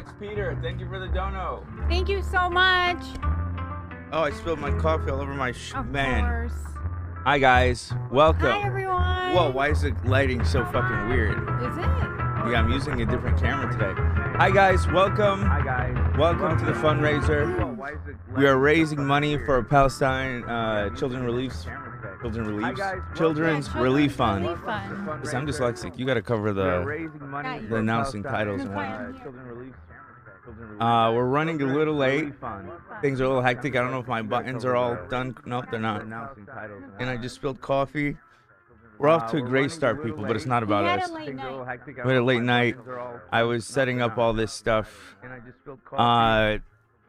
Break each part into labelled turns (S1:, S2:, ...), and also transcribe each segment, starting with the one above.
S1: OX Peter, thank you for the dono.
S2: Thank you so much.
S1: Oh, I spilled my coffee all over my
S2: Of
S1: man.
S2: course.
S1: Hi guys, welcome.
S2: Hi everyone.
S1: Whoa, why is the lighting so fucking weird?
S2: Is it?
S1: Yeah, I'm using a different camera today. Hi guys, welcome. Hi guys. Welcome to the fundraiser.
S2: Whoa,
S1: why is we are raising money for Palestine Children's Relief Fund. Because I'm dyslexic. You got to cover the announcing titles and whatnot. We're running a little late. Things are a little hectic. I don't know if my buttons are all done. Nope, they're not. And I just spilled coffee. We're off to a great start, people, but it's not about us. We had a late night. I was setting up all this stuff.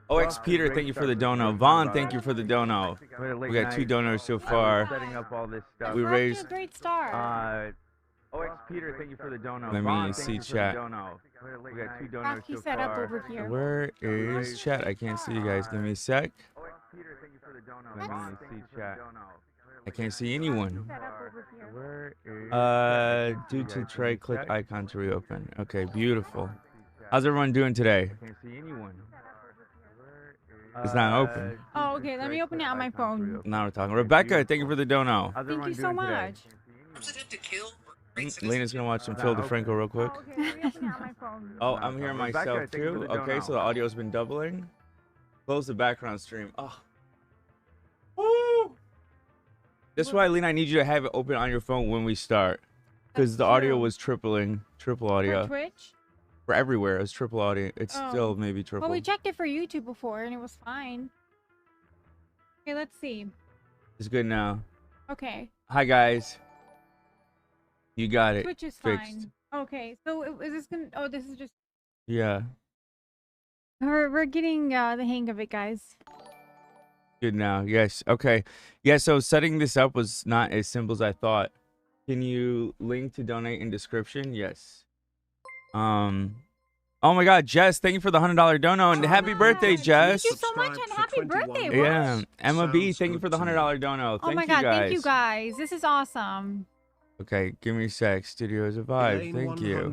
S1: OX Peter, thank you for the dono. Vaughn, thank you for the dono. We got 2 donors so far. We raised.
S2: A great start.
S1: OX Peter, thank you for the dono. Let me see chat. We got 2 donors so
S2: set up
S1: far.
S2: over here.
S1: Where is chat? I can't see you guys. Give me a sec. Let me see chat. I can't see anyone. Due to tray, click icon to reopen. Okay, beautiful. How's everyone doing today? It's not open.
S2: Oh, okay. Let me open it on my phone.
S1: Now we're talking. Rebecca, thank you for the dono.
S2: Thank you so much.
S1: Lena's gonna watch some Phil DeFranco real quick.
S2: Oh, okay. Let me open it on my phone.
S1: Oh, I'm hearing myself too. Okay, so the audio's been doubling. Close the background stream. Oh. Woo! That's why, Lena, I need you to have it open on your phone when we start. Because the audio was triple audio.
S2: For Twitch?
S1: For everywhere, it was triple audio. It's still maybe triple.
S2: Well, we checked it for YouTube before, and it was fine. Okay, let's see.
S1: It's good now.
S2: Okay.
S1: Hi, guys. You got it.
S2: Twitch is
S1: fixed.
S2: fine. Okay, so is this gonna... Oh, this is just...
S1: Yeah.
S2: We're getting the hang of it, guys.
S1: Good now. Yes. Okay. Yeah, so setting this up was not as simple as I thought. Can you link to donate in description? Yes. Oh my God, Jess, thank you for the $100 dono and happy birthday, Jess.
S2: Thank you so much and happy birthday.
S1: Yeah. Emma B, thank you for the $100 dono.
S2: Oh my God, thank you guys. This is awesome.
S1: Okay, give me a sec. Studio is a vibe. Thank you.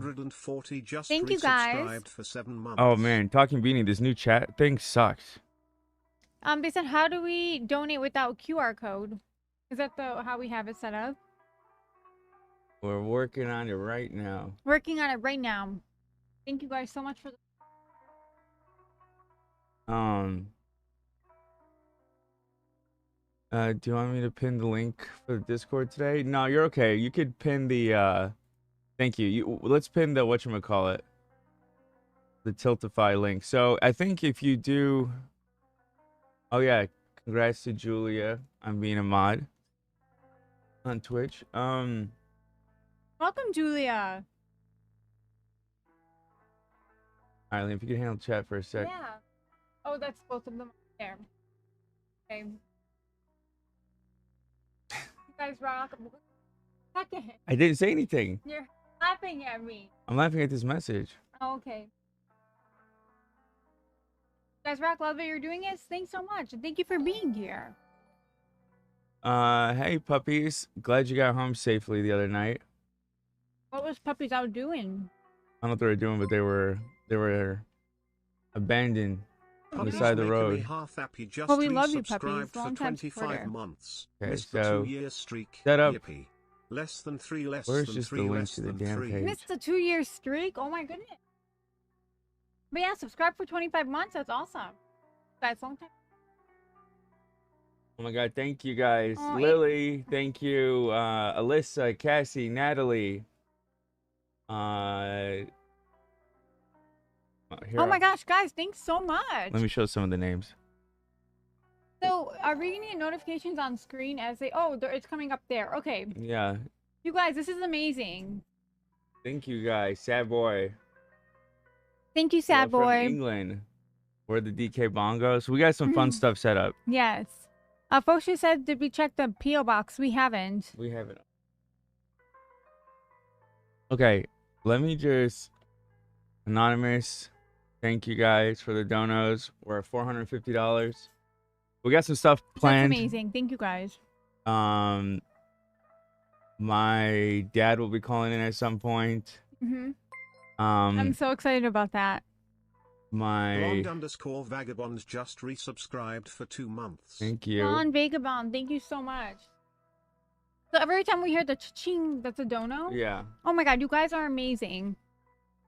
S2: Thank you guys.
S1: Oh man, Talking Beanie, this new chat thing sucks.
S2: They said, how do we donate without QR code? Is that how we have it set up?
S1: We're working on it right now.
S2: Working on it right now. Thank you guys so much for the...
S1: Do you want me to pin the link for the Discord today? No, you're okay. You could pin the, thank you. Let's pin the, whatchamacallit, the Tiltify link. So I think if you do, oh yeah, congrats to Julia on being a mod on Twitch.
S2: Welcome, Julia.
S1: Alright, if you can handle chat for a sec.
S2: Yeah. Oh, that's both of them there. Okay. You guys rock.
S1: I didn't say anything.
S2: You're laughing at me.
S1: I'm laughing at this message.
S2: Oh, okay. You guys rock. Love that you're doing it. Thanks so much. And thank you for being here.
S1: Hey puppies. Glad you got home safely the other night.
S2: What was puppies out doing?
S1: I don't know what they were doing, but they were abandoned on the side of the road.
S2: Well, we love you, puppies. Long time supporter.
S1: Okay, so set up. Where's just the link to the damn page?
S2: Missed the 2-year streak. Oh my goodness. But yeah, subscribe for 25 months. That's awesome. That's long time.
S1: Oh my God, thank you guys.
S2: Oh,
S1: Lily, thank you. Alyssa, Cassie, Natalie.
S2: Oh my gosh, guys, thanks so much.
S1: Let me show some of the names.
S2: So, are we getting notifications on screen as they... Oh, it's coming up there. Okay.
S1: Yeah.
S2: You guys, this is amazing.
S1: Thank you guys. Sad boy.
S2: Thank you, sad boy.
S1: From England. We're the DK Bongos. We got some fun stuff set up.
S2: Yes. Folks just said, did we check the P.O. box? We haven't.
S1: We haven't. Okay. Let me just... Anonymous... Thank you guys for the donos. We're at $450. We got some stuff planned.
S2: That's amazing. Thank you guys.
S1: My dad will be calling in at some point.
S2: I'm so excited about that.
S3: Blonde_vagabond just resubscribed for 2 months.
S1: Thank you.
S2: Blonde Vagabond, thank you so much. So every time we hear the ching, that's a dono?
S1: Yeah.
S2: Oh my god, you guys are amazing.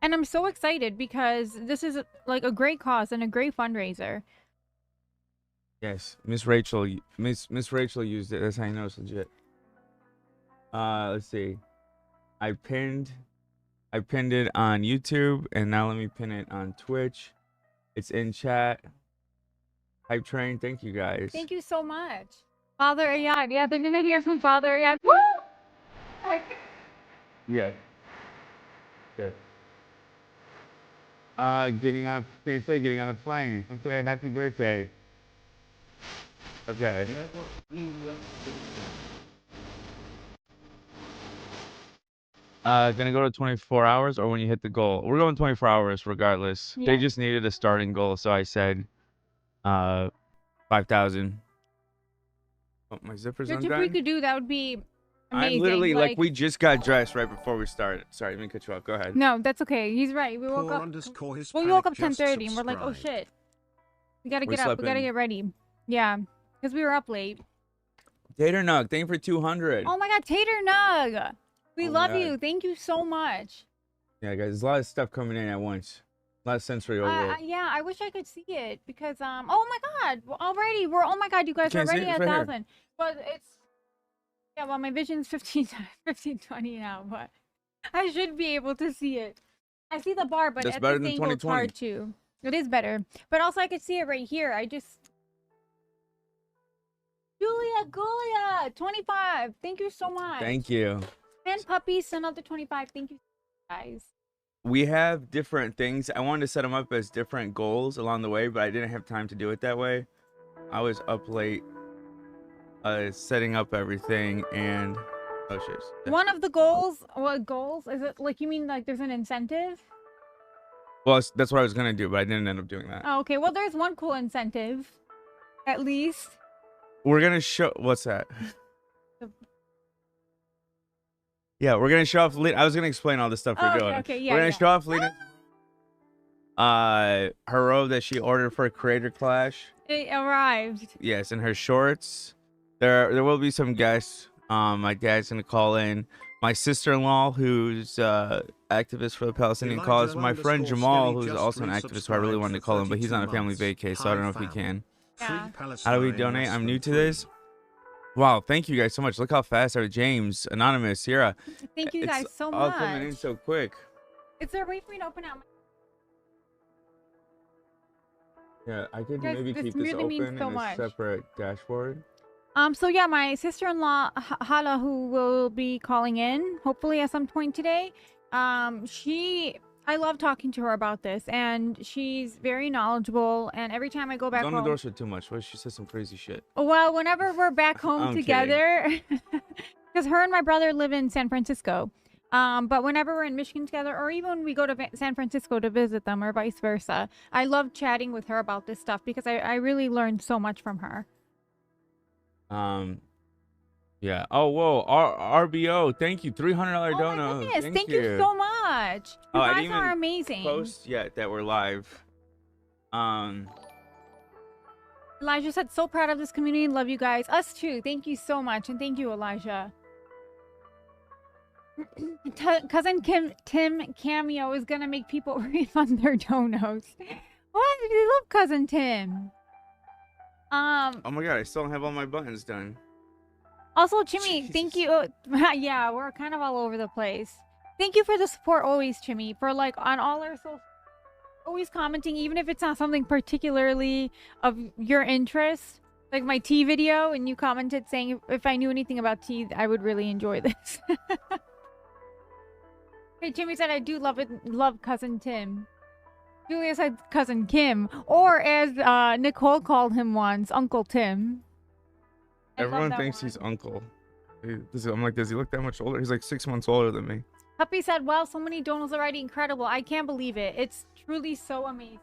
S2: And I'm so excited because this is like a great cause and a great fundraiser.
S1: Yes, Miss Rachel used it. That's how you know it's legit. Let's see. I pinned it on YouTube, and now let me pin it on Twitch. It's in chat. Hype Train, thank you guys.
S2: Thank you so much. Father Ayad, yeah, they're gonna hear from Father Ayad. Woo!
S1: Yeah. Good. Getting on the plane. I'm saying happy birthday. Okay. Gonna go to 24 hours or when you hit the goal. We're going 24 hours regardless.
S2: Yeah.
S1: They just needed a starting goal, so I said 5,000. Oh, my zipper's
S2: Which
S1: undone.
S2: if we could do, that would be amazing.
S1: I'm literally like we just got dressed right before we started. Sorry, let me cut you off. Go ahead.
S2: No, that's okay. He's right. We woke up. We woke up 10:30 and we're like, oh shit, we gotta get up. We gotta get ready. Yeah, because we were up late.
S1: Tater Nug, thank you for 200.
S2: Oh my god, Tater Nug, we love you. Thank you so much.
S1: Yeah, guys, there's a lot of stuff coming in at once. A lot of sensory overload.
S2: Yeah, I wish I could see it because oh my god, already we're oh my god, you guys are already at 1,000. But it's yeah, well my vision's 1520 now, but I should be able to see it. I see the bar, but
S1: that's
S2: at
S1: better
S2: this
S1: than
S2: angle it's hard to. It is better, but also I could see it right here. I just Julia 25. Thank you so much.
S1: Thank you.
S2: And puppies, another 25. Thank you, guys.
S1: We have different things. I wanted to set them up as different goals along the way, but I didn't have time to do it that way. I was up late setting up everything and oh shit.
S2: One of the goals, what goals? Is it like you mean like there's an incentive?
S1: Well, that's what I was going to do, but I didn't end up doing that.
S2: Oh, okay. Well, there's one cool incentive, at least.
S1: We're going to show, what's that? Yeah, we're going to show off, I was going to explain all the stuff we're doing.
S2: Okay, yeah,
S1: we're going to show off Lena, her robe that she ordered for Creator Clash.
S2: It arrived.
S1: Yes, and her shorts. There will be some guests. My dad's going to call in. My sister-in-law, who's activist for the Palestinian cause. My friend Jamal, who's also an activist, who I really wanted to call him, but he's on a family vacay, so I don't know if he can.
S2: Yeah.
S1: How do we donate? I'm new to this. Wow, thank you guys so much. Look how fast our James, Anonymous, Sierra.
S2: Thank you guys so much.
S1: All coming in so quick.
S2: Is there a way for me to open out my...
S1: Yeah, I could maybe keep this open in a separate dashboard.
S2: So yeah, my sister-in-law Hala, who will be calling in hopefully at some point today. I love talking to her about this, and she's very knowledgeable. And every time I go back home,
S1: on the doorstep too much. Well, she says some crazy shit.
S2: Well, whenever we're back home together, because her and my brother live in San Francisco. But whenever we're in Michigan together, or even when we go to San Francisco to visit them, or vice versa, I love chatting with her about this stuff because I really learned so much from her.
S1: Yeah. Oh, whoa. RBO. Thank you. $300 dono.
S2: Oh my goodness. Thank you so much. You guys are amazing.
S1: Post yet that we're live.
S2: Elijah said, so proud of this community. Love you guys. Us too. Thank you so much. And thank you, Elijah. Cousin Tim Cameo is going to make people refund their donos. What? We love Cousin Tim.
S1: Oh my god, I still don't have all my buttons done.
S2: Also, Chimmy, thank you. Yeah, we're kind of all over the place. Thank you for the support always, Chimmy. For like on all our social, always commenting, even if it's not something particularly of your interest. Like my tea video, and you commented saying if I knew anything about tea, I would really enjoy this. Hey, Chimmy said I do love Cousin Tim. Julia said Cousin Kim, or as Nicole called him once, Uncle Tim.
S1: Everyone thinks he's uncle. I'm like, does he look that much older? He's like 6 months older than me.
S2: Puppy said, wow, so many donos already. Incredible. I can't believe it. It's truly so amazing.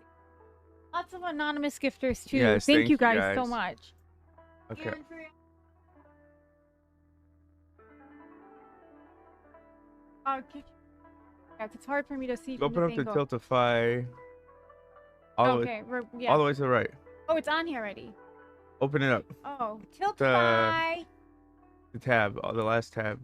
S2: Lots of anonymous gifters too.
S1: Yes,
S2: thank you guys so much.
S1: Okay.
S2: It's hard for me to see.
S1: Open up the Tiltify. All
S2: okay, yeah.
S1: all the way to the right.
S2: Oh, it's on here already.
S1: Open it up.
S2: Oh, Tiltify.
S1: The tab, the last tab.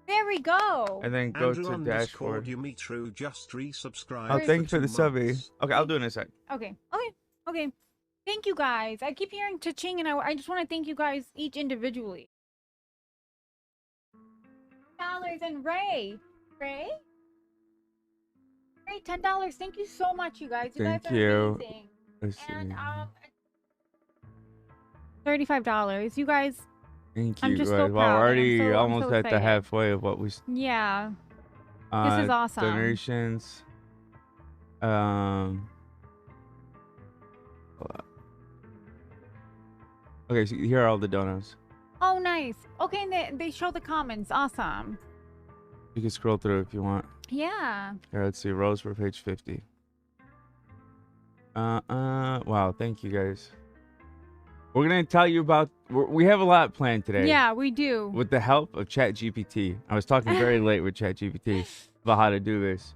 S2: There we go.
S1: And then go
S3: Andrew
S1: to dashboard.
S3: Dimitru just resubscribed.
S1: Oh, thank you for the
S3: 2
S1: subby.
S3: months.
S1: Okay, I'll do it in a sec.
S2: Okay. Thank you guys. I keep hearing cha-ching, and I just want to thank you guys each individually. $10 and Ray, $10. Thank you so much, you guys. You guys are amazing.
S1: Let's
S2: And
S1: see.
S2: $35. You guys.
S1: Thank you.
S2: I'm just so
S1: Well,
S2: proud.
S1: we're already
S2: I'm
S1: almost
S2: so
S1: at the
S2: excited.
S1: halfway of what we.
S2: Yeah. This is awesome.
S1: Donations. Hold up. Okay, so here are all the donos.
S2: Oh, nice. Okay, and they show the comments. Awesome.
S1: You can scroll through if you want.
S2: Yeah.
S1: Here, let's see. Rose for page 50. Wow, thank you guys. We're gonna tell you about. We have a lot planned today.
S2: Yeah, we do.
S1: With the help of ChatGPT. I was talking very late with ChatGPT about how to do this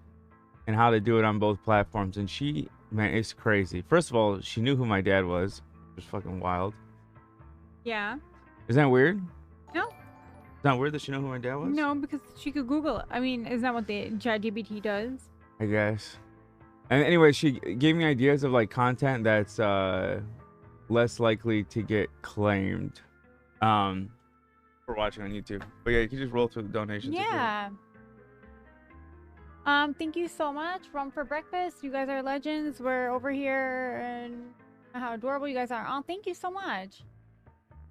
S1: and how to do it on both platforms. And she, man, it's crazy. First of all, she knew who my dad was. It was fucking wild.
S2: Yeah.
S1: Isn't that weird?
S2: No.
S1: It's not weird that she knew who my dad was?
S2: No, because she could Google it. I mean, isn't that what the ChatGPT does?
S1: I guess. And anyway, she gave me ideas of like content that's less likely to get claimed for watching on YouTube. But yeah, you can just roll through the donations.
S2: Yeah. Thank you so much. Rum for breakfast. You guys are legends. We're over here and how adorable you guys are. Oh, thank you so much.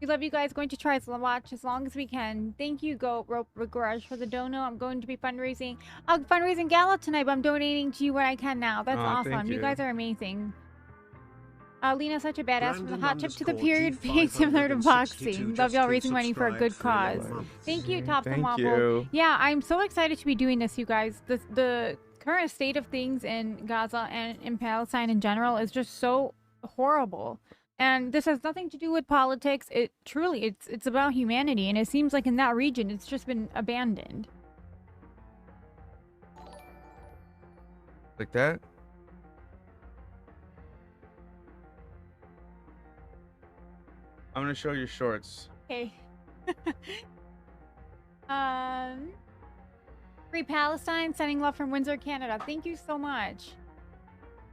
S2: We love you guys. Going to try to watch as long as we can. Thank you, Goat Rope Garage, for the dono. I'm going to be fundraising gala tonight, but I'm donating to you what I can now. That's awesome. You guys are amazing. Lena's such a badass. From the hot tip to the period, being similar to boxing. Love y'all raising money for a good cause. Thank you, Top
S1: Thank
S2: Waffle.
S1: you.
S2: Yeah, I'm so excited to be doing this, you guys. The current state of things in Gaza and in Palestine in general is just so horrible. And this has nothing to do with politics. It truly, it's about humanity. And it seems like in that region, it's just been abandoned.
S1: Like that? I'm gonna show your shorts.
S2: Okay. Free Palestine, sending love from Windsor, Canada. Thank you so much.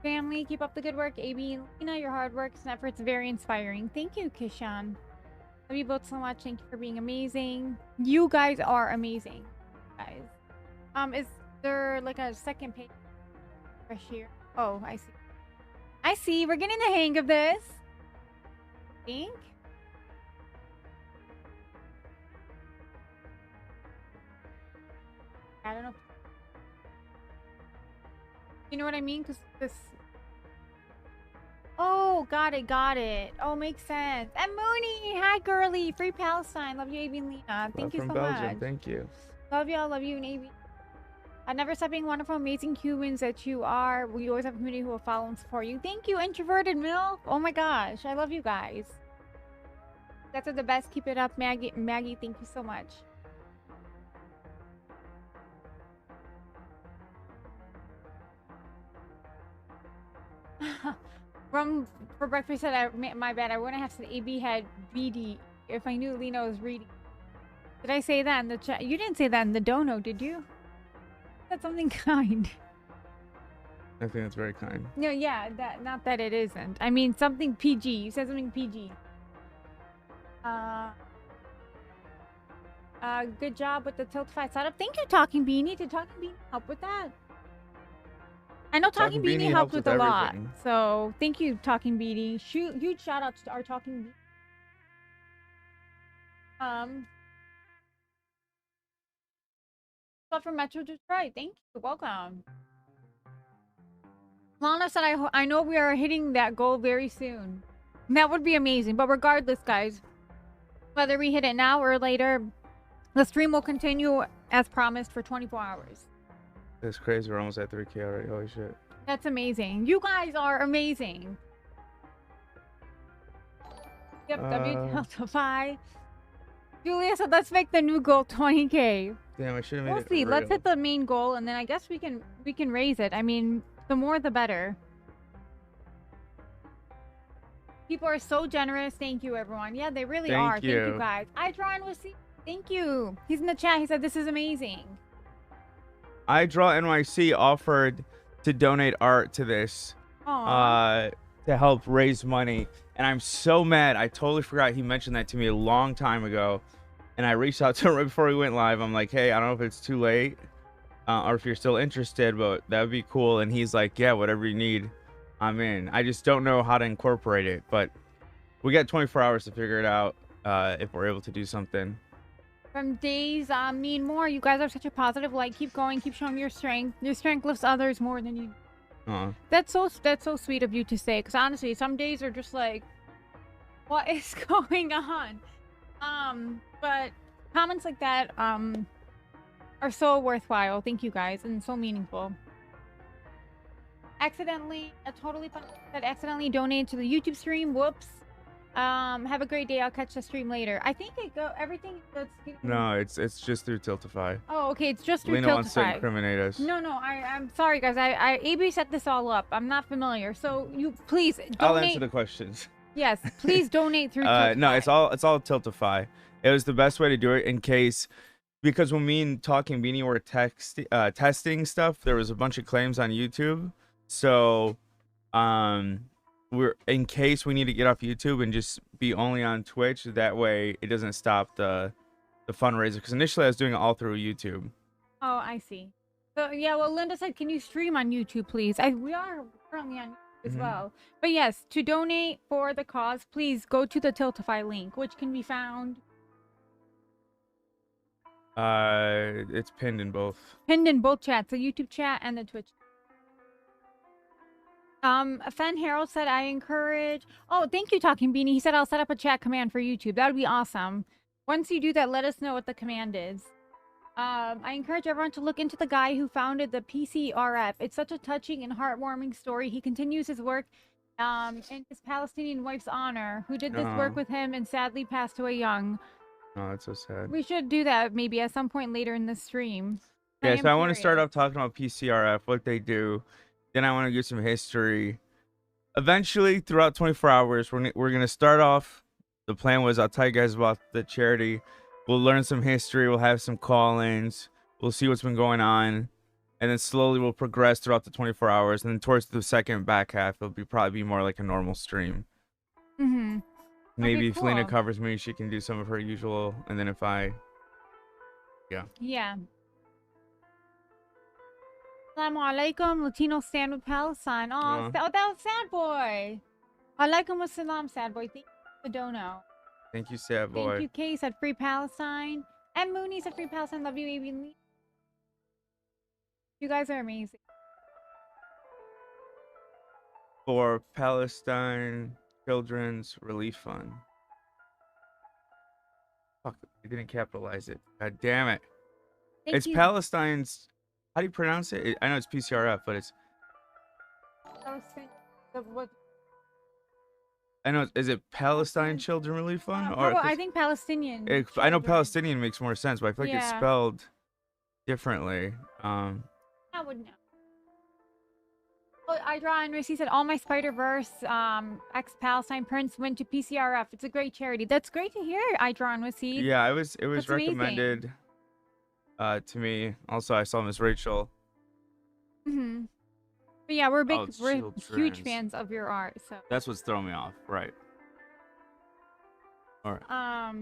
S2: Family, keep up the good work. AB and Lena, your hard work and efforts very inspiring. Thank you, Kishan. Love you both so much. Thank you for being amazing. You guys are amazing, guys. Is there like a second page fresh here? Oh, I see. I see. We're getting the hang of this. I think. I don't know. You know what I mean? Because this. Oh, got it. Oh, makes sense. And Mooney, hi, girly. Free Palestine. Love you, AB and Lena. Thank you so much.
S1: Thank you.
S2: Love y'all. Love you, and AB. Never stop being wonderful, amazing humans that you are. We always have a community who will follow and support you. Thank you, Introverted Milk. Oh my gosh, I love you guys. That's the best. Keep it up, Maggie. Maggie, thank you so much. Rum for breakfast said, my bad. I wouldn't have said AB had BD if I knew Lena was reading. Did I say that in the chat? You didn't say that in the dono, did you? That's something kind.
S1: I think that's very kind.
S2: No, yeah, not that it isn't. I mean something PG. You said something PG. Good job with the Tiltify setup. Thank you, Talking Beanie. Did Talking Beanie help with that? I know Talking Beanie helped with a lot. So thank you, Talking Beanie. Huge shout out to our Talking Beanie. Stuff from Metro Detroit. Thank you. Welcome. Lana said, I know we are hitting that goal very soon. That would be amazing. But regardless, guys, whether we hit it now or later, the stream will continue as promised for 24 hours.
S1: That's crazy. We're almost at 3K already. Holy shit.
S2: That's amazing. You guys are amazing. Yep, WTLify. Julia said, let's make the new goal 20K.
S1: Damn, I should have made
S2: We'll
S1: it
S2: see. Let's
S1: real.
S2: hit the main goal, and then I guess we can raise it. I mean, the more the better. People are so generous. Thank you, everyone. Yeah, they really are.
S1: Thank you.
S2: Thank you, guys. I draw and see. Thank you. He's in the chat. He said this is amazing.
S1: I Draw NYC offered to donate art to this,
S2: Aww.
S1: to help raise money, and I'm so mad. I totally forgot he mentioned that to me a long time ago, and I reached out to him right before we went live. I'm like, hey, I don't know if it's too late, or if you're still interested, but that would be cool. And he's like, yeah, whatever you need, I'm in. I just don't know how to incorporate it, but we got 24 hours to figure it out, if we're able to do something.
S2: From Days Mean More, you guys are such a positive light. Keep going. Keep showing your strength. Your strength lifts others more than you. That's so sweet of you to say. Because honestly, some days are just like, what is going on? But comments like that are so worthwhile. Thank you guys, and so meaningful. Accidentally donated to the YouTube stream. Whoops. Have a great day. I'll catch the stream later. I think everything that's
S1: No, it's just through Tiltify.
S2: Oh, okay, it's just through
S1: Lena wants to
S2: Tiltify.
S1: incriminate us.
S2: No, I'm sorry, guys. AB set this all up. I'm not familiar, so you please donate.
S1: I'll answer the questions.
S2: Yes, please donate through Tiltify.
S1: No, it's all Tiltify. It was the best way to do it in case, because when me and Talking Beanie were testing stuff, there was a bunch of claims on YouTube. So, we're in case we need to get off YouTube and just be only on Twitch. That way, it doesn't stop the fundraiser. Because initially, I was doing it all through YouTube.
S2: Oh, I see. So yeah, well, Linda said, can you stream on YouTube, please? We are currently on YouTube as well. But yes, to donate for the cause, please go to the Tiltify link, which can be found.
S1: It's pinned in both.
S2: Pinned in both chats, the YouTube chat and the Twitch. Fen Harold said, I encourage... Oh, thank you, Talking Beanie. He said, I'll set up a chat command for YouTube. That would be awesome. Once you do that, let us know what the command is. I encourage everyone to look into the guy who founded the PCRF. It's such a touching and heartwarming story. He continues his work in his Palestinian wife's honor, who did this work with him and sadly passed away young.
S1: Oh, that's so sad.
S2: We should do that maybe at some point later in the stream.
S1: Yeah, so I want to start off talking about PCRF, what they do. Then I want to give some history. Eventually, throughout 24 hours, we're going to start off. The plan was I'll tell you guys about the charity. We'll learn some history. We'll have some call-ins. We'll see what's been going on. And then slowly we'll progress throughout the 24 hours. And then towards the second back half, it'll probably be more like a normal stream.
S2: Mm-hmm.
S1: Maybe if Lena covers me, she can do some of her usual. And then if I... Yeah.
S2: Assalamu alaikum. Latino stand with Palestine. Oh, that was Sad Boy. Alaikum assalam, Sad Boy. Thank you for the dono.
S1: Thank you, Sad Boy.
S2: Thank you, Kay said Free Palestine. And Mooney said Free Palestine. Love you, AB Lee. You guys are amazing.
S1: For Palestine Children's Relief Fund. Fuck, I didn't capitalize it. God damn it. It's Palestine's... How do you pronounce it? I know it's PCRF, but it's... I know, is it Palestine Children Relief Fund? Or
S2: I think Palestinian.
S1: I know Palestinian makes more sense, but I feel like it's spelled differently.
S2: I would know. Oh, I draw and Rissy said all my Spider-Verse ex-Palestine prints went to PCRF. It's a great charity. That's great to hear, I draw and Rissy.
S1: Yeah, it was recommended to me. Also, I saw Miss Rachel.
S2: But yeah, we're huge fans of your art. So
S1: that's what's throwing me off, right? All right.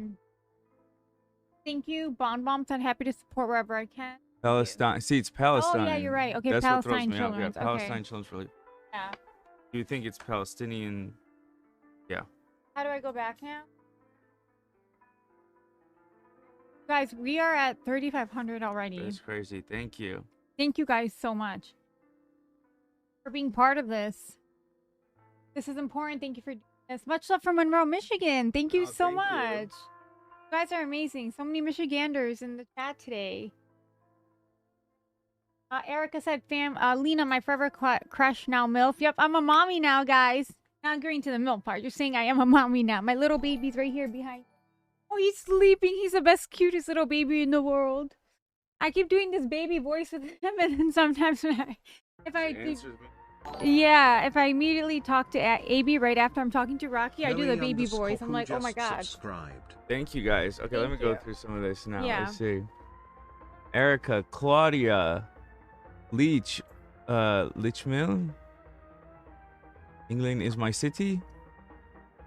S2: Thank you, Bon Bomb. I'm happy to support wherever I can.
S1: Palestine. See, it's Palestine.
S2: Oh yeah, you're right. Okay,
S1: that's
S2: Palestine
S1: what throws me off.
S2: Children's.
S1: Yeah, Palestine Children's Relief.
S2: Yeah.
S1: Do you think it's Palestinian? Yeah.
S2: How do I go back now? Guys, we are at 3,500 already.
S1: That's crazy. Thank you.
S2: Thank you guys so much for being part of this. This is important. Thank you for doing this. Much love from Monroe, Michigan. Thank you so much. You guys are amazing. So many Michiganders in the chat today. Erica said, Lena, my forever crush, now MILF. Yep, I'm a mommy now, guys. Not agreeing to the MILF part. You're saying I am a mommy now. My little baby's right here behind. Oh, he's sleeping. He's the best, cutest little baby in the world. I keep doing this baby voice with him, and then sometimes if I immediately talk to AB right after I'm talking to Rocky, I do the baby voice. I'm like, oh my god.
S3: Subscribed.
S1: Thank you guys. Okay, let me go through some of this now.
S2: Yeah.
S1: Let's see. Erica, Claudia, Leach, Leachmill. England is my city.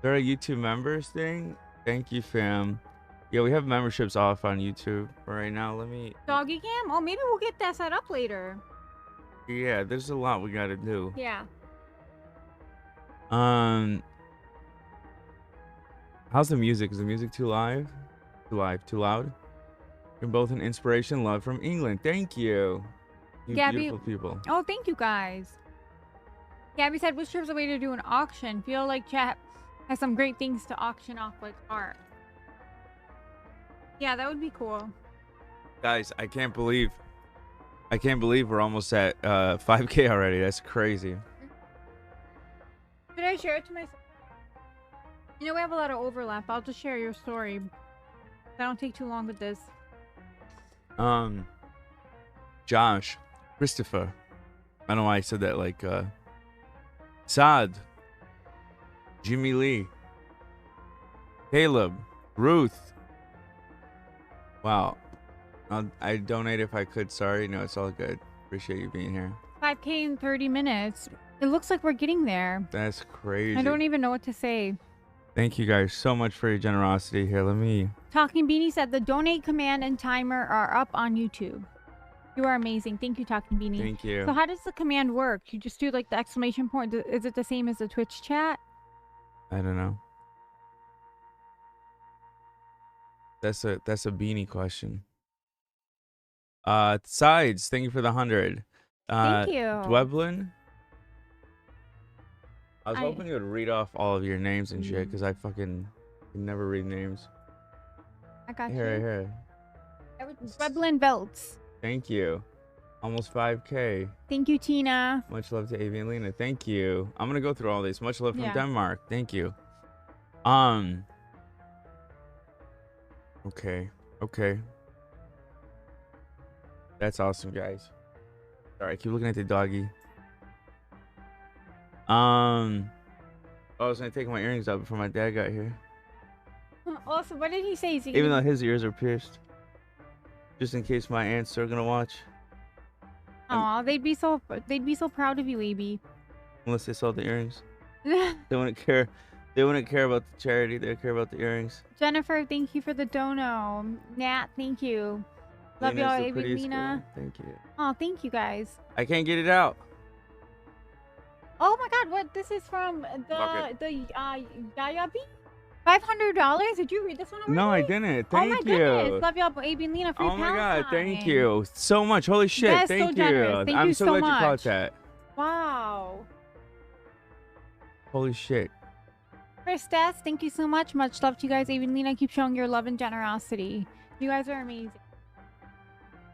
S1: There are YouTube members thing. Thank you, fam. Yeah, we have memberships off on YouTube right now. Let me.
S2: Doggy cam? Oh, maybe we'll get that set up later.
S1: Yeah, there's a lot we gotta do.
S2: Yeah.
S1: How's the music? Is the music too live? Too live? Too loud? You're both an inspiration. Love from England. Thank you. You
S2: Gabby,
S1: beautiful people.
S2: Oh, thank you guys. Gabby said, which trip's a way to do an auction? Feel like chat has some great things to auction off, like art. Yeah, that would be cool.
S1: Guys, I can't believe we're almost at 5K already. That's crazy.
S2: Should I share it to myself? You know, we have a lot of overlap. I'll just share your story. I don't take too long with this.
S1: Josh, Christopher. I don't know why I said that like Saad, Jimmy Lee, Caleb, Ruth. Wow. I'd donate if I could. Sorry. No, it's all good. Appreciate you being here.
S2: 5K in 30 minutes. It looks like we're getting there.
S1: That's crazy.
S2: I don't even know what to say.
S1: Thank you guys so much for your generosity. Here, let me...
S2: Talking Beanie said the donate command and timer are up on YouTube. You are amazing. Thank you, Talking Beanie.
S1: Thank you.
S2: So how does the command work? You just do like the exclamation point. Is it the same as the Twitch chat?
S1: I don't know. That's a Beanie question. Sides, thank you for the 100.
S2: Thank you.
S1: Dweblin. I was hoping you would read off all of your names and shit, because I fucking can never read names.
S2: I got you.
S1: Here.
S2: Dweblin Belts.
S1: Thank you. Almost 5K.
S2: Thank you, Tina.
S1: Much love to Avi and Lena. Thank you. I'm gonna go through all these. Much love from Denmark. Thank you. Okay. That's awesome, guys. All right, keep looking at the doggy. I was gonna take my earrings out before my dad got here.
S2: Also, what did he say?
S1: Even though his ears are pierced, just in case my aunts are gonna watch.
S2: Aw, they'd be so proud of you, AB.
S1: Unless they saw the earrings, they wouldn't care. They wouldn't care about the charity. They'd care about the earrings.
S2: Jennifer, thank you for the dono. Nat, thank you. Love y'all, AB, Lena.
S1: Thank you.
S2: Oh, thank you guys.
S1: I can't get it out.
S2: Oh my God, what? This is from the Yaya B? $500? Did you read this one already?
S1: No, I didn't. Thank you.
S2: Oh my goodness. Love y'all, AB and Lena. Free
S1: Oh my
S2: Palestine.
S1: God, thank you so much. Holy shit,
S2: That's
S1: thank
S2: so
S1: you.
S2: generous. Thank
S1: I'm
S2: you
S1: so
S2: so
S1: glad you caught
S2: much.
S1: that.
S2: Wow.
S1: Holy shit.
S2: Chris Stats, thank you so much. Much love to you guys. AB and Lena, keep showing your love and generosity. You guys are amazing.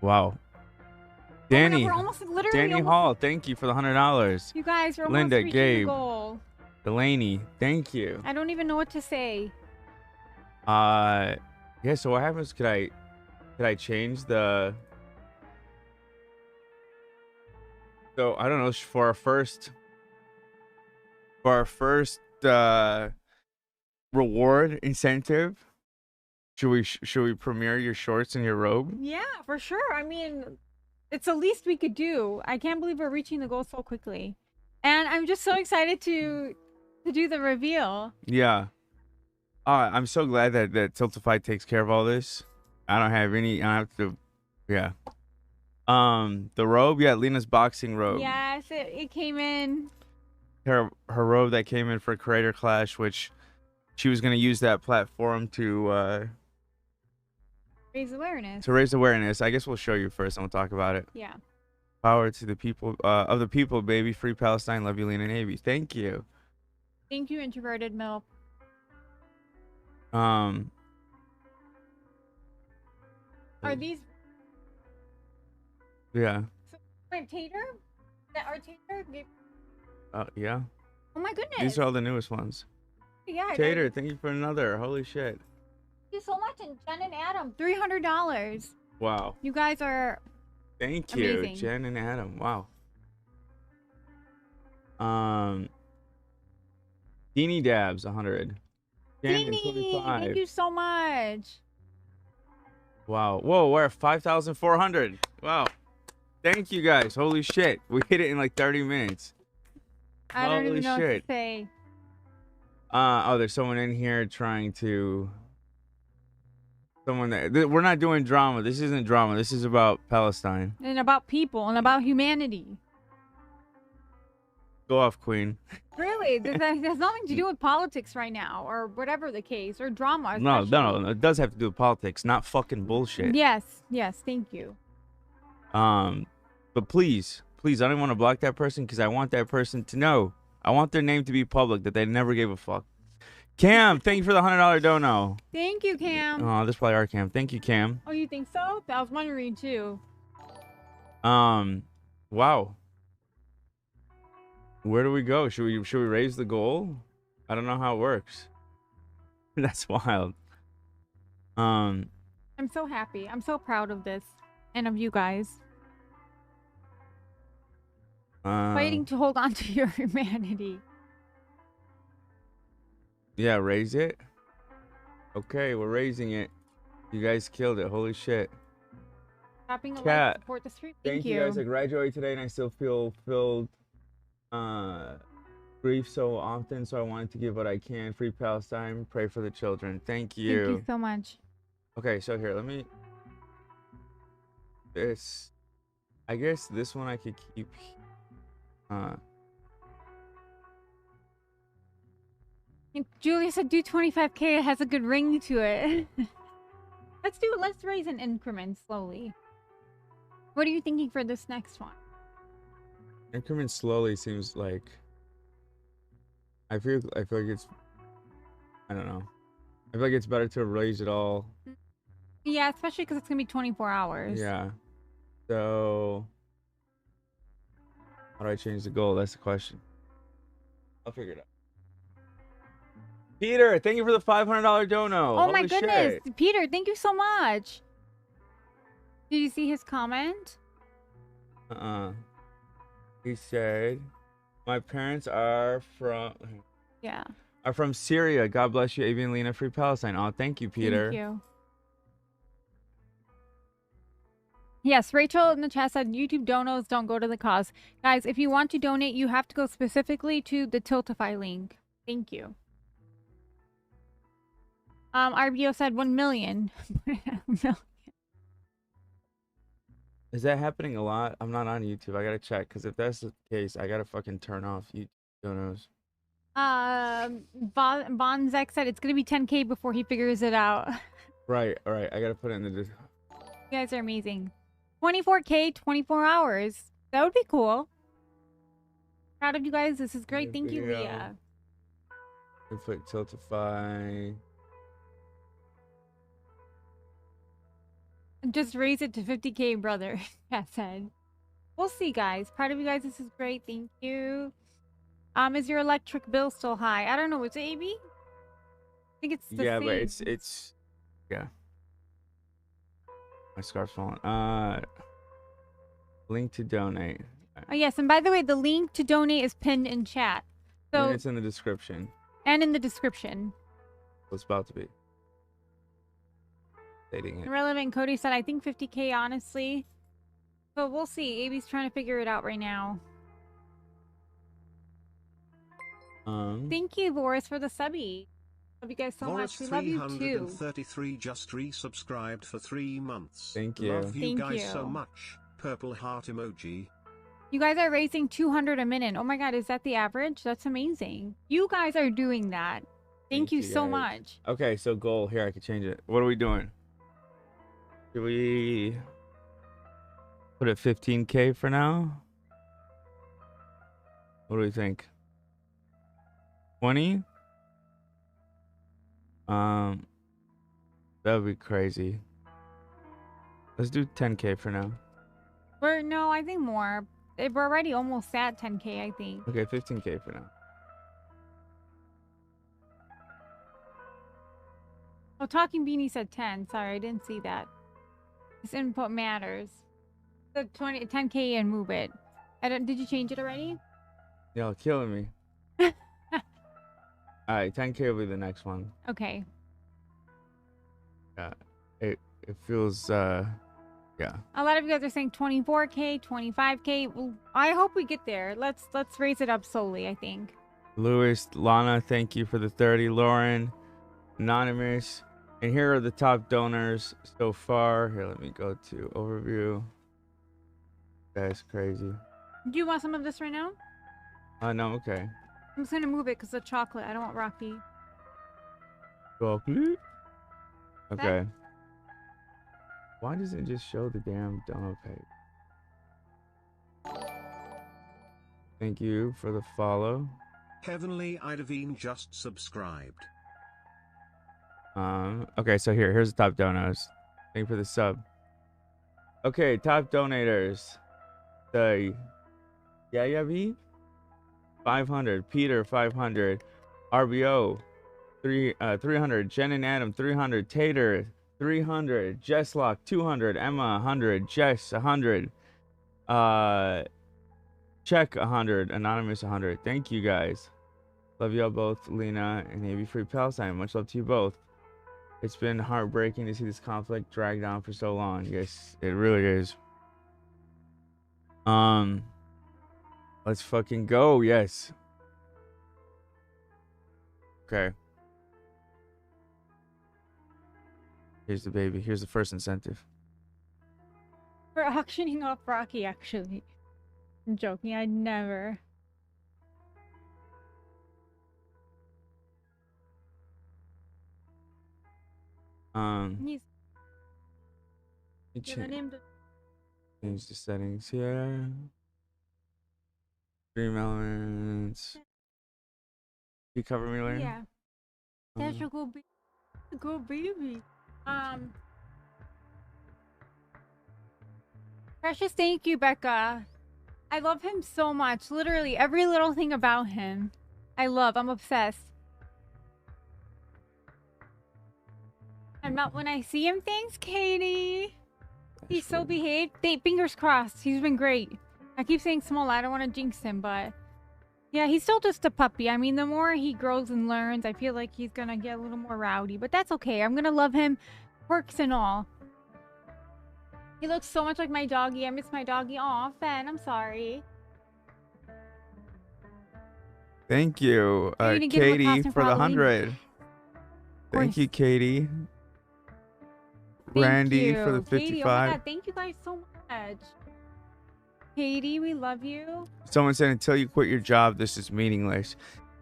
S1: Wow.
S2: Oh my
S1: Danny.
S2: God, we're almost literally
S1: Danny
S2: almost,
S1: Hall, thank you for the $100.
S2: you guys are almost
S1: Linda,
S2: reaching
S1: Gabe.
S2: the goal.
S1: Delaney, thank you.
S2: I don't even know what to say.
S1: Yeah, so what happens? Could I change the... So I don't know, for our first reward incentive, should we premiere your shorts and your robe?
S2: Yeah, for sure. I mean, it's the least we could do. I can't believe we're reaching the goal so quickly. And I'm just so excited to do the reveal.
S1: Yeah. I'm so glad that Tiltify takes care of all this. I don't have to, yeah. The robe, yeah, Lena's boxing robe.
S2: Yes, it came in.
S1: Her robe that came in for Creator Clash, which she was going to use that platform to
S2: Raise awareness.
S1: raise awareness. I guess we'll show you first and we'll talk about it.
S2: Yeah.
S1: Power to the people, of the people, baby. Free Palestine. Love you, Lena Navy. Thank you.
S2: Thank you, Introverted Milk.
S1: Are
S2: these...
S1: Yeah.
S2: So, wait, Tater? That our Tater?
S1: Yeah.
S2: Oh my goodness.
S1: These are all the newest ones.
S2: Yeah.
S1: Tater, thank you for another. Holy shit.
S2: Thank you so much. And Jen and Adam, $300.
S1: Wow.
S2: You guys are
S1: Thank you,
S2: amazing.
S1: Jen and Adam. Wow. Deanie Dabs 100. Shannon
S2: Deanie,
S1: 25.
S2: thank you so much.
S1: Wow. Whoa, we're at 5,400. Wow. Thank you guys. Holy shit. We hit it in like 30 minutes.
S2: I don't even know
S1: shit.
S2: what to say.
S1: Oh, there's someone in here trying to. We're not doing drama. This isn't drama. This is about Palestine.
S2: And about people and about humanity.
S1: Go off, Queen.
S2: Really? There's nothing to do with politics right now, or whatever the case, or drama.
S1: No,
S2: especially.
S1: no, it does have to do with politics, not fucking bullshit.
S2: Yes, thank you.
S1: But please, I don't want to block that person because I want that person to know. I want their name to be public, that they never gave a fuck. Cam, thank you for the $100 dono.
S2: Thank you, Cam.
S1: Oh, this is probably our Cam. Thank you, Cam.
S2: Oh, you think so? I was wondering too.
S1: Wow. Where do we go? Should we raise the goal? I don't know how it works. That's wild.
S2: I'm so happy. I'm so proud of this and of you guys. Fighting to hold on to your humanity.
S1: Yeah, raise it. Okay, we're raising it. You guys killed it. Holy shit.
S2: Tapping a
S1: Cat,
S2: like, support the stream.
S1: Thank you guys. I graduated today and I still feel filled grief so often, so I wanted to give what I can. Free Palestine, pray for the children. Thank you.
S2: Thank you so much.
S1: Okay, so here, let me I guess this one I could keep.
S2: Julia said do 25K. It has a good ring to it. Let's do it. Let's raise an increment slowly. What are you thinking for this next one?
S1: Increment slowly seems like I feel like it's, I don't know. I feel like it's better to raise it all.
S2: Yeah, especially because it's gonna be 24 hours.
S1: Yeah. So how do I change the goal? That's the question. I'll figure it out. Peter, thank you for the $500 dono.
S2: Oh my
S1: Holy
S2: goodness,
S1: shit.
S2: Peter, thank you so much. Did you see his comment?
S1: He said, "My parents are from."
S2: Yeah.
S1: Are from Syria. God bless you, Avian Lena. Free Palestine. Oh, thank you, Peter.
S2: Thank you. Yes, Rachel in the chat said YouTube donos don't go to the cause. Guys, if you want to donate, you have to go specifically to the Tiltify link. Thank you. RBO said 1 million.
S1: Is that happening a lot? I'm not on YouTube. I gotta check, because if that's the case, I gotta fucking turn off YouTube donos.
S2: Bonzek said it's gonna be 10K before he figures it out.
S1: Right, all right. I gotta put it in the.
S2: You guys are amazing. 24K, 24 hours. That would be cool. Proud of you guys. This is great. Thank you, Leah.
S1: Inflict Tiltify.
S2: Just raise it to 50K, brother. Cat said. We'll see, guys. Proud of you guys. This is great. Thank you. Is your electric bill still high? I don't know. Is it AB? I think it's the same.
S1: But it's yeah. My scarf's falling. Link to donate.
S2: Oh yes, and by the way, the link to donate is pinned in chat. So
S1: and it's in the description.
S2: And in the description.
S1: It's about to be. Stating it.
S2: Irrelevant Cody said, I think 50K, honestly. So we'll see. AB's trying to figure it out right now. Thank you, Boris, for the subby. Love you guys so much. We love you too.
S3: 333 just resubscribed for 3 months.
S1: Thank you.
S3: Love you
S2: Thank
S3: guys
S2: you.
S3: so much. Purple heart emoji.
S2: You guys are raising 200 a minute. Oh my god, is that the average? That's amazing. You guys are doing that. Thank you so much.
S1: Okay, so goal. Here, I can change it. What are we doing? Should we put it 15K for now? What do we think? 20? That would be crazy. Let's do 10K for now.
S2: No, I think more. We're already almost at 10K, I think.
S1: Okay, 15K for now.
S2: Oh, Talking Beanie said 10. Sorry, I didn't see that. This input matters. The 10K and move it. Did you change it already?
S1: Y'all killing me. All right, 10K will be the next one.
S2: Okay.
S1: Yeah, it feels yeah.
S2: A lot of you guys are saying 24K, 25K. Well, I hope we get there. Let's raise it up slowly, I think.
S1: Louis, Lana, thank you for the 30. Lauren, Anonymous, and here are the top donors so far. Here, let me go to overview. That's crazy.
S2: Do you want some of this right now?
S1: No, okay.
S2: I'm just gonna move it because of chocolate. I don't want Rocky.
S1: Chocolate. Okay. Why doesn't it just show the damn donor page? Thank you for the follow.
S3: Heavenly Idavine just subscribed.
S1: Okay, so here's the top donors. Thank you for the sub. Okay, top donators. The Yayavi 500, Peter 500, RBO 300, Jen and Adam 300, Tater 300, Jesslock 200, Emma 100, Jess 100, Check 100, Anonymous 100. Thank you guys. Love y'all both, Lena and Navy Free Palestine. Much love to you both. It's been heartbreaking to see this conflict dragged on for so long. Yes, it really is. Let's fucking go. Yes. Okay. Here's the baby. Here's the first incentive.
S2: We're auctioning off Rocky, actually. I'm joking. I'd never.
S1: Change the settings here. Dream elements. You cover me later?
S2: Yeah. That's your go baby. Precious, thank you, Becca. I love him so much. Literally every little thing about him. I'm obsessed. I'm not when I see him. Thanks, Katie. He's so behaved. Fingers crossed. He's been great. I keep saying small. I don't want to jinx him, but yeah, he's still just a puppy. I mean, the more he grows and learns, I feel like he's gonna get a little more rowdy, but that's okay. I'm gonna love him, quirks and all. He looks so much like my doggy. I miss my doggy. Aw, Fen, I'm sorry.
S1: Thank you, Katie, for the 100. Thank you, Katie. Randy for the 55.
S2: Katie, oh my God, thank you guys so much. Katie, we love you.
S1: Someone said, until you quit your job, this is meaningless.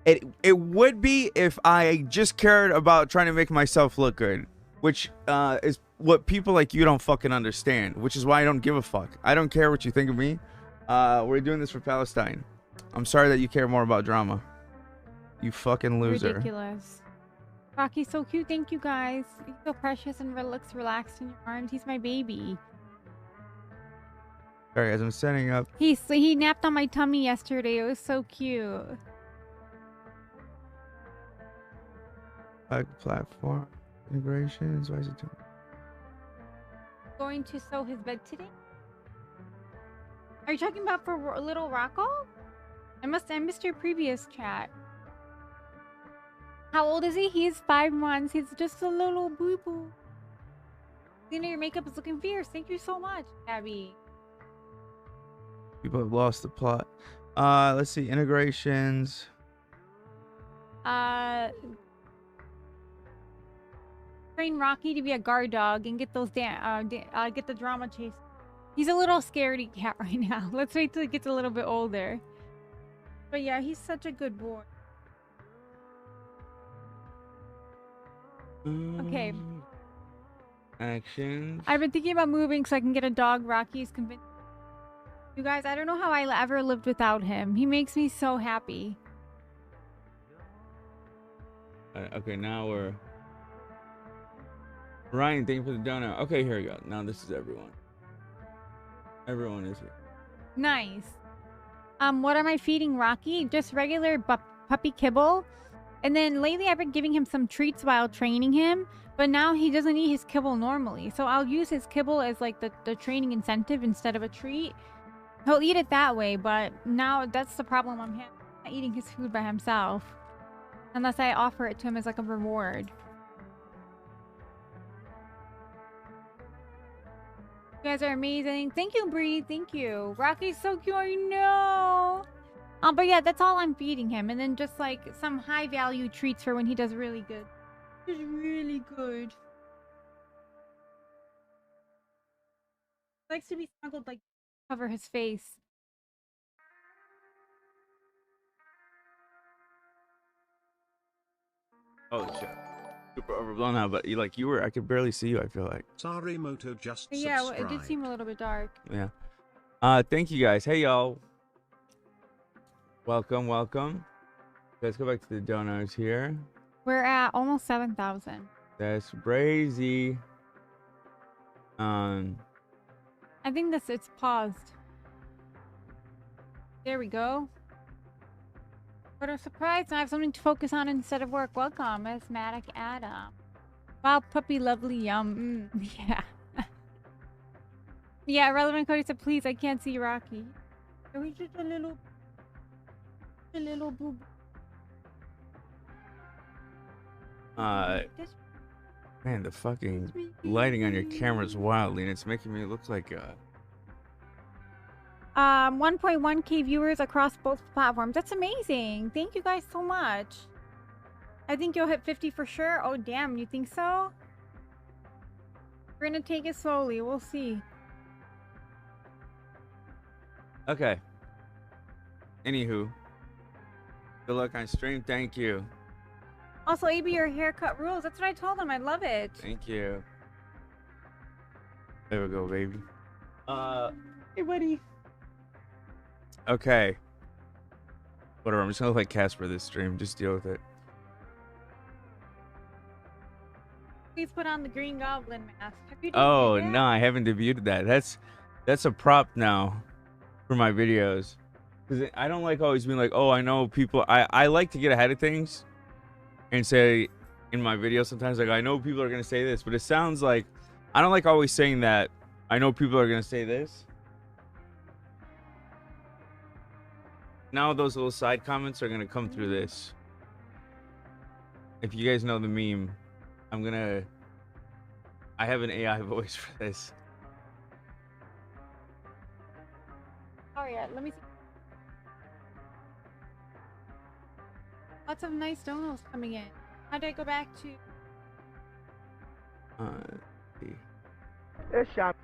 S1: It would be if I just cared about trying to make myself look good, which is what people like you don't fucking understand, which is why I don't give a fuck. I don't care what you think of me. We're doing this for Palestine. I'm sorry that you care more about drama. You fucking loser.
S2: Ridiculous. Rocky's so cute. Thank you guys. He's so precious and looks relaxed in your arms. He's my baby.
S1: Alright guys, I'm setting up.
S2: He napped on my tummy yesterday. It was so cute.
S1: Platform integrations. Why is it doing?
S2: Going to sew his bed today? Are you talking about for little Rocco? I missed your previous chat. How old is he? He's 5 months. He's just a little boo-boo. Lena, your makeup is looking fierce. Thank you so much, Abby.
S1: People have lost the plot. Let's see. Integrations.
S2: Train Rocky to be a guard dog and get those get the drama chase. He's a little scaredy cat right now. Let's wait till he gets a little bit older. But yeah, he's such a good boy. Okay.
S1: Actions.
S2: I've been thinking about moving so I can get a dog. Rocky's convinced. You guys, I don't know how I ever lived without him. He makes me so happy.
S1: Okay, now we're... Ryan, thank you for the donut. Okay, here we go. Now this is everyone. Everyone is here.
S2: Nice. What am I feeding Rocky? Just regular puppy kibble. And then lately I've been giving him some treats while training him, but now he doesn't eat his kibble normally. So I'll use his kibble as like the training incentive instead of a treat. He'll eat it that way, but now that's the problem I'm having. Not eating his food by himself. Unless I offer it to him as like a reward. You guys are amazing. Thank you, Bree. Thank you. Rocky's so cute. I know. But yeah, that's all I'm feeding him. And then just like some high value treats for when he does really good. Just really good. Likes to be snuggled, like cover his face.
S1: Oh shit. Super overblown now, but you were, I could barely see you, I feel like.
S3: Sarimoto just
S2: Yeah,
S3: subscribed.
S2: it did seem a little bit dark.
S1: Yeah. Thank you guys. Hey y'all. Welcome, welcome. Let's go back to the donors here.
S2: We're at almost 7,000.
S1: That's crazy.
S2: I think it's paused. There we go. What a surprise. I have something to focus on instead of work. Welcome, Asthmatic Adam. Wow, puppy lovely, yum. Yeah. Yeah, Relevant Cody said, please, I can't see Rocky. It was just a little boob.
S1: Man, the fucking lighting on your camera is wild, and it's making me look like
S2: 1.1k viewers across both platforms. That's amazing. Thank you guys so much. I think you'll hit 50 for sure. Oh, damn. You think so? We're gonna take it slowly. We'll see.
S1: Okay. Anywho. Good luck on stream. Thank you.
S2: Also, AB, your haircut rules. That's what I told him. I love it.
S1: Thank you. There we go, baby. Hey, buddy. Okay. Whatever. I'm just gonna look like Casper this stream. Just deal with it.
S2: Please put on the Green Goblin mask. Have you
S1: Oh no, I haven't debuted that. That's a prop now for my videos. Because I don't like always being like, oh, I know people. I like to get ahead of things and say in my videos sometimes, like, I know people are gonna say this, but it sounds like I don't like always saying that. I know people are gonna say this. Now those little side comments are gonna come through this. If you guys know the meme, I have an AI voice for this.
S2: Oh yeah, let me see. Lots of nice donos coming in. How do I go back to?
S4: It's shop.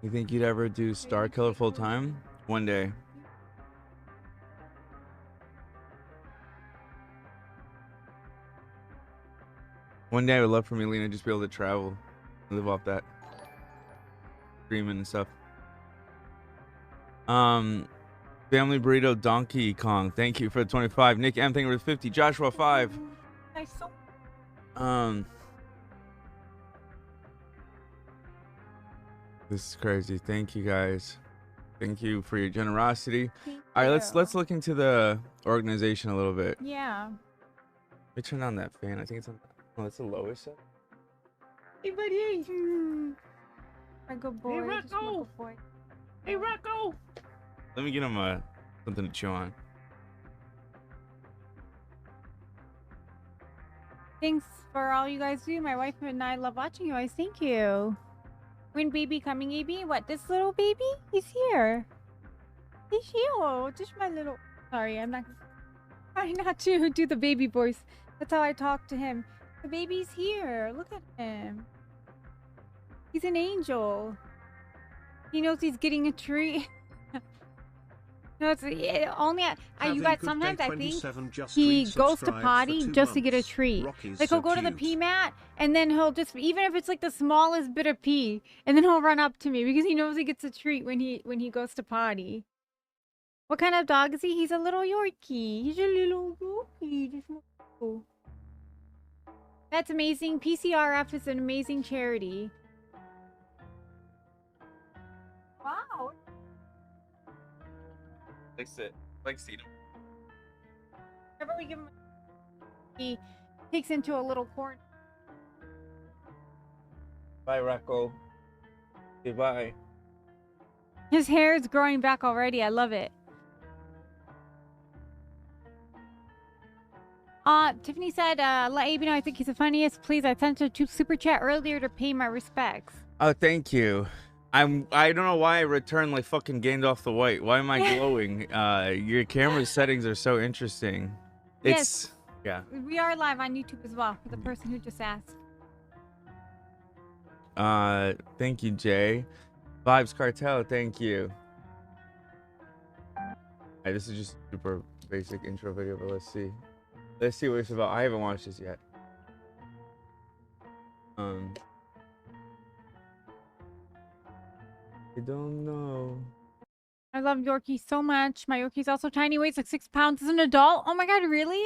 S1: You think you'd ever do Star Killer full time? One day. One day I would love for Melina just be able to travel and live off that. Streaming and stuff. Family Burrito Donkey Kong, thank you for the 25. Nick M, thank you for the 50. Joshua 5.
S2: Nice.
S1: This is crazy. Thank you guys. Thank you for your generosity.
S2: Thank
S1: All right,
S2: you.
S1: let's look into the organization a little bit.
S2: Yeah.
S1: Let me turn on that fan. I think it's on. Oh, that's the lowest set.
S2: Hey, buddy. A good boy.
S4: Hey,
S2: Just a
S4: Rocco.
S2: good boy.
S4: Hey, Rocco!
S1: Let me get him something to chew on.
S2: Thanks for all you guys do. My wife and I love watching you guys. Thank you. When baby coming, AB? What, this little baby? He's here. He's here. Oh, just my little... Sorry, I'm not... Try not to do the baby voice. That's how I talk to him. The baby's here. Look at him. He's an angel. He knows he's getting a treat. No, it's only you guys. Sometimes I think he goes to potty just to get a treat. Like he'll go to the pee mat and then he'll just, even if it's like the smallest bit of pee, and then he'll run up to me because he knows he gets a treat when he goes to potty. What kind of dog is he? He's a little Yorkie. He's a little Yorkie. That's amazing. PCRF is an amazing charity.
S1: Like sit. Like seat him.
S2: Whenever we give him, he takes into a little corner.
S1: Bye, Rocco. Goodbye.
S2: His hair is growing back already. I love it. Tiffany said, let Abe know I think he's the funniest. Please, I sent a super chat earlier to pay my respects.
S1: Oh, thank you. I don't know why I returned like fucking Gandalf the White. Why am I glowing? Your camera settings are so interesting. It's
S2: yes. Yeah. We are live on YouTube as well for the person who just asked.
S1: Thank you, Jay. Vibes Cartel, thank you. Hey, this is just a super basic intro video, but let's see. Let's see what it's about. I haven't watched this yet. I don't know.
S2: I love Yorkie so much. My Yorkie's also tiny, weighs like 6 pounds as an adult. Oh my god, really?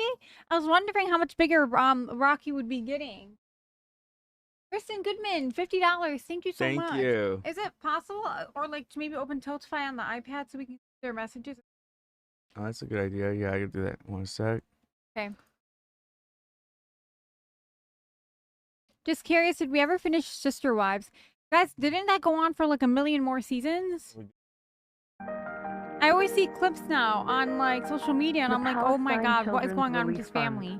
S2: I was wondering how much bigger Rocky would be getting. Kristen Goodman, $50. Thank you so much.
S1: Thank you.
S2: Is it possible, or like to maybe open Tiltify on the iPad so we can see their messages?
S1: Oh, that's a good idea. Yeah, I can do that. 1 sec.
S2: Okay. Just curious, did we ever finish Sister Wives? Guys, didn't that go on for like 1 million more seasons? I always see clips now on like social media and I'm like, oh my god, what is going on with his family?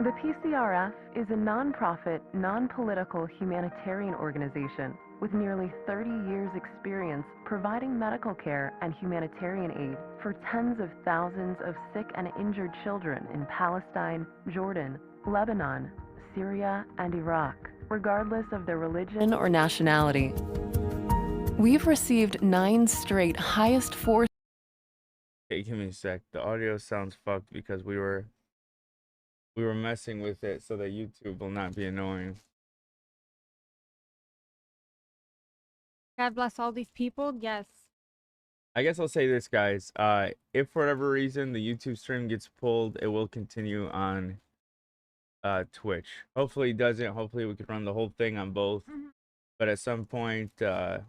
S4: The PCRF is a non-profit, non-political humanitarian organization with nearly 30 years' experience providing medical care and humanitarian aid for tens of thousands of sick and injured children in Palestine, Jordan, Lebanon, Syria, and Iraq, regardless of their religion or nationality. We've received 9 straight highest force.
S1: Hey, give me a sec. The audio sounds fucked because we were messing with it so that YouTube will not be annoying.
S2: God bless all these people. Yes.
S1: I guess I'll say this, guys. If for whatever reason the YouTube stream gets pulled, it will continue on Twitch. Hopefully it doesn't. Hopefully we can run the whole thing on both.
S2: Mm-hmm.
S1: But at some point, yeah.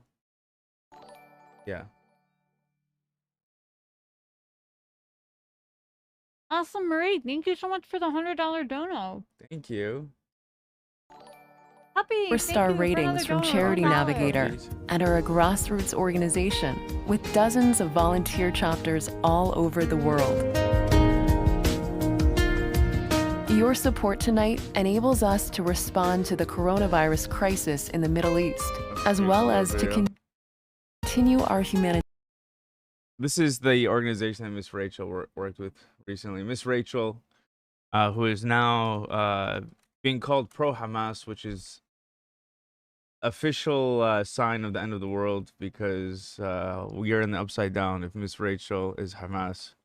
S2: Awesome, Marie. Thank you so much for the $100 dono.
S1: Thank you.
S2: Happy.
S4: 4-star ratings from Charity Navigator and are a grassroots organization with dozens of volunteer chapters all over the world. Your support tonight enables us to respond to the coronavirus crisis in the Middle East, as well as to continue our humanitarian.
S1: This is the organization that Miss Rachel worked with recently. Miss Rachel, who is now being called pro-Hamas, which is official sign of the end of the world because we are in the upside down if Miss Rachel is Hamas.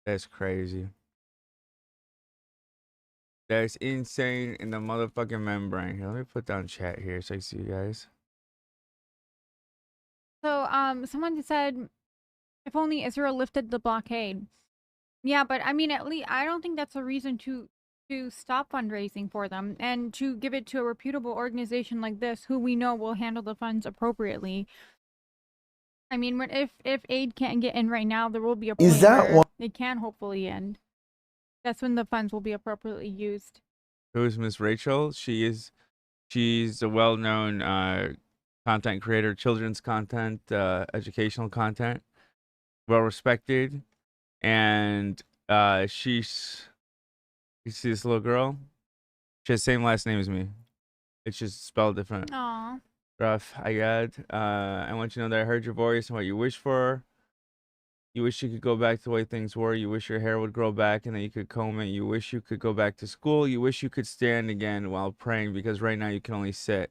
S1: That's crazy. That's insane in the motherfucking membrane. Here, let me put down chat here so I see you guys.
S2: So, someone said, if only Israel lifted the blockade. Yeah, but I mean, at least I don't think that's a reason to stop fundraising for them and to give it to a reputable organization like this, who we know will handle the funds appropriately. I mean, if aid can't get in right now, there will be a point where it can hopefully end. That's when the funds will be appropriately used.
S1: Who is Miss Rachel? She's a well-known content creator, children's content, educational content, well-respected, and she's. You see this little girl? She has the same last name as me. It's just spelled different.
S2: Aww.
S1: Rough, I want you to know that I heard your voice and what you wish for. You wish you could go back to the way things were. You wish your hair would grow back and that you could comb it. You wish you could go back to school. You wish you could stand again while praying because right now you can only sit.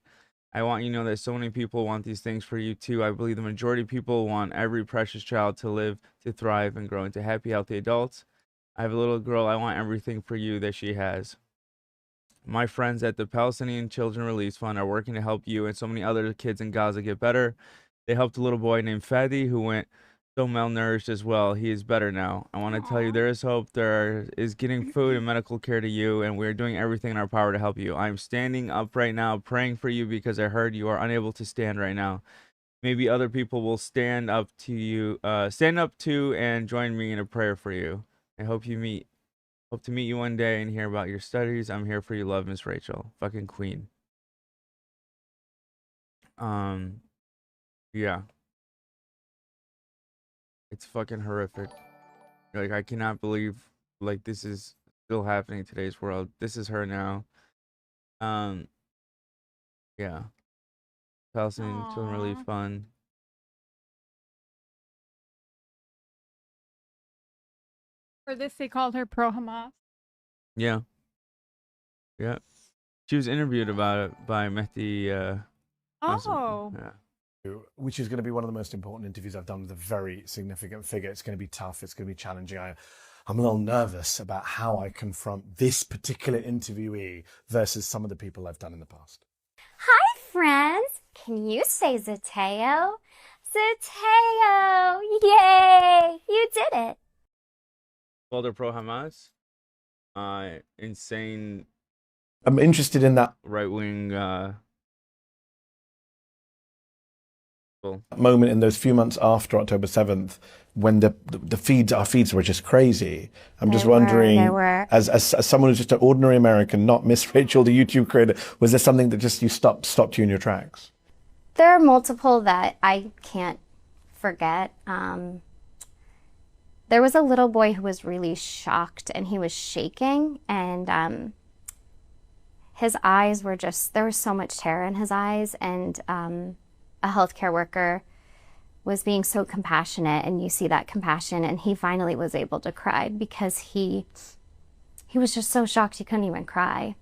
S1: I want you to know that so many people want these things for you too. I believe the majority of people want every precious child to live, to thrive, and grow into happy, healthy adults. I have a little girl. I want everything for you that she has. My friends at the Palestinian Children Release Fund are working to help you and so many other kids in Gaza get better. They helped a little boy named Fadi who went so malnourished as well. He is better now. I want to tell you there is hope. There is getting food and medical care to you, and we're doing everything in our power to help you. I'm standing up right now praying for you because I heard you are unable to stand right now. Maybe other people will stand up to you, and join me in a prayer for you. I hope to meet you one day and hear about your studies. I'm here for you, love, Miss Rachel. Fucking queen. Yeah. It's fucking horrific. Like, I cannot believe, like, this is still happening in today's world. This is her now. Yeah. Palestinian Children Relief
S2: Aww.
S1: Fund.
S2: For this, they called her pro-Hamas.
S1: Yeah. Yeah. She was interviewed about it by Mehdi.
S2: Oh.
S1: Yeah.
S5: Which is going to be one of the most important interviews I've done with a very significant figure. It's going to be tough. It's going to be challenging. I'm a little nervous about how I confront this particular interviewee versus some of the people I've done in the past.
S6: Hi, friends. Can you say Zateo? Zateo! Yay! You did it.
S1: Called her pro-Hamas. Insane.
S5: I'm interested in that
S1: right-wing
S5: moment in those few months after October 7th when our feeds were just crazy. I'm just wondering, as someone who's just an ordinary American, not Miss Rachel, the YouTube creator, was there something that just stopped you in your tracks?
S6: There are multiple that I can't forget. There was a little boy who was really shocked and he was shaking, and his eyes were there was so much terror in his eyes, and a healthcare worker was being so compassionate, and you see that compassion, and he finally was able to cry because he was just so shocked he couldn't even cry.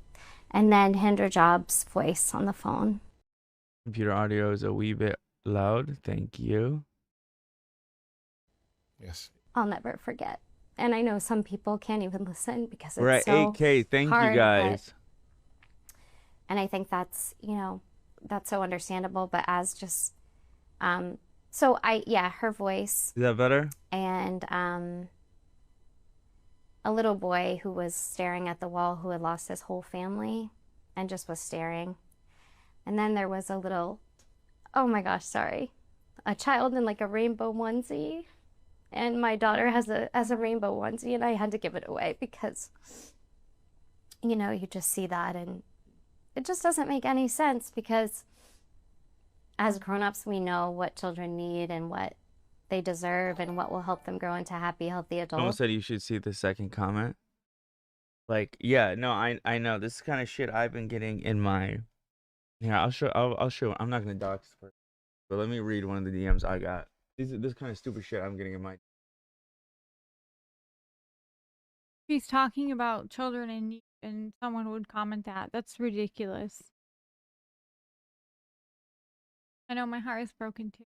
S6: And then Hindra Job's voice on the phone.
S1: Computer audio is a wee bit loud. Thank you.
S5: Yes.
S6: I'll never forget. And I know some people can't even listen because it's
S1: We're at
S6: so
S1: 8K. Thank
S6: hard,
S1: you guys.
S6: And I think that's, that's so understandable. But as just, her voice.
S1: Is that better?
S6: And a little boy who was staring at the wall, who had lost his whole family and just was staring. And then there was a little, oh my gosh, sorry, a child in like a rainbow onesie. And my daughter has a rainbow onesie, and I had to give it away because, you just see that and it just doesn't make any sense, because as grown-ups, we know what children need and what they deserve and what will help them grow into happy, healthy adults.
S1: Someone said you should see the second comment. Like, yeah, no, I know. This is kind of shit I've been getting in my... Here, I'll show. I'm not going to dox for, but let me read one of the DMs I got. This kind of stupid shit I'm getting in my...
S2: He's talking about children in need, and someone would comment that. That's ridiculous. I know my heart is broken too.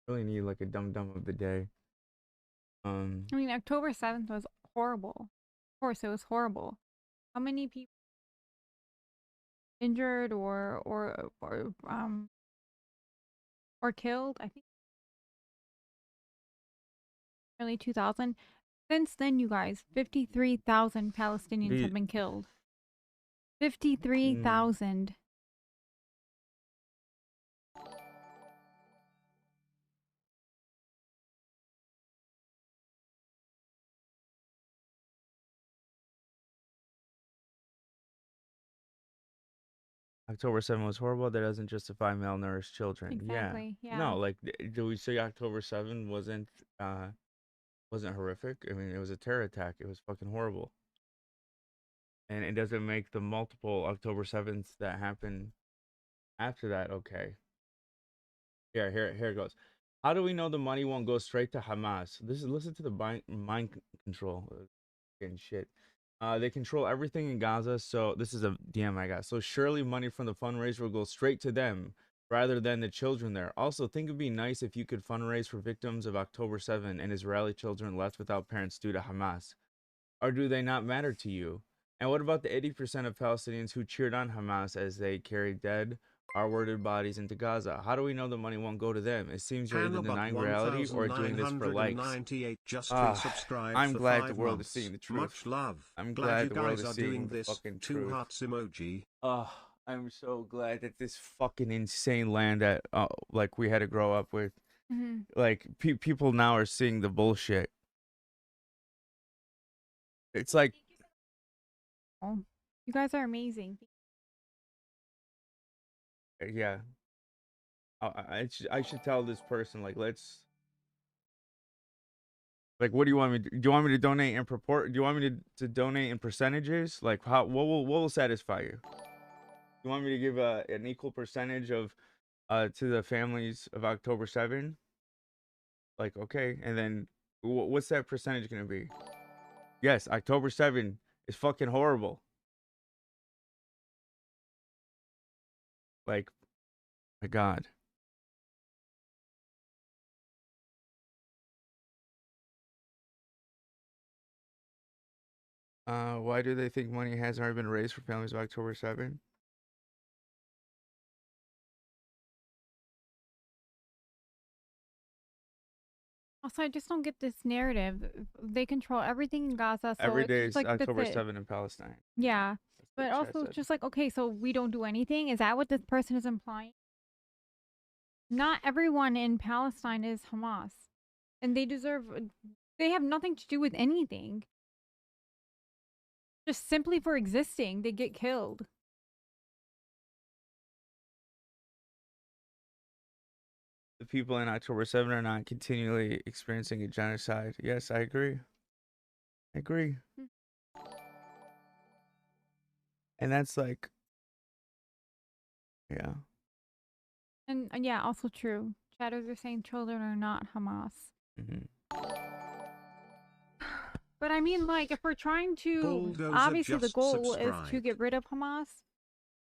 S1: Really need like a dum of the day.
S2: I mean, October 7th was horrible. Of course, it was horrible. How many people injured or killed? I think nearly 2,000. Since then, you guys, 53,000 Palestinians have been killed. 53,000.
S1: October 7th was horrible. That doesn't justify malnourished children.
S2: Exactly. Yeah.
S1: No, like, do we say October 7th wasn't horrific? I mean, it was a terror attack. It was fucking horrible. And it doesn't make the multiple October 7ths that happened after that okay. Here it goes. How do we know the money won't go straight to Hamas? Listen to the mind control and shit. They control everything in Gaza, so this is a DM I got. So surely money from the fundraiser will go straight to them rather than the children there. Also, think it'd be nice if you could fundraise for victims of October 7 and Israeli children left without parents due to Hamas. Or do they not matter to you? And what about the 80% of Palestinians who cheered on Hamas as they carried dead, R-worded bodies into Gaza? How do we know the money won't go to them? It seems you're either denying reality or doing this for likes. I'm glad the world is seeing the truth.
S3: Much love.
S1: I'm glad the world is seeing the
S3: this.
S1: fucking
S3: Two
S1: truth.
S3: hearts emoji.
S1: I'm so glad that this fucking insane land that like we had to grow up with, like people now are seeing the bullshit. It's like,
S2: Oh, you guys are amazing.
S1: yeah, I should tell this person like like what do you want me to, do you want me to donate in do you want me to donate in percentages? Like what will satisfy you? You want me to give an equal percentage of to the families of October 7? Like, okay, and then what's that percentage gonna be? Yes, October 7 is fucking horrible. Like, my God. Why do they think money has already been raised for families of October 7?
S2: Also, I just don't get this narrative. They control everything in Gaza, so
S1: Every
S2: it's
S1: day
S2: just
S1: is
S2: like that's
S1: October
S2: it.
S1: 7 in Palestine.
S2: Yeah,
S1: That's what
S2: but
S1: the chat
S2: also it's
S1: said.
S2: just like, okay, so we don't do anything. Is that what this person is implying? Not everyone in Palestine is Hamas, and they deserve. They have nothing to do with anything. Just simply for existing, they get killed.
S1: The people in October 7 are not continually experiencing a genocide. Yes, I agree. I agree. And that's like, yeah.
S2: And yeah, also true. Chatters are saying children are not Hamas. But I mean, like, if we're trying to,
S3: Bulldozer
S2: obviously the
S3: just
S2: goal is to
S3: subscribed.
S2: get rid of Hamas.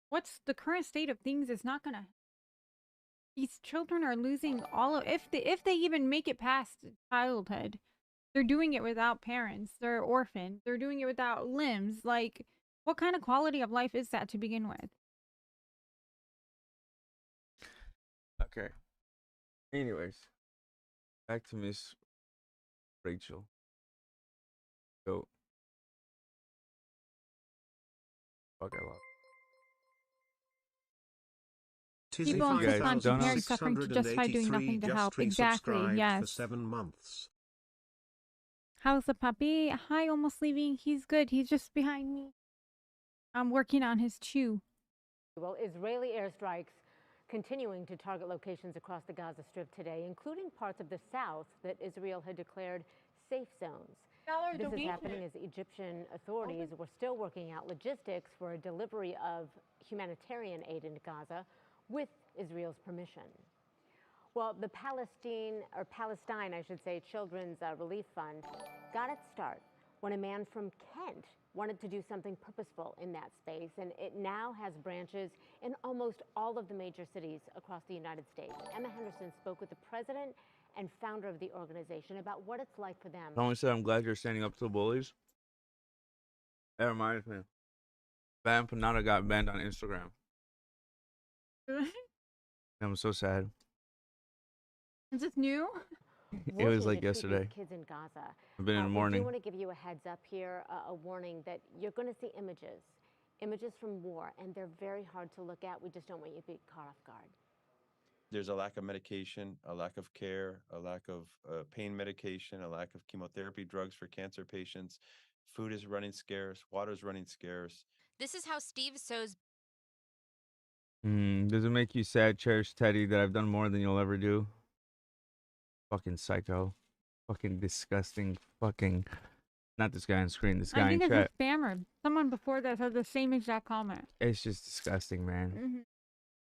S2: What's the current state of things is not gonna. These children are losing all of, if they even make it past childhood, they're doing it without parents. They're orphaned. They're doing it without limbs. Like, what kind of quality of life is that to begin with?
S1: Okay. Anyways, back to Miss Rachel. So, fuck, I lost.
S2: People
S1: You
S2: insist
S1: guys
S2: on
S1: don't know.
S2: comparing suffering to justify doing nothing to help. Exactly,
S3: For
S2: yes.
S3: 7 months.
S2: How's the puppy? Hi, almost leaving. He's good. He's just behind me. I'm working on his chew.
S7: Well, Israeli airstrikes continuing to target locations across the Gaza Strip today, including parts of the south that Israel had declared safe zones. This is happening as Egyptian authorities were still working out logistics for a delivery of humanitarian aid into Gaza with Israel's permission. Well, the Palestine, I should say, Children's Relief Fund got its start when a man from Kent wanted to do something purposeful in that space, and it now has branches in almost all of the major cities across the United States. Emma Henderson spoke with the president and founder of the organization about what it's like for them.
S1: Someone said, I'm glad you're standing up to the bullies. That reminds me. Bam Panada got banned on Instagram. I'm so sad.
S2: Is this new?
S1: It was like yesterday.
S7: Kids in Gaza.
S1: I've been in the morning.
S7: We do want to give you a heads up here, a warning that you're going to see images from war, and they're very hard to look at. We just don't want you to be caught off guard.
S8: There's a lack of medication, a lack of care, a lack of pain medication, a lack of chemotherapy drugs for cancer patients. Food is running scarce. Water is running scarce.
S9: This is how Steve So's.
S1: Does it make you sad, Cherish Teddy, that I've done more than you'll ever do? Fucking psycho. Fucking disgusting. Fucking. Not this guy on screen. This guy in chat.
S2: I think it's a spammer. Someone before that had the same exact comment.
S1: It's just disgusting, man.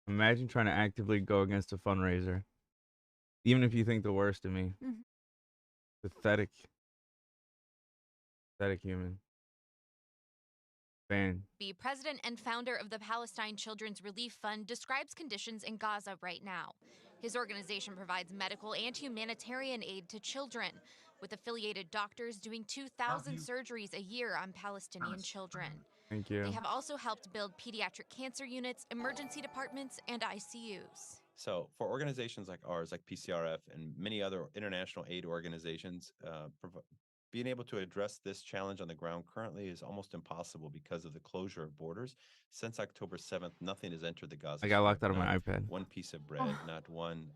S1: Imagine trying to actively go against a fundraiser. Even if you think the worst of me. Pathetic. Pathetic human. Fan.
S9: The president and founder of the Palestine Children's Relief Fund describes conditions in Gaza right now. His organization provides medical and humanitarian aid to children, with affiliated doctors doing 2,000 surgeries a year on Palestinian children.
S1: Thank you.
S9: They have also helped build pediatric cancer units, emergency departments, and ICUs.
S8: So for organizations like ours, like PCRF and many other international aid organizations, being able to address this challenge on the ground currently is almost impossible because of the closure of borders. Since October 7th, nothing has entered the Gaza
S1: I got locked
S8: Strip,
S1: out of
S8: not
S1: my iPad.
S8: one piece of bread, not one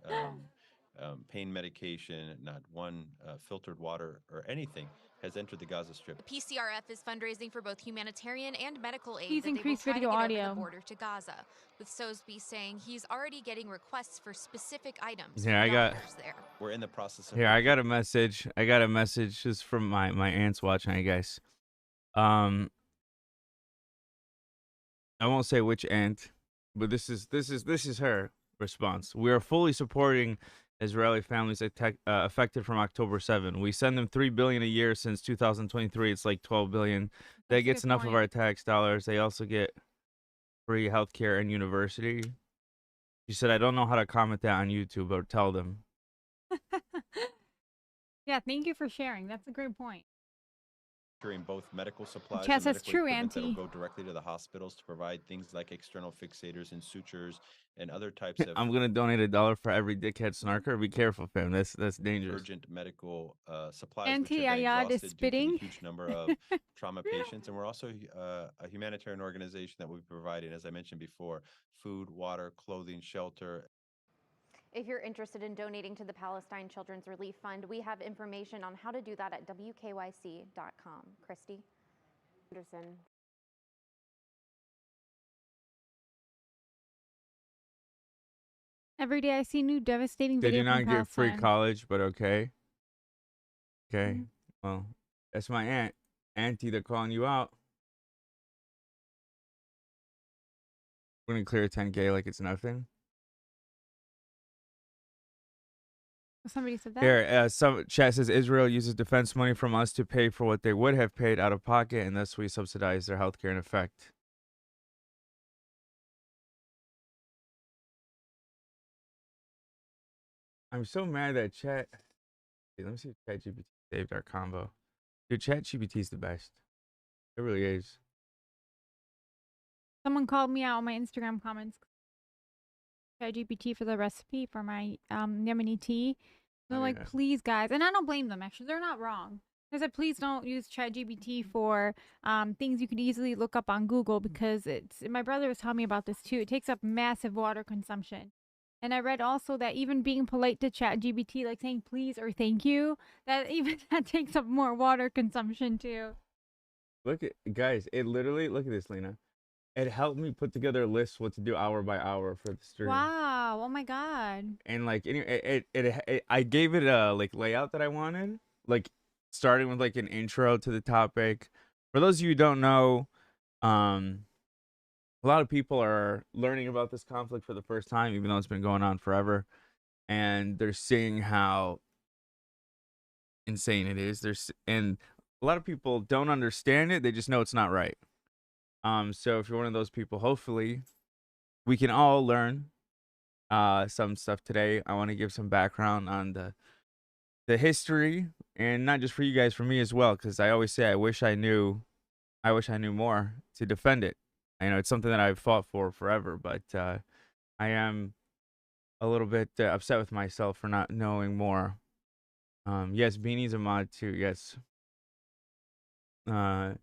S8: pain medication, not one filtered water or anything has entered the Gaza Strip.
S9: The PCRF is fundraising for both humanitarian and medical aid
S2: Please
S9: that they will
S2: increase
S9: try to
S2: video
S9: get
S2: audio.
S9: over the border to Gaza, with Sosby saying he's already getting requests for specific items
S1: Here,
S9: from
S1: I got-
S9: doctors there.
S8: We're in the process of
S1: Here, I got a message. I got a message just from my aunt's watching, I guess. I won't say which aunt, but this is her response. We are fully supporting Israeli families affected from October 7. We send them $3 billion a year since 2023. It's like $12 billion. That gets enough of our tax dollars. They also get free healthcare and university. She said, I don't know how to comment that on YouTube, but tell them.
S2: Yeah, thank you for sharing. That's a great point.
S8: During both medical supplies
S2: Chaz,
S8: and
S2: that's
S8: medical
S2: true,
S8: equipment that will
S2: Auntie.
S8: go directly to the hospitals to provide things like external fixators and sutures and other types of
S1: I'm gonna donate $1 for every dickhead snarker. Be careful, fam. That's dangerous.
S8: urgent medical supplies,
S2: Auntie
S8: which have been
S2: Ayad is
S8: exhausted due to
S2: spitting.
S8: the huge number of trauma patients. And we're also a humanitarian organization that will be providing, as I mentioned before, food, water, clothing, shelter.
S10: If you're interested in donating to the Palestine Children's Relief Fund, we have information on how to do that at wkyc.com. Christy Anderson.
S2: Every day I see new devastating
S1: They
S2: video
S1: do not
S2: from
S1: get free
S2: Palestine.
S1: college, but okay. Okay. Well, that's my aunt. Auntie, they're calling you out. We're gonna clear 10K like it's nothing.
S2: Somebody said that.
S1: Here, some chat says Israel uses defense money from us to pay for what they would have paid out of pocket, and thus we subsidize their healthcare in effect. I'm so mad that chat. Hey, let me see if ChatGPT saved our combo. Dude, ChatGPT is the best. It really is.
S2: Someone called me out on my Instagram comments. ChatGPT for the recipe for my Yemeni tea. They're like, please, guys, and I don't blame them. Actually, they're not wrong. I said, please don't use ChatGPT for things you could easily look up on Google because it's. My brother was telling me about this too. It takes up massive water consumption. And I read also that even being polite to ChatGPT, like saying please or thank you, that even that takes up more water consumption too.
S1: Look at guys, it literally look at this, Lena. It helped me put together a list what to do hour by hour for the stream.
S2: Wow! Oh my god!
S1: And like anyway, I gave it a like layout that I wanted, like starting with like an intro to the topic. For those of you who don't know, a lot of people are learning about this conflict for the first time, even though it's been going on forever, and they're seeing how insane it is. And a lot of people don't understand it; they just know it's not right. So if you're one of those people, hopefully we can all learn some stuff today. I want to give some background on the history, and not just for you guys, for me as well, because I always say I wish I knew more to defend it. I know it's something that I've fought for forever, but I am a little bit upset with myself for not knowing more. Yes, Beanie's a mod too. Yes. So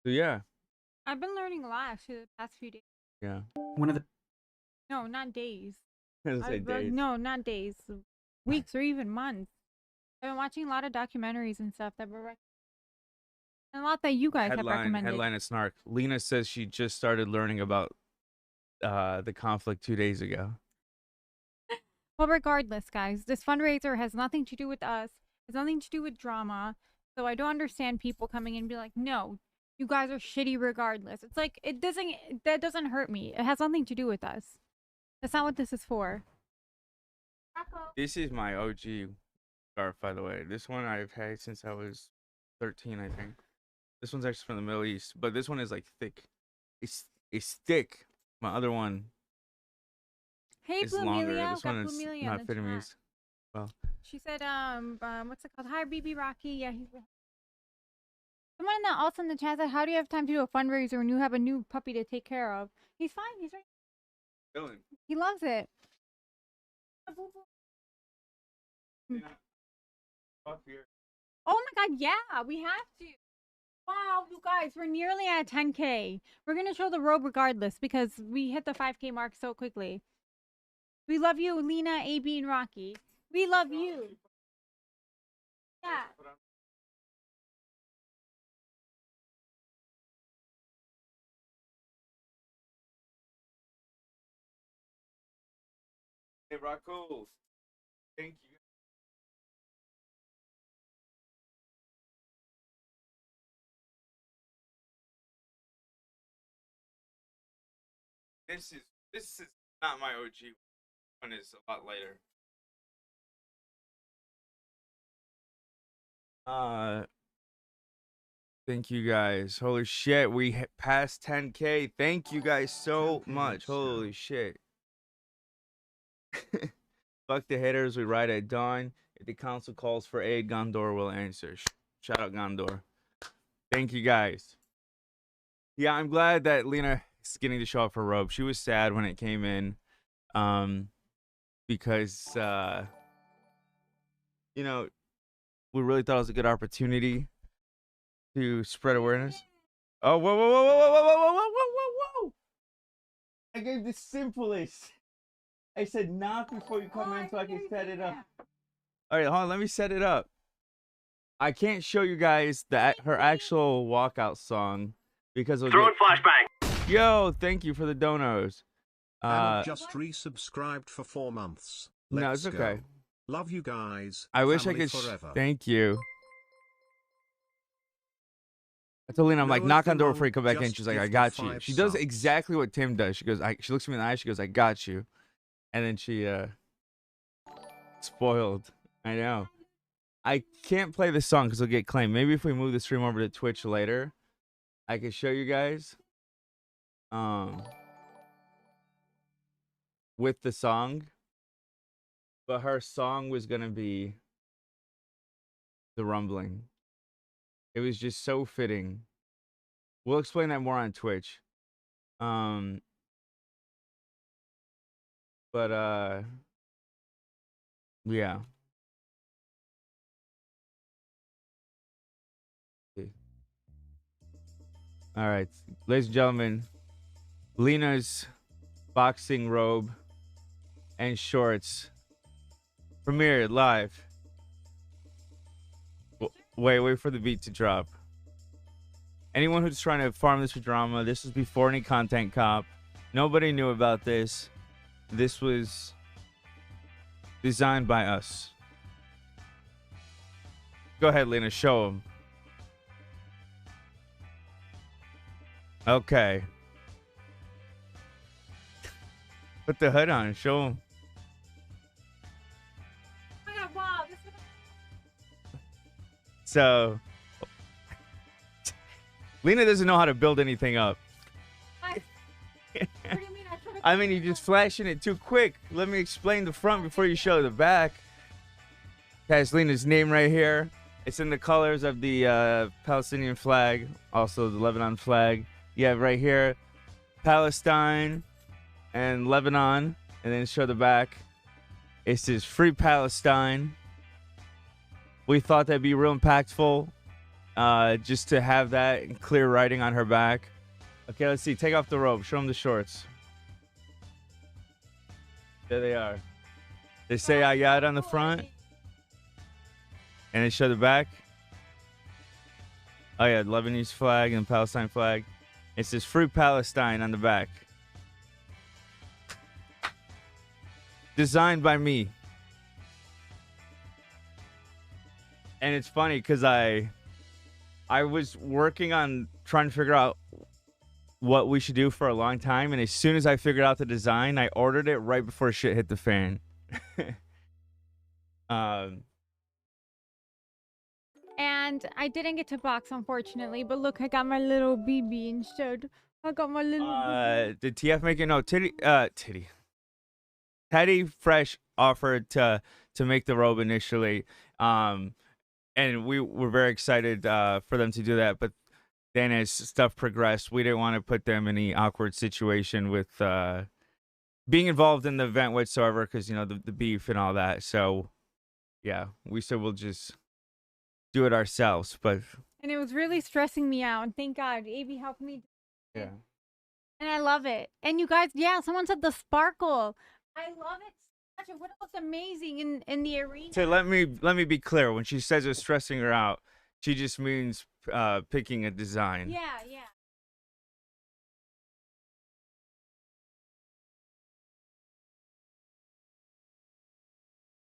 S1: yeah.
S2: I've been learning a lot actually the past few days.
S1: Yeah.
S11: One of the
S2: No, not days.
S1: Days.
S2: No, not days. Weeks or even months. I've been watching a lot of documentaries and stuff that were and a lot that you guys have recommended.
S1: Headline and snark. Lena says she just started learning about the conflict 2 days ago.
S2: Well, regardless, guys, this fundraiser has nothing to do with us. Has nothing to do with drama. So I don't understand people coming in and be like, no, you guys are shitty regardless. It's like, that doesn't hurt me. It has nothing to do with us. That's not what this is for.
S1: This is my OG scarf, by the way. This one I've had since I was 13, I think. This one's actually from the Middle East, but this one is like thick. It's thick. My other one is longer. This one is not fitting me. Well,
S2: she said, what's it called? Hi, BB Rocky. Yeah, he's. Someone also in the chat said, how do you have time to do a fundraiser when you have a new puppy to take care of? He's fine. He's right.
S1: Dylan.
S2: He loves it. Oh my God, yeah, we have to. Wow, you guys, we're nearly at 10K. We're gonna show the robe regardless because we hit the 5K mark so quickly. We love you, Lena, AB, and Rocky. We love you. Yeah.
S1: Hey, Rocco. Thank you. This is not my OG one. Is a lot later. Thank you guys. Holy shit, we passed 10K. Thank you guys so much. Holy shit. Fuck the haters. We ride at dawn. If the council calls for aid, Gondor will answer. Shout out Gondor. Thank you guys. Yeah, I'm glad that Lena is getting to show off her robe. She was sad when it came in, because you know, we really thought it was a good opportunity to spread awareness. Oh, whoa, whoa, whoa, whoa, whoa, whoa, whoa, whoa, whoa, whoa! I gave the simplest. I said knock before you come in so I can set it up. All right, hold on. Let me set it up. I can't show you guys her actual walkout song because of
S11: throwing flashbang.
S1: Yo, thank you for the donos.
S3: I've just resubscribed for 4 months.
S1: No, it's okay.
S3: Go. Love you guys.
S1: I wish I could. Thank you. I told Lena, I'm like, knock on the door before you come back in. She's like, I got you. She does exactly what Tim does. She goes, she looks me in the eye. She goes, I got you. And then she, spoiled. I know. I can't play this song because it'll get claimed. Maybe if we move the stream over to Twitch later, I can show you guys. With the song. But her song was gonna be The Rumbling. It was just so fitting. We'll explain that more on Twitch. But yeah. All right, ladies and gentlemen, Lena's boxing robe and shorts premiered live. Wait for the beat to drop. Anyone who's trying to farm this for drama, this was before any content cop. Nobody knew about this. This was designed by us. Go ahead, Lena, show them. Okay. Put the hood on and show them. So, Lena doesn't know how to build anything up.
S2: What do you mean?
S1: I mean, you're just flashing it too quick. Let me explain the front before you show the back. Has Lena's name right here. It's in the colors of the Palestinian flag, also the Lebanon flag. You have right here Palestine and Lebanon, and then show the back. It says Free Palestine. We thought that'd be real impactful, just to have that in clear writing on her back. Okay, let's see. Take off the robe. Show them the shorts. There they are. They say Ayad on the front. And then show the back. Oh yeah, Lebanese flag and Palestine flag. It says Free Palestine on the back. Designed by me. And it's funny because I was working on trying to figure out what we should do for a long time, and as soon as I figured out the design, I ordered it right before shit hit the fan.
S2: And I didn't get to box, unfortunately, but look, I got my little BB instead. I got my little
S1: Did TF make it? No, Teddy Fresh offered to make the robe initially. And we were very excited for them to do that, but then as stuff progressed, we didn't want to put them in any awkward situation with being involved in the event whatsoever, because, you know, the beef and all that. So, yeah, we said we'll just do it ourselves, but
S2: And it was really stressing me out. And thank God, AB helped me.
S1: yeah.
S2: And I love it. And you guys, yeah, someone said the sparkle. I love it so much. It looks amazing in the arena.
S1: So let me be clear. When she says it's stressing her out, she just means picking a design.
S2: Yeah, yeah.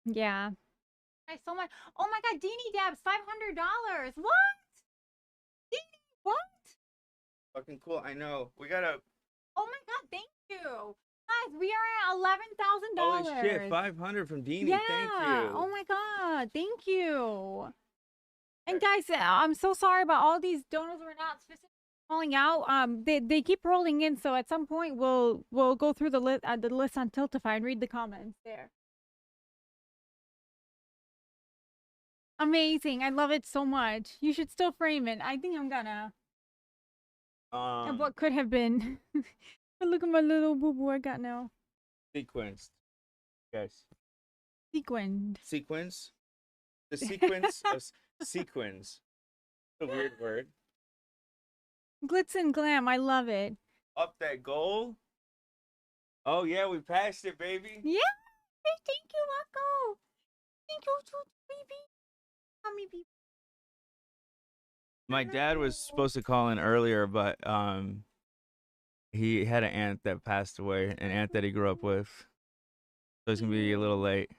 S2: Yeah. Thanks so much. Oh my God, Deanie Dabs, $500. What? Deanie, what?
S1: Fucking cool. I know. We gotta.
S2: Oh my God, thank you. Guys, we are at $11,000.
S1: Holy shit, 500 from Deanie.
S2: Yeah.
S1: Thank you.
S2: Oh my God, thank you. And guys, I'm so sorry about all these donors we're not specifically calling out. They keep rolling in, so at some point we'll go through the list on Tiltify and read the comments there. Amazing. I love it so much. You should still frame it. I think I'm gonna. And what could have been. But look at my little boo-boo I got now.
S1: Sequenced. Guys.
S2: Sequined.
S1: Sequence? The sequence of sequins. A weird word.
S2: Glitz and glam. I love it.
S1: Up that goal. Oh, yeah, we passed it, baby.
S2: Yeah. Hey, thank you, Wacko. Thank you, baby.
S1: My dad was supposed to call in earlier, but he had an aunt that passed away, an aunt that he grew up with. So he's gonna be a little late.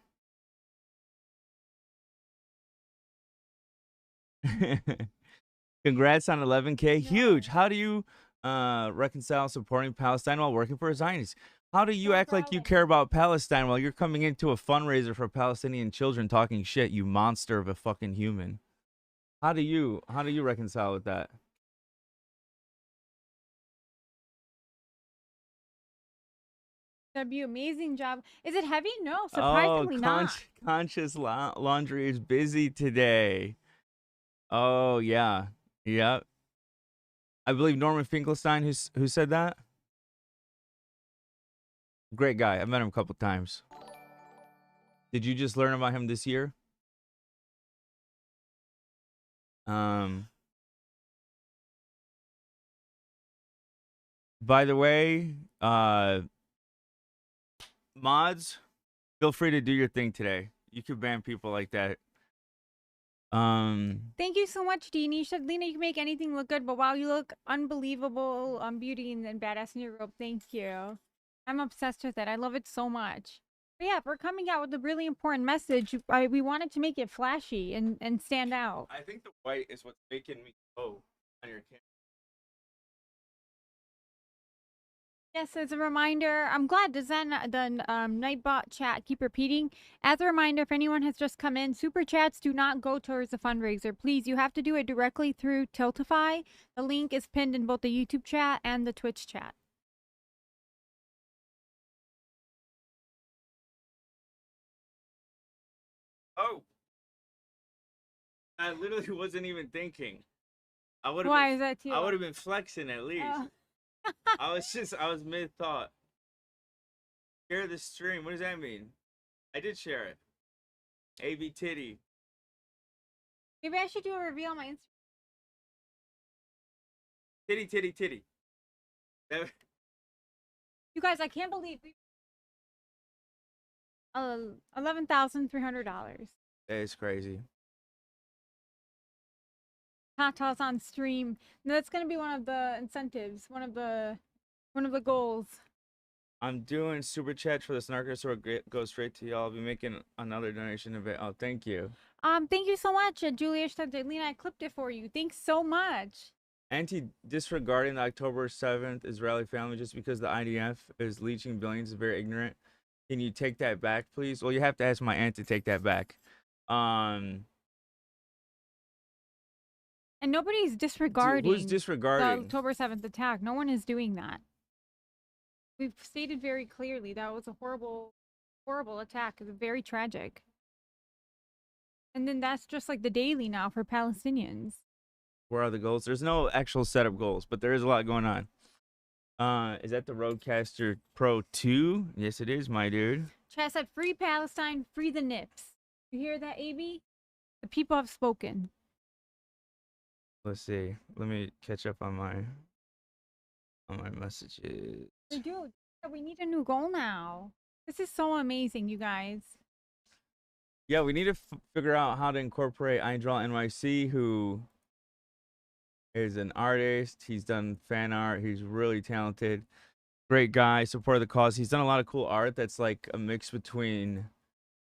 S1: Congrats on 11K. Huge. How do you reconcile supporting Palestine while working for a Zionist? How do you act like you care about Palestine while you're coming into a fundraiser for Palestinian children talking shit, you monster of a fucking human? How do you reconcile with that?
S2: W, amazing job. Is it heavy? No, surprisingly not.
S1: Conscious laundry is busy today. Oh yeah, yeah. I believe Norman Finkelstein who said that. Great guy. I've met him a couple times. Did you just learn about him this year? By the way, mods, feel free to do your thing today. You could ban people like that.
S2: Thank you so much, Deanie. You said, Lena, you can make anything look good, but wow, you look unbelievable, beauty and badass in your robe. Thank you. I'm obsessed with it. I love it so much. But yeah, we're coming out with a really important message. We wanted to make it flashy and stand out.
S1: I think the white is what's making me go on your camera.
S2: Yes, as a reminder, I'm glad the Nightbot chat keep repeating. As a reminder, if anyone has just come in, super chats do not go towards the fundraiser. Please, you have to do it directly through Tiltify. The link is pinned in both the YouTube chat and the Twitch chat.
S1: Oh, I literally wasn't even thinking.
S2: Why is that too?
S1: I would have been flexing at least. I was mid thought. Share the stream. What does that mean? I did share it. AB titty.
S2: Maybe I should do a reveal on my Instagram.
S1: Titty, titty, titty.
S2: You guys, I can't believe we $11,300.
S1: That is crazy.
S2: Tatas on stream. That's gonna be one of the incentives, one of the goals.
S1: I'm doing super chats for the snarker, so it goes straight to y'all. I'll be making another donation of it. Oh, thank you.
S2: Thank you so much, Julia. Lena, I clipped it for you. Thanks so much.
S1: Disregarding the October 7th Israeli family just because the IDF is leeching billions is very ignorant. Can you take that back, please? Well, you have to ask my aunt to take that back.
S2: And nobody's disregarding.
S1: Who's disregarding
S2: the October 7th attack? No one is doing that. We've stated very clearly that was a horrible, horrible attack. It was very tragic. And then that's just like the daily now for Palestinians.
S1: Where are the goals? There's no actual set of goals, but there is a lot going on. Is that the Rodecaster Pro 2? Yes, it is, my dude.
S2: Chat said, free Palestine, free the nips. You hear that, AB? The people have spoken.
S1: Let's see. Let me catch up on my messages.
S2: Dude, we need a new goal now. This is so amazing, you guys.
S1: Yeah, we need to figure out how to incorporate iDraw NYC, who is an artist. He's done fan art. He's really talented. Great guy, supported the cause. He's done a lot of cool art that's like a mix between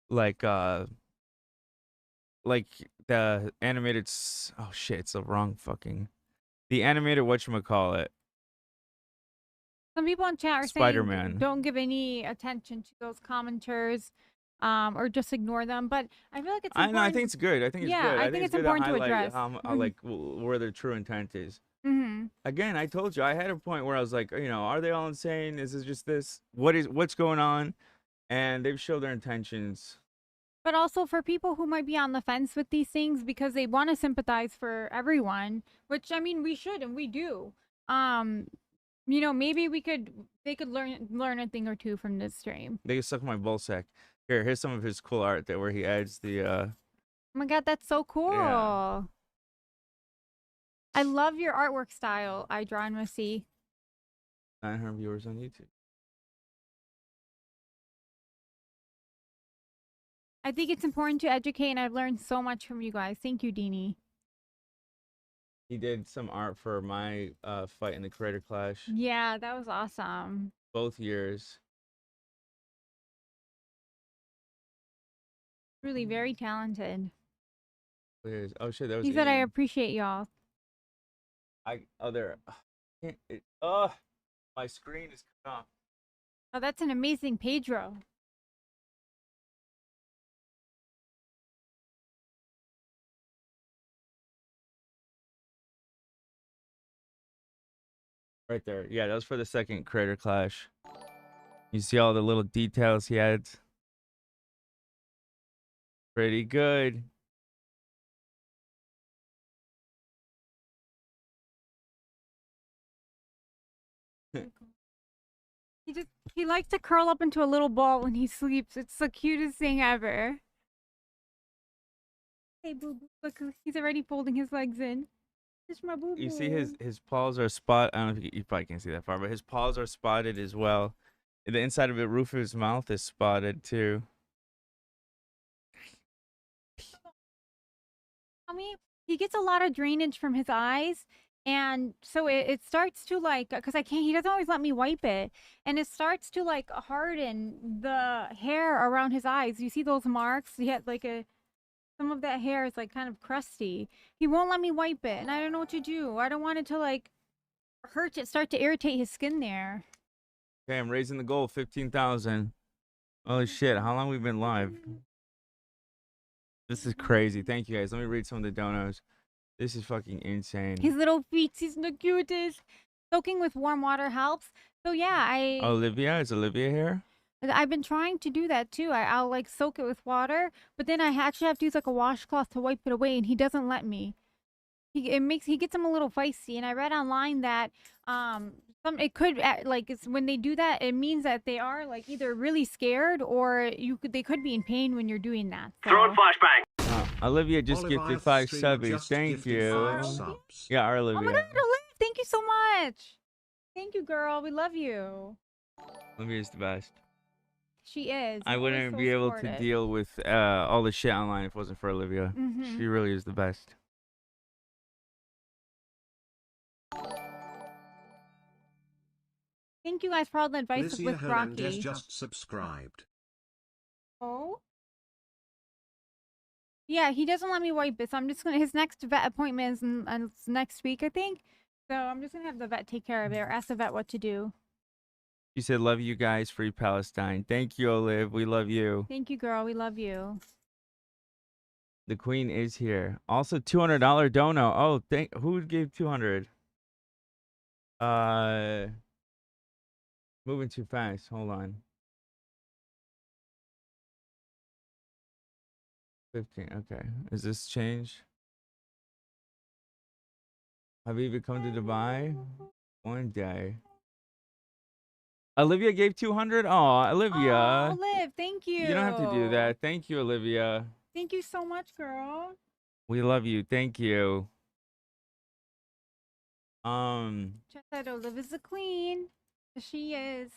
S1: like the animated oh shit, it's the wrong fucking the animated whatchamacallit.
S2: Some people in chat are
S1: Spider-Man.
S2: saying don't give any attention to those commenters, or just ignore them. But I feel like it's important.
S1: I think it's good. I think it's good.
S2: I think it's important to address
S1: how, like where their true intent is.
S2: Mm-hmm.
S1: Again, I told you I had a point where I was like, are they all insane? Is it just this? What's going on? And they've showed their intentions.
S2: But also for people who might be on the fence with these things because they want to sympathize for everyone, which I mean we should and we do. Maybe they could learn a thing or two from this stream.
S1: They could suck my ball sack. Here's some of his cool art where he adds the
S2: Oh my god, that's so cool. Yeah. I love your artwork style, iDraw NYC.
S1: 900 viewers on YouTube.
S2: I think it's important to educate, and I've learned so much from you guys. Thank you, Deanie.
S1: He did some art for my fight in the Creator Clash.
S2: Yeah, that was awesome.
S1: Both years.
S2: Really very talented.
S1: Oh shit, that was.
S2: He said, "I appreciate y'all."
S1: My screen is cut off.
S2: Oh, that's an amazing Pedro.
S1: Right there. Yeah, that was for the second Creator Clash. You see all the little details he adds. Pretty good.
S2: He likes to curl up into a little ball when he sleeps. It's the cutest thing ever. Hey, boo boo, look, he's already folding his legs in. It's my boo boo.
S1: You see his paws are spot. I don't know if you probably can't see that far, but his paws are spotted as well. The inside of the roof of his mouth is spotted too.
S2: I mean, he gets a lot of drainage from his eyes, and so it starts to like, because he doesn't always let me wipe it, and it starts to like harden the hair around his eyes. You see those marks? He had like some of that hair is like kind of crusty. He won't let me wipe it, and I don't know what to do. I don't want it to like start to irritate his skin there.
S1: Okay, I'm raising the goal, 15,000. Holy shit, how long we been live? This is crazy. Thank you guys. Let me read some of the donos. This is fucking insane.
S2: His little feet, he's the cutest. Soaking with warm water helps. So yeah,
S1: Olivia? Is Olivia here?
S2: I've been trying to do that too. I'll like soak it with water, but then I actually have to use like a washcloth to wipe it away, and he doesn't let me. He gets him a little feisty, and I read online that it could it's when they do that, it means that they are like either really scared or they could be in pain when you're doing that. So.
S11: Throwing flashbang.
S1: Olivia just gifted 5 subbies. Thank you. Yeah, our Olivia.
S2: Oh my god, Olivia, thank you so much. Thank you, girl. We love you.
S1: Olivia's the best.
S2: She is.
S1: I wouldn't be able to deal with all the shit online if it wasn't for Olivia.
S2: Mm-hmm.
S1: She really is the best.
S2: Thank you guys for all the advice with Rocky.
S3: Has just subscribed.
S2: Oh? Yeah, he doesn't let me wipe it, so I'm just gonna. His next vet appointment is next week, I think. So I'm just gonna have the vet take care of it, or ask the vet what to do.
S1: She said, "Love you guys, free Palestine." Thank you, Olive. We love you.
S2: Thank you, girl. We love you.
S1: The queen is here. Also, $200 dono. Oh, who gave 200? Moving too fast. Hold on. 15. Okay. Is this change? Have you even come to Dubai? One day. Olivia gave 200? Oh, Olivia.
S2: Oh, Olive, thank you.
S1: You don't have to do that. Thank you, Olivia.
S2: Thank you so much, girl.
S1: We love you. Thank you.
S2: Just said Olive is the queen. She is.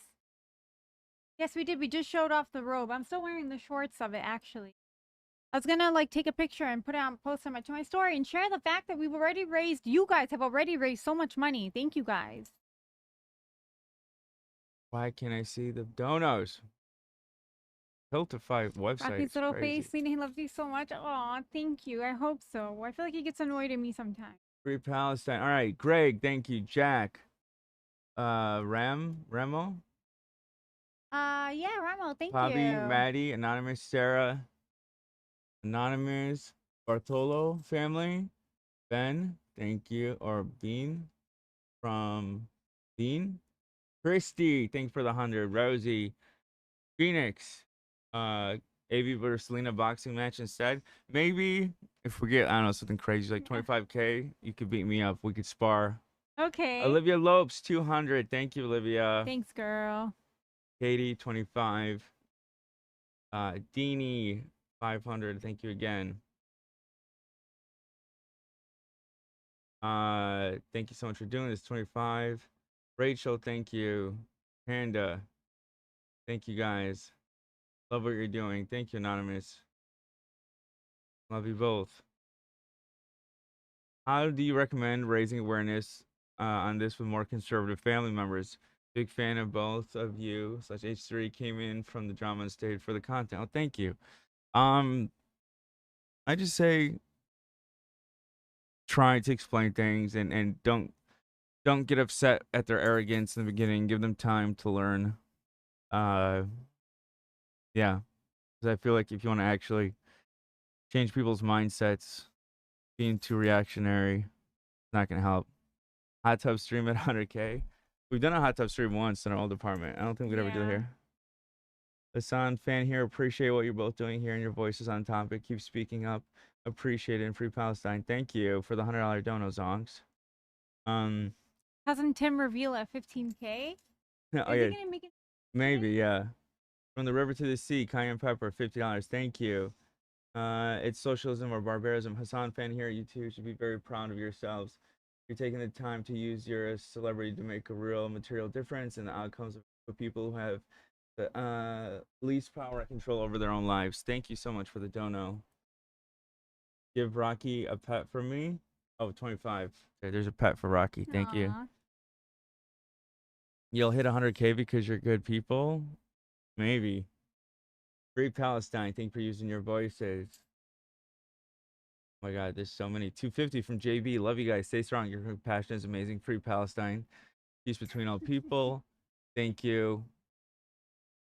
S2: Yes, we did. We just showed off the robe. I'm still wearing the shorts of it, actually. I was gonna like take a picture and put it on, post on to my story and share the fact that we've already raised. You guys have already raised so much money. Thank you guys.
S1: Why can't I see the donos? Tiltify website.
S2: Rocky's little
S1: crazy.
S2: face, Lena, he loves you so much. Aw, thank you. I hope so. I feel like he gets annoyed at me sometimes.
S1: Free Palestine. All right, Greg, thank you. Jack. Remo?
S2: Yeah, Ramo, thank
S1: Bobby,
S2: you.
S1: Maddie, Anonymous, Sarah, Anonymous, Bartolo family, Ben, thank you, or Bean from Bean, Christy, thanks for the 100, Rosie, Phoenix, AV versus Selena boxing match instead. Maybe if we get, I don't know, something crazy like 25K, you could beat me up. We could spar.
S2: Okay.
S1: Olivia Lopes, 200. Thank you, Olivia.
S2: Thanks, girl.
S1: Katie, 25. Deanie, 500. Thank you again. Thank you so much for doing this. 25. Rachel, thank you. Panda, thank you guys. Love what you're doing. Thank you, Anonymous. Love you both. How do you recommend raising awareness on this with more conservative family members? Big fan of both of you. /H3 came in from the drama and stayed for the content. Oh, thank you. I just say try to explain things and don't get upset at their arrogance in the beginning. Give them time to learn. Yeah, because I feel like if you want to actually change people's mindsets, being too reactionary, it's not gonna help. Hot tub stream at 100K. We've done a hot tub stream once in our old department. I don't think we'd ever do it here. Hassan, fan here. Appreciate what you're both doing here and your voices on topic. Keep speaking up. Appreciate it. And Free Palestine. Thank you for the $100 dono, Zonks.
S2: Cousin Tim reveal at 15K?
S1: Oh, yeah. Maybe, yeah. From the river to the sea, cayenne pepper, $50. Thank you. It's socialism or barbarism. Hassan, fan here. You two should be very proud of yourselves. You're taking the time to use your celebrity to make a real material difference in the outcomes of people who have the least power and control over their own lives. Thank you so much for the dono. Give Rocky a pet for me. Oh, 25. Okay, there's a pet for Rocky. Thank you. You'll hit 100K because you're good people? Maybe. Free Palestine. Thank you for using your voices. Oh my God, there's so many. 250 from JB. Love you guys. Stay strong. Your compassion is amazing. Free Palestine. Peace between all people. Thank you.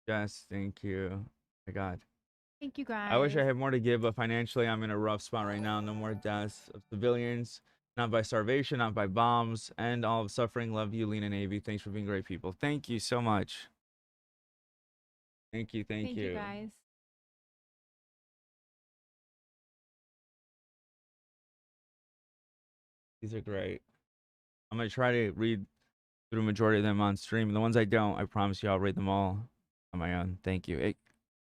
S1: Jess, thank you. Oh my God.
S2: Thank you, guys.
S1: I wish I had more to give, but financially I'm in a rough spot right now. No more deaths of civilians, not by starvation, not by bombs, and all of suffering. Love you, Lena Navy. Thanks for being great people. Thank you so much. Thank you, thank you.
S2: Thank you, guys.
S1: These are great. I'm going to try to read through the majority of them on stream. The ones I don't, I promise you I'll read them all on my own. Thank you.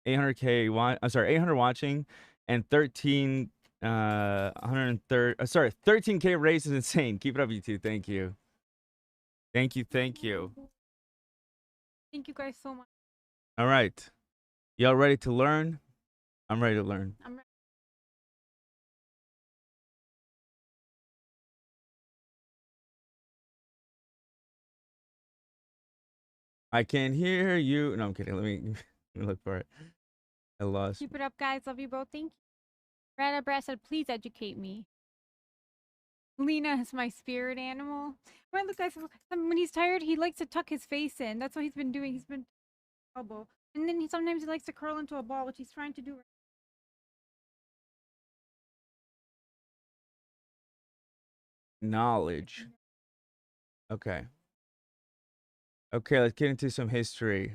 S1: 800 watching and 13K race is insane. Keep it up, you two. Thank you. Thank you, thank you.
S2: Thank you guys so much.
S1: All right. Y'all ready to learn? I'm ready to learn.
S2: I'm ready.
S1: I can't hear you. No, I'm kidding. Let me look for it. I lost.
S2: Keep it up, guys. Love you both. Thank you. Rada Brad said, please educate me. Lena is my spirit animal. Well, look, guys, when he's tired, he likes to tuck his face in. That's what he's been doing. He's been elbow. And then sometimes he likes to curl into a ball, which he's trying to do.
S1: Knowledge. Okay. Okay, let's get into some history.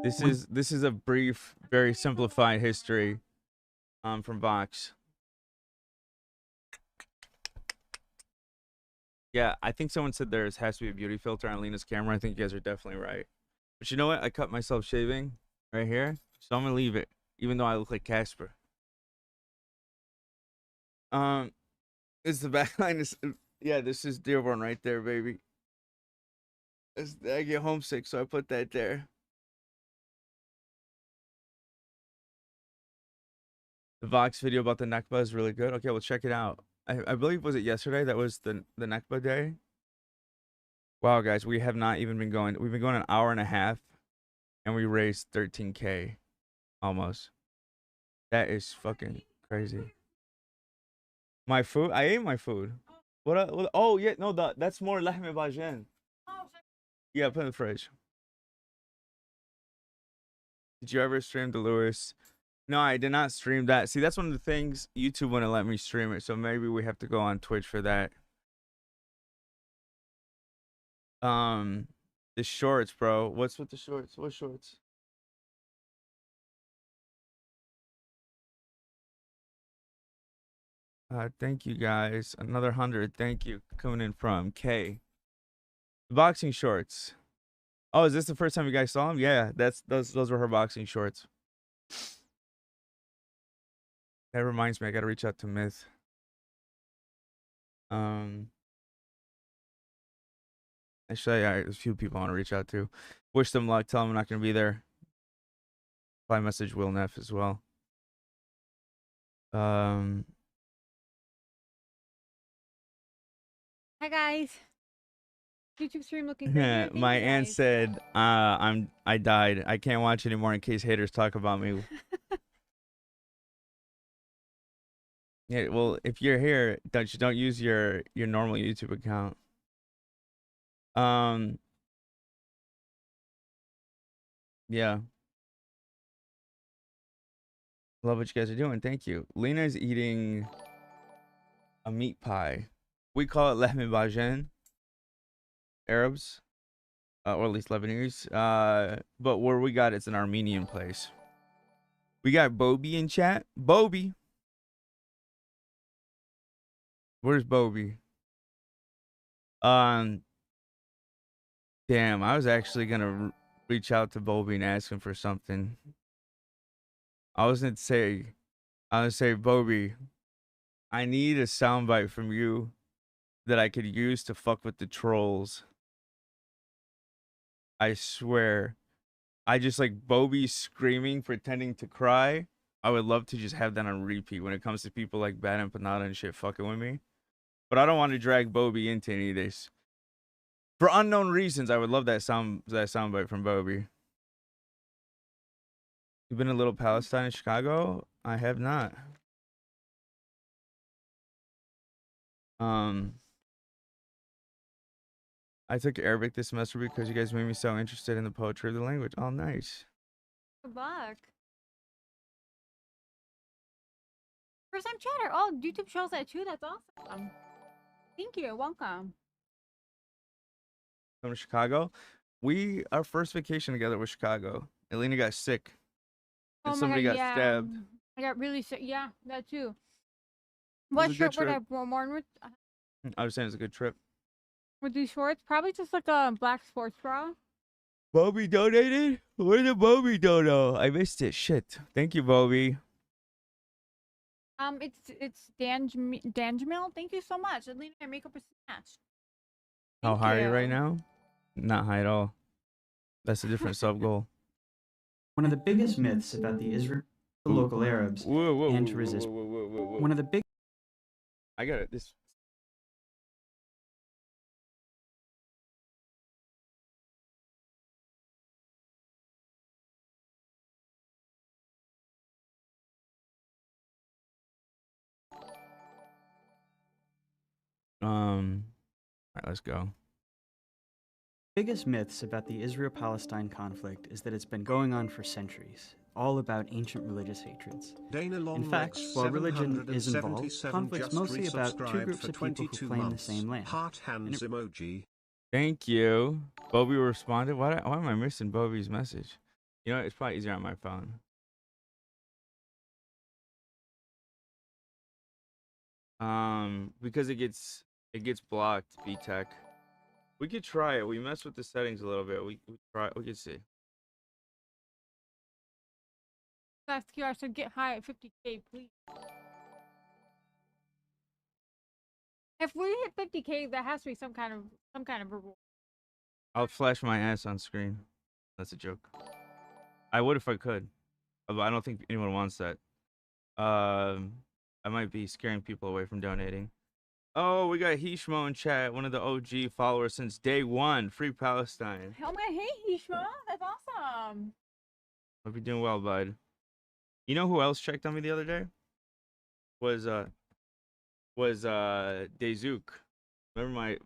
S1: This is a brief, very simplified history from Vox. Yeah, I think someone said there has to be a beauty filter on Lena's camera. I think you guys are definitely right. But you know what? I cut myself shaving right here, so I'm gonna leave it, even though I look like Casper. It's the backline. Yeah, this is Dearborn right there, baby. I get homesick, so I put that there. The Vox video about the Nakba is really good. Okay, we'll check it out. I believe, was it yesterday that was the Nakba day? Wow, guys, we have not even been going. We've been going an hour and a half, and we raised 13K almost. That is fucking crazy. My food? I ate my food. What oh, yeah, no, that's more lahme bajan. Yeah, put in the fridge. Did you ever stream the Lewis? No, I did not stream that. See, that's one of the things YouTube wouldn't let me stream it, so maybe we have to go on Twitch for that. The shorts, bro. What's with the shorts? What shorts? Thank you guys. Another 100. Thank you. Coming in from K. Boxing shorts. Oh, is this the first time you guys saw them? Yeah, those were her boxing shorts. That reminds me, I gotta reach out to Myth. Actually, there's a few people I want to reach out to. Wish them luck. Tell them I'm not gonna be there. Probably message Will Neff as well.
S2: Hi guys. YouTube stream looking good.
S1: My aunt said, I died. I can't watch anymore in case haters talk about me. Yeah, well, if you're here, don't use your normal YouTube account. Yeah. Love what you guys are doing. Thank you. Lena's eating a meat pie. We call it lahme bajan. Arabs, or at least Lebanese. But where we got it's an Armenian place. We got Bobby in chat. Bobby. Where's Bobby? Damn, I was actually gonna reach out to Bobby and ask him for something. I was gonna say, Bobby, I need a soundbite from you that I could use to fuck with the trolls. I swear. I just like Bobby screaming, pretending to cry. I would love to just have that on repeat when it comes to people like Bad Empanada and shit fucking with me. But I don't want to drag Bobby into any of this. For unknown reasons, I would love that soundbite from Bobby. You've been a little Palestine in Chicago? I have not. I took Arabic this semester because you guys made me so interested in the poetry of the language. Oh, nice.
S2: Good luck. First time chatter. Oh, YouTube shows that too. That's awesome. Thank you. Welcome.
S1: Come to Chicago. Our first vacation together was Chicago. Elena got sick. And somebody got stabbed.
S2: I got really sick. Yeah, that too. What shirt would I worn with?
S1: I was saying it's a good trip.
S2: With these shorts? Probably just like a black sports bra.
S1: Bobby donated? Where did Bobby donate? I missed it. Shit. Thank you, Bobby.
S2: It's Danjamil. Thank you so much. Adelina, your makeup is snatched.
S1: How high are you right now? Not high at all. That's a different sub goal.
S11: One of the biggest myths about the local Arabs and to resist. One of the big.
S1: I got it. This. All right, let's go.
S11: Biggest myths about the Israel-Palestine conflict is that it's been going on for centuries, all about ancient religious hatreds. In fact, while religion is involved, conflict's mostly about two groups of people who claim the same land.
S3: Heart hands emoji.
S1: Thank you. Bobby responded. Why am I missing Bobby's message? You know, it's probably easier on my phone. Because it gets blocked, B-Tech. We could try it. We mess with the settings a little bit. We could see.
S2: Last year I said get high at 50K, please. If we hit 50K, that has to be some kind of reward.
S1: I'll flash my ass on screen. That's a joke. I would if I could, but I don't think anyone wants that. I might be scaring people away from donating. Oh, we got Hishmo in chat, one of the OG followers since day one. Free Palestine.
S2: Oh my, hey Hishmo, that's awesome.
S1: Hope you're doing well, bud. You know who else checked on me the other day? Was Dayzook. Remember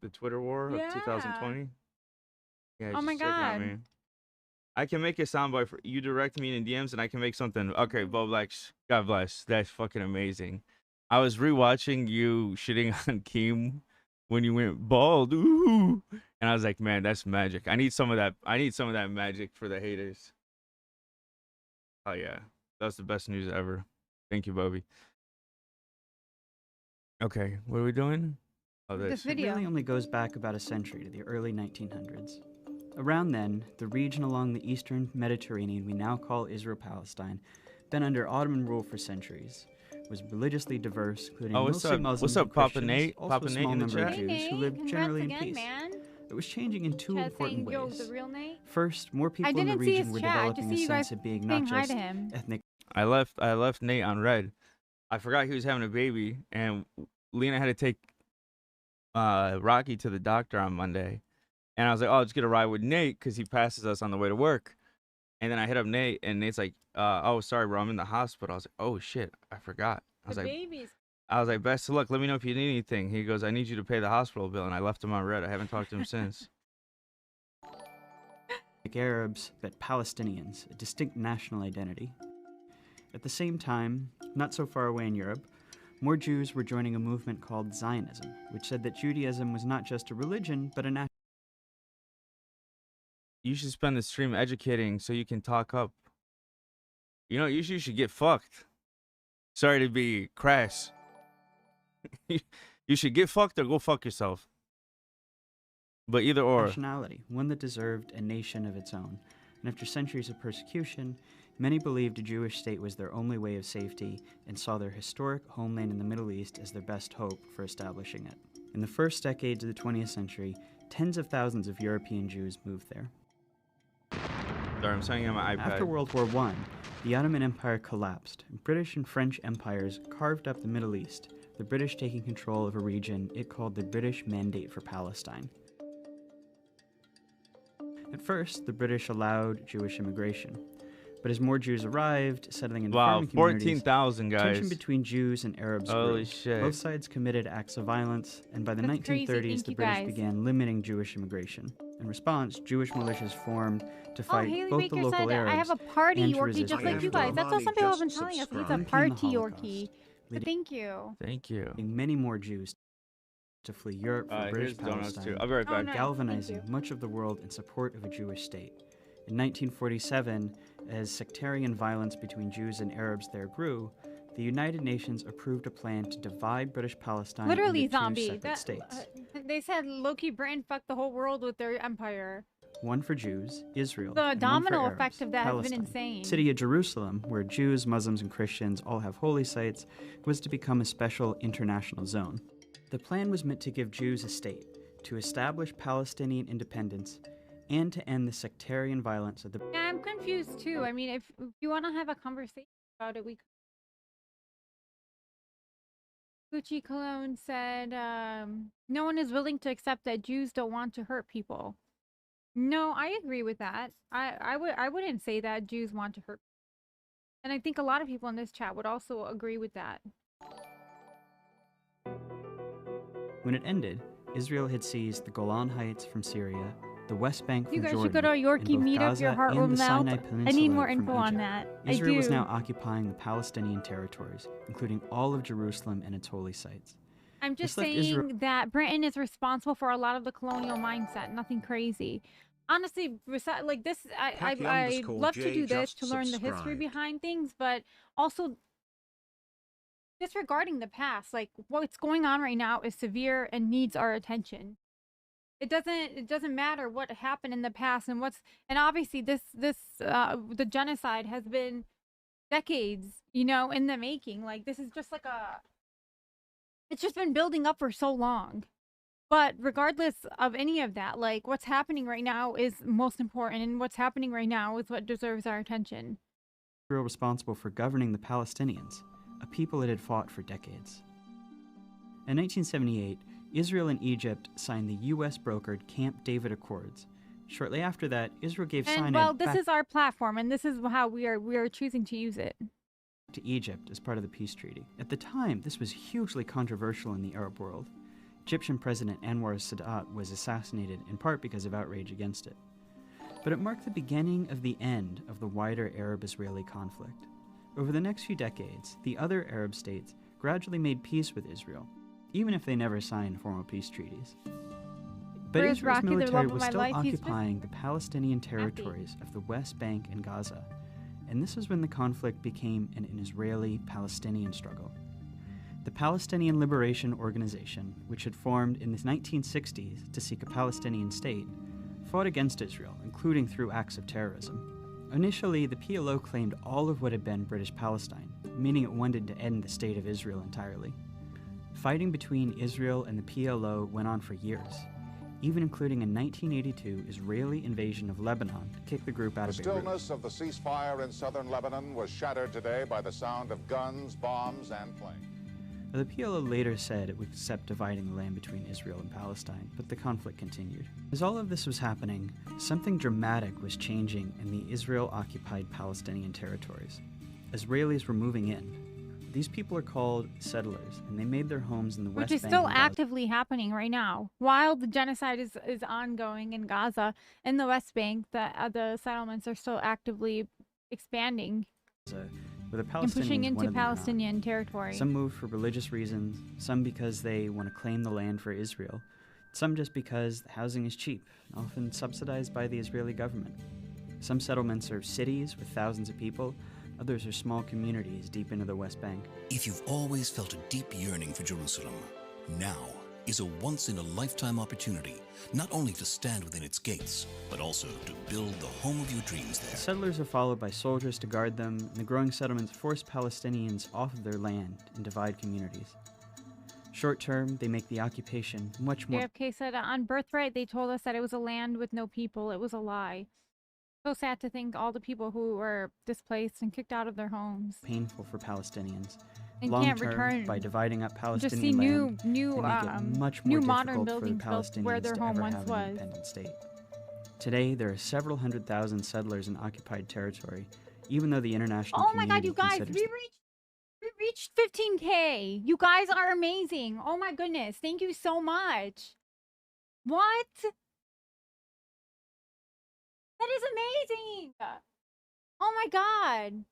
S1: the Twitter war of 2020? Yeah,
S2: oh my god.
S1: Me. I can make a soundbite for you. Direct me in DMs, and I can make something. Okay, Bob Lex, God bless. That's fucking amazing. I was rewatching you shitting on Keem when you went bald, ooh, and I was like, man, that's magic. I need some of that. I need some of that magic for the haters. Oh yeah, that's the best news ever. Thank you, Bobby. Okay, what are we doing? Oh,
S2: this video
S11: It really only goes back about a century to the early 1900s. Around then, the region along the eastern Mediterranean we now call Israel-Palestine, been under Ottoman rule for centuries, was religiously diverse, including mostly Muslims
S1: what's up,
S11: and
S1: Papa
S11: Christians,
S1: Nate?
S11: also
S1: Papa
S11: a
S1: Nate
S11: small
S1: in the
S11: number of
S1: chat?
S11: Jews
S2: Nate,
S11: who lived generally in
S2: again,
S11: peace.
S2: man.
S11: It was changing in two important ways.
S2: Yo, the real Nate?
S11: First, more people in the region were developing a sense of being not just ethnic.
S1: I left Nate on red. I forgot he was having a baby, and Lena had to take Rocky to the doctor on Monday, and I was like, oh, just get a ride with Nate because he passes us on the way to work. And then I hit up Nate, and Nate's like, oh, sorry, bro, I'm in the hospital. I was like, oh shit, I forgot. I was like, best of luck, let me know if you need anything. He goes, I need you to pay the hospital bill, and I left him on red. I haven't talked to him since.
S11: Arabs, but Palestinians, a distinct national identity. At the same time, not so far away in Europe, more Jews were joining a movement called Zionism, which said that Judaism was not just a religion, but a national.
S1: You should spend the stream educating so you can talk up. You know, you should get fucked. Sorry to be crass. You should get fucked or go fuck yourself. But either or.
S11: Nationality, one that deserved a nation of its own. And after centuries of persecution, many believed a Jewish state was their only way of safety and saw their historic homeland in the Middle East as their best hope for establishing it. In the first decades of the 20th century, tens of thousands of European Jews moved there.
S1: Sorry, I'm sending you my iPad.
S11: After World War I, the Ottoman Empire collapsed, and British and French empires carved up the Middle East, the British taking control of a region it called the British Mandate for Palestine. At first, the British allowed Jewish immigration, but as more Jews arrived, settling in farming communities,
S1: 14,000 guys.
S11: Tension between Jews and Arabs
S1: Holy
S11: grew.
S1: shit.
S11: Both sides committed acts of violence, and by the
S2: That's
S11: 1930s,
S2: crazy.
S11: the British began limiting Jewish immigration. In response, Jewish militias formed to fight
S2: Haley
S11: both
S2: Baker
S11: the local
S2: said,
S11: Arabs
S2: I have a party
S11: and to
S2: Yorkie
S11: resist
S2: just
S11: the
S2: like you
S11: National
S2: guys. That's what some people have been
S11: Just
S2: telling us. He's a
S11: subscribe.
S2: party
S11: Ending the
S2: Yorkie.
S11: Holocaust.
S2: But thank you.
S1: Thank you.
S11: Many more Jews to flee Europe for British
S1: here's donuts
S11: Palestine,
S1: too. I'll be right back.
S2: nice.
S11: galvanizing much of the world in support of a Jewish state. In 1947, as sectarian violence between Jews and Arabs there grew, the United Nations approved a plan to divide British Palestine
S2: Literally
S11: into two
S2: zombie.
S11: separate states.
S2: They said Loki Britain fucked the whole world with their empire.
S11: One for Jews, Israel,
S2: The
S11: and one
S2: domino
S11: for Arabs,
S2: effect of that has been
S11: Palestine.
S2: insane.
S11: The city of Jerusalem, where Jews, Muslims, and Christians all have holy sites, was to become a special international zone. The plan was meant to give Jews a state, to establish Palestinian independence, and to end the sectarian violence of the...
S2: Yeah, I'm confused too. I mean, if you want to have a conversation about it, we could. Gucci Cologne said, no one is willing to accept that Jews don't want to hurt people. No, I agree with that. I wouldn't say that Jews want to hurt people. And I think a lot of people in this chat would also agree with that.
S11: When it ended, Israel had seized the Golan Heights from Syria, the West Bank from
S2: You guys
S11: Jordan,
S2: should go to a Yorkie
S11: and both
S2: meetup.
S11: Gaza
S2: Your heart will
S11: and the
S2: melt.
S11: Sinai
S2: I
S11: Peninsula
S2: need more
S11: from
S2: info on
S11: Egypt.
S2: that.
S11: Israel
S2: I do.
S11: was now occupying the Palestinian territories, including all of Jerusalem and its holy sites.
S2: I'm just
S11: This left
S2: saying
S11: Israel-
S2: that Britain is responsible for a lot of the colonial mindset. Nothing crazy. Honestly, like this, I love to do this to learn the history behind things, but also disregarding the past. Like what's going on right now is severe and needs our attention. It doesn't matter what happened in the past and obviously the genocide has been decades, in the making. Like this is just like It's just been building up for so long. But regardless of any of that, like, what's happening right now is most important, and what's happening right now is what deserves our attention.
S11: Israel responsible for governing the Palestinians, a people it had fought for decades. In 1978, Israel and Egypt signed the U.S.-brokered Camp David Accords. Shortly after that, Israel gave Sinai
S2: well, this is our platform, and this is how we are choosing to use it.
S11: To Egypt as part of the peace treaty. At the time, this was hugely controversial in the Arab world. Egyptian President Anwar Sadat was assassinated in part because of outrage against it. But it marked the beginning of the end of the wider Arab-Israeli conflict. Over the next few decades, the other Arab states gradually made peace with Israel, even if they never signed formal peace treaties. But Israel's military was still occupying the Palestinian territories of the West Bank and Gaza, and this is when the conflict became an Israeli-Palestinian struggle. The Palestinian Liberation Organization, which had formed in the 1960s to seek a Palestinian state, fought against Israel, including through acts of terrorism. Initially, the PLO claimed all of what had been British Palestine, meaning it wanted to end the state of Israel entirely. Fighting between Israel and the PLO went on for years, even including a 1982 Israeli invasion of Lebanon to kick the group out of Beirut.
S12: The stillness of the ceasefire in southern Lebanon was shattered today by the sound of guns, bombs, and planes.
S11: The PLO later said it would accept dividing the land between Israel and Palestine, but the conflict continued. As all of this was happening, something dramatic was changing in the Israel-occupied Palestinian territories. Israelis were moving in. These people are called settlers, and they made their homes in the West Bank.
S2: Which is still actively happening right now. While the genocide is ongoing in Gaza and the West Bank, the settlements are still actively expanding.
S11: Where the
S2: and pushing into
S11: wanted
S2: Palestinian territory.
S11: Some moved for religious reasons, some because they want to claim the land for Israel, some just because the housing is cheap, and often subsidized by the Israeli government. Some settlements are cities with thousands of people, others are small communities deep into the West Bank.
S13: If you've always felt a deep yearning for Jerusalem, now is a once-in-a-lifetime opportunity, not only to stand within its gates, but also to build the home of your dreams there.
S11: Settlers are followed by soldiers to guard them, and the growing settlements force Palestinians off of their land and divide communities. Short term, they make the occupation much more...
S2: JFK said on Birthright, they told us that it was a land with no people. It was a lie. So sad to think all the people who were displaced and kicked out of their homes.
S11: Painful for Palestinians.
S2: And
S11: Long
S2: can't
S11: term,
S2: return.
S11: By dividing up Palestinian
S2: Just see
S11: land,
S2: new
S11: they make it much more
S2: modern
S11: difficult for the
S2: buildings built
S11: Palestinians
S2: where their
S11: to
S2: home
S11: ever
S2: once
S11: have an
S2: was.
S11: independent state. Today, there are several 100,000 settlers in occupied territory, even though the international
S2: Oh my God,
S11: community
S2: you guys,
S11: considers
S2: we reached 15K. You guys are amazing. Oh my goodness, thank you so much. What? That is amazing. Oh my God.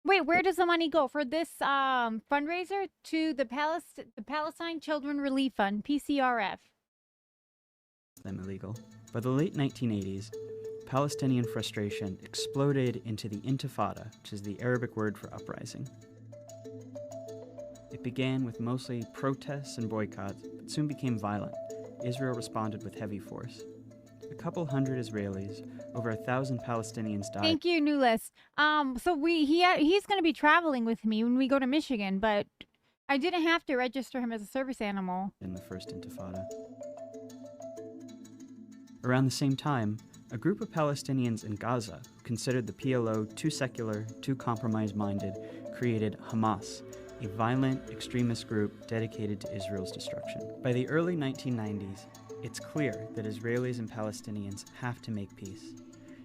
S2: Wait, where does the money go for this fundraiser? To the Palestine Children Relief Fund, PCRF.
S11: them illegal. By the late 1980s, Palestinian frustration exploded into the Intifada, which is the Arabic word for uprising. It began with mostly protests and boycotts, but soon became violent. Israel responded with heavy force. A couple hundred Israelis, over 1,000 Palestinians died.
S2: Thank you, New List. So he's going to be traveling with me when we go to Michigan, but I didn't have to register him as a service animal.
S11: In the first Intifada. Around the same time, a group of Palestinians in Gaza who considered the PLO too secular, too compromise-minded, created Hamas, a violent extremist group dedicated to Israel's destruction. By the early 1990s, it's clear that Israelis and Palestinians have to make peace.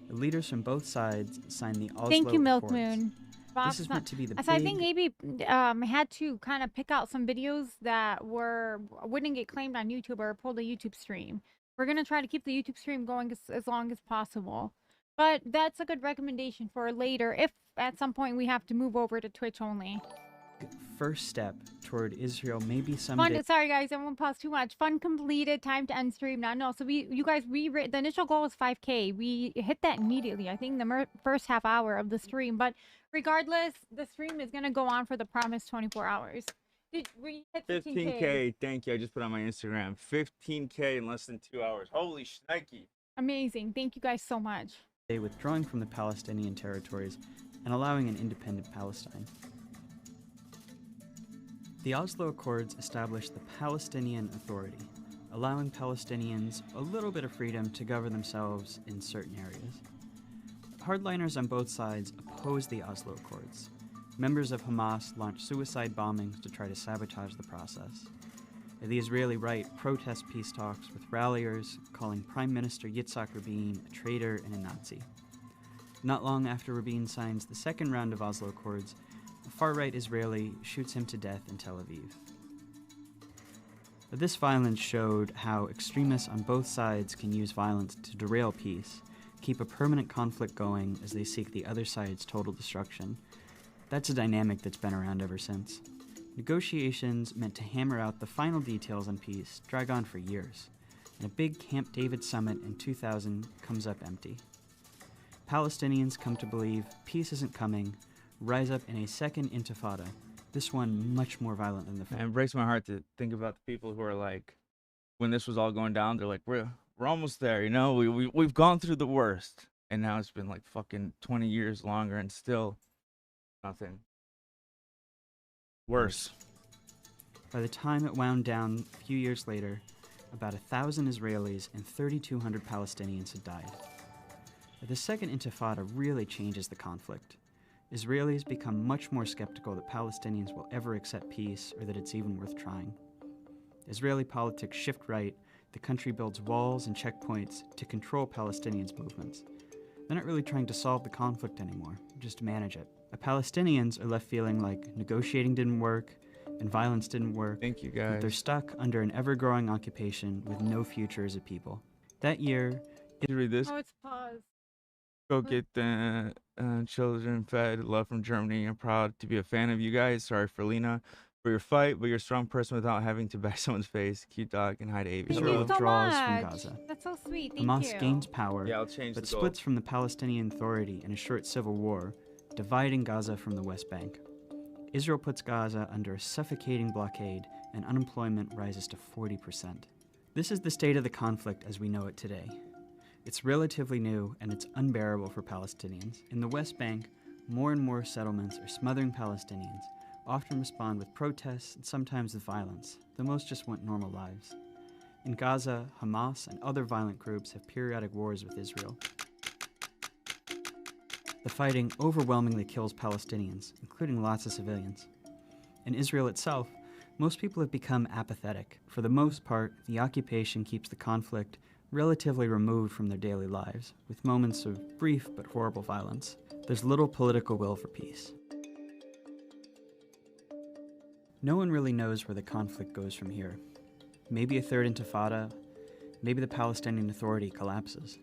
S11: The leaders from both sides signed the Oslo
S2: Thank you, Milk
S11: Accords.
S2: Moon.
S11: This is meant to be the
S2: So I think maybe had to kind of pick out some videos that wouldn't get claimed on YouTube or pull the YouTube stream. We're going to try to keep the YouTube stream going as long as possible. But that's a good recommendation for later if at some point we have to move over to Twitch only.
S11: First step toward Israel maybe someday.
S2: Fun, sorry guys, I won't pause too much. Fun completed, time to end stream now. No, so the initial goal was 5K. We hit that immediately, I think the first half hour of the stream. But regardless, the stream is going to go on for the promised 24 hours. We hit
S1: 15K, thank you. I just put on my Instagram. 15K in less than 2 hours. Holy shnikey.
S2: Amazing. Thank you guys so much.
S11: Withdrawing from the Palestinian territories and allowing an independent Palestine. The Oslo Accords established the Palestinian Authority, allowing Palestinians a little bit of freedom to govern themselves in certain areas. Hardliners on both sides opposed the Oslo Accords. Members of Hamas launched suicide bombings to try to sabotage the process. The Israeli right protests peace talks with ralliers calling Prime Minister Yitzhak Rabin a traitor and a Nazi. Not long after Rabin signs the second round of Oslo Accords, a far-right Israeli shoots him to death in Tel Aviv. This violence showed how extremists on both sides can use violence to derail peace, keep a permanent conflict going as they seek the other side's total destruction. That's a dynamic that's been around ever since. Negotiations meant to hammer out the final details on peace drag on for years, and a big Camp David summit in 2000 comes up empty. Palestinians come to believe peace isn't coming, rise up in a second intifada, this one much more violent than the first.
S1: And it breaks my heart to think about the people who are like, when this was all going down, they're like, we're almost there, you know? We've gone through the worst, and now it's been like fucking 20 years longer, and still nothing. Worse.
S11: By the time it wound down a few years later, about 1,000 Israelis and 3,200 Palestinians had died. The second intifada really changes the conflict. Israelis become much more skeptical that Palestinians will ever accept peace or that it's even worth trying. Israeli politics shift right, the country builds walls and checkpoints to control Palestinians' movements. They're not really trying to solve the conflict anymore, just manage it. The Palestinians are left feeling like negotiating didn't work and violence didn't work.
S1: Thank you, guys.
S11: They're stuck under an ever-growing occupation with no future as a people. That year...
S1: Did you read this?
S2: Oh, it's paused.
S1: Go get the children fed. Love from Germany. I'm proud to be a fan of you guys. Sorry for Lena for your fight, but you're a strong person without having to bash someone's face. Cute dog and hide Avi.
S2: Thank you so
S11: withdraws
S2: much.
S11: from Gaza.
S2: That's so sweet. Thank
S11: Hamas
S2: you.
S11: gains power,
S1: Yeah, I'll change
S11: but
S1: the goal.
S11: splits from the Palestinian Authority in a short civil war, dividing Gaza from the West Bank. Israel puts Gaza under a suffocating blockade, and unemployment rises to 40%. This is the state of the conflict as we know it today. It's relatively new, and it's unbearable for Palestinians. In the West Bank, more and more settlements are smothering Palestinians, often respond with protests and sometimes with violence, though most just want normal lives. In Gaza, Hamas and other violent groups have periodic wars with Israel. The fighting overwhelmingly kills Palestinians, including lots of civilians. In Israel itself, most people have become apathetic. For the most part, the occupation keeps the conflict relatively removed from their daily lives, with moments of brief but horrible violence. There's little political will for peace. No one really knows where the conflict goes from here. Maybe a third intifada, maybe the Palestinian Authority collapses.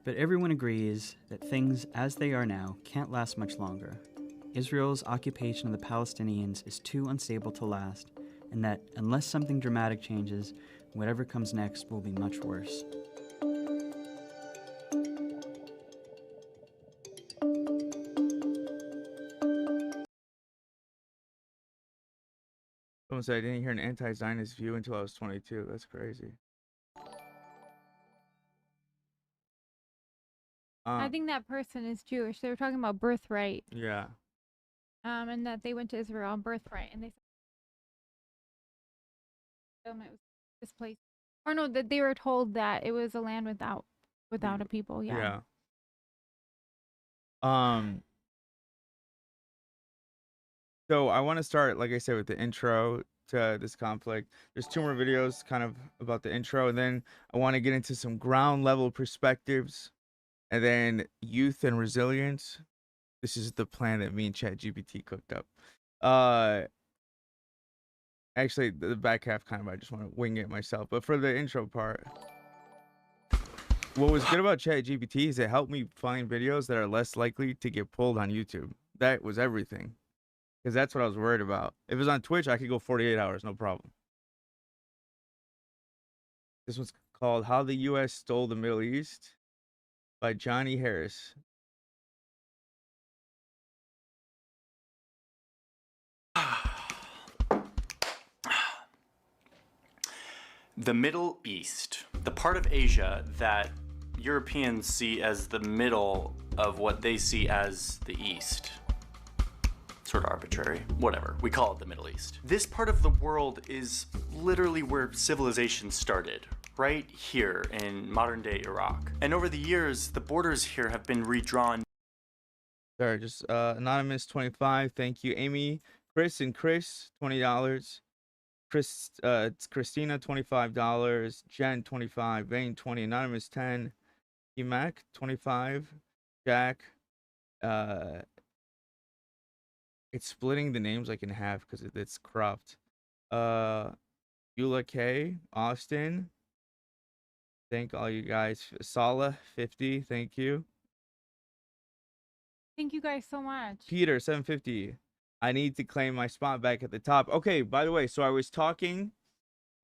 S11: But everyone agrees that things as they are now can't last much longer. Israel's occupation of the Palestinians is too unstable to last, and that unless something dramatic changes, whatever comes next will be much worse.
S1: Someone said I didn't hear an anti-Zionist view until I was 22. That's crazy.
S2: I think that person is Jewish. They were talking about birthright.
S1: Yeah.
S2: And that they went to Israel on birthright, and they said it was this place. Or no, that they were told that it was a land without a people. Yeah.
S1: So I want to start, like I said, with the intro to this conflict. There's 2 more videos kind of about the intro, and then I want to get into some ground level perspectives, and then youth and resilience. This is the plan that me and ChatGPT cooked up. Actually, the back half kind of I just want to wing it myself. But for the intro part, what was good about ChatGPT is it helped me find videos that are less likely to get pulled on YouTube. That was everything. Because that's what I was worried about. If it was on Twitch, I could go 48 hours, no problem. This one's called How the U.S. Stole the Middle East by Johnny Harris.
S14: The Middle East, the part of Asia that Europeans see as the middle of what they see as the East. sort of arbitrary. Whatever. We call it the Middle East. This part of the world is literally where civilization started. Right here in modern-day Iraq. And over the years, the borders here have been redrawn.
S1: Sorry, just anonymous 25. Thank you, Amy, Chris, and Chris $20. Chris, it's Christina $25. Jen 25. Vane 20. Anonymous 10. Mac 25. Jack. It's splitting the names like in half because it's cropped. Eula K. Austin. Thank all you guys. Sala 50. Thank you.
S2: Thank you guys so much.
S1: Peter 750. I need to claim my spot back at the top. Okay, by the way, so I was talking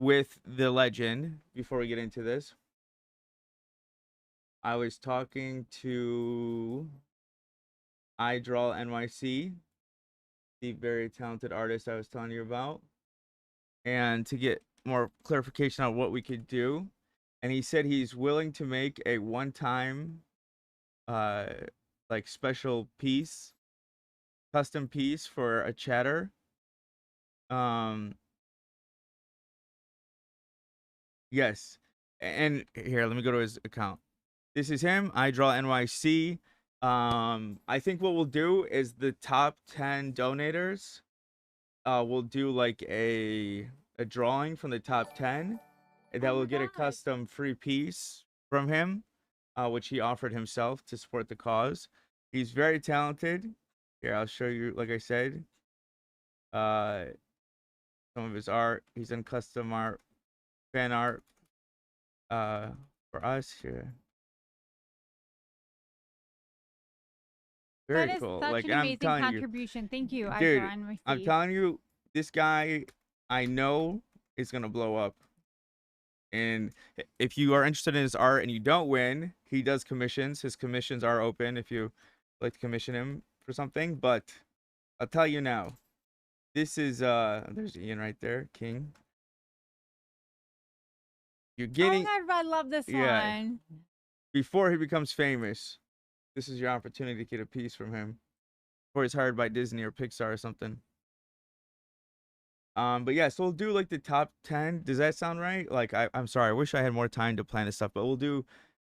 S1: with the legend before we get into this. I was talking to iDraw NYC, the very talented artist I was telling you about, and to get more clarification on what we could do. And he said he's willing to make a one-time like special piece, custom piece for a chatter. Yes. And here, let me go to his account. This is him, iDraw NYC. I think what we'll do is the top 10 donators, we'll do like a drawing from the top 10. That will get a custom free piece from him, which he offered himself to support the cause. He's very talented. Here, I'll show you, like I said, some of his art. He's in custom art, fan art, for us here. Very
S2: that is
S1: cool.
S2: Such
S1: like
S2: an
S1: I'm
S2: amazing
S1: telling
S2: contribution.
S1: you,
S2: Thank you,
S1: dude.
S2: iDraw NYC.
S1: I'm telling you, this guy, I know, is gonna blow up. And if you are interested in his art and you don't win, he does commissions. His commissions are open if you like to commission him for something. But I'll tell you now, this is there's Ian right there, King. You're getting.
S2: Oh my God, I love this one.
S1: Before he becomes famous, this is your opportunity to get a piece from him. Before he's hired by Disney or Pixar or something. But yeah, so we'll do like the top 10. Does that sound right? Like I'm sorry, I wish I had more time to plan this stuff, but we'll do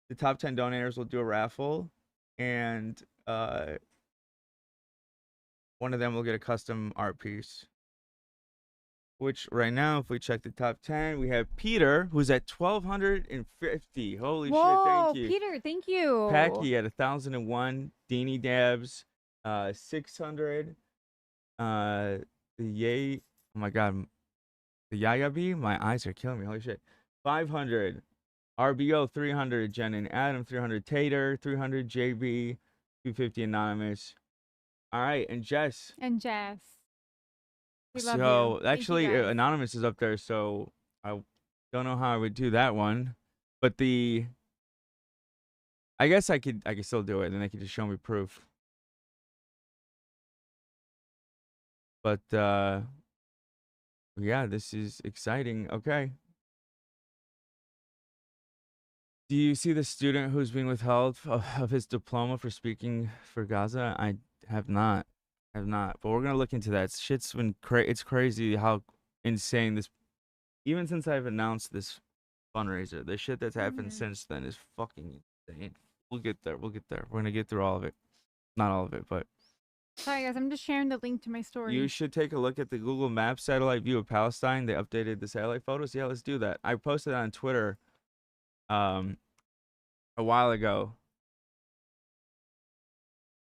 S1: the top 10 donators, we'll do a raffle, and one of them will get a custom art piece. Which right now, if we check the top 10, we have Peter, who's at 1,250. Holy shit, thank you.
S2: Peter, thank you.
S1: Packy at 1,001. Deanie Dabs, 600. The Yay. Oh my God, the Yayabi, my eyes are killing me. Holy shit. 500. RBO 300. Jen and Adam 300. Tater 300. JB 250. Anonymous. All right, and Jess.
S2: And Jess. We love
S1: So
S2: you.
S1: actually,
S2: Thank you guys.
S1: Anonymous is up there. So I don't know how I would do that one, but I guess I could still do it, and then they could just show me proof. But yeah, this is exciting. Okay. Do you see the student who's being withheld of his diploma for speaking for Gaza? I have not. But we're gonna look into that. Shit's been it's crazy how insane this. Even since I've announced this fundraiser, the shit that's happened since then is fucking insane. We'll get there. We're gonna get through all of it. Not all of it, but.
S2: Sorry guys, I'm just sharing the link to my story.
S1: You should take a look at the Google Maps satellite view of Palestine. They updated the satellite photos. Yeah, let's do that. I posted on Twitter a while ago.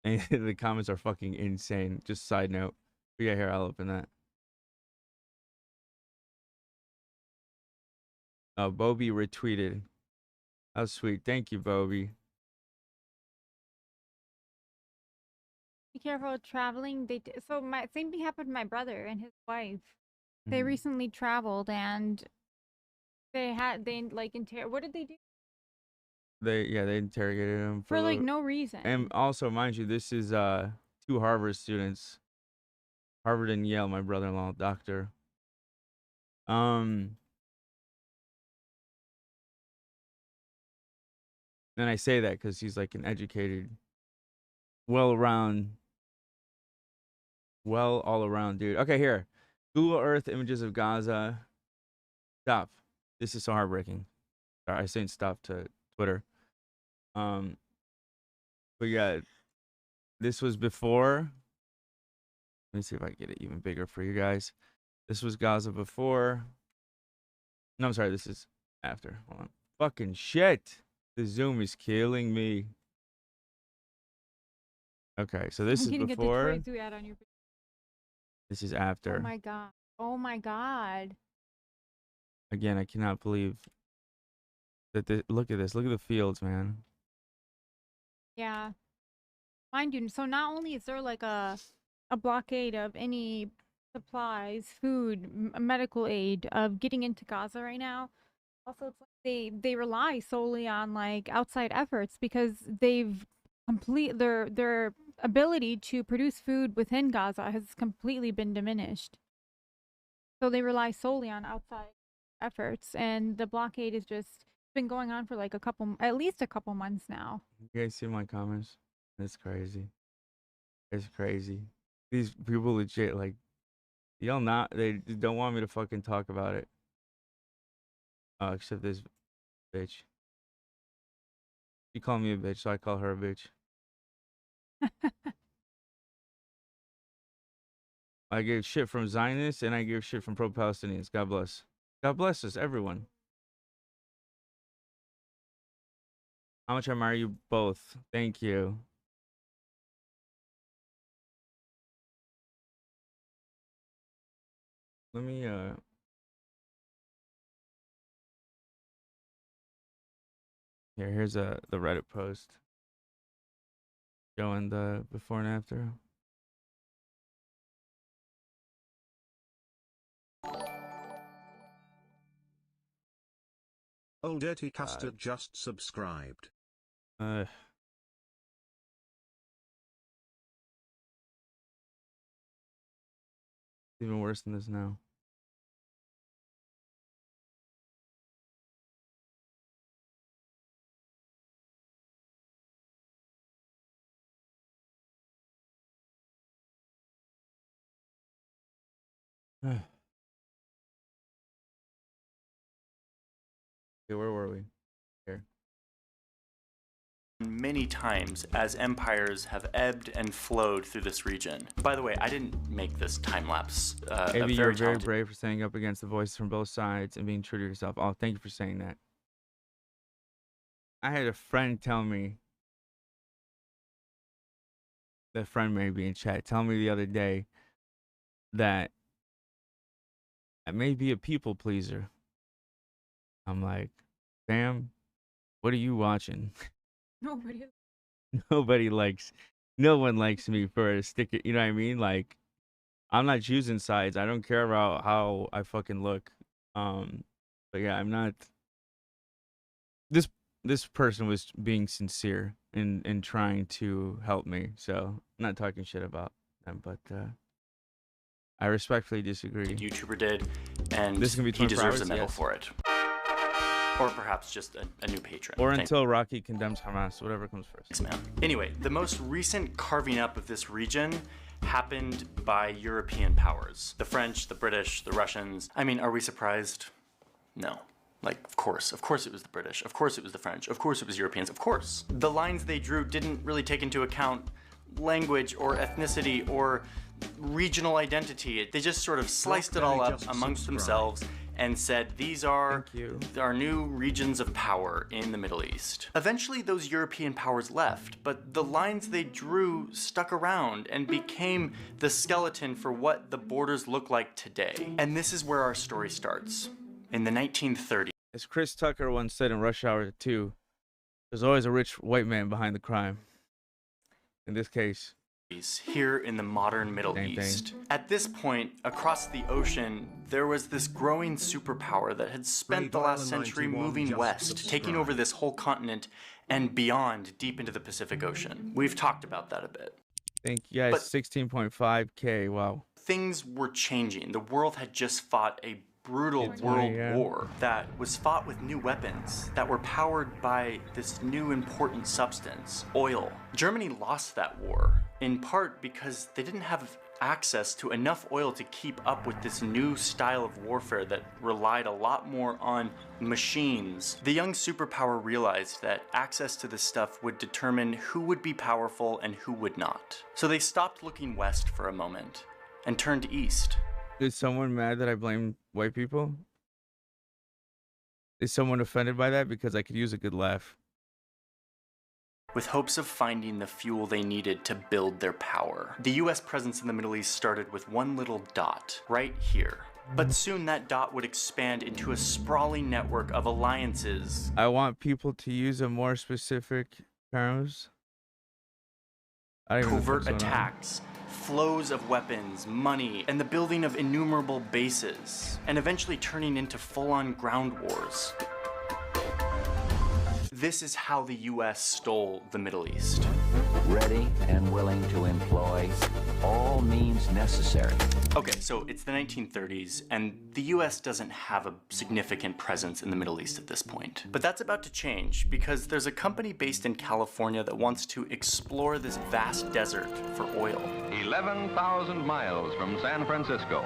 S1: And the comments are fucking insane. Just side note. But yeah, here, I'll open that. Oh, Bobby retweeted. How sweet. Thank you, Bobby.
S2: Be careful traveling. So my same thing happened to my brother and his wife. They recently traveled and they like what did they do?
S1: They interrogated him
S2: For like no reason.
S1: And also, mind you, this is 2 Harvard students. Harvard and Yale, my brother-in-law, doctor. And I say that because he's like an educated, well-rounded well all around, dude. Okay, here. Google Earth images of Gaza. Stop. This is so heartbreaking. Sorry, I sent stuff to Twitter. But yeah, this was before. Let me see if I can get it even bigger for you guys. This was Gaza before. No, I'm sorry. This is after. Hold on. Fucking shit. The Zoom is killing me. Okay, so this is before. This is after.
S2: Oh my god. Oh my god.
S1: Again, I cannot believe that. Look at this. Look at the fields, man.
S2: Yeah. Mind you, so not only is there like a blockade of any supplies, food, medical aid of getting into Gaza right now, also it's like they rely solely on like outside efforts because they've their ability to produce food within Gaza has completely been diminished. So they rely solely on outside efforts, and the blockade is just been going on for like at least a couple months now.
S1: You guys see my comments? It's crazy. It's crazy. These people legit like y'all not. They don't want me to fucking talk about it. Except this bitch. She called me a bitch, so I call her a bitch. I give shit from Zionists and I give shit from pro-Palestinians. God bless. God bless us, everyone. How much I admire you both. Thank you. Let me here's the Reddit post showing the before and after.
S3: Old Dirty Custard just subscribed.
S1: It's even worse than this now. Okay, where were we? Here.
S14: Many times as empires have ebbed and flowed through this region. By the way, I didn't make this time lapse.
S1: Maybe you're very brave for standing up against the voices from both sides and being true to yourself. Oh, thank you for saying that. I had a friend tell me, that friend may be in chat, tell me the other day that I may be a people pleaser. I'm like, fam, what are you watching? Nobody likes, no one likes me for a sticker. You know what I mean? Like, I'm not choosing sides. I don't care about how I fucking look. But yeah, I'm not. This person was being sincere in trying to help me. So I'm not talking shit about them, but I respectfully disagree.
S14: YouTuber did, and
S1: this is gonna be
S14: he deserves
S1: hours?
S14: a medal
S1: Yes.
S14: for it. Or perhaps just a new patron.
S1: Or until Rocky condemns Hamas, whatever comes first.
S14: Thanks, man. Anyway, the most recent carving up of this region happened by European powers. The French, the British, the Russians. I mean, are we surprised? No. Like, of course it was the British. Of course it was the French. Of course it was Europeans. Of course. The lines they drew didn't really take into account language or ethnicity or regional identity. They just sort of sliced it all up amongst themselves and said, these are our new regions of power in the Middle East. Eventually, those European powers left, but the lines they drew stuck around and became the skeleton for what the borders look like today. And this is where our story starts. In the 1930s.
S1: As Chris Tucker once said in Rush Hour 2, there's always a rich white man behind the crime. In this case,
S14: here in the modern Middle East. At this point, across the ocean, there was this growing superpower that had spent the last century moving west, taking over this whole continent and beyond deep into the Pacific Ocean. We've talked about that a bit.
S1: Thank you guys. 16.5K. Wow.
S14: Things were changing. The world had just fought a brutal world war that was fought with new weapons that were powered by this new important substance, oil. Germany lost that war, in part because they didn't have access to enough oil to keep up with this new style of warfare that relied a lot more on machines. The young superpower realized that access to this stuff would determine who would be powerful and who would not. So they stopped looking west for a moment and turned east.
S1: Is someone mad that I blame white people? Is someone offended by that? Because I could use a good laugh.
S14: With hopes of finding the fuel they needed to build their power. The US presence in the Middle East started with one little dot, right here. But soon that dot would expand into a sprawling network of alliances.
S1: I want people to use a more specific terms.
S14: Covert attacks, flows of weapons, money, and the building of innumerable bases, and eventually turning into full-on ground wars. This is how the US stole the Middle East.
S15: Ready and willing to employ all means necessary.
S14: Okay, so it's the 1930s, and the US doesn't have a significant presence in the Middle East at this point. But that's about to change, because there's a company based in California that wants to explore this vast desert for oil.
S16: 11,000 miles from San Francisco,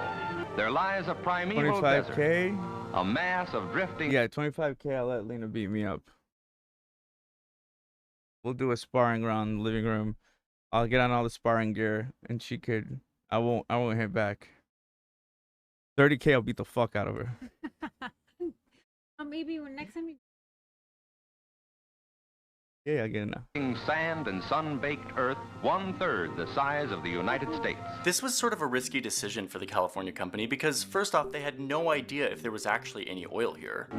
S16: there lies a primeval
S1: 25K?
S16: desert, a mass of drifting...
S1: Yeah, 25K, I'll let Lena beat me up. We'll do a sparring round in the living room. I'll get on all the sparring gear, and she could... I won't hit back. 30K, I'll beat the fuck out of her.
S2: Maybe when next time you...
S1: Yeah, I get it now.
S16: Sand and sun-baked earth, 1/3 the size of the United States.
S14: This was sort of a risky decision for the California company because first off, they had no idea if there was actually any oil here.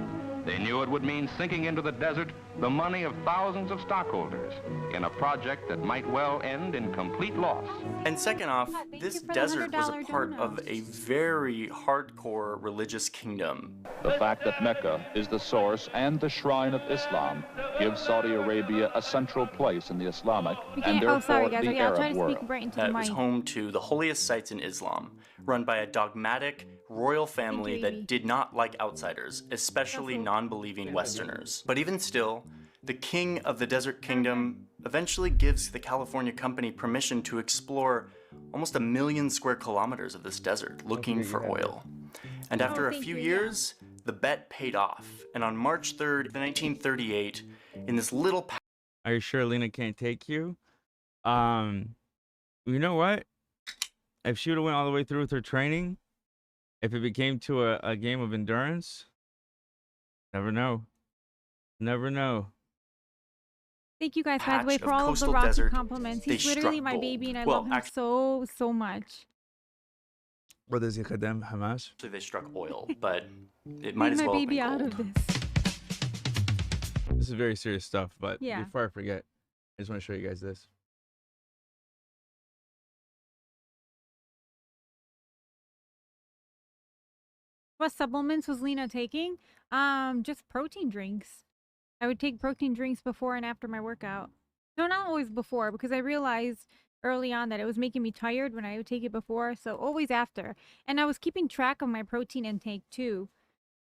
S16: They knew it would mean sinking into the desert the money of thousands of stockholders in a project that might well end in complete loss.
S14: And second off, this desert was a part of a very hardcore religious kingdom.
S17: The fact that Mecca is the source and the shrine of Islam gives Saudi Arabia a central place in the Islamic and therefore the Arab world.
S14: That was home to the holiest sites in Islam, run by a dogmatic royal family that did not like outsiders, especially non-believing Westerners. But even still, the king of the desert kingdom eventually gives the California company permission to explore almost 1 million square kilometers of this desert looking for oil. And after a few years, the bet paid off. And on March 3rd, 1938, in this little...
S1: Are you sure Lena can't take you? You know what? If she would have went all the way through with her training, if it became to a game of endurance, never know. Never know.
S2: Thank you guys, by the way, for all of the Rocky compliments. He's literally my
S14: gold.
S2: baby, and I love him so much.
S1: What is Yakadem Hamas?
S14: They struck oil, but it might as well have been gold.
S2: Out of this.
S1: This is very serious stuff, but
S2: yeah.
S1: Before I forget, I just want to show you guys this.
S2: What supplements was Lena taking? Just protein drinks. I would take protein drinks before and after my workout. No, not always before, because I realized early on that it was making me tired when I would take it before, so always after. And I was keeping track of my protein intake too,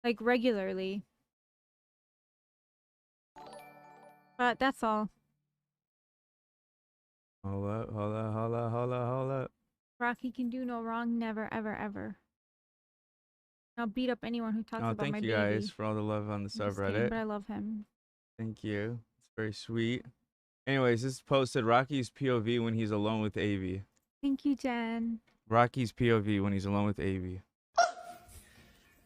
S2: like regularly. But that's all.
S1: Hold up.
S2: Rocky can do no wrong, never, ever, ever. I'll beat up anyone who talks about my baby.
S1: Thank you guys for all the love on the subreddit.
S2: But I love him.
S1: Thank you. It's very sweet. Anyways, this is posted Rocky's POV when he's alone with Avi.
S2: Thank you, Jen.
S1: Rocky's POV when he's alone with Avi.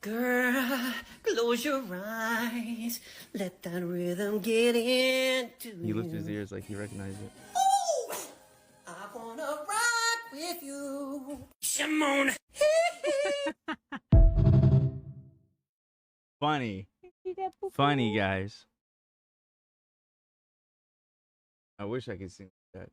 S18: Girl, close your eyes. Let that rhythm get into you.
S1: He lifted his ears like he recognized it.
S18: Ooh, I wanna rock with you. Simone.
S1: Funny, guys. I wish I could sing that.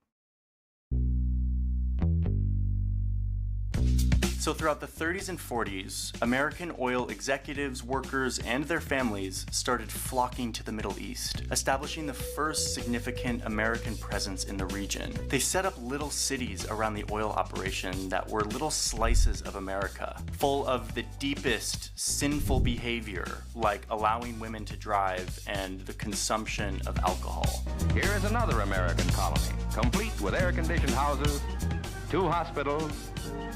S14: So throughout the 30s and 40s, American oil executives, workers, and their families started flocking to the Middle East, establishing the first significant American presence in the region. They set up little cities around the oil operation that were little slices of America, full of the deepest sinful behavior, like allowing women to drive and the consumption of alcohol.
S16: Here is another American colony, complete with air-conditioned houses, 2 hospitals,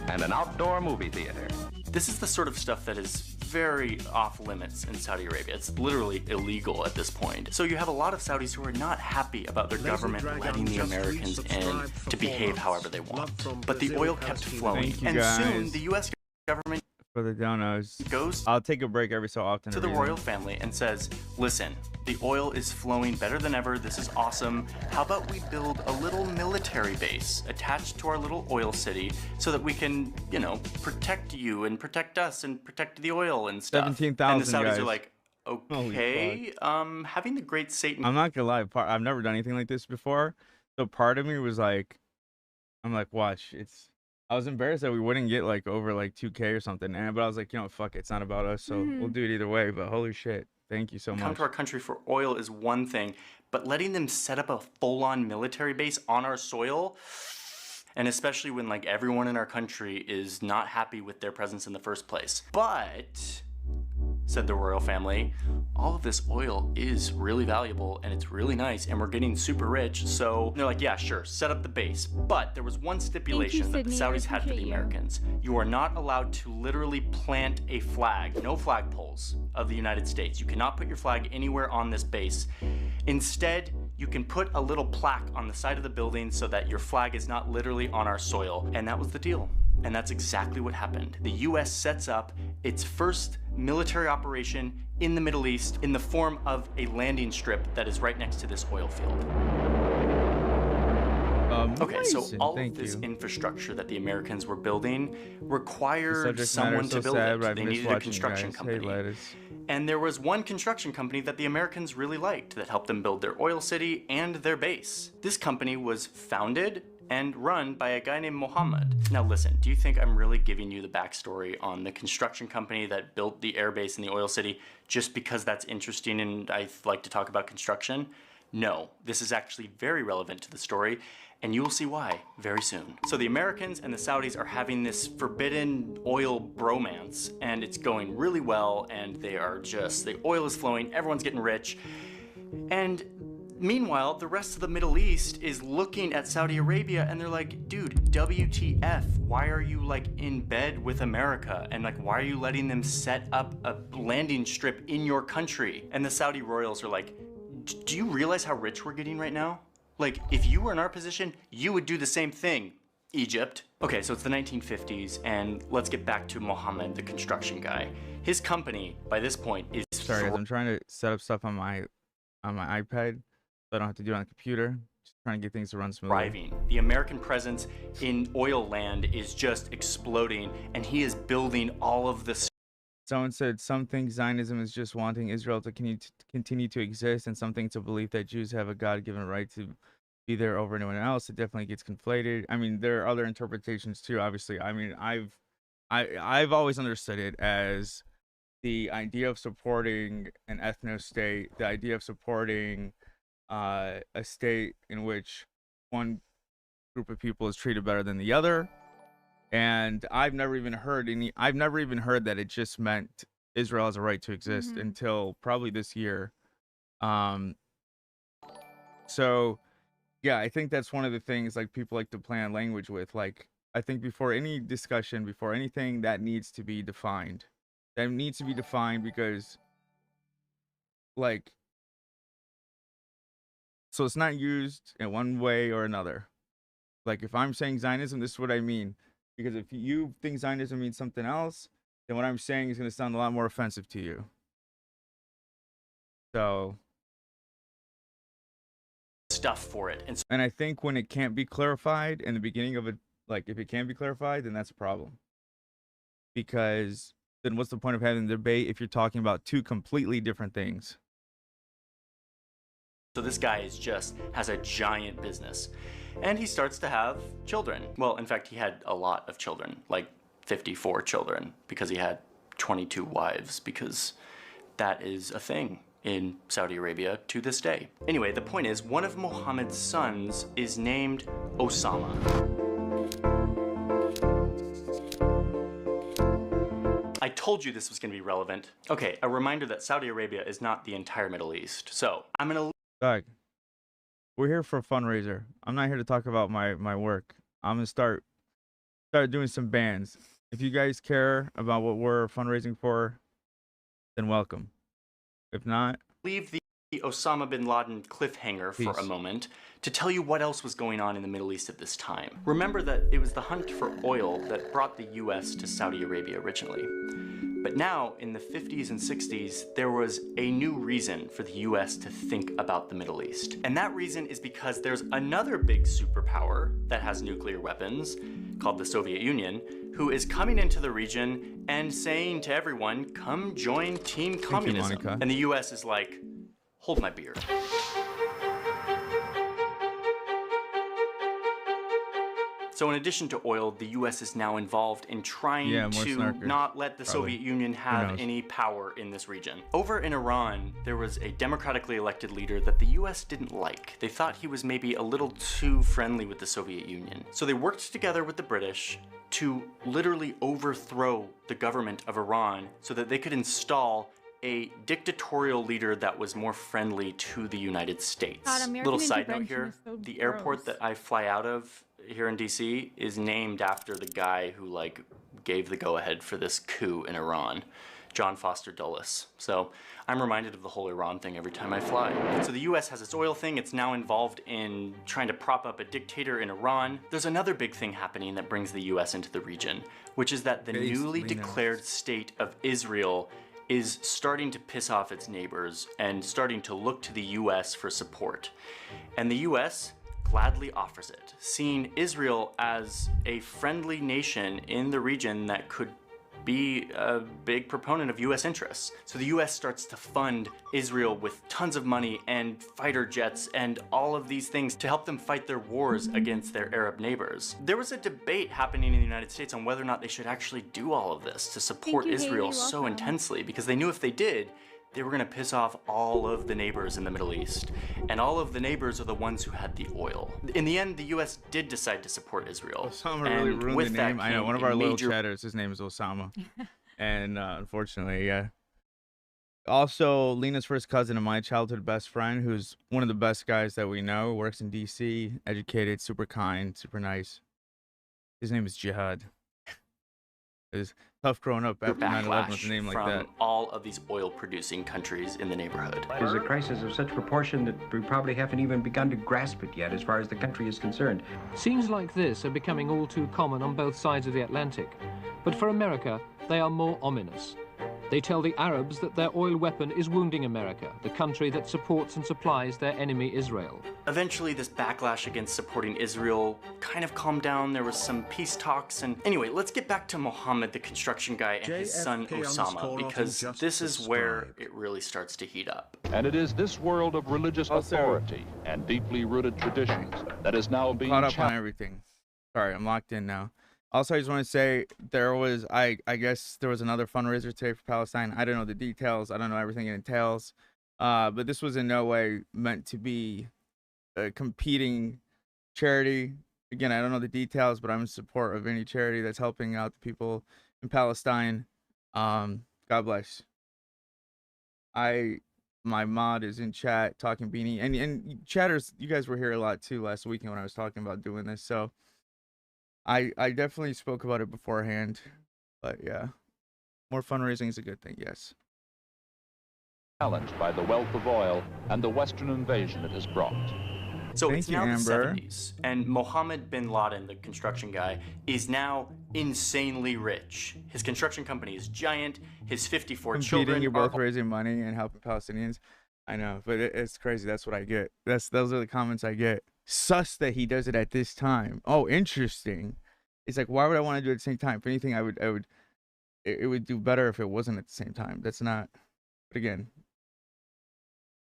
S16: and an outdoor movie theater.
S14: This is the sort of stuff that is very off limits in Saudi Arabia. It's literally illegal at this point. So you have a lot of Saudis who are not happy about their government letting the Americans in to behave however they want. But the oil kept flowing, and soon the U.S. government
S1: for the donos
S14: goes
S1: I'll take a break every so often
S14: to the royal family and says, listen, the oil is flowing better than ever. This is awesome. How about we build a little military base attached to our little oil city so that we can, you know, protect you and protect us and protect the oil and stuff.
S1: 17,000
S14: And the Saudis
S1: guys.
S14: are like, okay, having the great Satan.
S1: I'm not gonna lie, I've never done anything like this before, so part of me was like, I'm like, watch, I was embarrassed that we wouldn't get like over like 2K or something, but I was like, you know, fuck it, it's not about us, so we'll do it either way. But holy shit, thank you so much.
S14: Come to our country for oil is one thing, but letting them set up a full-on military base on our soil, and especially when like everyone in our country is not happy with their presence in the first place. But, said the royal family, all of this oil is really valuable and it's really nice and we're getting super rich, so they're like, yeah, sure, set up the base. But there was one stipulation that the Saudis had for the Americans. You are not allowed to literally plant a flag, no flagpoles of the United States. You cannot put your flag anywhere on this base. Instead, you can put a little plaque on the side of the building so that your flag is not literally on our soil. And that was the deal. And that's exactly what happened. The US sets up its first military operation in the Middle East in the form of a landing strip that is right next to this oil field. Okay, so all of this infrastructure that the Americans were building required someone to build it. They needed a construction company. And there was one construction company that the Americans really liked that helped them build their oil city and their base. This company was founded and run by a guy named Mohammed. Now listen, do you think I'm really giving you the backstory on the construction company that built the air base in the oil city just because that's interesting and I like to talk about construction? No, this is actually very relevant to the story, and you will see why very soon. So the Americans and the Saudis are having this forbidden oil bromance, and it's going really well, and they are just, the oil is flowing, everyone's getting rich, and meanwhile, the rest of the Middle East is looking at Saudi Arabia and they're like, dude, WTF, why are you like in bed with America? And like, why are you letting them set up a landing strip in your country? And the Saudi royals are like, do you realize how rich we're getting right now? Like, if you were in our position, you would do the same thing, Egypt. Okay, so it's the 1950s, and let's get back to Mohammed, the construction guy. His company, by this point, is...
S1: Sorry, guys, I'm trying to set up stuff on my iPad, so I don't have to do it on the computer. Just trying to get things to run smoothly.
S14: Thriving. The American presence in oil land is just exploding, and he is building all of this.
S1: Someone said some think Zionism is just wanting Israel to continue to exist, and some think to believe that Jews have a God-given right to be there over anyone else. It definitely gets conflated. I mean, there are other interpretations too, obviously. I mean, I've always understood it as the idea of supporting an ethno-state, the idea of supporting a state in which one group of people is treated better than the other. And I've never even heard that it just meant Israel has a right to exist until probably this year. So yeah, I think that's one of the things like people like to play on language with. Like, I think before any discussion, before anything, that needs to be defined. That needs to be defined because, like, so it's not used in one way or another. Like, if I'm saying Zionism, this is what I mean. Because if you think Zionism means something else, then what I'm saying is going to sound a lot more offensive to you. So...
S14: stuff for it.
S1: And I think when it can't be clarified in the beginning of it, like, if it can be clarified, then that's a problem. Because then what's the point of having the debate if you're talking about two completely different things?
S14: So this guy has a giant business, and he starts to have children. Well, in fact, he had a lot of children, like 54 children, because he had 22 wives, because that is a thing in Saudi Arabia to this day. Anyway, the point is, one of Mohammed's sons is named Osama. I told you this was going to be relevant. Okay, a reminder that Saudi Arabia is not the entire Middle East. So I'm going to...
S1: Doug, we're here for a fundraiser. I'm not here to talk about my work. I'm going to start start doing some bans. If you guys care about what we're fundraising for, then welcome. If not,
S14: leave the Osama bin Laden cliffhanger for a moment to tell you what else was going on in the Middle East at this time. Remember that it was the hunt for oil that brought the US to Saudi Arabia originally. But now, in the 50s and 60s, there was a new reason for the US to think about the Middle East. And that reason is because there's another big superpower that has nuclear weapons, called the Soviet Union, who is coming into the region and saying to everyone, come join Team Communism. And the US is like, hold my beer. So in addition to oil, the US is now involved in trying to not let the Soviet Union have any power in this region. Over in Iran, there was a democratically elected leader that the US didn't like. They thought he was maybe a little too friendly with the Soviet Union. So they worked together with the British to literally overthrow the government of Iran so that they could install a dictatorial leader that was more friendly to the United States. Little side note here, the airport that I fly out of here in DC is named after the guy who like gave the go-ahead for this coup in Iran, John Foster Dulles. So I'm reminded of the whole Iran thing every time I fly. So the US has its oil thing. It's now involved in trying to prop up a dictator in Iran. There's another big thing happening that brings the US into the region, which is that the newly declared state of Israel is starting to piss off its neighbors and starting to look to the US for support. And the US gladly offers it, seeing Israel as a friendly nation in the region that could be a big proponent of US interests. So the US starts to fund Israel with tons of money and fighter jets and all of these things to help them fight their wars against their Arab neighbors. There was a debate happening in the United States on whether or not they should actually do all of this to support Israel so intensely, because they knew if they did, they were going to piss off all of the neighbors in the Middle East. And all of the neighbors are the ones who had the oil. In the end, the US did decide to support Israel.
S1: Osama really ruined the name. I know, one of our little chatters, his name is Osama. And unfortunately, yeah. Also, Lena's first cousin and my childhood best friend, who's one of the best guys that we know, works in DC, educated, super kind, super nice. His name is Jihad. It's tough growing up after 9/11 with a name like that.
S14: All of these oil-producing countries in the neighborhood.
S19: It is a crisis of such proportion that we probably haven't even begun to grasp it yet as far as the country is concerned.
S20: Scenes like this are becoming all too common on both sides of the Atlantic. But for America, they are more ominous. They tell the Arabs that their oil weapon is wounding America, the country that supports and supplies their enemy Israel.
S14: Eventually, this backlash against supporting Israel kind of calmed down. There was some peace talks. And anyway, let's get back to Mohammed, the construction guy, and his son Osama, because this is where it really starts to heat up.
S17: And it is this world of religious authority and deeply rooted traditions that is now being
S1: caught up on everything. Sorry, I'm locked in now. Also, I just want to say there was, I guess there was another fundraiser today for Palestine. I don't know the details. I don't know everything it entails. But this was in no way meant to be a competing charity. Again, I don't know the details, but I'm in support of any charity that's helping out the people in Palestine. God bless. My mod is in chat talking Beanie. And chatters, you guys were here a lot too last weekend when I was talking about doing this. So I definitely spoke about it beforehand, but yeah, more fundraising is a good thing, yes.
S17: Challenged by the wealth of oil and the Western invasion it has brought.
S14: So it's now the 70s, and Mohammed bin Laden, the construction guy, is now insanely rich. His construction company is giant. His 54 children
S1: you're both raising money and helping Palestinians. I know, but it's crazy. That's what I get. Those are the comments I get. Sus that he does it at this time. Oh, interesting. It's like, why would I want to do it at the same time? If anything, it would do better if it wasn't at the same time. That's not. But again,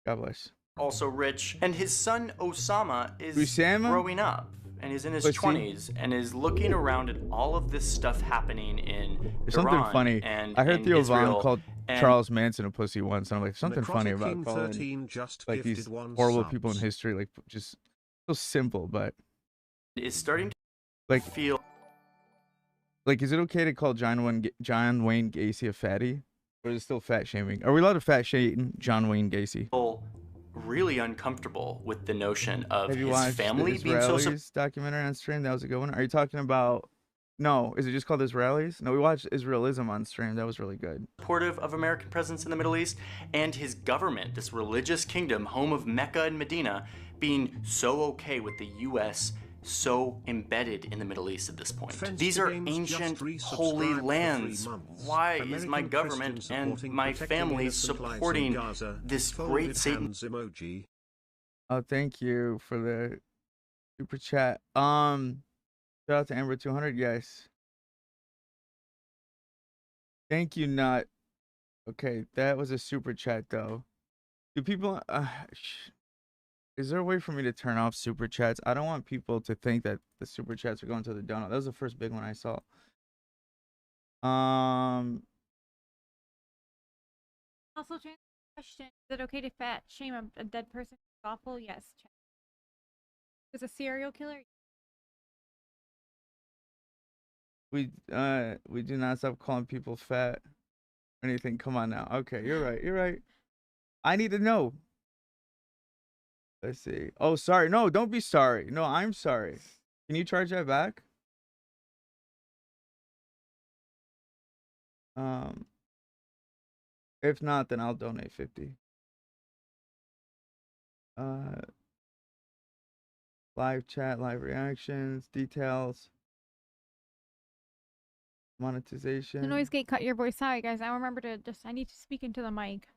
S1: God bless.
S14: Also rich, and his son Osama is growing up and is in his 20s and is looking around at all of this stuff happening in
S1: There's
S14: Iran
S1: something funny.
S14: And
S1: I heard Theo
S14: Israel,
S1: Vaughn called Charles Manson a pussy once, and I'm like, something funny about calling like these horrible people in history, like just so simple, but
S14: is starting to
S1: like
S14: feel
S1: like, is it okay to call John Wayne Gacy a fatty, or is it still fat shaming? Are we allowed to fat shame John Wayne Gacy?
S14: really uncomfortable with the notion of
S1: Have you
S14: his
S1: watched
S14: family
S1: the
S14: being so
S1: Israelis documentary on stream? That was a good one. Are you talking about No, is it just called Israelis? No, we watched Israelism on stream. That was really good.
S14: Supportive of American presence in the Middle East, and his government, this religious kingdom, home of Mecca and Medina, being so okay with the U.S. so embedded in the Middle East at this point. These are ancient, holy lands. Why is my government and my family supporting this great Satan?
S1: Oh, thank you for the super chat. Shout out to Amber 200. Yes. Thank you, Nut. Okay, that was a super chat though. Do people? Is there a way for me to turn off super chats? I don't want people to think that the super chats are going to the donut. That was the first big one I saw.
S2: Also, question: is it okay to fat shame a dead person? It's awful. Yes. Was a serial killer.
S1: We do not stop calling people fat or anything. Come on now. Okay, you're right. You're right. I need to know. Let's see. Oh, sorry. No, don't be sorry. No, I'm sorry. Can you charge that back? If not, then I'll donate 50. Live chat, live reactions, details, monetization.
S2: The noise gate cut your voice out, guys. I remember to I need to speak into the mic.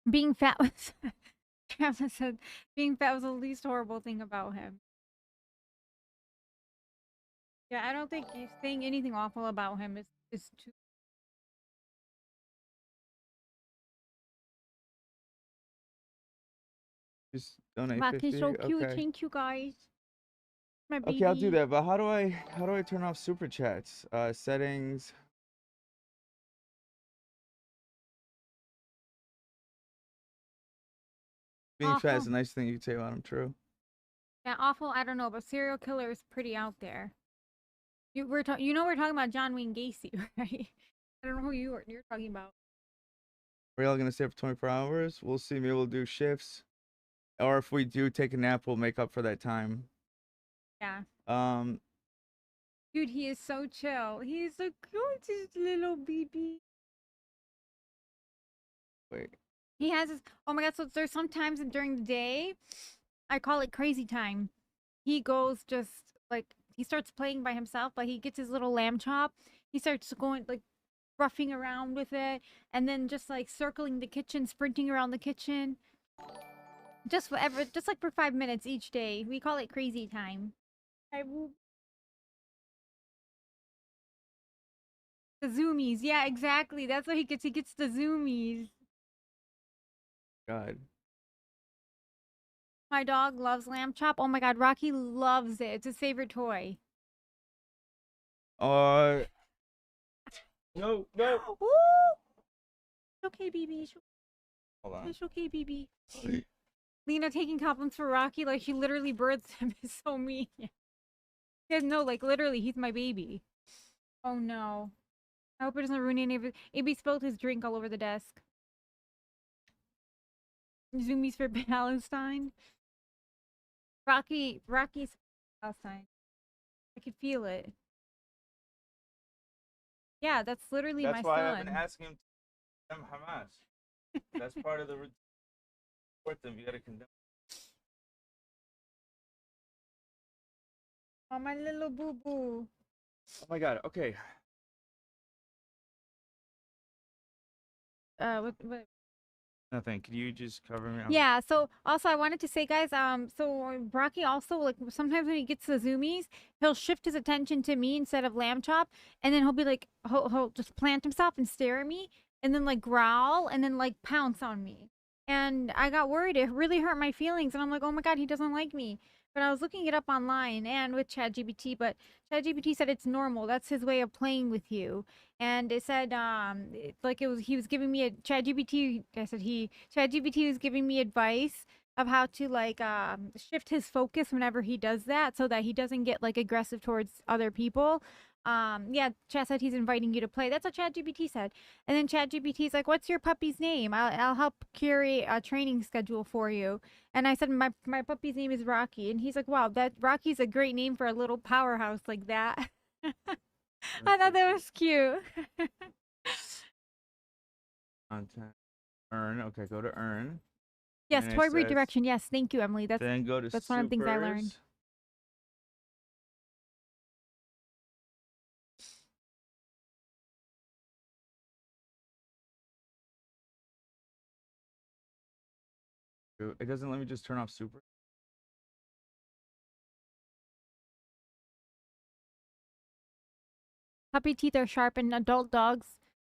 S2: Being fat was, Travis said, being fat was the least horrible thing about him. Yeah, I don't think saying anything awful about him is too.
S1: Just donate
S2: Mac
S1: 50.
S2: is so cute.
S1: Okay.
S2: Thank you, guys. My baby.
S1: Okay, I'll do that. But how do I turn off super chats? Settings. Being fat is a nice thing you can say about him. True.
S2: Yeah, awful. I don't know, but serial killer is pretty out there. We're talking about John Wayne Gacy, right? I don't know who you're talking about.
S1: We're all gonna stay for 24 hours. We'll see. Maybe we'll do shifts, or if we do take a nap, we'll make up for that time.
S2: Yeah.
S1: Dude,
S2: he is so chill. He's the cutest little baby.
S1: Wait.
S2: He has his. Oh my God! So there's sometimes during the day, I call it crazy time. He goes just like he starts playing by himself, but he gets his little lamb chop. He starts going like roughing around with it, and then just like circling the kitchen, sprinting around the kitchen. Just like for 5 minutes each day. We call it crazy time. The zoomies. Yeah, exactly. That's what he gets. He gets the zoomies.
S1: God.
S2: My dog loves lamb chop. Oh my God, Rocky loves it. It's his favorite toy.
S1: No.
S2: Ooh! Okay, BB.
S1: Hold on.
S2: It's okay, BB. Lena taking compliments for Rocky like she literally births him is so mean. You guys know, like literally, he's my baby. Oh no. I hope it doesn't ruin any of it. AB spilled his drink all over the desk. Zoomies for Palestine. Rocky's Palestine. I could feel it. Yeah, that's literally my son.
S1: That's why I've been asking him to condemn Hamas. That's part of the report them. You gotta condemn.
S2: Oh, my little boo-boo.
S1: Oh my God. Okay.
S2: What?
S1: Nothing. Can you just cover me?
S2: Yeah, so also I wanted to say, guys, so Rocky also, like, sometimes when he gets the zoomies, he'll shift his attention to me instead of lamb chop, and then he'll be like, he'll just plant himself and stare at me, and then like growl, and then like pounce on me. And I got worried. It really hurt my feelings, and I'm like, oh my God, he doesn't like me. But I was looking it up online and with ChatGPT, but ChatGPT said it's normal. That's his way of playing with you. And it said, he was giving me ChatGPT was giving me advice of how to like shift his focus whenever he does that, so that he doesn't get like aggressive towards other people. Yeah, chat said he's inviting you to play. That's what ChatGPT said. And then ChatGPT's like, what's your puppy's name? I'll help curate a training schedule for you. And I said, my puppy's name is Rocky. And he's like, wow, that Rocky's a great name for a little powerhouse like that. I thought that was cute.
S1: Content. Earn. Okay, go to earn.
S2: Yes,
S1: And it
S2: toy
S1: says-
S2: redirection. Yes, thank you, Emily.
S1: Then go to
S2: that's one of the things I learned.
S1: supers. It doesn't let me just turn off super.
S2: Puppy teeth are sharp, and adult dogs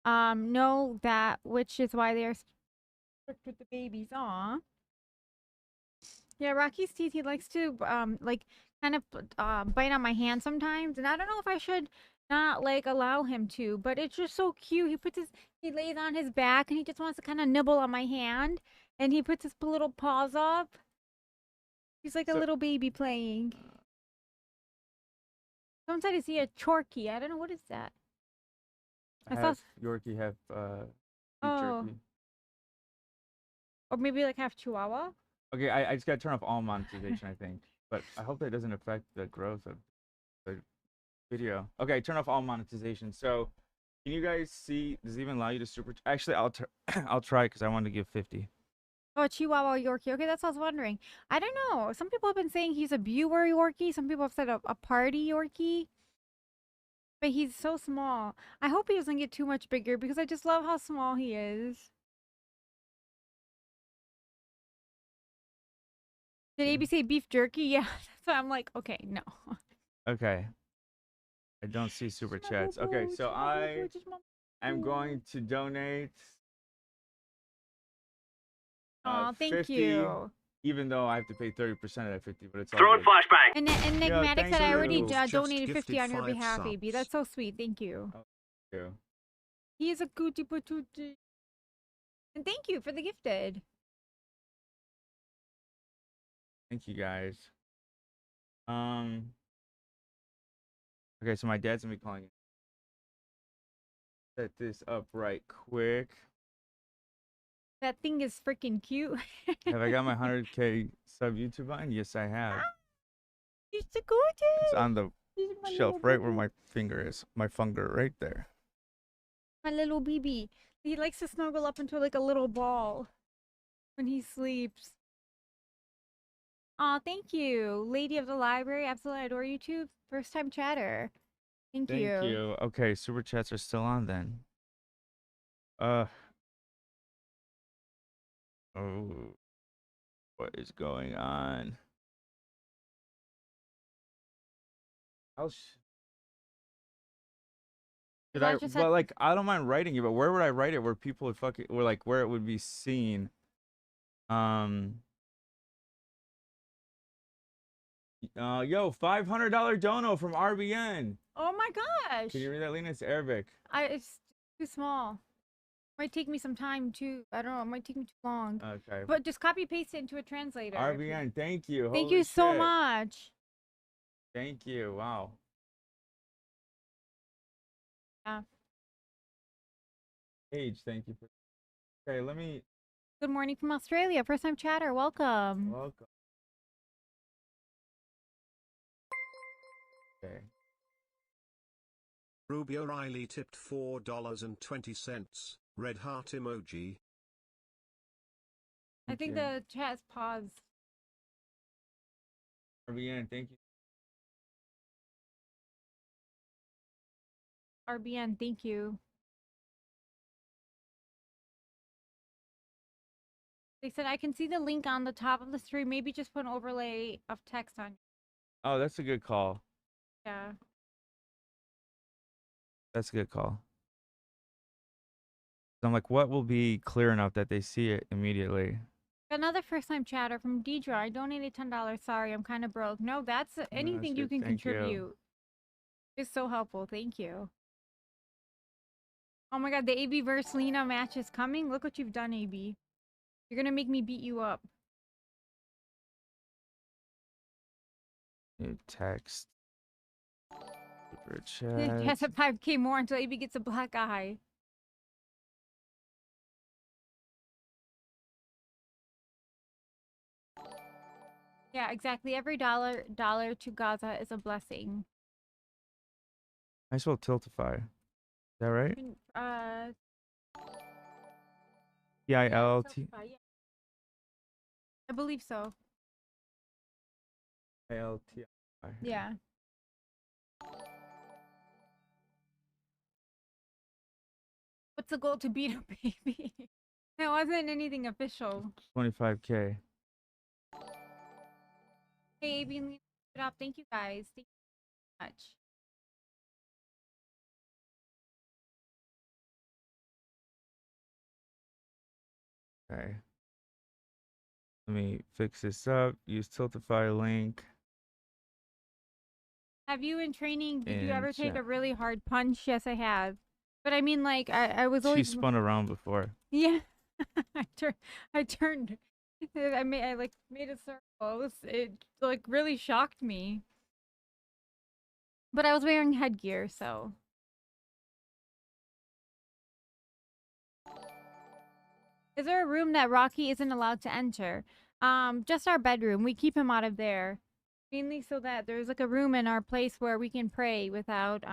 S2: know that, which is why they're strict with the babies. Aw. Yeah, Rocky's teeth, he likes to like kind of bite on my hand sometimes, and I don't know if I should not like allow him to, but it's just so cute. He lays on his back and he just wants to kind of nibble on my hand, and he puts his little paws up. He's like a little baby playing. Sometimes I see a Chorky. I don't know, what is that? I saw
S1: Half Yorkie, half beef jerky.
S2: Or maybe like half Chihuahua.
S1: Okay, I just gotta turn off all monetization, I think. But I hope that doesn't affect the growth of the video. Okay, turn off all monetization. So, can you guys see? Does it even allow you to super? Actually, I'll try because I want to give 50.
S2: Oh, Chihuahua Yorkie. Okay, that's what I was wondering. I don't know. Some people have been saying he's a Brewer Yorkie. Some people have said a party Yorkie. But he's so small. I hope he doesn't get too much bigger because I just love how small he is. Did AB say beef jerky? Yeah, that's why I'm like, okay, no.
S1: Okay. I don't see super chats. Okay, so I am going to donate.
S2: Aw, thank
S1: 50,
S2: you.
S1: Even though I have to pay 30% of that 50, but it's all
S21: Throwing
S1: good.
S21: flashbang.
S2: And
S1: Yo,
S2: Enigmatic said I already
S1: thank you.
S2: donated 50 on your
S1: gifted
S2: behalf,
S1: 5
S2: AB. That's so sweet. Thank you.
S1: Thank you.
S2: He is a cootie patootie. And thank you for the gifted.
S1: Thank you guys. Okay, so my dad's gonna be calling. Set this up right quick.
S2: That thing is freaking cute.
S1: Have I got my 100K sub YouTube button? Yes, I have.
S2: He's so gorgeous.
S1: It's on the
S2: He's my
S1: shelf
S2: little
S1: right where
S2: baby.
S1: my finger is. My finger right there.
S2: My little BB. He likes to snuggle up into like a little ball when he sleeps. Aw, thank you. Lady of the Library. Absolutely adore YouTube. First time chatter. Thank you.
S1: Thank you. Okay, super chats are still on then. Oh, what is going on? Did I? But like, I don't mind writing it, but where would I write it? Where people would fucking, or like, where it would be seen? Yo, $500 dono from RBN.
S2: Oh my gosh.
S1: Can you read that, Lena? It's Arabic.
S2: It's too small. Might take me some time too. I don't know. It might take me too long.
S1: Okay.
S2: But just copy paste it into a translator.
S1: RBN, thank you.
S2: Thank
S1: Holy
S2: you so
S1: shit.
S2: much.
S1: Thank you. Wow.
S2: Yeah.
S1: Age, thank you for. Okay, let me.
S2: Good morning from Australia. First time chatter. Welcome.
S1: Welcome. Okay.
S3: Ruby O'Reilly tipped $4.20. Red heart emoji.
S2: I think the chat's paused.
S1: RBN, thank you.
S2: RBN, thank you. They said I can see the link on the top of the stream. Maybe just put an overlay of text on.
S1: Oh, that's a good call.
S2: Yeah.
S1: That's a good call. I'm like, what will be clear enough that they see it immediately?
S2: Another first time chatter from Deidre. I donated $10. Sorry, I'm kind of broke. No, that's anything you
S1: good.
S2: can
S1: Thank you.
S2: contribute. It's so helpful. Thank you. Oh my god, the AB versus Lena match is coming. Look what you've done, AB. You're gonna make me beat you up.
S1: New text. Super
S2: Yes,
S1: chat.
S2: a 5K more until AB gets a black eye. Yeah, exactly. Every dollar to Gaza is a blessing.
S1: I spelled Tiltify. Is that right? Tillt.
S2: I believe so.
S1: Ilti.
S2: Yeah. What's the goal to beat a baby? It wasn't anything official.
S1: 25K.
S2: Hey, AB and Lena, keep it up. Thank you guys. Thank you so much.
S1: Okay. Let me fix this up. Use Tiltify link.
S2: Have you in training, did you
S1: In
S2: ever take
S1: chat.
S2: a really hard punch? Yes, I have. But I mean, like, I was
S1: She
S2: always...
S1: spun around before.
S2: Yeah. I turned. I made a circle. It like really shocked me. But I was wearing headgear, so. Is there a room that Rocky isn't allowed to enter? Just our bedroom. We keep him out of there. Mainly so that there's like a room in our place where we can pray without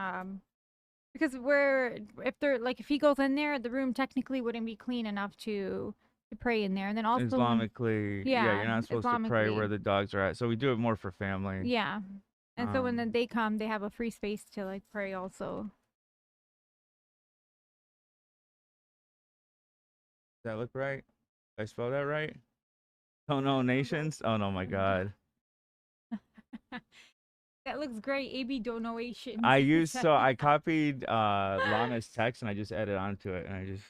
S2: because if he goes in there, the room technically wouldn't be clean enough to pray in there. And then also
S1: Islamically, yeah, you're not supposed to pray where the dogs are at. So we do it more for family.
S2: Yeah. And so when they come, they have a free space to like pray also.
S1: Does that look right? Did I spell that right? Oh no, nations? Oh no, my God.
S2: That looks great. AB donations.
S1: I copied Lana's text and I just added onto it and I just.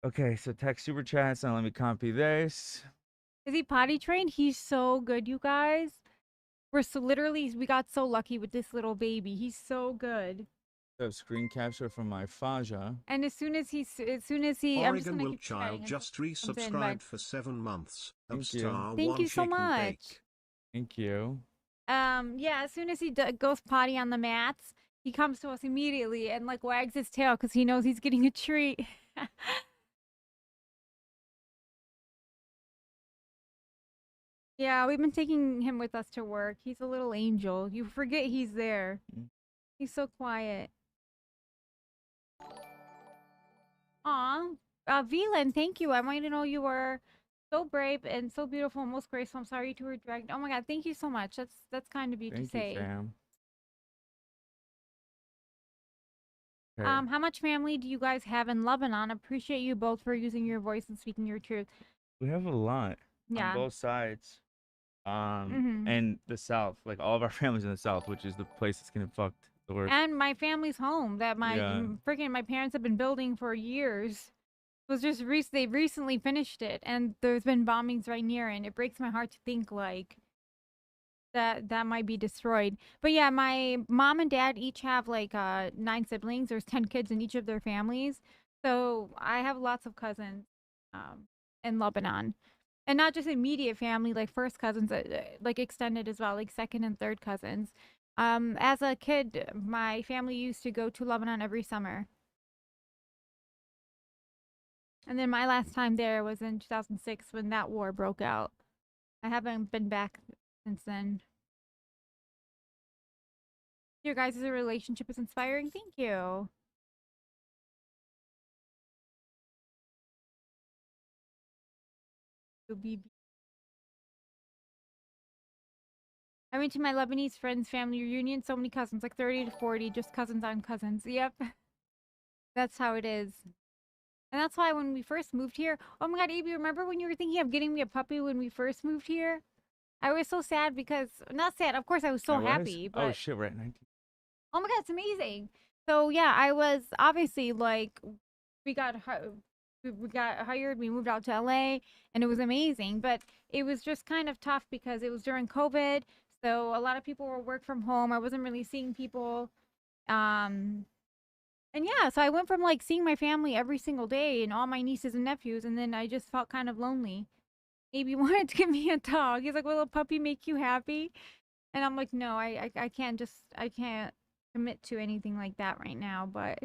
S1: Okay, so text super chats. Now let me copy this.
S2: Is he potty trained? He's so good, you guys. We got so lucky with this little baby. He's so good.
S1: So screen capture from my Faja.
S2: And as soon as he,
S3: Oregon Wiltchild just resubscribed for 7 months.
S2: Thank you so much.
S1: Thank you.
S2: Yeah, as soon as he goes potty on the mats, he comes to us immediately and like wags his tail because he knows he's getting a treat. Yeah, we've been taking him with us to work. He's a little angel. You forget he's there. He's so quiet. Aw. VLAN, thank you. I wanted to know you were so brave and so beautiful and most graceful. I'm sorry you were dragged. Oh my God, thank you so much. That's kind of you to say.
S1: Fam.
S2: Okay. How much family do you guys have in Lebanon? Appreciate you both for using your voice and speaking your truth.
S1: We have a lot on both sides. And the South, like all of our families in the South, which is the place that's getting fucked the worst.
S2: And my family's home that my parents have been building for years. It was just they recently finished it, and there's been bombings right near it, and it breaks my heart to think like that might be destroyed. But yeah, my mom and dad each have like 9 siblings. There's 10 kids in each of their families, so I have lots of cousins in Lebanon. And not just immediate family, like first cousins, like extended as well, like second and third cousins. As a kid, my family used to go to Lebanon every summer. And then my last time there was in 2006 when that war broke out. I haven't been back since then. Your guys' relationship is inspiring. Thank you. I went to my Lebanese friend's family reunion. So many cousins, like 30 to 40, just cousins on cousins. Yep. That's how it is. And that's why when we first moved here, oh my God, Abby, remember when you were thinking of getting me a puppy when we first moved here? I was so sad because, not sad, of course I was so happy. But,
S1: oh shit, we're at 19.
S2: Oh my God, it's amazing. So yeah, I was obviously like, we got hired, we moved out to LA, and it was amazing. But it was just kind of tough because it was during COVID. So a lot of people were work from home. I wasn't really seeing people. And yeah, so I went from like seeing my family every single day and all my nieces and nephews, and then I just felt kind of lonely. Maybe wanted to give me a dog. He's like, will a puppy make you happy? And I'm like, no, I can't commit to anything like that right now. But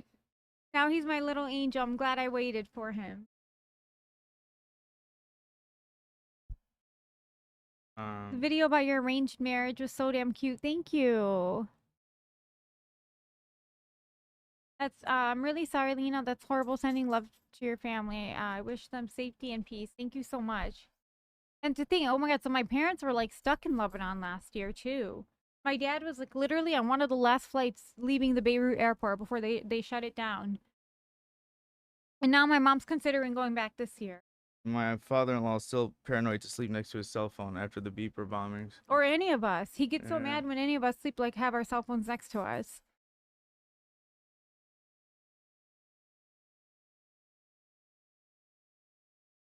S2: now he's my little angel. I'm glad I waited for him. The video about your arranged marriage was so damn cute. Thank you. That's I'm really sorry, Lena. That's horrible. Sending love to your family. I wish them safety and peace. Thank you so much. And to think, oh my god, so my parents were like stuck in Lebanon last year too. My dad was like literally on one of the last flights leaving the Beirut airport before they shut it down. And now my mom's considering going back this year.
S1: My father-in-law is still paranoid to sleep next to his cell phone after the beeper bombings.
S2: Or any of us. He gets so mad when any of us sleep, like have our cell phones next to us.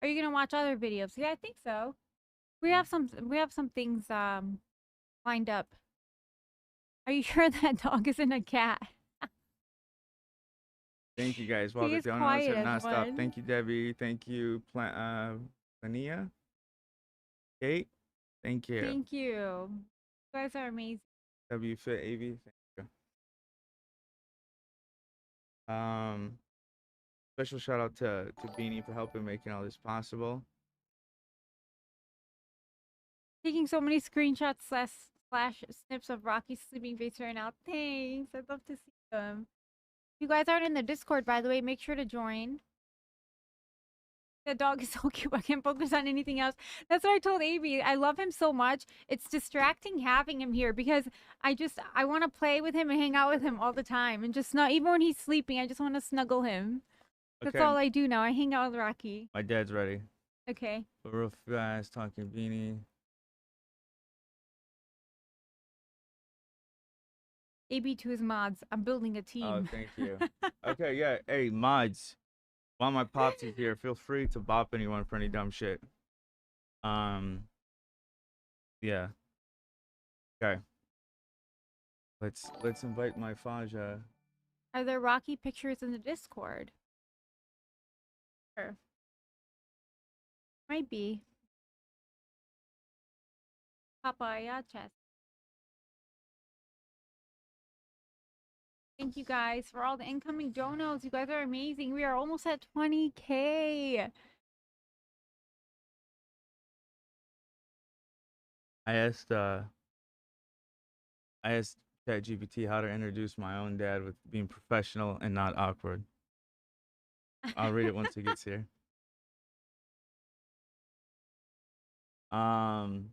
S2: Are you gonna watch other videos? Yeah, I think so. We have some things lined up. Are you sure that dog isn't a cat?
S1: Thank you guys. While the donuts have not stopped. Thank you, Debbie. Thank you, Plania. Kate. Thank you.
S2: Thank you. You guys are amazing.
S1: W Fit AV. Thank you. Special shout out to Beanie for helping making all this possible.
S2: Taking so many screenshots slash snips of Rocky's sleeping face right now. Thanks. I'd love to see them. You guys aren't in the Discord, by the way. Make sure to join. The dog is so cute. I can't focus on anything else. That's what I told AB. I love him so much. It's distracting having him here because I want to play with him and hang out with him all the time. And just not, even when he's sleeping, I just want to snuggle him. That's all I do now. I hang out with Rocky.
S1: My dad's ready.
S2: Okay.
S1: But real fast, talking Beanie.
S2: AB to his mods. I'm building a team.
S1: Oh, thank you. Okay, yeah. Hey, mods. While my pops is here, feel free to bop anyone for any dumb shit. Yeah. Okay. Let's invite my Faja.
S2: Are there Rocky pictures in the Discord? Sure. Might be. Papaya chest. Thank you guys for all the incoming donos. You guys are amazing. We are almost at 20K.
S1: I asked ChatGPT how to introduce my own dad with being professional and not awkward. I'll read it once he gets here.
S2: The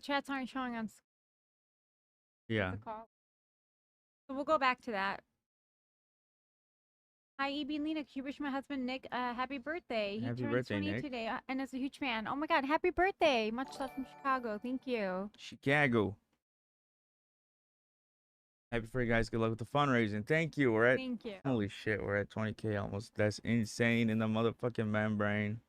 S2: chats aren't showing on screen.
S1: Yeah.
S2: So we'll go back to that. Hi, EB and Lena. Can you wish my husband Nick happy birthday? He turns 20
S1: Nick.
S2: today and is a huge fan. Oh my god, happy birthday. Much love from Chicago. Thank you.
S1: Chicago. Happy for you guys. Good luck with the fundraising. Thank you.
S2: Thank you.
S1: Holy shit, we're at 20K almost. That's insane in the motherfucking membrane.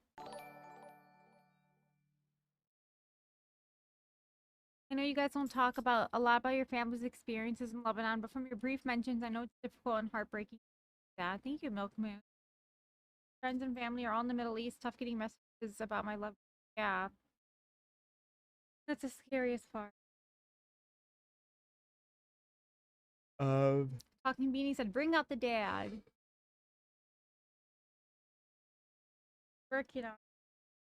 S2: I know you guys don't talk about a lot about your family's experiences in Lebanon, but from your brief mentions, I know it's difficult and heartbreaking. Yeah, thank you, Milkmoon. Friends and family are all in the Middle East. Tough getting messages about my love. Yeah. That's the scariest part. Talking Beanie said, bring out the dad. Working on.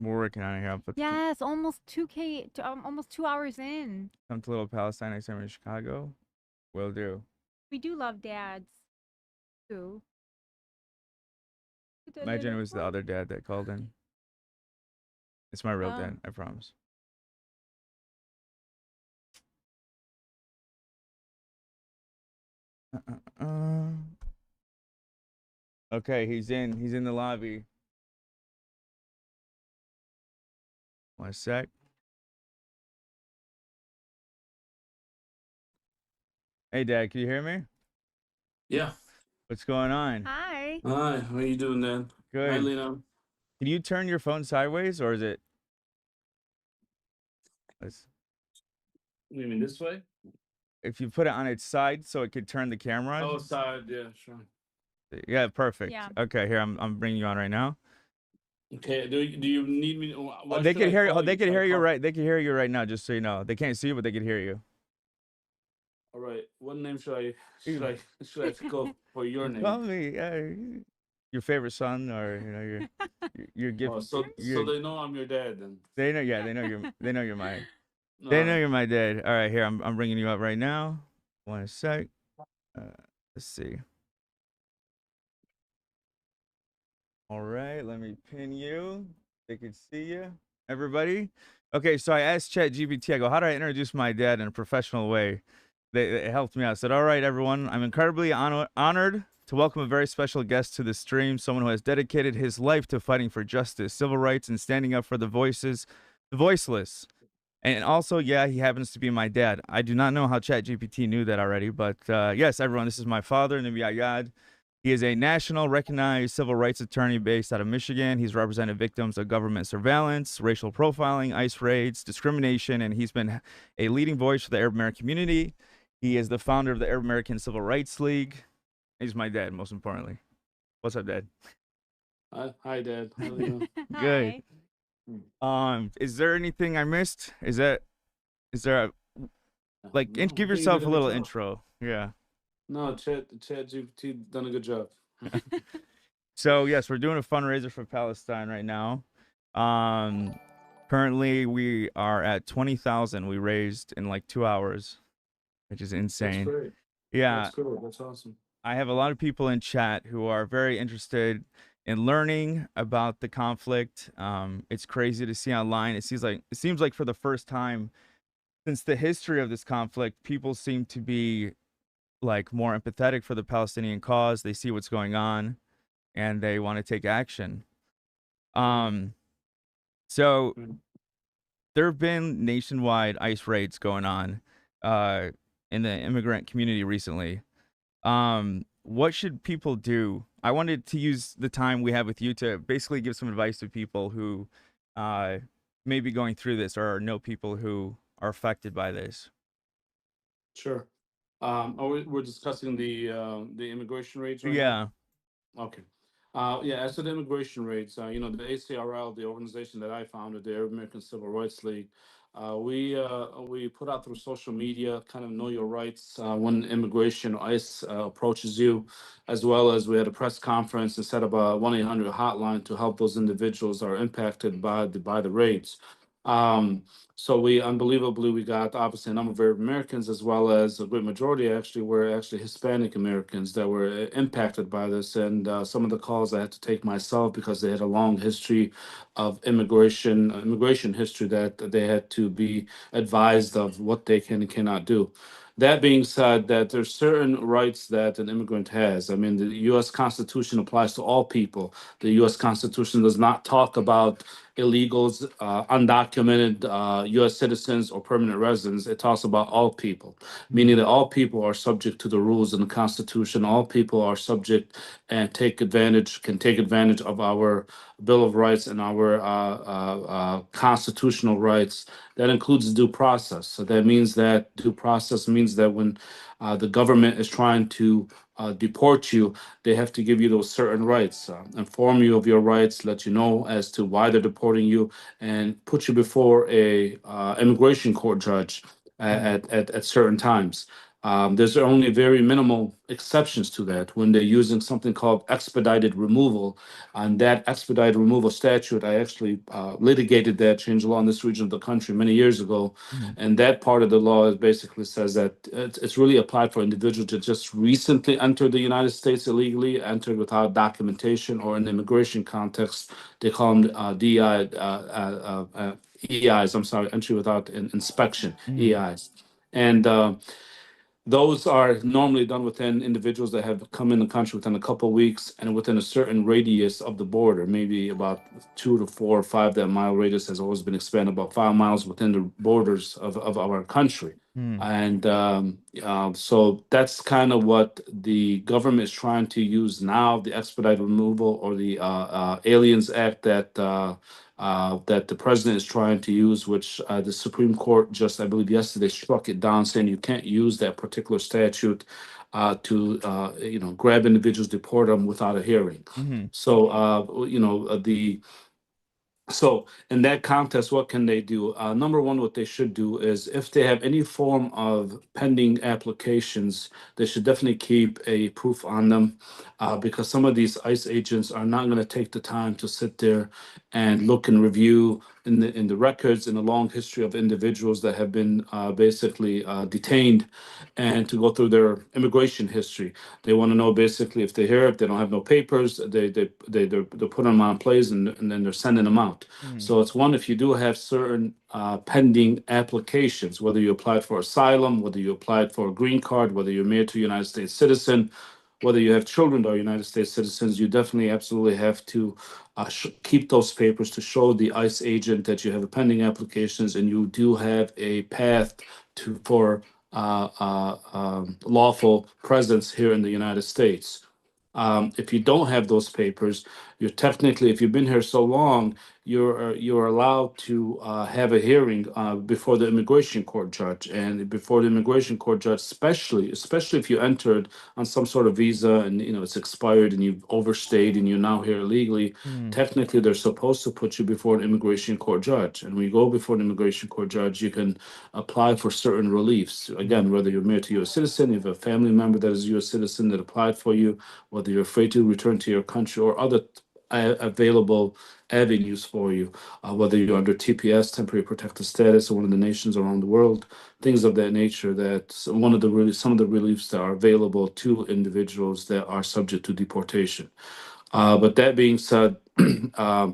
S1: We're working on it here.
S2: Yes, almost 2K, almost 2 hours in.
S1: Come to Little Palestine next time in Chicago. Will do.
S2: We do love dads, too.
S1: Imagine it was the other dad that called in. It's my real dad, I promise. Okay, he's in the lobby. One sec. Hey, Dad, can you hear me?
S21: Yeah.
S1: What's going on?
S2: Hi.
S21: Hi, how you doing, Dan?
S1: Good.
S21: Hi, Lena.
S1: Can you turn your phone sideways, or is it?
S21: You mean this way?
S1: If you put it on its side, so it could turn the camera.
S21: Oh, side, yeah, sure.
S1: Yeah, perfect.
S2: Yeah.
S1: Okay, here I'm bringing you on right now.
S21: Okay. Do you need me?
S1: They can hear you. They can hear you right. They can hear you right now. Just so you know, they can't see you, but they can hear you.
S21: All right. What name should I go for your
S1: Call
S21: name?
S1: me your favorite son, or your gift.
S21: Oh, so they know I'm your dad then.
S1: They know. Yeah, they know you're. They know you're my.
S21: All
S1: They know
S21: right.
S1: you're my dad. All right, here I'm bringing you up right now. One sec. Let's see. All right, let me pin you. They can see you, everybody. Okay, so I asked ChatGPT. I go, how do I introduce my dad in a professional way? They helped me out. I said, all right, everyone. I'm incredibly honored to welcome a very special guest to the stream. Someone who has dedicated his life to fighting for justice, civil rights, and standing up for the voiceless. And also, yeah, he happens to be my dad. I do not know how ChatGPT knew that already, but yes, everyone, this is my father, Nabi Ayad. He is a national recognized civil rights attorney based out of Michigan. He's represented victims of government surveillance, racial profiling, ICE raids, discrimination, and he's been a leading voice for the Arab American community. He is the founder of the Arab American Civil Rights League. He's my dad, most importantly. What's up, Dad?
S21: Hi, Dad. How are you?
S1: Good. Is there anything I missed? Is there a like
S21: No, I
S1: give
S21: think you
S1: yourself
S21: did
S1: a
S21: a good
S1: little
S21: job.
S1: intro? Yeah.
S21: No, ChatGPT done a good job.
S1: So yes, we're doing a fundraiser for Palestine right now. Currently we are at 20,000 we raised in like 2 hours, which is insane.
S21: That's great.
S1: Yeah.
S21: That's cool. That's awesome.
S1: I have a lot of people in chat who are very interested in learning about the conflict. It's crazy to see online. It seems like for the first time since the history of this conflict, people seem to be like more empathetic for the Palestinian cause. They see what's going on and they want to take action. So there have been nationwide ICE raids going on in the immigrant community recently. What should people do? I wanted to use the time we have with you to basically give some advice to people who may be going through this or know people who are affected by this.
S21: Sure. We're discussing the immigration rates right
S1: Yeah.
S21: now? Okay. Yeah, as to the immigration rates, the ACRL, the organization that I founded, the Arab American Civil Rights League, we put out through social media, kind of know your rights when immigration or ICE approaches you, as well as we had a press conference and set up a 1-800 hotline to help those individuals that are impacted by the raids. So we got obviously a number of Arab Americans, as well as a great majority actually were actually Hispanic Americans that were impacted by this. And some of the calls I had to take myself because they had a long history of immigration history that they had to be advised of what they can and cannot do. That being said, that there's certain rights that an immigrant has. I mean, the U.S. Constitution applies to all people. The U.S. Constitution does not talk about illegals, undocumented U.S. citizens, or permanent residents. It talks about all people, meaning that all people are subject to the rules in the Constitution. All people are subject and can take advantage of our Bill of Rights and our constitutional rights. That includes due process. So that means that due process means that when the government is trying to deport you, they have to give you those certain rights, inform you of your rights, let you know as to why they're deporting you, and put you before a immigration court judge at certain times. There's only very minimal exceptions to that when they're using something called expedited removal. And that expedited removal statute, I actually litigated that change law in this region of the country many years ago. And that part of the law basically says that it's really applied for individuals that just recently entered the United States illegally, entered without documentation, or in the immigration context, they call them EIs, I'm sorry, entry without inspection, EIs. And those are normally done within individuals that have come in the country within a couple of weeks and within a certain radius of the border, maybe about 2 to 4 or 5. That mile radius has always been expanded about 5 miles within the borders of our country. And so that's kind of what the government is trying to use now, the expedited removal or the Aliens Act that the president is trying to use, which the Supreme Court just, I believe, yesterday struck it down, saying you can't use that particular statute to grab individuals, deport them without a hearing. So So in that context, what can they do? Number one, what they should do is if they have any form of pending applications, they should definitely keep a proof on them, because some of these ICE agents are not going to take the time to sit there and look and review in the records in a long history of individuals that have been basically detained, and to go through their immigration history. They want to know basically if they're here, if they don't have no papers, they put them on plays, and then they're sending them out. So it's one, if you do have certain pending applications, whether you applied for asylum, whether you applied for a green card, whether you're married to a United States citizen, whether you have children that are United States citizens, you definitely absolutely have to keep those papers to show the ICE agent that you have a pending applications and you do have a path for lawful presence here in the United States. If you don't have those papers, you're technically, if you've been here so long, you're allowed to have a hearing before the immigration court judge, and before the immigration court judge, especially if you entered on some sort of visa and it's expired and you've overstayed and you're now here illegally. Technically, they're supposed to put you before an immigration court judge, and when you go before an immigration court judge, you can apply for certain reliefs. Again, whether you're married to a U.S. citizen, you have a family member that is a U.S. citizen that applied for you, whether you're afraid to return to your country, or other available avenues for you, whether you're under TPS, temporary protected status, or one of the nations around the world, things of that nature. That's some of the reliefs that are available to individuals that are subject to deportation. But that being said, I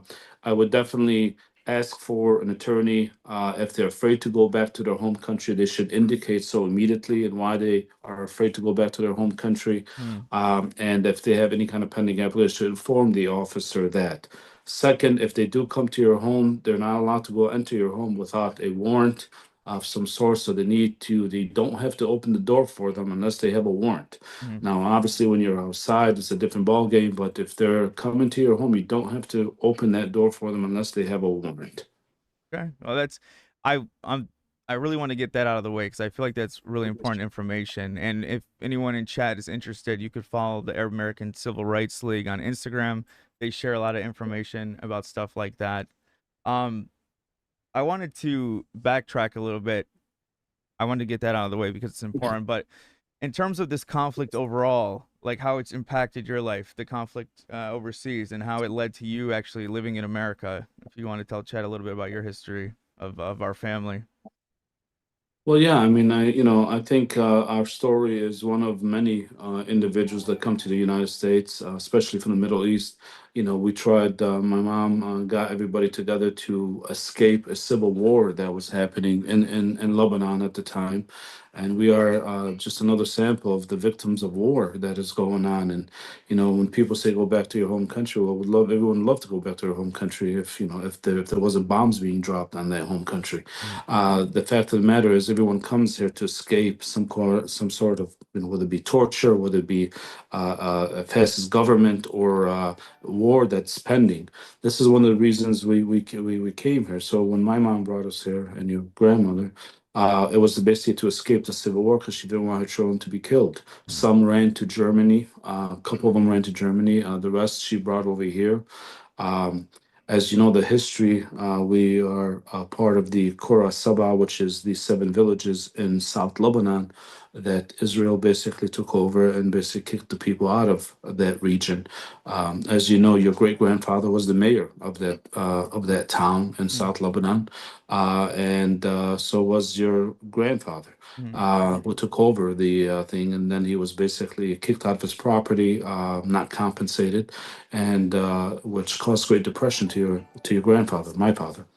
S21: would definitely ask for an attorney. If they're afraid to go back to their home country, they should indicate so immediately and why they are afraid to go back to their home country. And if they have any kind of pending application, inform the officer that. Second, if they do come to your home, they're not allowed to go enter your home without a warrant of some sort. So they don't have to open the door for them unless they have a warrant. Now, obviously, when you're outside, it's a different ball game. But if they're coming to your home, you don't have to open that door for them unless they have a warrant.
S1: Okay. Well, I really want to get that out of the way because I feel like that's really important information. And if anyone in chat is interested, you could follow the Arab American Civil Rights League on Instagram. They share a lot of information about stuff like that. I wanted to backtrack a little bit. I wanted to get that out of the way because it's important. But in terms of this conflict overall, like how it's impacted your life, the conflict overseas, and how it led to you actually living in America, if you want to tell Chad a little bit about your history of our family.
S21: Well, yeah, I mean, I think our story is one of many individuals that come to the United States, especially from the Middle East. We tried, my mom got everybody together to escape a civil war that was happening in Lebanon at the time. And we are just another sample of the victims of war that is going on. And, when people say go back to your home country, well, everyone would love to go back to their home country if there wasn't bombs being dropped on their home country. The fact of the matter is everyone comes here to escape some sort of, whether it be torture, whether it be a fascist government or war that's pending. This is one of the reasons we came here. So when my mom brought us here, and your grandmother, it was basically to escape the civil war because she didn't want her children to be killed. Some ran to Germany. A couple of them ran to Germany. The rest she brought over here. As you know, the history, we are part of the Qura Saba, which is the 7 villages in South Lebanon that Israel basically took over and basically kicked the people out of that region. As you know, your great-grandfather was the mayor of that town in South Lebanon, and so was your grandfather, who took over the thing, and then he was basically kicked out of his property, not compensated, and which caused great depression to your grandfather, my father.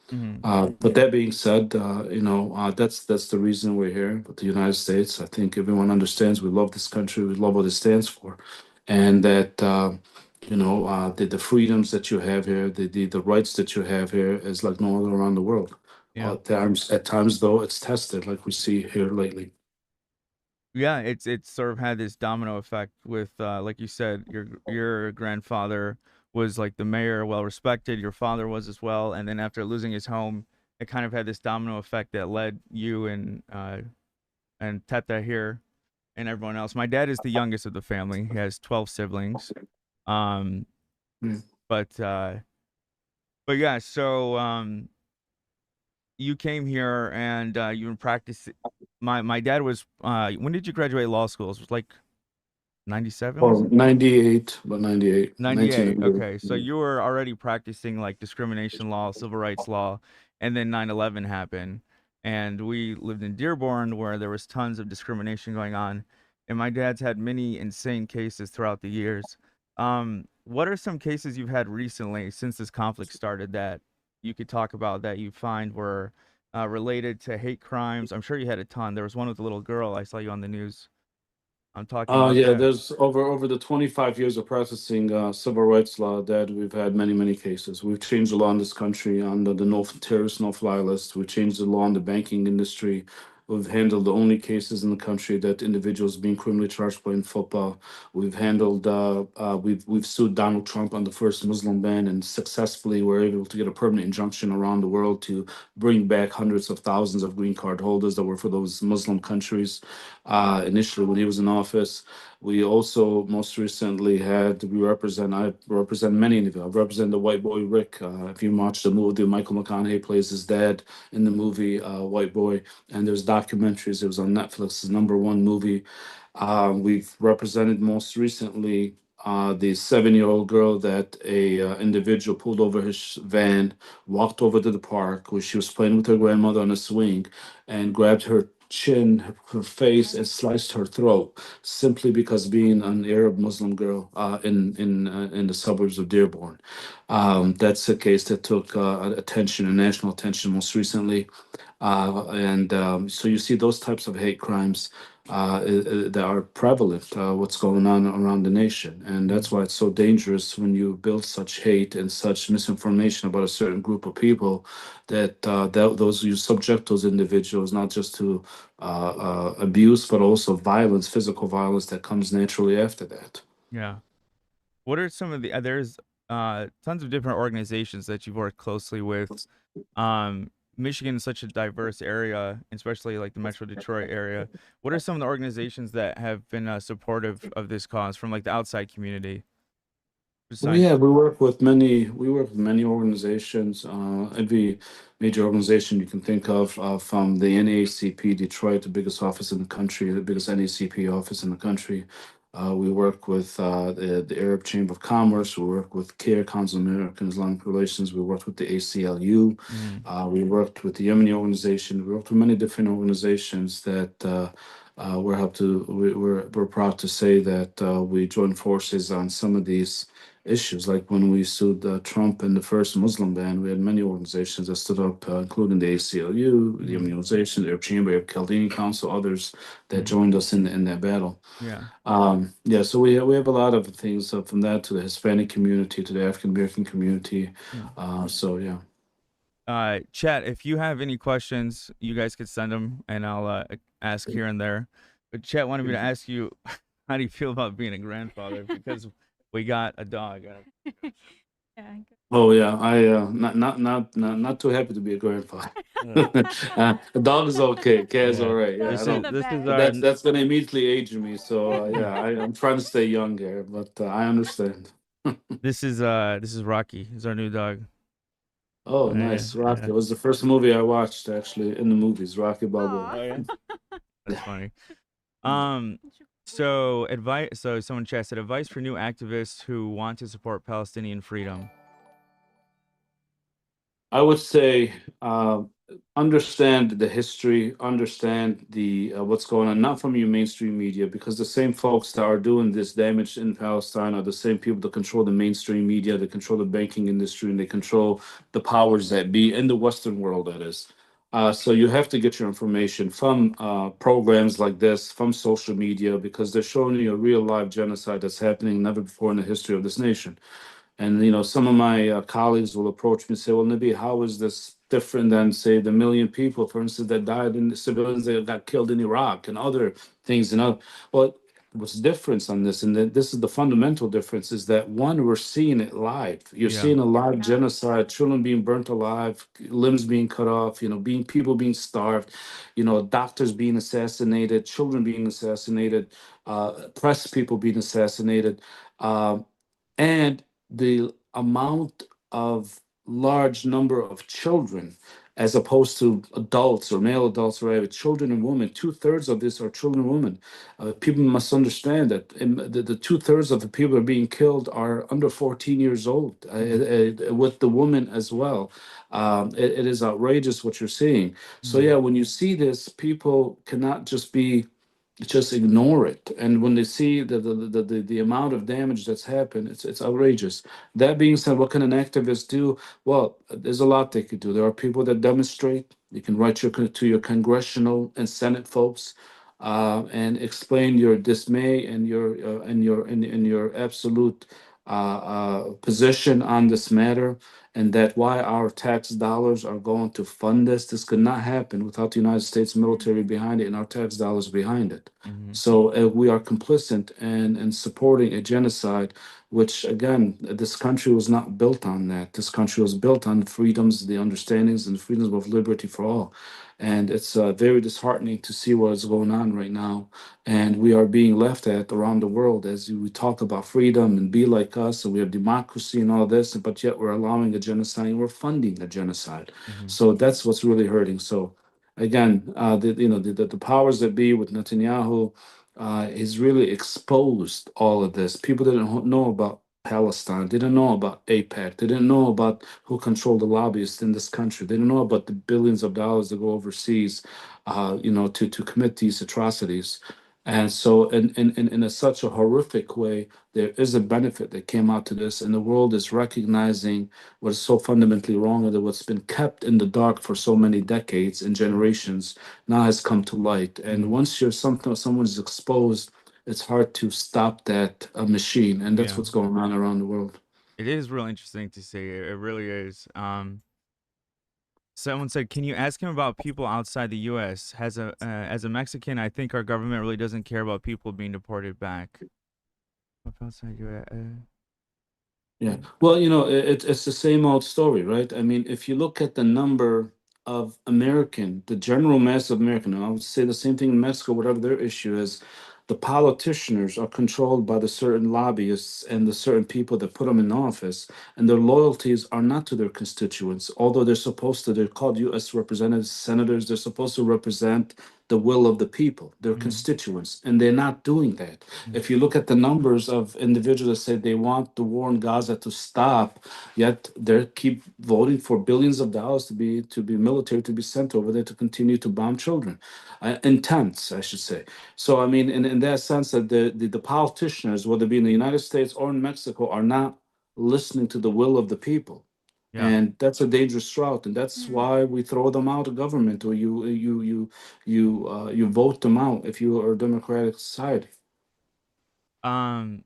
S21: But that being said, that's the reason we're here with the United States. I think everyone understands we love this country, we love what it stands for, and that the freedoms that you have here, the rights that you have here is like no other around the world.
S1: Yeah.
S21: At times though, it's tested, like we see here lately.
S1: Yeah, it's sort of had this domino effect with, like you said, your grandfather was like the mayor, well respected. Your father was as well, and then after losing his home, it kind of had this domino effect that led you and Teta here and everyone else. My dad is the youngest of the family. He has 12 siblings, but But yeah, so you came here and you've been practicing. My dad was. When did you graduate law school? It was like 97, was
S21: Or
S1: it?
S21: 98, but 98,
S1: 98.
S21: 1998.
S1: Okay. So
S21: Yeah.
S1: you were already practicing like discrimination law, civil rights law, and then 9/11 happened. And we lived in Dearborn where there was tons of discrimination going on. And my dad's had many insane cases throughout the years. What are some cases you've had recently since this conflict started that you could talk about that you find were related to hate crimes? I'm sure you had a ton. There was one with the little girl. I saw you on the news. I'm talking about
S21: Yeah,
S1: that.
S21: there's over the 25 years of practicing civil rights law that we've had many cases. We've changed the law in this country under the terrorist no-fly list. We've changed the law in the banking industry. We've handled the only cases in the country that individuals being criminally charged playing football. We've handled we've sued Donald Trump on the first Muslim ban and successfully were able to get a permanent injunction around the world to bring back hundreds of thousands of green card holders that were for those Muslim countries initially when he was in office. We also most recently had I represent many individuals. I represent the white boy Rick. If you watch the movie, Michael McConaughey plays his dad in the movie White Boy, and there's documentaries. It was on Netflix, the #1 movie. We've represented most recently the 7-year-old girl that a individual pulled over his van, walked over to the park where she was playing with her grandmother on a swing, and grabbed her chin, her face, and sliced her throat simply because being an Arab Muslim girl in the suburbs of Dearborn. That's a case that took attention and national attention most recently. And so you see those types of hate crimes that are prevalent, what's going on around the nation. And that's why it's so dangerous when you build such hate and such misinformation about a certain group of people that those you subject those individuals not just to abuse, but also violence, physical violence that comes naturally after that.
S1: Yeah. What are some of the there's tons of different organizations that you've worked closely with. Michigan is such a diverse area, especially like the Metro Detroit area. What are some of the organizations that have been supportive of this cause from like the outside community? Besides,
S21: We work with many organizations. Every major organization you can think of, from the NAACP Detroit, the biggest office in the country, the biggest NAACP office in the country. We work with the Arab Chamber of Commerce. We work with CARE, Council of American Islamic Relations. We worked with the ACLU. We worked with the Yemeni organization. We worked with many different organizations that we're proud to say that we joined forces on some of these issues. Like when we sued Trump in the first Muslim ban, we had many organizations that stood up, including the ACLU, the Yemeni organization, the Arab Chamber, Arab Chaldean Council, others that joined us in that battle.
S1: yeah.
S21: So we have a lot of things from that to the Hispanic community, to the African American community. So yeah.
S1: Chat, if you have any questions, you guys could send them and I'll ask here and there. But Chat wanted me to ask you, how do you feel about being a grandfather? Because we got a dog.
S2: Yeah.
S21: Oh yeah, I not too happy to be a grandfather. A dog is okay, cat is all right. Yeah,
S1: This
S21: I
S1: is
S21: don't.
S1: this is our
S21: That's gonna immediately age me. So I'm trying to stay young here, but I understand.
S1: this is Rocky. He's our new dog.
S21: Oh, nice, Rocky. It was the first movie I watched actually in the movies, Rocky Balboa.
S1: Oh yeah, that's funny. So advice. So someone chat said advice for new activists who want to support Palestinian freedom.
S21: I would say understand the history, understand the what's going on, not from your mainstream media, because the same folks that are doing this damage in Palestine are the same people that control the mainstream media, they control the banking industry, and they control the powers that be in the Western world, that is. So you have to get your information from programs like this, from social media, because they're showing you a real live genocide that's happening never before in the history of this nation. And some of my colleagues will approach me and say, "Well, Nabi, how is this different than, say, the million people, for instance, that died in the civilians that got killed in Iraq and other things?" Well, what's the difference on this? And this is the fundamental difference: is that one, we're seeing it live. You're seeing a live genocide, children being burnt alive, limbs being cut off, people being starved, doctors being assassinated, children being assassinated, press people being assassinated. And the amount of large number of children as opposed to adults or male adults or whatever, children and women. 2/3 of this are children and women. People must understand that the 2/3 of the people are being killed are under 14 years old, with the women as well. It is outrageous what you're seeing. So yeah, when you see this, people cannot just ignore it. And when they see the amount of damage that's happened, it's outrageous. That being said, what can an activist do? Well, there's a lot they could do. There are people that demonstrate. You can write to your congressional and Senate folks, and explain your dismay and your absolute position on this matter, and that why our tax dollars are going to fund this. This could not happen without the United States military behind it and our tax dollars behind it. So we are complicit and supporting a genocide, which again, this country was not built on that. This country was built on freedoms, the understandings, and freedoms of liberty for all. And it's very disheartening to see what is going on right now. And we are being left at around the world as we talk about freedom and be like us, and we have democracy and all this, but yet we're allowing a genocide and we're funding a genocide. So that's what's really hurting. So again, the powers that be with Netanyahu is really exposed all of this. People didn't know about Palestine. They didn't know about APAC. They didn't know about who controlled the lobbyists in this country. They didn't know about the billions of dollars that go overseas, to commit these atrocities. And so, in such a horrific way, there is a benefit that came out to this, and the world is recognizing what is so fundamentally wrong, and that what's been kept in the dark for so many decades and generations now has come to light. And once someone is exposed, it's hard to stop that machine, and that's
S1: Yeah.
S21: what's going on around the world.
S1: It is real interesting to see. It really is. Someone said, "Can you ask him about people outside the U.S.? As a Mexican, I think our government really doesn't care about people being deported back." Outside U.S.
S21: Yeah. Well, it's the same old story, right? I mean, if you look at the number of the general mass of American, and I would say the same thing in Mexico, whatever their issue is, the politicians are controlled by the certain lobbyists and the certain people that put them in office, and their loyalties are not to their constituents, although they're called U.S. representatives, senators, they're supposed to represent the will of the people, their constituents, and they're not doing that. If you look at the numbers of individuals that say they want the war in Gaza to stop, yet they keep voting for billions of dollars to be military to be sent over there to continue to bomb children, intense, I should say. So I mean, in that sense, that the politicians, whether it be in the United States or in Mexico, are not listening to the will of the people.
S1: Yeah.
S21: And that's a dangerous route, and that's why we throw them out of government, or you vote them out if you are a democratic society.
S1: Someone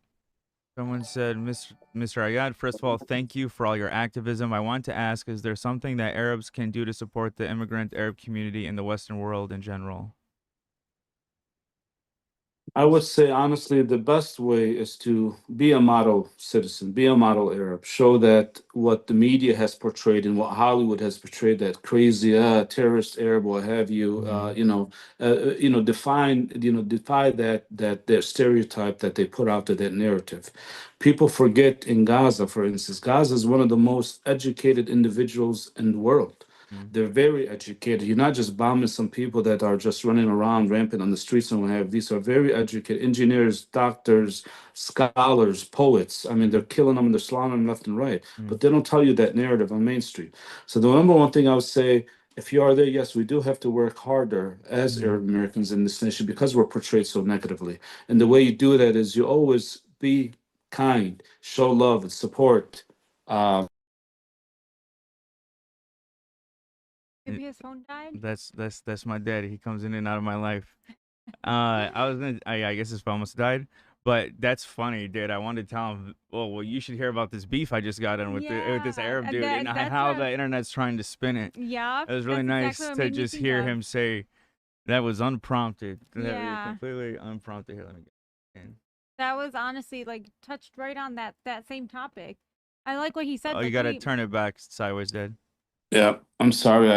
S1: said, Mr. Ayad, first of all, thank you for all your activism. I want to ask, is there something that Arabs can do to support the immigrant Arab community in the Western world in general?
S21: I would say, honestly, the best way is to be a model citizen, be a model Arab, show that what the media has portrayed and what Hollywood has portrayed, that crazy terrorist Arab, what have you, defy that stereotype that they put out to that narrative. People forget in Gaza, for instance, Gaza is one of the most educated individuals in the world. They're very educated. You're not just bombing some people that are just running around rampant on the streets and what have. These are very educated engineers, doctors, scholars, poets. I mean, they're killing them and they're slaughtering them left and right. But they don't tell you that narrative on Main Street. So the number one thing I would say, if you are there, yes, we do have to work harder as Arab Americans in this nation because we're portrayed so negatively. And the way you do that is you always be kind, show love and support.
S2: Maybe his phone died.
S1: That's my daddy. He comes in and out of my life. I guess his phone must have died. But that's funny, dude. I wanted to tell him, well, you should hear about this beef I just got in with this Arab dude, and how the internet's trying to spin it.
S2: Yeah,
S1: it was really nice to just hear him say that was unprompted.
S2: Yeah,
S1: completely unprompted. Here, let me get in.
S2: That was honestly touched right on that same topic. I like what he said.
S1: Oh, you gotta turn it back sideways, Dad.
S21: Yeah, I'm sorry.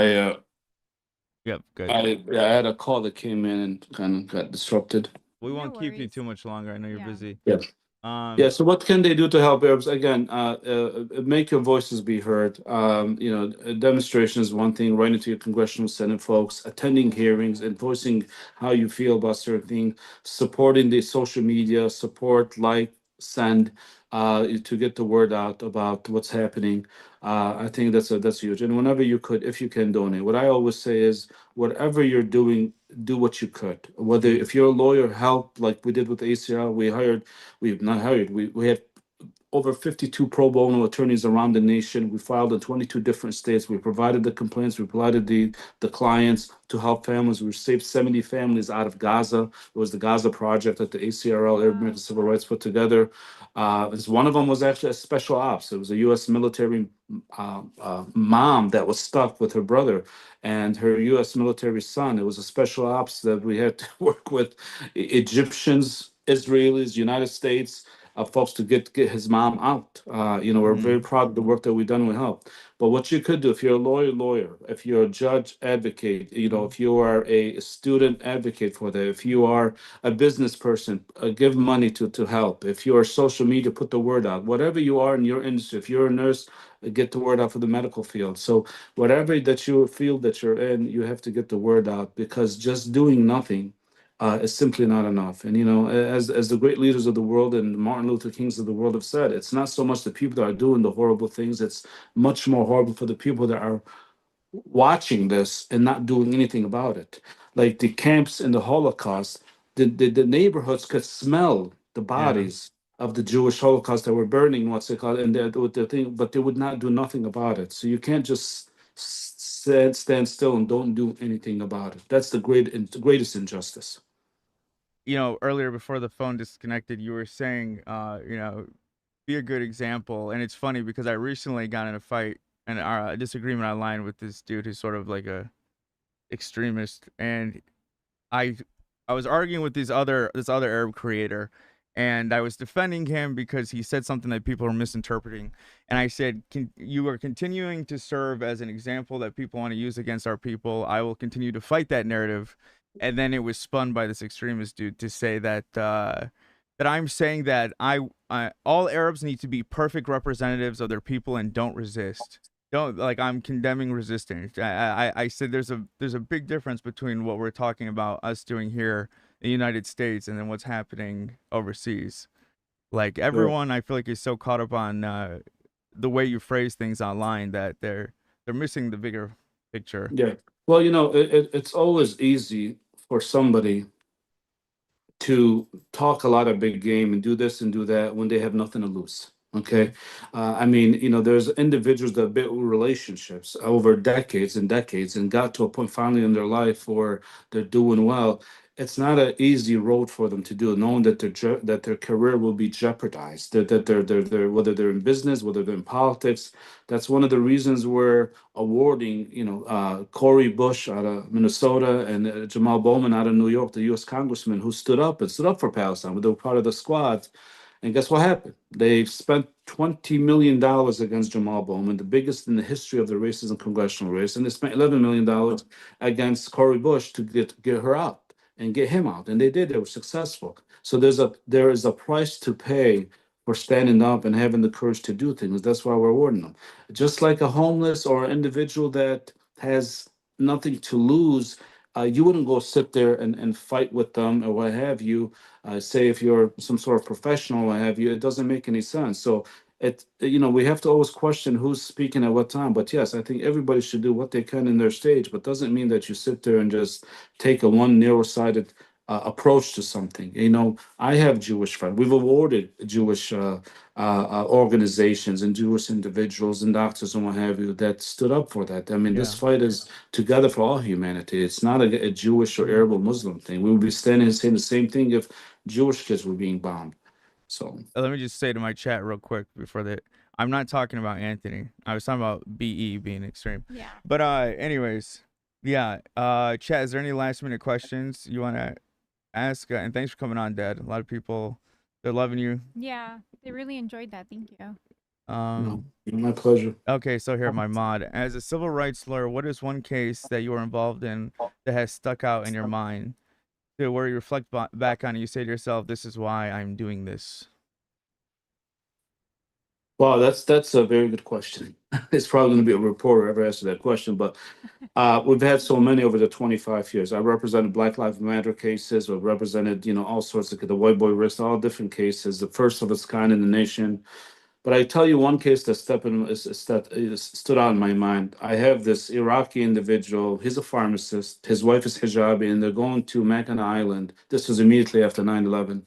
S1: Yep, good.
S21: I had a call that came in and kind of got disrupted.
S1: We won't keep you too much longer. I know you're busy.
S21: Yeah. Yeah, so what can they do to help Arabs? Again, make your voices be heard. A demonstration is one thing, writing to your congressional Senate folks, attending hearings and voicing how you feel about certain things, supporting the social media, support, like, send, to get the word out about what's happening. I think that's huge. And whenever you could, if you can donate, what I always say is, whatever you're doing, do what you could. Whether if you're a lawyer, help like we did with ACL, we've not hired. We had over 52 pro bono attorneys around the nation. We filed in 22 different states. We provided the complaints. We provided the clients to help families. We saved 70 families out of Gaza. It was the Gaza project that the ACRL, Arab American Civil Rights, put together. One of them was actually a special ops. It was a U.S. military mom that was stuck with her brother and her U.S. military son. It was a special ops that we had to work with Egyptians, Israelis, United States, folks to get his mom out. We're very proud of the work that we've done with help. But what you could do, if you're a lawyer, if you're a judge advocate, if you are a student advocate for that, if you are a business person, give money to help. If you're social media, put the word out. Whatever you are in your industry, if you're a nurse, get the word out for the medical field. So whatever that you feel that you're in, you have to get the word out, because just doing nothing is simply not enough. And as the great leaders of the world and Martin Luther Kings of the world have said, it's not so much the people that are doing the horrible things, it's much more horrible for the people that are watching this and not doing anything about it. Like the camps in the Holocaust, the neighborhoods could smell the bodies of the Jewish Holocaust that were burning, what's it called, and the thing, but they would not do nothing about it. So you can't just stand still and don't do anything about it. That's the greatest injustice.
S1: Earlier before the phone disconnected, you were saying, be a good example. And it's funny because I recently got in a fight and a disagreement online with this dude who's sort of like a extremist. And I was arguing with this other Arab creator, and I was defending him because he said something that people are misinterpreting. And I said, you are continuing to serve as an example that people want to use against our people. I will continue to fight that narrative. And then it was spun by this extremist dude to say that that I'm saying that all Arabs need to be perfect representatives of their people and don't resist. Don't, like, I'm condemning resistance. I said there's a big difference between what we're talking about us doing here in the United States and then what's happening overseas. Like, everyone, I feel like, is so caught up on the way you phrase things online that they're missing the bigger picture.
S21: Yeah. Well, it's always easy for somebody to talk a lot of big game and do this and do that when they have nothing to lose. Okay. There's individuals that built relationships over decades and decades and got to a point finally in their life where they're doing well. It's not an easy road for them to do, knowing that their career will be jeopardized, that they're whether they're in business, whether they're in politics. That's one of the reasons we're awarding, Cory Bush out of Minnesota and Jamal Bowman out of New York, the U.S. congressman who stood up for Palestine. They were part of the squad. And guess what happened? They spent $20 million against Jamal Bowman, the biggest in the history of the racism congressional race. And they spent $11 million against Cory Bush to get her out and get him out. And they did. They were successful. So there is a price to pay for standing up and having the courage to do things. That's why we're awarding them. Just like a homeless or an individual that has nothing to lose, you wouldn't go sit there and fight with them or what have you. Say if you're some sort of professional, what have you, it doesn't make any sense. So we have to always question who's speaking at what time. But yes, I think everybody should do what they can in their stage, but doesn't mean that you sit there and just take a one narrow-sided approach to something. I have Jewish friends. We've awarded Jewish organizations and Jewish individuals and doctors and what have you that stood up for that. This fight is together for all humanity. It's not a Jewish or Arab or Muslim thing. We would be standing and saying the same thing if Jewish kids were being bombed. So
S1: let me just say to my chat real quick before that, I'm not talking about Anthony. I was talking about BE being extreme.
S2: Yeah.
S1: But anyways, yeah. Chat, is there any last minute questions you want to ask? And thanks for coming on, Dad. A lot of people, they're loving you.
S2: Yeah, they really enjoyed that. Thank you.
S21: My pleasure.
S1: Okay, so here, my mod. As a civil rights lawyer, what is one case that you were involved in that has stuck out in your mind? Where you reflect back on it, you say to yourself, this is why I'm doing this.
S21: Wow, that's a very good question. It's probably going to be a reporter ever answer that question, but we've had so many over the 25 years. I represented Black Lives Matter cases. We've represented, all sorts of the white boy risk, all different cases, the first of its kind in the nation. But I tell you one case that stood out in my mind. I have this Iraqi individual. He's a pharmacist. His wife is hijabi, and they're going to Mackinac Island. This was immediately after 9/11.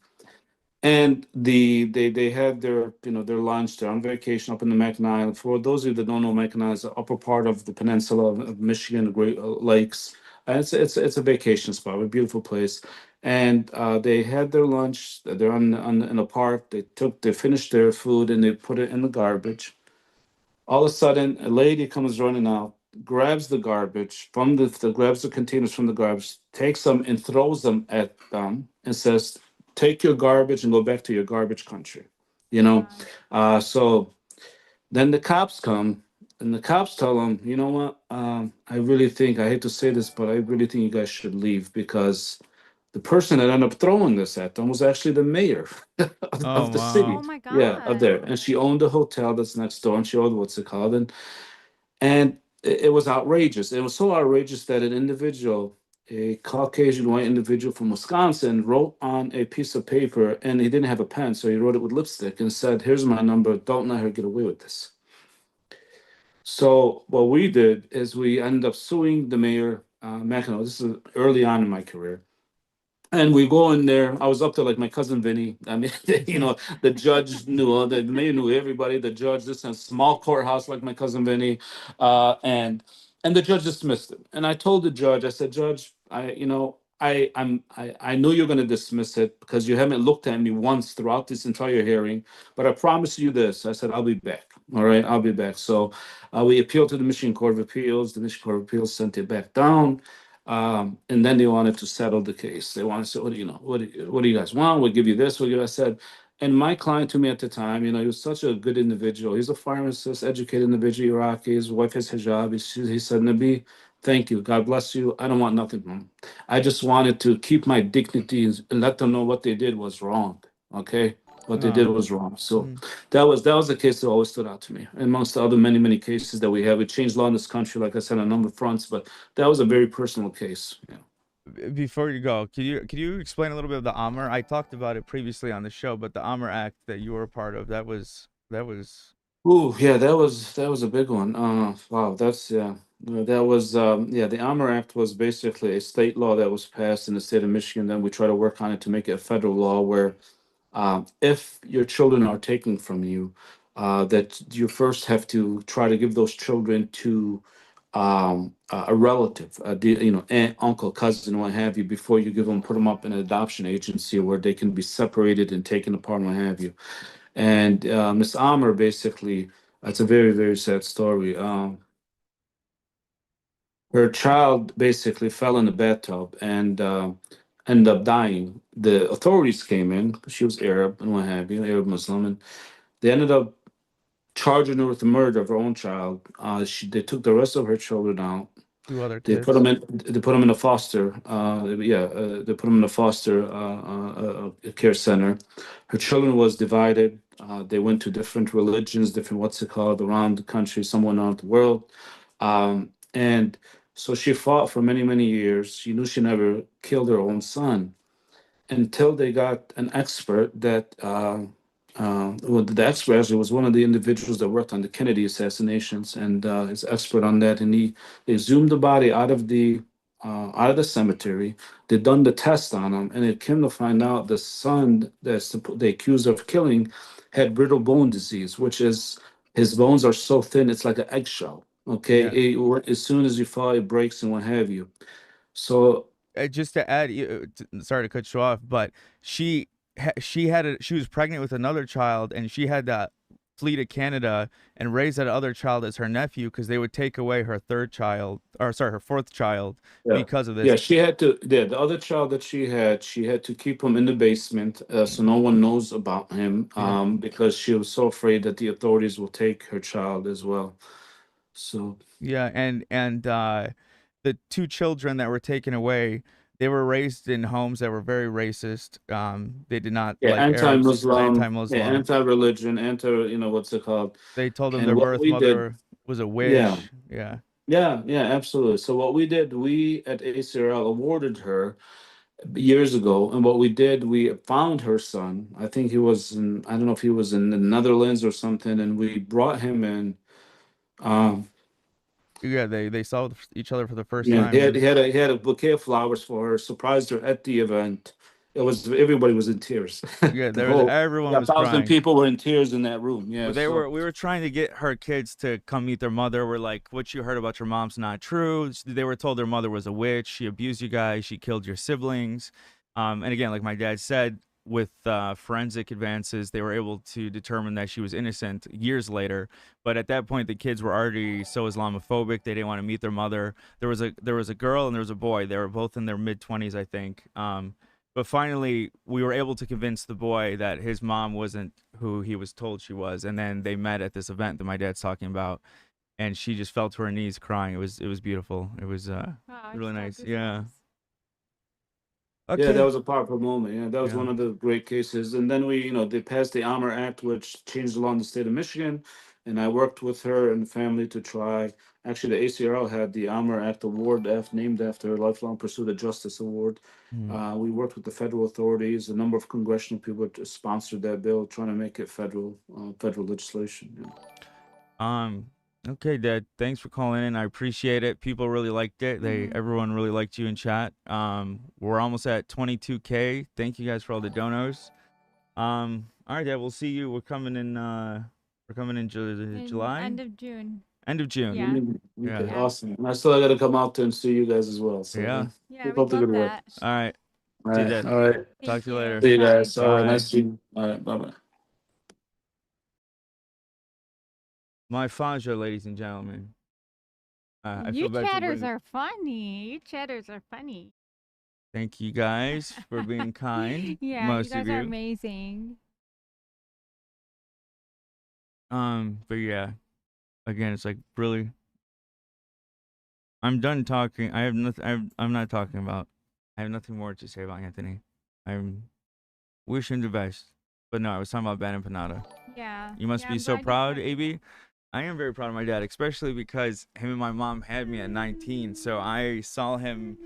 S21: And they had their their lunch. They're on vacation up in the Mackinac Island. For those of you that don't know, Mackinac Island is the upper part of the peninsula of Michigan, the Great Lakes. And it's a vacation spot, a beautiful place. And they had their lunch. They're in a park. They finished their food and they put it in the garbage. All of a sudden, a lady comes running out, grabs the garbage from grabs the containers from the garbage, takes them and throws them at them, and says, "Take your garbage and go back to your garbage country." You know, so then the cops come, and the cops tell them, "You know what? I hate to say this, but I really think you guys should leave because." The person that ended up throwing this at them was actually the mayor
S1: Oh,
S21: of the city.
S1: wow.
S2: Oh my
S21: Yeah, of
S2: god.
S21: there. And she owned a hotel that's next door, and she owned what's it called? And it was outrageous. It was so outrageous that an individual, a Caucasian white individual from Wisconsin, wrote on a piece of paper, and he didn't have a pen, so he wrote it with lipstick and said, "Here's my number. Don't let her get away with this." So what we did is we ended up suing the mayor, Mackinac. This is early on in my career. And we go in there. I was up to like my cousin Vinny. I mean, the judge knew, the mayor knew everybody. The judge, this is a small courthouse like my cousin Vinny, and the judge dismissed it. And I told the judge, I said, "Judge, I know you're going to dismiss it because you haven't looked at me once throughout this entire hearing. But I promise you this." I said, "I'll be back. All right, I'll be back." So we appealed to the Michigan Court of Appeals. The Michigan Court of Appeals sent it back down. And then they wanted to settle the case. They wanted to say, what do you guys want? We'll give you this. I said, and my client to me at the time, he was such a good individual. He's a pharmacist, educated individual, Iraqi. His wife has hijab. He said, "Nabi, thank you. God bless you. I don't want nothing from him. I just wanted to keep my dignity and let them know what they did was wrong. Okay. What they did was wrong." So that was the case that always stood out to me, amongst the other many cases that we have. We changed law in this country, like I said, on a number of fronts, but that was a very personal case. Yeah.
S1: Before you go, could you explain a little bit of the Amr? I talked about it previously on the show, but the Amr Act that you were a part of, that was.
S21: Ooh, yeah, that was a big one. Wow, that's yeah. That was the Armor Act was basically a state law that was passed in the state of Michigan. Then we try to work on it to make it a federal law where if your children are taken from you, that you first have to try to give those children to a relative, aunt, uncle, cousin, what have you, before you put them up in an adoption agency where they can be separated and taken apart, what have you. And Miss Amr basically, it's a very, very sad story. Her child basically fell in the bathtub and ended up dying. The authorities came in, she was Arab and what have you, Arab Muslim, and they ended up charging her with the murder of her own child. They took the rest of her children out.
S1: Two other
S21: They put
S1: kids.
S21: them in. They put them in a foster. They put them in a foster care center. Her children was divided. They went to different religions, different what's it called around the country, somewhere around the world, and so she fought for many many years. She knew she never killed her own son until they got an expert that. Well, the expert actually was one of the individuals that worked on the Kennedy assassinations, and is expert on that. And they zoomed the body out of the cemetery. They done the test on him, and it came to find out the son they accused of killing had brittle bone disease, which is his bones are so thin it's like an eggshell. Okay,
S1: Yeah.
S21: as soon as you fall, it breaks and what have you. So
S1: Just to add, sorry to cut you off, but she was pregnant with another child, and she had to flee to Canada and raise that other child as her nephew because they would take away her third child, or sorry, her fourth child,
S21: yeah.
S1: because of
S21: Yeah,
S1: this.
S21: she had to. Yeah, the other child that she had to keep him in the basement, so no one knows about him,
S1: Yeah.
S21: because she was so afraid that the authorities will take her child as well. So
S1: Yeah, and the two children that were taken away, They were raised in homes that were very racist. They did not
S21: Yeah,
S1: like Arabs,
S21: anti-Muslim, yeah,
S1: anti-Muslim.
S21: anti-religion, what's it called?
S1: They told them
S21: And
S1: their
S21: what
S1: birth
S21: we did,
S1: mother was a
S21: yeah,
S1: witch. Yeah.
S21: yeah, absolutely. So what we did, we at ACRL awarded her years ago, and what we did, we found her son. I think he was in, I don't know if he was in the Netherlands or something, and we brought him in. Um,
S1: Yeah, they saw each other for the first
S21: Yeah,
S1: time, and
S21: he had a bouquet of flowers for her, surprised her at the event. It was everybody was in tears.
S1: yeah,
S21: The
S1: there was
S21: whole
S1: everyone
S21: yeah,
S1: was
S21: 1,000
S1: crying.
S21: people were in tears in that room. Yeah,
S1: But they
S21: so
S1: were we were trying to get her kids to come meet their mother. We're like, what you heard about your mom's not true. They were told their mother was a witch. She abused you guys. She killed your siblings. And again, like my dad said, with forensic advances, they were able to determine that she was innocent years later. But at that point, the kids were already so Islamophobic. They didn't want to meet their mother. There was a girl and there was a boy. They were both in their mid-20s, I think. But finally, we were able to convince the boy that his mom wasn't who he was told she was. And then they met at this event that my dad's talking about, and she just fell to her knees crying. It was beautiful. It was really nice. Yeah.
S21: yeah,
S1: Okay.
S21: that was a powerful moment. Yeah, that was
S1: Yeah.
S21: one of the great cases. And then they passed the Armor Act, which changed the law in the state of Michigan. And I worked with her and the family to try. Actually, the ACRL had the Armor Act award named after her, Lifelong Pursuit of Justice Award. We worked with the federal authorities. A number of congressional people sponsored that bill, trying to make it federal legislation. Yeah.
S1: Okay, Dad. Thanks for calling in. I appreciate it. People really liked it. Everyone really liked you in chat. We're almost at 22K. Thank you guys for all the donos. All right, Dad. We'll see you. We're coming in. July.
S2: End of June.
S1: End of June.
S2: Yeah.
S21: Okay, awesome. And I still got to come out there and see you guys as well. So
S1: Yeah.
S21: keep up the good work.
S1: All right.
S21: All
S1: See you,
S21: right.
S1: Dad.
S21: All right.
S1: Talk to you later.
S21: See you guys. All right.
S1: Bye.
S21: Nice to see you. All right. Bye bye.
S1: My Faja, ladies and gentlemen. I
S2: You
S1: feel bad to
S2: chatters
S1: bring.
S2: are funny. You chatters are funny.
S1: Thank you guys for being kind.
S2: Yeah,
S1: Most
S2: you guys
S1: of you.
S2: are amazing.
S1: But yeah, again, it's like really. I'm done talking. I have nothing. I'm not talking about. I have nothing more to say about Anthony. I'm wishing him the best. But no, I was talking about Ben and Panada.
S2: Yeah.
S1: You must be
S2: I'm
S1: so
S2: glad you
S1: proud,
S2: said-
S1: AB. I am very proud of my dad, especially because him and my mom had me at 19. So I saw him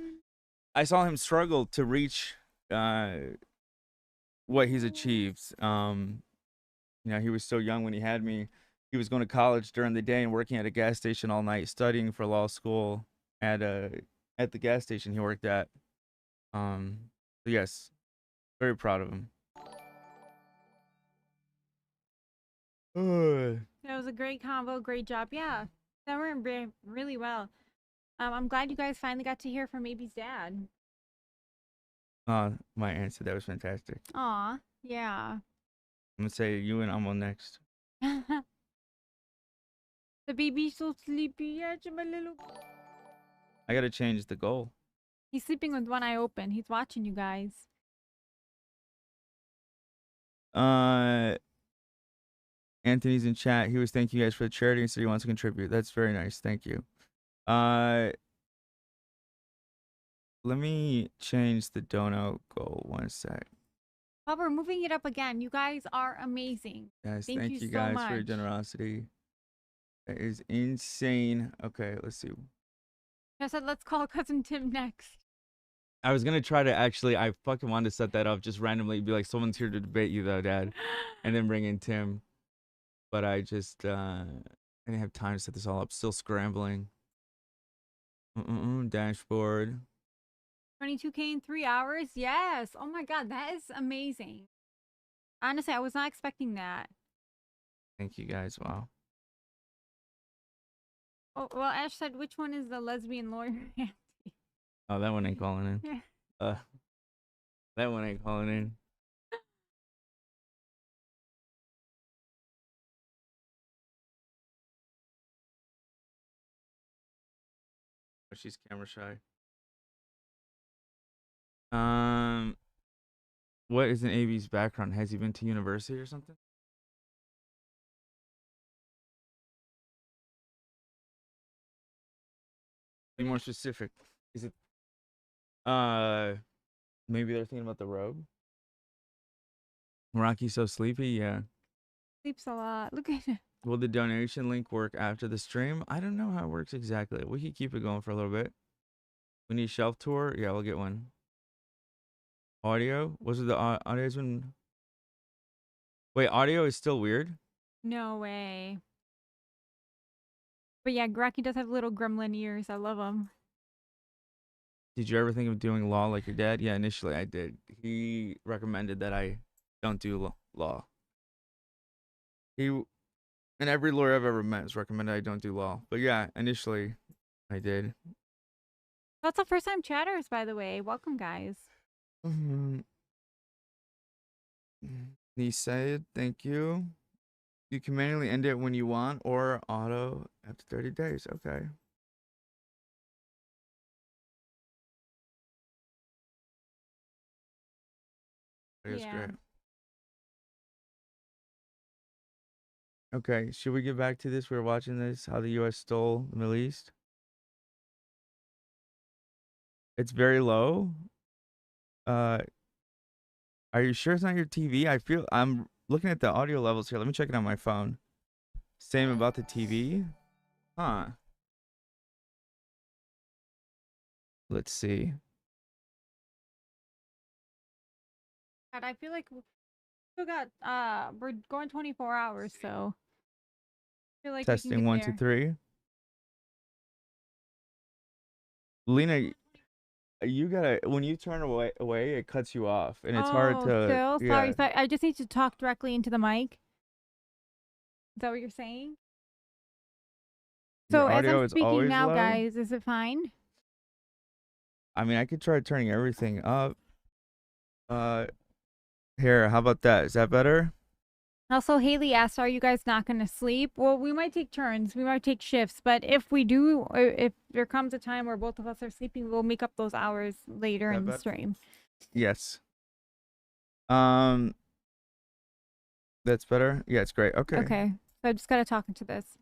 S1: struggle to reach what he's achieved. He was so young when he had me. He was going to college during the day and working at a gas station all night, studying for law school at the gas station he worked at. So yes, very proud of him.
S2: That was a great combo. Great job. Yeah, that went really well. I'm glad you guys finally got to hear from AB's dad.
S1: My answer, that was fantastic.
S2: Aw, yeah.
S1: I'm gonna say you and Amo next.
S2: The baby's so sleepy. Yeah, my little.
S1: I gotta change the goal.
S2: He's sleeping with one eye open. He's watching you guys.
S1: Anthony's in chat. He was thanking you guys for the charity and said he wants to contribute. That's very nice. Thank you. Let me change the dono goal 1 sec.
S2: While we're moving it up again, you guys are amazing.
S1: Guys,
S2: thank you so
S1: guys
S2: much
S1: for your generosity. That is insane. Okay, let's see.
S2: I said, let's call Cousin Tim next.
S1: I was gonna try to I fucking wanted to set that up just randomly, be like, someone's here to debate you though, Dad, and then bring in Tim. But I just I didn't have time to set this all up. Still scrambling. Dashboard.
S2: 22K in 3 hours? Yes. Oh my god, that is amazing. Honestly, I was not expecting that.
S1: Thank you guys. Wow.
S2: Oh, well, Ash said, which one is the lesbian lawyer?
S1: Oh, that one ain't calling in. That one ain't calling in. Oh, she's camera shy. What is an AB's background? Has he been to university or something? Be more specific. Is it Maybe they're thinking about the robe. Rocky's so sleepy, yeah.
S2: Sleeps a lot. Look at it.
S1: Will the donation link work after the stream? I don't know how it works exactly. We can keep it going for a little bit. We need shelf tour. Yeah, we'll get one. Audio? Was it the audio's been... Wait, audio is still weird?
S2: No way. But yeah, Rocky does have little gremlin ears. I love them.
S1: Did you ever think of doing law like your dad? Yeah, initially I did. He recommended that I don't do law. And every lawyer I've ever met has recommended I don't do law. But yeah, initially I did.
S2: Lots of first-time chatters, by the way. Welcome, guys.
S1: He said, thank you. You can manually end it when you want or auto after 30 days. Okay. That's great. Okay, should we get back to this? We're watching this, how the U.S. stole the Middle East. It's very low. Are you sure it's not your TV? I'm looking at the audio levels here. Let me check it on my phone. Same about the TV. Huh. Let's see.
S2: God, I feel like we still got we're going 24 hours, so I feel like
S1: Testing 1, 2, 3. Lena, you gotta, when you turn away, it cuts you off, and it's hard to.
S2: Still? Sorry, sorry. I just need to talk directly into the mic. Is that what you're saying? So as I'm speaking now, guys, is it fine?
S1: I mean, I could try turning everything up. Here, how about that? Is that better?
S2: Also, Haley asked, are you guys not going to sleep? Well, we might take turns. We might take shifts. But if we do, if there comes a time where both of us are sleeping, we'll make up those hours later in the stream.
S1: Yes. That's better? Yeah, it's great. Okay.
S2: Okay. So I just got to talk into this.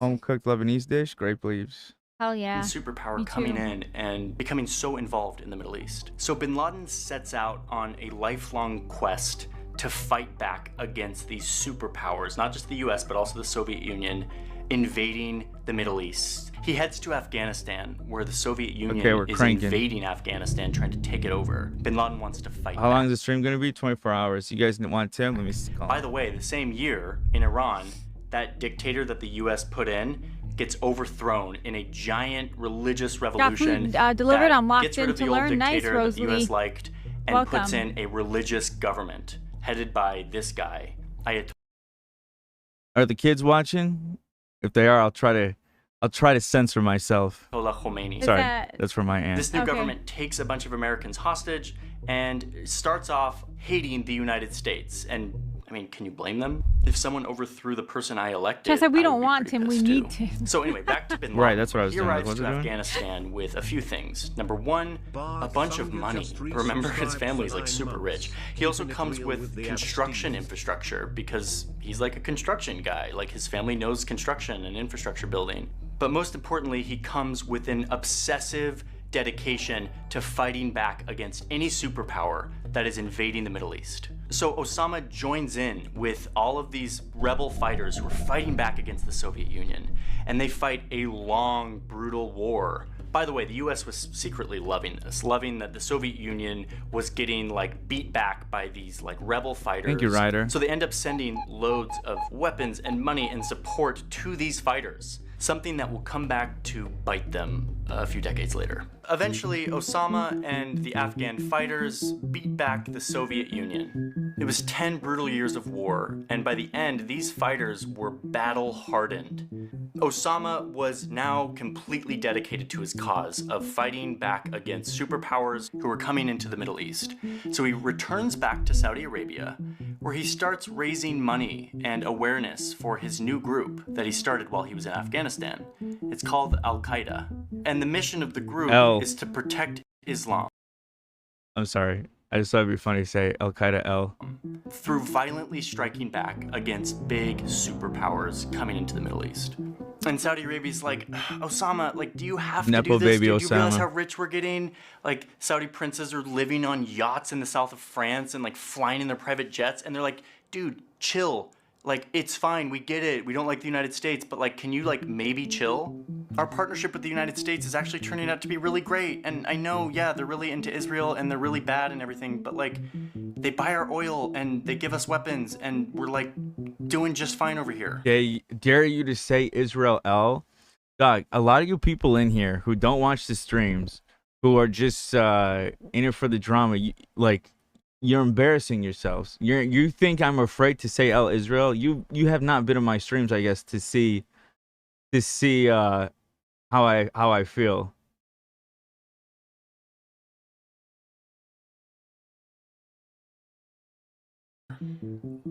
S1: Home-cooked Lebanese dish, grape leaves.
S2: Hell yeah.
S14: Superpower coming in and becoming so involved in the Middle East. So bin Laden sets out on a lifelong quest to fight back against these superpowers, not just the US, but also the Soviet Union, invading the Middle East. He heads to Afghanistan, where the Soviet Union is invading Afghanistan, trying to take it over. Bin Laden wants to fight
S1: How long is the stream going to be? 24 hours. You guys didn't want to? Let me see.
S14: By the way, the same year in Iran, that dictator that the US put in gets overthrown in a giant religious revolution
S2: delivered on Locked
S14: gets rid
S2: In
S14: of the
S2: to
S14: old
S2: Learn.
S14: dictator
S2: Nice,
S14: that the US
S2: Rosalie.
S14: liked and puts in a religious government headed by this guy, Ayatollah.
S1: Are the kids watching? If they are, I'll try to censor myself.
S14: Khomeini.
S1: Sorry, that's for my aunt.
S14: This new government takes a bunch of Americans hostage and starts off hating the United States. And I mean, can you blame them? If someone overthrew the person I elected,
S2: I said we don't want him, we need him.
S14: So anyway, back to bin Laden.
S1: Right, that's what I was
S14: He
S1: doing.
S14: arrives
S1: What's
S14: to
S1: it doing?
S14: Afghanistan with a few things. Number one, a bunch of money. Remember, his family's like super rich. He also comes with construction infrastructure because he's like a construction guy. Like his family knows construction and infrastructure building. But most importantly, he comes with an obsessive dedication to fighting back against any superpower that is invading the Middle East. So Osama joins in with all of these rebel fighters who are fighting back against the Soviet Union, and they fight a long, brutal war. By the way, the US was secretly loving this, loving that the Soviet Union was getting like beat back by these like rebel fighters.
S1: Thank you, Ryder.
S14: So they end up sending loads of weapons and money and support to these fighters, something that will come back to bite them a few decades later. Eventually, Osama and the Afghan fighters beat back the Soviet Union. It was 10 brutal years of war, and by the end, these fighters were battle-hardened. Osama was now completely dedicated to his cause of fighting back against superpowers who were coming into the Middle East. So he returns back to Saudi Arabia, where he starts raising money and awareness for his new group that he started while he was in Afghanistan. It's called Al-Qaeda, and the mission of the group is to protect Islam.
S1: I'm sorry. I just thought it'd be funny to say Al Qaeda L.
S14: Through violently striking back against big superpowers coming into the Middle East. And Saudi Arabia's like, Osama, like, do you have to
S1: Nepo
S14: do this?
S1: baby
S14: Do you realize
S1: Osama.
S14: how rich we're getting? Like, Saudi princes are living on yachts in the south of France and, like, flying in their private jets. And they're like, dude, chill. Like, it's fine. We get it. We don't like the United States. But, like, can you, like, maybe chill? Our partnership with the United States is actually turning out to be really great. And I know, yeah, they're really into Israel and they're really bad and everything. But, like, they buy our oil and they give us weapons. And we're, like, doing just fine over here.
S1: Dare you to say Israel L? Dog, a lot of you people in here who don't watch the streams, who are just in it for the drama, you're embarrassing yourselves. You think I'm afraid to say El Israel? You have not been in my streams, I guess, to see how I feel.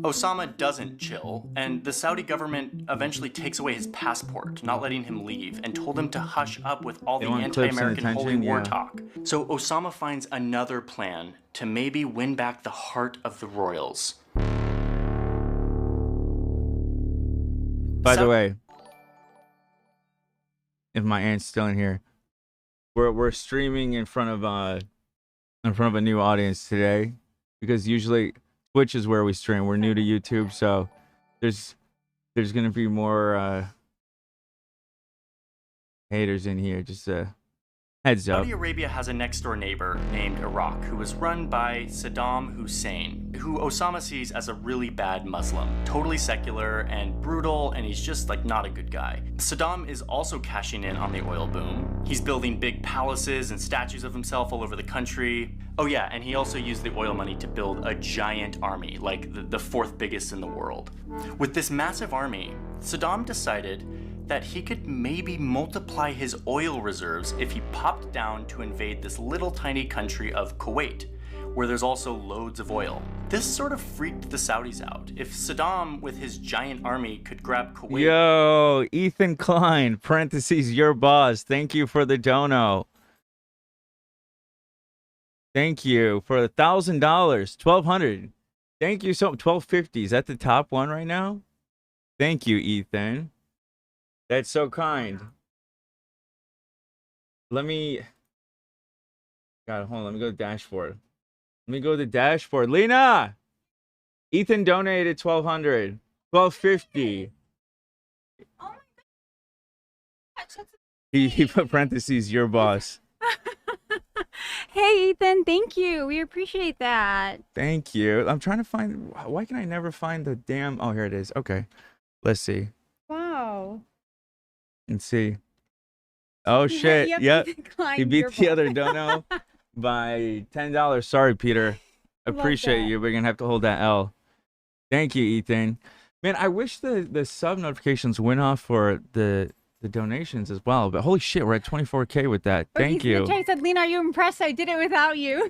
S14: Osama doesn't chill, and the Saudi government eventually takes away his passport, not letting him leave, and told him to hush up with all the anti-American holy war talk. So Osama finds another plan to maybe win back the heart of the royals.
S1: By the way, if my aunt's still in here, we're streaming in front of a new audience today, because usually Twitch is where we stream. We're new to YouTube, so there's gonna be more haters in here. Just heads up.
S14: Saudi Arabia has a next-door neighbor named Iraq who was run by Saddam Hussein, who Osama sees as a really bad Muslim, totally secular and brutal, and he's just like not a good guy. Saddam is also cashing in on the oil boom. He's building big palaces and statues of himself all over the country. Oh yeah, and he also used the oil money to build a giant army, like the fourth biggest in the world. With this massive army, Saddam decided that he could maybe multiply his oil reserves if he popped down to invade this little tiny country of Kuwait, where there's also loads of oil. This sort of freaked the Saudis out. If Saddam, with his giant army, could grab Kuwait...
S1: Yo, Ethan Klein, parentheses, your boss. Thank you for the dono. Thank you for $1,000, $1,200. Thank you so much. $1,250. Is that the top one right now? Thank you, Ethan. That's so kind. Let me... God, hold on. Let me go to dashboard. Let me go to the dashboard. Lena! Ethan donated $1,200. $1,250. Oh my God. He put parentheses, your boss.
S2: Hey, Ethan. Thank you. We appreciate that.
S1: Thank you. I'm trying to find... Why can I never find the damn... Oh, here it is. Okay. Let's see.
S2: Wow.
S1: And see. Oh shit! Yep, he beat the other dono by $10. Sorry, Peter. Appreciate you. We're gonna have to hold that L. Thank you, Ethan. Man, I wish the sub notifications went off for the donations as well. But holy shit, we're at 24K with that. Thank you.
S2: Jay said, "Lena, are you impressed? I did it without you."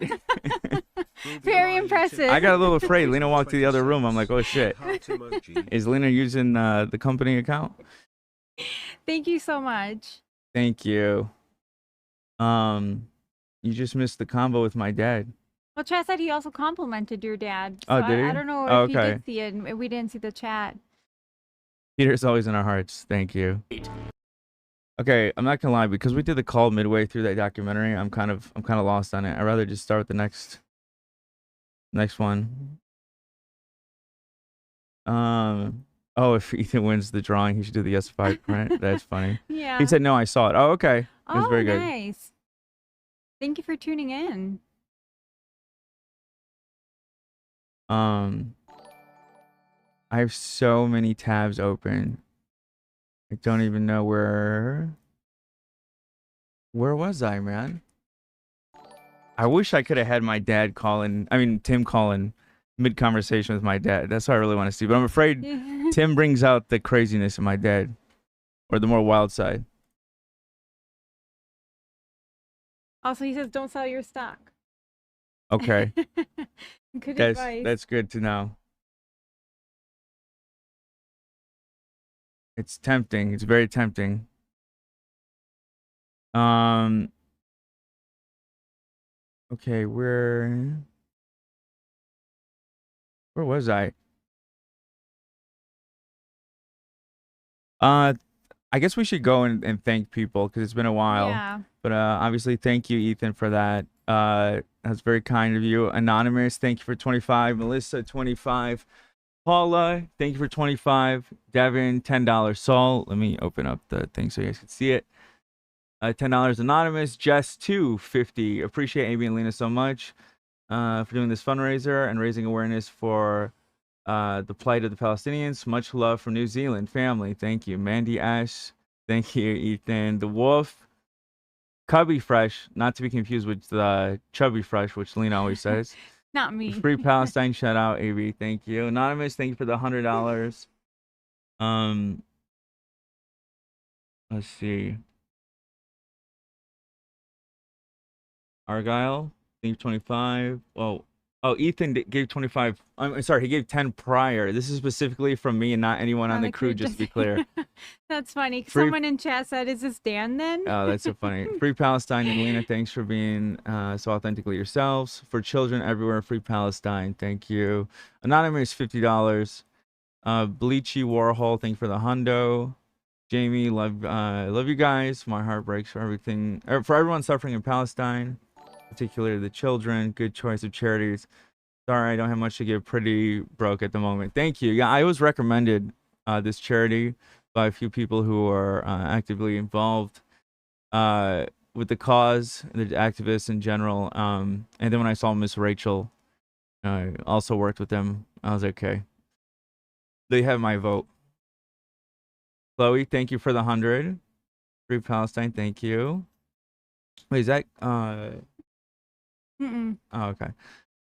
S2: Very impressive.
S1: I got a little afraid. Lena walked to the other room. I'm like, oh shit. Is Lena using the company account?
S2: Thank you so much.
S1: Thank you. You just missed the combo with my dad.
S2: Well, Chad said he also complimented your dad.
S1: So
S2: did he? I don't know if he did see it. And we didn't see the chat.
S1: Peter's always in our hearts. Thank you. Okay, I'm not gonna lie, because we did the call midway through that documentary. I'm kind of lost on it. I'd rather just start with the next one. Oh, if Ethan wins the drawing, he should do the S5 print. That's funny.
S2: Yeah.
S1: He said, no, I saw it. Oh, okay. It was very good.
S2: Nice. Thank you for tuning in.
S1: I have so many tabs open. I don't even know where was I, man? I wish I could have had my dad Tim calling mid-conversation with my dad. That's what I really want to see. But I'm afraid Tim brings out the craziness of my dad. Or the more wild side.
S2: Also, he says, don't sell your stock.
S1: Okay.
S2: Good advice.
S1: That's good to know. It's tempting. It's very tempting. Okay, Where was I? I guess we should go and thank people because it's been a while.
S2: Yeah.
S1: But obviously, thank you, Ethan, for that. That's very kind of you. Anonymous, thank you for 25. Melissa, 25. Paula, thank you for 25. Devin, $10. Saul, let me open up the thing so you guys can see it. $10 anonymous. Jess, 250. Appreciate Amy and Lena so much for doing this fundraiser and raising awareness for the plight of the Palestinians. Much love from New Zealand family. Thank you. Mandy Ash. Thank you, Ethan. The Wolf. Cubby Fresh, not to be confused with Chubby Fresh, which Lena always says.
S2: Not me.
S1: Free Palestine, shout out, AB. Thank you. Anonymous, thank you for the $100. Let's see. Argyle, thank you, 25. Oh, Ethan gave 25. I'm sorry, he gave 10 prior. This is specifically from me and not anyone on the crew, just to be clear.
S2: That's funny. Someone in chat said, is this Dan then?
S1: Oh, that's so funny. Free Palestine and Lena, thanks for being so authentically yourselves. For children everywhere, Free Palestine, thank you. Anonymous, $50. Bleachy Warhol, thank you for the hundo. Jamie, love you guys. My heart breaks for everything, for everyone suffering in Palestine, particularly the children. Good choice of charities. Sorry, I don't have much to give. Pretty broke at the moment. Thank you. Yeah, I was recommended this charity by a few people who are actively involved with the cause, the activists in general. And then when I saw Miss Rachel, I also worked with them. I was like, okay. They have my vote. Chloe, thank you for the 100. Free Palestine, thank you. Wait, is that
S2: Mm-mm.
S1: Oh, okay.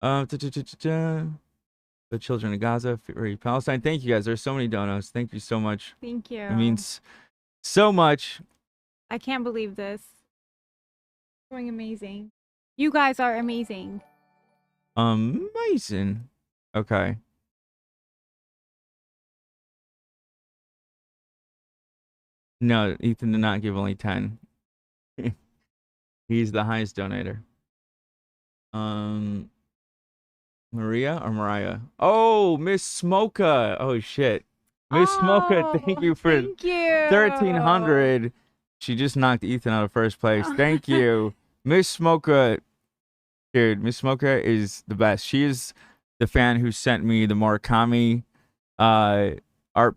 S1: The children of Gaza, Free Palestine. Thank you guys. There's so many donos. Thank you so much.
S2: Thank you.
S1: It means so much.
S2: I can't believe this. Doing amazing. You guys are amazing.
S1: Amazing. Okay. No, Ethan did not give only 10. He's the highest donator. Maria or Mariah? Oh, Miss Smoka. Oh shit. Miss Smoka, thank you for 1,300. She just knocked Ethan out of first place. Thank you. Miss Smoka. Dude, Miss Smoka is the best. She is the fan who sent me the Murakami art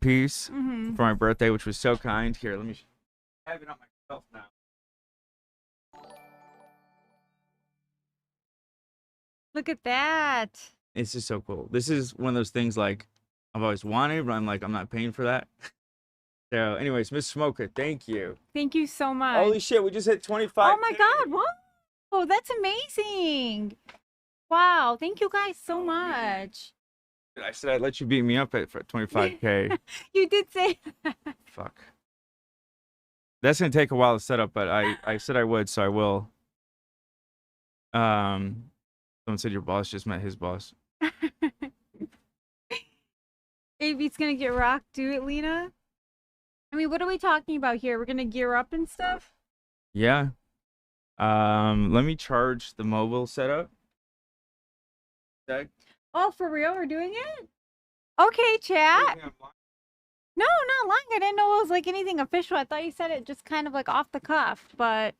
S1: piece for my birthday, which was so kind. Here, let me have it on myself now.
S2: Look at that.
S1: It's just so cool. This is one of those things like I've always wanted, but I'm like, I'm not paying for that. So anyways, Miss Smoka, thank you.
S2: Thank you so much.
S1: Holy shit, we just hit 25.
S2: Oh my God, what? Oh, that's amazing. Wow, thank you guys so much.
S1: I said I'd let you beat me up for 25K.
S2: You did say that.
S1: Fuck. That's gonna take a while to set up, but I said I would, so I will. Someone said your boss just met his boss.
S2: AB's gonna get rocked. Do it, Lena. I mean, what are we talking about here? We're gonna gear up and stuff?
S1: Yeah. Let me charge the mobile setup.
S2: Oh, for real? We're doing it? Okay, chat. No, not lying. I didn't know it was like anything official. I thought you said it just kind of like off the cuff, but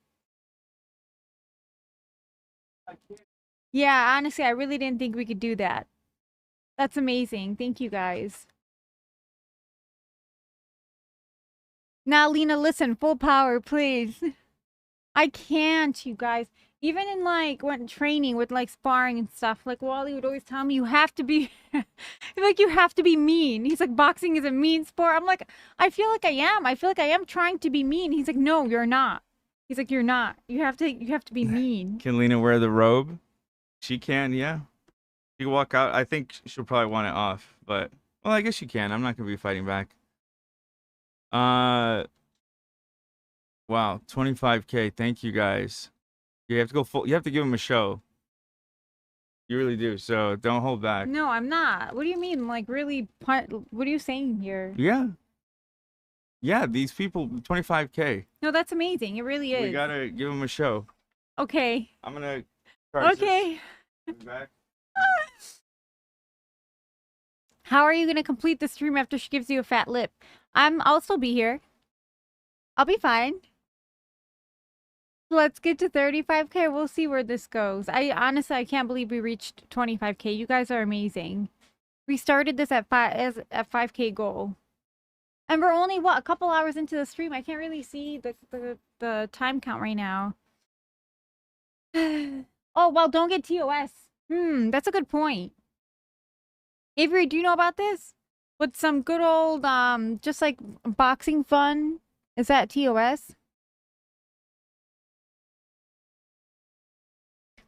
S2: yeah, honestly, I really didn't think we could do that. That's amazing. Thank you guys. Now, Lena, listen, full power, please. I can't, you guys. Even in like when training with like sparring and stuff, like Wally would always tell me you have to be like you have to be mean. He's like, boxing is a mean sport. I'm like, I feel like I am. I feel like I am trying to be mean. He's like, no, you're not. He's like, you're not. You have to be mean.
S1: Can Lena wear the robe? She can, yeah. She can walk out. I think she'll probably want it off, but well, I guess she can. I'm not gonna be fighting back. Wow, 25K. Thank you guys. You have to go full. You have to give him a show. You really do. So don't hold back.
S2: No, I'm not. What do you mean? Like really? What are you saying here?
S1: Yeah. Yeah, these people, 25K.
S2: No, that's amazing. It really is.
S1: We gotta give him a show.
S2: Okay.
S1: I'm gonna.
S2: Okay.
S1: Back.
S2: How are you going to complete the stream after she gives you a fat lip? I'll still be here. I'll be fine. Let's get to 35K. We'll see where this goes. Honestly, I can't believe we reached 25K. You guys are amazing. We started this at 5K goal. And we're only, what, a couple hours into the stream. I can't really see the time count right now. Oh, well, don't get TOS. That's a good point. Avery, do you know about this? With some good old, just like boxing fun. Is that TOS?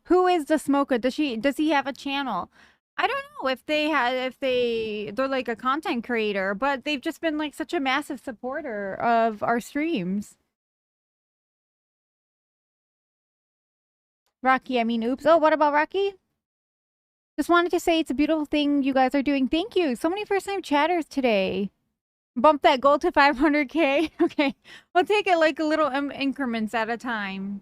S2: Who is the smoker? Does he have a channel? I don't know if they're like a content creator, but they've just been like such a massive supporter of our streams. Rocky, I mean, oops. Oh, what about Rocky? Just wanted to say it's a beautiful thing you guys are doing. Thank you. So many first-time chatters today. Bump that goal to 500K. Okay. We'll take it like a little increments at a time.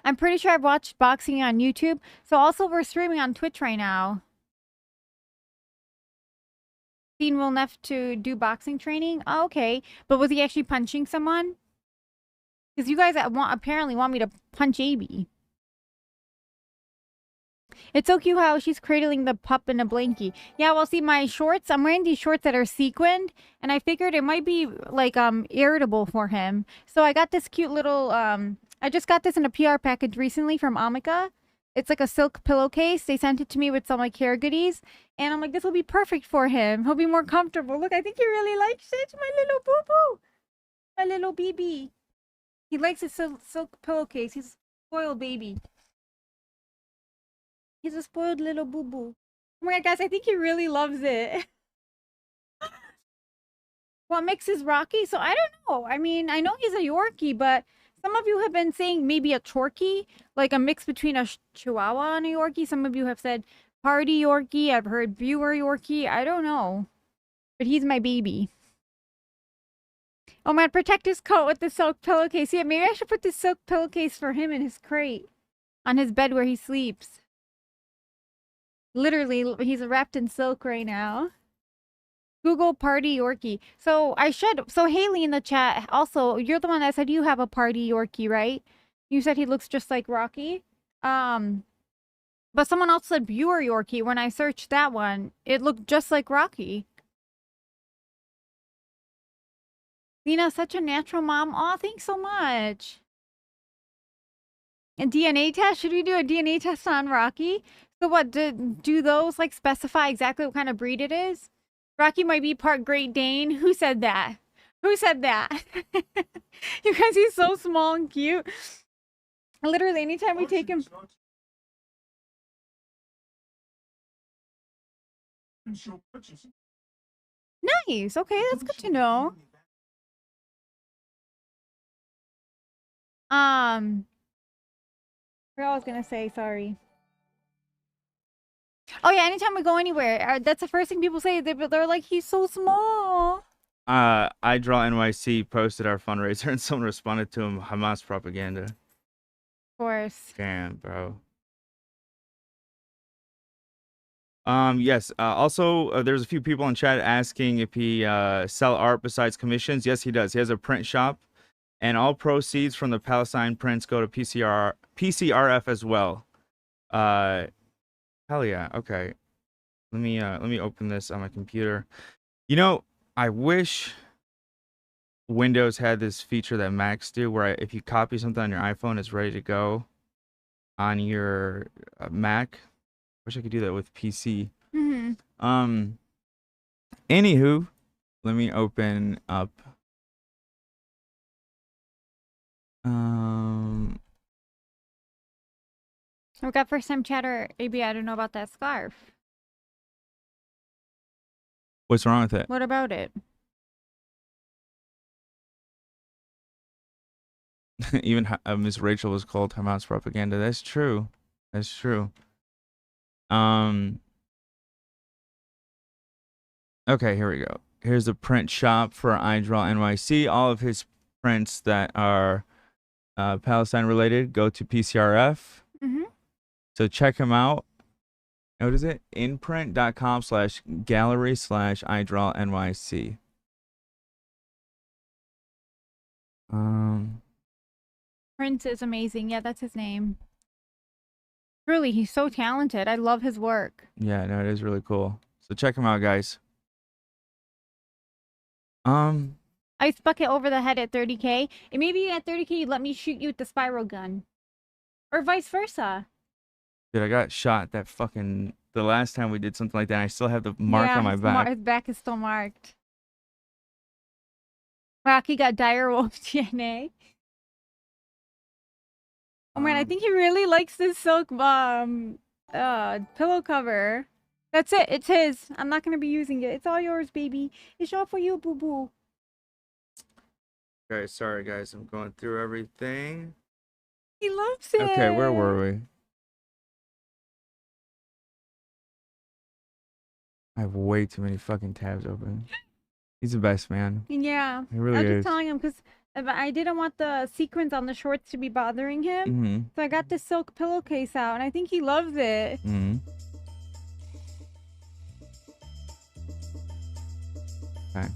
S2: I'm pretty sure I've watched boxing on YouTube. So also we're streaming on Twitch right now. Seen Will Neff to do boxing training. Oh, okay. But was he actually punching someone? Because you guys apparently want me to punch AB. It's so cute how she's cradling the pup in a blankie. Yeah, well, see, my shorts, I'm wearing these shorts that are sequined, and I figured it might be, like, irritable for him. So I got this cute little, I just got this in a PR package recently from Amica. It's like a silk pillowcase. They sent it to me with some, like, hair goodies. And I'm like, this will be perfect for him. He'll be more comfortable. Look, I think he really likes it. My little boo-boo. My little BB. He likes his silk pillowcase. He's a spoiled baby. He's a spoiled little boo-boo. Oh my god, guys, I think he really loves it. What mix is Rocky? So I don't know. I mean, I know he's a Yorkie, but some of you have been saying maybe a Chorkie, like a mix between a Chihuahua and a Yorkie. Some of you have said Party Yorkie. I've heard Viewer Yorkie. I don't know. But he's my baby. Oh man, protect his coat with the silk pillowcase. Yeah, maybe I should put the silk pillowcase for him in his crate. On his bed where he sleeps. Literally, he's wrapped in silk right now. Google Party Yorkie. So I should. So Haley in the chat, also, you're the one that said you have a Party Yorkie, right? You said he looks just like Rocky. But someone else said Viewer Yorkie. When I searched that one, it looked just like Rocky. Lena, such a natural mom. Aw, thanks so much. And DNA test? Should we do a DNA test on Rocky? So what, do those like specify exactly what kind of breed it is? Rocky might be part Great Dane. Who said that? Who said that? You guys, he's so small and cute. Literally, anytime we take him... Nice. Okay, that's good to know. What I was gonna say, sorry. Oh yeah, anytime we go anywhere, that's the first thing people say. They're like, he's so small.
S1: I Draw NYC posted our fundraiser and someone responded to him, Hamas propaganda. Of
S2: course.
S1: Damn, bro. Yes. Also, there's a few people in chat asking if he sell art besides commissions. Yes, he does. He has a print shop, and all proceeds from the Palestine prints go to PCRF as well. Hell yeah. Okay. Let me open this on my computer. You know, I wish Windows had this feature that Macs do, where if you copy something on your iPhone, it's ready to go on your Mac. Wish I could do that with PC. Anywho, let me open up.
S2: We got first time chatter. AB, I don't know about that scarf.
S1: What's wrong with it?
S2: What about it?
S1: Even Miss Rachel was called Hamas propaganda. That's true. That's true. Okay, here we go. Here's the print shop for iDraw NYC. All of his prints that are Palestine related go to PCRF. So check him out. What is it? Inprint.com/gallery/iDrawNYC.
S2: Prince is amazing. Yeah, that's his name. Truly, he's so talented. I love his work.
S1: Yeah, no, it is really cool. So check him out, guys.
S2: Ice bucket over the head at 30K. And maybe at 30K, you'd let me shoot you with the spiral gun. Or vice versa.
S1: Dude, I got shot the last time we did something like that. I still have the mark on my back.
S2: His back is still marked. Rocky got dire wolf DNA. Oh man, I think he really likes this silk pillow cover. That's it. It's his. I'm not gonna be using it. It's all yours, baby. It's all for you, boo boo.
S1: Okay, sorry guys, I'm going through everything.
S2: He loves it.
S1: Okay, where were we? I have way too many fucking tabs open. He's the best, man.
S2: Yeah.
S1: He really
S2: I was
S1: is.
S2: just telling him because I didn't want the sequins on the shorts to be bothering him. So I got this silk pillowcase out, and I think he loves it.
S1: Okay.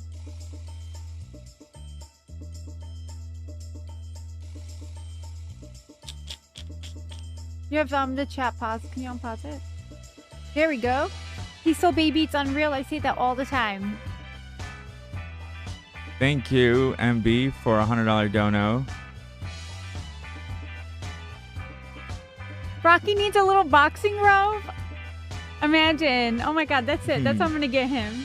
S2: You have the chat pause. Can you unpause it? There we go. He's so baby, it's unreal. I say that all the time.
S1: Thank you, MB, for a $100 dono.
S2: Rocky needs a little boxing robe. Imagine. Oh my god, that's it. That's what I'm gonna get him.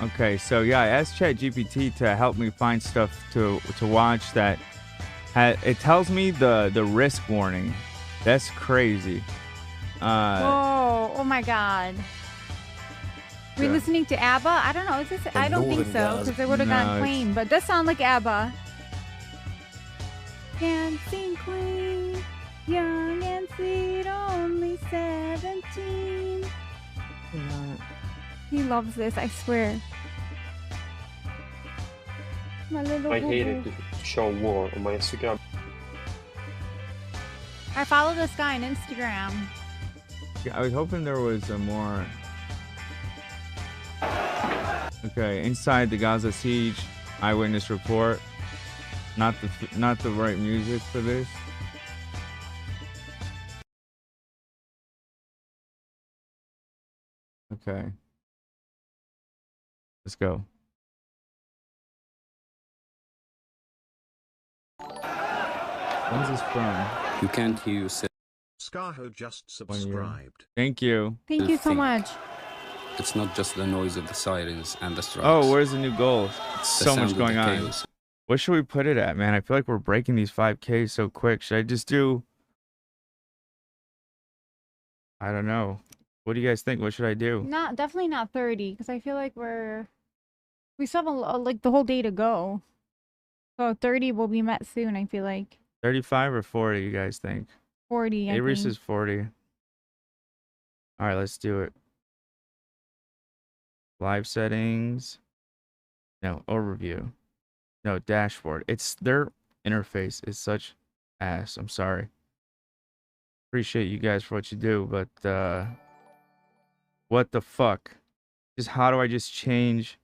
S1: Okay, so yeah, I asked ChatGPT to help me find stuff to watch that it tells me the risk warning. That's crazy.
S2: Whoa! Oh my god. Are we listening to ABBA? I don't know. Is this? I don't think so, because they would have gone Queen. But it does sound like ABBA. Dancing Queen, young and sweet, only 17. He loves this, I swear. My little
S4: I hate it to show war on my Instagram.
S2: I follow this guy on Instagram.
S1: I was hoping there was a more. Okay, inside the Gaza siege, eyewitness report. Not the right music for this. Okay. Let's go. When's this from?
S22: You can't use it.
S3: Scarho just subscribed.
S1: Thank you.
S2: Thank you so much.
S22: It's not just the noise of the sirens and the strikes.
S1: Oh, where's the new goal? So much going on.
S22: Chaos.
S1: What should we put it at, man? I feel like we're breaking these 5K so quick. Should I just do... I don't know. What do you guys think? What should I do?
S2: Definitely not 30, because I feel like we still have like the whole day to go. So 30 will be met soon, I feel like.
S1: 35 or 40, you guys think?
S2: 40, I
S1: Avery
S2: think.
S1: says 40. All right, let's do it. Live settings. No, overview. No, dashboard. It's their interface is such ass. I'm sorry. Appreciate you guys for what you do, but what the fuck? Just how do I just change?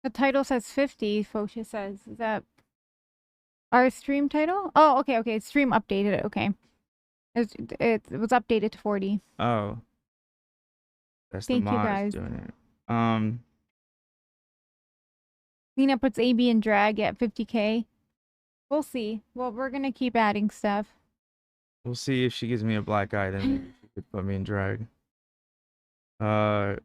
S2: The title says 50, Fosha says. Is that our stream title? Oh, okay. Stream updated it. Okay. It was updated to 40.
S1: Oh. That's
S2: Thank
S1: the
S2: you,
S1: mods
S2: guys.
S1: doing it.
S2: Lena puts AB and drag at 50K. We'll see. Well, we're gonna keep adding stuff.
S1: We'll see if she gives me a black eye, then she could put me in drag. I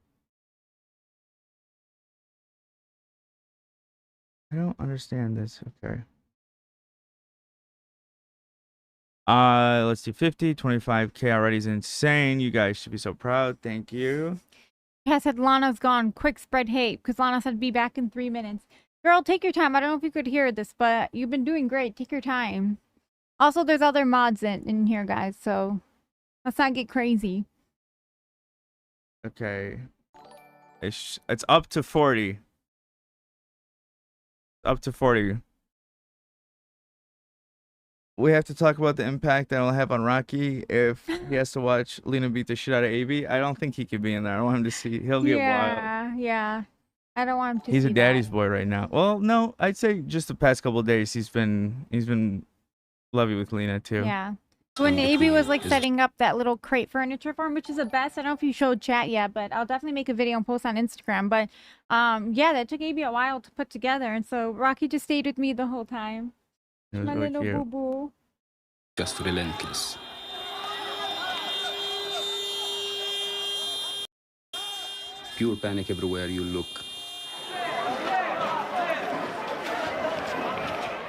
S1: don't understand this. Okay. Let's see. 50, 25K already is insane. You guys should be so proud. Thank you.
S2: Cass said Lana's gone. Quick spread hate, because Lana said be back in 3 minutes. Girl, take your time. I don't know if you could hear this, but you've been doing great. Take your time. Also, there's other mods in here, guys, so let's not get crazy.
S1: Okay. It's up to 40. Up to 40. we have to talk about the impact that it'll have on Rocky if he has to watch Lena beat the shit out of AB. I don't think he could be in there. I don't want him to see. He'll get wild.
S2: Yeah. I don't want him to
S1: He's
S2: see
S1: a daddy's
S2: that.
S1: boy right now. Well, no, I'd say just the past couple of days he's been lovey with Lena too.
S2: Yeah. When AB was like setting up that little crate furniture for him, which is the best. I don't know if you showed chat yet, but I'll definitely make a video and post on Instagram. But yeah, that took AB a while to put together, and so Rocky just stayed with me the whole time.
S1: It was
S2: My
S1: really
S2: little
S1: cute.
S2: boo boo.
S22: Just relentless. Pure panic everywhere you look.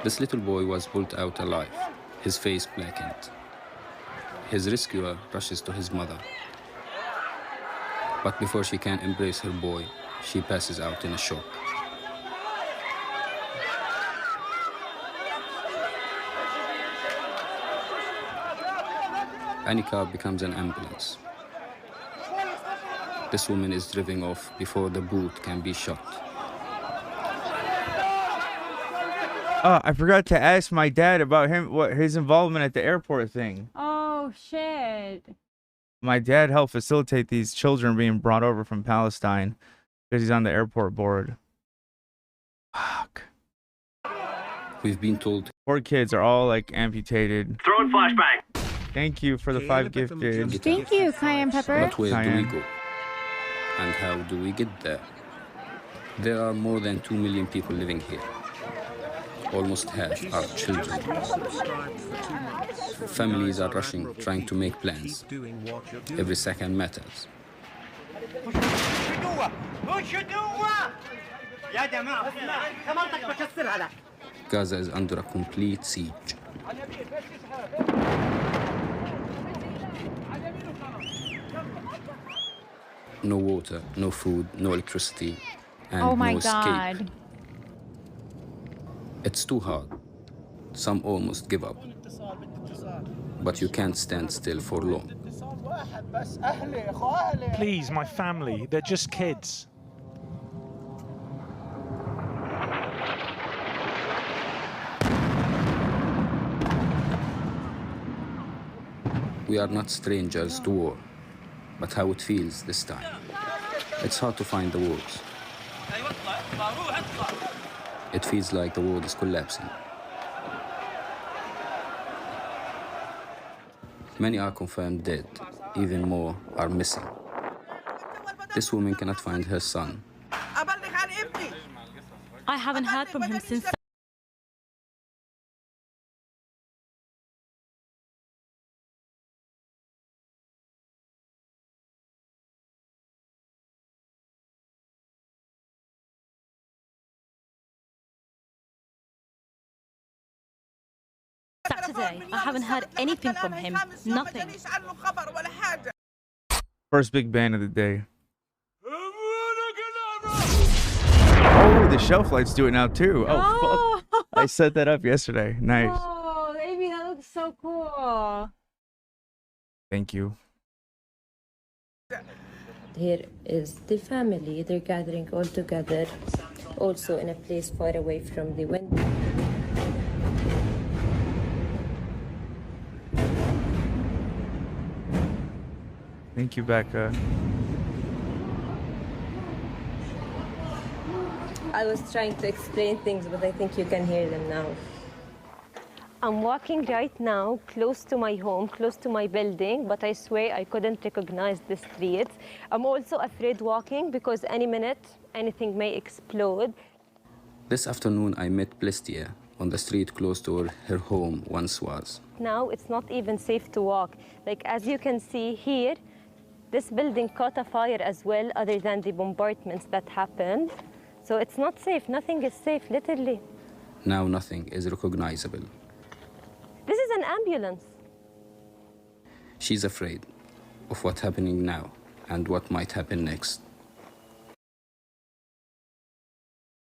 S22: This little boy was pulled out alive, his face blackened. His rescuer rushes to his mother. But before she can embrace her boy, she passes out in a shock. Any car becomes an ambulance. This woman is driven off before the boot can be shut.
S1: Oh, I forgot to ask my dad about his involvement at the airport thing.
S2: Oh shit.
S1: My dad helped facilitate these children being brought over from Palestine because he's on the airport board. Fuck.
S22: We've been told.
S1: Poor kids are all like amputated.
S5: Throwing flashbang.
S1: Thank you for the 5 gifted.
S2: Thank you, Cayenne Pepper.
S22: But where do we go? And how do we get there? There are more than 2 million people living here. Almost half are children. Families are rushing, trying to make plans. Every second matters. Gaza is under a complete siege. No water, no food, no electricity, and
S2: Oh my
S22: no escape.
S2: god.
S22: It's too hard. Some almost give up. But you can't stand still for long.
S6: Please, my family, they're just kids.
S22: We are not strangers to war, but how it feels this time. It's hard to find the words. It feels like the world is collapsing. Many are confirmed dead, even more are missing. This woman cannot find her son.
S23: I haven't heard from him since. Saturday. I haven't heard anything from him. Nothing.
S1: First big band of the day. Oh, the shelf lights do it now too. Oh, fuck. I set that up yesterday. Nice.
S2: Oh, baby, that looks so cool.
S1: Thank you.
S24: Here is the family. They're gathering all together, also in a place far away from the window.
S1: Thank you, Becca.
S24: I was trying to explain things, but I think you can hear them now. I'm walking right now close to my home, close to my building, but I swear I couldn't recognize the streets. I'm also afraid walking because any minute anything may explode.
S22: This afternoon I met Plestia on the street close to where her home once was.
S24: Now it's not even safe to walk. Like as you can see here, this building caught a fire as well, other than the bombardments that happened. So it's not safe, nothing is safe, literally.
S22: Now nothing is recognizable.
S24: This is an ambulance.
S22: She's afraid of what's happening now and what might happen next.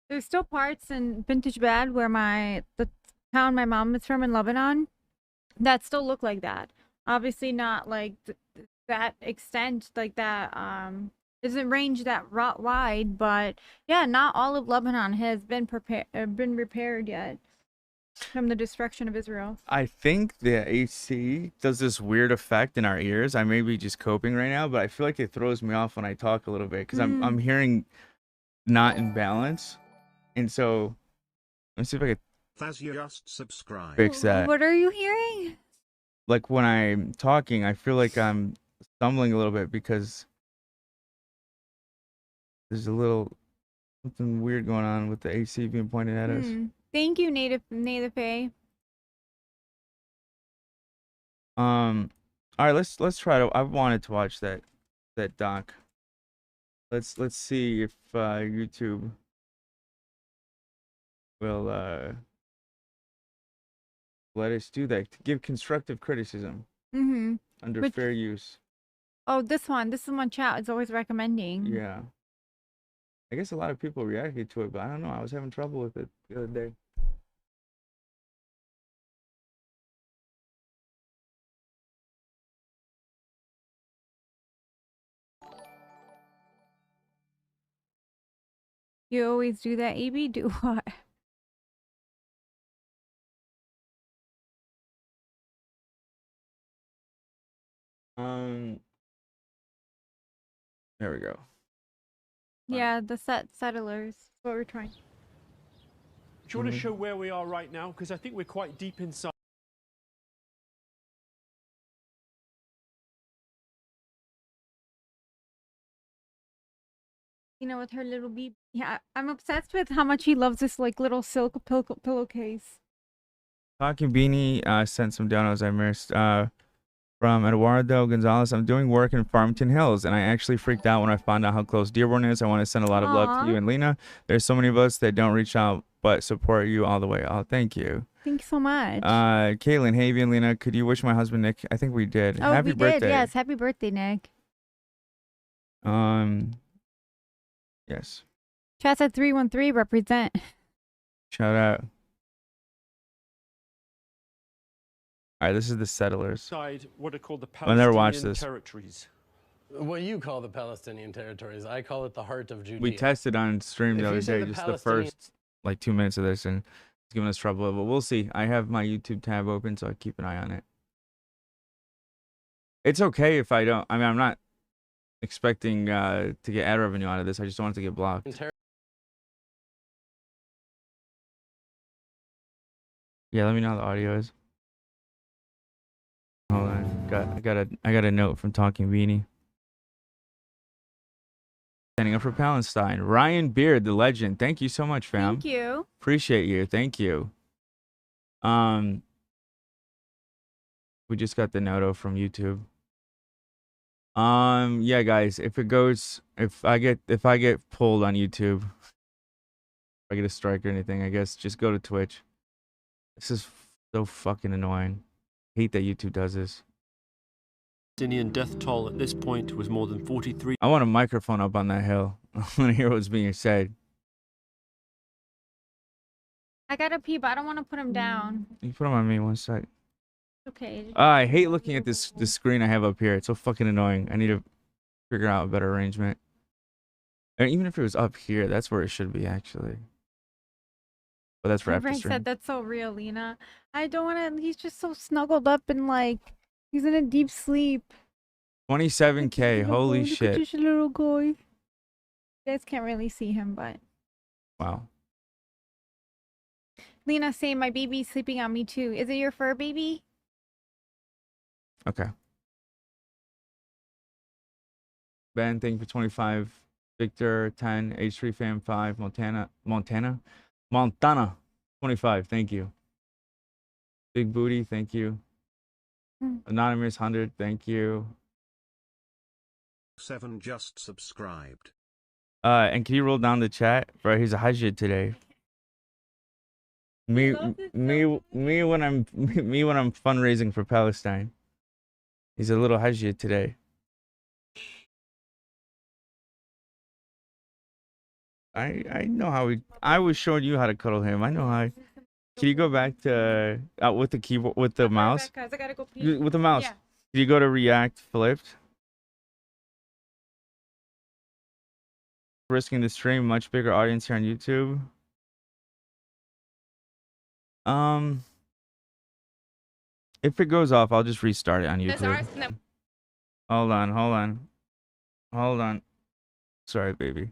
S2: There's still parts in Vintage Bad where the town my mom is from in Lebanon that still look like that. Obviously not like that extent, like that isn't range that wide, but yeah, not all of Lebanon has been repaired yet. from the destruction of Israel.
S1: I think the AC does this weird effect in our ears. I may be just coping right now, but I feel like it throws me off when I talk a little bit because I'm hearing not in balance, and so let me see if I can fix that.
S2: What are you hearing?
S1: Like when I'm talking, I feel like I'm stumbling a little bit because there's a little something weird going on with the AC being pointed at us.
S2: Thank you, Native A.
S1: All right, let's try to. I wanted to watch that doc. Let's see if YouTube will let us do that. To give constructive criticism under fair use.
S2: Oh, this one chat is always recommending.
S1: Yeah. I guess a lot of people reacted to it, but I don't know. I was having trouble with it the other day.
S2: You always do that, AB? Do what?
S1: There we go.
S2: Yeah, the settlers. That's what we're trying.
S5: Do you want to show where we are right now? Because I think we're quite deep inside.
S2: You know, with her little beep. Yeah, I'm obsessed with how much he loves this like little silk pillowcase.
S1: Talking Beanie sent some donuts I missed. From Eduardo Gonzalez. I'm doing work in Farmington Hills, and I actually freaked out when I found out how close Dearborn is. I want to send a lot of love to you and Lena. There's so many of us that don't reach out but support you all the way. Oh, thank you.
S2: Thank you so much.
S1: Caitlin, Havy, and Lena, could you wish my husband Nick? I think we did.
S2: Oh,
S1: Happy
S2: we
S1: birthday.
S2: did. Yes, happy birthday, Nick.
S1: Yes.
S2: Chat said 313 represent.
S1: Shout out. All right, this is the settlers.
S5: What are called the
S1: I'll never watch this.
S5: territories.
S7: What you call the Palestinian territories, I call it the heart of Judea.
S1: We tested on stream the
S7: If
S1: other
S7: you say
S1: day,
S7: the
S1: just the first like 2 minutes of this, and it's giving us trouble. But we'll see. I have my YouTube tab open, so I keep an eye on it. It's okay if I don't. I mean, I'm not expecting to get ad revenue out of this. I just don't want it to get blocked. Yeah, let me know how the audio is. Hold on. I got a note from Talking Beanie. Standing up for Palestine. Ryan Beard, the legend. Thank you so much, fam.
S2: Thank you.
S1: Appreciate you. Thank you. We just got the noto from YouTube. Yeah, guys, if I get pulled on YouTube, if I get a strike or anything, I guess just go to Twitch. This is so fucking annoying. Hate that YouTube does this.
S5: Palestinian death toll at this point was more than 43.
S1: I want a microphone up on that hill. I want to hear what's being said.
S2: I gotta pee, but I don't want to put him down.
S1: You put them on me 1 sec.
S2: Okay.
S1: I hate looking at this screen I have up here. It's so fucking annoying. I need to figure out a better arrangement. And even if it was up here, that's where it should be actually. But that's for after stream.
S2: said that's so real, Lena. I don't want to. He's just so snuggled up and like he's in a deep sleep.
S1: 27K. Holy shit.
S2: Just a little guy. You guys can't really see him, but
S1: wow.
S2: Lena saying my baby's sleeping on me too. Is it your fur baby?
S1: Okay. Ben, thank you for 25. Victor, 10. H3 fam, 5. Montana, 25. Thank you. Big Booty, thank you. Anonymous 100, thank you.
S3: 7 just subscribed.
S1: And can you roll down the chat? Bro, he's a hajjid today. Me when I'm fundraising for Palestine. He's a little hajjid today. I know how I was showing you how to cuddle him. I know how. Can you go back to with the keyboard with the mouse?
S2: I gotta go pee.
S1: With the mouse.
S2: Yeah.
S1: Can you go to React flipped? Risking the stream, much bigger audience here on YouTube. If it goes off, I'll just restart it on YouTube. Hold on. Sorry, baby.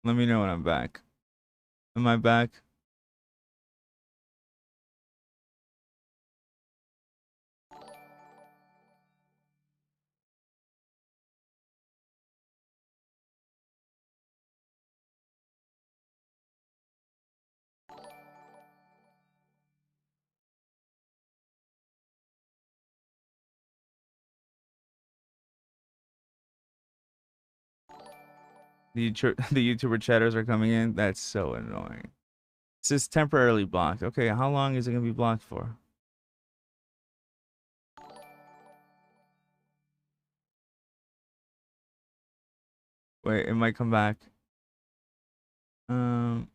S1: Let me know when I'm back. Am I back? The YouTuber chatters are coming in. That's so annoying. It says temporarily blocked. Okay, how long is it gonna be blocked for? Wait, it might come back. I'm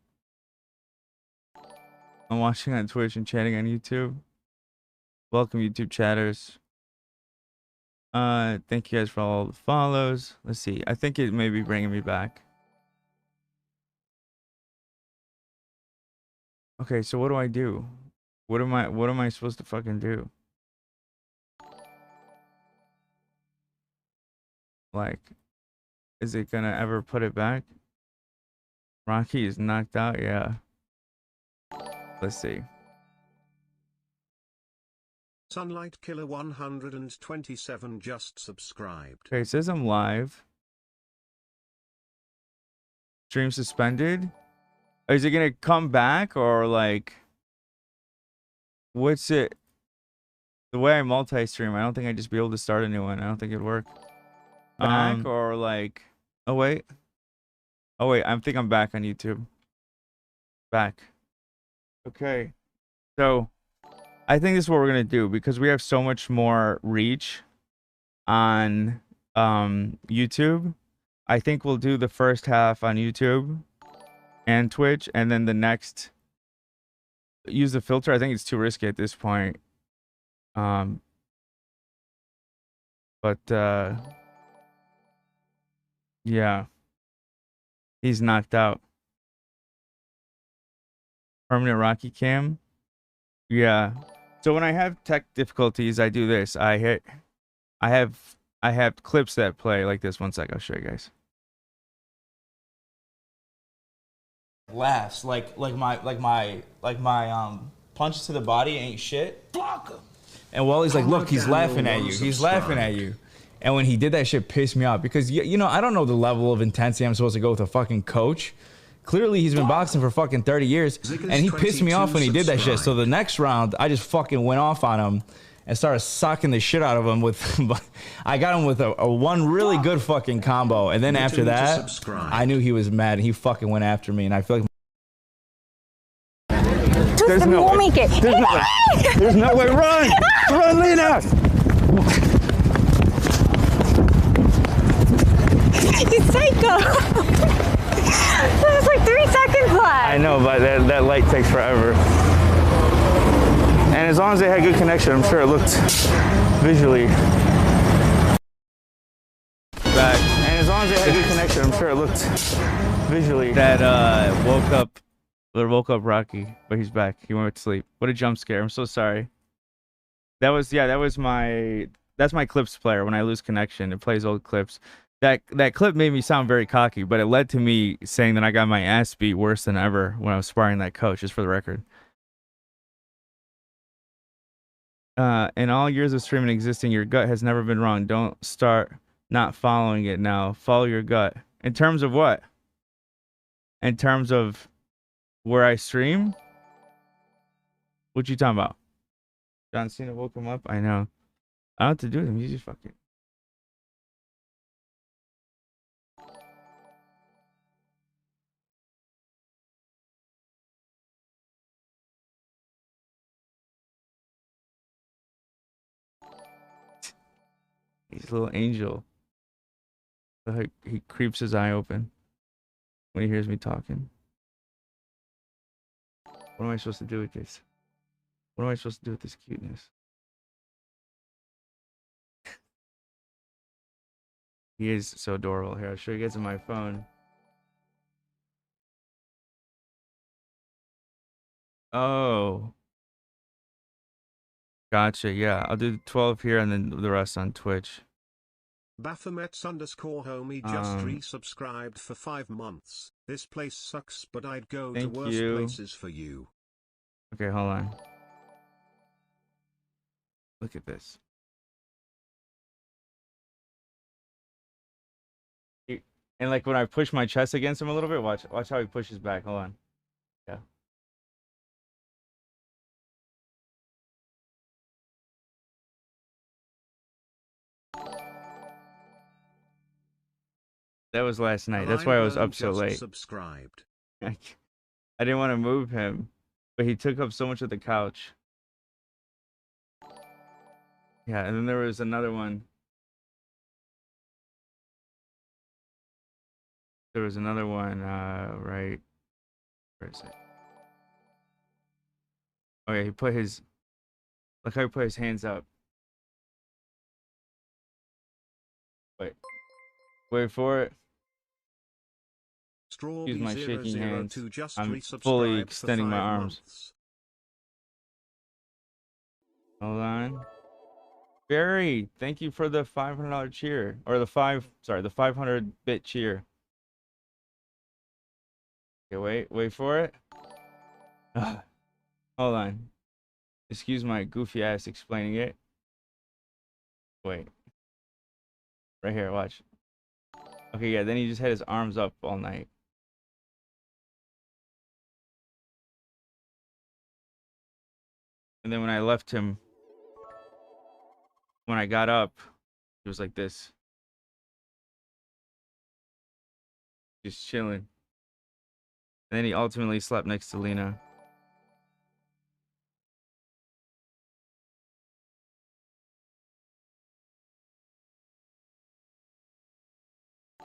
S1: watching on Twitch and chatting on YouTube. Welcome, YouTube chatters. Thank you guys for all the follows. Let's see. I think it may be bringing me back. Okay, so what do I do? What am I supposed to fucking do? Like, is it gonna ever put it back? Rocky is knocked out, yeah. Let's see.
S3: Sunlight Killer 127 just subscribed.
S1: Okay, it says I'm live. Stream suspended. Is it gonna come back or like what's it? The way I multi-stream, I don't think I'd just be able to start a new one. I don't think it'd work. Back or like oh wait. I think I'm back on YouTube. Back. Okay. So I think this is what we're gonna do because we have so much more reach on YouTube. I think we'll do the first half on YouTube and Twitch, and then the next use the filter. I think it's too risky at this point. Yeah. He's knocked out. Permanent Rocky cam. Yeah. So when I have tech difficulties, I do this. I have clips that play like this. One sec, I'll show you guys. Laughs like my punches to the body ain't shit. Fuck him. And Wally's like, look, he's laughing at you. He's laughing at you. And when he did that shit, pissed me off because you know I don't know the level of intensity I'm supposed to go with a fucking coach. Clearly, he's been boxing for fucking 30 years, and he pissed me off when he did that shit. So the next round, I just fucking went off on him and started socking the shit out of him with. I got him with a one really good fucking combo, and then after that, I knew he was mad, and he fucking went after me, and I feel like. There's no way. Make it. There's no way. There's no way. Run! Run, Lena!
S2: You psycho! There's like 3 seconds left.
S1: I know, but that light takes forever. And as long as they had good connection, I'm sure it looked visually back. And as long as they had good connection, I'm sure it looked visually that woke up Rocky, but he's back. He went to sleep. What a jump scare! I'm so sorry. That's my clips player. When I lose connection, it plays old clips. That clip made me sound very cocky, but it led to me saying that I got my ass beat worse than ever when I was sparring that coach, just for the record. In all years of streaming existing, your gut has never been wrong. Don't start not following it now. Follow your gut. In terms of what? In terms of where I stream? What you talking about? John Cena woke him up? I know. I don't know what to do with him. He's just fucking... He's a little angel. He creeps his eye open when he hears me talking. What am I supposed to do with this? What am I supposed to do with this cuteness? He is so adorable. Here, I'll show you guys on my phone. Oh. Gotcha. Yeah, I'll do 12 here and then the rest on Twitch.
S3: Baphomets_homie just resubscribed for 5 months. This place sucks, but I'd go to
S1: Thank
S3: worse
S1: you.
S3: places for you.
S1: Okay, hold on. Look at this. And like when I push my chest against him a little bit, watch how he pushes back. Hold on. Yeah. That was last night. That's why I was up so late.
S3: Subscribed.
S1: I didn't want to move him, but he took up so much of the couch. Yeah, and then there was another one. There was another one, right. Where is it? Okay, he put his. Look how he put his hands up. Wait for it. Use my shaking hands. I'm fully extending my arms. Hold on. Barry, thank you for the $500 cheer, or the 500-bit cheer. Okay, wait for it. Hold on. Excuse my goofy ass explaining it. Wait. Right here, watch. Okay, yeah, then he just had his arms up all night. And then when I left him, when I got up, it was like this. Just chilling. And then he ultimately slept next to Lena.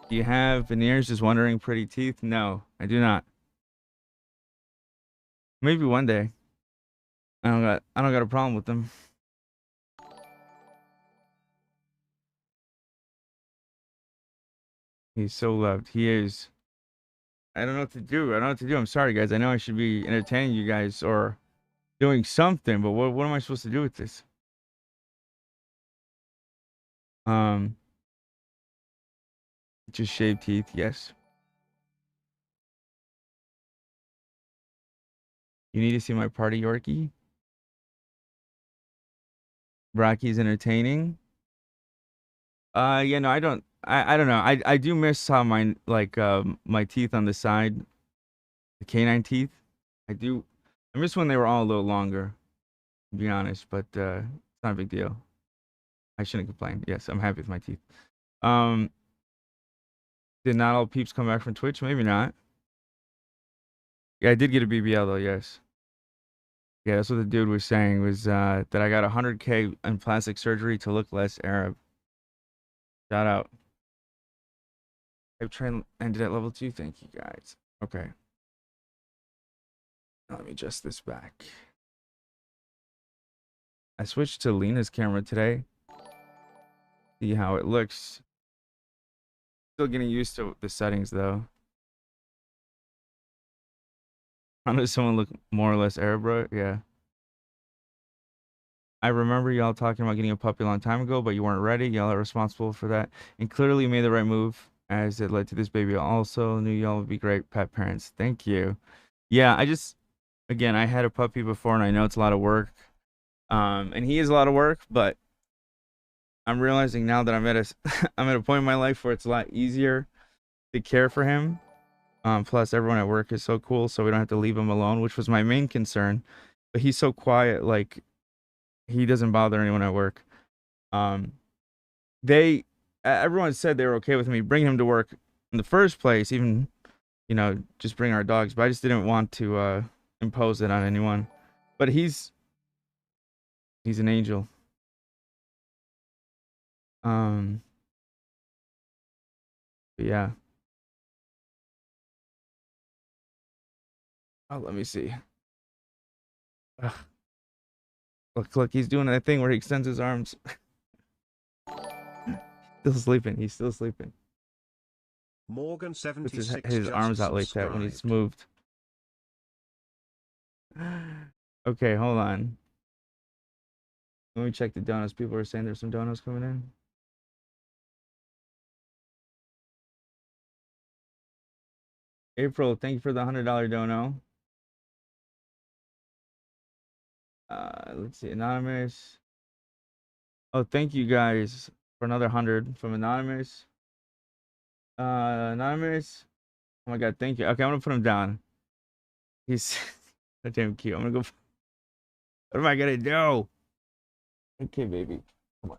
S1: Do you have veneers? Just wondering, pretty teeth? No, I do not. Maybe one day. I don't got a problem with them. He's so loved. He is. I don't know what to do. I don't know what to do. I'm sorry, guys. I know I should be entertaining you guys or doing something, but what am I supposed to do with this? Just shave teeth, yes. You need to see my party, Yorkie. Rocky's entertaining. Yeah, no, I don't know. I do miss how my my teeth on the side, the canine teeth. I miss when they were all a little longer, to be honest, but it's not a big deal. I shouldn't complain. Yes, I'm happy with my teeth. Did not all peeps come back from Twitch? Maybe not. Yeah, I did get a BBL though, yes. Yeah, that's what the dude was saying, was that I got 100K in plastic surgery to look less Arab. Shout out. I've trained ended at level 2. Thank you guys. Okay. Let me adjust this back. I switched to Lena's camera today. See how it looks. Still getting used to the settings though. How does someone look more or less Arab, bro? Yeah. I remember y'all talking about getting a puppy a long time ago, but you weren't ready. Y'all are responsible for that. And clearly made the right move as it led to this baby. Also knew y'all would be great pet parents. Thank you. Yeah, again, I had a puppy before and I know it's a lot of work. And he is a lot of work, but I'm realizing now that I'm at a point in my life where it's a lot easier to care for him. Plus everyone at work is so cool, so we don't have to leave him alone, which was my main concern. But he's so quiet, like he doesn't bother anyone at work. Everyone said they were okay with me bringing him to work in the first place, even, you know, just bring our dogs, but I just didn't want to impose it on anyone. But he's an angel. But yeah. Oh, let me see. Ugh. Look, he's doing that thing where he extends his arms. Still sleeping. He's still sleeping.
S3: Morgan 76
S1: Puts his arms out like that when he's moved. Okay, hold on. Let me check the donuts. People are saying there's some donuts coming in. April, thank you for the $100 dono. Let's see, anonymous. Oh, thank you guys for another 100 from anonymous. Anonymous. Oh my god, thank you. Okay, I'm gonna put him down. He's so damn cute. I'm gonna go. What am I gonna do? Okay, baby. Come on.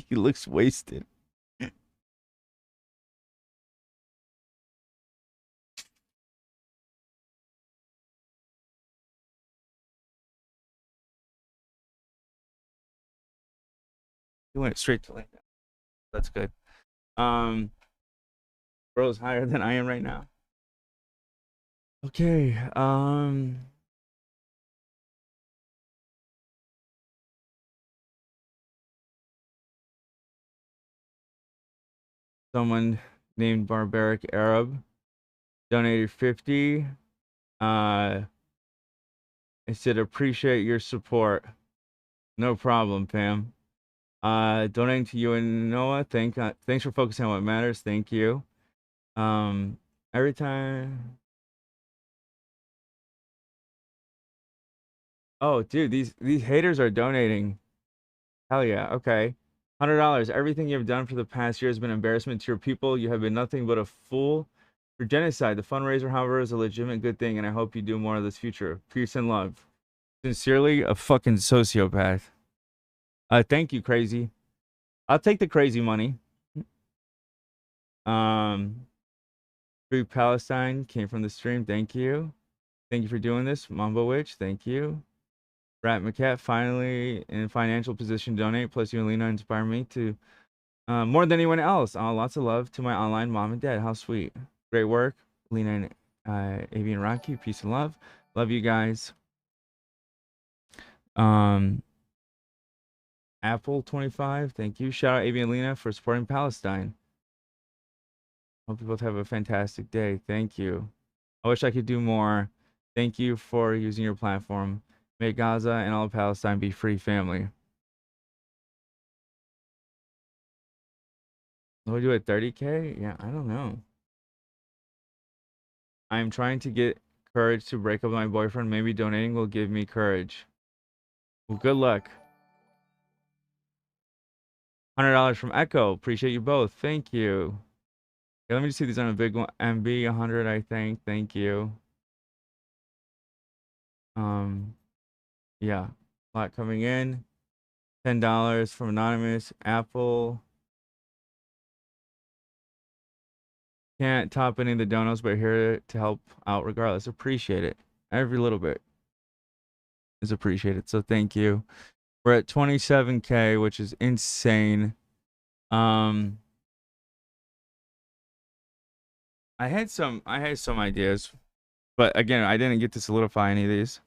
S1: He looks wasted. He went straight to like that. That's good. Bro's higher than I am right now. Okay. Someone named Barbaric Arab donated 50. It said appreciate your support. No problem, Pam. Donating to you and Noah. Thanks for focusing on what matters. Thank you. Every time. Oh, dude, these haters are donating. Hell yeah. Okay. $100. Everything you've done for the past year has been embarrassment to your people. You have been nothing but a fool for genocide. The fundraiser, however, is a legitimate good thing, and I hope you do more of this future. Peace and love. Sincerely, a fucking sociopath. Thank you, crazy. I'll take the crazy money. Free Palestine came from the stream. Thank you. Thank you for doing this. Mambo Witch, thank you. Rat McCat, finally in financial position to donate. Plus you and Lena inspire me to more than anyone else. Lots of love to my online mom and dad. How sweet. Great work. Lena and Avian Rocky, peace and love. Love you guys. Apple 25, thank you. Shout out Avian and Lena for supporting Palestine. Hope you both have a fantastic day. Thank you. I wish I could do more. Thank you for using your platform. May Gaza and all of Palestine be free, family. What do we do at 30K? Yeah, I don't know. I'm trying to get courage to break up with my boyfriend. Maybe donating will give me courage. Well, good luck. $100 from Echo. Appreciate you both. Thank you. Okay, let me just see these on a big one. MB 100, I think. Thank you. Yeah, a lot coming in. $10 from Anonymous. Apple. Can't top any of the donos, but here to help out regardless. Appreciate it. Every little bit is appreciated. So thank you. We're at 27K, which is insane. I had some ideas, but again, I didn't get to solidify any of these.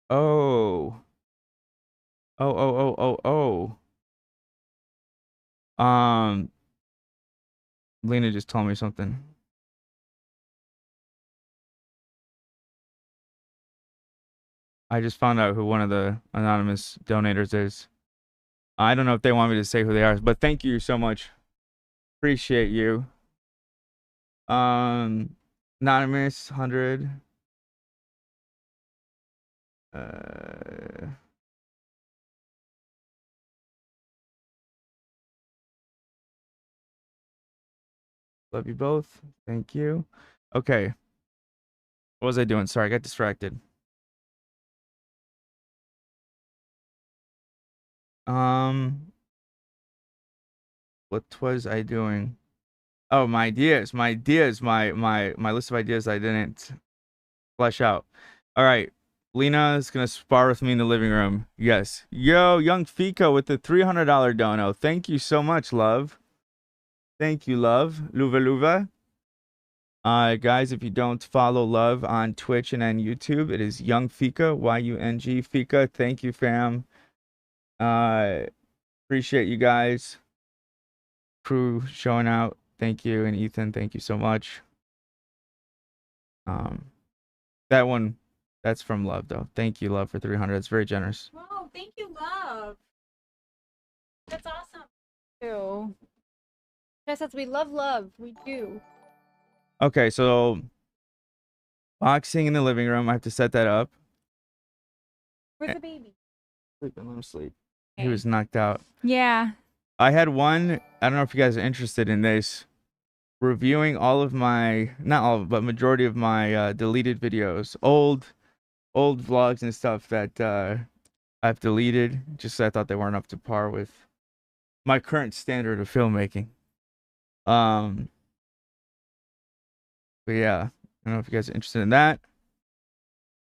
S1: Oh. Lena just told me something. I just found out who one of the anonymous donators is. I don't know if they want me to say who they are, but thank you so much. Appreciate you. Anonymous 100. Love you both. Thank you. Okay. What was I doing? Sorry, I got distracted. What was I doing? Oh, my ideas. My list of ideas I didn't flesh out. All right. Lena is gonna spar with me in the living room. Yes. Yo, Young Fico with the $300 dono. Thank you so much, love. Thank you, love. Luva Luva. Guys, if you don't follow Love on Twitch and on YouTube, it is Young Fika, Y-U-N-G Fika. Thank you, fam. Appreciate you guys. Crew showing out. Thank you. And Ethan, thank you so much. That one, that's from Love, though. Thank you, Love, for 300. It's very generous.
S2: Wow, thank you, Love. That's awesome. Too. Yes, that's we love love. We do.
S1: Okay, so boxing in the living room. I have to set that up.
S2: Where's the baby?
S1: Let him sleep. He was knocked out.
S2: Yeah.
S1: I had one. I don't know if you guys are interested in this. Reviewing all of my, not all of, but majority of my deleted videos, old vlogs and stuff that I've deleted. Just I thought they weren't up to par with my current standard of filmmaking. But yeah, I don't know if you guys are interested in that.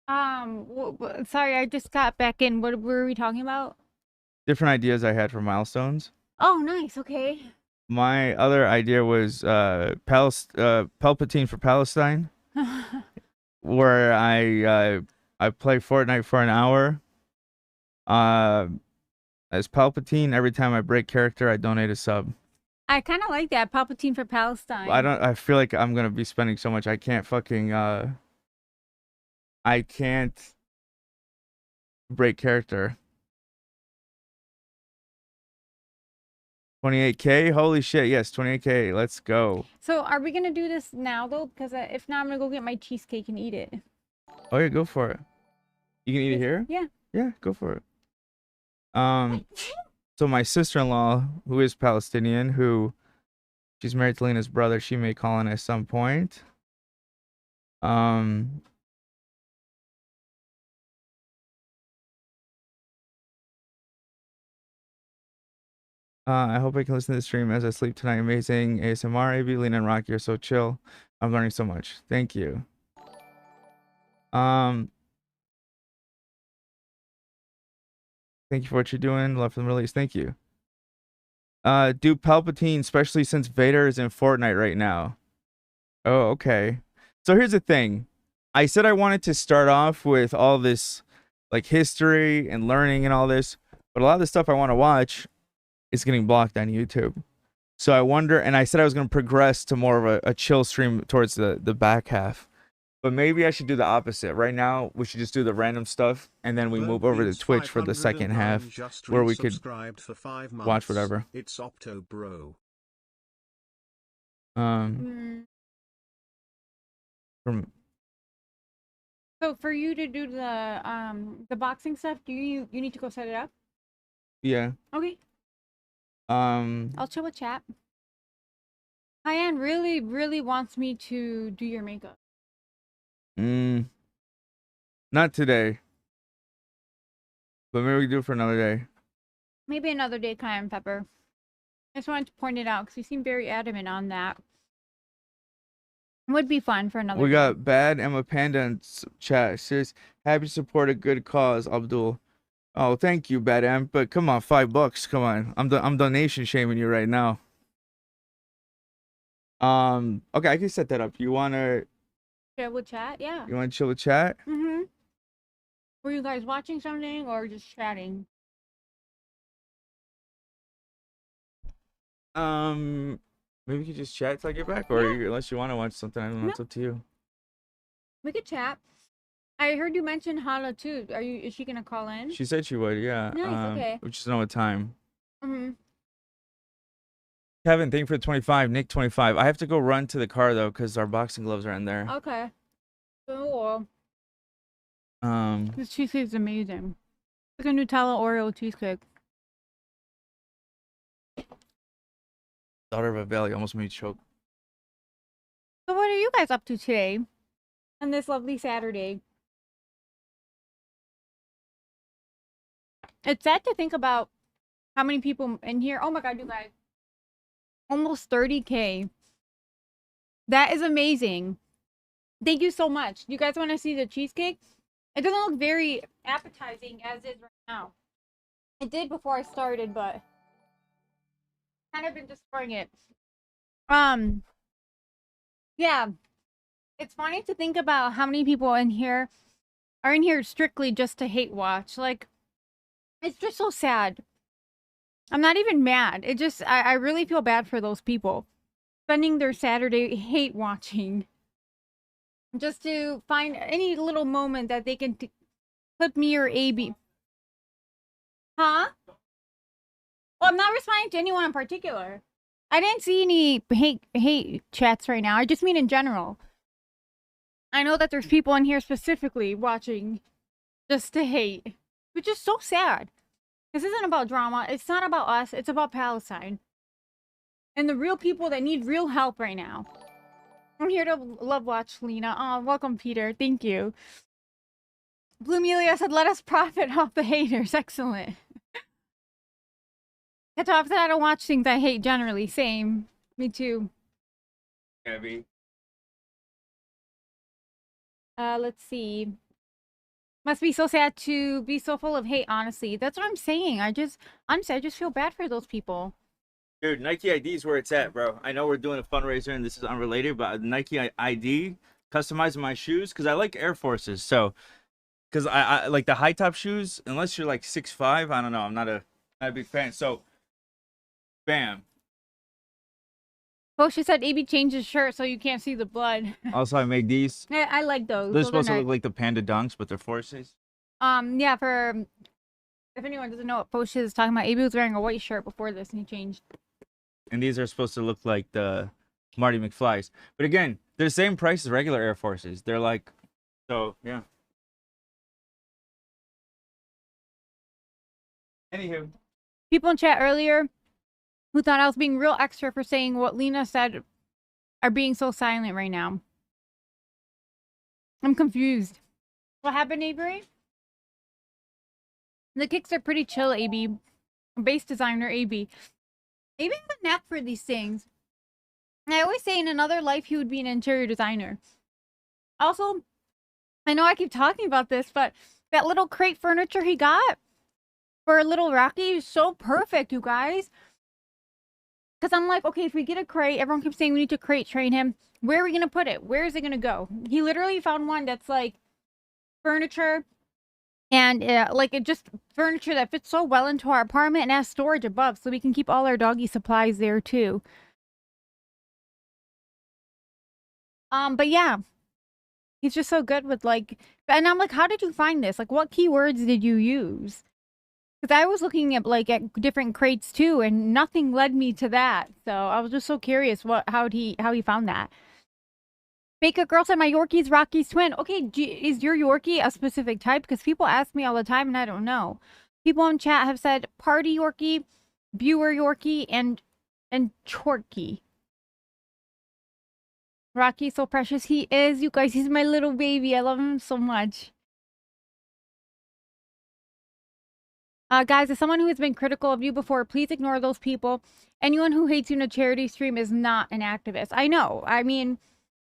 S2: Sorry, I just got back in. What were we talking about?
S1: Different ideas I had for milestones.
S2: Oh, nice. Okay.
S1: My other idea was Palpatine for Palestine, where I play Fortnite for an hour. As Palpatine, every time I break character, I donate a sub.
S2: I kind of like that. Palpatine for Palestine.
S1: I feel like I'm gonna be spending so much. I can't fucking I can't break character. 28K? Holy shit, yes, 28K. Let's go.
S2: So are we gonna do this now though? Because if not, I'm gonna go get my cheesecake and eat it.
S1: Oh yeah, go for it. You can eat it here?
S2: Yeah.
S1: Yeah, go for it. So my sister-in-law, who is Palestinian, she's married to Lena's brother, she may call in at some point. I hope I can listen to the stream as I sleep tonight. Amazing ASMR, AB, Lena and Rocky are so chill. I'm learning so much. Thank you. Thank you for what you're doing. Love for the release. Thank you. Do Palpatine, especially since Vader is in Fortnite right now. Oh, okay. So here's the thing. I said I wanted to start off with all this like history and learning and all this, but a lot of the stuff I want to watch is getting blocked on YouTube. So I wonder, and I said I was going to progress to more of a chill stream towards the back half. But maybe I should do the opposite. Right now, we should just do the random stuff, and then we move over to Twitch for the second half, where we could watch whatever.
S3: It's Opto Bro.
S2: So for you to do the boxing stuff, you need to go set it up?
S1: Yeah.
S2: Okay.
S1: I'll
S2: chill with chat. Hyann really wants me to do your makeup.
S1: Not today. But maybe we can do it for another day.
S2: Maybe another day, Cayenne Pepper. I just wanted to point it out because you seem very adamant on that. Would be fun for another
S1: We
S2: day.
S1: got Bad Emma Panda in chat. Says, happy to support a good cause, Abdul. Oh, thank you, Bad Em. But come on, $5. Come on. I'm donation shaming you right now. Okay, I can set that up. You wanna
S2: Chill with chat? Yeah.
S1: You wanna chill with chat?
S2: Mm-hmm. Were you guys watching something or just chatting?
S1: Maybe we could just chat till I get back, or unless you want to watch something, I don't know. It's up to you.
S2: We could chat. I heard you mention Hala too. Is she gonna call in?
S1: She said she would, yeah.
S2: Nice, okay.
S1: We just don't know what time.
S2: Mm-hmm.
S1: Kevin, thank you for the 25. Nick, 25. I have to go run to the car though, because our boxing gloves are in there.
S2: Okay. Cool.
S1: This
S2: This cheesecake is amazing. It's like a Nutella Oreo cheesecake.
S1: Daughter of a Valley almost made me choke.
S2: So what are you guys up to today? On this lovely Saturday? It's sad to think about how many people in here. Oh my god, you guys. Almost 30K. That is amazing. Thank you so much. You guys want to see the cheesecake? It doesn't look very appetizing as is right now. It did before I started, but kind of been destroying it. Yeah. It's funny to think about how many people in here are in here strictly just to hate watch. Like, it's just so sad. I'm not even mad. It just, I really feel bad for those people spending their Saturday hate watching just to find any little moment that they can clip me or AB. Huh? Well, I'm not responding to anyone in particular. I didn't see any hate chats right now. I just mean in general. I know that there's people in here specifically watching just to hate, which is so sad. This isn't about drama. It's not about us. It's about Palestine. And the real people that need real help right now. I'm here to love watch, Lena. Oh, welcome, Peter. Thank you. Blue Melia said, let us profit off the haters. Excellent. Katov said, I don't watch things I hate generally. Same. Me too.
S1: Heavy.
S2: Let's see. Must be so sad to be so full of hate, honestly. That's what I'm saying. Honestly, I just feel bad for those people.
S1: Dude, Nike ID is where it's at, bro. I know we're doing a fundraiser and this is unrelated, but Nike ID, customizing my shoes, because I like Air Forces. So, because I like the high top shoes, unless you're like 6'5", I don't know. I'm not a big fan. So, bam.
S2: Oh, she said AB changed his shirt so you can't see the blood.
S1: Also, I make these.
S2: I like those.
S1: They're supposed to look like the Panda Dunks, but they're Forces.
S2: Yeah, for if anyone doesn't know what Posh is talking about, AB was wearing a white shirt before this and he changed.
S1: And these are supposed to look like the Marty McFlys. But again, they're the same price as regular Air Forces. They're like, so, yeah. Anywho.
S2: People in chat earlier who thought I was being real extra for saying what Lena said are being so silent right now. I'm confused. What happened, Avery? The kicks are pretty chill, AB. Base designer, AB. AB has a knack for these things. I always say in another life he would be an interior designer. Also, I know I keep talking about this, but that little crate furniture he got for little Rocky is so perfect, you guys. Because I'm like, okay, if we get a crate, everyone keeps saying we need to crate train him. Where are we going to put it? Where is it going to go? He literally found one that's like furniture and like it just furniture that fits so well into our apartment and has storage above so we can keep all our doggy supplies there too. But yeah, he's just so good with like, and I'm like, how did you find this? Like, what keywords did you use? Because I was looking at like at different crates too, and nothing led me to that. So I was just so curious how he found that. Baker girl said my Yorkie's Rocky's twin. Okay, is your Yorkie a specific type? Because people ask me all the time, and I don't know. People in chat have said party Yorkie, viewer Yorkie, and Chorky. Rocky's so precious. He is, you guys. He's my little baby. I love him so much. Guys, as someone who has been critical of you before, please ignore those people. Anyone who hates you in a charity stream is not an activist. I know. I mean,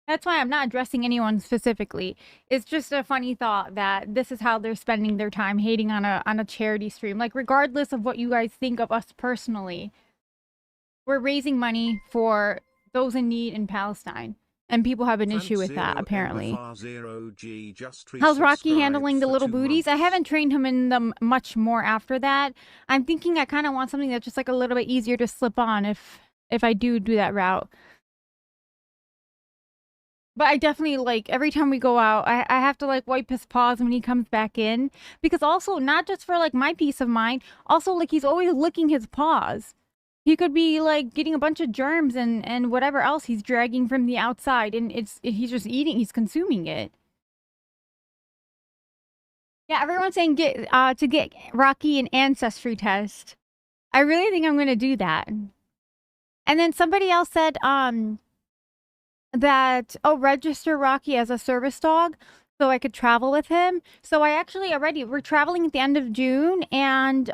S2: that's why I'm not addressing anyone specifically. It's just a funny thought that this is how they're spending their time hating on a charity stream. Like, regardless of what you guys think of us personally, we're raising money for those in need in Palestine. And people have an issue with that, apparently. How's Rocky handling the little booties? I haven't trained him in them much more after that. I'm thinking I kind of want something that's just like a little bit easier to slip on if I do that route. But I definitely, like, every time we go out, I have to, like, wipe his paws when he comes back in. Because also, not just for, like, my peace of mind, also, like, he's always licking his paws. He could be, like, getting a bunch of germs and whatever else he's dragging from the outside. And he's just eating, he's consuming it. Yeah, everyone's saying to get Rocky an ancestry test. I really think I'm going to do that. And then somebody else said, that, register Rocky as a service dog so I could travel with him. So I actually we're traveling at the end of June and,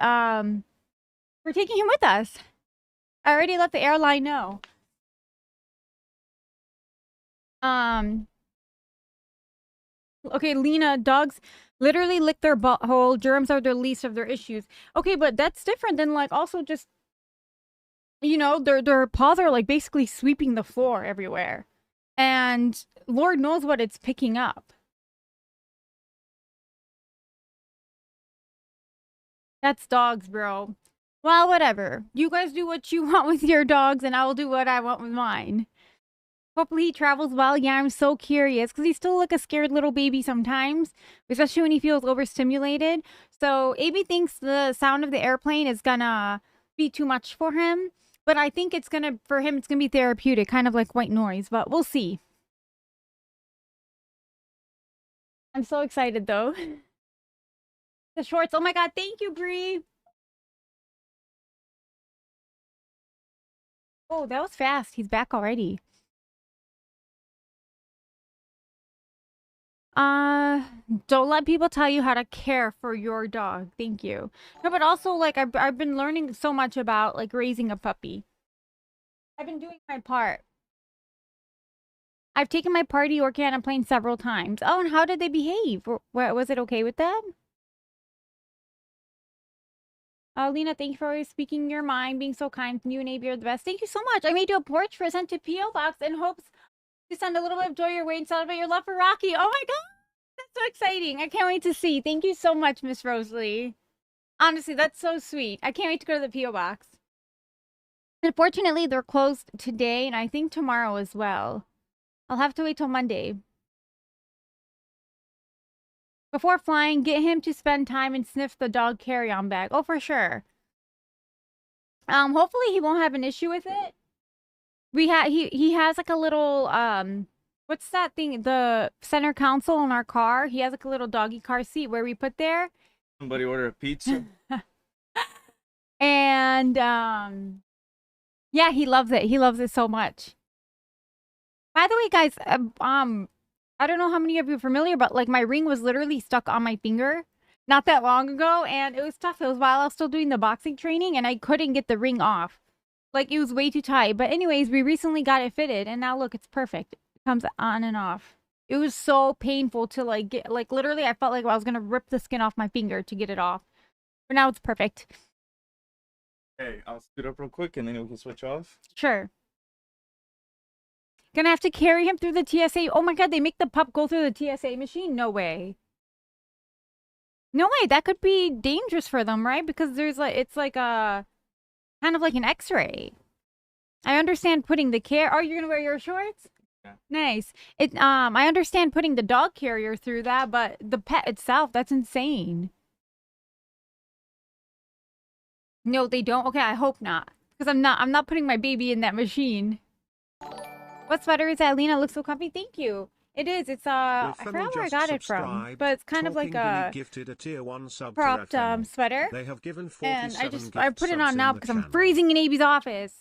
S2: we're taking him with us. I already let the airline know. Okay, Lena, dogs literally lick their butthole. Germs are the least of their issues. Okay, but that's different than, like, also just, you know, their paws are, like, basically sweeping the floor everywhere. And Lord knows what it's picking up. That's dogs, bro. Well, whatever. You guys do what you want with your dogs, and I will do what I want with mine. Hopefully he travels well. Yeah, I'm so curious, because he's still like a scared little baby sometimes, especially when he feels overstimulated. So AB thinks the sound of the airplane is gonna be too much for him, but I think it's gonna, for him, it's gonna be therapeutic, kind of like white noise, but we'll see. I'm so excited, though. The shorts. Oh my god, thank you, Bree. Oh, that was fast. He's back already. Don't let people tell you how to care for your dog. Thank you. No, but also, like, I've been learning so much about, like, raising a puppy. I've been doing my part. I've taken my party or can plane several times. Oh, and how did they behave? Was it okay with them? Lena, thank you for always speaking your mind, being so kind. You and AB are the best. Thank you so much. I made you a porch for sent to P.O. Box in hopes to send a little bit of joy your way and celebrate your love for Rocky. Oh my god! That's so exciting. I can't wait to see. Thank you so much, Miss Rosalie. Honestly, that's so sweet. I can't wait to go to the P.O. Box. Unfortunately, they're closed today, and I think tomorrow as well. I'll have to wait till Monday. Before flying, get him to spend time and sniff the dog carry-on bag. Oh, for sure. Hopefully he won't have an issue with it. He has like a little what's that thing? The center console in our car. He has like a little doggy car seat where we put there.
S1: Somebody order a pizza.
S2: And yeah, he loves it. He loves it so much. By the way, guys, I don't know how many of you are familiar, but like my ring was literally stuck on my finger not that long ago, and it was tough. It was while I was still doing the boxing training, and I couldn't get the ring off. Like, it was way too tight. But anyways, we recently got it fitted, and now look, it's perfect. It comes on and off. It was so painful to like get, like literally I felt like I was gonna rip the skin off my finger to get it off. But now it's perfect.
S1: Hey, I'll scoot up real quick, and then we can switch off.
S2: Sure. Gonna have to carry him through the TSA. Oh my god, they make the pup go through the TSA machine? No way. No way, that could be dangerous for them, right? Because there's like, it's like a, kind of like an x-ray. I understand putting the care, oh, you're gonna wear your shorts? Yeah. Nice. I understand putting the dog carrier through that, but the pet itself, that's insane. No, they don't? Okay, I hope not. Because I'm not putting my baby in that machine. What sweater is that, Lena? Looks so comfy. Thank you. It is. It's I forgot where I got it from, but it's kind of like a cropped sweater.
S3: They have given
S2: and I put it on now because I'm freezing in AB's office.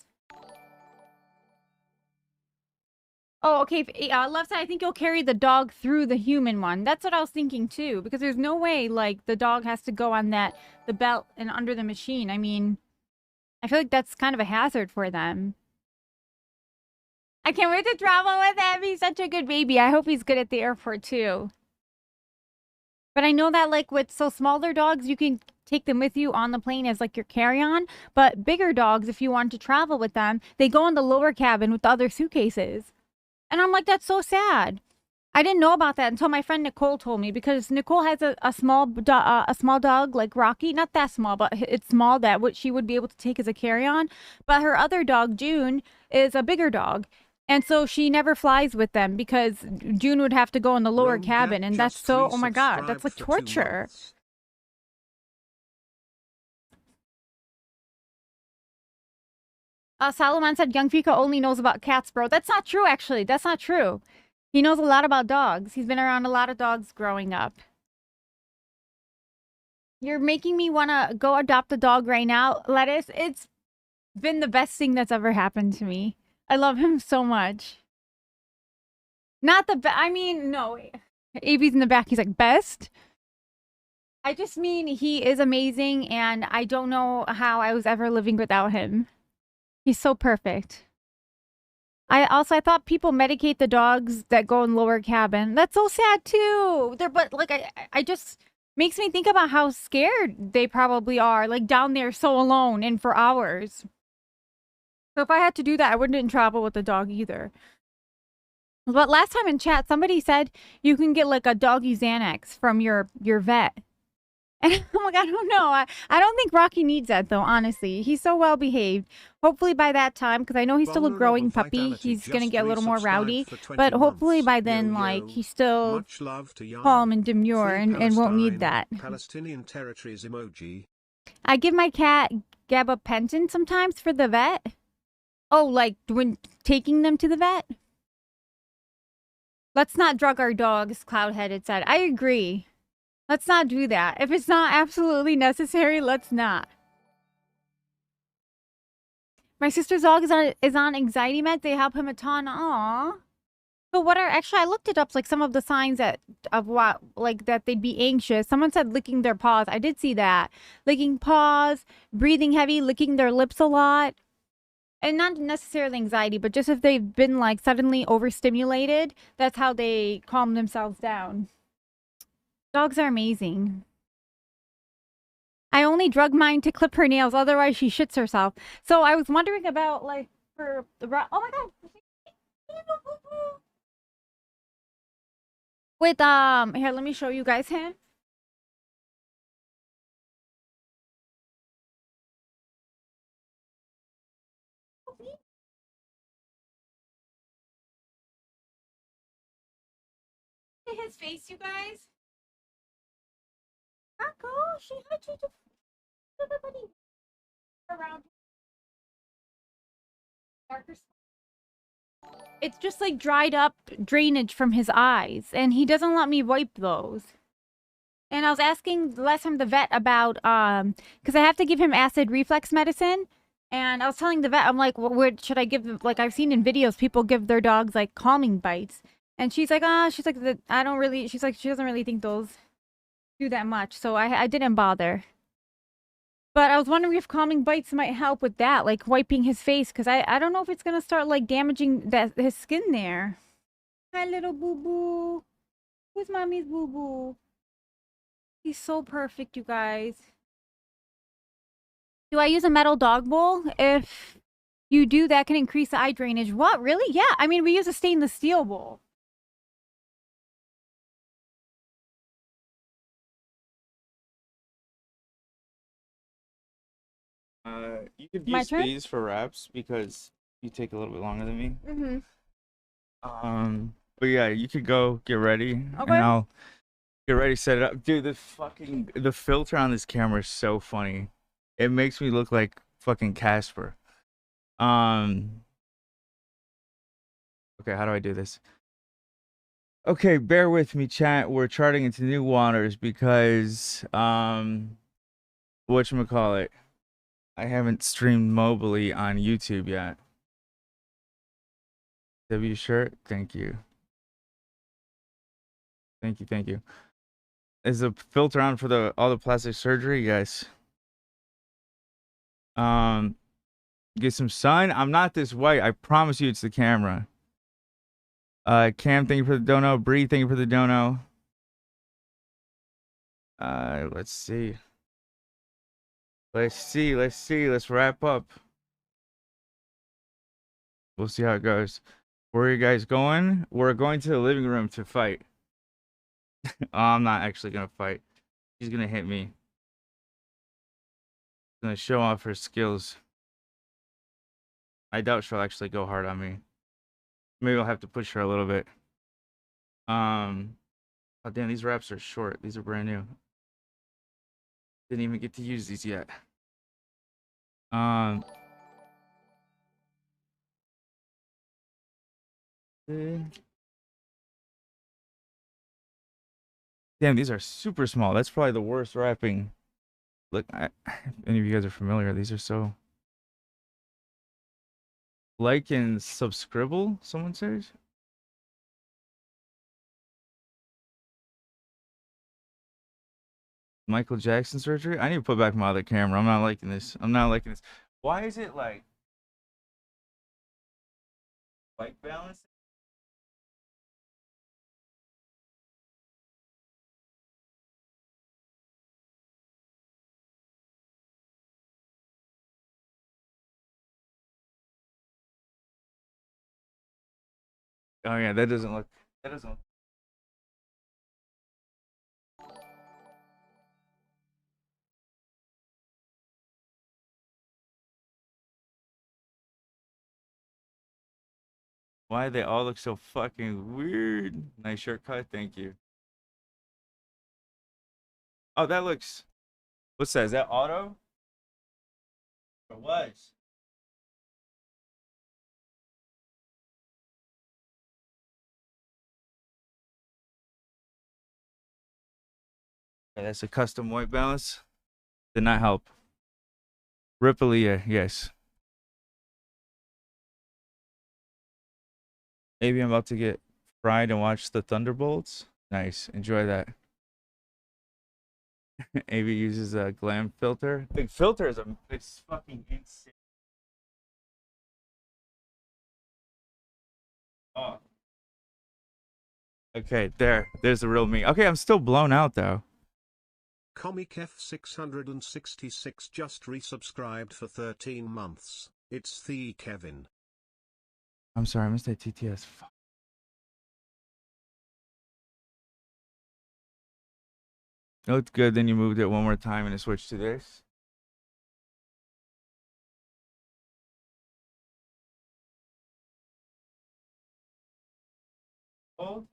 S2: Oh, okay. Left side, I think you'll carry the dog through the human one. That's what I was thinking too, because there's no way like the dog has to go on the belt and under the machine. I mean, I feel like that's kind of a hazard for them. I can't wait to travel with him. He's such a good baby. I hope he's good at the airport too. But I know that like with smaller dogs, you can take them with you on the plane as like your carry-on. But bigger dogs, if you want to travel with them, they go in the lower cabin with the other suitcases. And I'm like, that's so sad. I didn't know about that until my friend Nicole told me, because Nicole has a small dog like Rocky, not that small, but it's small that she would be able to take as a carry-on. But her other dog, June, is a bigger dog. And so she never flies with them because June would have to go in the lower cabin. And that's so, oh my God, that's like torture. Salomon said Young Fika only knows about cats, bro. That's not true, actually. That's not true. He knows a lot about dogs. He's been around a lot of dogs growing up. You're making me want to go adopt a dog right now, Lettuce. It's been the best thing that's ever happened to me. I love him so much. Not the best. I mean, no. AB's in the back. He's like, best? I just mean he is amazing, and I don't know how I was ever living without him. He's so perfect. I thought people medicate the dogs that go in lower cabin. That's so sad too. But like I just makes me think about how scared they probably are, like down there so alone and for hours. So if I had to do that, I wouldn't travel with the dog either. But last time in chat, somebody said you can get like a doggy Xanax from your vet. And I'm like, I don't know. I don't think Rocky needs that though, honestly. He's so well behaved. Hopefully by that time, because I know he's still a growing puppy, he's gonna get a little more rowdy. But hopefully by then, like, he's still calm and demure and won't need that.
S3: Palestinian territories emoji.
S2: I give my cat gabapentin sometimes for the vet. Oh, like when taking them to the vet? Let's not drug our dogs, Cloudheaded said. I agree. Let's not do that. If it's not absolutely necessary, let's not. My sister's dog is on anxiety meds. They help him a ton. Aww. So what are actually? I looked it up. Like some of the signs that they'd be anxious. Someone said licking their paws. I did see that. Licking paws, breathing heavy, licking their lips a lot, and not necessarily anxiety, but just if they've been like suddenly overstimulated, that's how they calm themselves down. Dogs are amazing. I only drug mine to clip her nails, otherwise she shits herself. So I was wondering about like for the oh my god. With here, let me show you guys him. His face, you guys. Marco, she had you to everybody around. It's just like dried up drainage from his eyes, and he doesn't let me wipe those. And I was asking last time the vet about because I have to give him acid reflux medicine, and I was telling the vet, I'm like, well, where should I give them? Like I've seen in videos people give their dogs like calming bites, and she's like, she's like, I don't really. She's like, she doesn't really think those do that much, so I didn't bother. But I was wondering if calming bites might help with that, like wiping his face, because I don't know if it's gonna start like damaging his skin there. Hi, little boo boo. Who's mommy's boo boo? He's so perfect, you guys. Do I use a metal dog bowl? If you do, that can increase the eye drainage. What, really? Yeah, I mean, we use a stainless steel bowl.
S1: You could use these for wraps because you take a little bit longer than me. But yeah, you could go get ready, and I'll get ready, set it up. Dude, the filter on this camera is so funny. It makes me look like fucking Casper. Okay, how do I do this? Okay, bear with me, chat. We're charting into new waters because whatchamacallit, I haven't streamed mobily on YouTube yet. W shirt, thank you. Thank you, thank you. Is the filter on for all the plastic surgery? Yes. Get some sun. I'm not this white. I promise you it's the camera. Cam, thank you for the dono. Bree, thank you for the dono. Let's see. Let's wrap up. We'll see how it goes. Where are you guys going? We're going to the living room to fight. I'm not actually gonna fight. She's gonna hit me. She's gonna show off her skills. I doubt she'll actually go hard on me. Maybe I'll have to push her a little bit. Oh damn, these wraps are short. These are brand new. Didn't even get to use these yet. Damn, these are super small. That's probably the worst wrapping. Look, if any of you guys are familiar, these are so... Like and subscribble, someone says? Michael Jackson surgery? I need to put back my other camera. I'm not liking this. Why is it like... White balance? Oh yeah, that doesn't look. That doesn't look. Why they all look so fucking weird? Nice shortcut, thank you. Oh, that looks. What's that? Is that auto? Or was? Okay, that's a custom white balance. Did not help. Ripley, yes. Maybe I'm about to get fried and watch the Thunderbolts. Nice, enjoy that. Avi uses a glam filter. The filter is it's fucking insane. Oh. Okay, there's the real me. Okay, I'm still blown out though.
S3: Comic F666 just resubscribed for 13 months. It's the Kevin.
S1: I'm sorry, I missed that TTS. Fuck. It looked good, then you moved it one more time and it switched to this. Oh.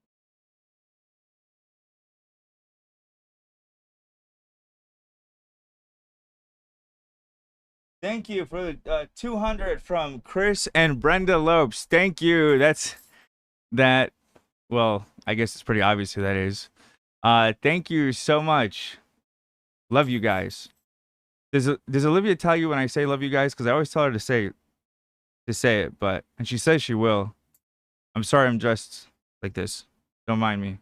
S1: Thank you for the 200 from Chris and Brenda Lopes. Thank you. That's that. Well, I guess it's pretty obvious who that is. Thank you so much. Love you guys. Does Olivia tell you when I say love you guys? Because I always tell her to say it, and she says she will. I'm sorry I'm dressed like this. Don't mind me.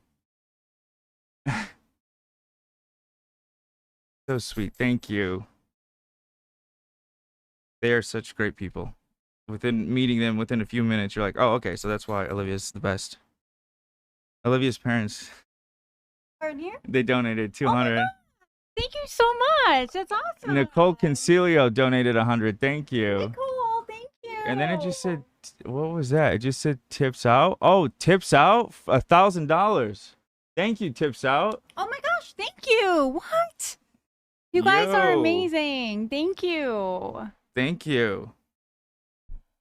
S1: So sweet. Thank you. They are such great people. Within meeting them within a few minutes, you're like, oh, okay, so that's why Olivia's the best. Olivia's parents,
S2: Are here?
S1: They donated 200.
S2: Oh, thank you so much. That's awesome.
S1: Nicole Concilio donated 100. Thank you.
S2: Nicole, thank you.
S1: And then it just said, what was that? It just said tips out. Oh, tips out, $1,000. Thank you, tips out.
S2: Oh my gosh, thank you. What? You guys are
S1: Yo.
S2: amazing. Thank you.
S1: Thank you.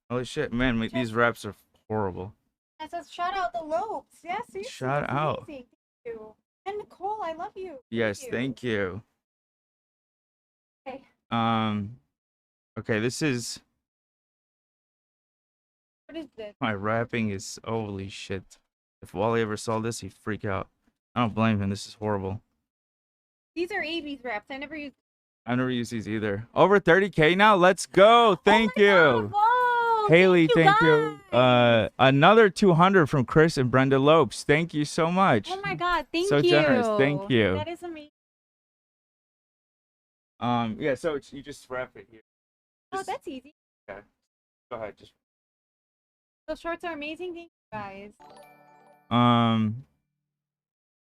S1: Holy shit, man, these raps are horrible.
S2: That says shout out the Lopes. Yes, yeah,
S1: shout out.
S2: Amazing. Thank you. And Nicole, I love you.
S1: Yes, thank you.
S2: Okay.
S1: Okay, this is.
S2: What is this?
S1: My rapping is holy shit. If Wally ever saw this, he'd freak out. I don't blame him. This is horrible.
S2: These are AB's raps. I never used
S1: these either. Over 30K now. Let's go. Thank you.
S2: Whoa,
S1: Haley, thank you. Another 200 from Chris and Brenda Lopes. Thank you so much.
S2: Oh my god, thank
S1: so
S2: you.
S1: So generous. Thank you.
S2: That is amazing.
S1: Yeah, so you just wrap it here.
S2: Oh, that's easy.
S1: Okay. Go ahead. Just.
S2: Those shorts are amazing. Thank you guys.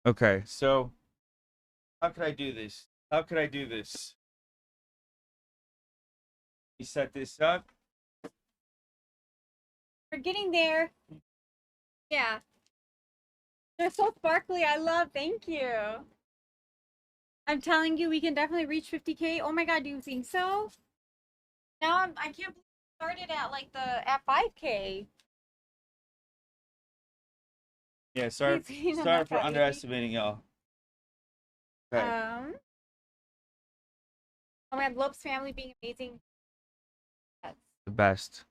S1: Okay, so how could I do this? How could I do this? You set this up.
S2: We're getting there. Yeah. They're so sparkly. I love. Thank you. I'm telling you, we can definitely reach 50K. Oh my god, do you think so? Now I can't believe we started at 5K.
S1: Yeah, sorry for underestimating y'all. Okay.
S2: Oh my god, Lopes family being amazing. That's
S1: the best.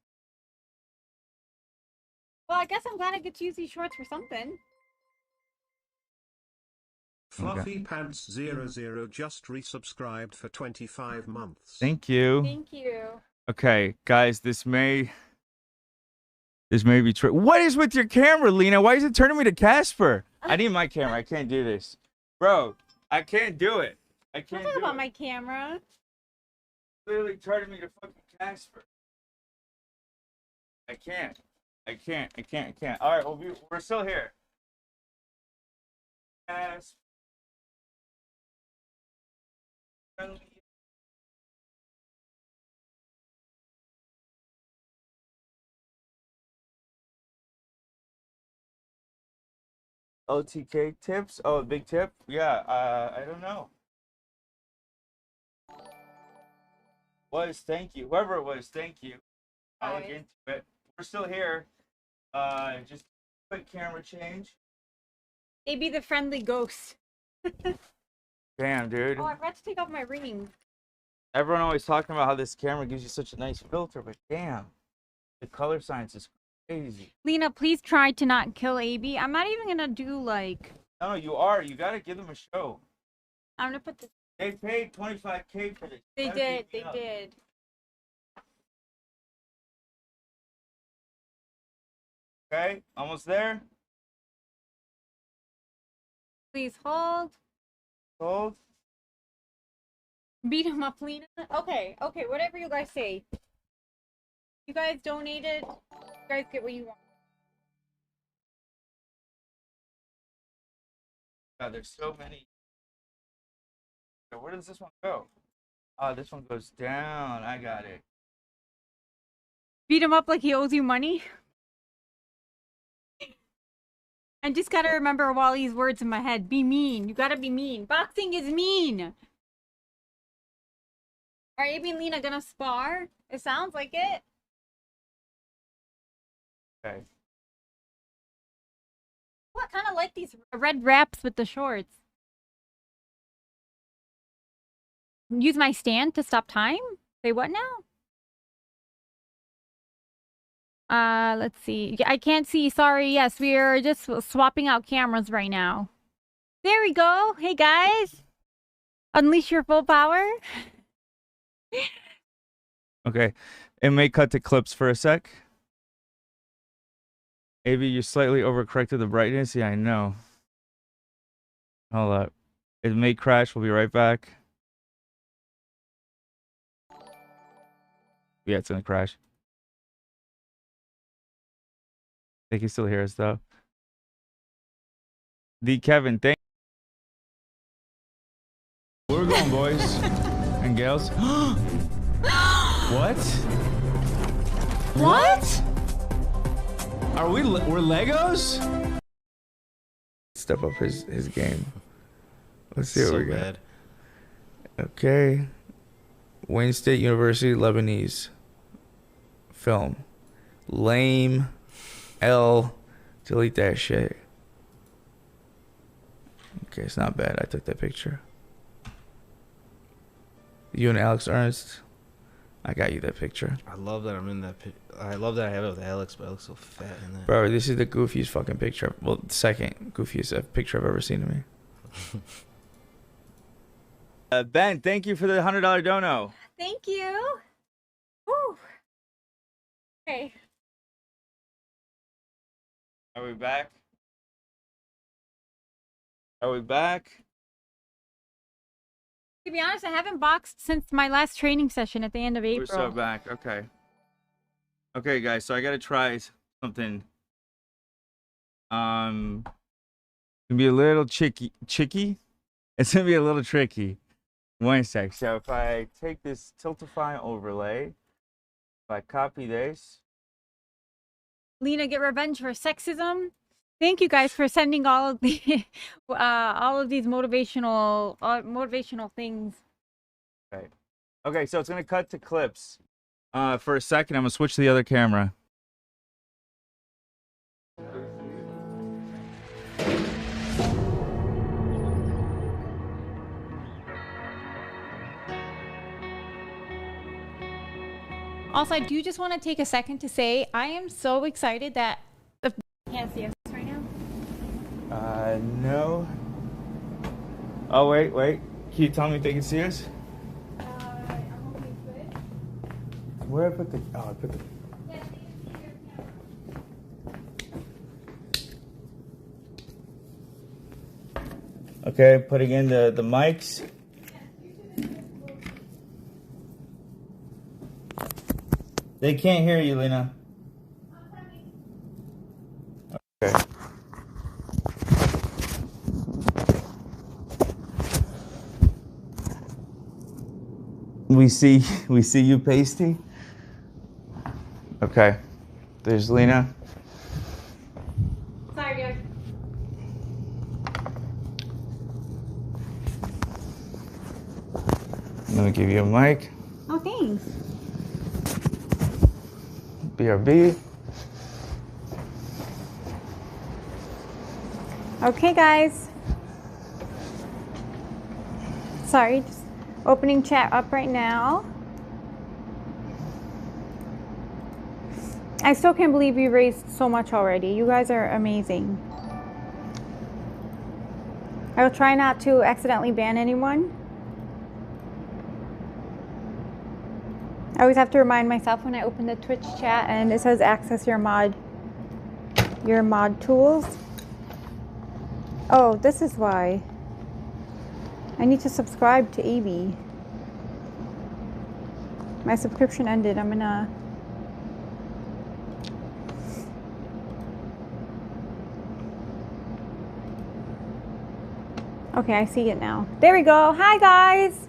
S2: Well, I guess I'm glad I get to use these shorts for something.
S3: Fluffy Pants 00 just resubscribed for 25 months.
S1: Thank you.
S2: Thank you.
S1: Okay, guys, this may be true. What is with your camera, Lena? Why is it turning me to Casper? I need my camera. I can't do this. Bro, I can't do it. I can't
S2: Don't talk about my camera.
S1: Literally turning me to fucking Casper. I can't. All right, well, we're still here. Casper. OTK tips? Oh, big tip? Yeah, I don't know. Thank you. Whoever it was, thank you. I'll look into it. We're still here. Just quick camera change.
S2: AB the friendly ghost.
S1: Damn, dude.
S2: Oh, I forgot to take off my ring.
S1: Everyone always talking about how this camera gives you such a nice filter, but damn, the color science is crazy.
S2: Lena, please try to not kill AB. I'm not even gonna do like.
S1: No, you are. You gotta give them a show.
S2: I'm gonna put this.
S1: They paid $25K for this.
S2: They did. They did.
S1: Okay, almost there.
S2: Please hold.
S1: Hold.
S2: Beat him up, Lena. Okay, whatever you guys say. You guys donated. You guys get what you want.
S1: God, there's so many. Where does this one go? This one goes down. I got it.
S2: Beat him up like he owes you money. I just gotta remember Wally's words in my head. Be mean. You gotta be mean. Boxing is mean. Are AB and Lena gonna spar? It sounds like it.
S1: Okay.
S2: Well, I kind of like these red wraps with the shorts. Use my stand to stop time? Say what now? Let's see. I can't see. Sorry. Yes, we are just swapping out cameras right now. There we go. Hey, guys. Unleash your full power.
S1: Okay. It may cut to clips for a sec. AB, you slightly overcorrected the brightness. Yeah, I know. Hold up. It may crash. We'll be right back. Yeah, it's gonna crash. I think you still hear us though. D Kevin, thank. Where we going, boys and gals? What?
S2: What?
S1: Are we're Legos? Step up his game. Let's see what we got.
S7: Bad.
S1: Okay. Wayne State University Lebanese film. Lame. L. Delete that shit. Okay, it's not bad. I took that picture. You and Alex Ernst. I got you that picture.
S8: I love that I'm in that I love that I have it with Alex, but I look so fat in that.
S1: Bro, this is the goofiest fucking picture. Well, the second goofiest picture I've ever seen of me. Ben, thank you for the $100 dono.
S2: Thank you. Woo. Okay.
S1: Are we back? Are we back?
S2: To be honest, I haven't boxed since my last training session at the end of April.
S1: We're so back. Okay. Okay, guys. So I gotta try something. Gonna be a little chicky. It's gonna be a little tricky. One sec. So if I take this Tiltify overlay, if I copy this.
S2: Lena, get revenge for sexism. Thank you guys for sending all of the all of these motivational things.
S1: Okay. Okay, so it's gonna cut to clips. For a second, I'm gonna switch to the other camera.
S2: Also, I do just want to take a second to say I am so excited that the can't see us right now.
S1: No. Oh, wait. Can you tell me if they can see us?
S2: I'm hoping good.
S1: Where I put the... Oh, I put the... Okay, putting in the mics. They can't hear you, Lena. Okay. We see you, Pasty. Okay. There's Lena.
S2: Sorry, guys.
S1: Let me give you a mic.
S2: Oh, thanks.
S1: BRB.
S2: Okay, guys. Sorry, just opening chat up right now. I still can't believe we raised so much already. You guys are amazing. I will try not to accidentally ban anyone. I always have to remind myself when I open the Twitch chat and it says access your mod tools. Oh, this is why. I need to subscribe to AB. My subscription ended. I'm gonna... Okay, I see it now. There we go. Hi, guys.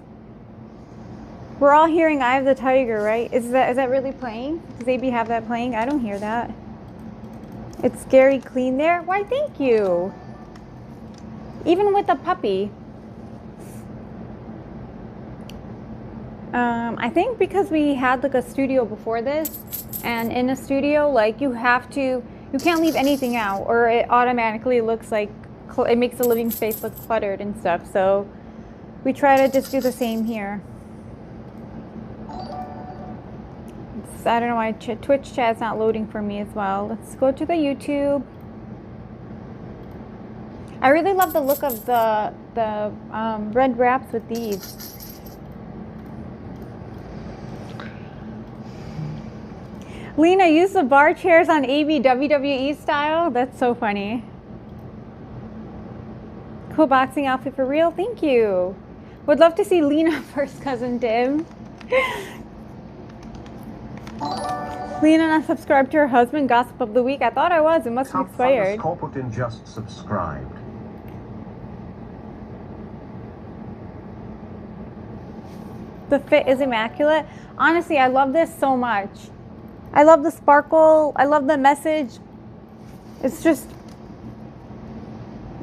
S2: We're all hearing Eye of the Tiger, right? Is that really playing? Does AB have that playing? I don't hear that. It's scary clean there. Why, thank you. Even with the puppy. I think because we had like a studio before this, and in a studio, like you can't leave anything out or it automatically looks like, it makes the living space look cluttered and stuff. So we try to just do the same here. I don't know why Twitch chat's not loading for me as well. Let's go to the YouTube. I really love the look of the red wraps with these. Lena, use the bar chairs on AB WWE style. That's so funny. Cool boxing outfit for real. Thank you. Would love to see Lena first cousin Tim. Lena not subscribed to her husband. Gossip of the week. I thought I was. It must have expired.
S3: Corporatin just subscribed.
S2: The fit is immaculate. Honestly, I love this so much. I love the sparkle. I love the message. It's just...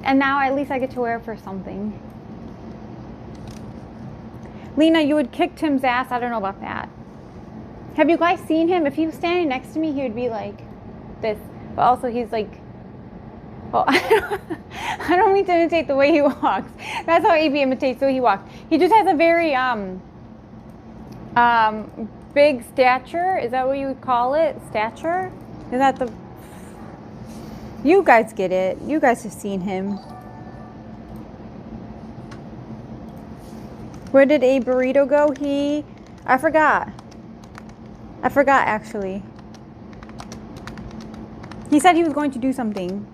S2: And now at least I get to wear it for something. Lena, you would kick Tim's ass. I don't know about that. Have you guys seen him? If he was standing next to me, he would be like this. But also he's like... Well, I don't mean to imitate the way he walks. That's how AB imitates the way he walks. He just has a very big stature. Is that what you would call it? Stature? Is that the... You guys get it. You guys have seen him. Where did a burrito go? I forgot. I forgot, actually. He said he was going to do something.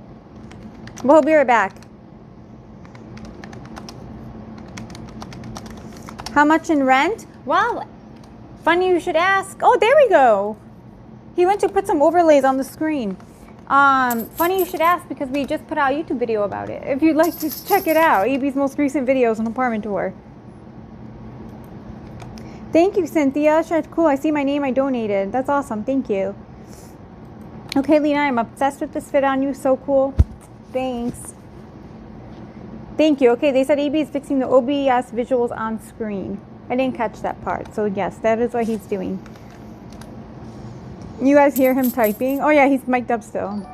S2: But he'll be right back. How much in rent? Well, funny you should ask. Oh, there we go. He went to put some overlays on the screen. Funny you should ask because we just put out a YouTube video about it. If you'd like to check it out. AB's most recent videos on apartment tour. Thank you, Cynthia. Cool. I see my name. I donated. That's awesome. Thank you. Okay, Lena, I'm obsessed with this fit on you. So cool. Thanks. Thank you. Okay, they said AB is fixing the OBS visuals on screen. I didn't catch that part. So yes, that is what he's doing. You guys hear him typing? Oh yeah, he's mic'd up still.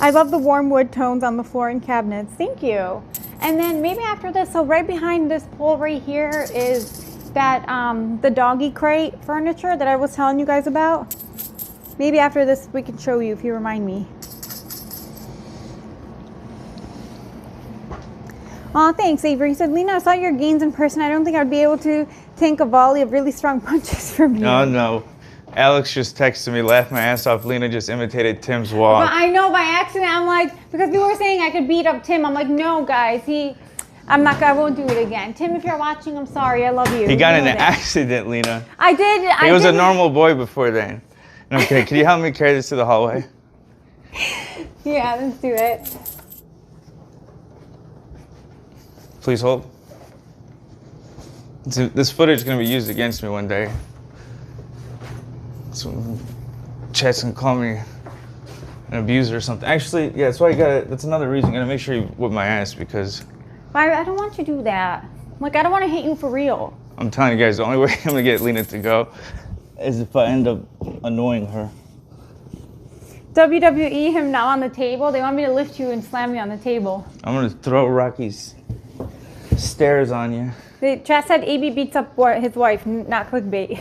S2: I love the warm wood tones on the floor and cabinets. Thank you. And then maybe after this, so right behind this pole right here is that the doggy crate furniture that I was telling you guys about. Maybe after this we can show you if you remind me. Oh, thanks, Avery. He said, Lena, I saw your gains in person. I don't think I'd be able to tank a volley of really strong punches from you.
S1: Oh, no. Alex just texted me, laughed my ass off. Lena just imitated Tim's walk.
S2: But I know by accident. I'm like, because people were saying I could beat up Tim. I'm like, no, guys. I won't do it again. Tim, if you're watching, I'm sorry. I love you.
S1: He got in an accident, Lena.
S2: I did.
S1: He was a normal boy before then. Okay, can you help me carry this to the hallway?
S2: Yeah, let's do it.
S1: Please hold. This footage is going to be used against me one day. So Chet's going to call me an abuser or something. Actually, yeah, that's why that's another reason. I'm going to make sure you whip my ass because...
S2: I don't want you to do that. Like, I don't want to hit you for real.
S1: I'm telling you guys, the only way I'm gonna get Lena to go is if I end up annoying her.
S2: WWE him now on the table. They want me to lift you and slam you on the table.
S1: I'm gonna throw Rocky's stairs on you.
S2: The chat said AB beats up his wife, not clickbait.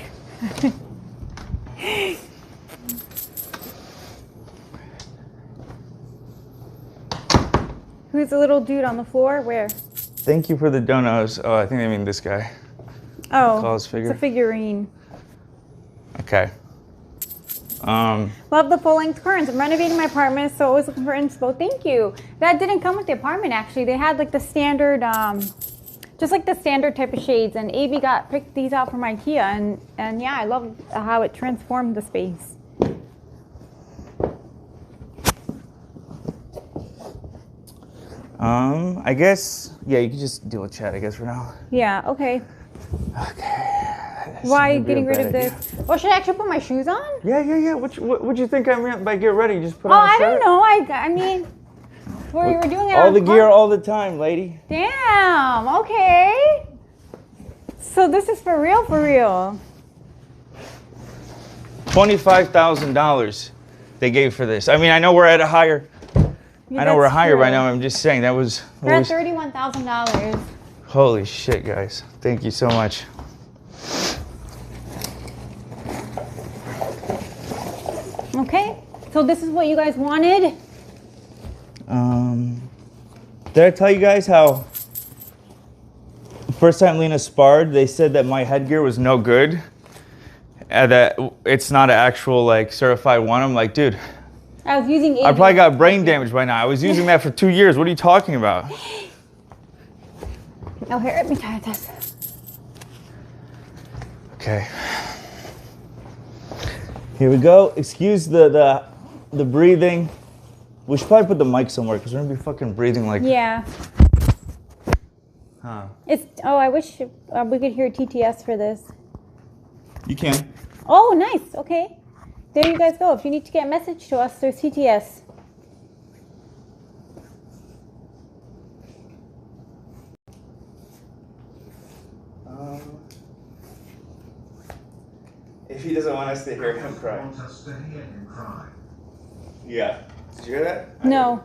S2: Who's the little dude on the floor? Where?
S1: Thank you for the donuts. Oh, I think they mean this guy.
S2: Oh,
S1: Claus figure.
S2: it's a figurine.
S1: Okay.
S2: Love the full-length curtains. I'm renovating my apartment, so always looking for inspo. Thank you. That didn't come with the apartment, actually. They had like the standard, just like the standard type of shades, and AB picked these out from IKEA, and yeah, I love how it transformed the space.
S1: I guess, yeah, you can just deal with chat, I guess, for now.
S2: Yeah, okay.
S1: Okay.
S2: Why are you getting rid of this? Well, should I actually put my shoes on?
S1: Yeah. What'd you think I meant by get ready? You just put
S2: Oh,
S1: on a
S2: I
S1: shirt?
S2: don't know. I mean, we were doing it
S1: all
S2: on
S1: the gear all the time, lady.
S2: Damn, okay. So this is for real, for real.
S1: $25,000 they gave for this. I mean, I know we're at a higher.
S2: Yeah,
S1: I know we're
S2: that's
S1: higher
S2: true.
S1: right now. I'm just saying that was.
S2: We're at $31,000.
S1: Holy shit, guys! Thank you so much.
S2: Okay, so this is what you guys wanted.
S1: Did I tell you guys how the first time Lena sparred, they said that my headgear was no good, and that it's not an actual like certified one. I'm like, dude.
S2: I was using.
S1: I probably got brain damage by now. I was using that for 2 years. What are you talking about?
S2: Oh, here, let me try this.
S1: Okay. Here we go. Excuse the breathing. We should probably put the mic somewhere because we're gonna be fucking breathing like.
S2: Yeah.
S1: Huh.
S2: I wish we could hear TTS for this.
S1: You can.
S2: Oh, nice. Okay. There you guys go. If you need to get a message to us, there's TTS.
S1: If he doesn't want us to hear him cry. Yeah. Did you hear that?
S2: No.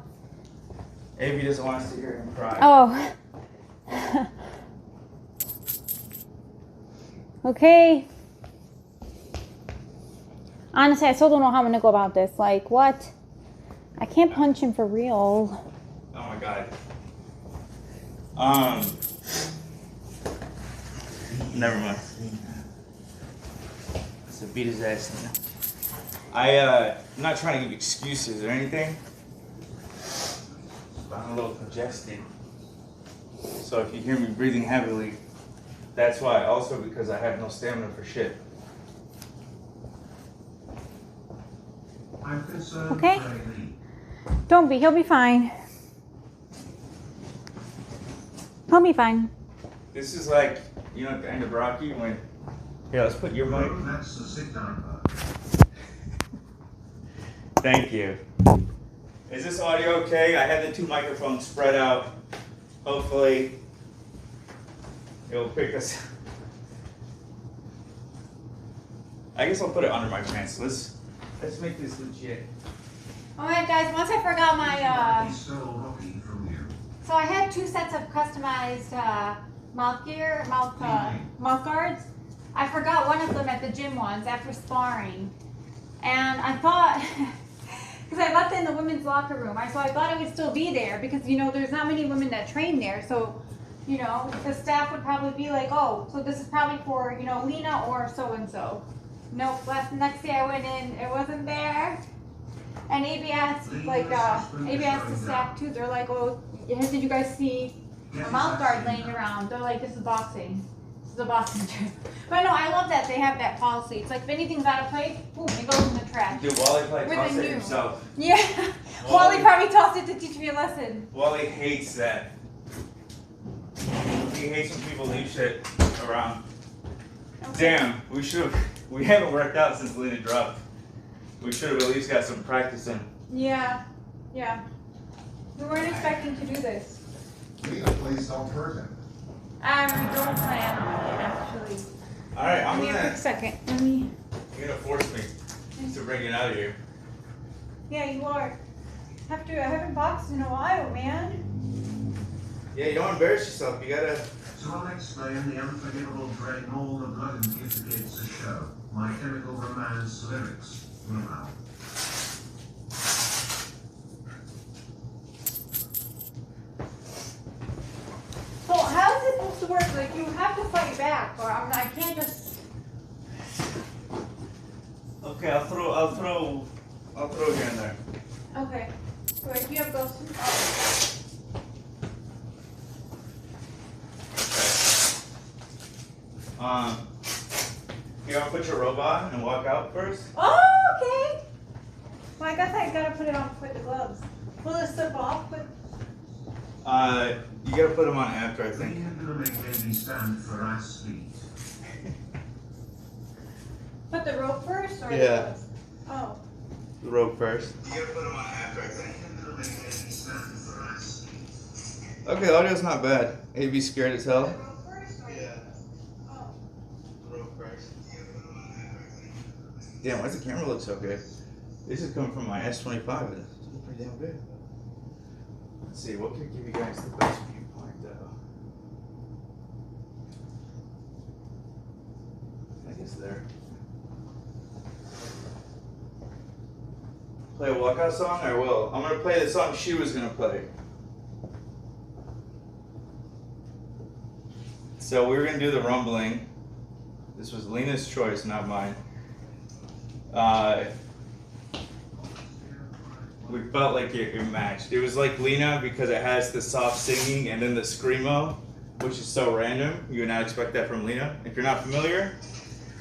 S1: If he doesn't want us to hear him cry.
S2: Oh. Okay. Honestly, I still don't know how I'm gonna go about this. Like, what? I can't punch him for real.
S1: Oh my god. Never mind. So beat his ass now. I'm not trying to give excuses or anything, but I'm a little congested. So if you hear me breathing heavily, that's why. Also because I have no stamina for shit.
S3: I'm concerned.
S2: Okay. Don't be. He'll be fine. He'll be fine.
S1: This is like, you know, at the end of Rocky when. Here, let's put your mic.
S3: That's the sit down.
S1: Thank you. Is this audio okay? I had the two microphones spread out. Hopefully, it'll pick us. I guess I'll put it under my pants. Let's make this legit.
S2: Alright guys, once I forgot my so I had 2 sets of customized mouth guards. I forgot one of them at the gym once after sparring. And I thought because I left it in the women's locker room. So I thought it would still be there because you know there's not many women that train there. So, you know, the staff would probably be like, oh, so this is probably for, you know, Lena or so and so. Nope, next day I went in, it wasn't there. And AB asked the staff too, they're like, oh, did you guys see a mouth guard laying around? They're like, this is boxing. This is a boxing gym. But no, I love that they have that policy. It's like if anything's out of place, boom, it goes in the trash.
S1: Dude, Wally probably tossed it himself.
S2: Yeah, Wally probably tossed it to teach me a lesson.
S1: Wally hates that. He hates when people leave shit around. Okay. Damn, we haven't worked out since Lena dropped. We should have at least got some practice in.
S2: Yeah. We weren't expecting to do this.
S3: Lena plays self-hurt.
S2: We don't plan on it, actually.
S1: All right, I'm
S2: Give me a
S1: gonna.
S2: quick second. Let me.
S1: You're gonna force me to bring it out of here.
S2: Yeah, you are. I haven't boxed in a while, man.
S1: Yeah, you don't embarrass yourself. You gotta.
S3: So I'll explain the unforgivable drain all the blood and give the kids a show. My Chemical Romance lyrics. Wow.
S2: So how is it supposed to work? Like you have to fight back, or I can't just.
S1: Okay, I'll throw here and there.
S2: Okay. Wait, do you have gloves?
S1: You wanna put your robe on and walk out first?
S2: Oh, okay. Well, I guess I gotta put it on with the gloves. Will it slip off? But
S1: You gotta put them on after, I think.
S3: We're gonna make baby stand for ass feet.
S2: put the rope first, or
S1: Yeah.
S2: the gloves? Oh.
S1: The robe first.
S3: You gotta put them on after, I think. We're gonna make baby stand for ass feet.
S1: Okay, the audio's not bad. AB scared as hell.
S3: Yeah.
S2: Oh.
S3: The rope first. You gotta put them on after, I think.
S1: Damn, why does the camera look so good? This is coming from my S25. It's pretty damn good. Let's see, what could give you guys the best viewpoint though? I guess there. Play a walkout song? I will. I'm gonna play the song she was gonna play. So we were gonna do the rumbling. This was Lena's choice, not mine. We felt like it matched. It was like Lena because it has the soft singing and then the screamo, which is so random. You would not expect that from Lena. If you're not familiar,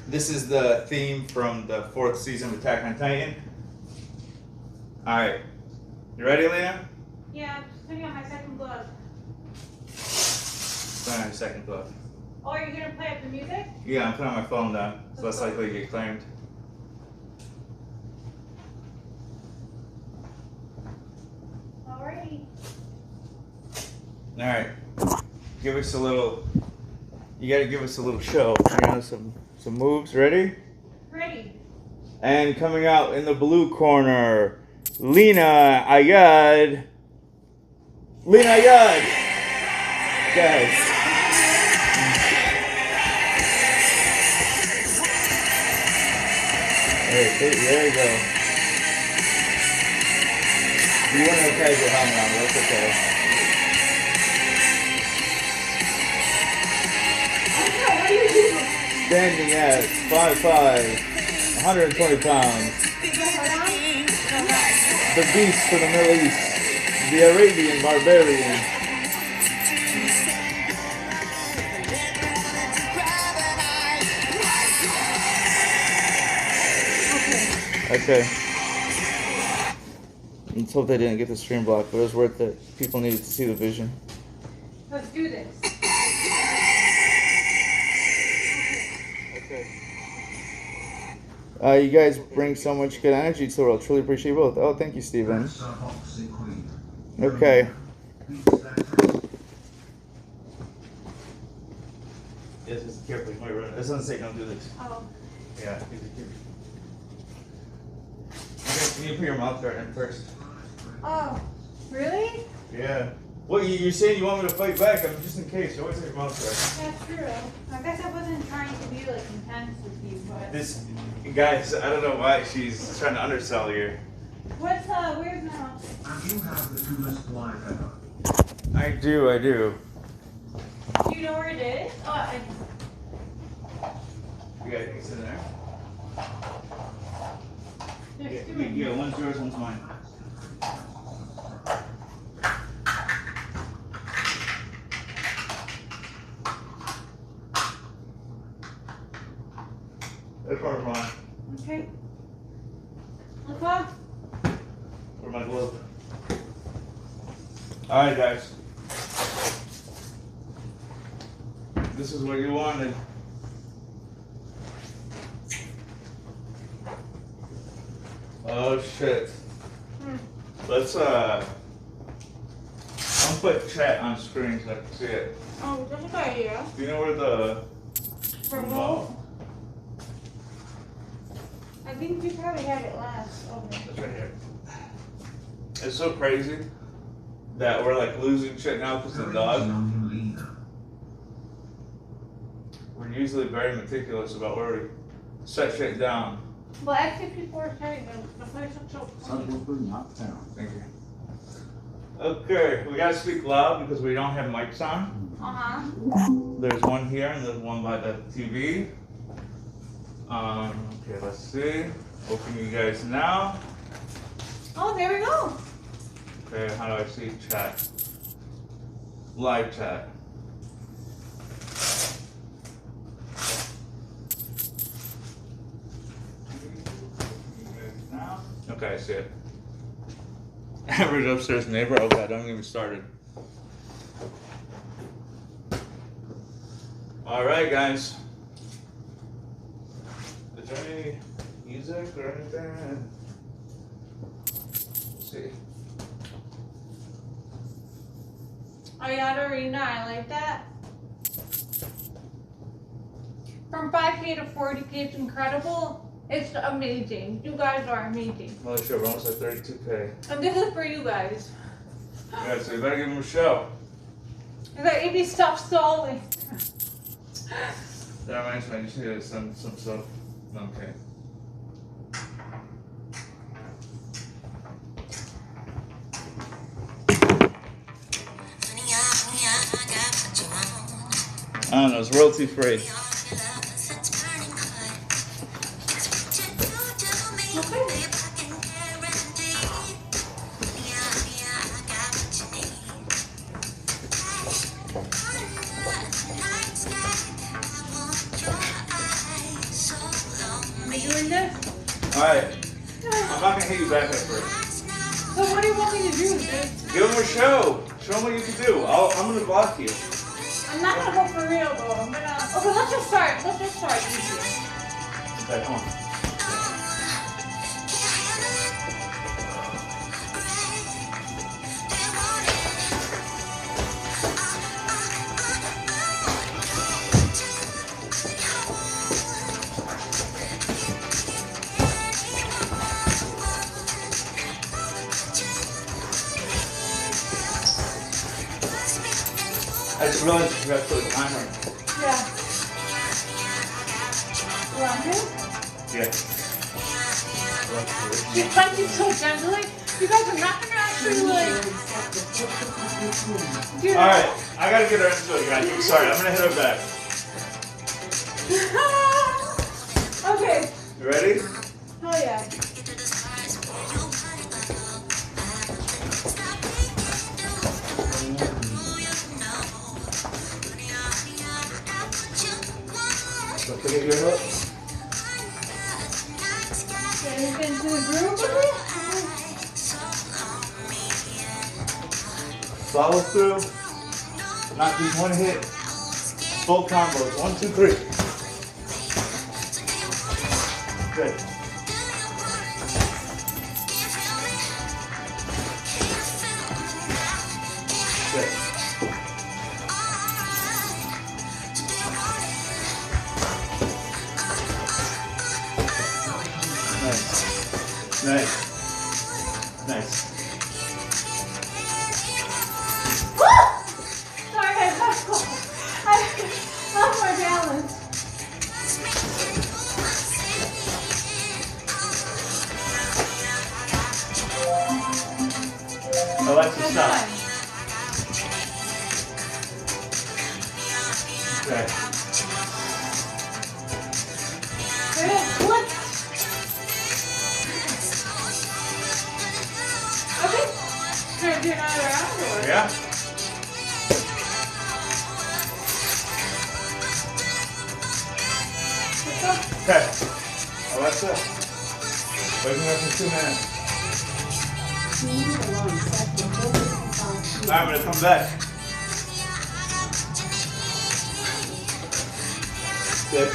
S1: this is the theme from the 4th season of Attack on Titan. All right, you ready, Lena?
S2: Yeah, I'm just putting on my second glove.
S1: Put on your second glove.
S2: Oh, are you gonna play up the music?
S1: Yeah, I'm putting my phone down. It's less likely to get claimed.
S2: Alrighty.
S1: All right, give us a little. You got to give us a little show. You know, some moves. Ready?
S2: Ready.
S1: And coming out in the blue corner, Lena Ayad. Lena Ayad. Guys. There you go. You want to have your helmet on, that's okay. Standing at 5'5", 120 pounds. The beast from the Middle East, the Arabian barbarian. Okay. Let's hope they didn't get the stream blocked, but it was worth it. People needed to see the vision.
S2: Let's do this.
S1: You guys bring so much good energy to the world. Truly appreciate both. Oh, thank you, Steven. Okay. Yes, just carefully. It doesn't say don't do this.
S2: Oh.
S1: Yeah. You need to put your mouth guard in first.
S2: Oh, really?
S1: Yeah. Well, you're saying you want me to fight back. I'm just in case. You always have your mouth guard.
S2: That's true. I guess I wasn't trying to be like intense with you, but.
S1: This, guys, I don't know why she's trying to undersell here.
S2: Where's now?
S3: And you have the coolest life ever.
S1: I do.
S2: Do you know where it is? Oh,
S1: You guys think it's in there?
S2: there's two in
S1: Yeah,
S2: here.
S1: one's yours, one's mine. That's part of mine.
S2: Okay. Look up.
S1: Where's my glove? Alright, guys. This is what you wanted. Oh shit. Let's I'm put chat on screen so I can see it.
S2: Oh, that's a good idea.
S1: Do you know where the
S2: Remote? I think you probably had it last. Okay.
S1: It's right here. It's so crazy that we're like losing shit now because of the dog. We're usually very meticulous about where we set shit down.
S2: Well, X54 is saying the place looks so clean.
S1: Thank you. Okay, we gotta speak loud because we don't have mics on. There's one here and there's one by the TV. Okay, let's see. Open you guys now.
S2: Oh, there we go.
S1: Okay, how do I see chat? Live chat. Okay, I see it. Average upstairs neighbor. Oh god, don't get me started. Alright, guys. Is there any music or anything? Let's see.
S2: Ayada Arena, I like that. From 5K to 40K, it's incredible. It's amazing. You guys are amazing.
S1: Holy shit, we're almost at 32K.
S2: And this is for you guys.
S1: Yeah, so you better give them a show.
S2: You got AB stop stalling.
S1: That reminds me, I just need to send some stuff. Okay. I don't know, it's royalty free. Alright, I'm not gonna hit you back at first.
S2: So what do you want me to do, dude?
S1: Give them a show. Show them what you can do. I'm gonna block you.
S2: I'm not gonna go for real though. I'm gonna. Okay, let's just start. Let's just start easy.
S1: Okay, come on. I just realized you forgot to put a timer.
S2: Yeah. Around here?
S1: Yeah.
S2: She punches so gently. You guys are not gonna actually like.
S1: Alright, I gotta get her into it, guys. I'm sorry, I'm gonna hit her back.
S2: Okay.
S1: You ready?
S2: Oh yeah.
S1: Don't forget your hook.
S2: Get into the groove with it.
S1: Follow through. Not just one hit. Full combos. 1, 2, 3. Good. Good. Nice. Nice.
S2: Sorry, I lost my balance.
S1: Alexa, stop. Okay.
S2: What? Okay. Can I do another round? Or?
S1: Yeah. Okay. Alexa, waking up in 2 minutes. Alright, I'm gonna come back. Good.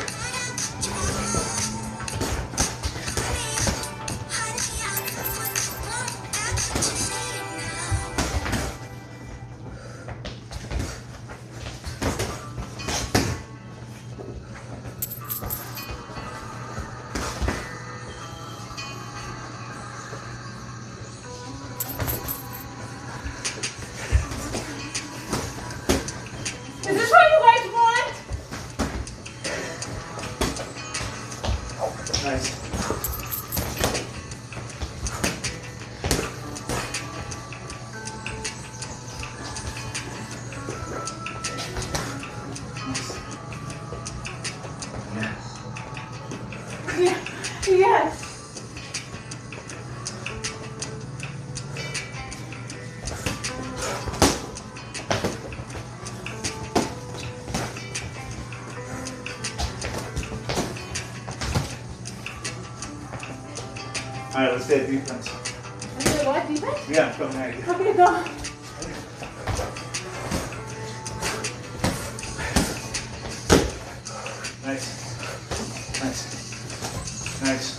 S2: Yes.
S1: All right, let's stay at defense.
S2: Okay, what, defense?
S1: Yeah, I'm coming at you.
S2: Okay, go.
S1: Nice. Nice.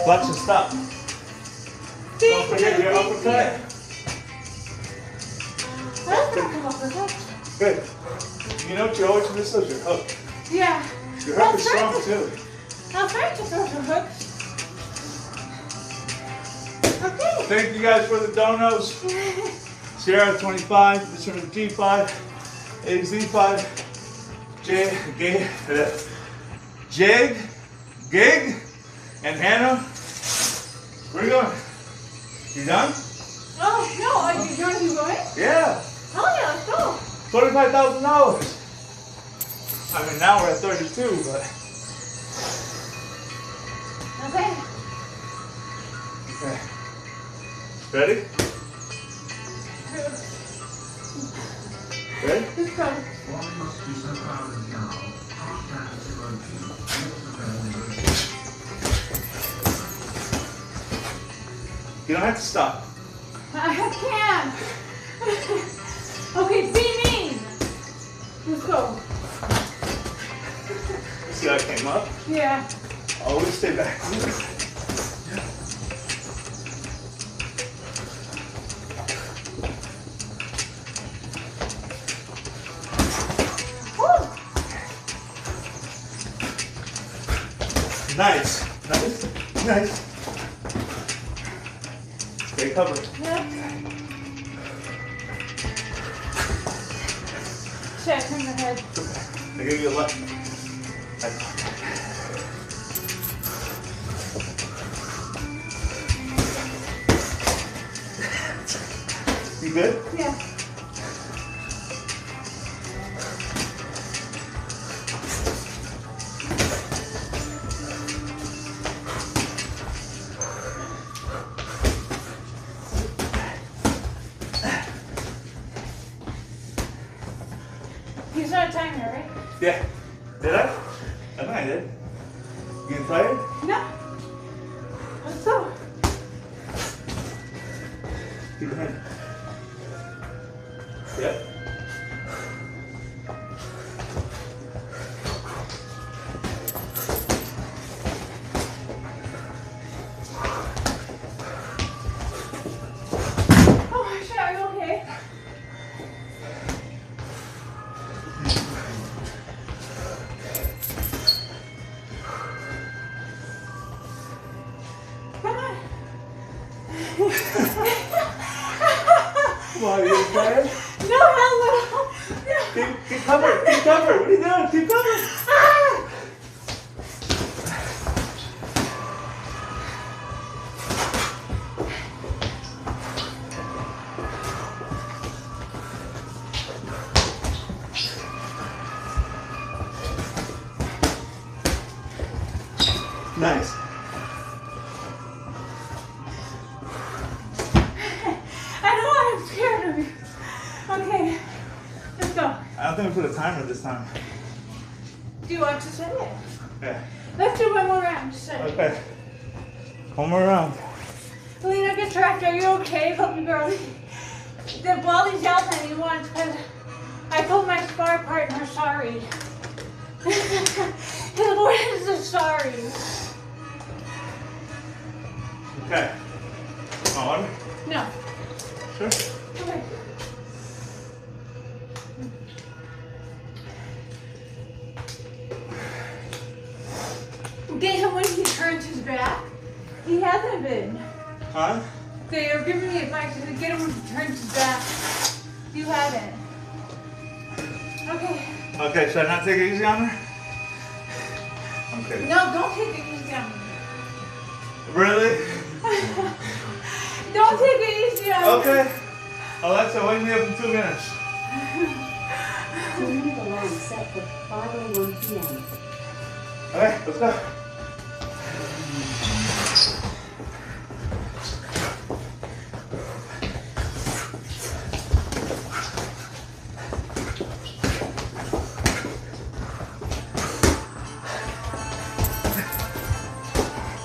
S1: Flex and stop. Don't forget your uppercut.
S2: That's not come up with that.
S1: Good. You know what you always miss is your hook.
S2: Yeah.
S1: Your hook is strong too.
S2: I'll try to throw some hooks. Okay.
S1: Thank you guys for the donos. Sierra 25, Mr. G5, AZ5, Jig, Gig, and Hannah. Where are you going? You done?
S2: Oh, no, are you going to keep going?
S1: Yeah.
S2: Oh, yeah, let's go.
S1: $25,000. I mean, now we're at 32, but.
S2: Okay.
S1: Okay. Ready? Ready?
S2: Let's go.
S3: One must be so proud of Yao. Heart dance emoji.
S1: You don't have to stop.
S2: I can't. Okay, be mean. Let's go.
S1: See how I came up?
S2: Yeah.
S1: Always stay back. Nice. Stay covered.
S2: Yeah. Check in the head.
S1: I give you a left. You good?
S2: Yeah. You started timing, right?
S1: Yeah. Did I? I think I did. You getting tired?
S2: No. Let's go.
S1: Keep your hand. Yep.
S2: Oh my shit, are you okay? Come on.
S1: Come on, you okay?
S2: No, hello.
S1: Keep covered. Keep covered. What are you doing? Keep covered. Nice.
S2: I know I'm scared of you. Okay, let's go.
S1: I don't think we put a timer this time.
S2: Do you want to set it?
S1: Yeah.
S2: Let's do one more round. Just set it.
S1: Okay. One more round.
S2: Lena, get trapped. Are you okay? Help me, girl. The Baldy's yelled at me once because I told my spar partner sorry. His word is sorry.
S1: Okay. Want water?
S2: No.
S1: Sure.
S2: Okay. Get him when he turns his back. He hasn't been.
S1: Huh?
S2: They are giving me advice to get him when he turns his back. You haven't. Okay.
S1: Okay, should I not take it easy on her? I'm kidding.
S2: No, don't take it easy on me.
S1: Really?
S2: Don't take it easy on me.
S1: Okay. Alexa, wake me up in 2 minutes.
S9: Community alarm set for 5:01 p.m.
S1: Okay, let's go.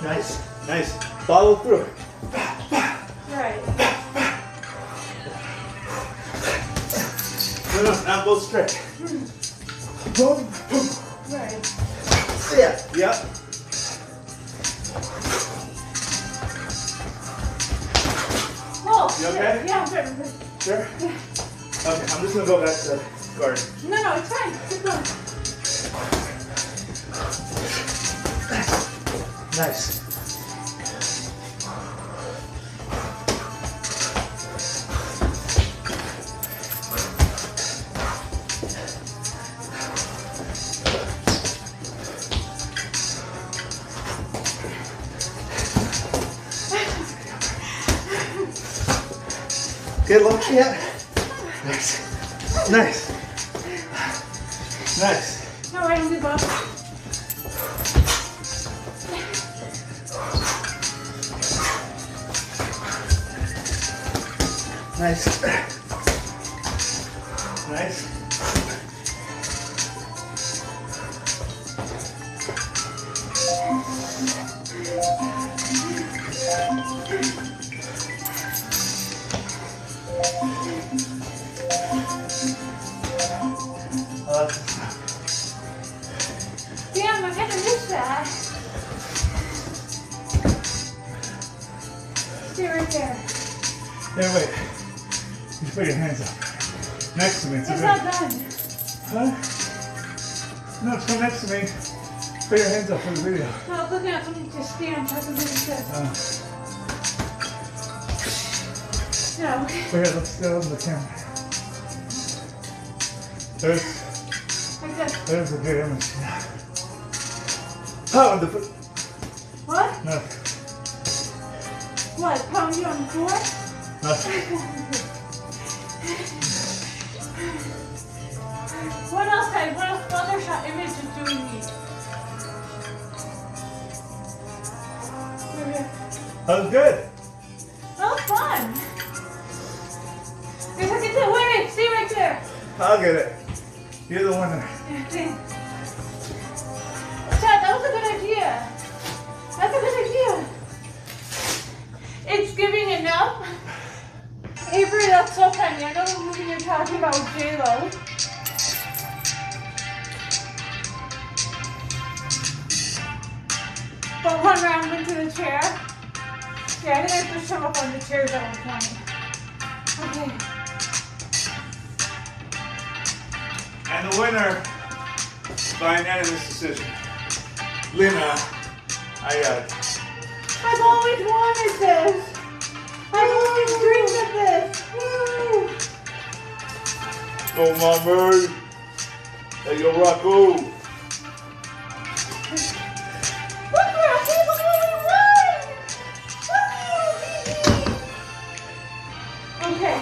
S1: Nice, nice. Follow through.
S2: Right.
S1: No, now go straight. Boom, boom.
S2: Right.
S1: Yeah, yeah.
S2: Oh,
S1: You okay?
S2: Yeah, I'm good.
S1: Sure? Okay, I'm just gonna go back to the garden.
S2: No, it's fine. Keep going.
S1: Nice. Get lost yet? Nice. Nice. Nice.
S2: No, I don't give up.
S1: Nice. Nice.
S2: Damn, I kind of missed that. Stay right there.
S1: Hey, wait. You put your hands up. Next to me.
S2: It's not done.
S1: Huh? No, come next to me. Put your hands up for the video.
S2: No, I was looking at something to stand so I can do this. No.
S1: Wait, here, let's go on the camera.
S2: Like this.
S1: There's a good image. Oh, the foot.
S2: What?
S1: No.
S2: What? Pound you on the floor?
S1: Nothing.
S2: What else, guys? What other shot image is doing me?
S1: That was good.
S2: That was fun. Guys, I can do it. Wait, stay right there.
S1: I'll get it. You're the winner.
S2: Chad, that was a good idea. That's a good idea. It's giving enough. Avery, that's so funny. I know the movie you're talking about with J-Lo. But one round into the chair. Yeah, I think I pushed him up on the chairs at one point. Okay.
S1: And the winner by unanimous decision, Lina Ayad.
S2: I've always wanted this. I've always dreamed of this. Woo!
S1: Go, mama. Hey, yo, Rocco.
S2: Look, Rocky, look what we won! Look, okay.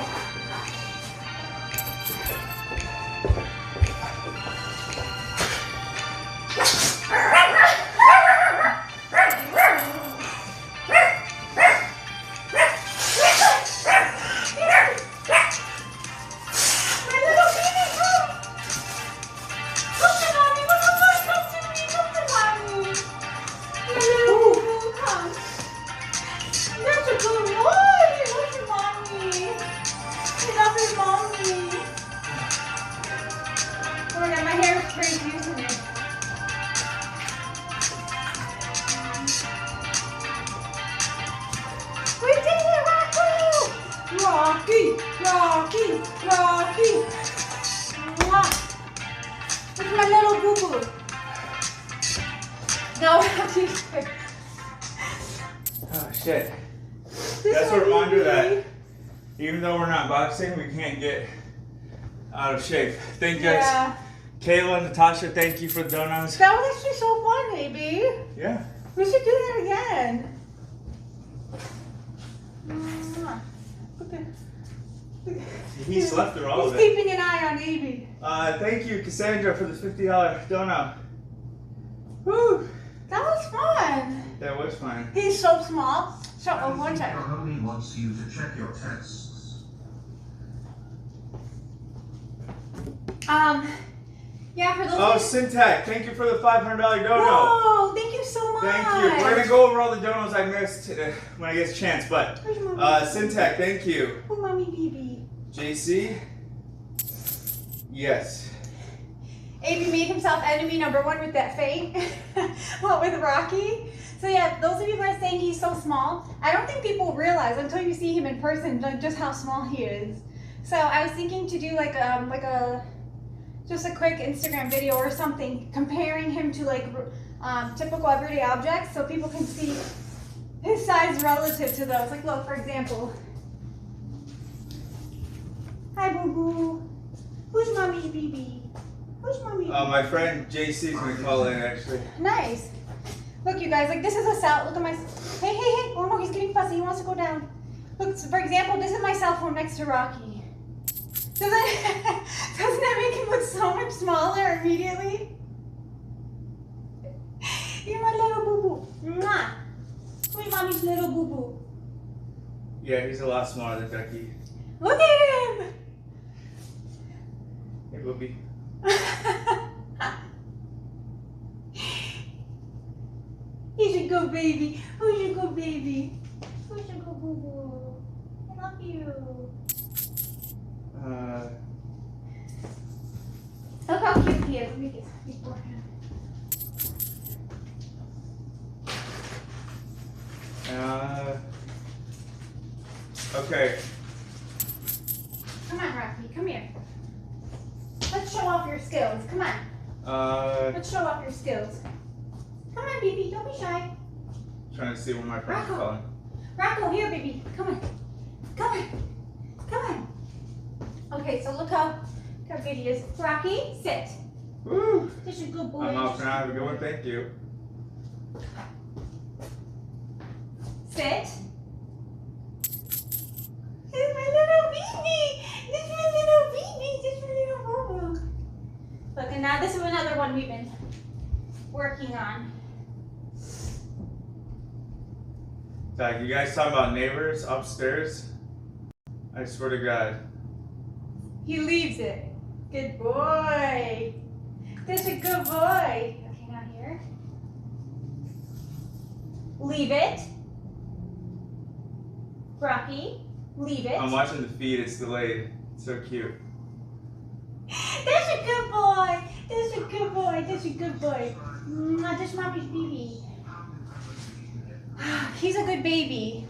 S1: Shit. That's a reminder that even though we're not boxing, we can't get out of shape. Thank you guys. Kayla, Natasha, thank you for the donuts.
S2: That was actually so fun, baby.
S1: Yeah.
S2: We should do that again. Okay.
S1: He slept through all of it.
S2: He's keeping an eye on Evie.
S1: Thank you, Cassandra, for the $50 donut. Woo!
S2: That was fun.
S1: That was fun.
S2: He's so small. So, one
S3: He
S2: second.
S3: only wants you to check your tests.
S2: Yeah, for those.
S1: Oh, Syntac, thank you for the $500 donut.
S2: Whoa, thank you so much.
S1: Thank you. We're gonna go over all the donuts I missed when I get a chance, but Syntac, thank you.
S2: Oh, mommy, baby.
S1: JC. Yes.
S2: Avery made himself enemy #1 with that feint. What, with Rocky? So yeah, those of you who are saying he's so small, I don't think people realize until you see him in person just how small he is. So I was thinking to do like just a quick Instagram video or something comparing him to like typical everyday objects so people can see his size relative to those. Like look, for example. Hi, boo boo. Who's mommy's baby? Who's mommy's baby?
S1: My friend JC is gonna call in actually.
S2: Nice. Look, you guys, like this is a cell. Look at my. Hey. Oh no, he's getting fussy. He wants to go down. Look, so for example, this is my cell phone next to Rocky. Doesn't that make him look so much smaller immediately? You're my little boo boo. Mwah. Who's mommy's little boo boo?
S1: Yeah, he's a lot smaller than Becky.
S2: Look at him.
S1: Hey, Booby.
S2: He's a good baby. Who's your good baby? Who's your good boo boo? I love you. Look how cute he is. Let me get before him.
S1: Okay.
S2: Come on, Rocky. Come here. Let's show off your skills. Come on. Let's show off your skills. Come on, baby. Don't be shy.
S1: Trying to see what my friend's calling.
S2: Rocco, here, baby. Come on. Come on. Come on. Okay, so look how good he is. Rocky, sit.
S1: Woo!
S2: This is a good boy.
S1: I'm out for now. Have a good one. Thank you.
S2: Sit. This is my little baby. This is my little baby. This is my little boo-boo. Look, and now this is another one we've been working on.
S1: Like, you guys talking about neighbors upstairs? I swear to God.
S2: He leaves it. Good boy. That's a good boy. Okay, now here. Leave it. Rocky, leave it.
S1: I'm watching the feed. It's delayed. It's so cute.
S2: That's a good boy. That's a good boy. That's a good boy. That's mommy's baby. He's a good baby.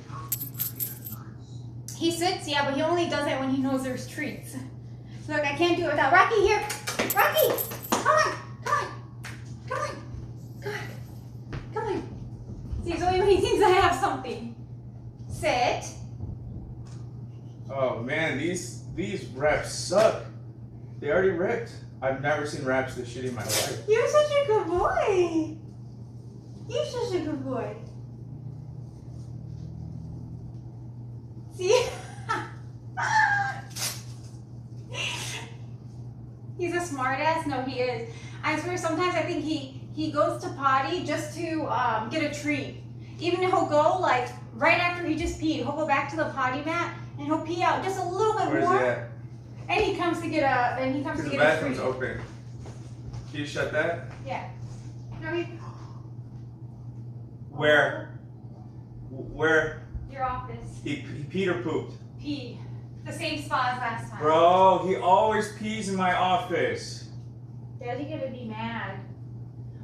S2: He sits, yeah, but he only does it when he knows there's treats. So look, I can't do it without Rocky here. Rocky, come on, come on, come on, come on, come on. See, it's only when he thinks I have something. Sit.
S1: Oh man, these wraps suck. They already ripped. I've never seen wraps this shitty in my life.
S2: You're such a good boy. You're such a good boy. See? He's a smartass. No, he is. I swear sometimes I think he goes to potty just to get a treat. Even he'll go like right after he just peed, he'll go back to the potty mat and he'll pee out just a little bit
S1: Where's
S2: more.
S1: he at?
S2: And he comes to get a and he comes to
S1: The
S2: get a
S1: bathroom's
S2: treat.
S1: open. Can you shut that?
S2: Yeah. No, he.
S1: Where? Where?
S2: Your office.
S1: He peed or pooped?
S2: Pee. The same spot as last time.
S1: Bro, he always pees in my office.
S2: Daddy gonna be mad.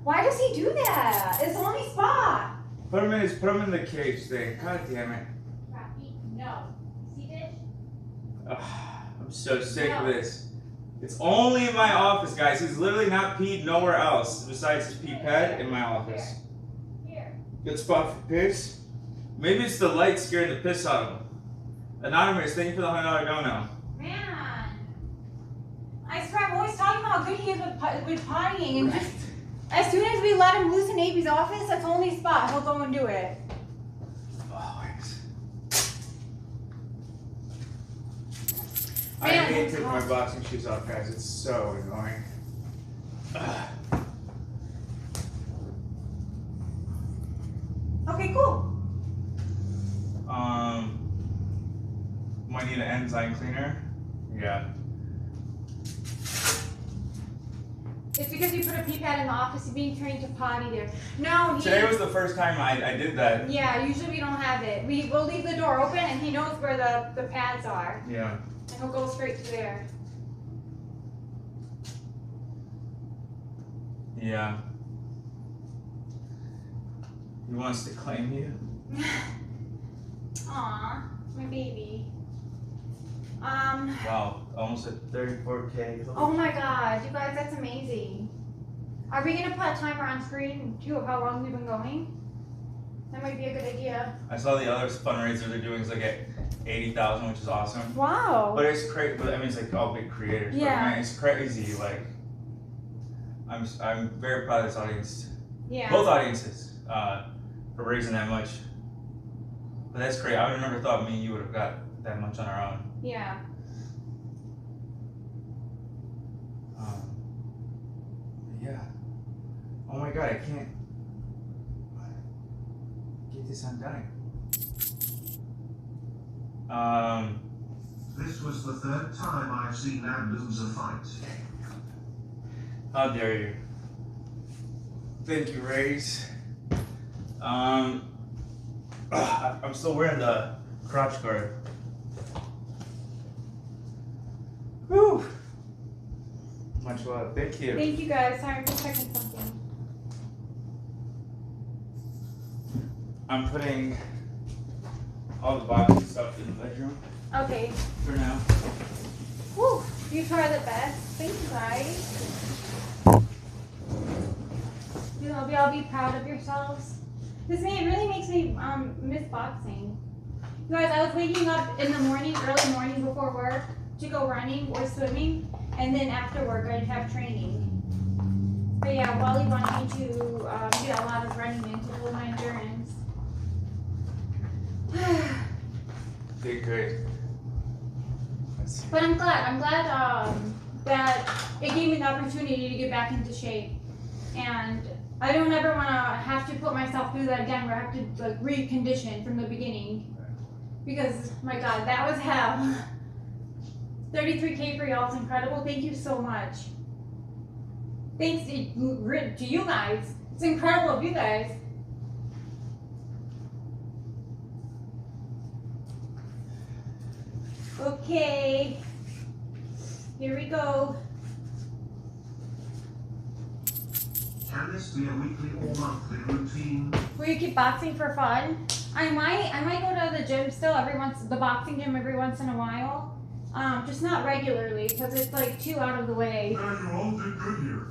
S2: Why does he do that? It's the only spot.
S1: Put him in the cage thing. God damn it.
S2: Rocky, no. See this?
S1: Ugh, I'm so sick of this. It's only in my office, guys. He's literally not peed nowhere else besides his pee pad in my office.
S2: Here.
S1: Good spot for piss. Maybe it's the light scaring the piss out of him. Anonymous, thank you for the $100 donut.
S2: Man. I swear, I'm always talking about how good he is with pottying. And just, as soon as we let him loose in Abe's office, that's the only spot. He'll go and do it.
S1: Always. I hate taking my boxing shoes off, guys. It's so annoying.
S2: Okay, cool.
S1: Might need an enzyme cleaner. Yeah.
S2: It's because you put a pee pad in the office. You're being trained to potty there. No,
S1: Today was the first time I did that.
S2: Yeah, usually we don't have it. We'll leave the door open, and he knows where the pads are.
S1: Yeah.
S2: And he'll go straight to there.
S1: Yeah. He wants to claim you.
S2: Aw, my baby.
S1: Wow, almost at 34K.
S2: Oh my god, you guys, that's amazing. Are we gonna put a timer on screen too of how long we've been going? That might be a good idea.
S1: I saw the other fundraiser they're doing is like at 80,000, which is awesome.
S2: Wow.
S1: But it's crazy. But I mean, it's like all big creators.
S2: Yeah.
S1: But man, it's crazy. Like, I'm very proud of this audience.
S2: Yeah.
S1: Both audiences for raising that much. But that's great. I would have never thought me and you would have got that much on our own.
S2: Yeah.
S1: Yeah. Oh my god, I can't get this undone.
S3: This was the third time I've seen Ab lose a fight.
S1: How dare you? Thank you, Rays. I'm still wearing the crotch guard. Whew. Much love. Thank you.
S2: Thank you guys. Sorry, I'm just checking something.
S1: I'm putting all the boxing stuff in the bedroom.
S2: Okay.
S1: For now.
S2: Woo! You two are the best. Thank you guys. You'll all be proud of yourselves. This really makes me miss boxing. You guys, I was waking up in the morning, early morning before work to go running or swimming, and then after work I'd have training. But yeah, Wally wanted me to do a lot of running in to build my endurance.
S1: Did great.
S2: But I'm glad that it gave me the opportunity to get back into shape, and I don't ever want to have to put myself through that again, where I have to like recondition from the beginning, because my God, that was hell. 33K for y'all is incredible. Thank you so much. Thanks to you guys. It's incredible of you guys. Okay, here we go.
S3: Can this be a weekly or monthly routine?
S2: Will you keep boxing for fun? I might go to the gym still the boxing gym every once in a while. Just not regularly, because it's like too out of the way.
S10: Now you all did good here.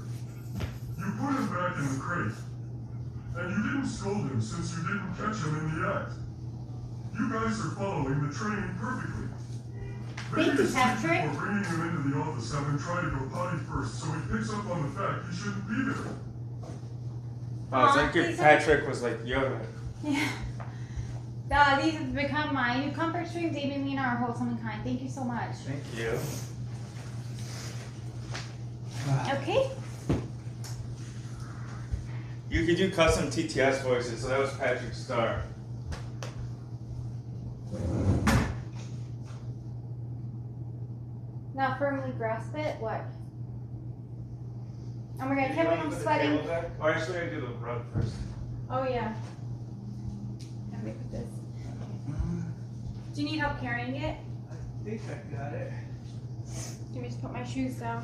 S10: You put him back in the crate. And you didn't scold him since you didn't catch him in the act. You guys are following the training perfectly.
S2: Thank you, Patrick.
S10: Before bringing him into the office, have him try to go potty first, so he picks up on the fact he shouldn't be there.
S1: Oh, it's like if Patrick was like Yoda.
S2: Yeah. These have become my new comfort streams. David, me, and are wholesome and kind. Thank you so much.
S1: Thank you.
S2: Okay.
S1: You could do custom TTS voices, so that was Patrick's star.
S2: Now firmly grasp it. What? Oh my God, Kevin, I'm sweating.
S1: Or actually, I do the rub first.
S2: Oh yeah. Let me put this. Do you need help carrying it?
S1: I think I got it.
S2: Let me just put my shoes down.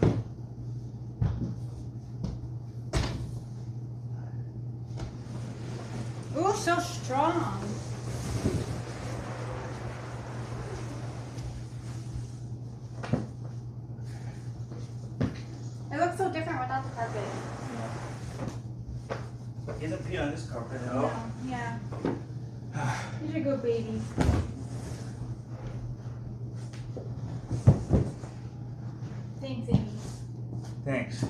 S2: Ooh, so strong. It looks so different without the carpet.
S1: He doesn't pee on this carpet at all.
S2: No, yeah. You're a good baby. Thanks, Amy.
S1: Thanks.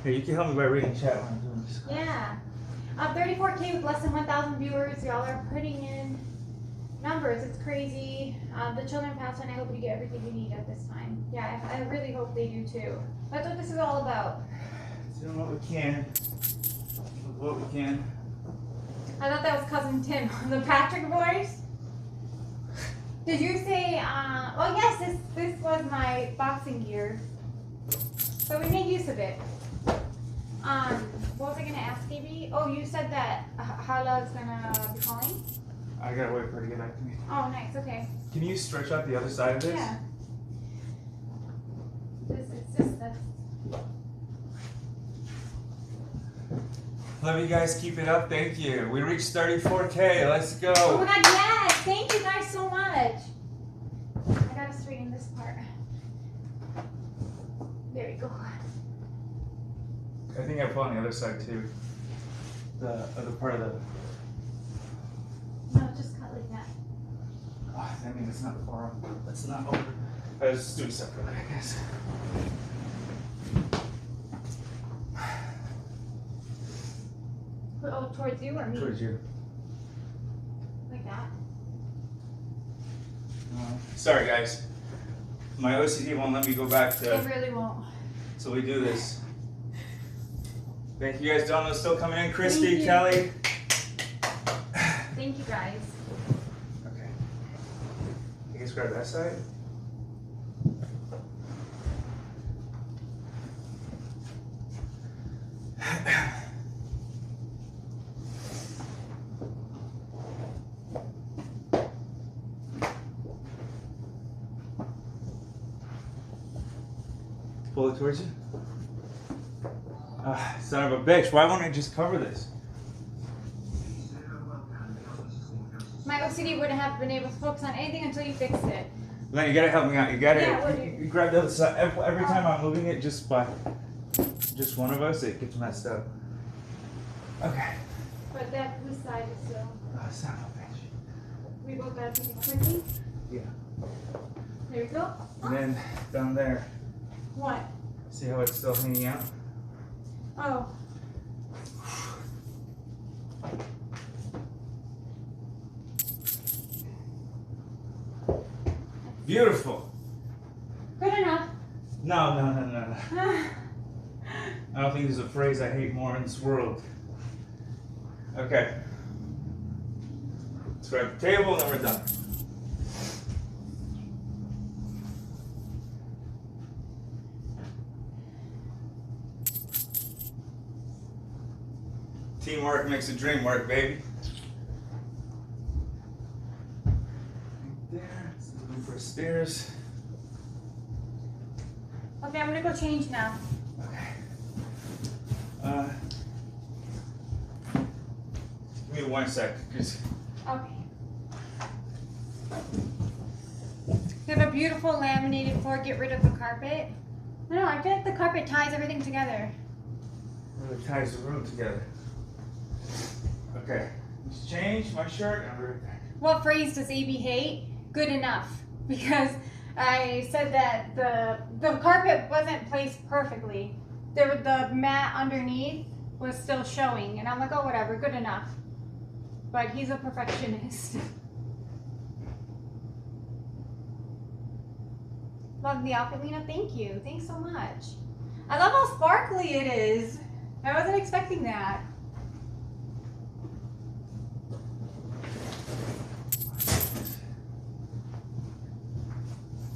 S1: Here, you can help me by reading chat when I'm doing this.
S2: Yeah. 34K with less than 1,000 viewers. Y'all are putting in numbers. It's crazy. The children passed, and I hope you get everything you need at this time. I really hope they do too. That's what this is all about.
S1: Doing what we can. What we can.
S2: I thought that was Cousin Tim, the Patrick voice. Did you say, well, yes, this was my boxing gear. So we made use of it. What was I going to ask, AB? Oh, you said that Hala's going to be calling?
S1: I gotta wait for her to get back to me.
S2: Oh, nice, okay.
S1: Can you stretch out the other side of this?
S2: Yeah. It's just this.
S1: Love you guys. Keep it up. Thank you. We reached 34K. Let's go.
S2: Oh my God, yes! Thank you guys so much. I gotta straighten this part. There we go.
S1: I think I put on the other side too. The other part of the.
S2: No, just cut like that.
S1: Oh, I mean, it's not far. It's not over. Let's just do it separately, I guess.
S2: Oh, towards you or me?
S1: Towards you.
S2: Like that?
S1: Sorry, guys. My OCD won't let me go back to.
S2: It really won't.
S1: So we do this. Thank you guys. Donna's still coming in. Christy,
S2: Thank you.
S1: Kelly.
S2: Thank you guys.
S1: Okay. I guess grab that side. Pull it towards you. Son of a bitch, why won't I just cover this?
S2: My OCD wouldn't have been able to focus on anything until you fixed it.
S1: Len, you gotta help me out. You gotta
S2: Yeah,
S1: you grab the other side. Every time I'm moving it just by just one of us, it gets messed up. Okay.
S2: But that blue side is still.
S1: Oh, son of a bitch.
S2: We both gotta take it quickly.
S1: Yeah.
S2: There we go.
S1: And then down there,
S2: What?
S1: see how it's still hanging out?
S2: Oh.
S1: Beautiful.
S2: Good enough.
S1: No. I don't think there's a phrase I hate more in this world. Okay. Let's grab the table and then we're done. Teamwork makes the dream work, baby. Right there. Let's look for stairs.
S2: Okay, I'm gonna go change now.
S1: Okay. Give me 1 sec, cause.
S2: Okay. We have a beautiful laminated floor. Get rid of the carpet. No, I feel like the carpet ties everything together.
S1: Really ties the room together. Okay. Just change my shirt and I'll be right back.
S2: What phrase does AB hate? Good enough. Because I said that the carpet wasn't placed perfectly. The mat underneath was still showing. And I'm like, oh, whatever, good enough. But he's a perfectionist. Love the outfit, Lena. Thank you. Thanks so much. I love how sparkly it is. I wasn't expecting that.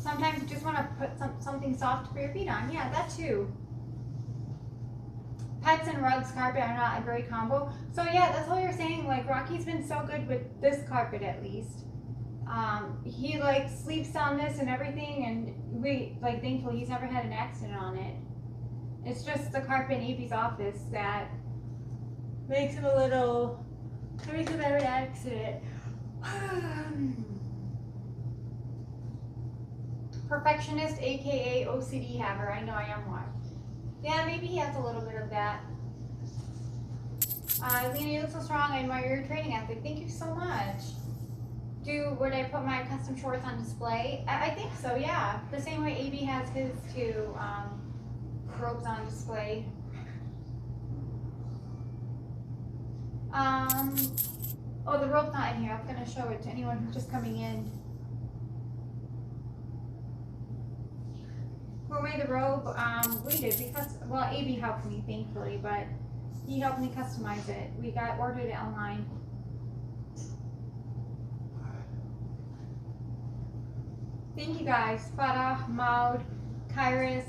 S2: Sometimes you just want to put something soft for your feet on. Yeah, that too. Pets and rugs carpet are not a great combo. So yeah, that's all you're saying. Like Rocky's been so good with this carpet at least. He like sleeps on this and everything, and we like thankfully he's never had an accident on it. It's just the carpet in AB's office that makes him a little accident. Perfectionist, aka OCD haver. I know I am one. Yeah, maybe he has a little bit of that. Lena, you look so strong. I admire your training ethic. Thank you so much. Would I put my custom shorts on display? I think so, yeah. The same way AB has his two robes on display. Oh, the robe's not in here. I was going to show it to anyone who's just coming in. Who broke away the robe. We did because, well, AB helped me, thankfully, but he helped me customize it. We ordered it online. Thank you guys, Farah, Maud, Kairos,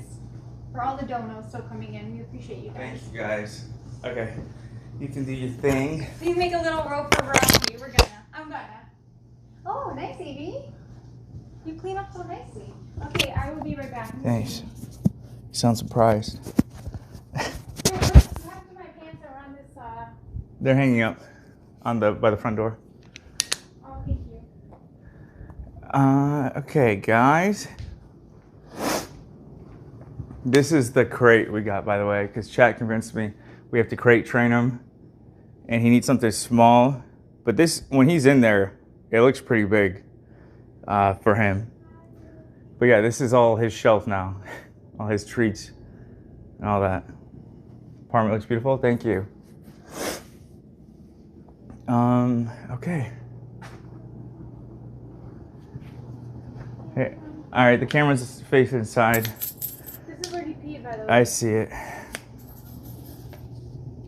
S2: for all the donos still coming in. We appreciate you guys.
S1: Thank you guys. Okay, you can do your thing.
S2: Please make a little rope for Rocky. I'm gonna. Oh, nice, AB. You clean up so nicely. Okay, I will be right back.
S1: Thanks. You sound surprised. They're hanging up on by the front door.
S2: Oh, thank you.
S1: Okay, guys. This is the crate we got, by the way, because Chat convinced me we have to crate train him, and he needs something small. But this, when he's in there, it looks pretty big for him. But yeah, this is all his shelf now, all his treats and all that. Apartment looks beautiful. Thank you. Okay. Hey, all right, the camera's facing inside.
S2: This is where you pee, by the way.
S1: I see it.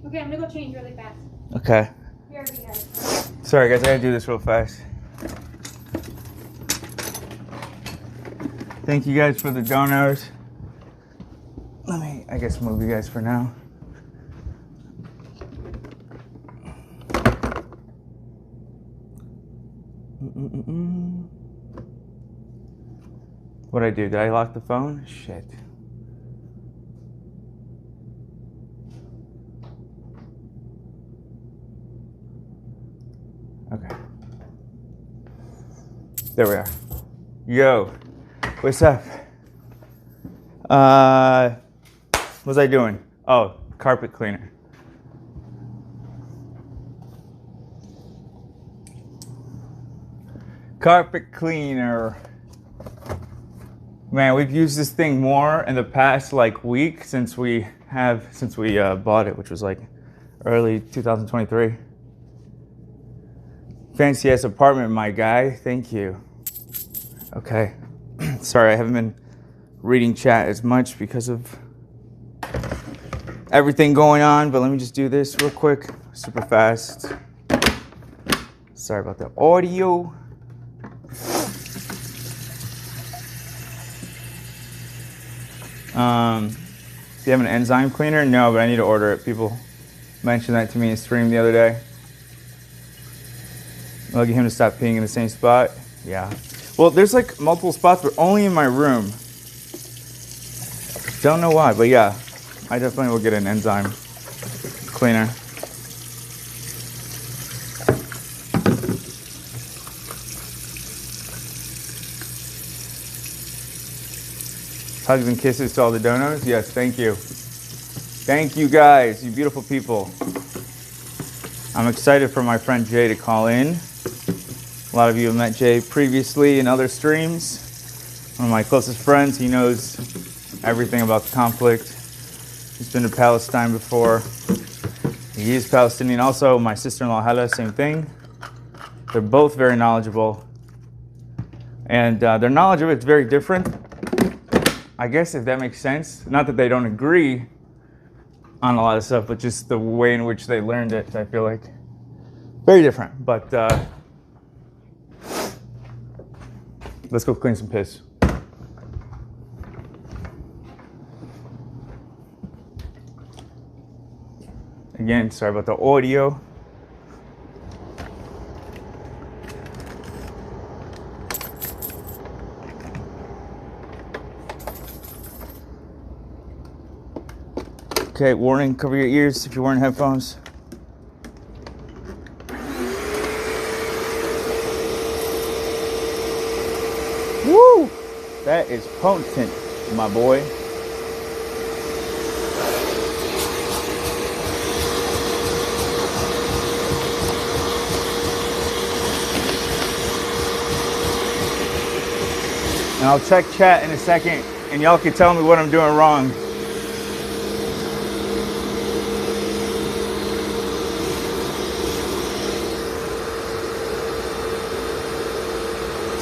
S2: Okay, I'm gonna go change really fast.
S1: Okay.
S2: Here we go.
S1: Sorry, guys, I gotta do this real fast. Thank you guys for the donos. Let me, I guess, move you guys for now. What'd I do? Did I lock the phone? Shit. Okay. There we are. Yo, what's up? What was I doing? Oh, carpet cleaner. Carpet cleaner. Man, we've used this thing more in the past like week since we bought it, which was like early 2023. Fancy ass apartment, my guy. Thank you. Okay. Sorry, I haven't been reading chat as much because of everything going on, but let me just do this real quick, super fast. Sorry about the audio. Do you have an enzyme cleaner? No, but I need to order it. People mentioned that to me in stream the other day. I'll get him to stop peeing in the same spot. Yeah. Well, there's like multiple spots, but only in my room. Don't know why, but yeah. I definitely will get an enzyme cleaner. Hugs and kisses to all the donos. Yes, thank you. Thank you guys, you beautiful people. I'm excited for my friend Jay to call in. A lot of you have met Jay previously in other streams. One of my closest friends, he knows everything about the conflict. He's been to Palestine before. He is Palestinian also. My sister-in-law Hala, same thing. They're both very knowledgeable. And their knowledge of it's very different. I guess if that makes sense. Not that they don't agree on a lot of stuff, but just the way in which they learned it, I feel like very different. But let's go clean some piss. Again, sorry about the audio. Okay, warning, cover your ears if you're wearing headphones. Woo! That is potent, my boy. And I'll check chat in a second, and y'all can tell me what I'm doing wrong.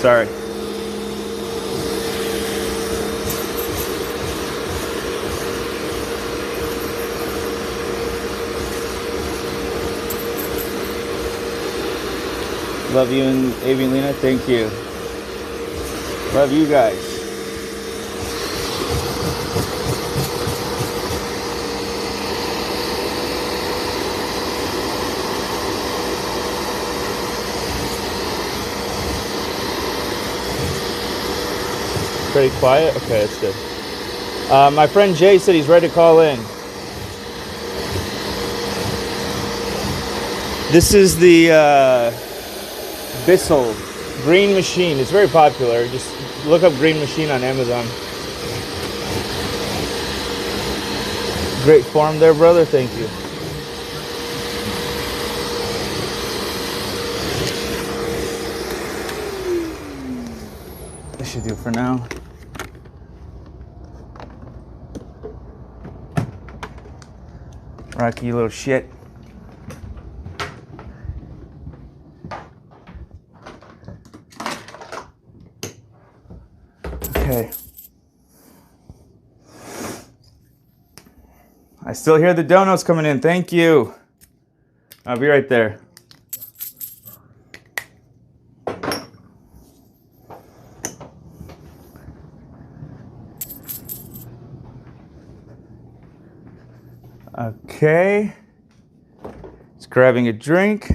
S1: Sorry. Love you and Avielina. Thank you. Love you guys. Pretty quiet? Okay, that's good. My friend Jay said he's ready to call in. This is the Bissell Green Machine. It's very popular. Just look up Green Machine on Amazon. Great form there, brother. Thank you. That should do it for now. Rocky, you little shit. Okay. I still hear the donuts coming in. Thank you. I'll be right there. Okay. Just grabbing a drink.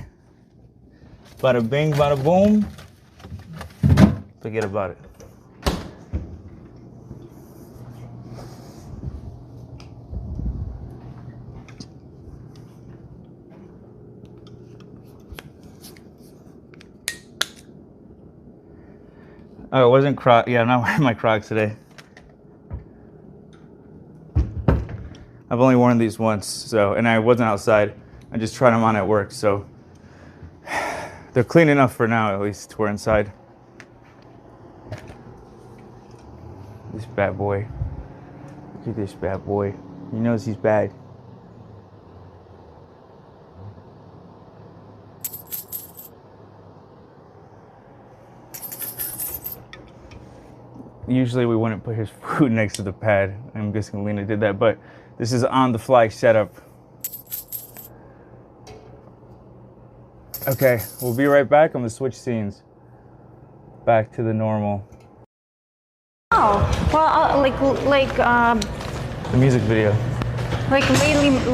S1: Bada bing, bada boom. Forget about it. Oh, it wasn't Crocs. Yeah, I'm not wearing my Crocs today. I've only worn these once, so, and I wasn't outside. I just tried them on at work, so they're clean enough for now, at least. We're inside. This bad boy. Look at this bad boy. He knows he's bad. Usually we wouldn't put his food next to the pad. I'm guessing Lena did that, but this is on-the-fly setup. Okay, we'll be right back. I'm gonna switch scenes back to the normal.
S2: Oh, well,
S1: The music video.
S2: like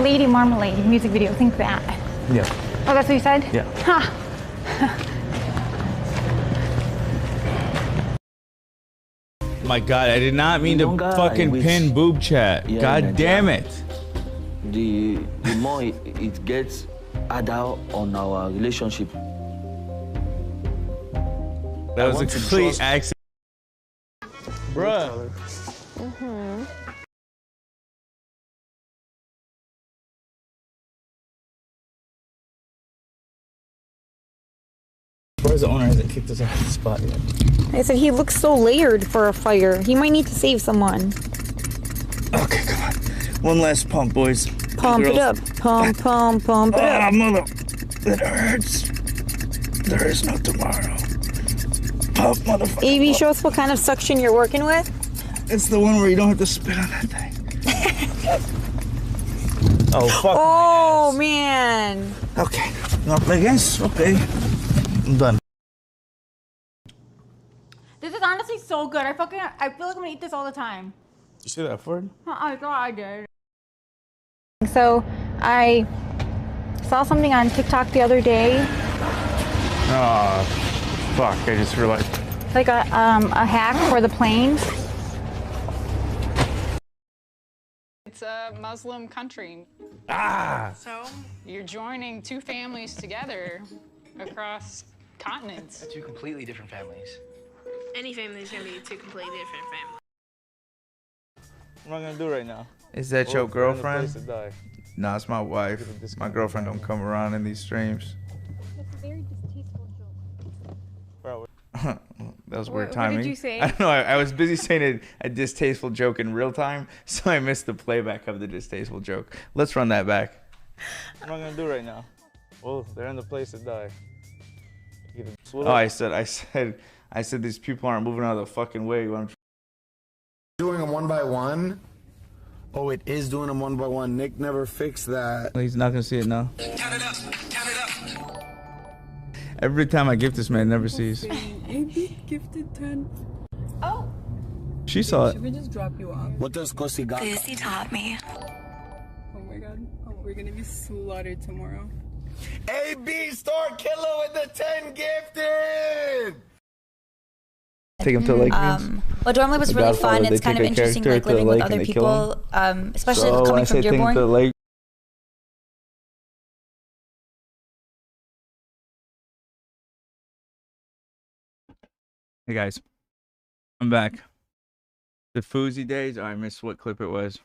S2: Lady Marmalade music video. Think that.
S1: Yeah.
S2: Oh, that's what you said?
S1: Yeah.
S2: Ha.
S1: My God, I did not mean to fucking pin boob chat.
S11: Yeah,
S1: God damn it.
S11: The more it gets harder on our relationship.
S1: That was a complete accident. Bruh.
S12: Mm-hmm.
S1: Where's the owner hasn't kicked us off the spot yet?
S2: I said he looks so layered for a fire. He might need to save someone.
S1: Okay, come on. One last pump, boys.
S2: Pump it up. Pump it up.
S1: Ah, mother. It hurts. There is no tomorrow. Pump, motherfucker.
S2: AB, show us what kind of suction you're working with.
S1: It's the one where you don't have to spit on that thing. Oh, fuck.
S2: Oh, man.
S1: Okay. You want to play games? Okay. I'm done.
S2: This is honestly so good. I feel like I'm gonna eat this all the time.
S1: You see that, Ford?
S2: I thought I did. So I saw something on TikTok the other day.
S1: Oh, fuck. I just realized.
S2: Like a hack for the planes.
S12: It's a Muslim country.
S1: Ah!
S12: So you're joining two families together across continents.
S13: They're two completely different families.
S12: Any family is going to be two completely different families.
S1: What am I gonna do right now? Is that your girlfriend? Nah, it's my wife. My girlfriend don't come around in these streams.
S2: That's a very distasteful joke.
S1: That was weird
S2: What
S1: timing.
S2: did you say?
S1: I don't know. I was busy saying a distasteful joke in real time, so I missed the playback of the distasteful joke. Let's run that back. What am I gonna do right now? Well, they're in the place to die. Oh, I said these people aren't moving out of the fucking way when I'm
S15: doing them one by one. Oh, it is doing them one by one. Nick never fixed that.
S1: He's not gonna see it now. Every time I gift this man, never sees.
S13: AB gifted 10. Oh.
S1: She saw it.
S13: Should we just drop you off?
S15: What does Kosi got?
S13: Lucy taught me. Oh my god. Oh, we're gonna be slaughtered tomorrow.
S15: AB Star Killer with the 10 gifted!
S1: Take him to Lake Means.
S16: But normally was really fun. It's kind of interesting, like living with other people, especially coming from Dearborn.
S1: Hey guys, I'm back. The Fousey days. Oh, I missed what clip it was.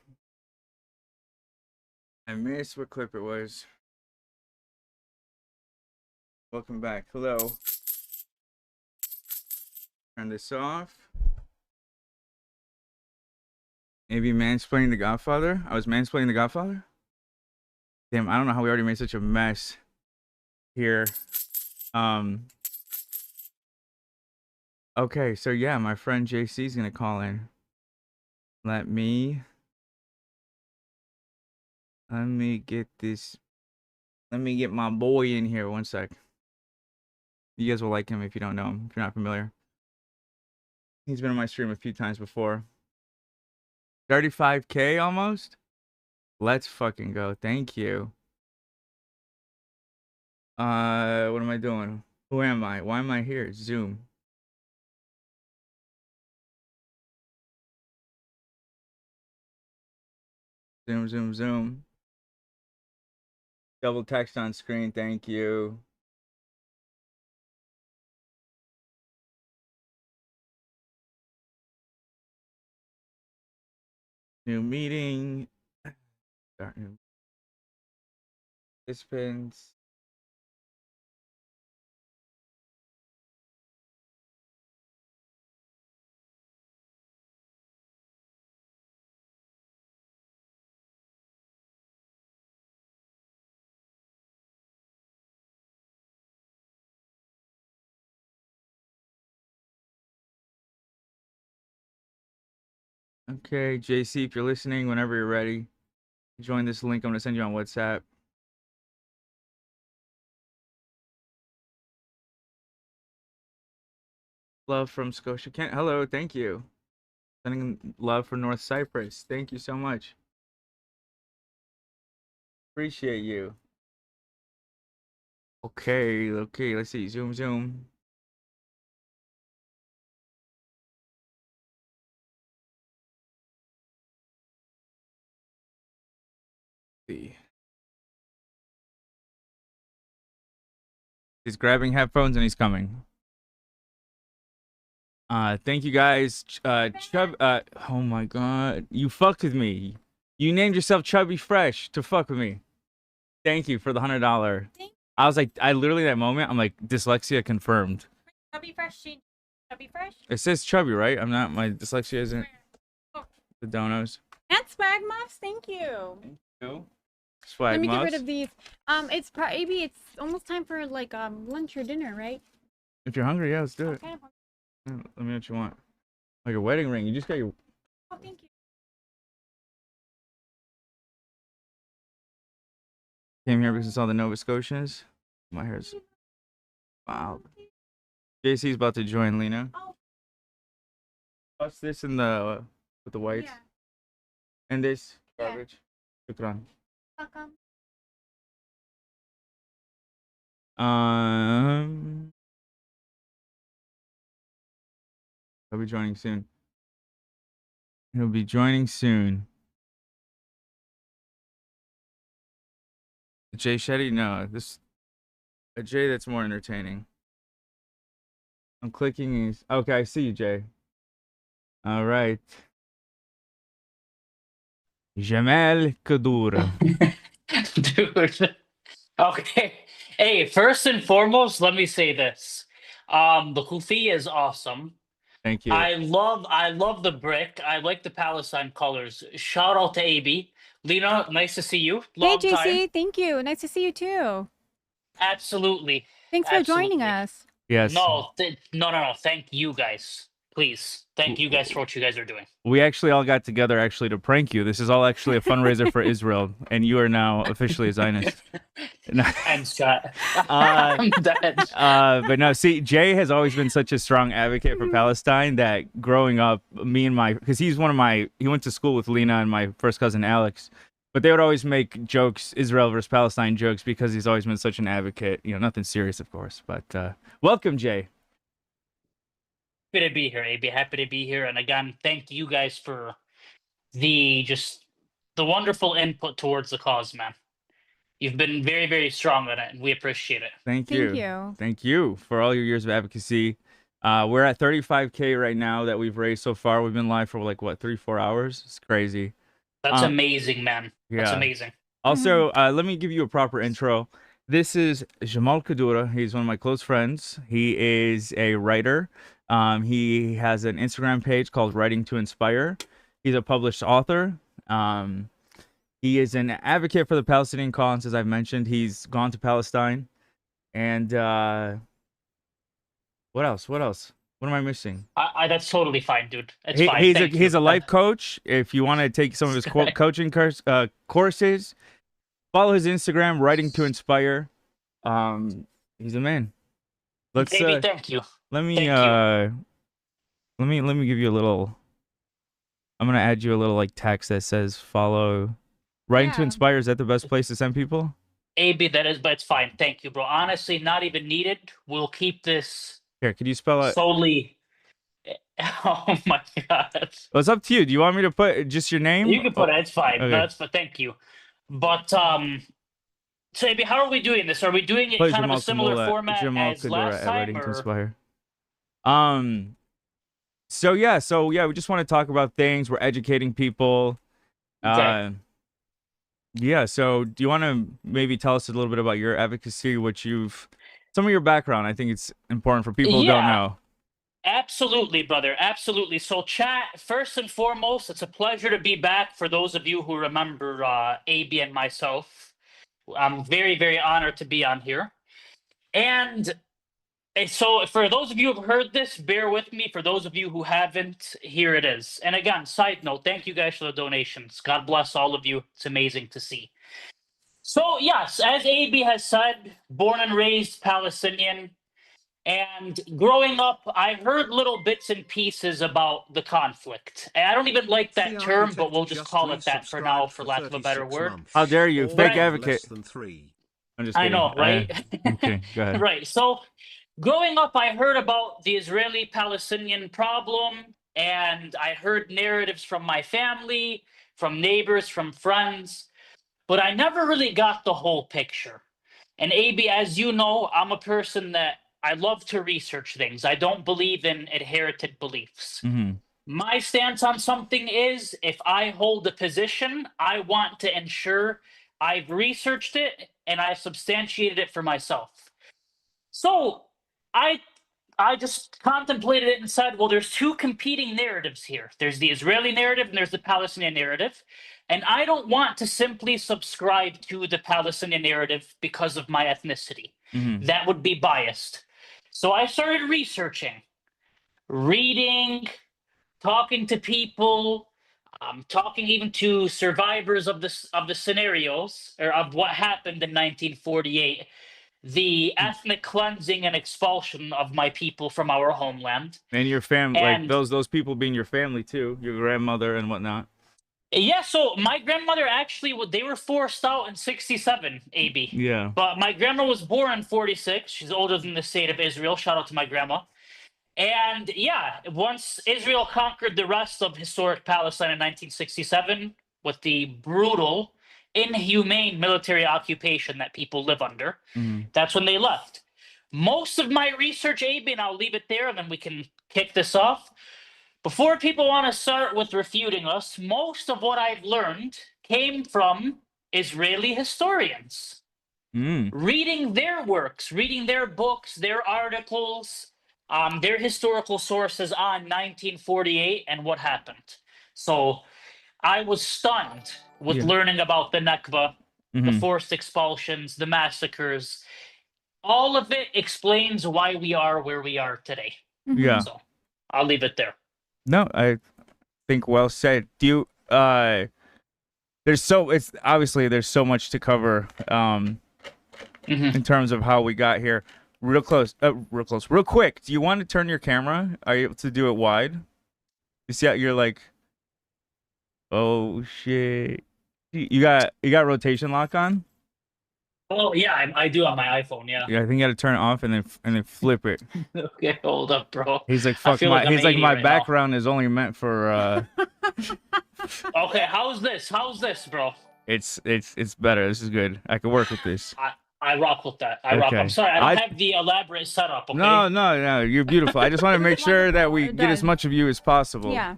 S1: Welcome back. Hello. Turn this off. Maybe mansplaining The Godfather? I was mansplaining The Godfather? Damn, I don't know how we already made such a mess here. Okay, so yeah, my friend JC is gonna call in. Let me get this. Let me get my boy in here. One sec. You guys will like him if you don't know him, if you're not familiar. He's been on my stream a few times before. 35K almost? Let's fucking go. Thank you. What am I doing? Who am I? Why am I here? Zoom. Zoom. Double text on screen. Thank you. New meeting. Start new participants. Okay, JC, if you're listening, whenever you're ready, join this link. I'm going to send you on WhatsApp. Love from Scotia. Hello, thank you. Sending love for North Cyprus. Thank you so much. Appreciate you. Okay, let's see. Zoom. See. He's grabbing headphones and he's coming. Thank you guys. Chub, oh my god. You fucked with me. You named yourself Chubby Fresh to fuck with me. Thank you for the $100. I was like, I literally that moment, I'm like, dyslexia confirmed.
S2: Chubby Fresh. Chubby Fresh.
S1: It says chubby, right? I'm not, my dyslexia isn't. The donos.
S2: And swag muffs, thank you.
S1: Thank you. Swag
S2: Let me
S1: muffs.
S2: get rid of these. It's maybe it's almost time for like lunch or dinner, right?
S1: If you're hungry, yeah, let's do it.
S2: Okay.
S1: Let me know what you want. Like a wedding ring. You just got your.
S2: Oh, thank you.
S1: Came here because it's all the Nova Scotians. My hair's. Wow. JC's about to join Lena.
S2: Oh.
S1: What's this in the with the whites?
S2: Yeah.
S1: And this garbage. Shukran.
S2: Welcome.
S1: He'll be joining soon. He'll be joining soon. Jay Shetty? No, this a Jay that's more entertaining. I'm clicking. Okay, I see you, Jay. All right. Jamel Kadour.
S18: Dude. Okay. Hey, first and foremost, let me say this. The kufi is awesome.
S1: Thank you.
S18: I love the brick. I like the Palestine colors. Shout out to AB. Lena, nice to see you. Long
S2: hey, JC,
S18: time.
S2: thank you. Nice to see you too.
S18: Absolutely.
S2: Thanks for joining us.
S1: Yes.
S18: No, no. Thank you guys. Please. Thank you guys for what you guys are doing.
S1: We actually all got together actually to prank you. This is all actually a fundraiser for Israel, and you are now officially a Zionist.
S18: I'm Scott. I'm dead.
S1: But no, see, Jay has always been such a strong advocate for Palestine that growing up, because he went to school with Lena and my first cousin Alex, but they would always make jokes, Israel versus Palestine jokes, because he's always been such an advocate. You know, nothing serious, of course. But welcome, Jay.
S18: Happy to be here, AB. Happy to be here. And again, thank you guys for the wonderful input towards the cause, man. You've been very, very strong on it, and we appreciate it.
S1: Thank you for all your years of advocacy. We're at 35K right now that we've raised so far. We've been live for like, what, 3-4 hours? It's crazy.
S18: That's amazing, man. That's
S1: yeah.
S18: amazing.
S1: Also, let me give you a proper intro. This is Jamal Kadura. He's one of my close friends. He is a writer. He has an Instagram page called Writing to Inspire. He's a published author. He is an advocate for the Palestinian cause, as I've mentioned. He's gone to Palestine. And what else? What am I missing?
S18: That's totally fine, dude. It's fine.
S1: He's a life coach. If you want to take some of his coaching courses, follow his Instagram, Writing to Inspire. He's a man.
S18: Baby, thank you.
S1: Let me give you a little. I'm gonna add you a little like text that says follow. Writing to Inspire, is that the best place to send people?
S18: AB, that is, but it's fine. Thank you, bro. Honestly, not even needed. We'll keep this.
S1: Here, could you spell it?
S18: Solely. Oh my god.
S1: Well, it's up to you. Do you want me to put just your name?
S18: You can put it. It's fine.
S1: Okay.
S18: No, that's fine. Thank you. But so AB, how are we doing this? Are we doing it kind of a similar format as last time?
S1: Writing to Inspire. So yeah, we just want to talk about things. We're educating people.
S18: Okay.
S1: Yeah, so do you want to maybe tell us a little bit about your advocacy, some of your background? I think it's important for people who don't know.
S18: Absolutely, brother. Absolutely. So chat, first and foremost, it's a pleasure to be back. For those of you who remember AB and myself, I'm very, very honored to be on here. And so for those of you who've heard this, bear with me. For those of you who haven't, here it is. And again, side note, thank you guys for the donations. God bless all of you. It's amazing to see. So yes, as AB has said, born and raised Palestinian. And growing up, I heard little bits and pieces about the conflict. And I don't even like that term, but we'll just call it that for now, for lack of a better word.
S1: How dare you, fake advocate.
S18: I'm just kidding. I know, right?
S1: Okay, go ahead.
S18: Right, so growing up, I heard about the Israeli-Palestinian problem, and I heard narratives from my family, from neighbors, from friends, but I never really got the whole picture. And AB, as you know, I'm a person that I love to research things. I don't believe in inherited beliefs.
S1: Mm-hmm.
S18: My stance on something is, if I hold a position, I want to ensure I've researched it and I've substantiated it for myself. So I just contemplated it and said, well, there's two competing narratives here. There's the Israeli narrative and there's the Palestinian narrative. And I don't want to simply subscribe to the Palestinian narrative because of my ethnicity.
S1: Mm-hmm.
S18: That would be biased. So I started researching, reading, talking to people, talking even to survivors of the scenarios, or of what happened in 1948, the ethnic cleansing and expulsion of my people from our homeland.
S1: And your family, like those people being your family too, your grandmother and whatnot.
S18: Yeah, so my grandmother actually, they were forced out in 67, AB.
S1: Yeah.
S18: But my grandma was born in 46. She's older than the state of Israel. Shout out to my grandma. And yeah, once Israel conquered the rest of historic Palestine in 1967 with the brutal, inhumane military occupation that people live under, that's when they left. Most of my research, AB, and I'll leave it there and then we can kick this off. Before people want to start with refuting us, most of what I've learned came from Israeli historians. Reading their works, reading their books, their articles, their historical sources on 1948 and what happened. So I was stunned with learning about the Nakba, the forced expulsions, the massacres. All of it explains why we are where we are today.
S1: Yeah.
S18: So. I'll leave it there.
S1: No, I think well said. Do you there's so much to cover in terms of how we got here. Real quick. Do you want to turn your camera? Are you able to do it wide? You see how you're like, oh shit. You got rotation lock on?
S18: Oh yeah, I do on my iPhone. Yeah.
S1: Yeah, I think you got to turn it off and then flip it.
S18: Okay, hold up, bro.
S1: He's like,
S18: I
S1: fuck
S18: feel
S1: my.
S18: like I'm
S1: He's like,
S18: 80
S1: my
S18: right
S1: background is only meant for.
S18: Okay, how's this, bro?
S1: It's better. This is good. I can work with this.
S18: I rock with that. I rock.
S1: Okay.
S18: I'm sorry, I don't have the elaborate setup. Okay.
S1: No. You're beautiful. I just want to make sure that we get as much of you as possible.
S2: Yeah.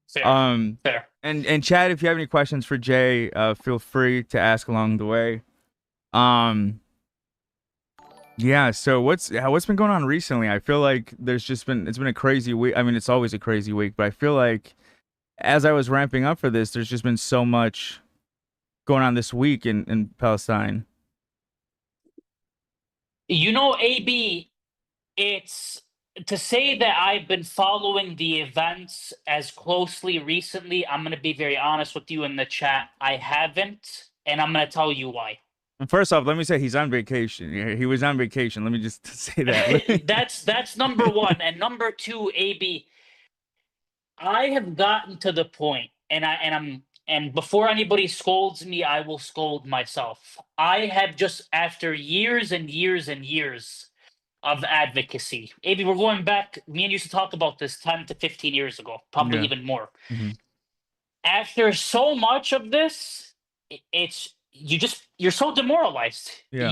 S18: Fair. Fair.
S1: And Chad, if you have any questions for Jay, feel free to ask along the way. Yeah, so what's been going on recently? I feel like it's been a crazy week. I mean, it's always a crazy week, but I feel like as I was ramping up for this, there's just been so much going on this week in Palestine.
S18: You know, AB, it's to say that I've been following the events as closely recently. I'm going to be very honest with you in the chat. I haven't, and I'm going to tell you why.
S1: First off, let me say he's on vacation. He was on vacation. Let me just say that.
S18: That's number one. And number two, AB, I have gotten to the point, and before anybody scolds me, I will scold myself. I have just, after years and years and years of advocacy, AB, we're going back, me and you used to talk about this 10 to 15 years ago, probably even more. After so much of this, you're so demoralized.
S1: Yeah.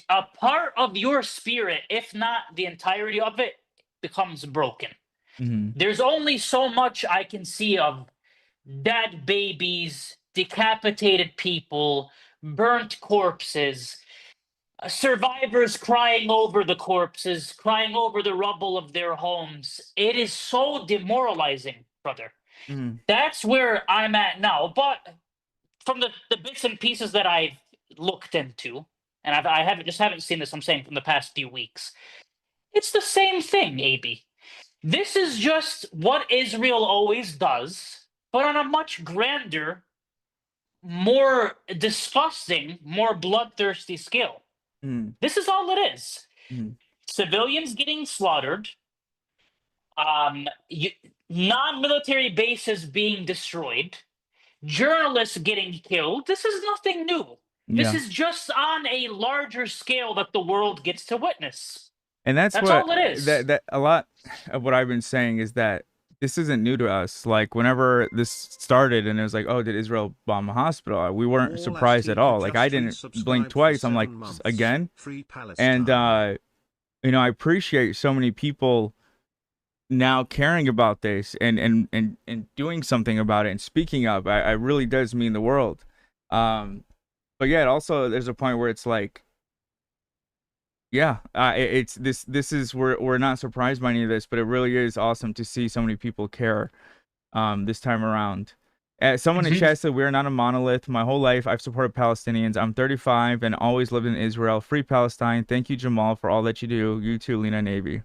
S18: A part of your spirit, if not the entirety of it, becomes broken. There's only so much I can see of dead babies, decapitated people, burnt corpses, survivors crying over the corpses, crying over the rubble of their homes. It is so demoralizing, brother. That's where I'm at now. But from the bits and pieces that I've looked into, and I haven't seen this, I'm saying from the past few weeks, it's the same thing, AB. This is just what Israel always does, but on a much grander, more disgusting, more bloodthirsty scale. This is all it is. Civilians getting slaughtered, non-military bases being destroyed, journalists getting killed. This is nothing new. This is just on a larger scale that the world gets to witness.
S1: And that's what
S18: all it is.
S1: That a lot of what I've been saying is that this isn't new to us. Like whenever this started and it was like, oh, did Israel bomb a hospital? We weren't surprised at all. Like I didn't blink twice. I'm like, again? And I appreciate so many people now caring about this and doing something about it and speaking up. I really does mean the world. But yeah, also there's a point where it's like, yeah, it's this is we're not surprised by any of this, but it really is awesome to see so many people care this time around. Someone in chat said, we're not a monolith. My whole life I've supported Palestinians. I'm 35 and always lived in Israel. Free Palestine. Thank you, Jamal, for all that you do. You too, Lena Navy.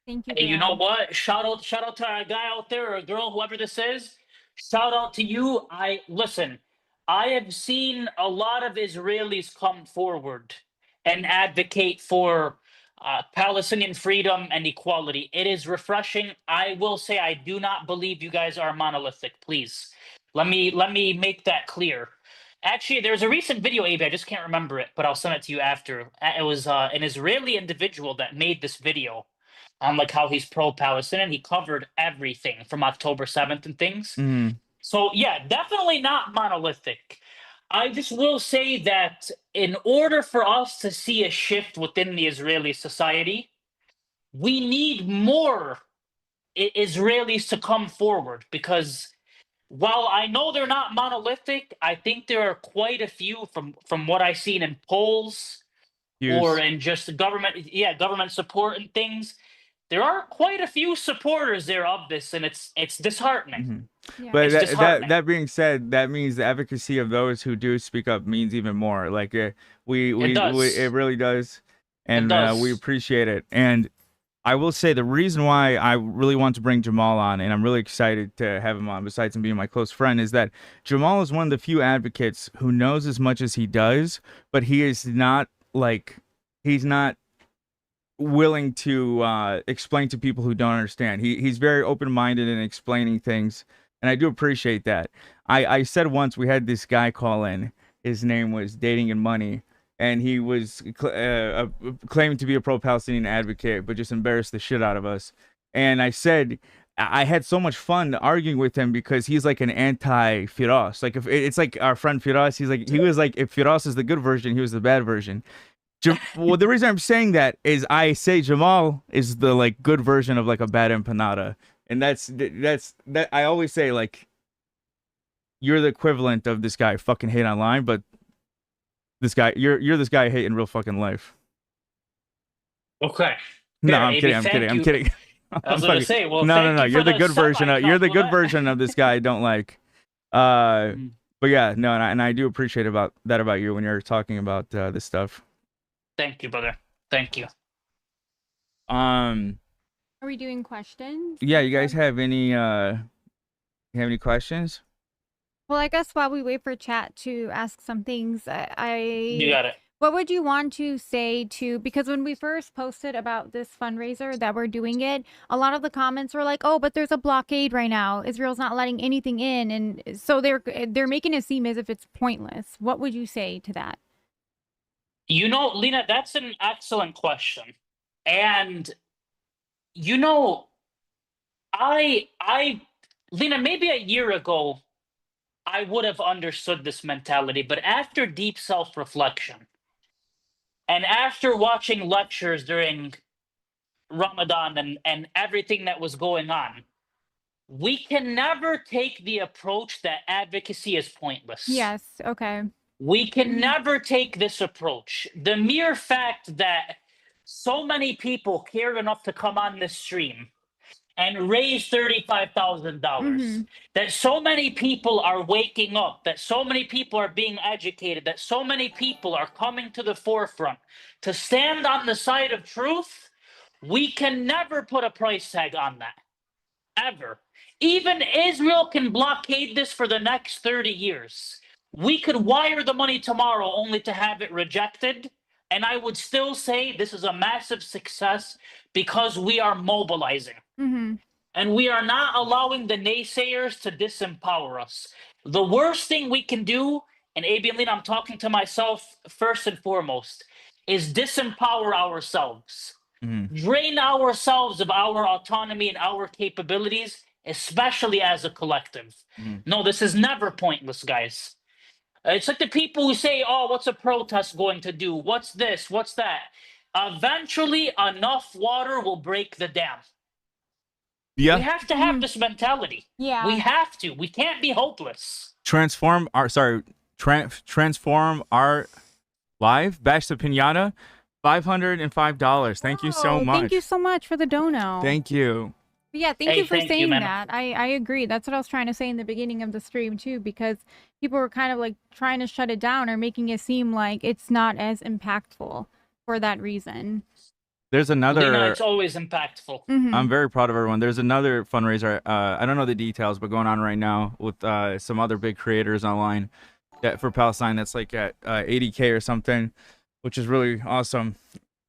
S2: Thank you.
S18: Hey, you know what? Shout out to our guy out there or a girl, whoever this is. Shout out to you. Listen, I have seen a lot of Israelis come forward and advocate for Palestinian freedom and equality. It is refreshing. I will say I do not believe you guys are monolithic. Please, let me make that clear. Actually, there's a recent video, Abe, I just can't remember it, but I'll send it to you after. It was an Israeli individual that made this video on like how he's pro-Palestinian. He covered everything from October 7th and things. So yeah, definitely not monolithic. I just will say that in order for us to see a shift within the Israeli society, we need more Israelis to come forward, because while I know they're not monolithic, I think there are quite a few from what I've seen in polls or in just government support and things. There are quite a few supporters there of this, and it's disheartening.
S1: But that being said, that means the advocacy of those who do speak up means even more. Like it really does, and we appreciate it. And I will say the reason why I really want to bring Jamal on, and I'm really excited to have him on, besides him being my close friend, is that Jamal is one of the few advocates who knows as much as he does, but he is not like, he's not willing to explain to people who don't understand. He's very open-minded in explaining things, and I do appreciate that. I said once we had this guy call in. His name was Dating and Money. And he was claiming to be a pro-Palestinian advocate, but just embarrassed the shit out of us. And I said, I had so much fun arguing with him because he's like an anti-Firas. Like, if it's like our friend Firas, he was like, if Firas is the good version, he was the bad version. Well, the reason I'm saying that is I say Jamal is the like good version of like a bad empanada, and that's I always say, like, you're the equivalent of this guy I fucking hate online, but this guy, you're this guy I hate in real fucking life.
S18: Okay.
S1: No, I'm kidding.
S18: I was gonna say, well,
S1: no. You're the good version. You're the good version of this guy I don't like. But yeah, no, and I do appreciate about you when you're talking about this stuff.
S18: Thank you, brother. Thank you.
S2: Are we doing questions?
S1: Yeah, you guys have any questions?
S2: Well, I guess while we wait for chat to ask some things,
S18: You got it.
S2: What would you want to say to, because when we first posted about this fundraiser that we're doing it, a lot of the comments were like, oh, but there's a blockade right now. Israel's not letting anything in. And so they're making it seem as if it's pointless. What would you say to that?
S18: You know, Lena, that's an excellent question. And, you know, Lena, maybe a year ago, I would have understood this mentality, but after deep self-reflection and after watching lectures during Ramadan and everything that was going on, we can never take the approach that advocacy is pointless.
S2: Yes, okay.
S18: We can never take this approach. The mere fact that so many people cared enough to come on this stream and raise $35,000, that so many people are waking up, that so many people are being educated, that so many people are coming to the forefront to stand on the side of truth, we can never put a price tag on that. Ever. Even Israel can blockade this for the next 30 years. We could wire the money tomorrow only to have it rejected, and I would still say this is a massive success because we are mobilizing. And we are not allowing the naysayers to disempower us. The worst thing we can do, and AB and Lena, I'm talking to myself first and foremost, is disempower ourselves. Drain ourselves of our autonomy and our capabilities, especially as a collective. No, this is never pointless, guys. It's like the people who say, oh, what's a protest going to do? What's this? What's that? Eventually, enough water will break the dam.
S1: Yeah.
S18: We have to have this mentality.
S2: Yeah.
S18: We have to. We can't be hopeless.
S1: Transform our live. Bash the Pinata. $505. Thank you so much.
S2: Thank you so much for the dono.
S1: Thank you.
S2: Yeah, thank you for saying that. I agree. That's what I was trying to say in the beginning of the stream too, because people were kind of like trying to shut it down or making it seem like it's not as impactful for that reason.
S1: There's another.
S18: Lena, it's always impactful.
S1: I'm very proud of everyone. There's another fundraiser. I don't know the details, but going on right now with some other big creators online for Palestine. That's like at 80K or something, which is really awesome.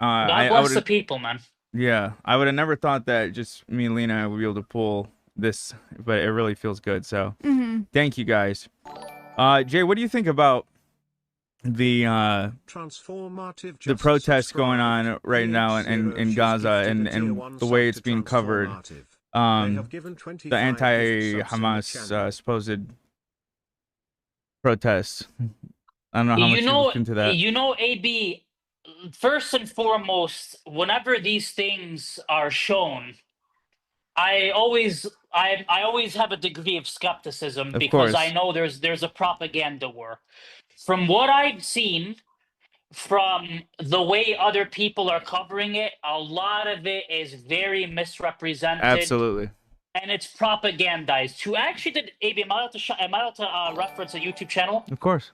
S18: God bless the people, man.
S1: Yeah, I would have never thought that just me and Lena would be able to pull this, but it really feels good. So thank you guys. Jay, what do you think about the protests going on right now in Gaza and the way it's being covered? The anti-Hamas supposed protests. I don't know how much you looked into that.
S18: You know, AB, first and foremost, whenever these things are shown, I always have a degree of skepticism because I know there's a propaganda war. From what I've seen, from the way other people are covering it, a lot of it is very misrepresented.
S1: Absolutely.
S18: And it's propagandized. To actually, AB, am I allowed to reference a YouTube channel?
S1: Of course.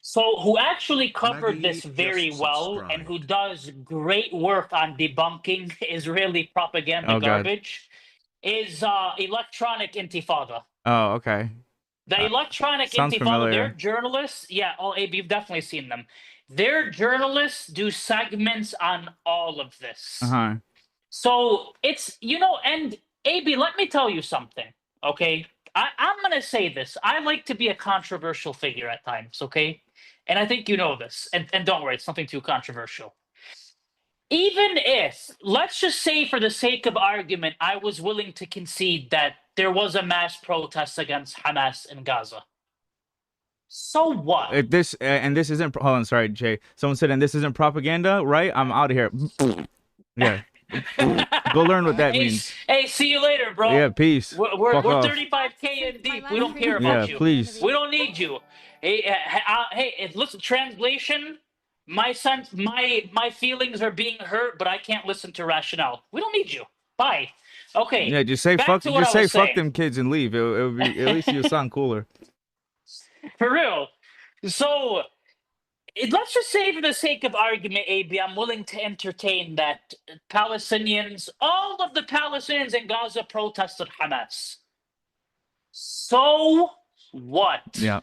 S18: So who actually covered this very well and who does great work on debunking Israeli propaganda garbage is Electronic Intifada.
S1: Oh, okay.
S18: The Electronic
S1: sounds
S18: Intifada,
S1: familiar.
S18: they're journalists. Yeah, Abe, you've definitely seen them. Their journalists do segments on all of this.
S1: Uh-huh.
S18: So it's, and Abe, let me tell you something, okay? I'm going to say this. I like to be a controversial figure at times, okay? And I think you know this. And don't worry, it's nothing too controversial. Even if, let's just say for the sake of argument, I was willing to concede that there was a mass protest against Hamas in Gaza. So what?
S1: This isn't. Hold on, sorry, Jay. Someone said, and this isn't propaganda, right? I'm out of here. Yeah. Go learn what that means.
S18: Hey, see you later, bro.
S1: Yeah, peace.
S18: We're 35K in deep. We don't care about you.
S1: Please.
S18: We don't need you. Hey, listen. Translation. My feelings are being hurt, but I can't listen to rationale. We don't need you. Bye. Okay.
S1: Yeah, just say fuck. Just say fuck them kids and leave. It would be at least you'll sound cooler.
S18: For real. So, let's just say for the sake of argument, AB, I'm willing to entertain that Palestinians, all of the Palestinians in Gaza protested Hamas. So what?
S1: Yeah.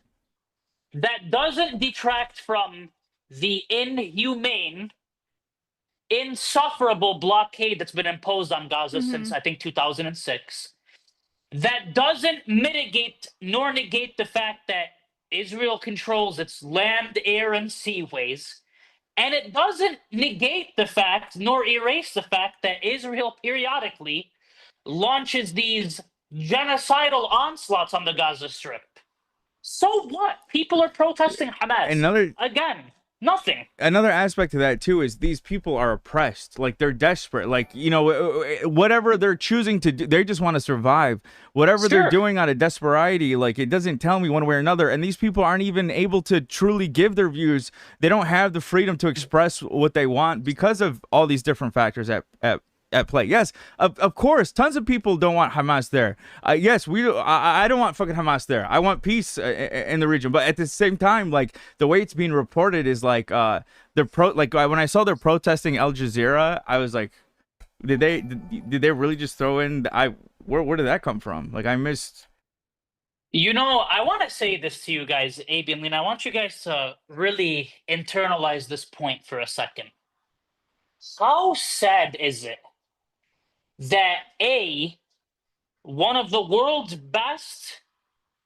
S18: That doesn't detract from the inhumane, insufferable blockade that's been imposed on Gaza since, I think, 2006. That doesn't mitigate nor negate the fact that Israel controls its land, air, and seaways. And it doesn't negate the fact nor erase the fact that Israel periodically launches these genocidal onslaughts on the Gaza Strip. So what? People are protesting Hamas. Again, nothing.
S1: Another aspect of that too is these people are oppressed. Like they're desperate. Like, whatever they're choosing to do, they just want to survive. Whatever they're doing out of desperation, like it doesn't tell me one way or another. And these people aren't even able to truly give their views. They don't have the freedom to express what they want because of all these different factors at play. Yes, of course, tons of people don't want Hamas there. Yes, I don't want fucking Hamas there. I want peace in the region. But at the same time, like the way it's being reported is like when I saw they're protesting Al Jazeera, I was like, did they really just throw in? Where did that come from? Like I missed.
S18: I want to say this to you guys, Abe and Lena. I want you guys to really internalize this point for a second. How sad is it that one of the world's best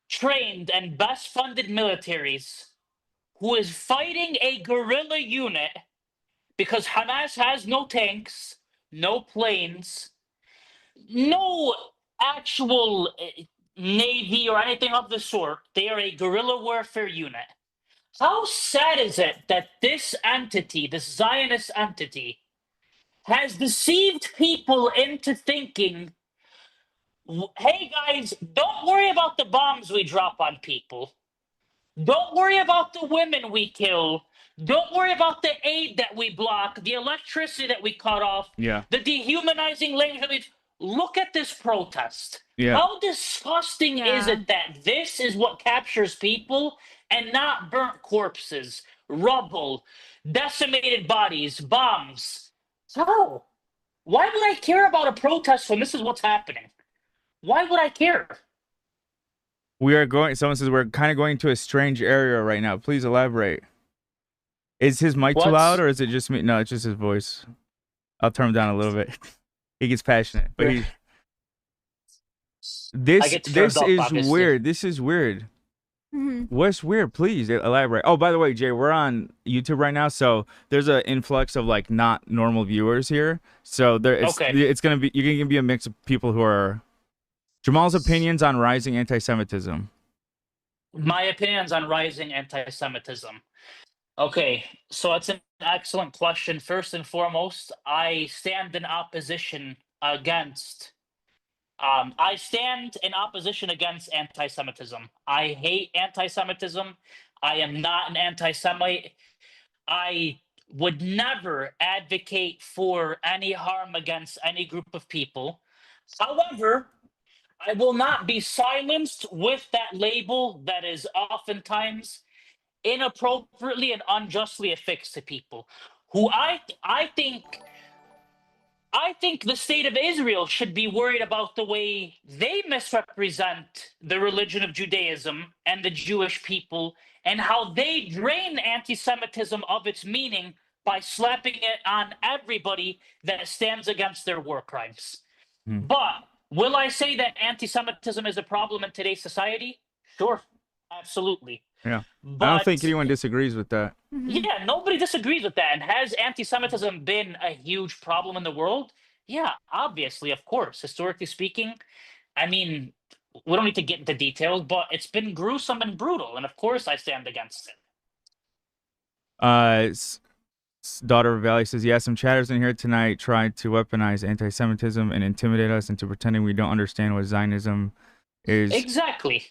S18: trained and best funded militaries who is fighting a guerrilla unit because Hamas has no tanks, no planes, no actual navy or anything of the sort. They are a guerrilla warfare unit. How sad is it that this entity, this Zionist entity, has deceived people into thinking, hey guys, don't worry about the bombs we drop on people. Don't worry about the women we kill. Don't worry about the aid that we block, the electricity that we cut off, the dehumanizing language. Look at this protest.
S1: Yeah.
S18: How disgusting is it that this is what captures people and not burnt corpses, rubble, decimated bodies, bombs? How? Why would I care about a protest when this is what's happening? Why would I care?
S1: Someone says we're kind of going to a strange area right now. Please elaborate. Is his mic too loud or is it just me? No, it's just his voice. I'll turn him down a little bit. He gets passionate. But this is weird. This is weird. What's weird? Please elaborate. Oh, by the way, Jay, we're on YouTube right now, so there's an influx of like not normal viewers here. So it's gonna be you're gonna be a mix of people who are. Jamal's opinions on rising anti-Semitism.
S18: My opinions on rising anti-Semitism. Okay, so that's an excellent question. First and foremost, I stand in opposition against anti-Semitism. I hate anti-Semitism. I am not an anti-Semite. I would never advocate for any harm against any group of people. However, I will not be silenced with that label that is oftentimes inappropriately and unjustly affixed to people who I think the state of Israel should be worried about the way they misrepresent the religion of Judaism and the Jewish people and how they drain anti-Semitism of its meaning by slapping it on everybody that stands against their war crimes. But will I say that anti-Semitism is a problem in today's society? Sure, absolutely.
S1: Yeah. I don't think anyone disagrees with that.
S18: Yeah, nobody disagrees with that. And has anti-Semitism been a huge problem in the world? Yeah, obviously, of course. Historically speaking, I mean, we don't need to get into details, but it's been gruesome and brutal. And of course, I stand against it.
S1: Daughter of Valley says, yeah, some chatters in here tonight tried to weaponize anti-Semitism and intimidate us into pretending we don't understand what Zionism is.
S18: Exactly.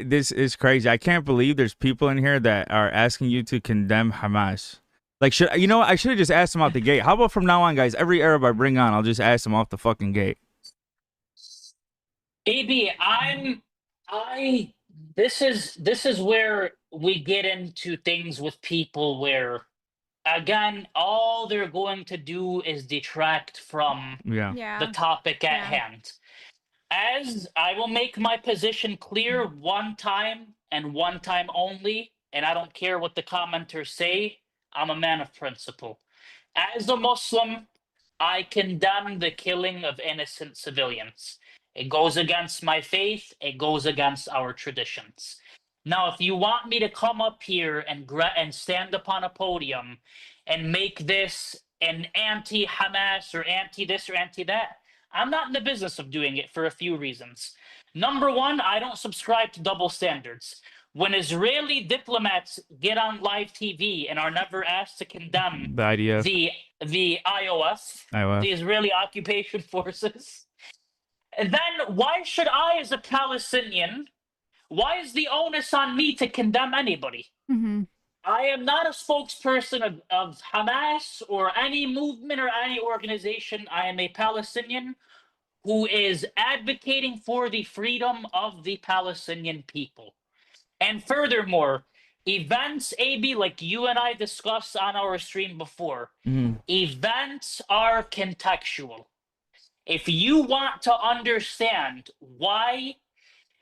S1: This is crazy. I can't believe there's people in here that are asking you to condemn Hamas. Like, I should have just asked them out the gate. How about from now on, guys, every Arab I bring on, I'll just ask them off the fucking gate.
S18: AB, this is where we get into things with people where, again, all they're going to do is detract from the topic at hand. As I will make my position clear one time and one time only, and I don't care what the commenters say, I'm a man of principle. As a Muslim, I condemn the killing of innocent civilians. It goes against my faith, it goes against our traditions. Now, if you want me to come up here and stand upon a podium and make this an anti-Hamas or anti-this or anti-that, I'm not in the business of doing it for a few reasons. Number one, I don't subscribe to double standards. When Israeli diplomats get on live TV and are never asked to condemn
S1: the IDF,
S18: the IOF, the Israeli Occupation Forces, and then why should I, as a Palestinian, why is the onus on me to condemn anybody? I am not a spokesperson of Hamas or any movement or any organization. I am a Palestinian who is advocating for the freedom of the Palestinian people. And furthermore, events, AB, like you and I discussed on our stream before, events are contextual. If you want to understand why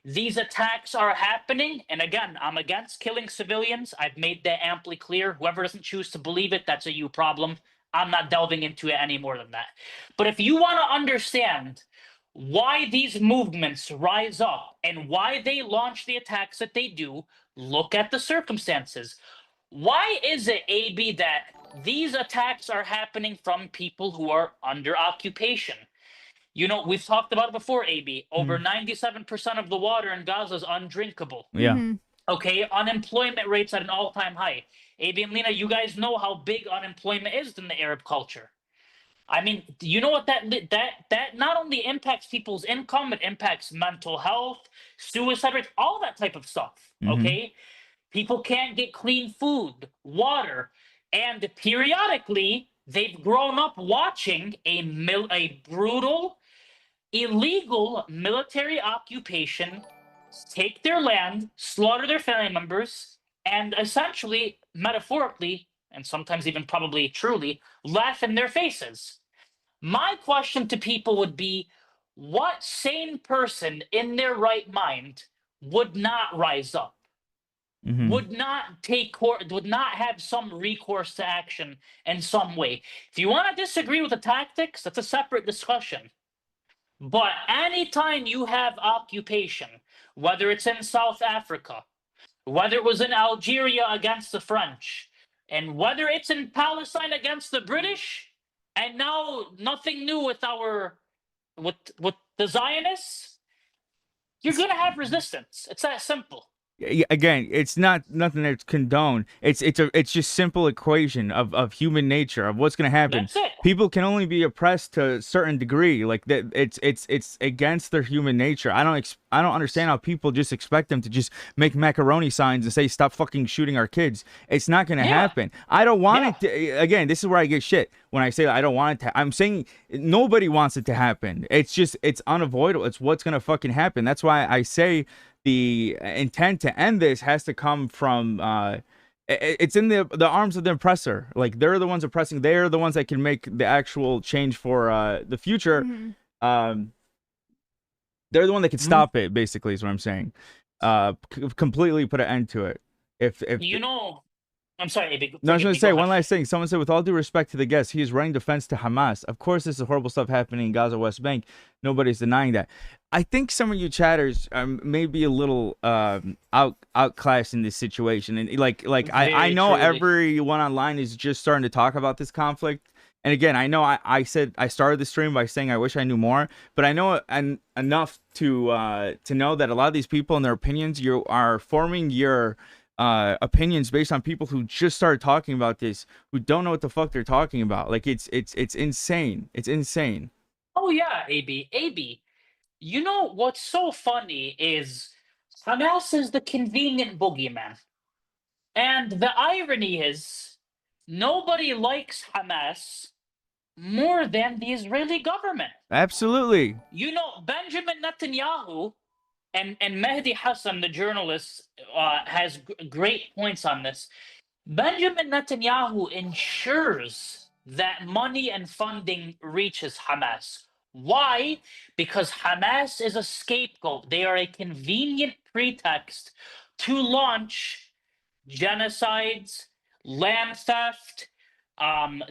S18: these attacks are happening, and again, I'm against killing civilians. I've made that amply clear. Whoever doesn't choose to believe it, that's a you problem. I'm not delving into it any more than that. But if you want to understand why these movements rise up and why they launch the attacks that they do, look at the circumstances. Why is it, AB, that these attacks are happening from people who are under occupation? You know, we've talked about it before, AB. Over 97% of the water in Gaza is undrinkable.
S1: Yeah.
S18: Okay, unemployment rates at an all-time high. AB and Lena, you guys know how big unemployment is in the Arab culture. I mean, you know what that not only impacts people's income, it impacts mental health, suicide rates, all that type of stuff. Okay, people can't get clean food, water, and periodically they've grown up watching a brutal, illegal military occupation take their land, slaughter their family members, and essentially, metaphorically, and sometimes even probably truly, laugh in their faces. My question to people would be, what sane person in their right mind would not rise up? Would not would not have some recourse to action in some way? If you want to disagree with the tactics, that's a separate discussion. But anytime you have occupation, whether it's in South Africa, whether it was in Algeria against the French, and whether it's in Palestine against the British, and now nothing new with the Zionists, you're gonna have resistance. It's that simple.
S1: Again, it's not nothing that's condoned. It's just simple equation of human nature, of what's gonna happen.
S18: That's it.
S1: People can only be oppressed to a certain degree. Like that, it's against their human nature. I don't understand how people just expect them to just make macaroni signs and say stop fucking shooting our kids. It's not gonna happen. I don't want it to, again, this is where I get shit when I say that I don't want it to. I'm saying nobody wants it to happen. It's unavoidable. It's what's gonna fucking happen. That's why I say the intent to end this has to come from it's in the arms of the oppressor. Like, they're the ones oppressing. They're the ones that can make the actual change for the future. They're the one that can stop it, basically, is what I'm saying. Completely put an end to it. If
S18: you know, I'm sorry, AB.
S1: No, I was going to say one last thing. Someone said, with all due respect to the guest, he is running defense to Hamas. Of course, this is horrible stuff happening in Gaza, West Bank. Nobody's denying that. I think some of you chatters may be a little outclassed in this situation. And I know everyone online is just starting to talk about this conflict. And again, I know I said I started the stream by saying I wish I knew more, but I know enough to know that a lot of these people and their opinions, you are forming your opinions based on people who just started talking about this, who don't know what the fuck they're talking about. Like, it's insane. It's insane.
S18: Oh yeah, AB. You know what's so funny is Hamas is the convenient boogeyman, and the irony is nobody likes Hamas more than the Israeli government.
S1: Absolutely.
S18: You know, Benjamin Netanyahu and Mehdi Hassan, the journalist, has great points on this. Benjamin Netanyahu ensures that money and funding reaches Hamas. Why? Because Hamas is a scapegoat. They are a convenient pretext to launch genocides, land theft,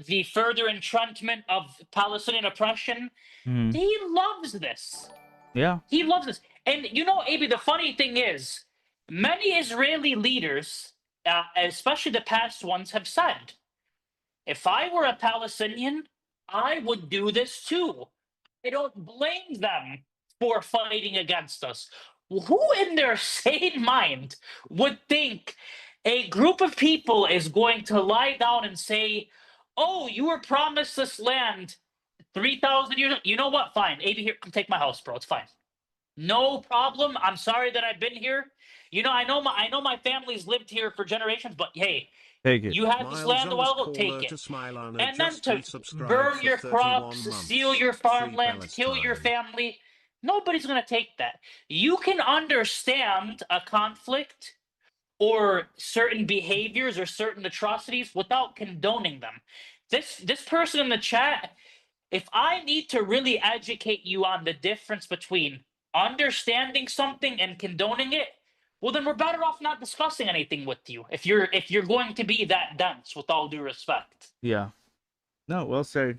S18: the further entrenchment of Palestinian oppression. He loves this.
S1: Yeah.
S18: He loves this. And you know, AB, the funny thing is, many Israeli leaders, especially the past ones, have said, if I were a Palestinian, I would do this too. I don't blame them for fighting against us. Who in their sane mind would think a group of people is going to lie down and say, oh, you were promised this land 3,000 years ago. You know what? Fine. AB, here, come take my house, bro. It's fine. No problem. I'm sorry that I've been here. You know, I know my family's lived here for generations, but hey,
S1: take it.
S18: You had this land a while ago, take it. And then to burn your crops, steal your farmland, kill your family, nobody's going to take that. You can understand a conflict or certain behaviors or certain atrocities without condoning them. This person in the chat, if I need to really educate you on the difference between understanding something and condoning it, well, then we're better off not discussing anything with you. If you're going to be that dense, with all due respect.
S1: Yeah. No, well said.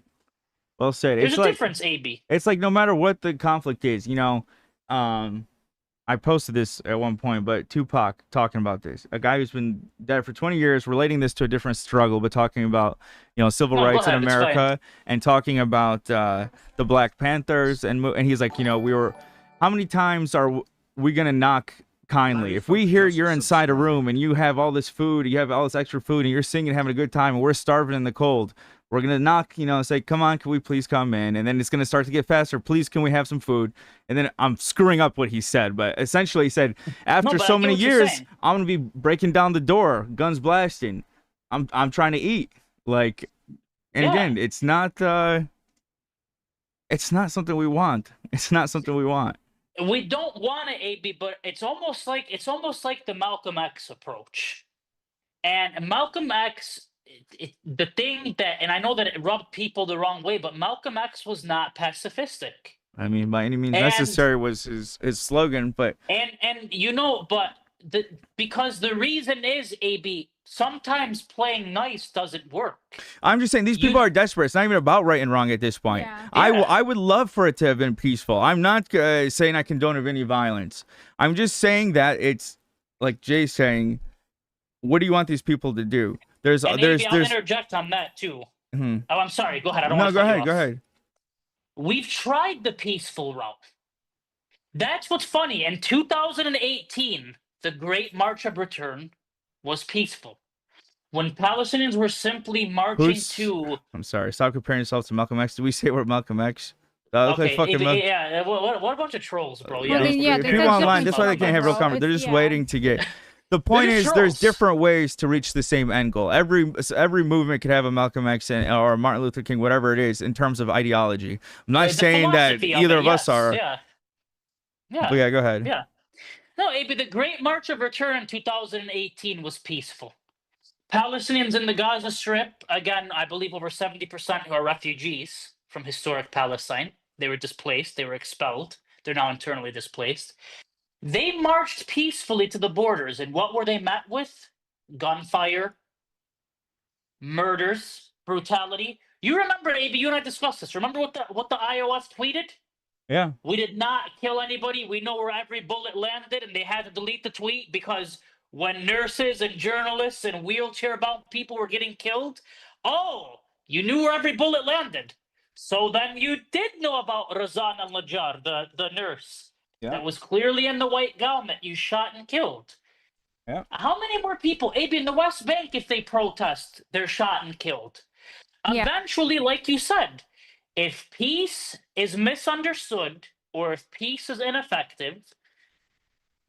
S1: Well said.
S18: There's a difference, AB.
S1: It's like no matter what the conflict is, you know, I posted this at one point, but Tupac talking about this. A guy who's been dead for 20 years, relating this to a different struggle, but talking about, you know, civil rights in America and talking about the Black Panthers. And he's like, you know, how many times are we going to knock kindly? If we hear you're inside a room and you have all this food, you have all this extra food, and you're singing, having a good time, and we're starving in the cold, we're going to knock, you know, say, come on, can we please come in? And then it's going to start to get faster. Please, can we have some food? And then I'm screwing up what he said, but essentially he said, after so many years, I'm going to be breaking down the door, guns blasting. I'm trying to eat. Like, and again, it's not something we want. It's not something we want.
S18: We don't want it, AB, but it's almost like the Malcolm X approach. And Malcolm X, the thing that, and I know that it rubbed people the wrong way, but Malcolm X was not pacifistic.
S1: I mean, by any means necessary was his slogan, but
S18: and you know, but because the reason is, AB, sometimes playing nice doesn't work.
S1: I'm just saying these people are desperate. It's not even about right and wrong at this point. Yeah. I would love for it to have been peaceful. I'm not saying I condone any violence. I'm just saying that it's like Jay's saying, what do you want these people to do?
S18: I'll interject on that too. Oh, I'm sorry. Go ahead. I don't want to
S1: go ahead. Go ahead.
S18: We've tried the peaceful route. That's what's funny. In 2018, the Great March of Return was peaceful. When Palestinians were simply marching to...
S1: I'm sorry. Stop comparing yourself to Malcolm X. Did we say we're Malcolm X? Okay,
S18: what a bunch of trolls, bro.
S1: Yeah. If people online, that's why they can't have real conversation. They're just waiting to get... The point is, there's different ways to reach the same end goal. Every movement could have a Malcolm X or Martin Luther King, whatever it is, in terms of ideology. I'm not saying that either of us are.
S18: Yeah.
S1: But yeah, go ahead.
S18: Yeah. No, AB, the Great March of Return in 2018 was peaceful. Palestinians in the Gaza Strip, again, I believe over 70% are refugees from historic Palestine. They were displaced, they were expelled. They're now internally displaced. They marched peacefully to the borders, and what were they met with? Gunfire, murders, brutality. You remember, AB, you and I discussed this. Remember what the IOF tweeted?
S1: Yeah.
S18: We did not kill anybody. We know where every bullet landed, and they had to delete the tweet because when nurses and journalists and wheelchair-bound people were getting killed, oh, you knew where every bullet landed. So then you did know about Razan al-Najjar, the nurse that was clearly in the white garment you shot and killed.
S1: Yeah.
S18: How many more people, AB, in the West Bank, if they protest, they're shot and killed? Eventually, like you said, if peace is misunderstood or if peace is ineffective,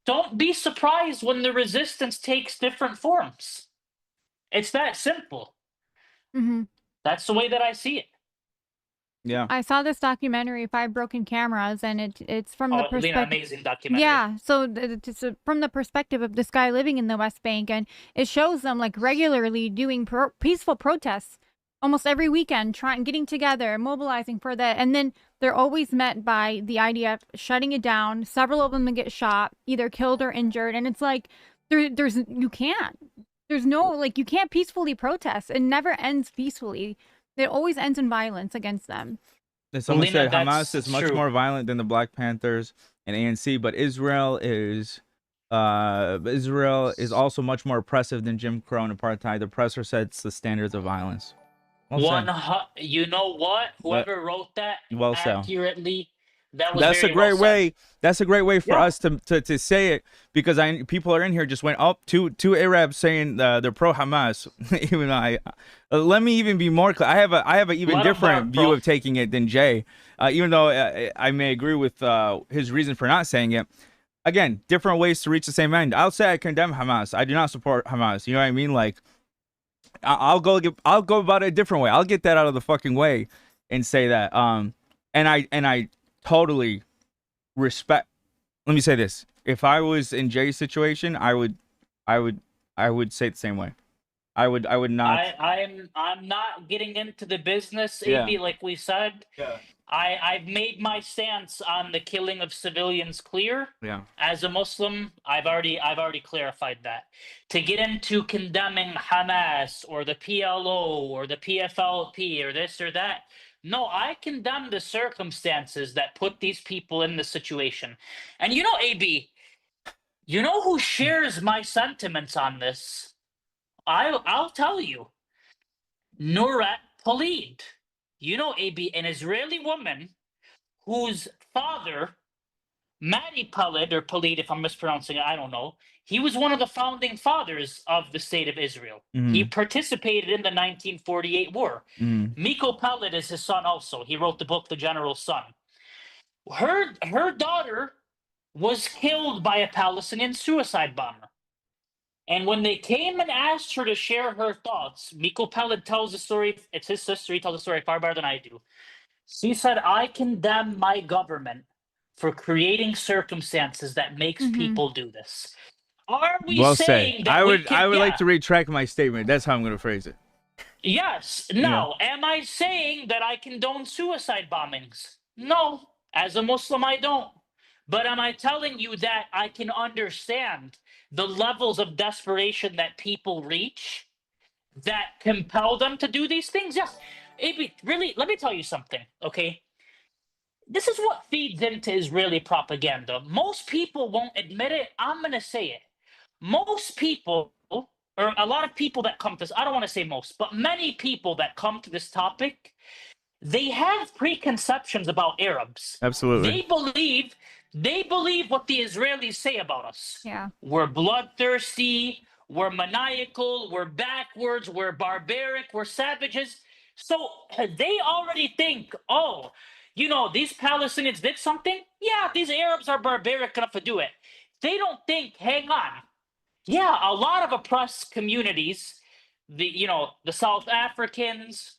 S18: don't be surprised when the resistance takes different forms. It's that simple.
S2: Mm-hmm.
S18: That's the way that I see it.
S1: Yeah.
S2: I saw this documentary, Five Broken Cameras, and it's from the perspective.
S18: An amazing documentary.
S2: Yeah, so it's from the perspective of this guy living in the West Bank, and it shows them like regularly doing peaceful protests almost every weekend, getting together, mobilizing for that, and then they're always met by the IDF shutting it down. Several of them get shot, either killed or injured, and it's like there's you can't peacefully protest. It never ends peacefully. It always ends in violence against them.
S1: Someone said Hamas is much more violent than the Black Panthers and ANC, but Israel is also much more oppressive than Jim Crow and apartheid. The oppressor sets the standards of violence.
S18: You know what? Whoever wrote that accurately,
S1: that's a great way. That's a great way for us to say it, because people are in here just went up two Arabs saying they're pro Hamas. Even let me even be more clear. I have an even different view of taking it than Jay. Even though I may agree with his reason for not saying it. Again, different ways to reach the same end. I'll say I condemn Hamas. I do not support Hamas. You know what I mean? Like, I'll go about it a different way. I'll get that out of the fucking way and say that. And I totally respect. Let me say this: if I was in Jay's situation, I would say it the same way. I would not.
S18: I'm not getting into the business, AB, like we said.
S1: Yeah.
S18: I've made my stance on the killing of civilians clear.
S1: Yeah.
S18: As a Muslim, I've already clarified that. To get into condemning Hamas or the PLO or the PFLP or this or that, no, I condemn the circumstances that put these people in this situation. And you know, AB, you know who shares my sentiments on this? I'll tell you. Nurat Khalid. You know, AB, an Israeli woman whose father, Madi Khalid, or Khalid, if I'm mispronouncing it, I don't know. He was one of the founding fathers of the state of Israel.
S1: Mm-hmm.
S18: He participated in the 1948 war.
S1: Mm-hmm.
S18: Miko Khalid is his son also. He wrote the book, The General's Son. Her daughter was killed by a Palestinian suicide bomber. And when they came and asked her to share her thoughts, Miko Khalid tells the story. It's his sister. He tells the story far better than I do. She said, I condemn my government for creating circumstances that makes people do this. Are we saying that
S1: I would like to retract my statement. That's how I'm going to phrase it.
S18: Yes. No. Yeah. Am I saying that I condone suicide bombings? No. As a Muslim, I don't. But am I telling you that I can understand the levels of desperation that people reach that compel them to do these things? Yes. Really, let me tell you something, okay? This is what feeds into Israeli propaganda. Most people won't admit it. I'm going to say it. Most people, or a lot of people that come to this, I don't want to say most, but many people that come to this topic, they have preconceptions about Arabs.
S1: Absolutely.
S18: They believe what the Israelis say about us.
S2: Yeah.
S18: We're bloodthirsty, we're maniacal, we're backwards, we're barbaric, we're savages. So they already think, oh, you know, these Palestinians did something? Yeah, these Arabs are barbaric enough to do it. They don't think, hang on. Yeah, a lot of oppressed communities, the South Africans,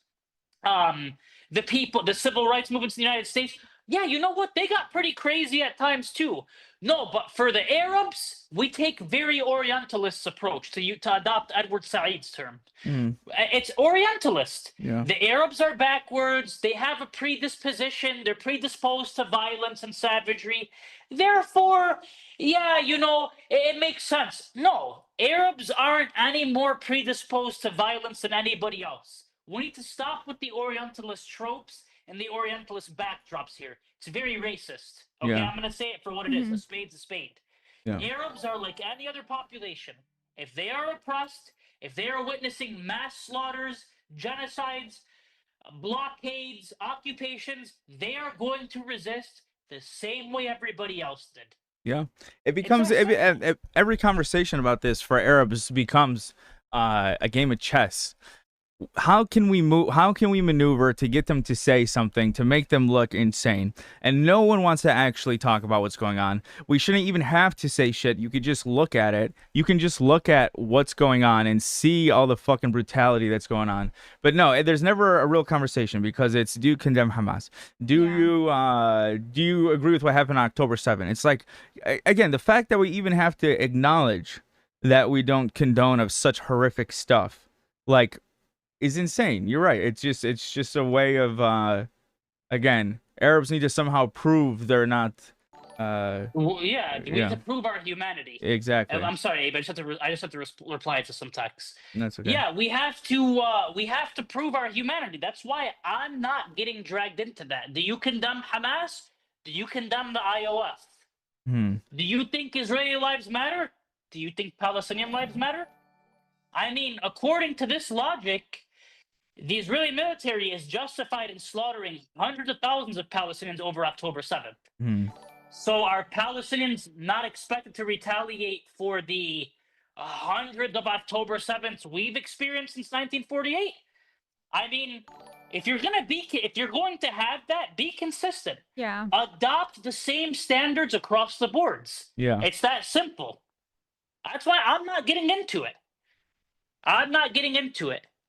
S18: the people, the civil rights movements in the United States, Yeah, you know what? They got pretty crazy at times too. No, but for the Arabs, we take very Orientalist approach to adopt Edward Said's term. It's Orientalist.
S1: Yeah.
S18: The Arabs are backwards. They have a predisposition. They're predisposed to violence and savagery. Therefore, yeah, you know, it makes sense. No, Arabs aren't any more predisposed to violence than anybody else. We need to stop with the Orientalist tropes and the Orientalist backdrops here. It's very racist. Okay,
S1: Yeah.
S18: I'm going to say it for what it is. A spade's a spade.
S1: Yeah.
S18: Arabs are like any other population. If they are oppressed, if they are witnessing mass slaughters, genocides, blockades, occupations, they are going to resist the same way everybody else did.
S1: Yeah, it becomes every conversation about this for Arabs becomes a game of chess. How can we maneuver to get them to say something to make them look insane? And no one wants to actually talk about what's going on. We shouldn't even have to say shit. You could just look at it. You can just look at what's going on and see all the fucking brutality that's going on. But no, there's never a real conversation because it's, do you condemn Hamas? Do you agree with what happened on October 7th? It's like, again, the fact that we even have to acknowledge that we don't condone of such horrific stuff, like, is insane. You're right. It's just a way of again, Arabs need to somehow prove they're not
S18: well, yeah, we need to prove our humanity.
S1: Exactly.
S18: I'm sorry, Abe. I just have to reply to some texts.
S1: That's okay.
S18: Yeah, we have to prove our humanity. That's why I'm not getting dragged into that. Do you condemn Hamas? Do you condemn the IOF? Do you think Israeli lives matter? Do you think Palestinian lives matter? I mean, according to this logic, the Israeli military is justified in slaughtering hundreds of thousands of Palestinians over October 7th. So are Palestinians not expected to retaliate for the hundreds of October 7ths we've experienced since 1948? I mean, if you're going to have that, be consistent.
S2: Yeah.
S18: Adopt the same standards across the boards.
S1: Yeah.
S18: It's that simple. That's why I'm not getting into it.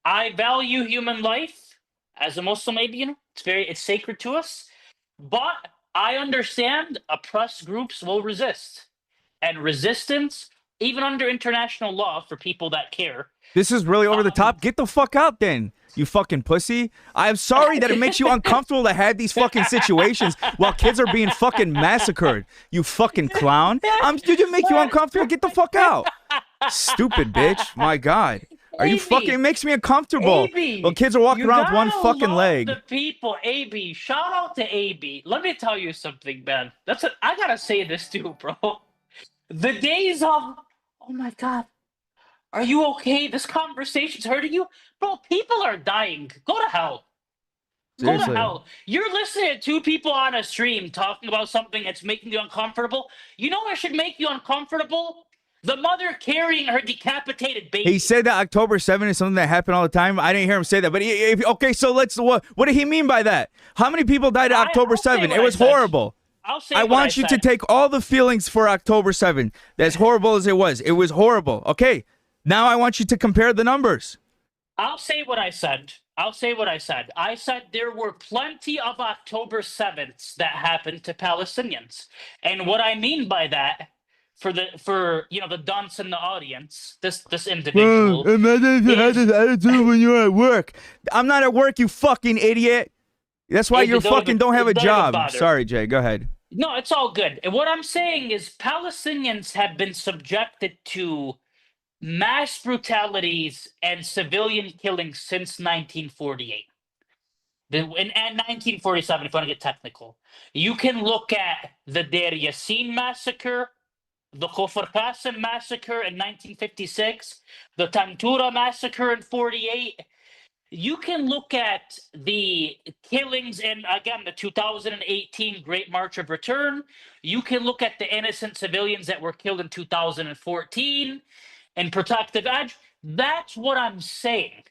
S18: I value human life as a Muslim, maybe, you know, it's sacred to us. But I understand oppressed groups will resist. And resistance, even under international law for people that care.
S1: This is really over the top. Get the fuck out then, you fucking pussy. I'm sorry that it makes you uncomfortable to have these fucking situations while kids are being fucking massacred. You fucking clown. Did it make you uncomfortable? Get the fuck out. Stupid bitch. My God. Are you fucking? It makes me uncomfortable. Well, kids are walking around with one fucking leg.
S18: The people, AB. Shout out to AB. Let me tell you something, man. I gotta say this too, bro. The days of, oh my God, are you okay? This conversation's hurting you, bro. People are dying. Go to hell.
S1: Seriously.
S18: Go to hell. You're listening to two people on a stream talking about something that's making you uncomfortable. You know what should make you uncomfortable? The mother carrying her decapitated baby.
S1: He said that October 7th is something that happened all the time. I didn't hear him say that. But okay, so what did he mean by that? How many people died on October 7th? It was horrible. I want you to take all the feelings for October 7th. As horrible as it was horrible. Okay, now I want you to compare the numbers.
S18: I'll say what I said. I said there were plenty of October 7ths that happened to Palestinians. And what I mean by that, for you know, the dunce in the audience, this individual.
S1: Well, imagine if you had this attitude when you're at work. I'm not at work, you fucking idiot. That's why you fucking don't have a job. Sorry, Jay. Go ahead.
S18: No, it's all good. And what I'm saying is Palestinians have been subjected to mass brutalities and civilian killings since 1948. And 1947, if you want to get technical. You can look at the Deir Yassin massacre, the Kfar Qasim massacre in 1956, the Tantura massacre in 48. You can look at the killings in, again, the 2018 Great March of Return. You can look at the innocent civilians that were killed in 2014 and Protective Edge. That's what I'm saying.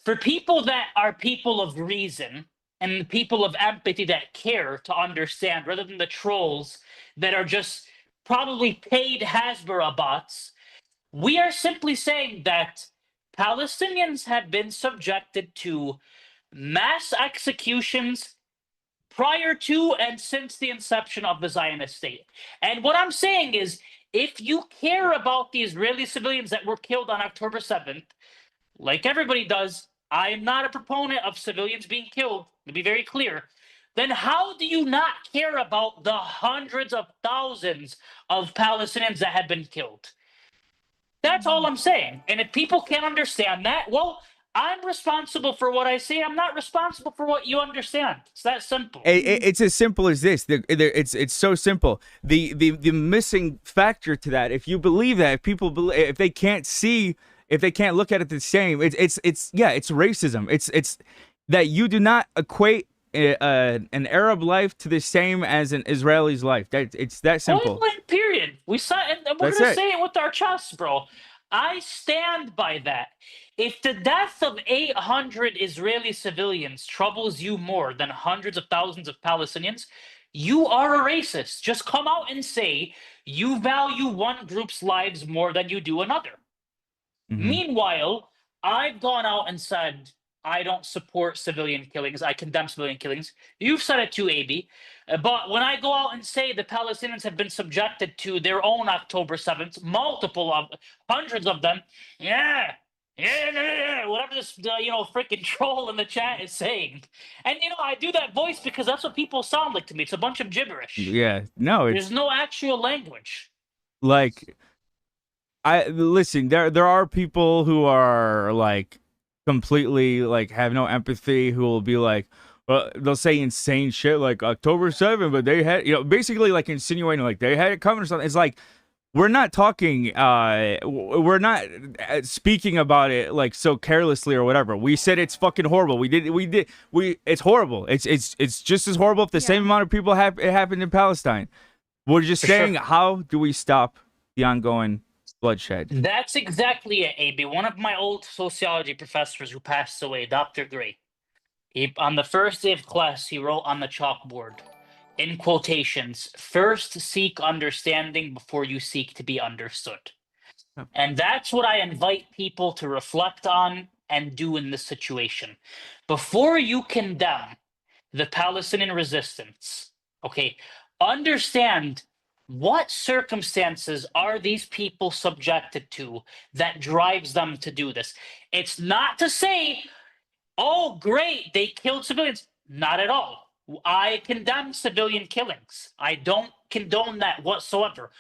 S18: For people that are people of reason and people of empathy that care to understand, rather than the trolls that are just probably paid Hasbara bots, we are simply saying that Palestinians have been subjected to mass executions, prior to and since the inception of the Zionist state. And what I'm saying is, if you care about the Israeli civilians that were killed on October 7th, like everybody does, I am not a proponent of civilians being killed, to be very clear, then how do you not care about the hundreds of thousands of Palestinians that have been killed? That's all I'm saying. And if people can't understand that, well, I'm responsible for what I say. I'm not responsible for what you understand. It's that simple.
S1: It's as simple as this. It's so simple. The missing factor to that, if you believe that, if people believe, if they can't see, if they can't look at it the same, it's racism. It's that you do not equate an Arab life to the same as an Israeli's life. It's that simple.
S18: Period. We saw, and we're gonna say it with our chests, bro. I stand by that. If the death of 800 Israeli civilians troubles you more than hundreds of thousands of Palestinians, you are a racist. Just come out and say you value one group's lives more than you do another. Meanwhile, I've gone out and said I don't support civilian killings. I condemn civilian killings. You've said it too, AB. But when I go out and say the Palestinians have been subjected to their own October 7th, hundreds of them, whatever this, freaking troll in the chat is saying. And, I do that voice because that's what people sound like to me. It's a bunch of gibberish.
S1: Yeah, no,
S18: there's no actual language.
S1: Like, listen, there are people who are, like, completely, like, have no empathy, who will be like, well, they'll say insane shit like October 7th, but they had, basically, like, insinuating, like, they had it coming or something. It's like, we're not talking, we're not speaking about it like so carelessly or whatever. We said it's fucking horrible. It's horrible. It's just as horrible if the same amount of people it happened in Palestine. We're just saying, how do we stop the ongoing bloodshed?
S18: That's exactly it, AB. One of my old sociology professors who passed away, Dr. Gray, on the first day of class, he wrote on the chalkboard, in quotations, "First seek understanding before you seek to be understood." And that's what I invite people to reflect on and do in this situation. Before you condemn the Palestinian resistance, okay, understand what circumstances are these people subjected to that drives them to do this. It's not to say, oh, great, they killed civilians. Not at all. I condemn civilian killings. I don't condone that whatsoever.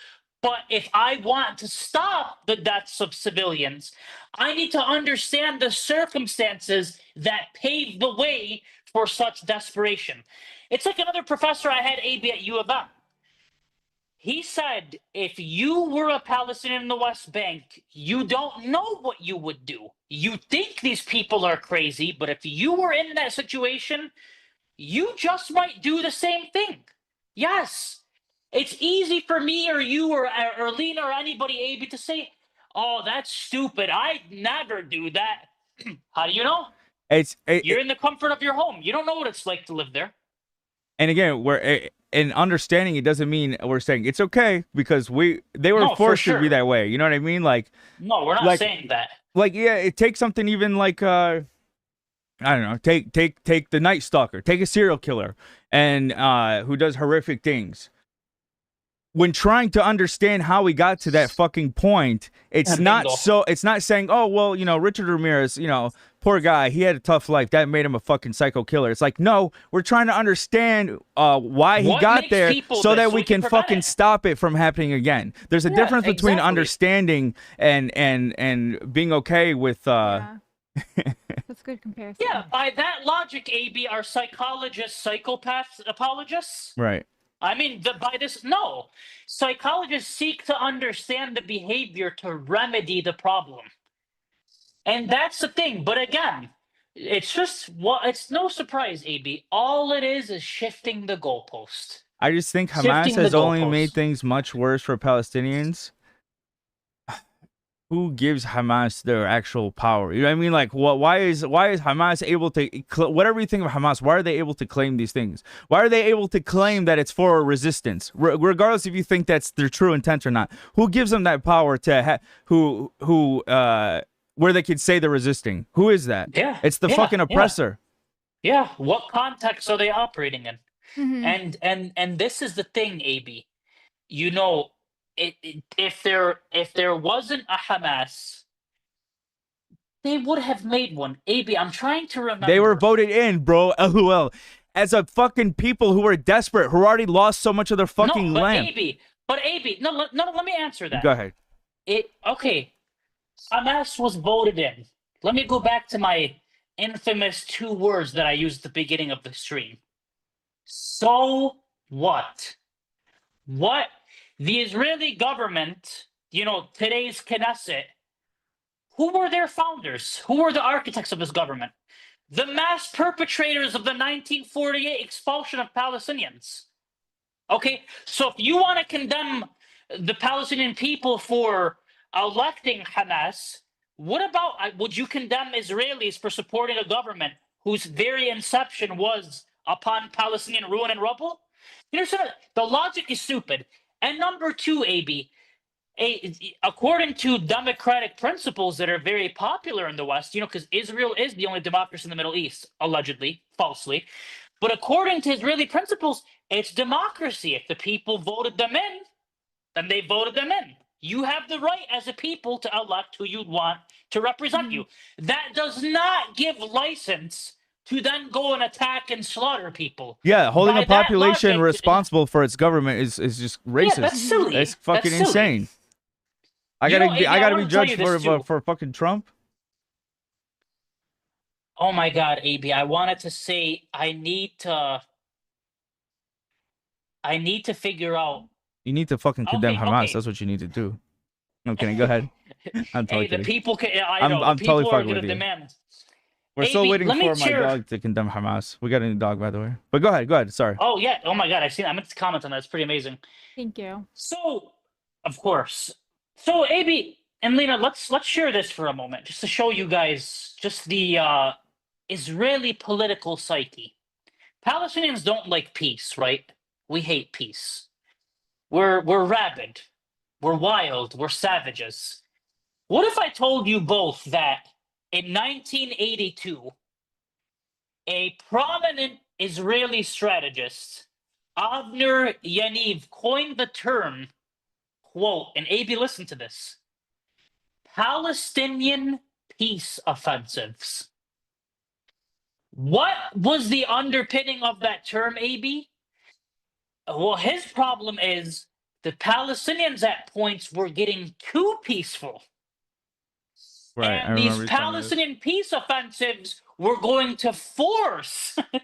S18: But if I want to stop the deaths of civilians, I need to understand the circumstances that pave the way for such desperation. It's like another professor I had, AB, at U of M. He said, if you were a Palestinian in the West Bank, you don't know what you would do. You think these people are crazy, but if you were in that situation, you just might do the same thing. Yes. It's easy for me or you or Lena or anybody, AB, to say, oh, that's stupid. I'd never do that. How do you know? You're in the comfort of your home. You don't know what it's like to live there.
S1: And again, in understanding it doesn't mean we're saying it's okay because they were forced to be that way. You know what I mean? Like,
S18: no, we're not saying that.
S1: Like, yeah, it takes something even like I don't know, take the Night Stalker, take a serial killer and who does horrific things. When trying to understand how we got to that fucking point, it's not saying, oh, well, Richard Ramirez, poor guy, he had a tough life. That made him a fucking psycho killer. It's like, no, we're trying to understand why he got there so that we can fucking stop it from happening again. There's a difference between understanding and being okay with
S2: That's a good comparison.
S18: Yeah, by that logic, AB, are psychologists psychopaths apologists?
S1: Right.
S18: I mean, by this, no. Psychologists seek to understand the behavior to remedy the problem. And that's the thing. But again, it's no surprise, AB. All it is shifting the goalpost.
S1: I just think Hamas has only made things much worse for Palestinians. Who gives Hamas their actual power? You know what I mean? Like, why is Hamas able to, whatever you think of Hamas, why are they able to claim these things? Why are they able to claim that it's for resistance, regardless if you think that's their true intent or not? Who gives them that power to where they can say they're resisting? Who is that?
S18: Yeah,
S1: it's the fucking oppressor.
S18: Yeah. What context are they operating in? And this is the thing, AB. You know, if there wasn't a Hamas, they would have made one. AB, I'm trying to remember.
S1: They were voted in, bro. LOL. As a fucking people who were desperate, who already lost so much of their fucking land.
S18: But AB, no, let me answer that.
S1: Go ahead.
S18: Okay. Hamas was voted in. Let me go back to my infamous 2 words that I used at the beginning of the stream. So what? What? The Israeli government, you know, today's Knesset, who were their founders? Who were the architects of this government? The mass perpetrators of the 1948 expulsion of Palestinians. Okay, so if you want to condemn the Palestinian people for electing Hamas, what about, would you condemn Israelis for supporting a government whose very inception was upon Palestinian ruin and rubble? You know, the logic is stupid. And number 2, AB, according to democratic principles that are very popular in the West, you know, because Israel is the only democracy in the Middle East, allegedly, falsely. But according to Israeli principles, it's democracy. If the people voted them in, then they voted them in. You have the right as a people to elect who you want to represent you. That does not give license to then go and attack and slaughter people.
S1: Yeah, holding a population responsible for its government is just racist.
S18: Yeah, that's silly.
S1: It's fucking
S18: That's silly.
S1: insane. I gotta be judged for fucking Trump.
S18: Oh my God, AB! I wanted to say I need to figure out.
S1: You need to fucking condemn Hamas.
S18: Okay.
S1: That's what you need to do. No kidding. Go ahead. I'm totally kidding.
S18: The people can. I know.
S1: I'm
S18: the people
S1: totally
S18: are
S1: fucking
S18: going
S1: with
S18: to
S1: you.
S18: demand.
S1: We're still waiting for my dog to condemn Hamas. We got a new dog, by the way. But go ahead. Sorry.
S18: Oh yeah. Oh my God. I meant to comment on that. It's pretty amazing.
S2: Thank you.
S18: So, of course. So, AB and Lena, let's share this for a moment, just to show you guys just the Israeli political psyche. Palestinians don't like peace, right? We hate peace. We're rabid. We're wild. We're savages. What if I told you both that in 1982, a prominent Israeli strategist, Avner Yaniv, coined the term, quote, and AB, listen to this, Palestinian peace offensives. What was the underpinning of that term, AB? Well, his problem is the Palestinians at points were getting too peaceful.
S1: Right.
S18: And these Palestinian peace offensives were going to force the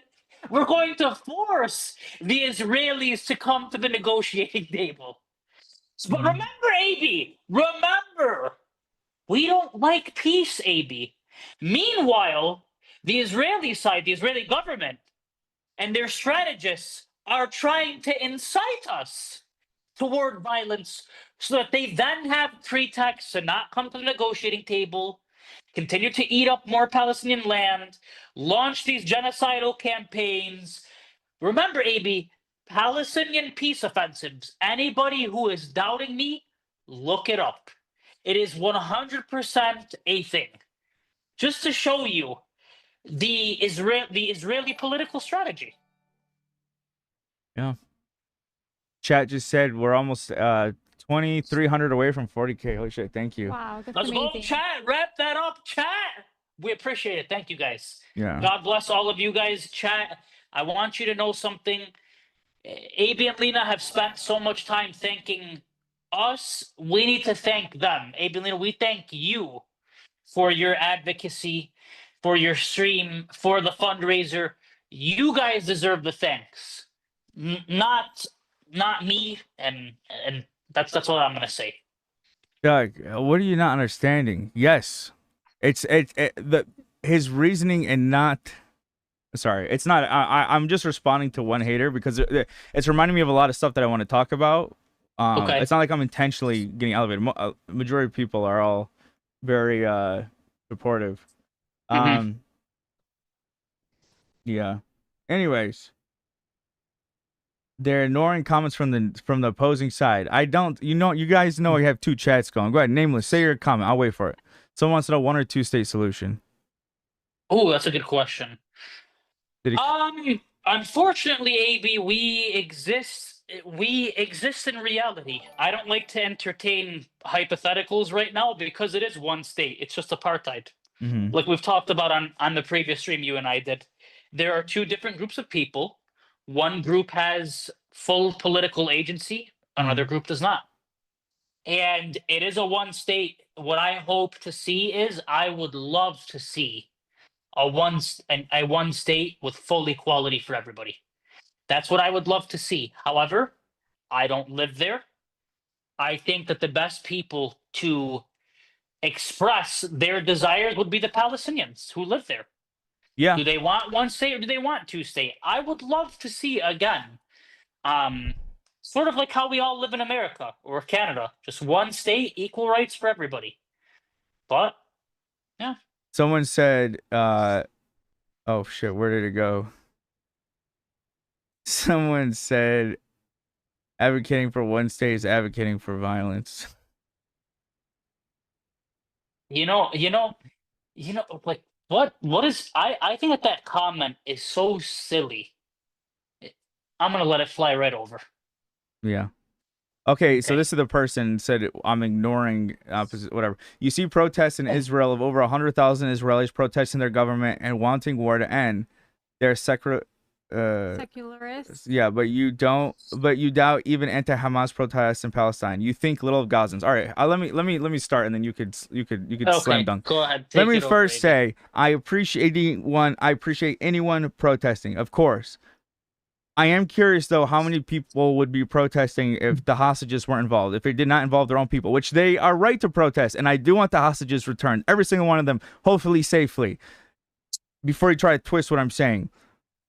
S18: Israelis to come to the negotiating table. But remember, AB, we don't like peace, AB. Meanwhile, the Israeli side, the Israeli government, and their strategists are trying to incite us toward violence so that they then have pretext to not come to the negotiating table, continue to eat up more Palestinian land, launch these genocidal campaigns. Remember, AB, Palestinian peace offensives. Anybody who is doubting me, look it up. It is 100% a thing. Just to show you the Israeli political strategy.
S1: Yeah. Chat just said we're almost 2,300 away from 40K. Holy shit! Thank you.
S2: Wow, that's
S18: Let's
S2: amazing.
S18: go, chat. Wrap that up, chat. We appreciate it. Thank you, guys.
S1: Yeah.
S18: God bless all of you guys, chat. I want you to know something. AB and Lena have spent so much time thanking us. We need to thank them. AB and Lena, we thank you for your advocacy, for your stream, for the fundraiser. You guys deserve the thanks. Not me, and that's what I'm gonna say.
S1: Doug, what are you not understanding? Yes, it's his reasoning and not. Sorry, it's not. I'm just responding to one hater because it's reminding me of a lot of stuff that I want to talk about.
S18: Okay.
S1: It's not like I'm intentionally getting elevated. Majority of people are all very supportive. Yeah. Anyways, they're ignoring comments from the opposing side. I don't. You guys know I have 2 chats going. Go ahead, nameless. Say your comment. I'll wait for it. Someone wants to know 1 or 2 state solution.
S18: Oh, that's a good question. Unfortunately, AB, we exist in reality. I don't like to entertain hypotheticals right now because it is one state. It's just apartheid.
S1: Mm-hmm.
S18: Like we've talked about on the previous stream you and I did. There are two different groups of people. One group has full political agency, another group does not. And it is a one state. What I hope to see is I would love to see a one state with full equality for everybody. That's what I would love to see. However, I don't live there. I think that the best people to express their desires would be the Palestinians who live there.
S1: Yeah.
S18: Do they want one state or do they want two state? I would love to see again, sort of like how we all live in America or Canada, just one state, equal rights for everybody. But yeah.
S1: Someone said, oh shit, where did it go? Someone said advocating for one state is advocating for violence.
S18: You know, like what is I think that comment is so silly. I'm gonna let it fly right over.
S1: Yeah. Okay, so this is the person said, I'm ignoring opposite, whatever. You see protests in Israel of over 100,000 Israelis protesting their government and wanting war to end. They're
S2: secularists.
S1: Yeah, but you doubt even anti-Hamas protests in Palestine. You think little of Gazans. All right, let me start, and then you could slam dunk.
S18: Go ahead.
S1: Let me first say I appreciate anyone protesting, of course. I am curious, though, how many people would be protesting if the hostages weren't involved, if it did not involve their own people, which they are right to protest. And I do want the hostages returned, every single one of them, hopefully safely, before you try to twist what I'm saying.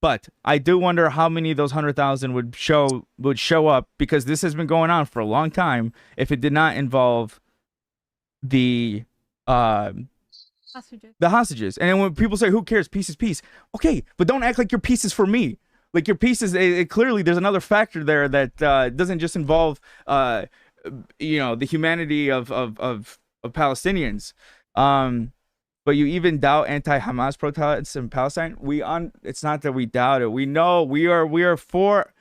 S1: But I do wonder how many of those 100,000 would show up, because this has been going on for a long time, if it did not involve the hostages. And then when people say, who cares, peace is peace. Okay, but don't act like your peace is for me. Like your piece is clearly there's another factor there that doesn't just involve the humanity of Palestinians. But you even doubt anti-Hamas protests in Palestine. It's not that we doubt it. We know we are for.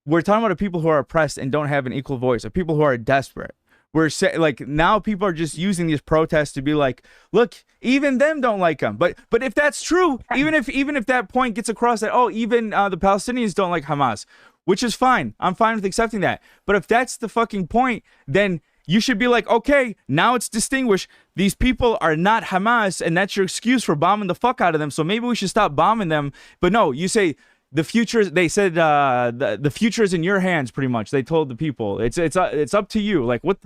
S1: We're talking about the people who are oppressed and don't have an equal voice, or people who are desperate. We're like now people are just using these protests to be like, look, even them don't like them. But if that's true, even if that point gets across that, oh, even the Palestinians don't like Hamas, which is fine. I'm fine with accepting that. But if that's the fucking point, then you should be like, okay, now it's distinguished. These people are not Hamas, and that's your excuse for bombing the fuck out of them. So maybe we should stop bombing them. But no, you say the future. They said the future is in your hands. Pretty much, they told the people it's up to you. Like what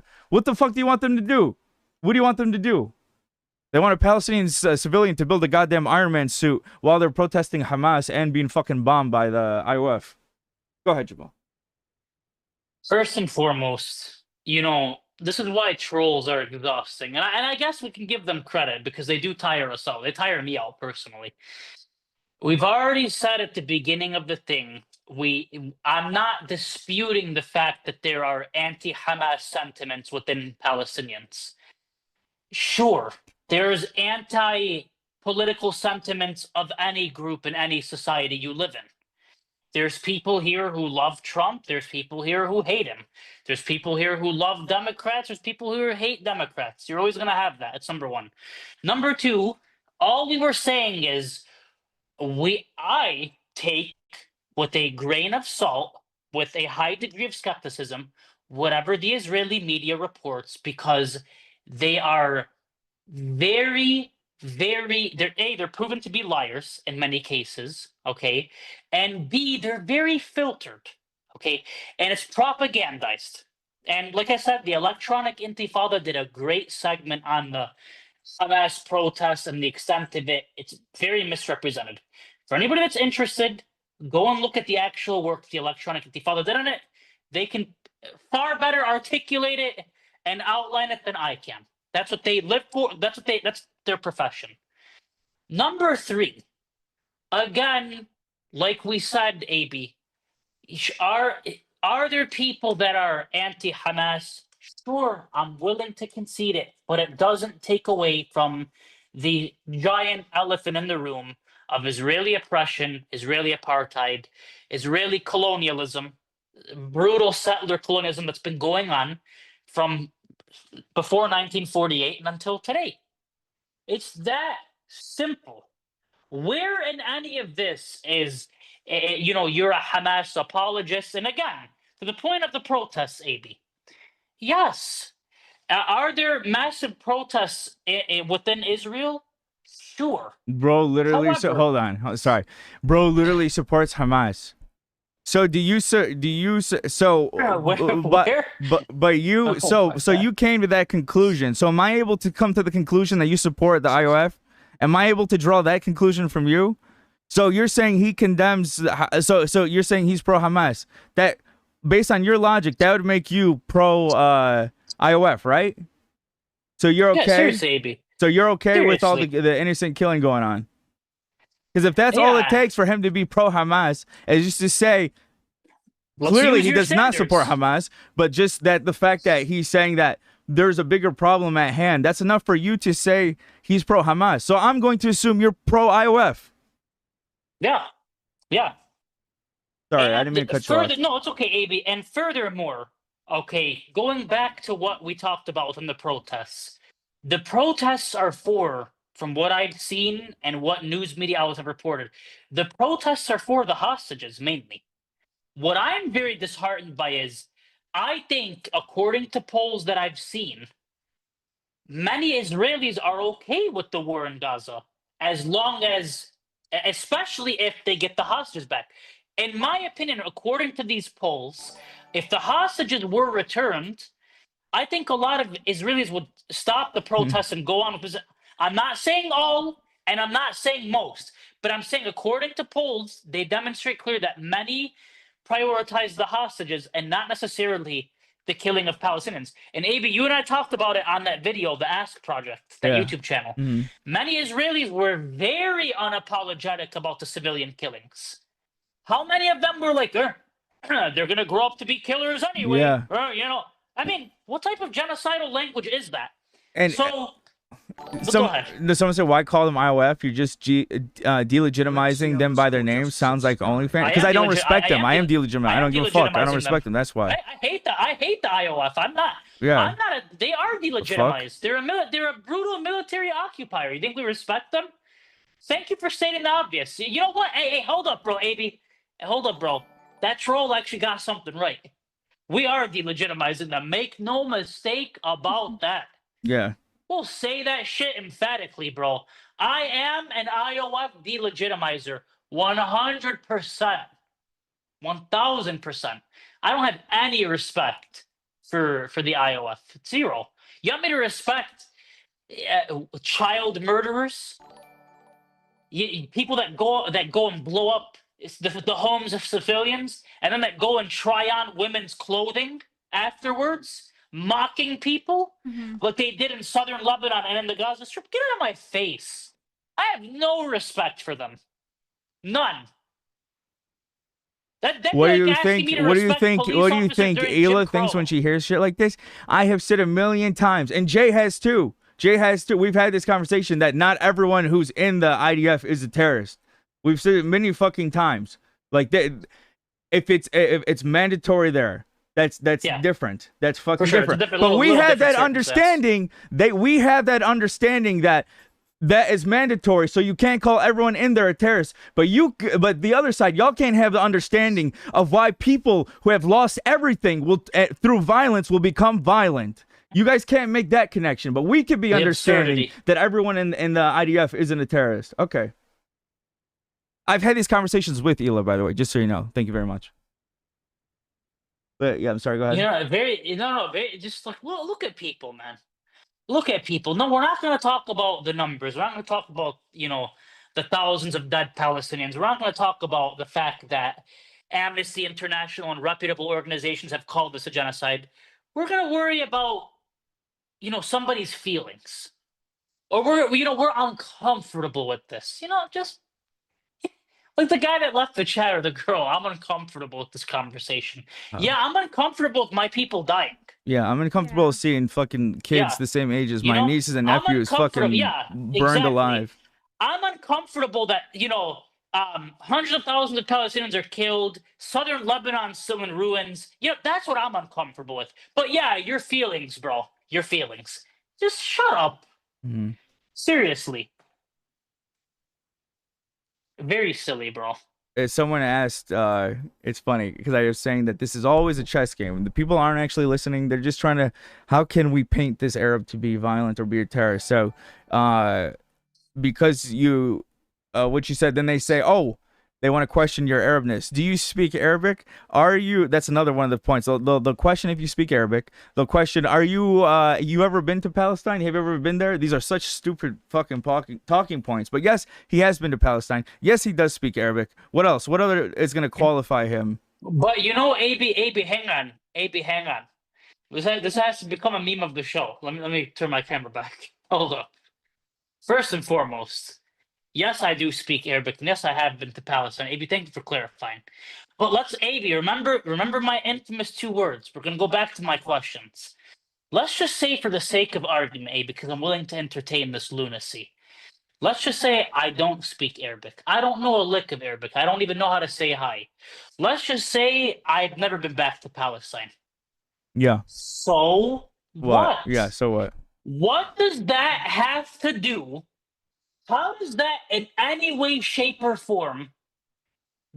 S1: the fuck do you want them to do? What do you want them to do? They want a Palestinian civilian to build a goddamn Iron Man suit while they're protesting Hamas and being fucking bombed by the IOF. Go ahead, Jabal.
S18: First and foremost, this is why trolls are exhausting, and I guess we can give them credit because they do tire us out. They tire me out personally. We've already said at the beginning of the thing, I'm not disputing the fact that there are anti-Hamas sentiments within Palestinians. Sure, there's anti-political sentiments of any group in any society you live in. There's people here who love Trump. There's people here who hate him. There's people here who love Democrats. There's people who hate Democrats. You're always going to have that. That's number one. Number two, all we were saying is I take with a grain of salt, with a high degree of skepticism, whatever the Israeli media reports, because they are very, they're proven to be liars in many cases, okay? And B, they're very filtered, okay? And it's propagandized. And like I said, the Electronic Intifada did a great segment on the Hamas protests and the extent of it. It's very misrepresented. For anybody that's interested, go and look at the actual work the Electronic Intifada did on it. They can far better articulate it and outline it than I can. That's what they live for. That's their profession. Number three, again, like we said, AB, are there people that are anti-Hamas? Sure, I'm willing to concede it, but it doesn't take away from the giant elephant in the room of Israeli oppression, Israeli apartheid, Israeli colonialism, brutal settler colonialism that's been going on from before 1948 and until today. It's that simple. Where in any of this is, you're a Hamas apologist? And again, to the point of the protests, AB, yes. Are there massive protests within Israel? Sure.
S1: Bro, literally.
S18: However,
S1: Hold on. Sorry, bro. Literally supports Hamas. So do you? But you. So you came to that conclusion. So am I able to come to the conclusion that you support the IOF? Am I able to draw that conclusion from you? So you're saying he condemns. So you're saying he's pro Hamas. That, based on your logic, that would make you pro IOF, right? So you're okay.
S18: Yeah, seriously, AB.
S1: So you're okay
S18: Seriously.
S1: with all the innocent killing going on? Because if that's all it takes for him to be pro Hamas, is just to say, clearly he does not support Hamas, but just that the fact that he's saying that there's a bigger problem at hand, that's enough for you to say he's pro Hamas. So I'm going to assume you're pro IOF.
S18: Yeah. Yeah.
S1: Sorry, I didn't mean to cut you off.
S18: No, it's okay, AB. And furthermore, okay, going back to what we talked about within the protests are from what I've seen and what news media outlets have reported, the protests are for the hostages mainly. What I'm very disheartened by is, I think, according to polls that I've seen, many Israelis are okay with the war in Gaza, as long as, especially if they get the hostages back. In my opinion, according to these polls, if the hostages were returned, I think a lot of Israelis would stop the protests and go on with. I'm not saying all, and I'm not saying most, but I'm saying according to polls, they demonstrate clearly that many prioritize the hostages and not necessarily the killing of Palestinians. And AB, you and I talked about it on that video, the Ask Project, that YouTube channel. Many Israelis were very unapologetic about the civilian killings. How many of them were like, they're going to grow up to be killers anyway?
S1: Yeah.
S18: I mean, what type of genocidal language is that?
S1: And
S18: go ahead.
S1: Someone said, why call them IOF? You're just delegitimizing them by their names. Sounds like OnlyFans. Because I don't respect them. I am delegitimizing. I don't give a fuck. I don't respect them. That's why.
S18: I hate the IOF. I'm not.
S1: Yeah.
S18: They are delegitimized. They're a brutal military occupier. You think we respect them? Thank you for stating the obvious. You know what? Hey, hold up, bro, AB. Hold up, bro. That troll actually got something right. We are delegitimizing them. Make no mistake about that.
S1: Yeah.
S18: We'll say that shit emphatically, bro. I am an IOF delegitimizer. 100%. 1000%. I don't have any respect for the IOF. Zero. You want me to respect child murderers? People that go and blow up the homes of civilians, and then that go and try on women's clothing afterwards, mocking people like they did in southern Lebanon and in the Gaza Strip. Get out of my face. I have no respect for them. None.
S1: What do you think? What do you think? What do you think Ayla thinks when she hears shit like this? I have said a million times, and Jay has too. We've had this conversation that not everyone who's in the IDF is a terrorist. We've said it many fucking times. Like that, if it's mandatory there, that's different. That's fucking different. But we have that understanding. We have that understanding that is mandatory. So you can't call everyone in there a terrorist. But the other side, y'all can't have the understanding of why people who have lost everything through violence will become violent. You guys can't make that connection, but we could be understanding that everyone in the IDF isn't a terrorist. Okay. I've had these conversations with Ela, by the way, just so you know. Thank you very much. But yeah, I'm sorry. Go ahead.
S18: Just like look at people, man. Look at people. No, we're not going to talk about the numbers. We're not going to talk about the thousands of dead Palestinians. We're not going to talk about the fact that Amnesty International and reputable organizations have called this a genocide. We're going to worry about somebody's feelings, or we're uncomfortable with this. Just like the guy that left the chat, or the girl. I'm uncomfortable with this conversation. Yeah, I'm uncomfortable with my people dying.
S1: Yeah, I'm uncomfortable seeing fucking kids the same age as my nieces and nephews fucking burned alive.
S18: I'm uncomfortable that, hundreds of thousands of Palestinians are killed. Southern Lebanon's still in ruins. That's what I'm uncomfortable with. But yeah, your feelings, bro. Your feelings. Just shut up.
S1: Mhm.
S18: Seriously. Very silly, bro.
S1: Someone asked, it's funny because I was saying that this is always a chess game. The people aren't actually listening. They're just trying to, how can we paint this Arab to be violent or be a terrorist? So, because what you said, then they say, oh, they want to question your Arabness. Do you speak Arabic? That's another one of the points. They'll question if you speak Arabic. They'll question, you ever been to Palestine? Have you ever been there? These are such stupid fucking talking points. But yes, he has been to Palestine. Yes, he does speak Arabic. What else? What other is going to qualify him?
S18: But AB, hang on. AB, hang on. This has to become a meme of the show. Let me turn my camera back. Hold up. First and foremost, yes, I do speak Arabic, and yes, I have been to Palestine. AB, thank you for clarifying. But AB, remember my infamous 2 words. We're gonna go back to my questions. Let's just say, for the sake of argument, AB, because I'm willing to entertain this lunacy. Let's just say I don't speak Arabic. I don't know a lick of Arabic. I don't even know how to say hi. Let's just say I've never been back to Palestine.
S1: Yeah.
S18: So what?
S1: Yeah, so what?
S18: What does that have to do? How does that in any way, shape, or form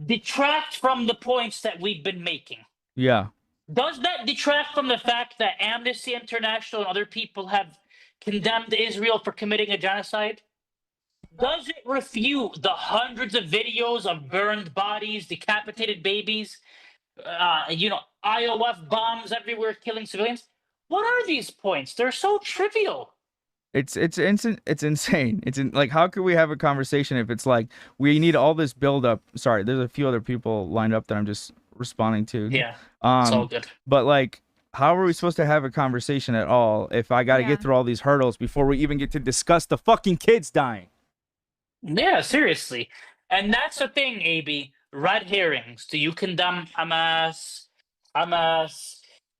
S18: detract from the points that we've been making?
S1: Yeah.
S18: Does that detract from the fact that Amnesty International and other people have condemned Israel for committing a genocide? Does it refute the hundreds of videos of burned bodies, decapitated babies, IOF bombs everywhere killing civilians? What are these points? They're so trivial.
S1: It's insane. It's like, how could we have a conversation if it's like we need all this build up? Sorry, there's a few other people lined up that I'm just responding to.
S18: Yeah, it's all good.
S1: But like, how are we supposed to have a conversation at all if I got to get through all these hurdles before we even get to discuss the fucking kids dying?
S18: Yeah, seriously. And that's the thing, AB. Red herrings. Do you condemn Hamas,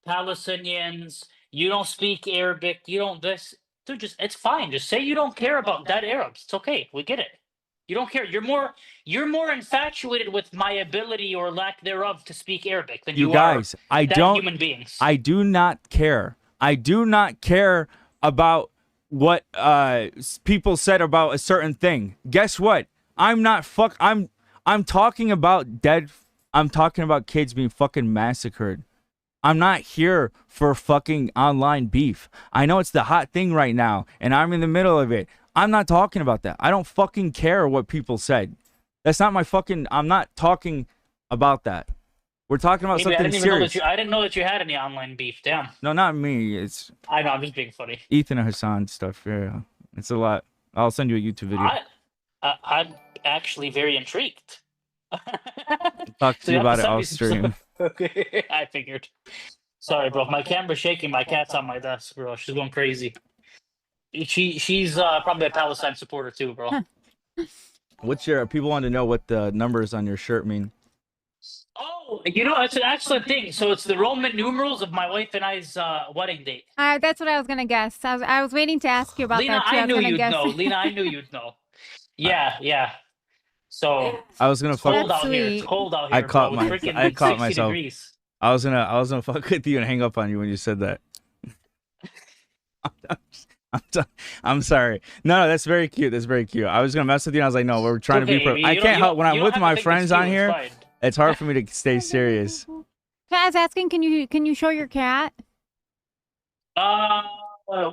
S18: Palestinians? You don't speak Arabic. You don't this. Dude, it's fine. Just say you don't care about dead Arabs. It's okay. We get it. You don't care. You're more infatuated with my ability or lack thereof to speak Arabic than you
S1: guys,
S18: are human beings.
S1: I do not care. I do not care about what people said about a certain thing. Guess what? I'm talking about I'm talking about kids being fucking massacred. I'm not here for fucking online beef. I know it's the hot thing right now, and I'm in the middle of it. I'm not talking about that. I don't fucking care what people said. That's not my fucking... I'm not talking about that. We're talking about something serious.
S18: I didn't know that you had any online beef. Damn.
S1: No, not me. It's...
S18: I know, I'm just being funny.
S1: Ethan and Hassan stuff. Yeah, it's a lot. I'll send you a YouTube video.
S18: I'm actually very intrigued.
S1: Talk to you about it off stream.
S18: Okay, I figured. Sorry, bro. My camera's shaking. My cat's on my desk, bro. She's going crazy. She's probably a Palestine supporter too, bro.
S1: What's your... People want to know what the numbers on your shirt mean.
S18: Oh, it's an excellent thing. So it's the Roman numerals of my wife and I's wedding date.
S2: That's what I was gonna guess. I was waiting to ask you about
S18: Lena,
S2: that too.
S18: I knew you'd know. Lena, I knew you'd know. Yeah. So
S1: I was gonna fuck.
S18: Cold out here. It's cold out here.
S1: I caught
S18: myself.
S1: Degrees. I was gonna fuck with you and hang up on you when you said that. I'm sorry. No, that's very cute. That's very cute. I was gonna mess with you. And I was like, no, we're trying to be. I can't help when I'm with my friends on here. It's hard for me to stay serious.
S2: I was asking, can you show your cat?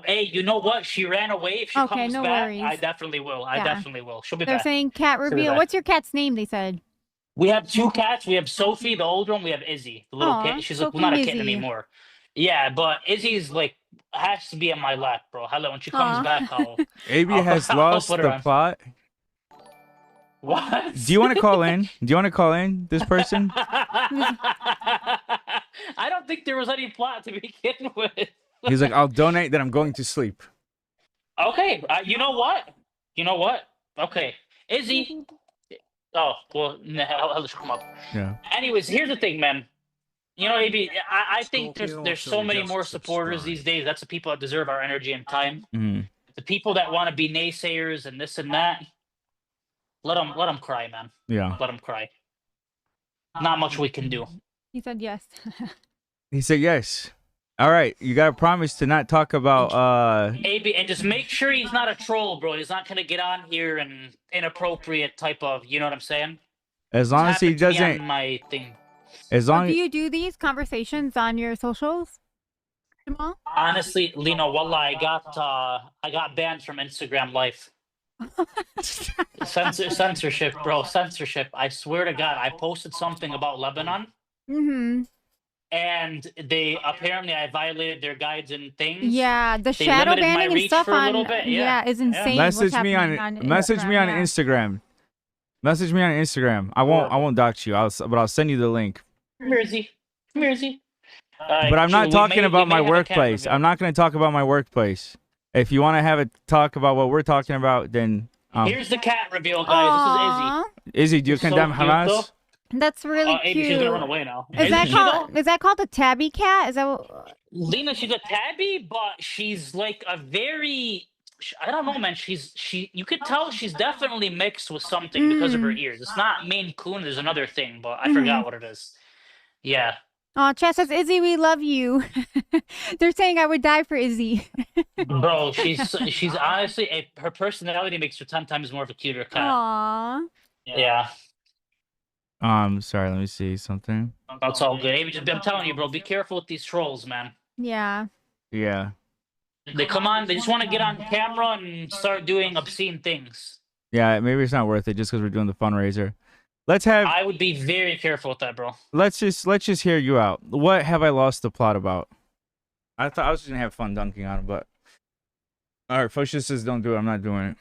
S18: Hey, you know what? She ran away. If she comes back,
S2: worries.
S18: I definitely will. I definitely will. She'll be back.
S2: They're saying cat reveal. What's your cat's name? They said.
S18: We have 2 cats. We have Sophie, the older one. We have Izzy, the little kid. She's like, not a kitten anymore. Yeah, but Izzy's like has to be in my lap, bro. Hello, when she comes back,
S1: AB has lost the plot.
S18: What?
S1: Do you want to call in? Do you want to call in this person?
S18: I don't think there was any plot to begin with.
S1: He's like, I'll donate, then I'm going to sleep.
S18: Okay, you know what? Okay, Izzy. Oh, well, I'll just come up.
S1: Yeah.
S18: Anyways, here's the thing, man. AB, I think there's so many more supporters these days. That's the people that deserve our energy and time.
S1: Mm-hmm.
S18: The people that want to be naysayers and this and that, Let him cry, man.
S1: Yeah.
S18: Let him cry. Not much we can do.
S2: He said yes.
S1: He said yes. All right, you gotta promise to not talk about
S18: AB, and just make sure he's not a troll, bro. He's not gonna get on here and inappropriate type of, you know what I'm saying?
S1: as long as he doesn't.
S18: On my thing.
S1: As long.
S2: Do you do these conversations on your socials, Jamal?
S18: Honestly, Lino, wallah, I got banned from Instagram Live. Censorship, bro. Censorship. I swear to God, I posted something about Lebanon.
S2: Mm-hmm.
S18: And I violated their guides and things.
S2: Yeah, the shadow banning and stuff on is insane.
S1: Message me on Instagram. Message me on Instagram. I won't dox you. But I'll send you the link.
S18: Mersey.
S1: But I'm not talking about my workplace. I'm not going to talk about my workplace. If you want to have a talk about what we're talking about, then
S18: here's the cat reveal, guys. This is Izzy.
S1: Izzy, do you condemn Hamas?
S2: That's really cute.
S18: She's gonna run away now.
S2: Is that called a tabby cat? Is that what...
S18: Lena? She's a tabby, but she's like a very. I don't know, man. You could tell she's definitely mixed with something because of her ears. It's not Maine Coon. There's another thing, but I forgot what it is. Yeah.
S2: Oh, Chad says, Izzy, we love you. They're saying I would die for Izzy.
S18: Bro, she's honestly her personality makes her 10 times more of a cuter cat.
S2: Aww.
S18: Yeah.
S1: Sorry, let me see something.
S18: That's all good. I'm telling you, bro, be careful with these trolls, man.
S2: Yeah.
S1: Yeah.
S18: They come on, they just want to get on camera and start doing obscene things.
S1: Yeah, maybe it's not worth it just because we're doing the fundraiser. I
S18: would be very careful with that, bro.
S1: Let's just hear you out. What have I lost the plot about? I thought I was just gonna have fun dunking on him, but all right, Fosha says don't do it. I'm not doing it.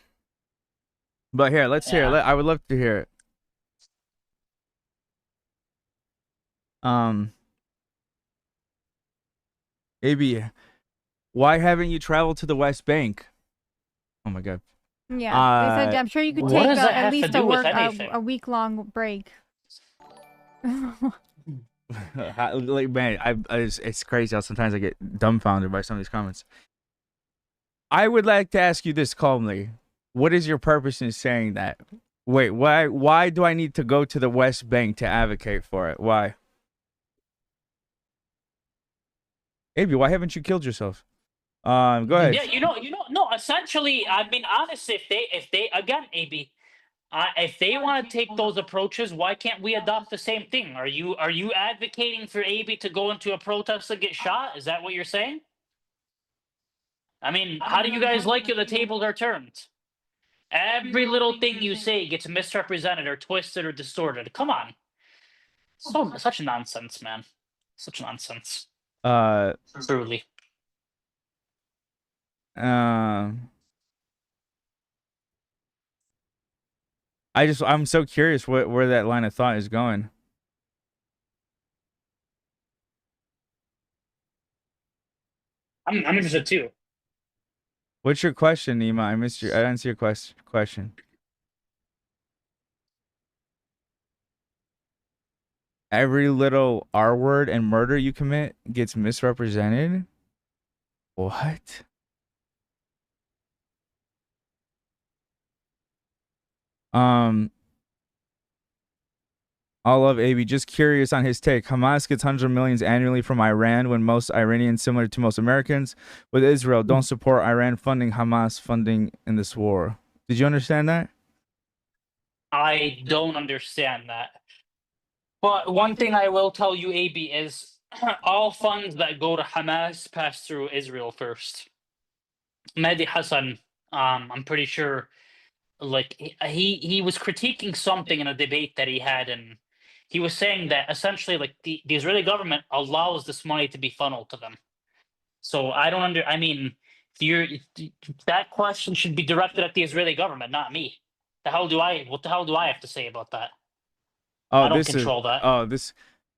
S1: But here, let's hear it. I would love to hear it. AB, why haven't you traveled to the West Bank? Oh my God.
S2: Yeah, they said, I'm sure you could take at least a week-long break.
S1: Like, man, it's crazy how sometimes I get dumbfounded by some of these comments. I would like to ask you this calmly. What is your purpose in saying that? Wait, why do I need to go to the West Bank to advocate for it? Why? Abby, why haven't you killed yourself? Go ahead.
S18: Yeah, no. Essentially, I mean, honestly, if they again, AB, if they want to take those approaches, why can't we adopt the same thing? Are you advocating for AB to go into a protest and get shot? Is that what you're saying? I mean, how do you guys like it? The tables are turned. Every little thing you say gets misrepresented or twisted or distorted. Come on. Such nonsense, man. Such nonsense. Truly.
S1: I'm so curious where that line of thought is going.
S18: I'm interested too.
S1: What's your question, Nima? I didn't see your question. Every little R word and murder you commit gets misrepresented? What? I love AB. Just curious on his take. Hamas gets hundreds of millions annually from Iran when most Iranians, similar to most Americans, with Israel, don't support Iran funding Hamas funding in this war. Did you understand that?
S18: I don't understand that. But one thing I will tell you, AB, is all funds that go to Hamas pass through Israel first. Mehdi Hassan, I'm pretty sure, like he was critiquing something in a debate that he had, and he was saying that essentially, like the Israeli government allows this money to be funneled to them. So I don't I mean, that question should be directed at the Israeli government, not me. What the hell do I have to say about that?
S1: Oh,
S18: I don't control that.
S1: Oh, this.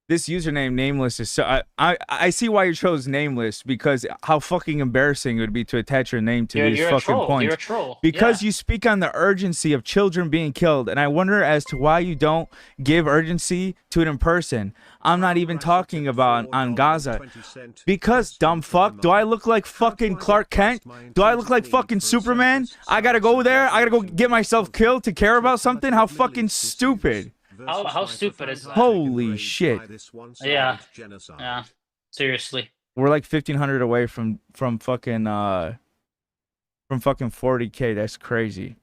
S1: This username nameless is so I see why you chose nameless, because how fucking embarrassing it would be to attach your name to these fucking points.
S18: You're a troll.
S1: Because you speak on the urgency of children being killed, and I wonder as to why you don't give urgency to it in person. I'm not even talking about on Gaza. Because, dumb fuck, do I look like fucking Clark Kent? Do I look like fucking Superman? I gotta go there, I gotta go get myself killed to care about something? How fucking stupid.
S18: How stupid is that?
S1: Holy shit.
S18: Yeah. Seriously.
S1: We're like 1,500 away from fucking 40K. That's crazy.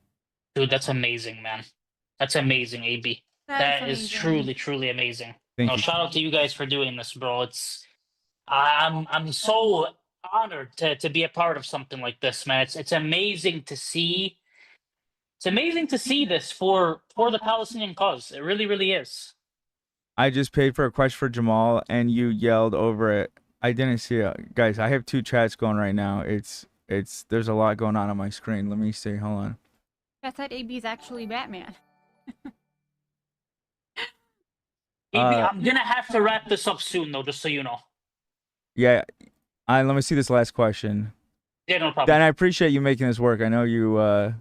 S18: Dude, that's amazing, man. That's amazing, AB. That is truly, truly amazing.
S1: Thank you.
S18: Shout out to you guys for doing this, bro. I'm so honored to be a part of something like this, man. It's amazing to see. It's amazing to see this for the Palestinian cause. It really, really is.
S1: I just paid for a question for Jamal, and you yelled over it. I didn't see it. Guys, I have 2 chats going right now. There's a lot going on my screen. Let me see. Hold on.
S2: I thought AB's actually Batman.
S18: AB, I'm going to have to wrap this up soon, though, just so you know.
S1: Yeah. Let me see this last question.
S18: Yeah, no problem.
S1: Dan, I appreciate you making this work. I know you're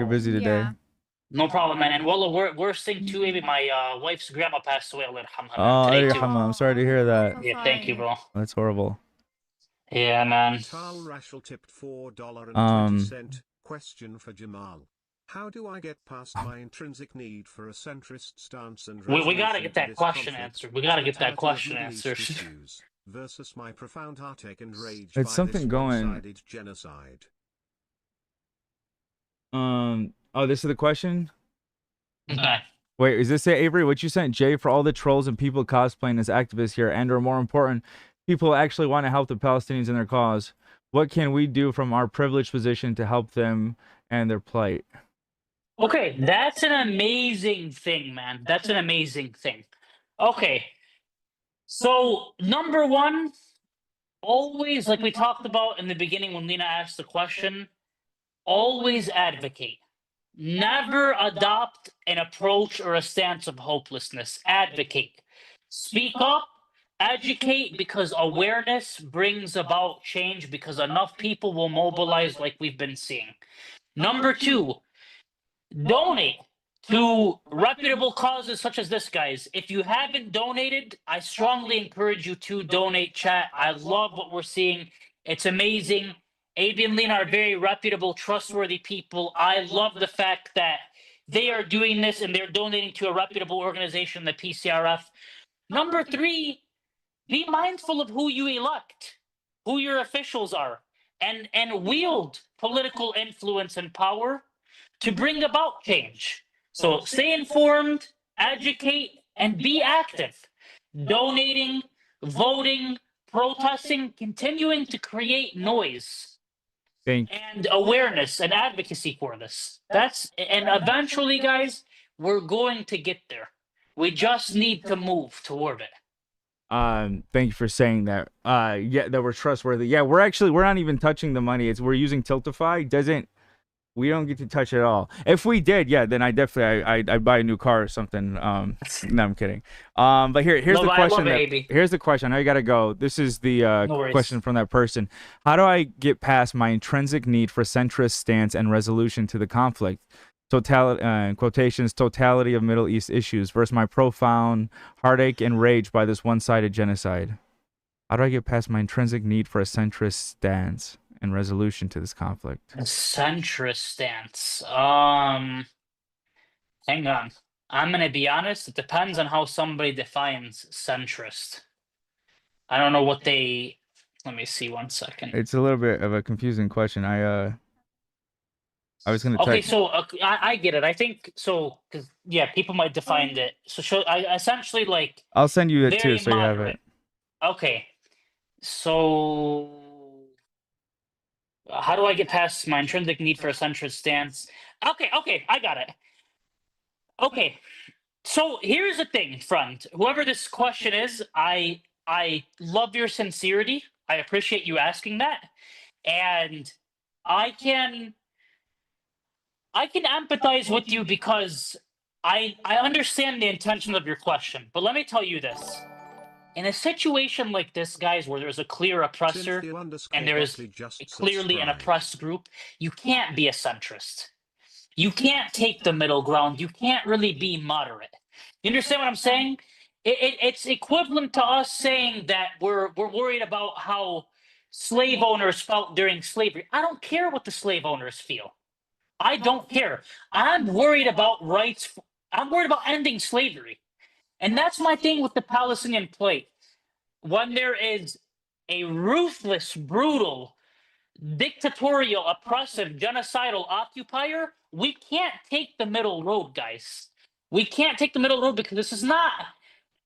S1: busy today.
S2: Yeah.
S18: No problem, man. And well, worst thing too, maybe my wife's grandma passed away.
S1: Oh,
S18: today too.
S1: I'm sorry to hear that.
S18: Yeah, thank you, bro.
S1: That's horrible.
S18: Yeah, man.
S3: Carl Rashel tipped $4.20. Question for Jamal. How do I get past my intrinsic need for a centrist stance and
S18: we gotta get that question answered. We gotta get that question answered.
S3: Versus my profound heartache and rage
S1: It's
S3: by
S1: something
S3: this
S1: going.
S3: one-sided genocide.
S1: Oh, this is the question?
S18: Okay.
S1: Wait, is this it, Avery? What you sent Jay for all the trolls and people cosplaying as activists here, and or more important, people who actually want to help the Palestinians in their cause? What can we do from our privileged position to help them and their plight?
S18: Okay, that's an amazing thing, man. That's an amazing thing. Okay. So, number one, always, like we talked about in the beginning when Lena asked the question, always advocate. Never adopt an approach or a stance of hopelessness. Advocate. Speak up. Educate, because awareness brings about change, because enough people will mobilize like we've been seeing. Number two, donate to reputable causes such as this, guys. If you haven't donated, I strongly encourage you to donate, chat. I love what we're seeing. It's amazing. AB and Lena are very reputable, trustworthy people. I love the fact that they are doing this and they're donating to a reputable organization, the PCRF. Number three, be mindful of who you elect, who your officials are, and wield political influence and power to bring about change. So stay informed, educate, and be active. Donating, voting, protesting, continuing to create noise and awareness and advocacy for this. And eventually, guys, we're going to get there. We just need to move toward it.
S1: Thank you for saying that. Yeah, that we're trustworthy. Yeah, we're not even touching the money. We're using Tiltify. We don't get to touch it at all. If we did, yeah, then I'd buy a new car or something. No, I'm kidding. But here's the question. Here's the question. Now you gotta go. This is the question from that person. How do I get past my intrinsic need for centrist stance and resolution to the conflict? Totality of Middle East issues versus my profound heartache and rage by this one-sided genocide. How do I get past my intrinsic need for a centrist stance and resolution to this conflict?
S18: A centrist stance. Hang on. I'm gonna be honest. It depends on how somebody defines centrist. I don't know what they. Let me see 1 second.
S1: It's a little bit of a confusing question. I was gonna.
S18: Okay, so I get it. I think so because people might define it. So I essentially like.
S1: I'll send you it too, so
S18: moderate.
S1: You have it.
S18: Okay, so how do I get past my intrinsic need for a centrist stance? Okay, I got it. Okay, so here's the thing, friend. Whoever this question is, I love your sincerity. I appreciate you asking that, and I can empathize with you because I understand the intention of your question. But let me tell you this: In a situation like this, guys, where there's a clear oppressor and there is clearly an oppressed group, you can't be a centrist. You can't take the middle ground. You can't really be moderate. You understand what I'm saying? It's equivalent to us saying that we're worried about how slave owners felt during slavery. I don't care what the slave owners feel. I don't care. I'm worried about rights. I'm worried about ending slavery. And that's my thing with the Palestinian plight. When there is a ruthless, brutal, dictatorial, oppressive, genocidal occupier, we can't take the middle road, guys. We can't take the middle road because this is not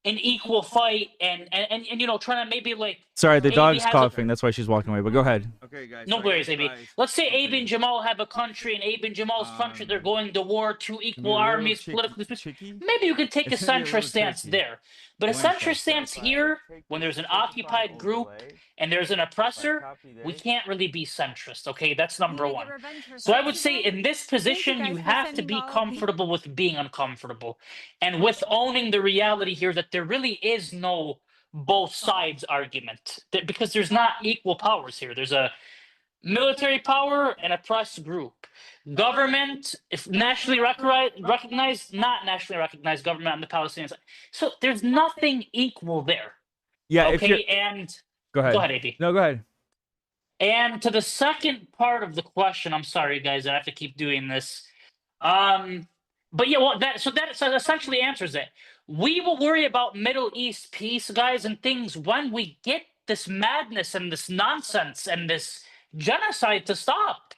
S18: an equal fight and you know, trying to maybe like
S1: Sorry, the
S18: AB
S1: dog's
S18: has
S1: coughing. That's why she's walking away. But go ahead. Okay, guys.
S18: no worries, AB. Let's say Abe and Jamal have a country, and Abe and Jamal's country, they're going to war, two equal armies, politically. Maybe you can take a centrist stance there. But a centrist stance here, when there's an occupied group and there's an oppressor, we can't really be centrist, okay? That's number one. So I would say in this position, you have to be comfortable with being uncomfortable and with owning the reality here that there really is no both sides argument, because there's not equal powers here. There's a military power and a press group. Government, if nationally recognized, not nationally recognized government on the Palestinian side. So there's nothing equal there.
S1: Yeah.
S18: Okay, and
S1: go ahead.
S18: Go ahead, AB.
S1: No, go ahead.
S18: And to the second part of the question, I'm sorry, guys, I have to keep doing this. But yeah, well, that essentially answers it. We will worry about Middle East peace, guys, and things when we get this madness and this nonsense and this genocide to stop.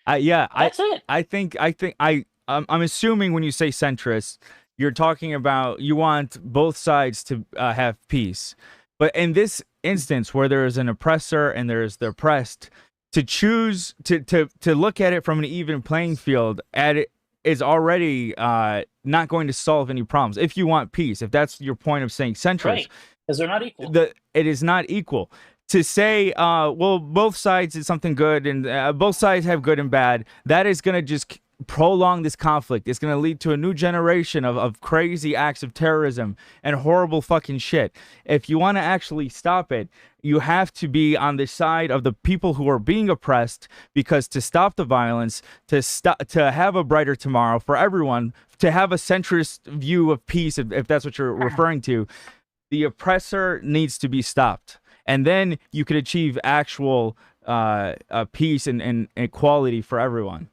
S18: That's it.
S1: I'm assuming when you say centrist, you're talking about you want both sides to have peace. But in this instance, where there is an oppressor and there is the oppressed, to choose to look at it from an even playing field at it is already not going to solve any problems. If you want peace, if that's your point of saying centrist,
S18: right? Because they're not equal.
S1: It is not equal. To say, well, both sides is something good and both sides have good and bad, that is going to just prolong this conflict. It's going to lead to a new generation of crazy acts of terrorism and horrible fucking shit. If you want to actually stop it, you have to be on the side of the people who are being oppressed, because to stop the violence, to have a brighter tomorrow for everyone, to have a centrist view of peace, if that's what you're referring to, the oppressor needs to be stopped. And then you could achieve actual peace and equality for everyone.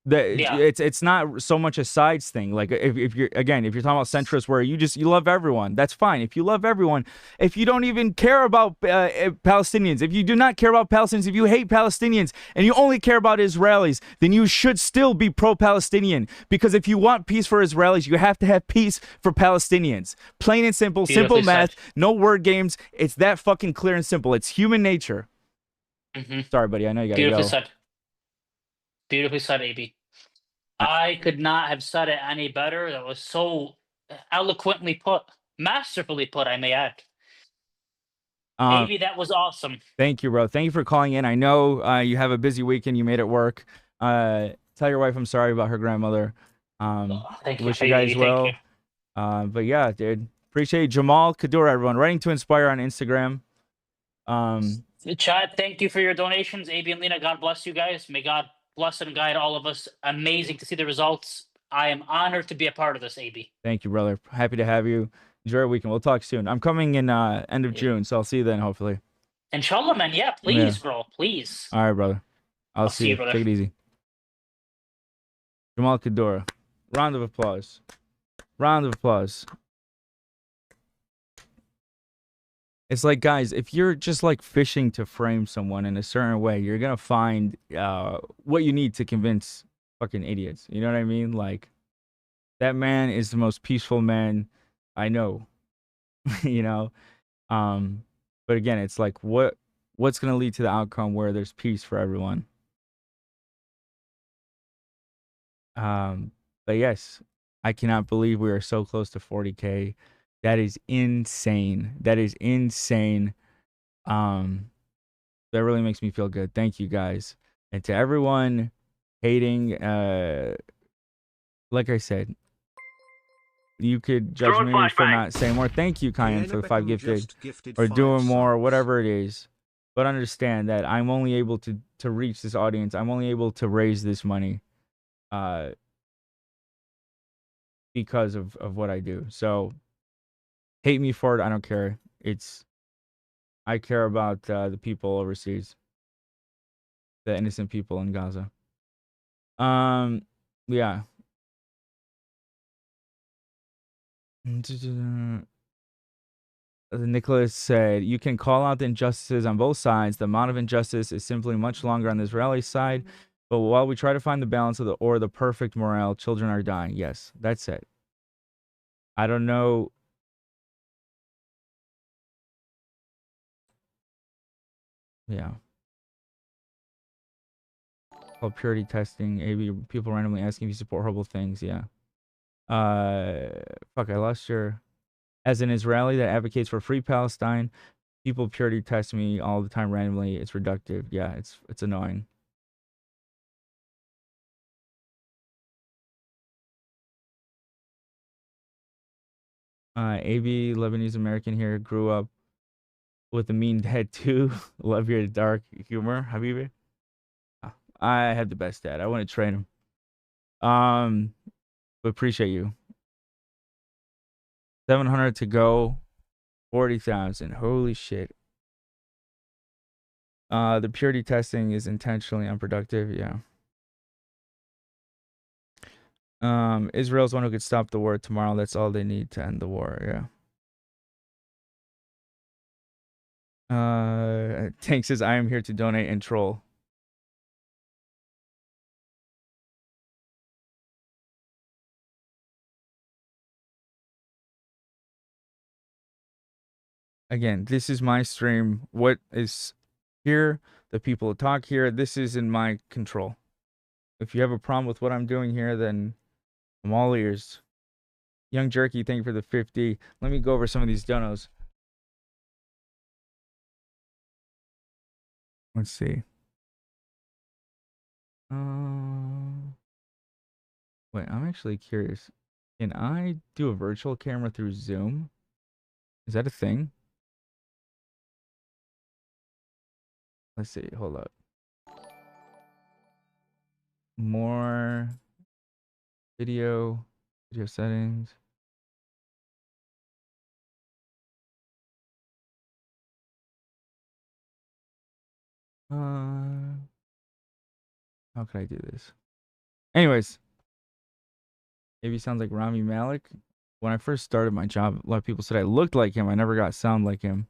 S1: It's not so much a sides thing. Like if you're talking about centrist, where you love everyone, that's fine. If you love everyone, if you don't even care about Palestinians, if you do not care about Palestinians, if you hate Palestinians and you only care about Israelis, then you should still be pro-Palestinian, because if you want peace for Israelis, you have to have peace for Palestinians. Plain and simple, simple math, no word games. It's that fucking clear and simple. It's human nature. Sorry, buddy. I know you gotta go.
S18: Beautifully said, AB. I could not have said it any better. That was so eloquently put, masterfully put, I may add. AB, that was awesome.
S1: Thank you, bro. Thank you for calling in. I know you have a busy weekend. You made it work. Tell your wife I'm sorry about her grandmother.
S18: Thank you.
S1: Wish you guys well. But yeah, dude. Appreciate Jamal Kadura, everyone. Writing to Inspire on Instagram.
S18: Chad, thank you for your donations. AB and Lena, God bless you guys. May God bless and guide all of us. Amazing to see the results. I am honored to be a part of this, AB.
S1: Thank you, brother. Happy to have you. Enjoy your weekend. We'll talk soon. I'm coming in end of June, so I'll see you then, hopefully.
S18: Inshallah, man. Yeah, please, bro. Please.
S1: All right, brother. I'll see you.
S18: Brother.
S1: Take it easy. Jamal Kadura. Round of applause. Round of applause. It's like, guys, if you're just like fishing to frame someone in a certain way, you're going to find what you need to convince fucking idiots. You know what I mean? Like, that man is the most peaceful man I know, you know? But again, it's like, what's going to lead to the outcome where there's peace for everyone? But yes, I cannot believe we are so close to 40K. That is insane. That is insane. That really makes me feel good. Thank you, guys. And to everyone hating, like I said, you could judge me for not saying more. Thank you, Kyan, for the 5 gifted. Or doing more, whatever it is. But understand that I'm only able to reach this audience. I'm only able to raise this money because of what I do. So hate me for it. I don't care. I care about the people overseas, the innocent people in Gaza. Yeah. Nicholas said, you can call out the injustices on both sides. The amount of injustice is simply much longer on the Israeli side. But while we try to find the balance of the perfect morale, children are dying. Yes, that's it. I don't know. Yeah. Called purity testing. AB, people randomly asking if you support horrible things. Yeah. Fuck, I lost your... As an Israeli that advocates for free Palestine, people purity test me all the time randomly. It's reductive. Yeah, it's annoying. AB, Lebanese American here, grew up with a mean dad too. Love your dark humor, Habibi. I had the best dad. I want to train him. But appreciate you. 700 to go. 40,000. Holy shit. The purity testing is intentionally unproductive. Yeah. Israel's one who could stop the war tomorrow. That's all they need to end the war. Yeah. Tank says, I am here to donate and troll. Again, this is my stream. What is here, the people who talk here, this is in my control. If you have a problem with what I'm doing here, then I'm all ears. Young Jerky, thank you for the 50. Let me go over some of these donos. Let's see. Wait, I'm actually curious. Can I do a virtual camera through Zoom? Is that a thing? Let's see. Hold up. More video settings. How can I do this? Anyways, maybe sounds like Rami Malek. When I first started my job, a lot of people said I looked like him. I never got sound like him.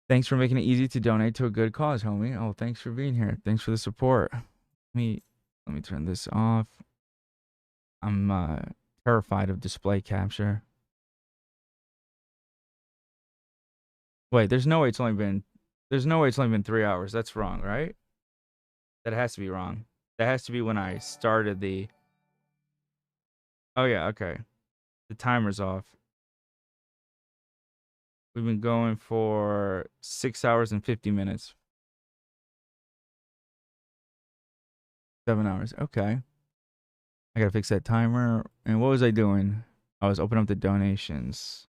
S1: Thanks for making it easy to donate to a good cause, homie. Oh, thanks for being here. Thanks for the support. Let me turn this off. I'm terrified of display capture. Wait, there's no way it's only been 3 hours. That's wrong, right? That has to be wrong. That has to be when I started the... Oh yeah, okay. The timer's off. We've been going for 6 hours and 50 minutes. 7 hours. Okay. I gotta fix that timer. And what was I doing? I was opening up the donations.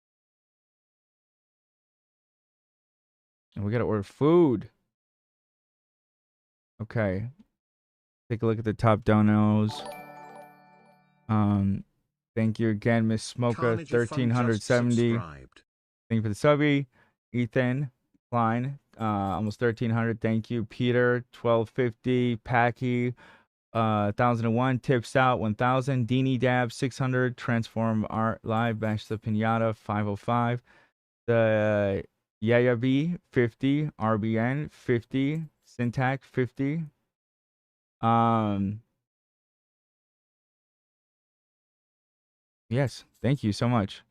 S1: And we gotta order food. Okay. Take a look at the top donos. Thank you again, Miss Smoka, 1370. Thank you for the subby. Ethan Klein, almost 1300. Thank you. Peter, 1250. Packy, 1001. Tips out, 1000. Deanie Dab, 600. Transform Art Live, Bash the Pinata, 505. The Yaya B, 50. RBN, 50. Syntax, 50. Yes, thank you so much.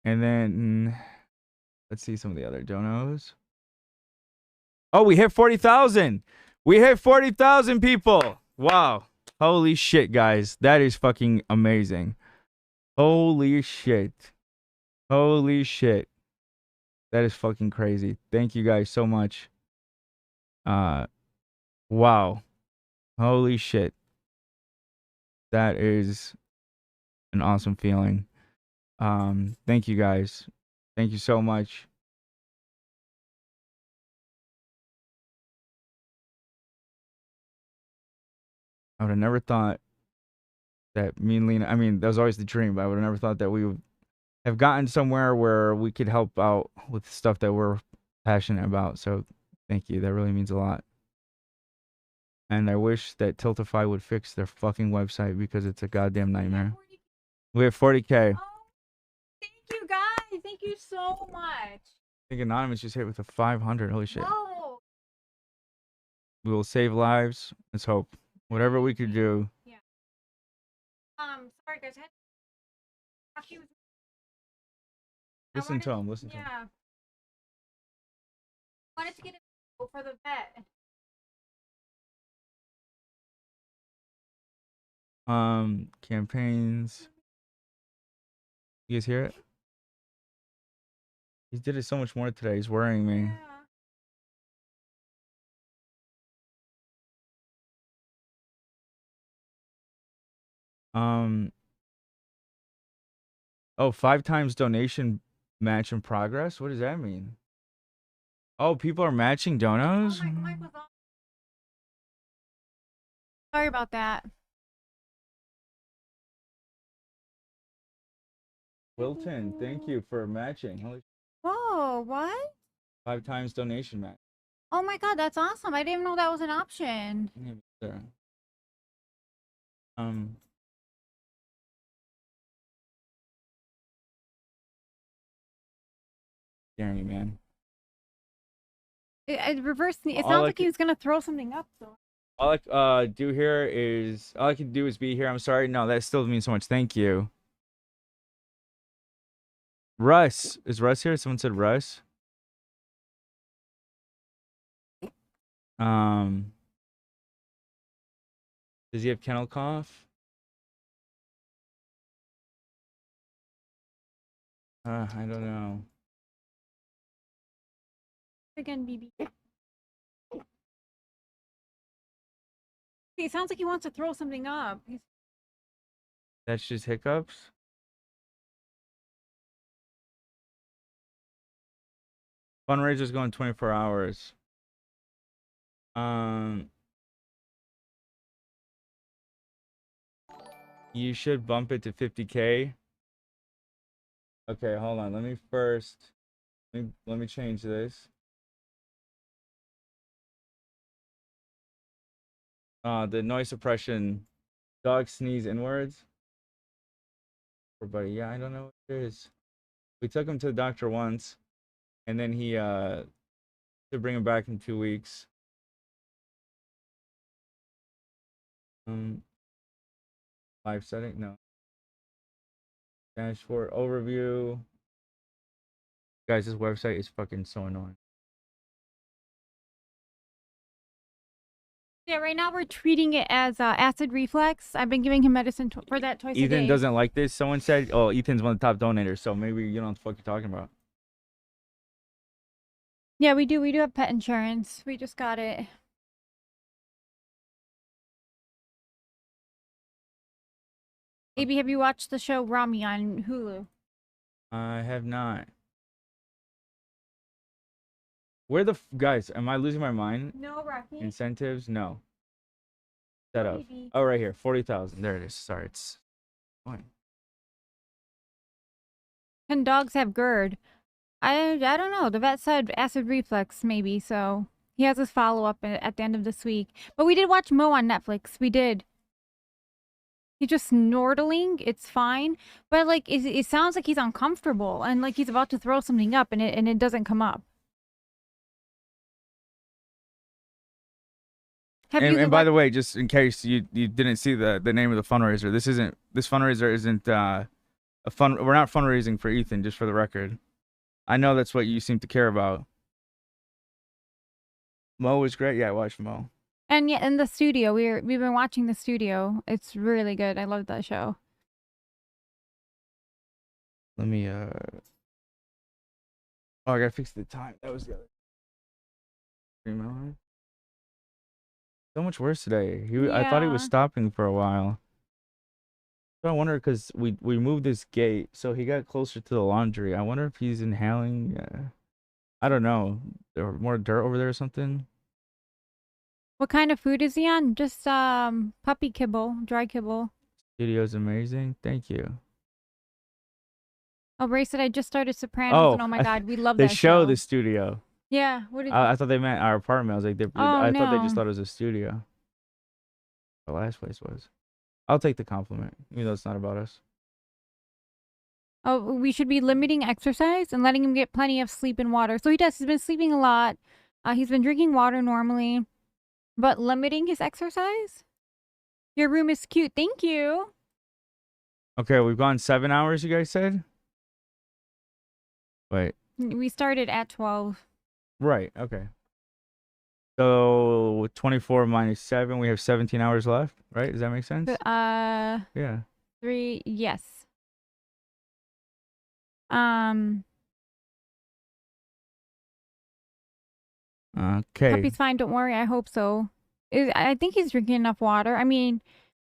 S1: And then let's see some of the other donos. Oh, we hit 40,000. We hit 40,000 people. Wow. Holy shit, guys. That is fucking amazing. Holy shit. Holy shit. That is fucking crazy. Thank you guys so much. Wow. Holy shit. That is an awesome feeling. Thank you guys. Thank you so much. I would have never thought that me and Lena, I mean, that was always the dream, but I would have never thought that we would have gotten somewhere where we could help out with stuff that we're passionate about. So thank you. That really means a lot. And I wish that Tiltify would fix their fucking website because it's a goddamn nightmare. We have 40K.
S2: Oh, thank you guys. Thank you so much.
S1: I think Anonymous just hit with a 500. Holy shit.
S2: No.
S1: We will save lives. Let's hope. Whatever we could do.
S2: Yeah. Sorry guys.
S1: Listen to him. Listen to him.
S2: Yeah. I wanted to get a for the vet.
S1: Campaigns. You guys hear it? He did it so much more today. He's worrying me. Oh, 5 times donation match in progress? What does that mean? Oh, people are matching donos?
S2: Oh, my mic was on. Sorry about that.
S1: Wilton, thank you for matching. Holy
S2: Whoa, what?
S1: 5 times donation match.
S2: Oh my god, that's awesome. I didn't even know that was an option.
S1: Yeah, there. Scaring me, man.
S2: It reversed. It sounds like he was gonna throw something up. So.
S1: All I can do is be here. I'm sorry. No, that still means so much. Thank you. Russ. Is Russ here? Someone said Russ. Does he have kennel cough? I don't know.
S2: Again, BB. It sounds like he wants to throw something up.
S1: That's just hiccups? Fundraiser's going 24 hours. You should bump it to 50K. Okay, hold on. Let me change this. The noise suppression. Dog sneeze inwards. Poor buddy. Yeah, I don't know what it is. We took him to the doctor once, and then he to bring him back in 2 weeks. Live setting? No. Dashboard overview. Guys, this website is fucking so annoying.
S2: Yeah, right now we're treating it as acid reflux. I've been giving him medicine for that twice a day.
S1: Ethan doesn't like this. Someone said, oh, Ethan's one of the top donators, so maybe you know what the fuck you're talking about.
S2: Yeah, we do. We do have pet insurance. We just got it. AB, have you watched the show Rami on Hulu?
S1: I have not. Where the guys? Am I losing my mind?
S2: No, Rocky.
S1: Incentives? No. Setup. Oh, right here. 40,000. There it is. Sorry, it's fine.
S2: Can dogs have GERD? I don't know. The vet said acid reflux, maybe. So he has his follow up at the end of this week. But we did watch Mo on Netflix. We did. He's just snortling. It's fine. But like, it sounds like he's uncomfortable and like he's about to throw something up, and it doesn't come up.
S1: And by the way, just in case you didn't see the name of the fundraiser, this fundraiser isn't a fun. We're not fundraising for Ethan, just for the record. I know that's what you seem to care about. Mo was great. Yeah, I watched Mo.
S2: And yeah, in the studio, we've been watching the studio. It's really good. I love that show.
S1: Let me oh, I gotta fix the time. That was the other. 3 hours. So much worse today. I thought he was stopping for a while. So I wonder, because we moved this gate, so he got closer to the laundry. I wonder if he's inhaling. I don't know. There more dirt over there or something.
S2: What kind of food is he on? Just puppy kibble, dry kibble.
S1: Studio's amazing. Thank you.
S2: Oh, Ray said I just started Sopranos, and oh my god, we love that
S1: show. The studio.
S2: Yeah. What did
S1: I thought they meant our apartment. I was like, I thought they just
S2: no.
S1: thought it was a studio. The last place was. I'll take the compliment, even though it's not about us.
S2: Oh, we should be limiting exercise and letting him get plenty of sleep and water. So he does. He's been sleeping a lot. He's been drinking water normally, but limiting his exercise. Your room is cute. Thank you.
S1: Okay, we've gone 7 hours, you guys said? Wait.
S2: We started at 12.
S1: Right, okay. So 24 minus 7, we have 17 hours left, right? Does that make sense? Yeah.
S2: 3, yes.
S1: Okay.
S2: Puppy's fine, don't worry, I hope so. I think he's drinking enough water. I mean,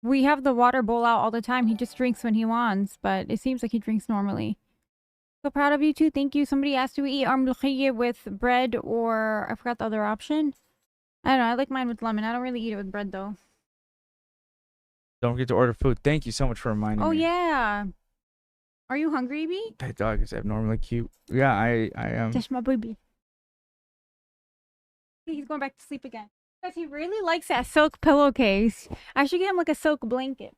S2: we have the water bowl out all the time. He just drinks when he wants, but it seems like he drinks normally. So proud of you too. Thank you. Somebody asked, do we eat armluchiyah with bread or I forgot the other option? I don't know. I like mine with lemon. I don't really eat it with bread though.
S1: Don't forget to order food. Thank you so much for reminding me.
S2: Oh yeah. Are you hungry, B?
S1: That dog is abnormally cute. Yeah, I am.
S2: That's my baby. He's going back to sleep again. Because he really likes that silk pillowcase. I should get him like a silk blanket.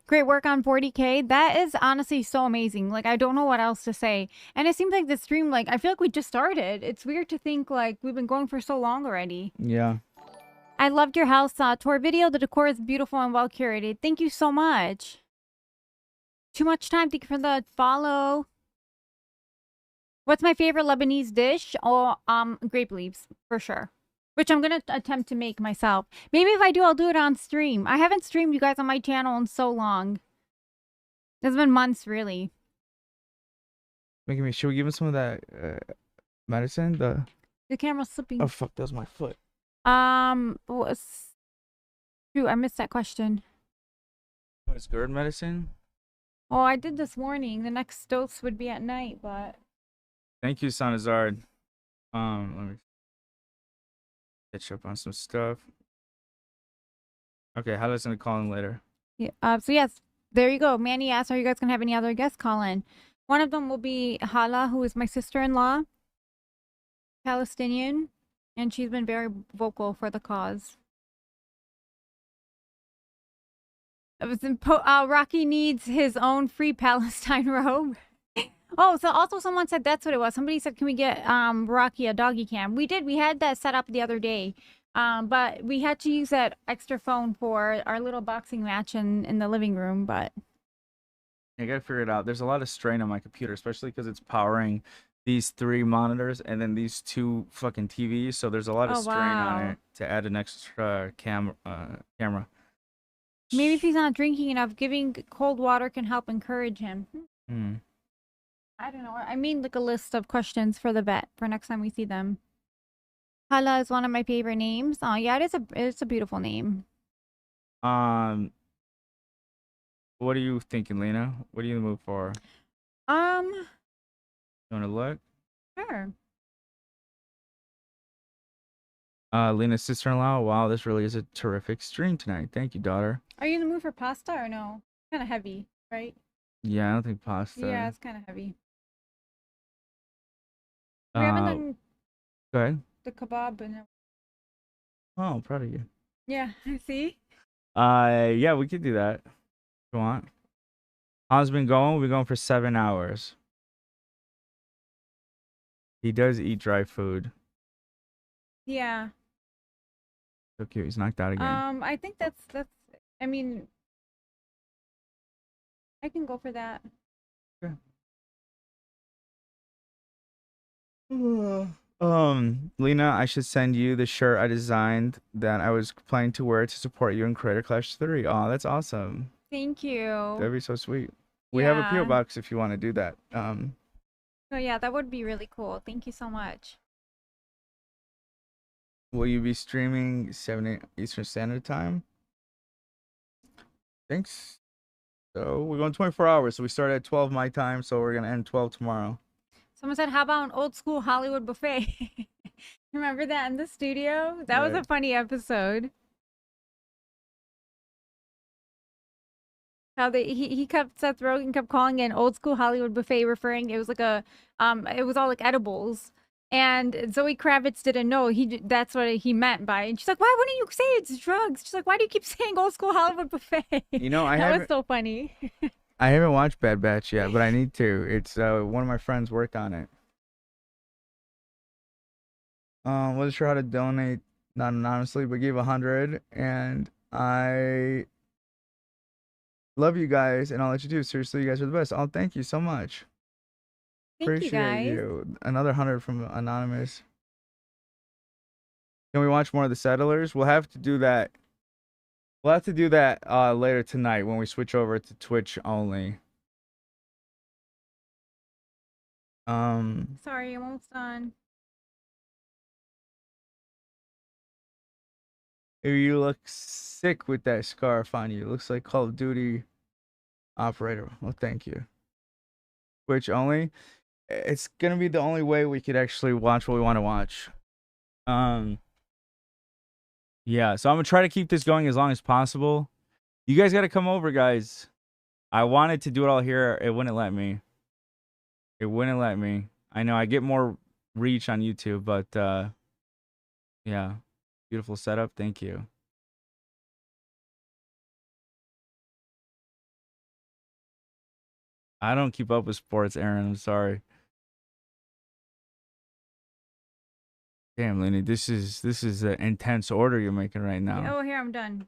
S2: Great work on 40K. That is honestly so amazing. Like, I don't know what else to say. And it seems like the stream, like, I feel like we just started. It's weird to think, like, we've been going for so long already.
S1: Yeah.
S2: I loved your house tour video. The decor is beautiful and well curated. Thank you so much. Too much time. Thank you for the follow. What's my favorite Lebanese dish? Oh, grape leaves, for sure. Which I'm going to attempt to make myself. Maybe if I do, I'll do it on stream. I haven't streamed you guys on my channel in so long. It's been months, really.
S1: Making me. Should we give him some of that medicine? The
S2: camera's slipping.
S1: Oh, fuck. That was my foot.
S2: Shoot, I missed that question.
S1: What is GERD medicine?
S2: Oh, I did this morning. The next dose would be at night, but...
S1: Thank you, Sanazard. Let me catch up on some stuff. Okay, Hala's gonna call in later.
S2: Yeah. So yes, there you go. Manny asked, "Are you guys gonna have any other guests call in?" One of them will be Hala, who is my sister-in-law, Palestinian, and she's been very vocal for the cause. Rocky needs his own free Palestine robe. Oh, so also someone said that's what it was. Somebody said, can we get Rocky a doggy cam? We did. We had that set up the other day. But we had to use that extra phone for our little boxing match in the living room. But
S1: I gotta figure it out. There's a lot of strain on my computer, especially because it's powering these 3 monitors and then these 2 fucking TVs. So there's a lot of strain on it to add an extra camera.
S2: Maybe if he's not drinking enough, giving cold water can help encourage him. I don't know. I mean, like a list of questions for the vet for next time we see them. Hala is one of my favorite names. Oh yeah, it's a beautiful name.
S1: What are you thinking, Lena? What are you in the mood for? You wanna look?
S2: Sure.
S1: Lena's sister-in-law. Wow, this really is a terrific stream tonight. Thank you, daughter.
S2: Are you in the mood for pasta or no? Kind of heavy, right?
S1: Yeah, I don't think pasta.
S2: Yeah, it's kind of heavy. We haven't done
S1: go ahead.
S2: the kebab and
S1: Oh, proud of you.
S2: yeah, I see.
S1: Yeah, we could do that if you want. How's been going? We're going for 7 hours. He does eat dry food.
S2: Yeah.
S1: So cute. He's knocked out again.
S2: I think that's I mean, I can go for that.
S1: Okay. Lena, I should send you the shirt I designed that I was planning to wear to support you in Creator Clash 3. Oh, that's awesome.
S2: Thank you.
S1: That'd be so sweet. We have a PO box if you want to do that.
S2: Oh yeah, that would be really cool. Thank you so much.
S1: Will you be streaming 7 Eastern Standard Time? Thanks. So we're going 24 hours. So we start at 12 my time. So we're gonna end 12 tomorrow.
S2: Someone said, "How about an old school Hollywood buffet?" Remember that in the studio? That was a funny episode. How he kept Seth Rogen kept calling it an old school Hollywood buffet, referring it was like a it was all like edibles. And Zoe Kravitz didn't know that's what he meant by it. And she's like, "Why wouldn't you say it's drugs?" She's like, "Why do you keep saying old school Hollywood buffet?"
S1: You know,
S2: that was so funny.
S1: I haven't watched Bad Batch yet, but I need to. It's one of my friends worked on it. Wasn't sure how to donate, not anonymously, but gave 100, and I love you guys and all that you do. Seriously, you guys are the best. Oh, thank you so much. Appreciate you. Another 100 from anonymous. Can we watch more of The Settlers? We'll have to do that. We'll have to do that later tonight when we switch over to Twitch only.
S2: Sorry, I'm almost done.
S1: You look sick with that scarf on you. Looks like Call of Duty operator. Well, thank you. Twitch only. It's gonna be the only way we could actually watch what we want to watch. Yeah, so I'm gonna try to keep this going as long as possible. You guys gotta come over, guys. I wanted to do it all here. It wouldn't let me. It wouldn't let me. I know I get more reach on YouTube, but yeah. Beautiful setup. Thank you. I don't keep up with sports, Aaron. I'm sorry. Damn, Lenny, this is an intense order you're making right now.
S2: Oh, here, I'm done.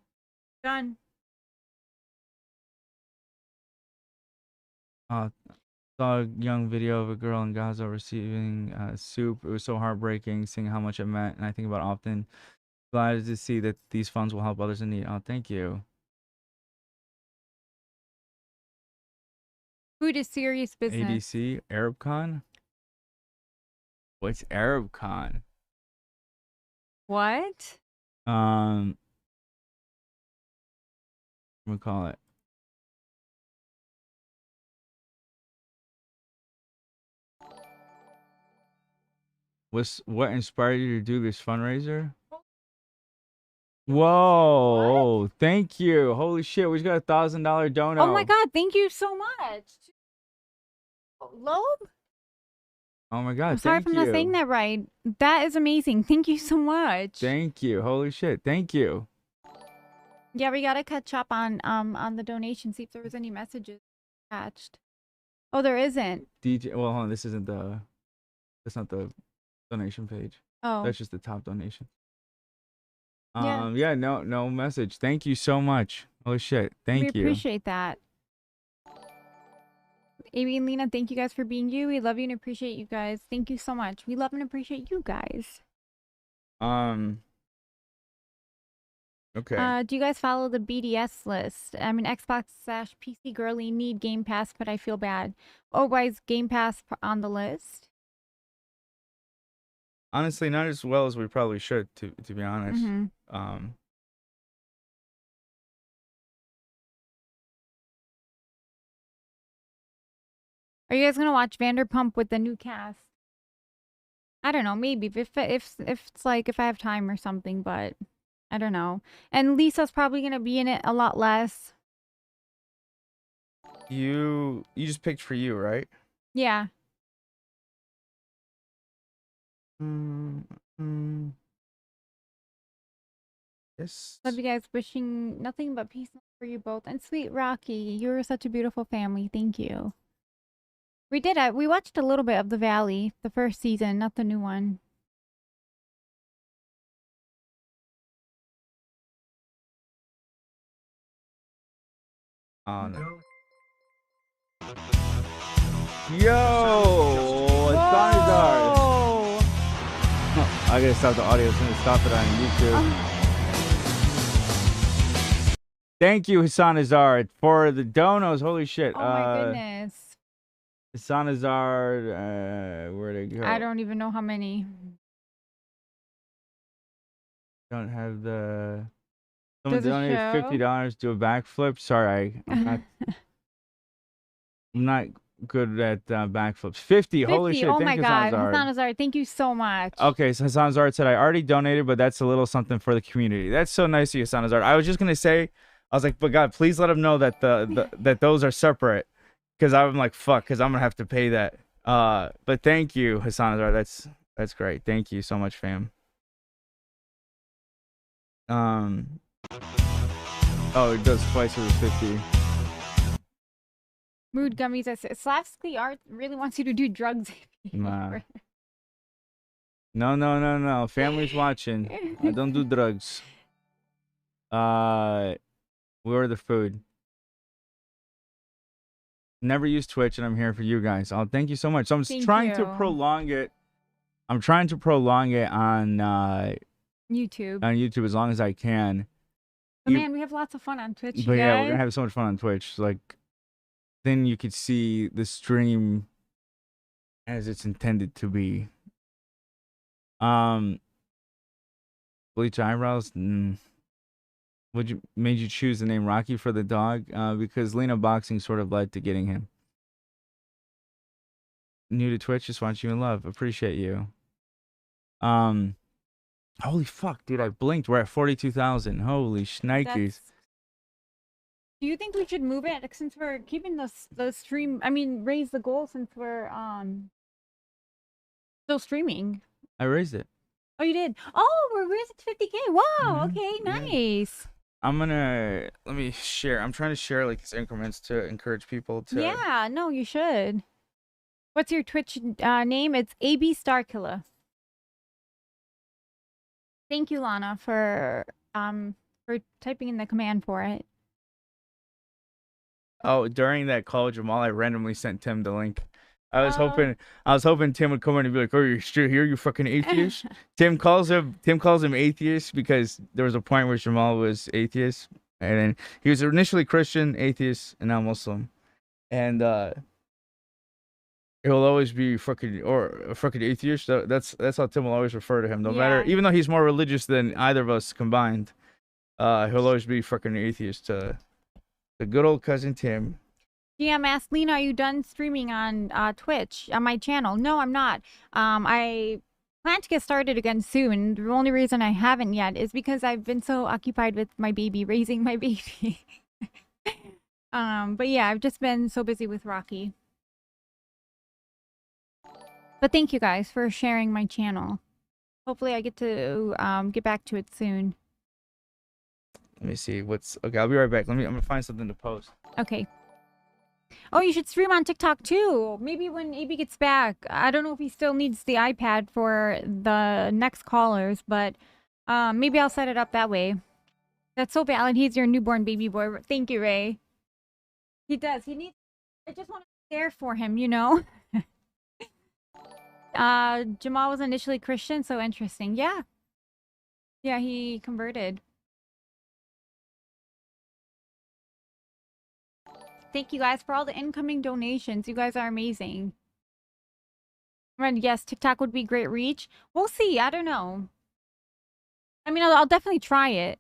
S2: Done.
S1: Saw a young video of a girl in Gaza receiving soup. It was so heartbreaking, seeing how much it meant, and I think about it often. Glad to see that these funds will help others in need. Oh, thank you.
S2: Food is serious business.
S1: ADC, Arab Con? What's Arab Con?
S2: What?
S1: What do we call it? What inspired you to do this fundraiser? Whoa! Thank you. Holy shit, we just got $1,000 dono.
S2: Oh my god! Thank you so much. Loeb?
S1: Oh my god!
S2: I'm sorry if I'm not saying that right. That is amazing. Thank you so much.
S1: Thank you. Holy shit! Thank you.
S2: Yeah, we gotta catch up on the donation. See if there was any messages attached. Oh, there isn't.
S1: DJ. Well, hold on. This isn't the. That's not the donation page.
S2: Oh.
S1: That's just the top donation.
S2: Yeah.
S1: Yeah. No message. Thank you so much. Holy shit. Thank you.
S2: We appreciate that. Amy and Lena, thank you guys for being you. We love you and appreciate you guys. Thank you so much. We love and appreciate you guys.
S1: Okay.
S2: Do you guys follow the BDS list? I mean, Xbox/PC girly need Game Pass, but I feel bad. Oh, why is Game Pass on the list?
S1: Honestly, not as well as we probably should, to be honest.
S2: Are you guys gonna watch Vanderpump with the new cast? I don't know, maybe if it's like if I have time or something, but I don't know. And Lisa's probably gonna be in it a lot less.
S1: You just picked for you, right?
S2: Yeah.
S1: Yes.
S2: Love you guys. Wishing nothing but peace for you both. And sweet Rocky, you're such a beautiful family. Thank you. We did. We watched a little bit of The Valley, the first season, not the new one.
S1: Oh no. Yo, Sanizar. I gotta stop the audio. It's gonna stop it on YouTube. Thank you, Hassanazard, for the donos. Holy shit.
S2: Oh my goodness.
S1: Hassanazard, where'd it go?
S2: I don't even know how many.
S1: Don't have the. Someone
S2: Does it
S1: donated
S2: show?
S1: $50 to a backflip. Sorry, I'm not. I'm not good at backflips. 50. Holy
S2: 50.
S1: shit!
S2: Oh
S1: Thank
S2: my
S1: you,
S2: God.
S1: Zanzar.
S2: Hassan Azar, thank you so much.
S1: Okay, so Hassan Azar said I already donated, but that's a little something for the community. That's so nice of you, Hassan Azar. I was just gonna say, I was like, but God, please let him know that that those are separate, because I'm like, fuck, because I'm gonna have to pay that. But thank you, Hassan Azar. That's great. Thank you so much, fam. Oh, it does twice with 50.
S2: Mood Gummies. Slavsky Art really wants you to do drugs.
S1: Nah. No. Family's watching. I don't do drugs. We order the food. Never use Twitch, and I'm here for you guys. Oh, thank you so much. So I'm trying to prolong it. I'm trying to prolong it on
S2: YouTube.
S1: On YouTube as long as I can.
S2: But man, we have lots of fun on Twitch.
S1: But yeah, we're
S2: guys.
S1: gonna have so much fun on Twitch. Like, then you could see the stream as it's intended to be. Bleach eyebrows. Made you choose the name Rocky for the dog? Because Lena Boxing sort of led to getting him. New to Twitch, just want you in love. Appreciate you. Holy fuck, dude! I blinked. We're at 42,000. Holy shnikes.
S2: Do you think we should move it since we're keeping the stream? I mean, raise the goal since we're still streaming.
S1: I raised it.
S2: Oh, you did? Oh, we're raising to 50K. Wow. Okay, nice.
S1: I'm gonna let me share. I'm trying to share like these increments to encourage people to.
S2: Yeah, no, you should. What's your Twitch name? It's AB Starkiller. Thank you, Lana, for typing in the command for it.
S1: Oh, during that call, Jamal, I randomly sent Tim the link. I was hoping Tim would come in and be like, "Oh, you're still here, you fucking atheist." Tim calls him atheist because there was a point where Jamal was atheist, and then he was initially Christian, atheist, and now Muslim, and he'll always be fucking a fucking atheist. That's how Tim will always refer to him, no matter, even though he's more religious than either of us combined. He'll always be fucking atheist to the good old cousin Tim.
S2: GM asked Lena, "Are you done streaming on Twitch on my channel?" No, I'm not. I plan to get started again soon. The only reason I haven't yet is because I've been so occupied with my baby, raising my baby. But yeah, I've just been so busy with Rocky. But thank you guys for sharing my channel. Hopefully I get to get back to it soon.
S1: Let me see okay. I'll be right back. I'm gonna find something to post.
S2: Okay. Oh, you should stream on TikTok too. Maybe when AB gets back. I don't know if he still needs the iPad for the next callers, but maybe I'll set it up that way. That's so valid. He's your newborn baby boy. Thank you, Ray. He does. I just want to be there for him, you know? Jamal was initially Christian, so interesting. Yeah. Yeah, he converted. Thank you guys for all the incoming donations. You guys are amazing. Right, yes, TikTok would be great reach. We'll see. I don't know. I mean, I'll definitely try it.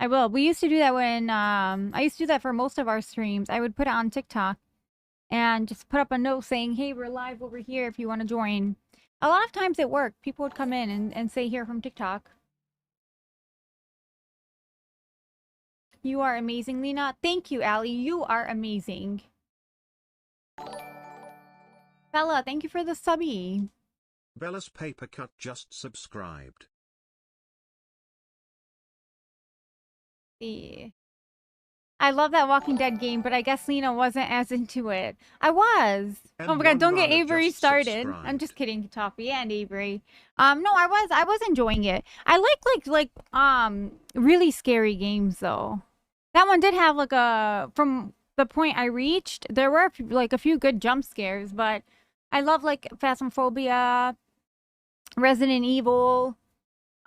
S2: I will. We used to do that when I used to do that for most of our streams. I would put it on TikTok and just put up a note saying, "Hey, we're live over here if you want to join." A lot of times it worked. People would come in and say, "Here from TikTok." You are amazing, Lena. Thank you, Allie. You are amazing. Bella, thank you for the subby.
S3: Bella's paper cut just subscribed.
S2: See. I love that Walking Dead game, but I guess Lena wasn't as into it. I was. Oh my god, don't get Avery started. I'm just kidding, Toffee and Avery. No, I was enjoying it. I like really scary games though. That one did have like from the point I reached, there were like a few good jump scares, but I love like Phasmophobia, Resident Evil,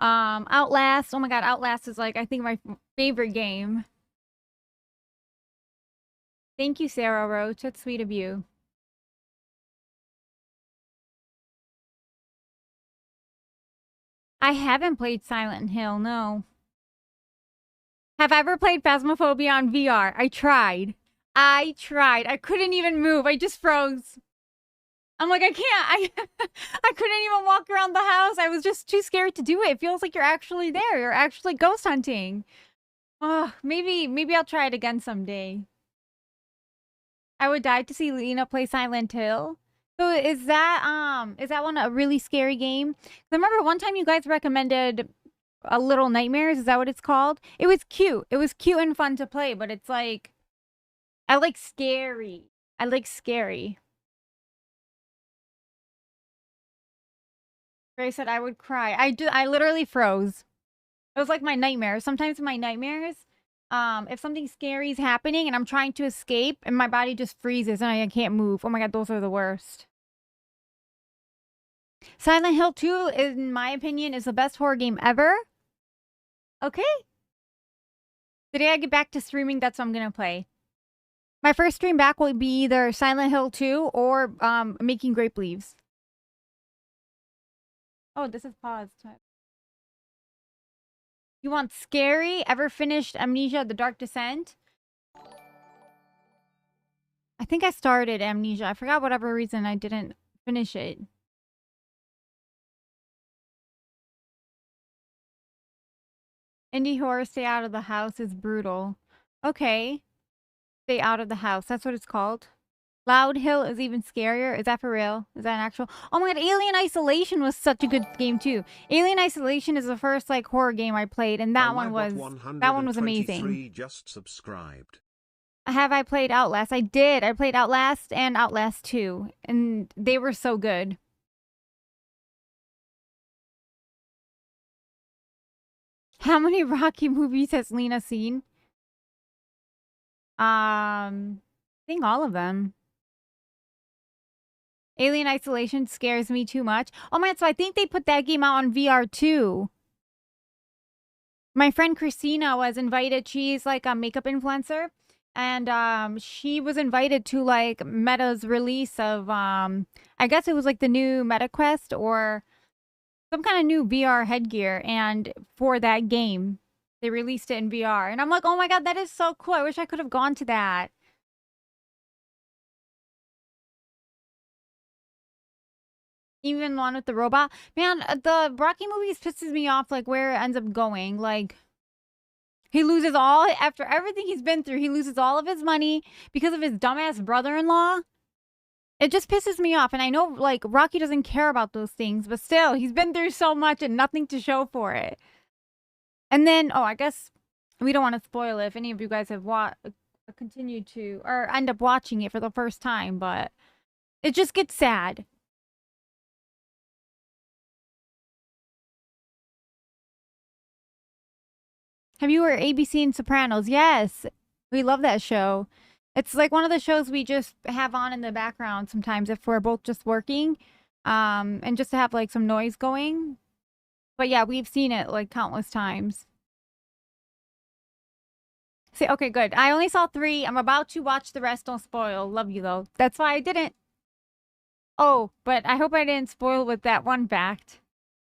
S2: Outlast. Oh my god, Outlast is like I think my favorite game. Thank you, Sarah Roach. That's sweet of you. I haven't played Silent Hill, no. Have I ever played Phasmophobia on VR? I tried. I couldn't even move. I just froze. I'm like, I can't. I couldn't even walk around the house. I was just too scared to do it. It feels like you're actually there. You're actually ghost hunting. Oh, maybe I'll try it again someday. I would die to see Lena play Silent Hill. So is that one a really scary game? I remember one time you guys recommended A Little Nightmares. Is that what it's called? It was cute. It was cute and fun to play, but it's like, I like scary. I like scary. Ray said I would cry. I literally froze. It was like my nightmares. Sometimes in my nightmares, if something scary is happening and I'm trying to escape and my body just freezes and I can't move. Oh my god, those are the worst. Silent Hill 2, in my opinion, is the best horror game ever. Okay. The day I get back to streaming, that's what I'm gonna play. My first stream back will be either Silent Hill 2 or Making Grape Leaves. Oh, this is paused. You want scary? Ever finished Amnesia: The Dark Descent? I think I started Amnesia. I forgot whatever reason I didn't finish it. Indie horror, stay out of the house is brutal. Okay. Stay out of the house. That's what it's called. Loud Hill is even scarier. Is that for real? Is that an actual? Oh my god, Alien Isolation was such a good game too. Alien Isolation is the first like horror game I played, and that one was amazing.
S3: Just subscribed.
S2: Have I played Outlast? I did. I played Outlast and Outlast 2, and they were so good. How many Rocky movies has Lena seen? I think all of them. Alien Isolation scares me too much. Oh man, so I think they put that game out on VR too. My friend Christina was invited. She's like a makeup influencer. And she was invited to like Meta's release of I guess it was like the new Meta Quest or some kind of new VR headgear, and for that game they released it in VR. And I'm like, oh my god, that is so cool. I wish I could have gone to that. Even one with the robot. Man, the Rocky movies pisses me off, like, where it ends up going. Like, he loses all, after everything he's been through, he loses all of his money because of his dumbass brother-in-law. It just pisses me off. And I know, like, Rocky doesn't care about those things, but still, he's been through so much and nothing to show for it. And then, oh, I guess we don't want to spoil it if any of you guys have continued to, or end up watching it for the first time, but it just gets sad. Have you heard ABC and Sopranos? Yes. We love that show. It's like one of the shows we just have on in the background sometimes if we're both just working. And just to have like some noise going. But yeah, we've seen it like countless times. See, okay, good. I only saw 3. I'm about to watch the rest. Don't spoil. Love you though. That's why I didn't. Oh, but I hope I didn't spoil with that one fact.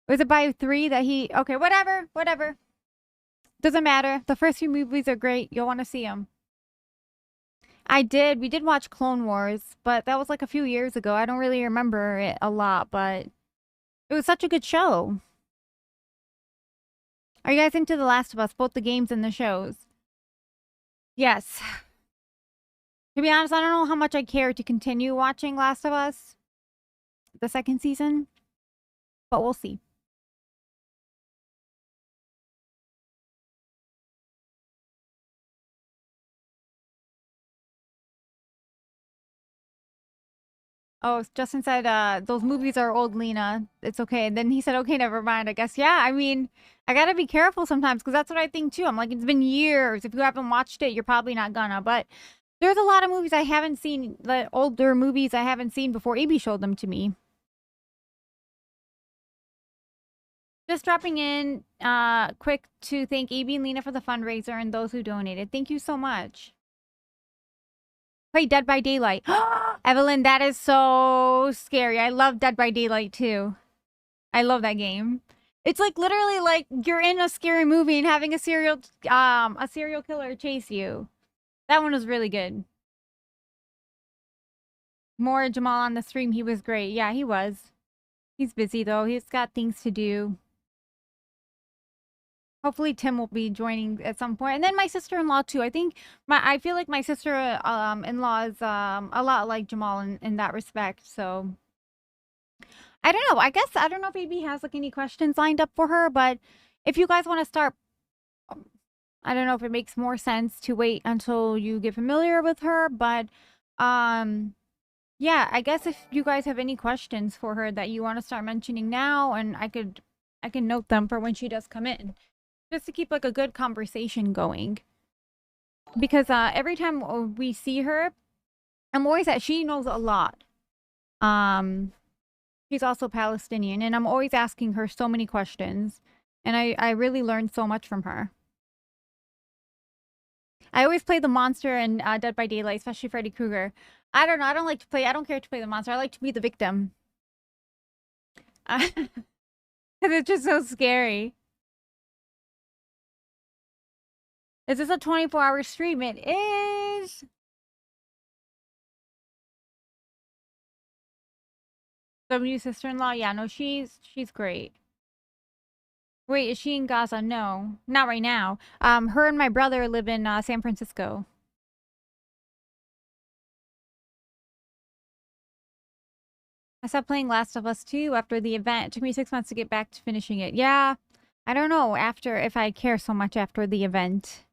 S2: Was it by 3 that he... Okay, whatever. Doesn't matter. The first few movies are great. You'll want to see them. I did. We did watch Clone Wars, but that was like a few years ago. I don't really remember it a lot, but it was such a good show. Are you guys into The Last of Us? Both the games and the shows? Yes. To be honest, I don't know how much I care to continue watching Last of Us, the second season, but we'll see. Oh, Justin said, those movies are old, Lena. It's okay. And then he said, okay, never mind. I guess, yeah, I mean, I gotta be careful sometimes because that's what I think too. I'm like, it's been years. If you haven't watched it, you're probably not gonna. But there's a lot of movies I haven't seen, the older movies I haven't seen before AB showed them to me. Just dropping in quick to thank AB and Lena for the fundraiser and those who donated. Thank you so much. Play Dead by Daylight. Evelyn, that is so scary. I love Dead by Daylight too. I love that game. It's like literally like you're in a scary movie and having a serial killer chase you. That one was really good. More Jamal on the stream. He was great. Yeah, he was. He's busy though. He's got things to do. Hopefully Tim will be joining at some point. And then my sister-in-law too. I feel like my sister-in-law is a lot like Jamal in that respect. So I don't know. I guess I don't know if AB has like any questions lined up for her, but if you guys want to start, I don't know if it makes more sense to wait until you get familiar with her, but yeah, I guess if you guys have any questions for her that you want to start mentioning now, and I can note them for when she does come in. Just to keep like a good conversation going. Because every time we see her, I'm always she knows a lot. She's also Palestinian, and I'm always asking her so many questions. And I really learned so much from her. I always play the monster in Dead by Daylight, especially Freddy Krueger. I don't know, I don't care to play the monster. I like to be the victim. Because it's just so scary. Is this a 24-hour stream? It is. W sister-in-law? Yeah, no, she's great. Wait, is she in Gaza? No, not right now. Her and my brother live in San Francisco. I stopped playing Last of Us 2 after the event. It took me 6 months to get back to finishing it. Yeah, I don't know if I care so much after the event.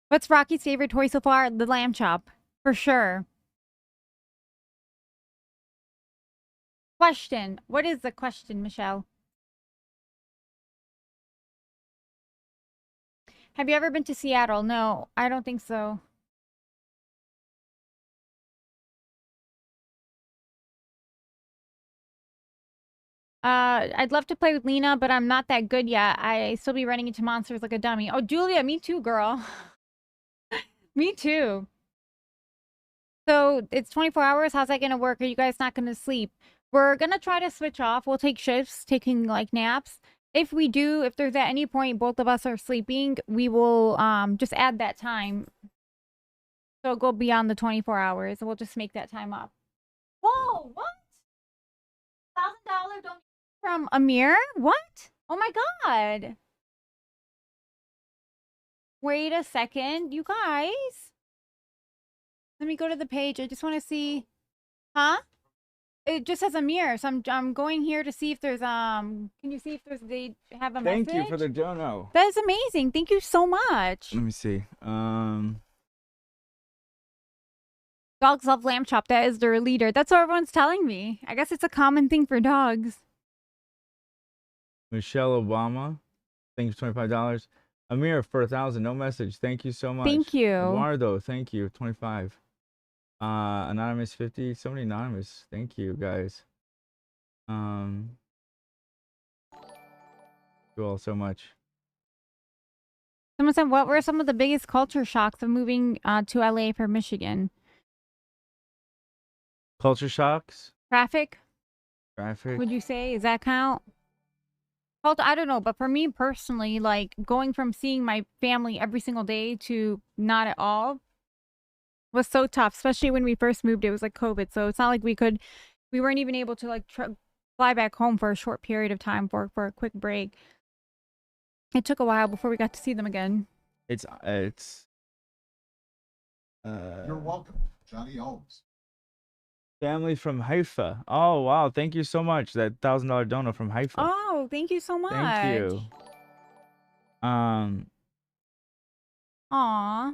S2: What's Rocky's favorite toy so far? The lamb chop, for sure. Question. What is the question, Michelle? Have you ever been to Seattle? No, I don't think so. I'd love to play with Lena, but I'm not that good yet. I still be running into monsters like a dummy. Oh, Julia, me too, girl. Me too. So it's 24 hours. How's that gonna work? Are you guys not gonna sleep? We're gonna try to switch off. We'll take shifts, taking like naps. If there's at any point both of us are sleeping, we will just add that time. So it'll go beyond the 24 hours. We'll just make that time up. Whoa, what? $1,000 donation from Amir? What? Oh my god. Wait a second, you guys. Let me go to the page. I just want to see. Huh? It just says Amir, so I'm going here to see if there's Can you see if they have a message?
S1: Thank you for the dono.
S2: That is amazing. Thank you so much.
S1: Let me see.
S2: Dogs love lamb chop. That is their leader. That's what everyone's telling me. I guess it's a common thing for dogs.
S1: Michelle Obama, thank you, $25. Amir for 1,000. No message. Thank you so much.
S2: Thank you.
S1: Eduardo, thank you, 25. Anonymous 50. So many anonymous. Thank you guys. You all so much.
S2: Someone said, what were some of the biggest culture shocks of moving to LA from Michigan?
S1: Culture shocks?
S2: Traffic?
S1: Traffic?
S2: Would you say? Does that count? I don't know, but for me personally, like going from seeing my family every single day to not at all was so tough, especially when we first moved. It was like COVID, so it's not like we weren't even able to like fly back home for a short period of time for a quick break. It took a while before we got to see them again.
S10: You're welcome, Johnny Holmes.
S1: Family from Haifa. Oh wow, thank you so much. That $1,000 dono from Haifa.
S2: Oh, thank you so much.
S1: Thank you.
S2: Aw.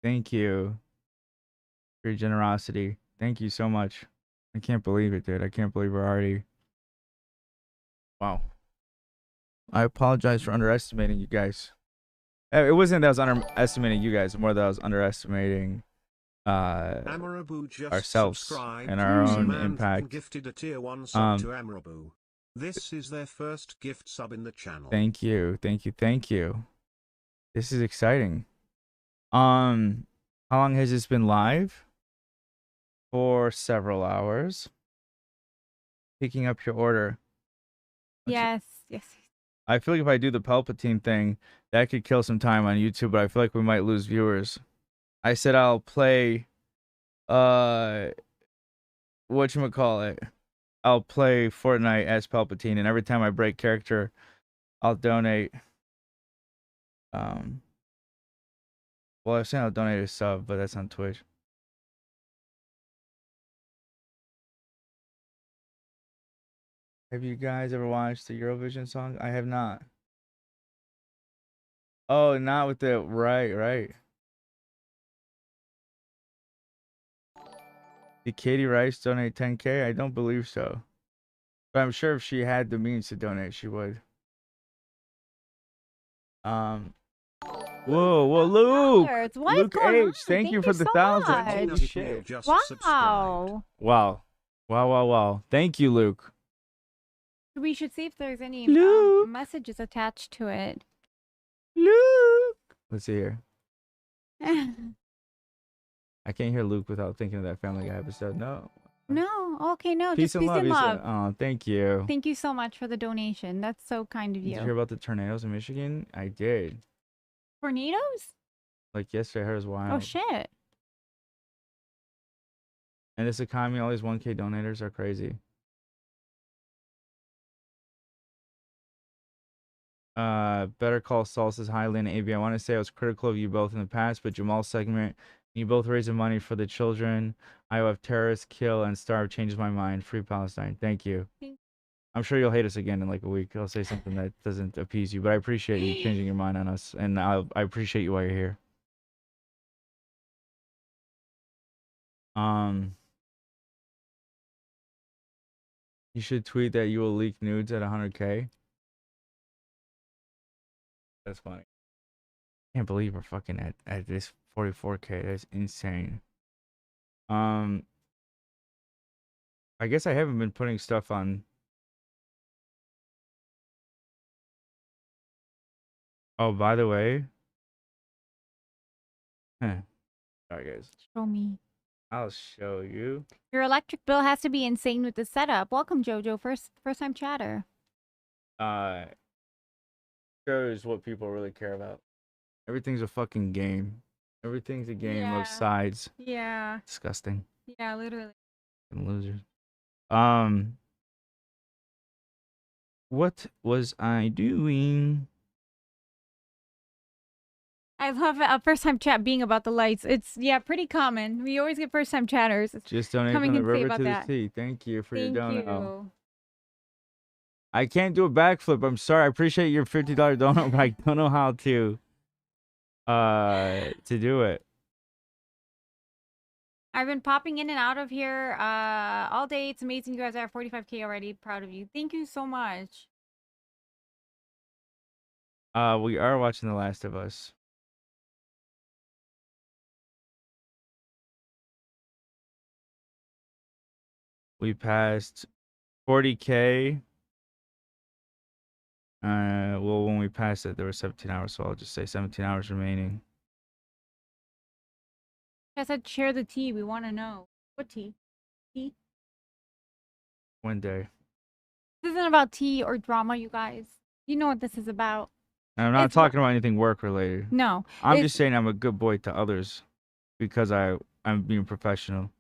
S1: Thank you for your generosity. Thank you so much. I can't believe it, dude. I can't believe we're already. Wow. I apologize for underestimating you guys. It wasn't that I was underestimating you guys, more that I was underestimating ourselves and our own impact.
S3: Gifted a tier 1 sub to Amrabu. This is their first gift sub in the channel.
S1: Thank you. This is exciting. How long has this been live? For several hours. Picking up your order.
S2: Yes, yes.
S1: I feel like if I do the Palpatine thing, that could kill some time on YouTube, but I feel like we might lose viewers. I said I'll play, whatchamacallit? I'll play Fortnite as Palpatine, and every time I break character, I'll donate. Well, I was saying I'll donate a sub, but that's on Twitch. Have you guys ever watched the Eurovision song? I have not. Oh, not with the right. Did Katie Rice donate 10K? I don't believe so. But I'm sure if she had the means to donate, she would. Whoa, Luke! Luke H, thank you for the 1,000. Shit. Wow. Thank you, Luke.
S2: We should see if there's any messages attached to it.
S1: Luke! Let's see here. I can't hear Luke without thinking of that Family Guy episode. No.
S2: No. Okay, no.
S1: Peace
S2: just
S1: and
S2: peace and love.
S1: Oh, thank you.
S2: Thank you so much for the donation. That's so kind of you.
S1: Did you hear about the tornadoes in Michigan? I did.
S2: Tornadoes?
S1: Like yesterday, I heard it was wild.
S2: Oh, shit.
S1: And this economy, all these 1K donators are crazy. Better Call Saul says hi, Lynn and AB. I want to say I was critical of you both in the past, but Jamal's segment, you both raising money for the children I have terrorists kill and starve changes my mind. Free Palestine. Thank you. I'm sure you'll hate us again in like a week. I'll say something that doesn't appease you, but I appreciate you changing your mind on us, and I appreciate you while you're here. You should tweet that you will leak nudes at 100K. That's funny. Can't believe we're fucking at this 44K. That's insane. I guess I haven't been putting stuff on. Oh, by the way. Sorry, guys.
S2: Show me.
S1: I'll show you.
S2: Your electric bill has to be insane with the setup. Welcome, Jojo. First time chatter.
S1: Shows what people really care about. Everything's a fucking game. Everything's a game of sides.
S2: Yeah.
S1: Disgusting.
S2: Yeah, literally.
S1: And losers. What was I doing?
S2: I love a first-time chat being about the lights. It's, pretty common. We always get first-time chatters.
S1: Just donate from the river to the sea. Thank you for your donut.
S2: You.
S1: I can't do a backflip. I'm sorry. I appreciate your $50 donut, but I don't know how to do it.
S2: I've been popping in and out of here all day. It's amazing you guys are at 45K already. Proud of you. Thank you so much.
S1: We are watching The Last of Us. We passed 40K. Well, when we passed it, there were 17 hours, so I'll just say 17 hours remaining.
S2: I said share the tea. We want to know. What tea? Tea?
S1: One day.
S2: This isn't about tea or drama, you guys. You know what this is about.
S1: And I'm not talking about anything work related.
S2: No.
S1: I'm just saying I'm a good boy to others because I'm being professional.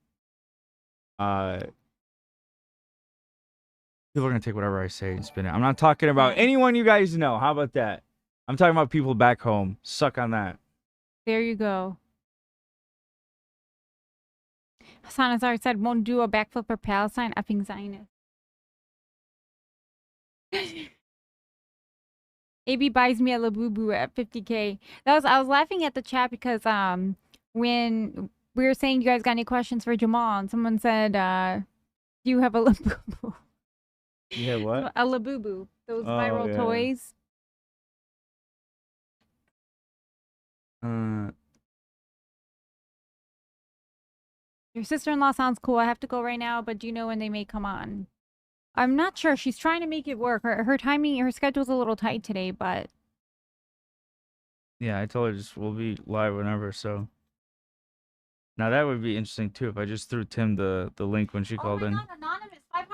S1: People are going to take whatever I say and spin it. I'm not talking about anyone you guys know. How about that? I'm talking about people back home. Suck on that.
S2: There you go. Hassan Azar said, won't do a backflip for Palestine. Effing Zionist. AB buys me a Labubu at 50K. I was laughing at the chat because when we were saying you guys got any questions for Jamal, and someone said, do you have a Labubu?
S1: You have what?
S2: A Labubu. Those viral toys. Your sister-in-law sounds cool. I have to go right now, but do you know when they may come on? I'm not sure. She's trying to make it work. Her timing, her schedule's a little tight today, but...
S1: Yeah, I told her we'll be live whenever, so... Now that would be interesting, too, if I just threw Tim the link when she called in.
S2: God, Anonymous, $500!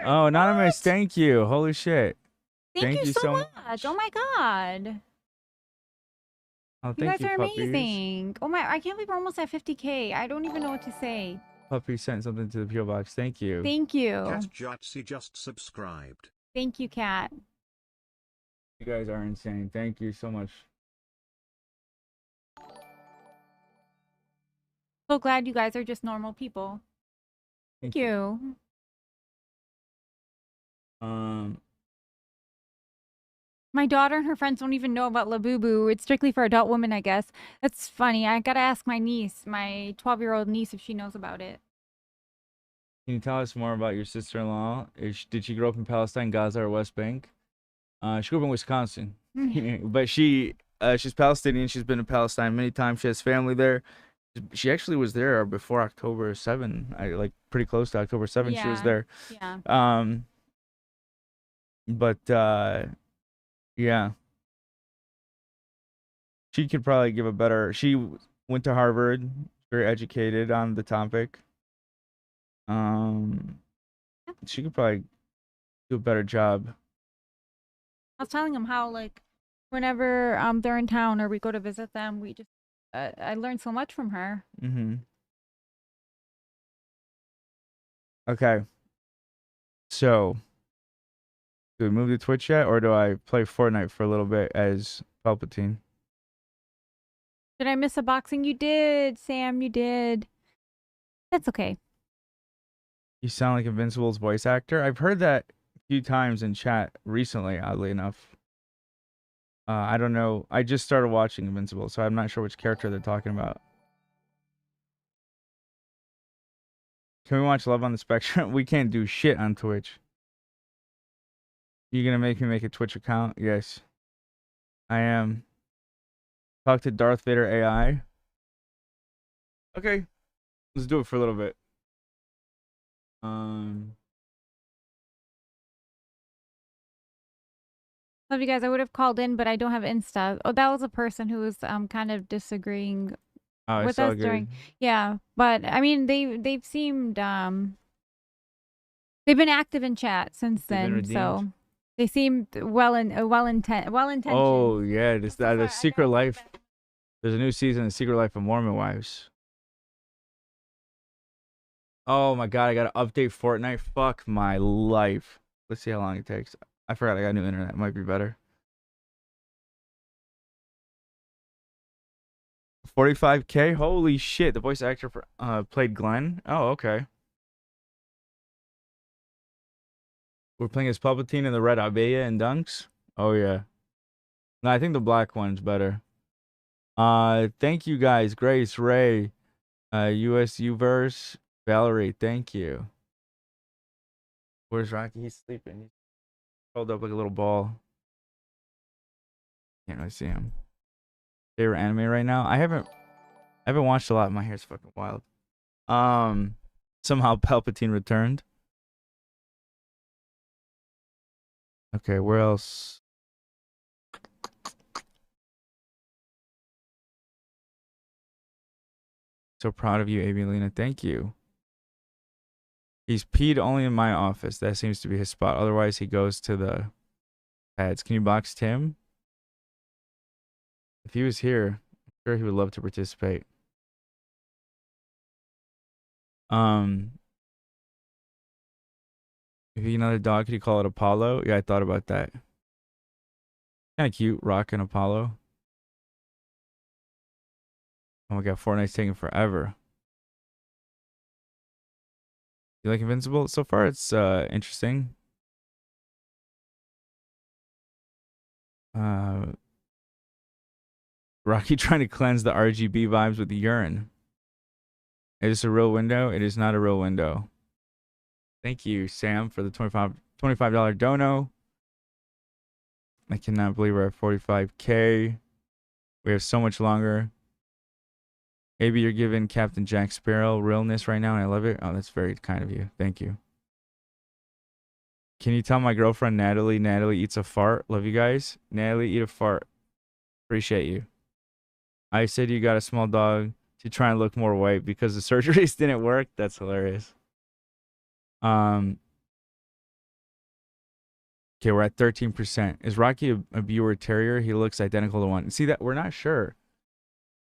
S1: Oh, Anonymous, thank you. Holy shit.
S2: Thank you so much. Oh my god.
S1: Oh,
S2: You
S1: thank
S2: guys are
S1: puppies.
S2: amazing. Oh my, I can't believe we're almost at 50K. I don't even know what to say.
S1: Puppy sent something to the PO box. Thank you.
S2: Thank you.
S3: Cat Jatsi just subscribed.
S2: Thank you, Cat.
S1: You guys are insane. Thank you so much.
S2: So glad you guys are just normal people. Thank you. My daughter and her friends don't even know about Labubu. It's strictly for adult women, I guess. That's funny. I gotta ask my niece, my 12-year-old niece, if she knows about it.
S1: Can you tell us more about your sister-in-law? Did she grow up in Palestine, Gaza, or West Bank? She grew up in Wisconsin, but she's Palestinian. She's been to Palestine many times. She has family there. She actually was there before October 7. Like pretty close to October 7.
S2: Yeah.
S1: She was there.
S2: Yeah.
S1: But yeah. She could probably give a better. She went to Harvard, very educated on the topic. She could probably do a better job.
S2: I was telling them how, like, whenever they're in town or we go to visit them, we just I learned so much from her.
S1: Okay. So, do we move to Twitch yet, or do I play Fortnite for a little bit as Palpatine?
S2: Did I miss a boxing? You did, Sam. You did. That's okay.
S1: You sound like Invincible's voice actor. I've heard that a few times in chat recently, oddly enough. I don't know. I just started watching Invincible, so I'm not sure which character they're talking about. Can we watch Love on the Spectrum? We can't do shit on Twitch. You gonna make me make a Twitch account? Yes. I am. Talk to Darth Vader AI. Okay. Let's do it for a little bit.
S2: Love you guys. I would have called in, but I don't have Insta. Oh, that was a person who was kind of disagreeing with us during. Yeah, but I mean they've seemed they've been active in chat since then, so they seem well intentioned.
S1: Oh yeah, the Secret Life. There's a new season of Secret Life of Mormon Wives. Oh my god, I gotta update Fortnite. Fuck my life. Let's see how long it takes. I forgot I got new internet. It might be better. 45K? Holy shit. The voice actor for played Glenn. Oh, okay. We're playing as Palpatine in the red abaya and dunks. Oh yeah. No, I think the black one's better. Thank you guys. Grace, Ray, USUverse, Valerie, thank you. Where's Rocky? He's sleeping. He's curled up like a little ball. Can't really see him. Favorite anime right now? I haven't watched a lot. My hair's fucking wild. Somehow Palpatine returned. Okay, where else? So proud of you, Avialina. Thank you. He's peed only in my office. That seems to be his spot. Otherwise, he goes to the pads. Can you box Tim? If he was here, I'm sure he would love to participate. If you another dog, could you call it Apollo? Yeah, I thought about that. Kind of cute, Rock and Apollo. Oh my god, Fortnite's taking forever. You like Invincible? So far, it's interesting. Rocky trying to cleanse the RGB vibes with urine. Is this a real window? It is not a real window. Thank you, Sam, for the $25 dono. I cannot believe we're at 45K. We have so much longer. Maybe you're giving Captain Jack Sparrow realness right now, and I love it. Oh, that's very kind of you. Thank you. Can you tell my girlfriend Natalie eats a fart? Love you guys. Natalie, eat a fart. Appreciate you. I said you got a small dog to try and look more white because the surgeries didn't work. That's hilarious. Okay, we're at 13%. Is Rocky a Brewer Terrier? He looks identical to one. See that? We're not sure.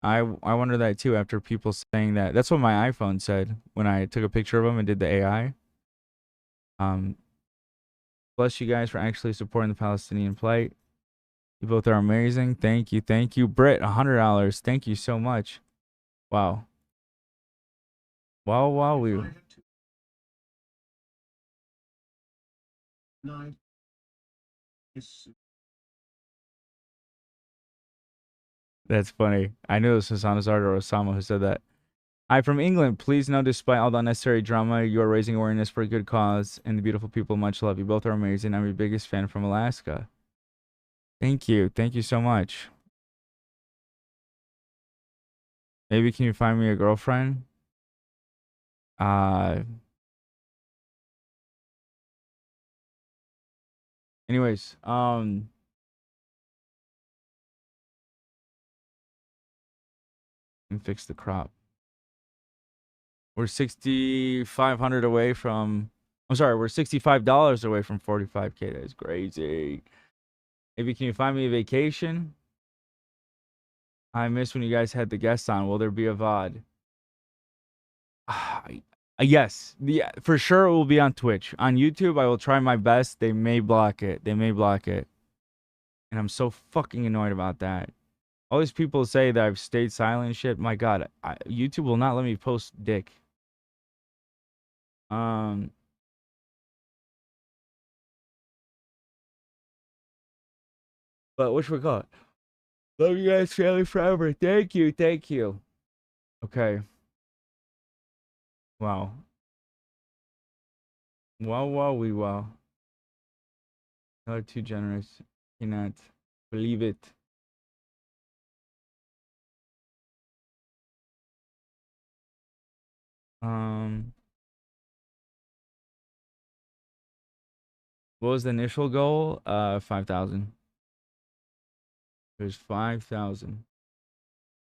S1: I wonder that too after people saying that. That's what my iPhone said when I took a picture of him and did the AI. Bless you guys for actually supporting the Palestinian plight. You both are amazing. Thank you. Thank you. Britt, $100. Thank you so much. Wow. Wow, we... That's funny. I knew this was Hanazard or Osama who said that. Hi, from England. Please know, despite all the unnecessary drama, you are raising awareness for a good cause and the beautiful people. Much love. You both are amazing. I'm your biggest fan from Alaska. Thank you. Thank you so much. Maybe can you find me a girlfriend? Anyways, and fix the crop. We're 6,500 away from. I'm sorry, we're $65 away from 45K. That is crazy. Maybe can you find me a vacation? I miss when you guys had the guests on. Will there be a VOD? Yes, yeah, for sure it will be on Twitch. On YouTube, I will try my best. They may block it. They may block it. And I'm so fucking annoyed about that. All these people say that I've stayed silent and shit. My God, YouTube will not let me post dick. But whatchamacallit? Love you guys, family forever. Thank you, thank you. Okay. Wow. Wow. Y'all are too generous. Cannot believe it. What was the initial goal? 5,000. There's 5,000.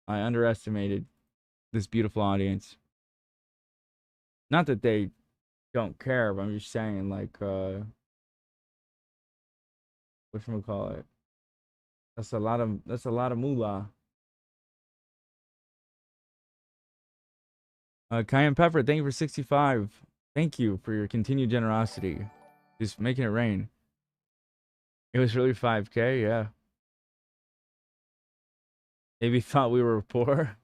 S1: I underestimated this beautiful audience. Not that they don't care, but I'm just saying, like, whatchamacallit? That's a lot of moolah. Cayenne Pepper, thank you for 65. Thank you for your continued generosity. Just making it rain. It was really 5K, yeah. Maybe thought we were poor.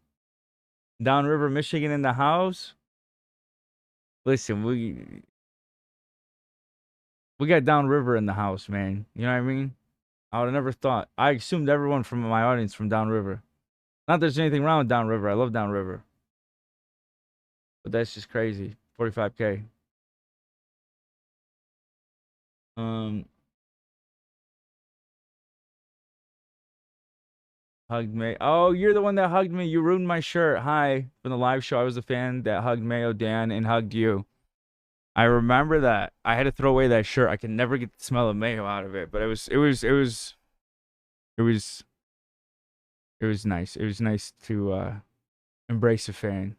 S1: Downriver, Michigan in the house. Listen, we got Downriver in the house, man. You know what I mean? I would have never thought. I assumed everyone from my audience from Downriver. Not that there's anything wrong with Downriver. I love Downriver. But that's just crazy. 45K. Hugged May. Oh, you're the one that hugged me. You ruined my shirt. Hi. From the live show, I was a fan that hugged Mayo Dan and hugged you. I remember that. I had to throw away that shirt. I could never get the smell of mayo out of it. But it was nice. It was nice to embrace a fan.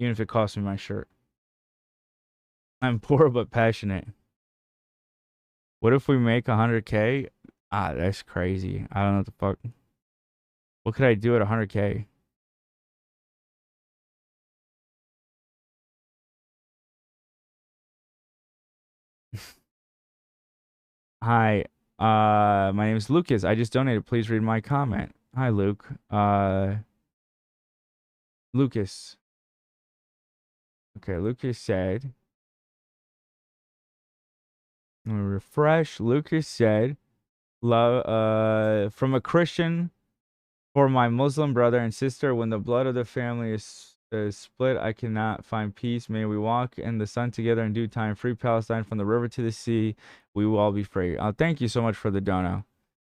S1: Even if it cost me my shirt. I'm poor but passionate. What if we make 100K? That's crazy. I don't know what the fuck. What could I do at 100K? Hi. My name is Lucas. I just donated. Please read my comment. Hi, Luke. Lucas. Okay, Lucas said. Let me refresh. Lucas said, "Love, from a Christian, for my Muslim brother and sister. When the blood of the family is split, I cannot find peace. May we walk in the sun together in due time. Free Palestine from the river to the sea. We will all be free." Thank you so much for the dono.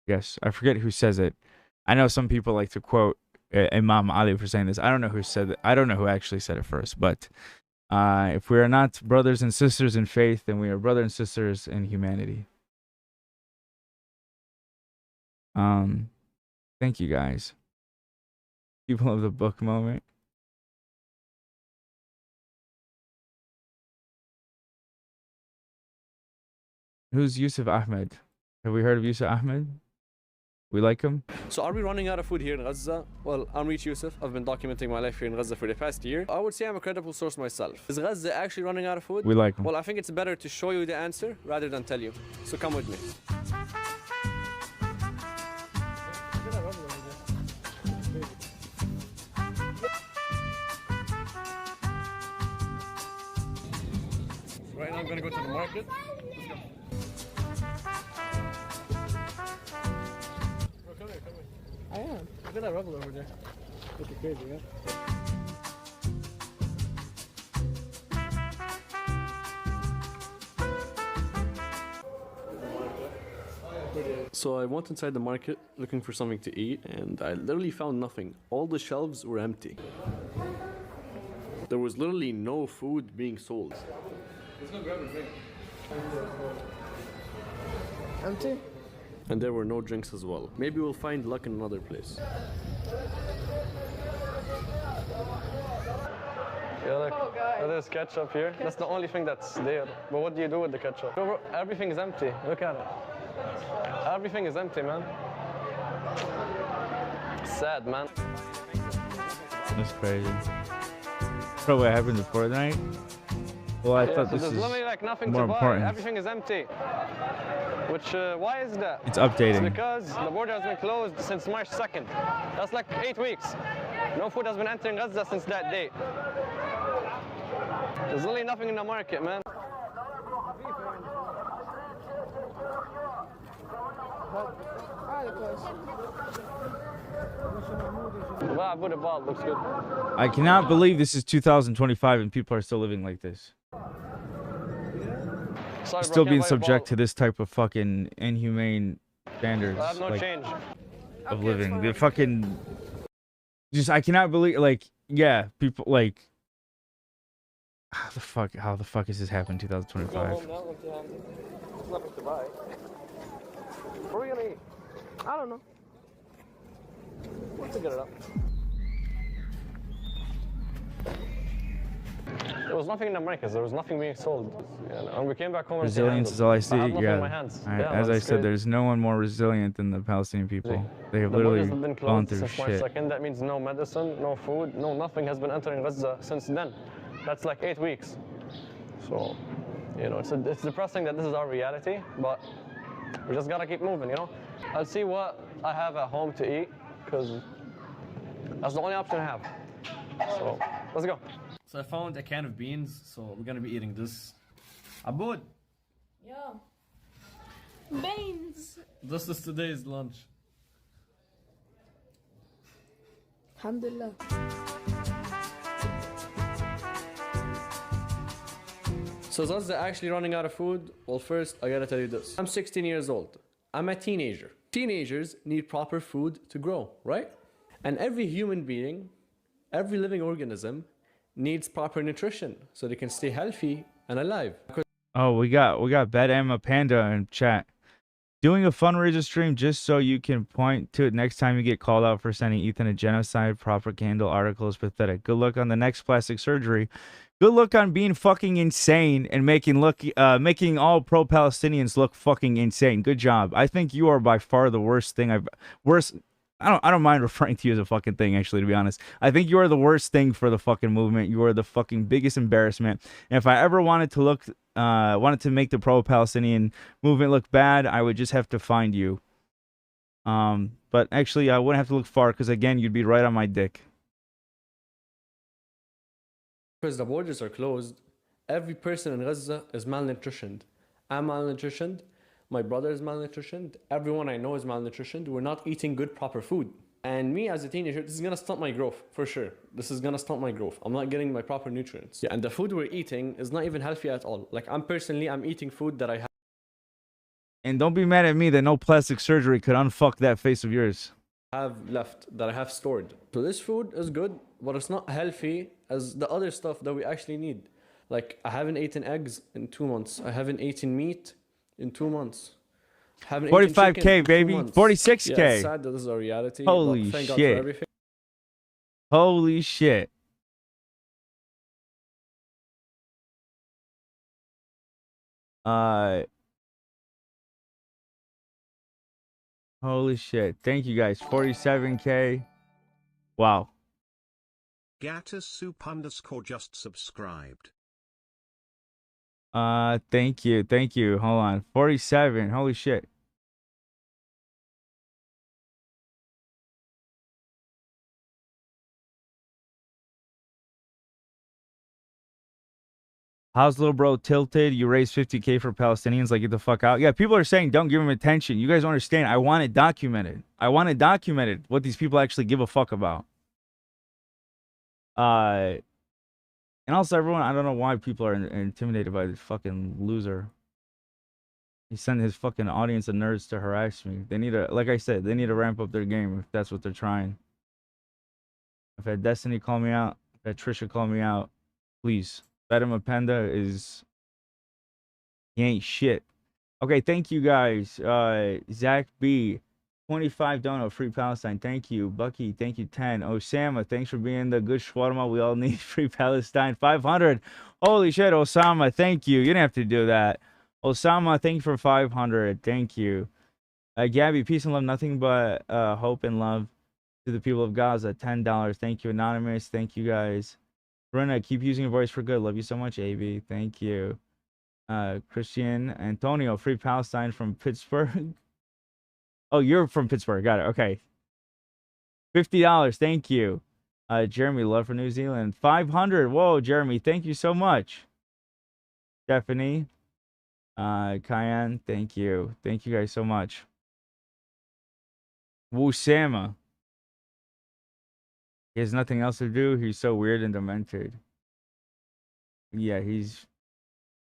S1: Yes, I forget who says it. I know some people like to quote Imam Ali for saying this. I don't know who said it. I don't know who actually said it first, but if we are not brothers and sisters in faith, then we are brothers and sisters in humanity. Thank you guys. People of the book moment. Who's Yusuf Ahmed? Have we heard of Yusuf Ahmed? We like him.
S17: So are we running out of food here in Gaza? Well, I'm Reach Yusuf. I've been documenting my life here in Gaza for the past year. I would say I'm a credible source myself. Is Gaza actually running out of food?
S1: We like him.
S17: Well, I think it's better to show you the answer rather than tell you. So come with me. Right now I'm gonna go to the market. Let's go. Bro, come here. I am. Look at that rubble over there. Looking crazy, yeah? So I went inside the market looking for something to eat, and I literally found nothing. All the shelves were empty. There was literally no food being sold. Let's go grab a drink. Empty? And there were no drinks as well. Maybe we'll find luck in another place. Yeah, look, there's ketchup here. That's the only thing that's there. But what do you do with the ketchup? Bro, everything is empty. Look at it. Everything is empty, man. Sad, man.
S1: That's crazy. Bro, what happened to Fortnite? Well, I thought
S17: so
S1: this
S17: there's
S1: is
S17: literally like nothing
S1: more
S17: to buy.
S1: important.
S17: Everything is empty. Which, why is that?
S1: It's updating.
S17: It's because the border has been closed since March 2nd. That's like 8 weeks. No food has been entering Gaza since that date. There's literally nothing in the market, man. Looks good.
S1: I cannot believe this is 2025 and people are still living like this.
S17: Sorry,
S1: Still
S17: bro,
S1: being subject to this type of fucking inhumane standards
S17: I have no change.
S1: of living. The fucking just I cannot believe yeah, people like how the fuck is this happening in 2025?
S17: There's nothing to buy. What are we gonna eat? I don't know. Let's get it up. There was nothing in the markets. There was nothing being sold. And we came back home.
S1: Resilience is all I see.
S17: I have nothing
S1: Yeah.
S17: in my hands.
S1: All right,
S17: Yeah,
S1: as I
S17: that's
S1: said,
S17: great.
S1: there's no one more resilient than the Palestinian people. They have
S17: The
S1: literally
S17: borders have been
S1: gone
S17: closed
S1: through
S17: since March
S1: shit.
S17: 2nd. That means no medicine, no food, nothing has been entering Gaza since then. That's like 8 weeks. So, it's depressing that this is our reality, but we just gotta keep moving, I'll see what I have at home to eat, because that's the only option I have. So, let's go.
S8: So I found a can of beans, so we're gonna be eating this. Abud,
S23: Yeah. Beans.
S8: this is today's lunch.
S23: Alhamdulillah.
S17: So is Gaza actually running out of food? Well, first, I gotta tell you this. I'm 16 years old. I'm a teenager. Teenagers need proper food to grow, right? And every human being, every living organism, needs proper nutrition so they can stay healthy and alive.
S1: Oh, we got Bad Emma Panda in chat. Doing a fundraiser stream just so you can point to it next time you get called out for sending Ethan a genocide propaganda article is pathetic. Good luck on the next plastic surgery. Good luck on being fucking insane and making all pro-Palestinians look fucking insane. Good job. I think you are by far the worst thing I don't mind referring to you as a fucking thing, actually, to be honest. I think you are the worst thing for the fucking movement. You are the fucking biggest embarrassment. And if I ever wanted to make the pro-Palestinian movement look bad, I would just have to find you. But actually, I wouldn't have to look far because, again, you'd be right on my dick.
S17: Because the borders are closed, every person in Gaza is malnutritioned. I'm malnutritioned. My brother is malnutritioned. Everyone I know is malnutritioned. We're not eating good, proper food. And me as a teenager, this is gonna stunt my growth, for sure. This is gonna stunt my growth. I'm not getting my proper nutrients. Yeah, and the food we're eating is not even healthy at all. Like, I'm eating food that I
S1: And don't be mad at me that no plastic surgery could unfuck that face of yours.
S17: have left, that I have stored. So this food is good, but it's not healthy as the other stuff that we actually need. Like, I haven't eaten eggs in 2 months. I haven't eaten meat in 2 months.
S1: 45K, baby. 46K.
S17: Yeah, it's sad that this is our reality.
S1: Holy
S17: but thank God
S1: shit.
S17: for everything.
S1: Holy shit. Holy shit. Thank you guys. 47K. Wow.
S3: Gatus Soup _ just subscribed.
S1: Thank you. Thank you. Hold on. 47. Holy shit. How's little bro tilted? You raised 50K for Palestinians. Like, get the fuck out. Yeah, people are saying don't give him attention. You guys don't understand. I want it documented. I want it documented what these people actually give a fuck about. And also, everyone, I don't know why people are intimidated by this fucking loser. He sent his fucking audience of nerds to harass me. They need to, like I said, they need to ramp up their game if that's what they're trying. I've had Destiny call me out. I've had Trisha call me out. Please. Fatima Penda is... He ain't shit. Okay, thank you guys. Zach B. 25 dono, free Palestine. Thank you. Bucky, thank you. 10. Osama, thanks for being the good shawarma. We all need free Palestine. 500. Holy shit, Osama, thank you. You didn't have to do that. Osama, thank you for 500. Thank you. Gabby, peace and love. Nothing but hope and love to the people of Gaza. $10. Thank you. Anonymous, thank you guys. Rena, keep using your voice for good. Love you so much, AB. Thank you. Christian Antonio, free Palestine from Pittsburgh. Oh, you're from Pittsburgh. Got it. Okay. $50. Thank you. Jeremy, love for New Zealand. 500. Whoa, Jeremy, thank you so much. Stephanie, Cayenne, thank you. Thank you guys so much. Wusama. He has nothing else to do. He's so weird and demented. Yeah, he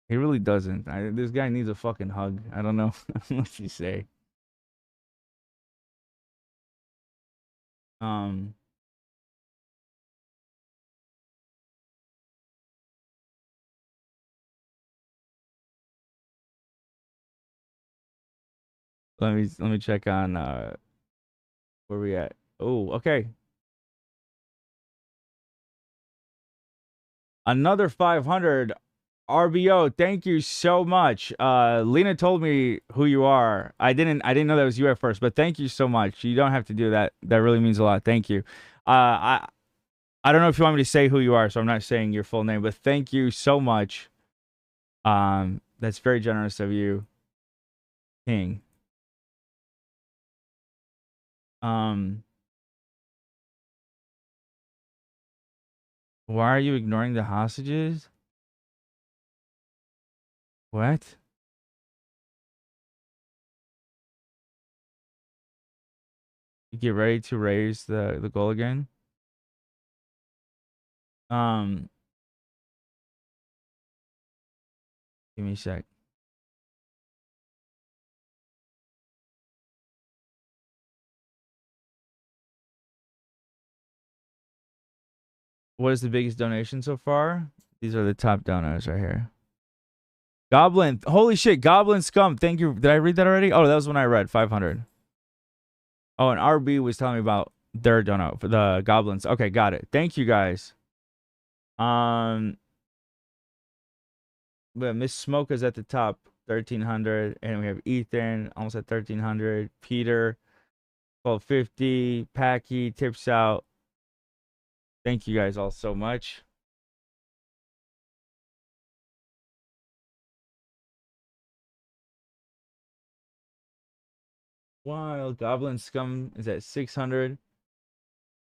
S1: really doesn't. This guy needs a fucking hug. I don't know what you say. Let me check on where we at. Oh, okay. Another 500. RBO, thank you so much. Lena told me who you are. I didn't know that was you at first, but thank you so much. You don't have to do that. That really means a lot. Thank you. I don't know if you want me to say who you are, so I'm not saying your full name, but thank you so much. That's very generous of you, King. Why are you ignoring the hostages? What? You get ready to raise the goal again? Give me a sec. What is the biggest donation so far? These are the top donors right here. Goblin. Holy shit. Goblin Scum. Thank you. Did I read that already? Oh, that was when I read 500. Oh, and RB was telling me about their donut for the goblins. Okay, got it. Thank you guys. But Miss Smoke is at the top, 1,300. And we have Ethan, almost at 1,300. Peter, 1,250. Packy, tips out. Thank you guys all so much. Wild Goblin Scum is at 600.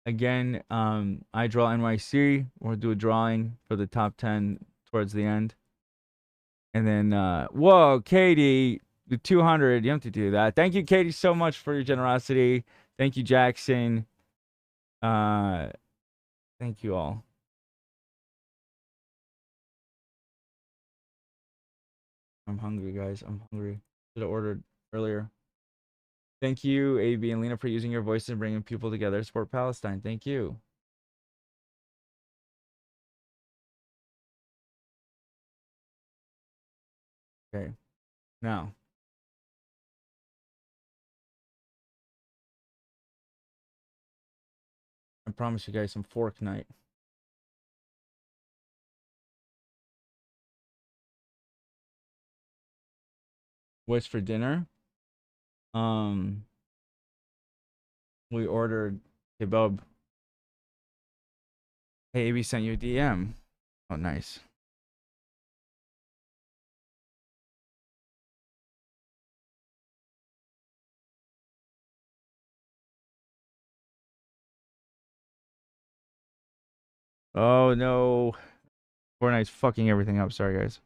S1: Again, I draw NYC. We'll do a drawing for the top 10 towards the end. And then, whoa, Katie, the 200. You have to do that. Thank you, Katie, so much for your generosity. Thank you, Jackson. Thank you all. I'm hungry, guys. I'm hungry. Should have ordered earlier. Thank you, AB and Lena, for using your voice and bringing people together to support Palestine. Thank you. Okay. Now. I promise you guys some fork night. What's for dinner? We ordered kebab. Hey, we sent you a DM. Oh, nice. Oh no. Fortnite's fucking everything up. Sorry, guys.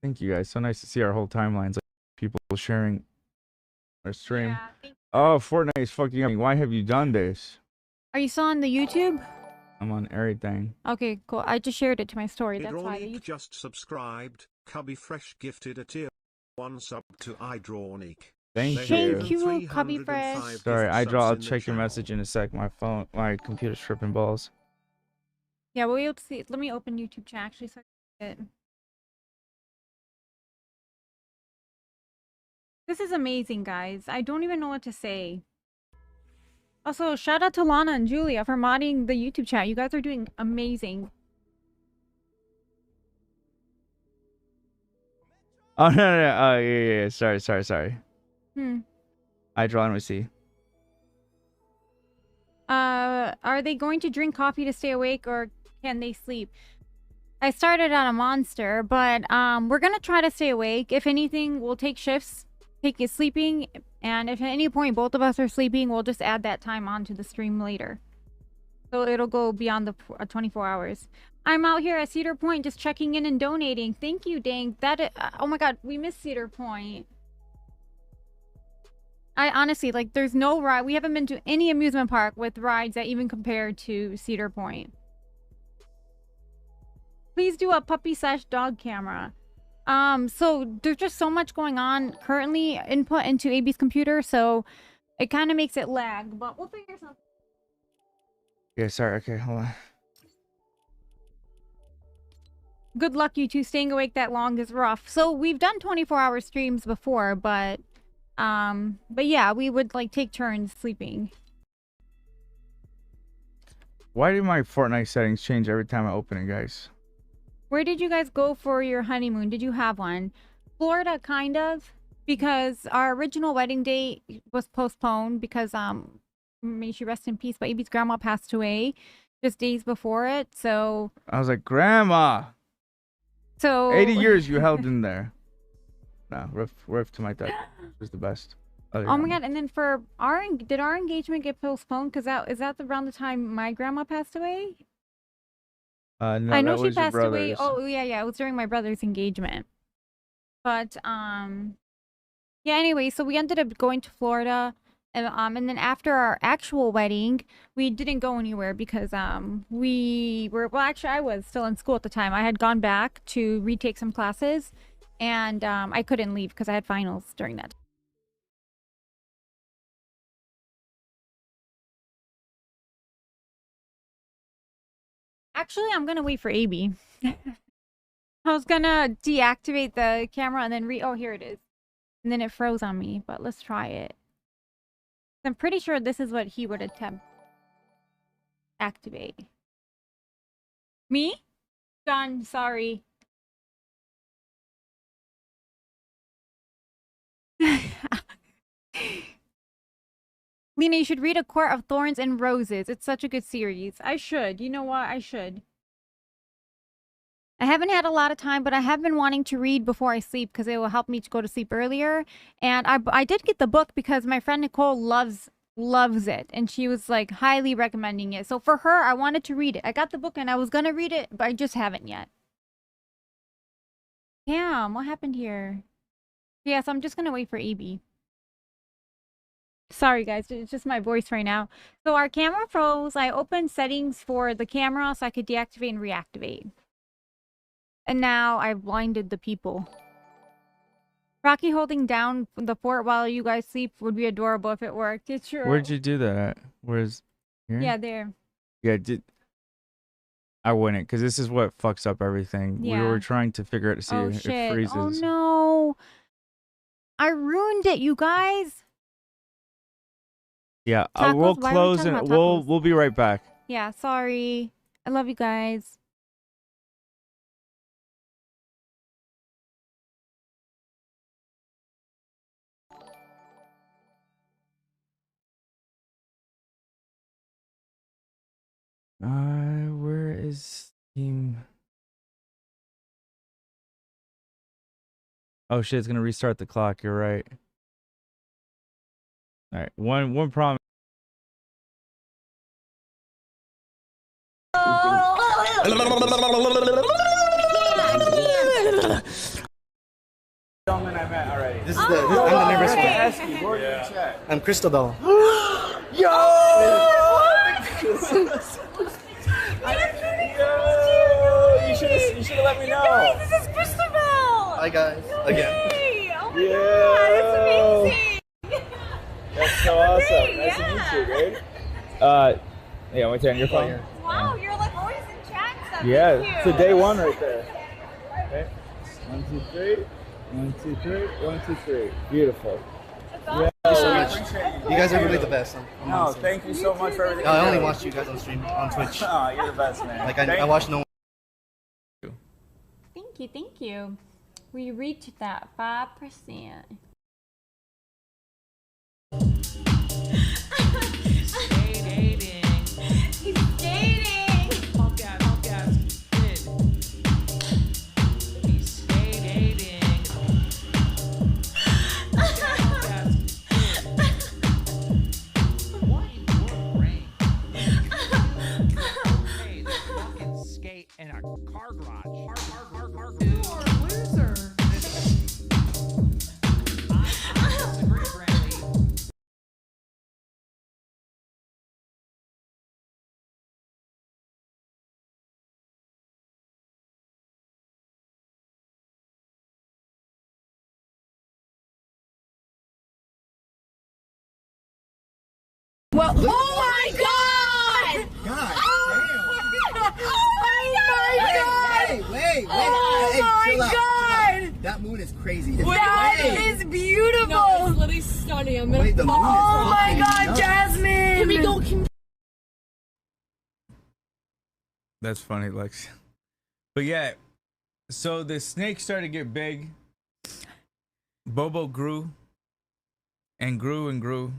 S1: Thank you guys. So nice to see our whole timelines. Like people sharing our stream.
S2: Yeah,
S1: oh, Fortnite is fucking up. Why have you done this?
S2: Are you still on the YouTube?
S1: I'm on everything.
S2: Okay, cool. I just shared it to my story. That's why.
S3: Hydraulic just subscribed. Cubby Fresh gifted a tier 1 sub to Hydraulic.
S1: Thank
S2: you, Cubby Fresh.
S1: Sorry, I'll check your message in a sec. My computer's tripping balls.
S2: Yeah, we'll see. Let me open YouTube chat actually so I can see it. This is amazing, guys. I don't even know what to say. Also, shout out to Lana and Julia for modding the YouTube chat. You guys are doing amazing.
S1: Oh, no. Oh, yeah. Sorry. Let me see.
S2: Are they going to drink coffee to stay awake or can they sleep? I started on a monster, but we're gonna try to stay awake. If anything, we'll take shifts, take it sleeping, and if at any point both of us are sleeping, we'll just add that time onto the stream later. So it'll go beyond the 24 hours. I'm out here at Cedar Point just checking in and donating. Thank you, Dang. Oh my god, we missed Cedar Point. I honestly, like, there's no ride. We haven't been to any amusement park with rides that even compare to Cedar Point. Please do a puppy/dog camera. So there's just so much going on currently input into AB's computer, so it kind of makes it lag, but we'll figure something.
S1: Yeah, sorry. Okay, hold on.
S2: Good luck, you two. Staying awake that long is rough. So we've done 24-hour streams before, but yeah, we would like take turns sleeping.
S1: Why do my Fortnite settings change every time I open it, guys?
S2: Where did you guys go for your honeymoon? Did you have one? Florida, kind of, because our original wedding date was postponed because may she rest in peace, but AB's grandma passed away just days before it. So
S1: I was like, Grandma.
S2: So
S1: 80 years you held in there. No, riff to my dad. It was the best.
S2: Oh my god! And then for did our engagement get postponed? Because is that around the time my grandma passed away?
S1: No,
S2: I know
S1: that
S2: she
S1: was your
S2: passed away.
S1: brother's.
S2: Oh yeah, it was during my brother's engagement. But yeah. Anyway, so we ended up going to Florida, and then after our actual wedding, we didn't go anywhere because we were actually I was still in school at the time. I had gone back to retake some classes, and I couldn't leave because I had finals during that time. Actually, I'm gonna wait for AB. I was gonna deactivate the camera and then oh, here it is. And then it froze on me, but let's try it. I'm pretty sure this is what he would attempt. Activate. Me? Done, sorry. Lena, you should read A Court of Thorns and Roses. It's such a good series. I should. You know what? I should. I haven't had a lot of time, but I have been wanting to read before I sleep because it will help me to go to sleep earlier. And I did get the book because my friend Nicole loves it. And she was like highly recommending it. So for her, I wanted to read it. I got the book and I was going to read it, but I just haven't yet. Damn, what happened here? Yes, I'm just going to wait for AB. Sorry guys, it's just my voice right now. So our camera froze. I opened settings for the camera so I could deactivate and reactivate. And now I've blinded the people. Rocky holding down the fort while you guys sleep would be adorable if it worked. It's true.
S1: Where'd you do that at? Where's here?
S2: Yeah, there.
S1: Yeah, I wouldn't, because this is what fucks up everything.
S2: Yeah.
S1: We were trying to figure out to see if it freezes.
S2: Oh no. I ruined it, you guys.
S1: Yeah,
S2: Tacos?
S1: we'll
S2: Why are we
S1: close
S2: talking
S1: and
S2: about tacos?
S1: we'll be right back.
S2: Yeah, sorry. I love you guys.
S1: Where is team? Oh shit, it's gonna restart the clock. You're right. All right, one promise. Gentlemen, I met already.
S14: This is I'm the nervous one.
S1: Yeah.
S14: I'm Cristobal.
S1: Yo! You should have let me know.
S2: Guys, this is Christabel.
S14: Hi guys. Again.
S2: Hey, oh my
S1: Yeah.
S2: god, that's amazing.
S1: That's so awesome.
S2: Great,
S1: Nice to
S2: yeah.
S1: meet you, dude. Yeah, want to turn your phone?
S2: Wow, you're like always in chat stuff.
S1: Yeah,
S2: Thank
S1: it's
S2: you.
S1: a day one right there. Okay. 1, 2, 3. 1, 2, 3. 1, 2, 3. Beautiful.
S14: Thank you so much. You guys are really the best. I'm
S1: No,
S14: honestly.
S1: thank you so much for everything.
S14: I
S1: you
S14: only
S1: do.
S14: watch you guys on stream on Twitch.
S1: Oh, you're the best, man.
S14: Like
S1: Thank
S14: I
S1: you.
S14: watch no one.
S2: Thank you. We reached that 5%. He's dating.
S6: Skate in a car garage.
S2: Well, oh my god!
S14: God Wait.
S2: Oh my god!
S14: That moon is crazy.
S2: That is beautiful!
S13: No, it's literally stunning. I'm gonna.
S14: Wait, the moon is
S2: Oh my
S14: fucking
S2: god,
S14: nuts.
S2: Jasmine!
S13: Can we go?
S1: That's funny, Lex. But yeah, so the snake started to get big. Bobo grew and grew and grew.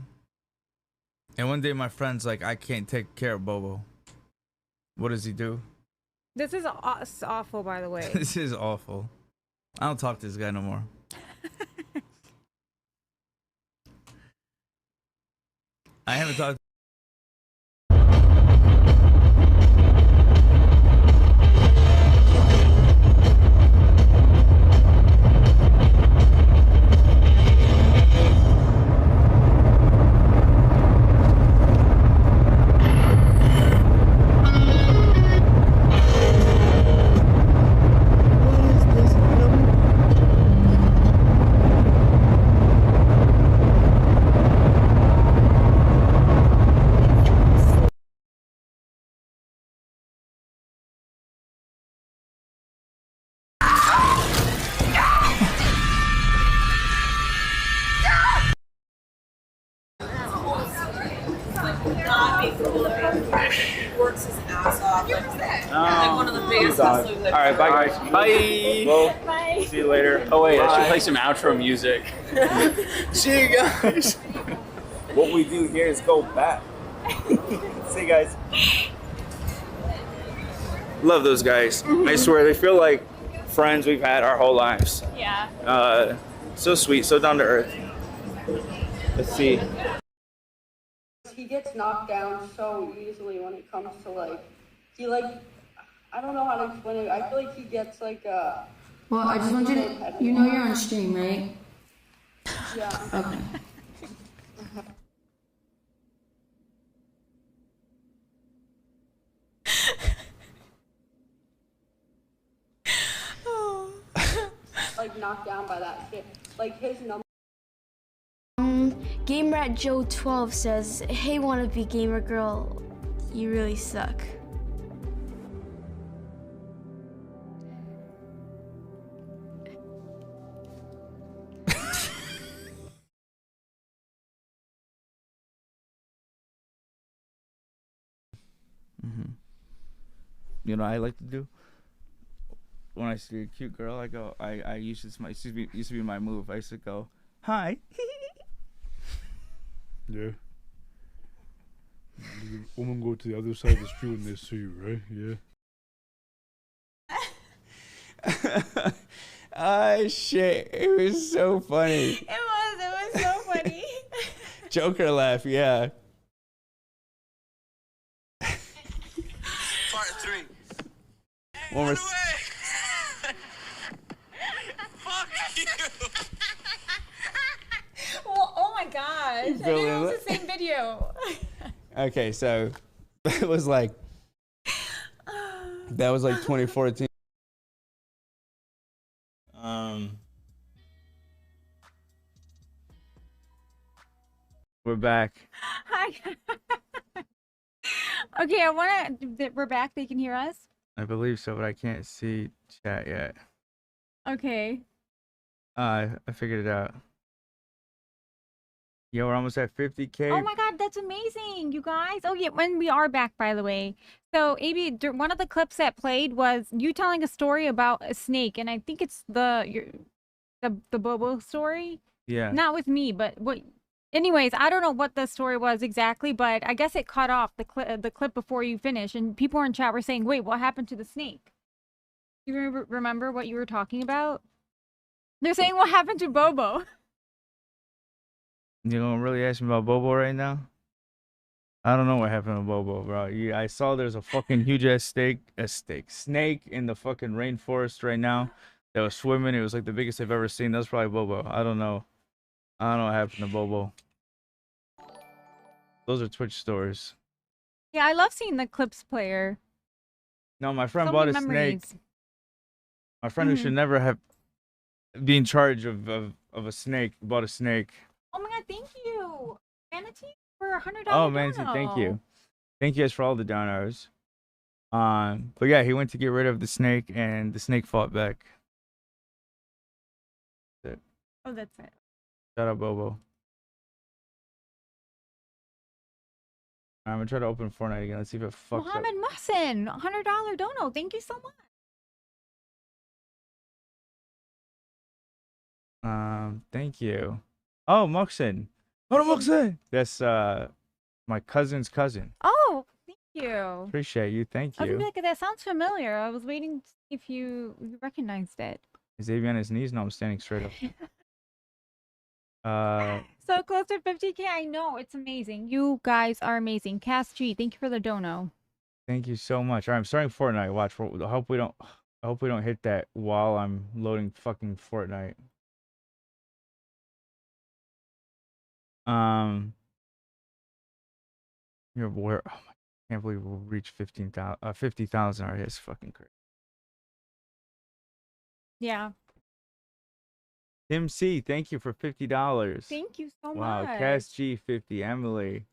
S1: And one day my friend's like, I can't take care of Bobo. What does he do?
S2: This is awful, by the way.
S1: This is awful. I don't talk to this guy no more. I haven't talked.
S13: Works his ass off. Like one of the biggest hustlers.
S1: All right, bye guys. Bye. Well,
S2: Bye.
S1: see you later.
S19: Oh wait, I should play some outro music.
S1: See you guys. What we do here is go back. See you guys. Love those guys. I swear they feel like friends we've had our whole lives.
S2: Yeah.
S1: So sweet, so down to earth. Let's see.
S13: He gets knocked down so easily when it comes to I don't know how to explain it. I feel like he gets
S23: Well, I just want you to, you're on stream, right?
S13: Yeah.
S23: Okay.
S13: Like knocked down by that shit. Like his number.
S23: Gamer Joe 12 says, "Hey, wannabe gamer girl, you really suck."
S1: You know what I like to do? When I see a cute girl, I go, I used to be my move. I used to go, hi.
S10: Yeah. The woman go to the other side of the street when they see you, right? Yeah.
S1: Ah, shit. It was so funny.
S2: It was so funny.
S1: Joker laugh, yeah.
S4: Part 3.
S1: One more.
S4: Fuck you.
S2: Well, oh my gosh. I think it was the same video.
S1: Okay, so that was like 2014. We're back.
S2: Hi. Okay, we're back. They can hear us.
S1: I believe so, but I can't see chat yet.
S2: Okay.
S1: I figured it out. Yo, we're almost at 50K.
S2: Oh my god, that's amazing, you guys. Oh yeah, when we are back, by the way. So, AB, one of the clips that played was you telling a story about a snake, and I think it's the Bobo story.
S1: Yeah.
S2: Not with me, but what? Anyways, I don't know what the story was exactly, but I guess it cut off the clip before you finish, and people in chat were saying, "Wait, what happened to the snake?" You remember what you were talking about? They're saying, "What happened to Bobo?"
S1: You gonna really ask me about Bobo right now? I don't know what happened to Bobo, bro. I saw there's a fucking huge ass snake in the fucking rainforest right now that was swimming. It was like the biggest I've ever seen. That's probably Bobo. I don't know. I don't know what happened to Bobo. Those are Twitch stories.
S2: Yeah, I love seeing the clips player.
S1: No, my friend bought a snake. My friend who should never have be in charge of a snake bought a snake.
S2: Oh my god, thank you, Manatee, for $100.
S1: Oh, Manatee, thank you. Thank you guys for all the donors. But yeah, he went to get rid of the snake, and the snake fought back. That's it.
S2: Oh, that's it.
S1: Shout out Bobo. I'm gonna try to open Fortnite again. Let's see if it fucks
S2: Mohammed
S1: up.
S2: Muhsin, $100 dono. Thank you so much.
S1: Thank you. Oh, Muhsin. Oh, Muhsin. That's my cousin's cousin.
S2: Oh, thank you.
S1: Appreciate you. Thank
S2: I was
S1: you.
S2: gonna be like, that sounds familiar. I was waiting to see if you recognized it.
S1: Is Xavier on his knees? No, I'm standing straight up.
S2: So close to 50K. I know, it's amazing. You guys are amazing. Cass G, thank you for the dono.
S1: Thank you so much. All right, I'm starting Fortnite. Watch. I hope we don't hit that while I'm loading fucking Fortnite. You're where? Oh my! Can't believe we'll reach 50,000 already. It's fucking crazy.
S2: Yeah.
S1: Tim C, thank you for $50.
S2: Thank you so much.
S1: Wow, Cass G 50, Emily.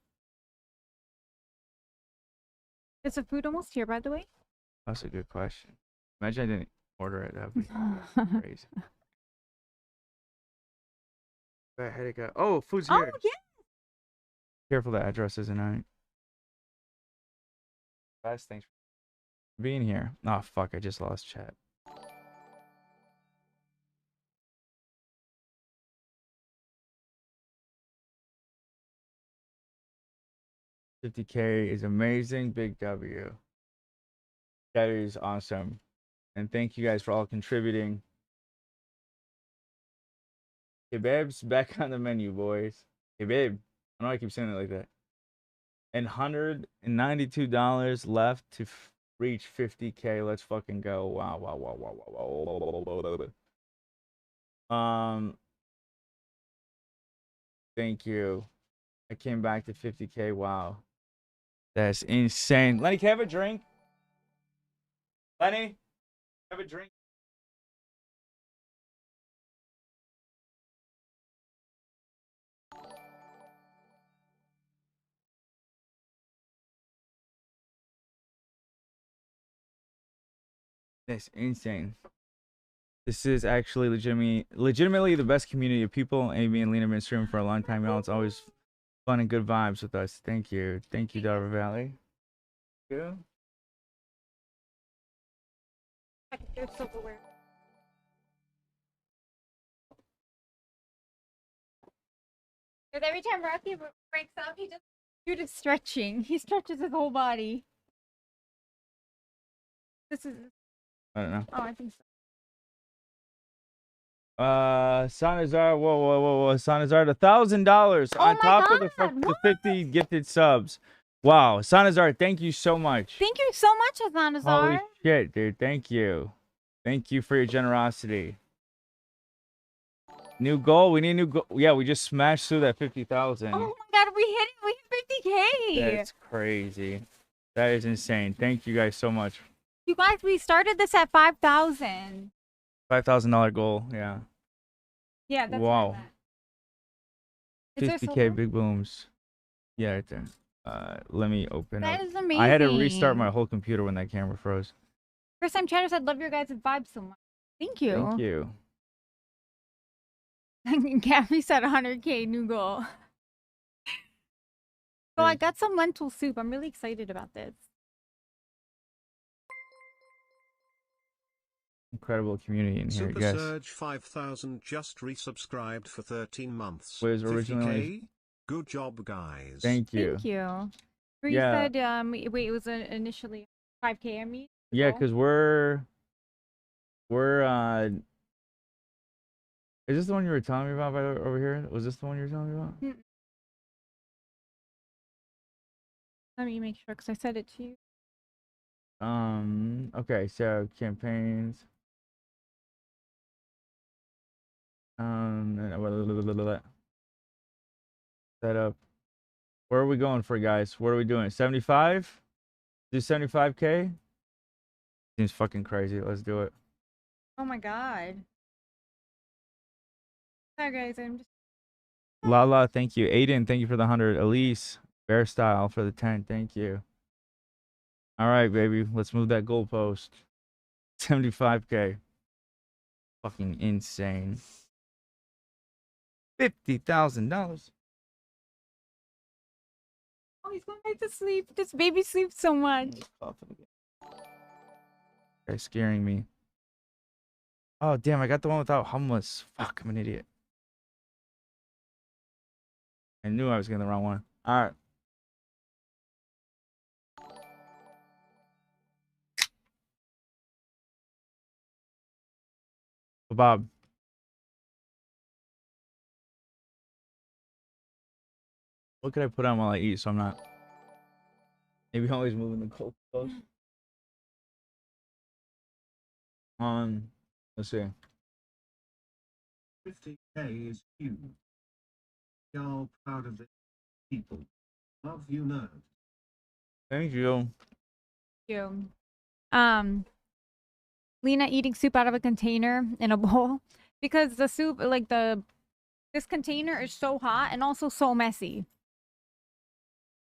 S2: Is the food almost here, by the way?
S1: That's a good question. Imagine I didn't order it. That'd be crazy. Bad headache. Oh, food's here.
S2: Oh yeah.
S1: Careful, the address isn't right. Guys, thanks for being here. Oh fuck, I just lost chat. $50K is amazing. Big W. That is awesome. And thank you guys for all contributing. Kebab's back on the menu, boys. Kebab. I know I keep saying it like that. And $192 left to reach 50K. Let's fucking go. Wow, wow, wow, wow, wow, wow. Thank you. I came back to 50K. Wow. That's insane. Lenny, can I have a drink? Lenny, have a drink. That's insane. This is actually legitimately the best community of people. Amy and Lena have been streaming for a long time, y'all. It's always fun and good vibes with us. Thank you. Thank you, Delaware Valley. Yeah.
S2: There's silverware. Because every time Rocky breaks up, he just is stretching. He stretches his whole body. This is.
S1: I don't know.
S2: Oh, I think so.
S1: Sanazar, whoa, Sanazar, $1,000 on top of the 50 gifted subs. Wow, Sanazar, thank you so much.
S2: Thank you so much, Azanazar.
S1: Holy shit, dude, thank you. Thank you for your generosity. New goal, we need a new goal. Yeah, we just smashed through that 50,000.
S2: Oh my god, we hit it. We hit 50K.
S1: That's crazy. That is insane. Thank you guys so much.
S2: You guys, we started this at 5,000.
S1: $5,000 goal, yeah.
S2: Yeah, that's
S1: wow. 50K big booms. Yeah, right there. Let me open
S2: That
S1: up.
S2: is amazing.
S1: I had to restart my whole computer when that camera froze.
S2: First time chatter said, love your guys' vibes so much. Thank you.
S1: Thank you.
S2: Gabby said 100K new goal. So I got some lentil soup. I'm really excited about this.
S1: Incredible community in here,
S3: Super
S1: guys.
S3: Surge 5000 just resubscribed for 13 months.
S1: Was originally
S3: 50K? Good job, guys.
S1: Thank you.
S2: Thank you. You said, wait, it was initially 5K, I mean?
S1: Yeah, because we're is this the one you were telling me about over here? Was this the one you were telling me about?
S2: Let me make sure, because I said it to you.
S1: Okay, so campaigns. Setup. Where are we going for, guys? What are we doing? 75? Do 75K? Seems fucking crazy. Let's do it.
S2: Oh my god. Hi guys, I'm just
S1: Lala, thank you. Aiden, thank you for the 100. Elise, Bear Style for the 10. Thank you. All right, baby. Let's move that goalpost. 75K. Fucking insane. $50,000.
S2: Oh, he's going back to sleep. This baby sleeps so much.
S1: Guy's scaring me. Oh, damn. I got the one without hummus. Fuck, I'm an idiot. I knew I was getting the wrong one. All right. Bob. What could I put on while I eat so I'm not... Maybe I'm always moving the goalpost. Let's see.
S3: 50K is huge. Y'all proud of the people. Love you, nerd.
S1: Thank you.
S2: Thank you. Lena eating soup out of a container in a bowl because the soup, like this container is so hot and also so messy.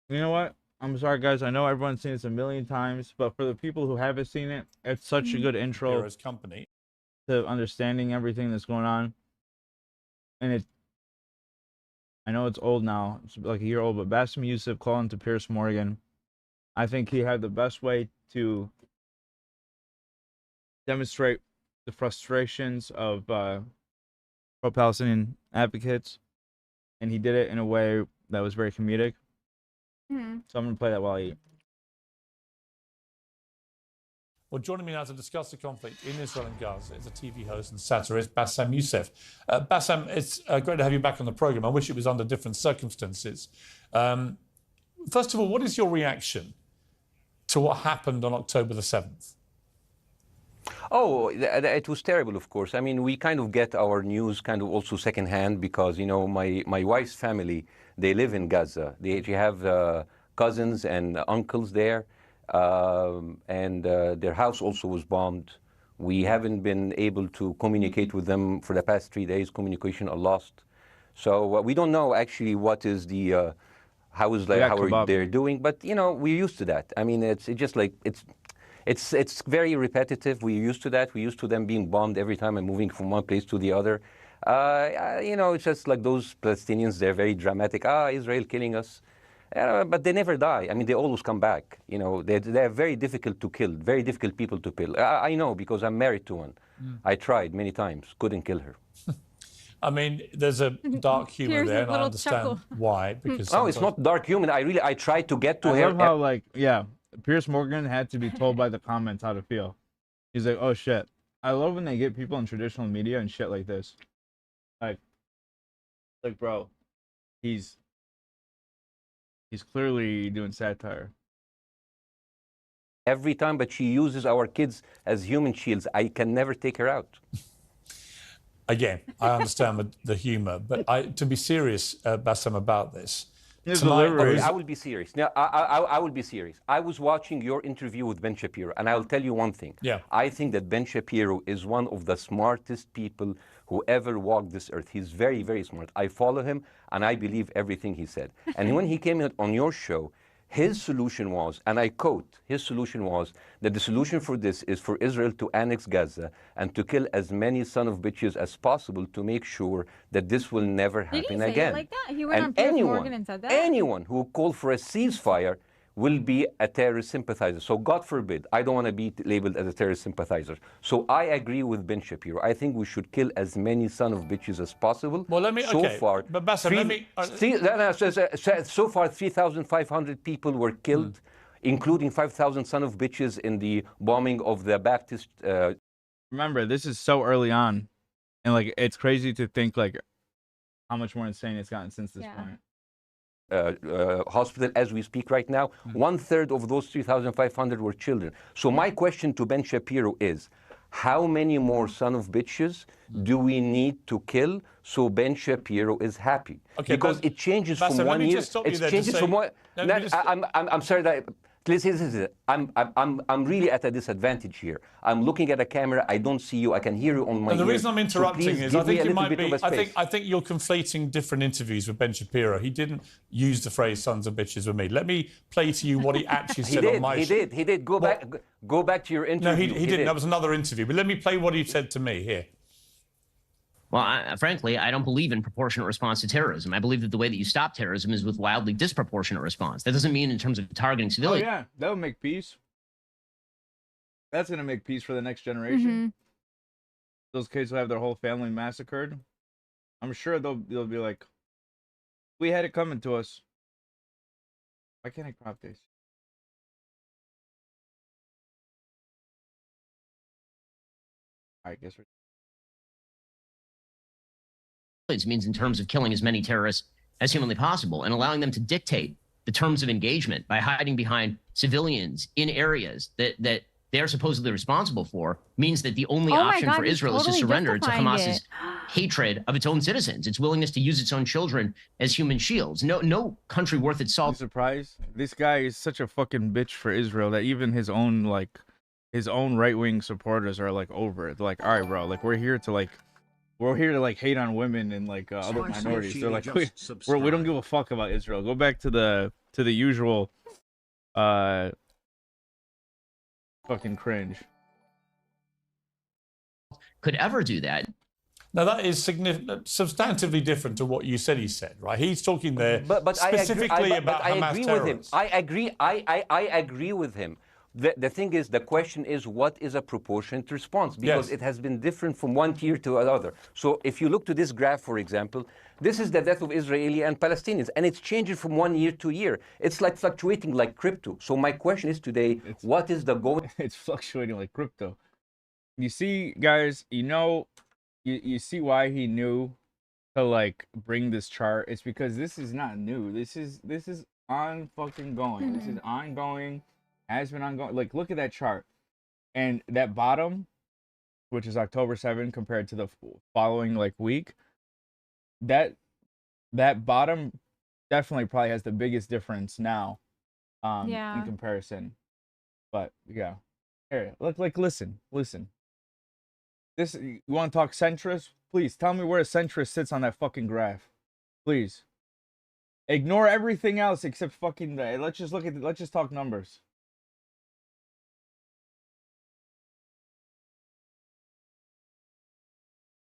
S1: You know what? I'm sorry, guys. I know everyone's seen this a million times, but for the people who haven't seen it, it's such a good intro
S6: company
S1: to understanding everything that's going on. And I know it's old now. It's like a year old, but Bassem Youssef calling to Pierce Morgan. I think he had the best way to demonstrate the frustrations of pro-Palestinian advocates, and he did it in a way that was very comedic. So I'm going to play that while I eat.
S6: Well, joining me now to discuss the conflict in Israel and Gaza is a TV host and satirist, Bassem Youssef. Bassem, it's great to have you back on the program. I wish it was under different circumstances. First of all, what is your reaction to what happened on October the 7th?
S20: Oh, it was terrible, of course. I mean, we kind of get our news kind of also secondhand because, you know, my wife's family, they live in Gaza. They have cousins and uncles there, and their house also was bombed. We haven't been able to communicate with them for the past 3 days. Communication are lost. So we don't know actually what is the, how are they doing, but, you know, we're used to that. I mean, it's just like, it's very repetitive. We're used to that. We're used to them being bombed every time and moving from one place to the other. You know, it's just like those Palestinians, they're very dramatic. Israel killing us. But they never die. I mean, they always come back. You know, they're very difficult to kill, very difficult people to kill. I know because I'm married to one. I tried many times, couldn't kill her.
S6: I mean, there's a dark humor there, and I understand why. Because
S20: it's not dark humor. I tried to get to her.
S1: I love how, like, yeah, Piers Morgan had to be told by the comments how to feel. He's like, oh shit. I love when they get people in traditional media and shit like this. Like bro, he's clearly doing satire.
S20: Every time, but she uses our kids as human shields. I can never take her out.
S6: Again, I understand the humor, but to be serious, Bassem, about this.
S20: Okay, I will be serious. Now, I will be serious. I was watching your interview with Ben Shapiro, and I'll tell you one thing.
S6: Yeah.
S20: I think that Ben Shapiro is one of the smartest people who ever walked this earth. He's very, very smart. I follow him, and I believe everything he said. And when he came on your show, his solution was, and I quote, his solution was that the solution for this is for Israel to annex Gaza and to kill as many son of bitches as possible to make sure that this will never happen again.
S2: Did he say it like that? He went on Piers Morgan and said that?
S20: Anyone who called for a ceasefire will be a terrorist sympathizer. So God forbid, I don't want to be labeled as a terrorist sympathizer. So I agree with Ben Shapiro. I think we should kill as many son of bitches as possible.
S6: Well, let me,
S20: so far,
S6: but Bassem, let me...
S20: so far, 3,500 people were killed, including 5,000 son of bitches in the bombing of the Baptist...
S1: Remember, this is so early on. And, like, it's crazy to think, like, how much more insane it's gotten since this point.
S20: Hospital as we speak right now. 1/3 of those 3,500 were children. So my question to Ben Shapiro is, how many more son of bitches do we need to kill so Ben Shapiro is happy?
S6: Okay,
S20: because it changes from 1 year. It changes from one. I'm sorry that. Listen, I'm really at a disadvantage here. I'm looking at a camera. I don't see you. I can hear you on my ear.
S6: The reason I'm interrupting
S20: is
S6: I think it might be. I think you're conflating different interviews with Ben Shapiro. He didn't use the phrase "sons of bitches" with me. Let me play to you what he actually said on my show.
S20: He did. Go back to your interview.
S6: No, he didn't. That was another interview. But let me play what he said to me here.
S5: Well, frankly, I don't believe in proportionate response to terrorism. I believe that the way that you stop terrorism is with wildly disproportionate response. That doesn't mean in terms of targeting civilians.
S1: Oh, yeah. That would make peace. That's going to make peace for the next generation. Those kids will have their whole family massacred. I'm sure they'll be like, we had it coming to us. Why can't I crop this? I guess we're...
S5: It means in terms of killing as many terrorists as humanly possible and allowing them to dictate the terms of engagement by hiding behind civilians in areas that they're supposedly responsible for means that the only option for Israel is to surrender to Hamas's hatred of its own citizens, its willingness to use its own children as human shields. No country worth its salt.
S1: Surprised? This guy is such a fucking bitch for Israel that even his own right-wing supporters are like over it. They're like, all right, bro, like we're here to like hate on women and like other minorities. They're like, we don't give a fuck about Israel. Go back to the usual fucking cringe.
S5: Could ever do that.
S6: Now that is substantively different to what you said he said, right? He's talking there specifically about Hamas terrorists.
S20: I agree with him. The thing is, the question is, what is a proportionate response? Because it has been different from one tier to another. So if you look to this graph, for example, this is the death of Israeli and Palestinians, and it's changing from 1 year to year. It's like fluctuating like crypto. So my question is today, what is the goal?
S1: It's fluctuating like crypto. You see, guys, you see why he knew to like bring this chart. It's because this is not new. This is on fucking going. This is ongoing. Has been ongoing. Like, look at that chart, and that bottom, which is October 7 compared to the following like week, that bottom definitely probably has the biggest difference now, in comparison. But yeah, here, look, like, listen. This, you want to talk centrist? Please tell me where a centrist sits on that fucking graph, please. Ignore everything else except fucking. Let's just talk numbers.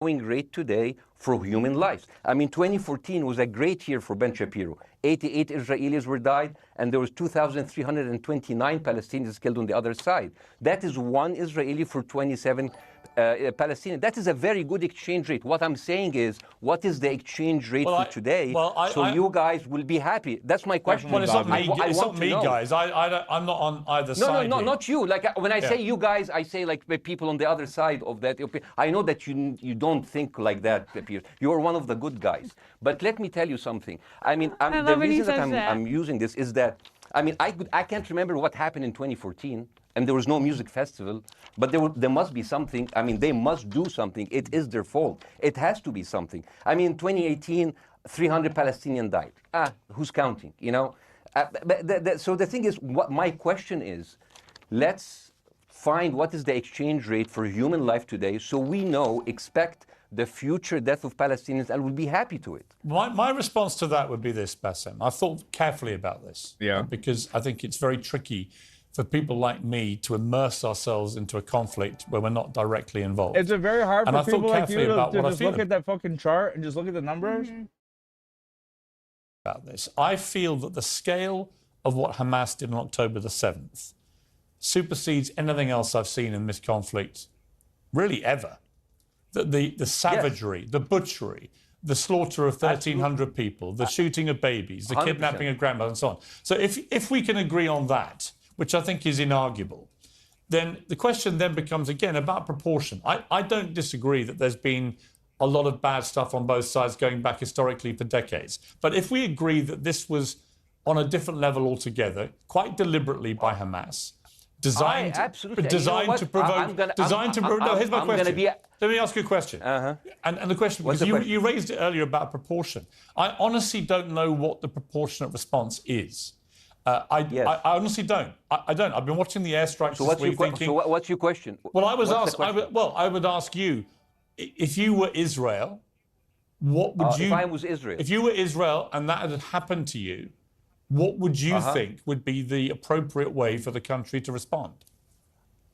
S20: rate today for human lives. I mean, 2014 was a great year for Ben Shapiro. 88 Israelis were died, and there was 2,329 Palestinians killed on the other side. That is one Israeli for 27 Palestinians. That is a very good exchange rate. What I'm saying is, what is the exchange rate for today? So you guys will be happy. That's my question.
S6: Well, it's not me,
S20: it's
S6: not me guys. I'm not on either side.
S20: No, not you. Like when I say you guys, I say like the people on the other side of that. I know that you don't think like that, Piers. You're one of the good guys. But let me tell you something. I mean, the reason that I'm using this is that, I mean, I can't remember what happened in 2014, and there was no music festival, but there must be something. I mean, they must do something. It is their fault. It has to be something. I mean, 2018, 300 Palestinians died. Who's counting, you know? So the thing is, what my question is, let's find what is the exchange rate for human life today so we expect the future death of Palestinians and will be happy to it.
S6: My response to that would be this, Bassem. I've thought carefully about this. Because I think it's very tricky for people like me to immerse ourselves into a conflict where we're not directly involved.
S1: It's very hard
S6: and
S1: for people like you to just look
S6: at
S1: at that fucking chart and just look at the numbers.
S6: About this. I feel that the scale of what Hamas did on October the 7th supersedes anything else I've seen in this conflict, really ever. The savagery, the butchery, the slaughter of 1,300 people, the shooting of babies, the 100%. Kidnapping of grandmothers, and so on. So if we can agree on that, which I think is inarguable, then the question then becomes, again, about proportion. I don't disagree that there's been a lot of bad stuff on both sides going back historically for decades. But if we agree that this was on a different level altogether, quite deliberately by Hamas, designed to provoke. No, here's my question. Let me ask you a question. And the question, because you raised it earlier about proportion. I honestly don't know what the proportionate response is. I honestly don't. I don't. I've been watching the airstrikes this week thinking...
S20: So what's your question?
S6: Well, I would ask you, if you were Israel, what would you...
S20: If I was Israel?
S6: If you were Israel and that had happened to you, what would you think would be the appropriate way for the country to respond?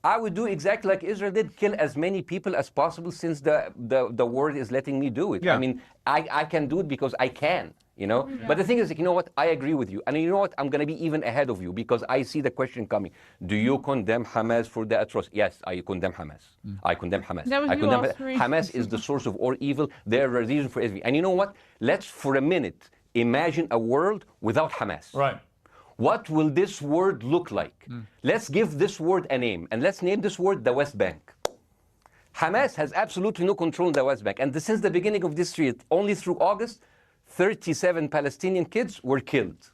S20: I would do exactly like Israel did, kill as many people as possible since the world is letting me do it. I mean, I can do it because I can, you know? But the thing is, you know what? I agree with you. And you know what? I'm going to be even ahead of you because I see the question coming. Do you condemn Hamas for the atrocity? Yes, I condemn Hamas. I condemn Hamas. Hamas is the source of all evil. They're a reason for everything. And you know what? Let's, for a minute, imagine a world without Hamas.
S6: Right.
S20: What will this word look like? Let's give this word a name, and let's name this word the West Bank. Hamas has absolutely no control in the West Bank, and since the beginning of this year, only through August, 37 Palestinian kids were killed.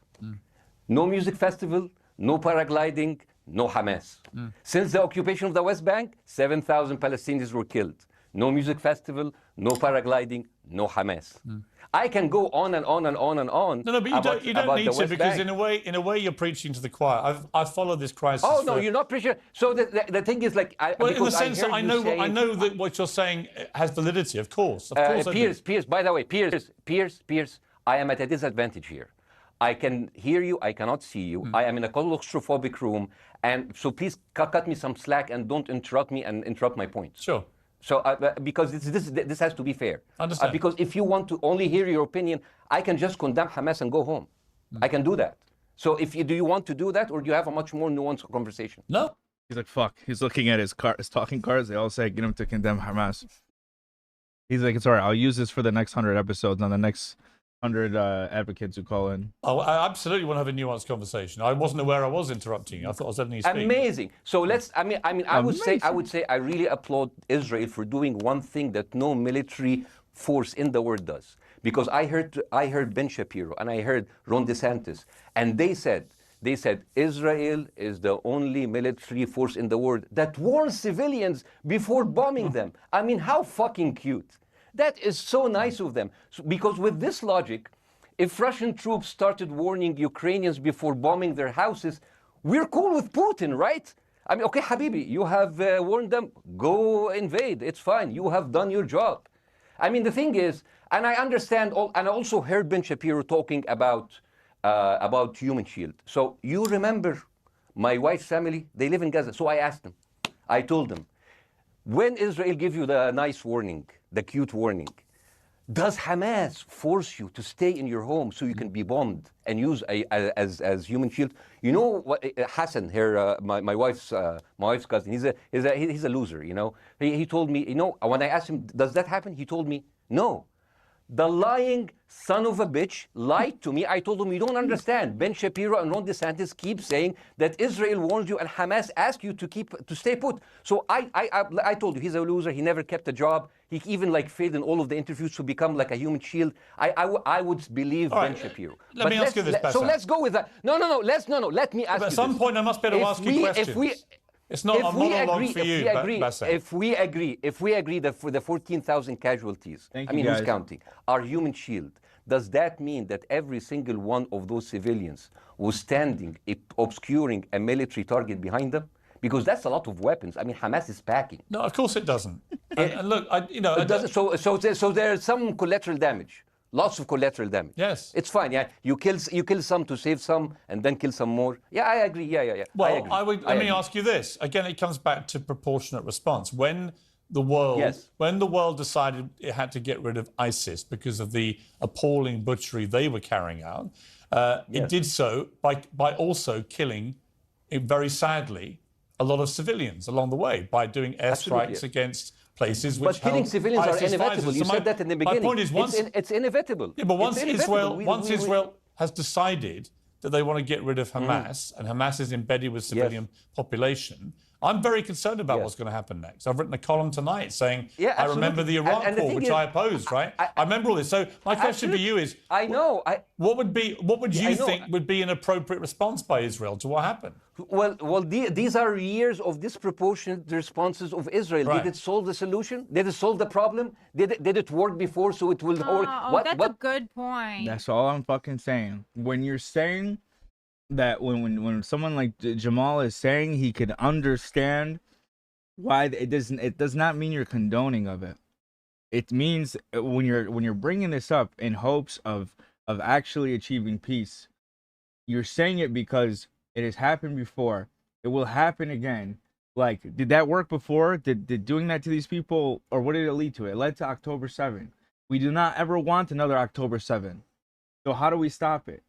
S20: No music festival, no paragliding, no Hamas. Since the occupation of the West Bank, 7,000 Palestinians were killed. No music festival, no paragliding, no Hamas. I can go on and on and on and on.
S6: No, but you don't need to, because in a way you're preaching to the choir. I've followed this crisis.
S20: Oh no, you're not preaching. So the thing is, like,
S6: in the sense that I know that what you're saying has validity. Of course,
S20: Piers. By the way, Piers. I am at a disadvantage here. I can hear you. I cannot see you. I am in a claustrophobic room, and so please cut me some slack and don't interrupt me and interrupt my points.
S6: Sure.
S20: So, because this has to be fair.
S6: Understand.
S20: Because if you want to only hear your opinion, I can just condemn Hamas and go home. I can do that. So, do you want to do that, or do you have a much more nuanced conversation?
S6: No.
S1: He's like, fuck. He's looking at his talking cards. They all say, get him to condemn Hamas. He's like, it's all right. I'll use this for the next 100 episodes on the next 100 advocates who call in.
S6: Oh, I absolutely want to have a nuanced conversation. I wasn't aware I was interrupting you. I thought I was letting you speak.
S20: Amazing. So let's. I mean, I would say, I really applaud Israel for doing one thing that no military force in the world does. Because I heard Ben Shapiro and I heard Ron DeSantis, and they said Israel is the only military force in the world that warns civilians before bombing them. I mean, how fucking cute. That is so nice of them. Because with this logic, if Russian troops started warning Ukrainians before bombing their houses, we're cool with Putin, right? I mean, okay, Habibi, you have warned them, go invade. It's fine. You have done your job. I mean, the thing is, and I understand, and I also heard Ben Shapiro talking about Human Shield. So you remember my wife's family, they live in Gaza. So I asked them, I told them, when Israel give you the nice warning the cute warning. Does Hamas force you to stay in your home so you can be bombed and use as human shield? You know what? Hassan, here, my wife's cousin. He's a loser. You know, he told me. You know, when I asked him, does that happen? He told me, no. The lying son of a bitch lied to me. I told him, you don't understand. Ben Shapiro and Ron DeSantis keep saying that Israel warned you and Hamas asked you to stay put. So I told you, he's a loser. He never kept a job. He even failed in all of the interviews to become like a human shield. I would believe Ben Shapiro.
S6: Let me ask you this,
S20: So let's go with that. No. Let me ask you
S6: At some point, I must be able to ask you questions. It's not a monologue for you, Bassem.
S20: If we agree that for the 14,000 casualties, who's counting, are human shield, does that mean that every single one of those civilians was standing, obscuring a military target behind them? Because that's a lot of weapons. I mean, Hamas is packing.
S6: No, of course it doesn't. And look,
S20: so there's some collateral damage. Lots of collateral damage.
S6: Yes.
S20: It's fine, yeah. You kill some to save some and then kill some more. Yeah, I agree. Yeah.
S6: Well, let me ask you this. Again, it comes back to proportionate response. When the world decided it had to get rid of ISIS because of the appalling butchery they were carrying out, it did so by also killing, very sadly, a lot of civilians along the way by doing airstrikes against places which
S20: but killing civilians are inevitable. You said that in the beginning.
S6: My point is,
S20: it's inevitable.
S6: Yeah, but once Israel has decided that they want to get rid of Hamas, and Hamas is embedded with civilian population, I'm very concerned about what's going to happen next. I've written a column tonight saying, I remember the Iraq war, which I opposed, right? I remember all this. So my question for you is, what would you think would be an appropriate response by Israel to what happened?
S20: Well, these are years of disproportionate responses of Israel.
S6: Right.
S20: Did it solve the solution? Did it solve the problem? Did it work before so it will work?
S2: That's a good point.
S1: That's all I'm fucking saying. When you're saying that when someone like Jamal is saying he could understand why it does not mean you're condoning of it. It means when you're bringing this up in hopes of actually achieving peace, you're saying it because it has happened before. It will happen again. Like, did that work before? Did doing that to these people, or what did it lead to? It led to October 7th. We do not ever want another October 7th. So how do we stop it?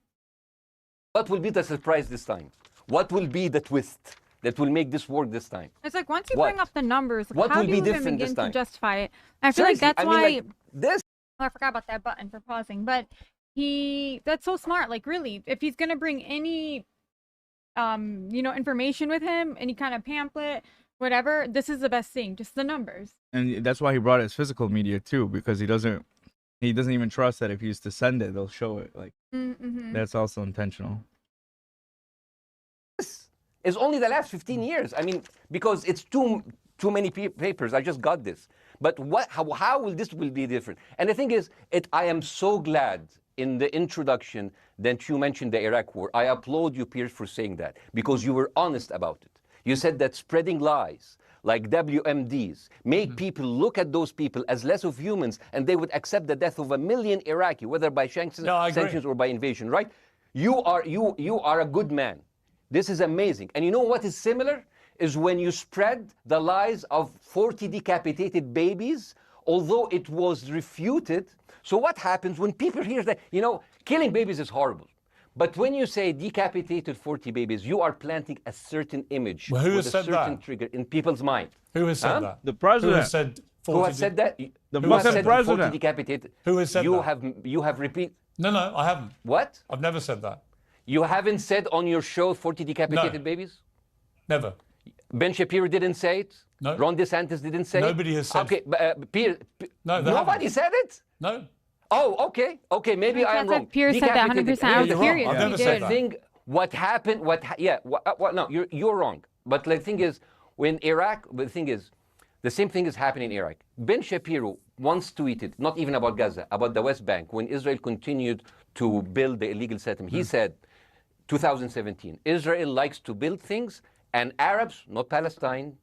S20: What will be the surprise this time? What will be the twist that will make this work this time?
S2: It's like once you bring up the numbers,
S20: what
S2: how
S20: will
S2: do
S20: be
S2: you even
S20: different
S2: begin
S20: this time?
S2: to justify it? I feel like that's why. I forgot about that button for pausing, but that's so smart. Like, really, if he's gonna bring any information with him, any kind of pamphlet, whatever, this is the best thing, just the numbers.
S1: And that's why he brought his physical media too, because he doesn't even trust that if he's to send it, they'll show it. Like, that's also intentional.
S20: This is only the last 15 years. I mean, because it's too many papers. I just got this. But how will this be different? And the thing is, I am so glad in the introduction that you mentioned the Iraq war. I applaud you, Pierce, for saying that, because you were honest about it. You said that spreading lies like WMDs make people look at those people as less of humans, and they would accept the death of 1 million Iraqi, whether by sanctions or by invasion, right? You are a good man. This is amazing. And you know what is similar? Is when you spread the lies of 40 decapitated babies, although it was refuted. So what happens when people hear that, killing babies is horrible. But when you say decapitated 40 babies, you are planting a certain image with a certain trigger in people's mind.
S6: Who has said that?
S1: The president.
S6: Who has said 40
S20: Who has said that?
S1: The Muslim president.
S20: 40 decapitated.
S6: Who has said that?
S20: You have repeated.
S6: No, I haven't.
S20: What?
S6: I've never said that.
S20: You haven't said on your show 40 decapitated babies?
S6: Never.
S20: Ben Shapiro didn't say it?
S6: No.
S20: Ron DeSantis didn't say
S6: Nobody has said
S20: it? Okay,
S6: no,
S20: nobody said it?
S6: No.
S20: Oh, okay, maybe I am wrong.
S2: Pierce said that 100%. I was curious.
S6: I've never said that.
S20: What happened, no, you're wrong. But the thing is, the same thing is happening in Iraq. Ben Shapiro once tweeted, not even about Gaza, about the West Bank, when Israel continued to build the illegal settlement. He said, 2017, Israel likes to build things, and Arabs, not Palestine,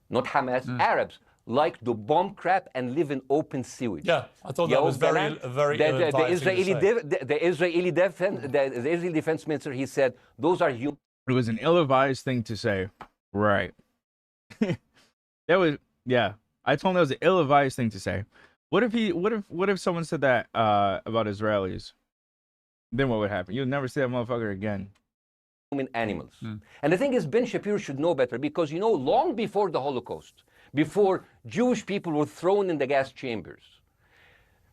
S20: not Hamas, Arabs like to bomb crap and live in open sewage.
S6: Yeah, I thought that was very
S20: the Israeli defense minister, he said, those are human.
S1: It was an ill-advised thing to say. Right. I told him that was an ill-advised thing to say. What if someone said that about Israelis? Then what would happen? You'd never see that motherfucker again.
S20: Human animals. And the thing is, Ben Shapiro should know better because, you know, long before the Holocaust, before Jewish people were thrown in the gas chambers,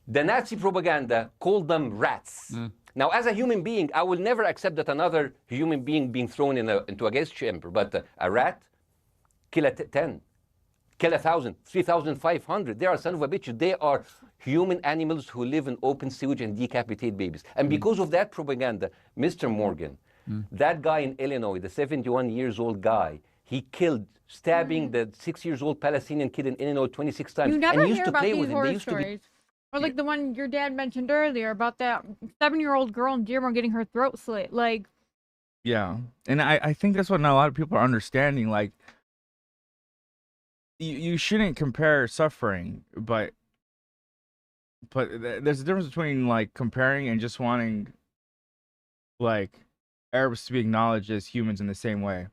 S20: the Nazi propaganda called them rats. Now, as a human being, I will never accept that another human being being thrown into a gas chamber, but a rat, kill 10, kill 1,000, 3,500. They are son of a bitch. They are human animals who live in open sewage and decapitate babies. And because of that propaganda, Mr. Morgan, that guy in Illinois, the 71 years old guy, he killed, stabbing the 6-year-old Palestinian kid in Illinois 26 times.
S2: You never
S20: and he used
S2: hear
S20: to
S2: about
S20: play
S2: these
S20: with him. They
S2: horror
S20: used to be
S2: stories. Or like the one your dad mentioned earlier about that 7-year-old girl in Dearborn getting her throat slit. Like,
S1: yeah, and I think that's what not a lot of people are understanding. Like, you shouldn't compare suffering, but there's a difference between like comparing and just wanting like Arabs to be acknowledged as humans in the same way.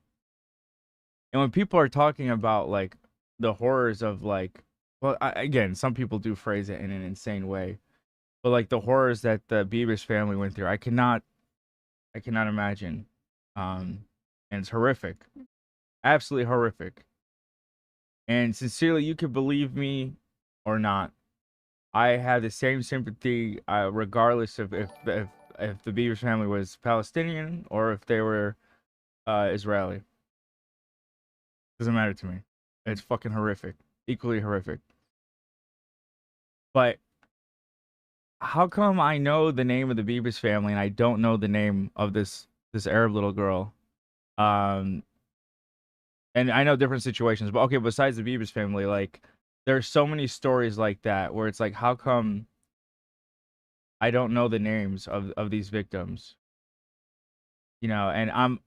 S1: And when people are talking about like the horrors of like, well, again, some people do phrase it in an insane way, but like the horrors that the Beavis family went through, I cannot imagine. And it's horrific, absolutely horrific. And sincerely, you could believe me or not, I have the same sympathy, regardless of if the Beavis family was Palestinian or if they were Israeli. Doesn't matter to me. It's fucking horrific, equally horrific. But how come I know the name of the Beavis family and I don't know the name of this Arab little girl? And I know different situations, but okay, besides the Beavis family, like, there's so many stories like that where it's like, how come I don't know the names of these victims? You know, and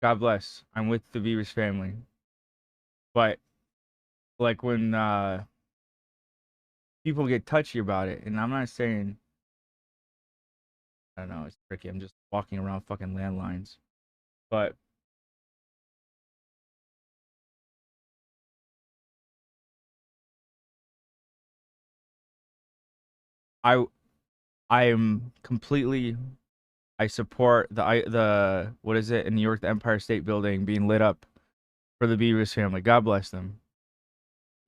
S1: God bless, I'm with the Beavis family. But, like, when people get touchy about it, and I'm not saying, I don't know, it's tricky, I'm just walking around fucking landlines. But I am completely, I support the what is it in New York, the Empire State Building being lit up for the Beavis family. God bless them.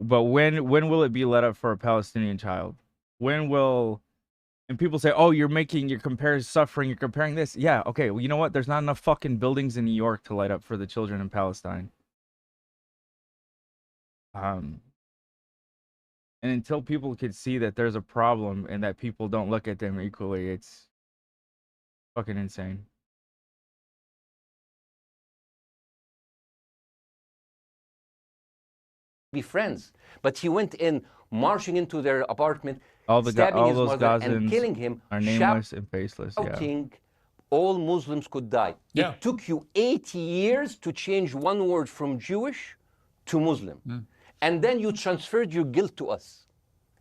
S1: But when will it be lit up for a Palestinian child? When will, and people say, oh, you're comparing suffering, you're comparing this. Yeah, okay, well, you know what? There's not enough fucking buildings in New York to light up for the children in Palestine. And until people could see that there's a problem and that people don't look at them equally, it's fucking insane.
S20: Be friends, but he went in, marching into their apartment,
S1: all those
S20: mother, and killing him,
S1: are nameless and faceless.
S20: Shouting, all Muslims could die. Yeah. It took you 80 years to change one word from Jewish to Muslim. And then you transferred your guilt to us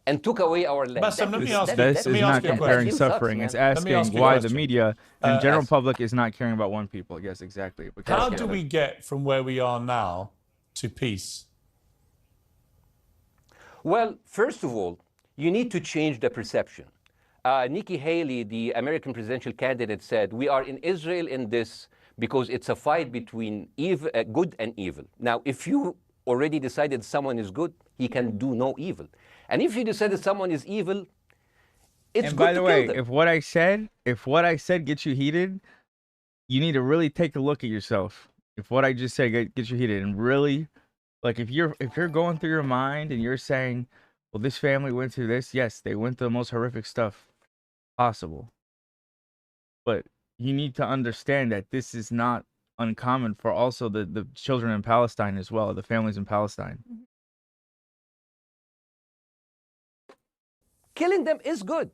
S20: and took away our land.
S1: This is not comparing suffering. It's asking why the media and general public is not caring about one people. Yes, exactly.
S6: How do we get from where we are now to peace?
S20: Well, first of all, you need to change the perception. Nikki Haley, the American presidential candidate, said, we are in Israel in this because it's a fight between good and evil. Now, if you already decided someone is good, he can do no evil. And if you decided someone is evil, it's good to kill them. And
S1: by the way, if what I said gets you heated, you need to really take a look at yourself. If what I just said gets you heated, and really, like, if you're going through your mind and you're saying, well, this family went through this, yes, they went through the most horrific stuff possible. But you need to understand that this is not uncommon for also the children in Palestine as well, the families in Palestine.
S20: Killing them is good.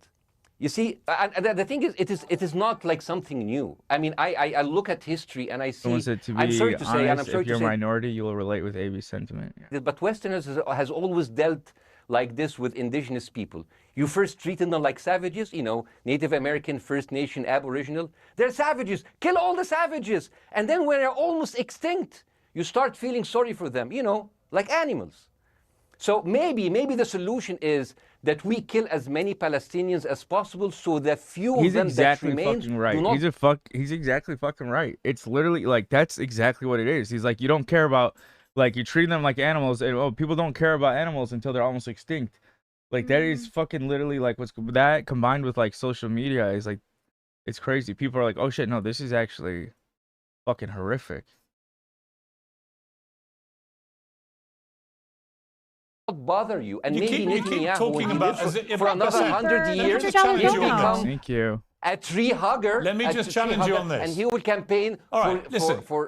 S20: You see, the thing is, it is not like something new. I mean, I look at history and I see.
S1: I'm sorry to say, and I'm sorry if you're a minority, you will relate with AB's sentiment. Yeah.
S20: But Westerners has always dealt like this with indigenous people. You first treated them like savages, you know, Native American, First Nation, Aboriginal. They're savages. Kill all the savages. And then when they're almost extinct, you start feeling sorry for them, you know, like animals. So maybe the solution is that we kill as many Palestinians as possible, so the few of them that remains
S1: fucking right.
S20: do not...
S1: He's exactly fucking right. It's literally like that's exactly what it is. He's like, you don't care about, like, you treat them like animals, and people don't care about animals until they're almost extinct. Like that is fucking literally like what's that combined with like social media is like, it's crazy. People are like, oh shit, no, this is actually fucking horrific.
S20: Bother you, and
S6: you
S20: maybe
S6: keep talking about
S20: for another 100 years,
S6: he'll
S20: become
S1: thank you
S20: a tree hugger.
S6: Let me just challenge you on this,
S20: and he will campaign for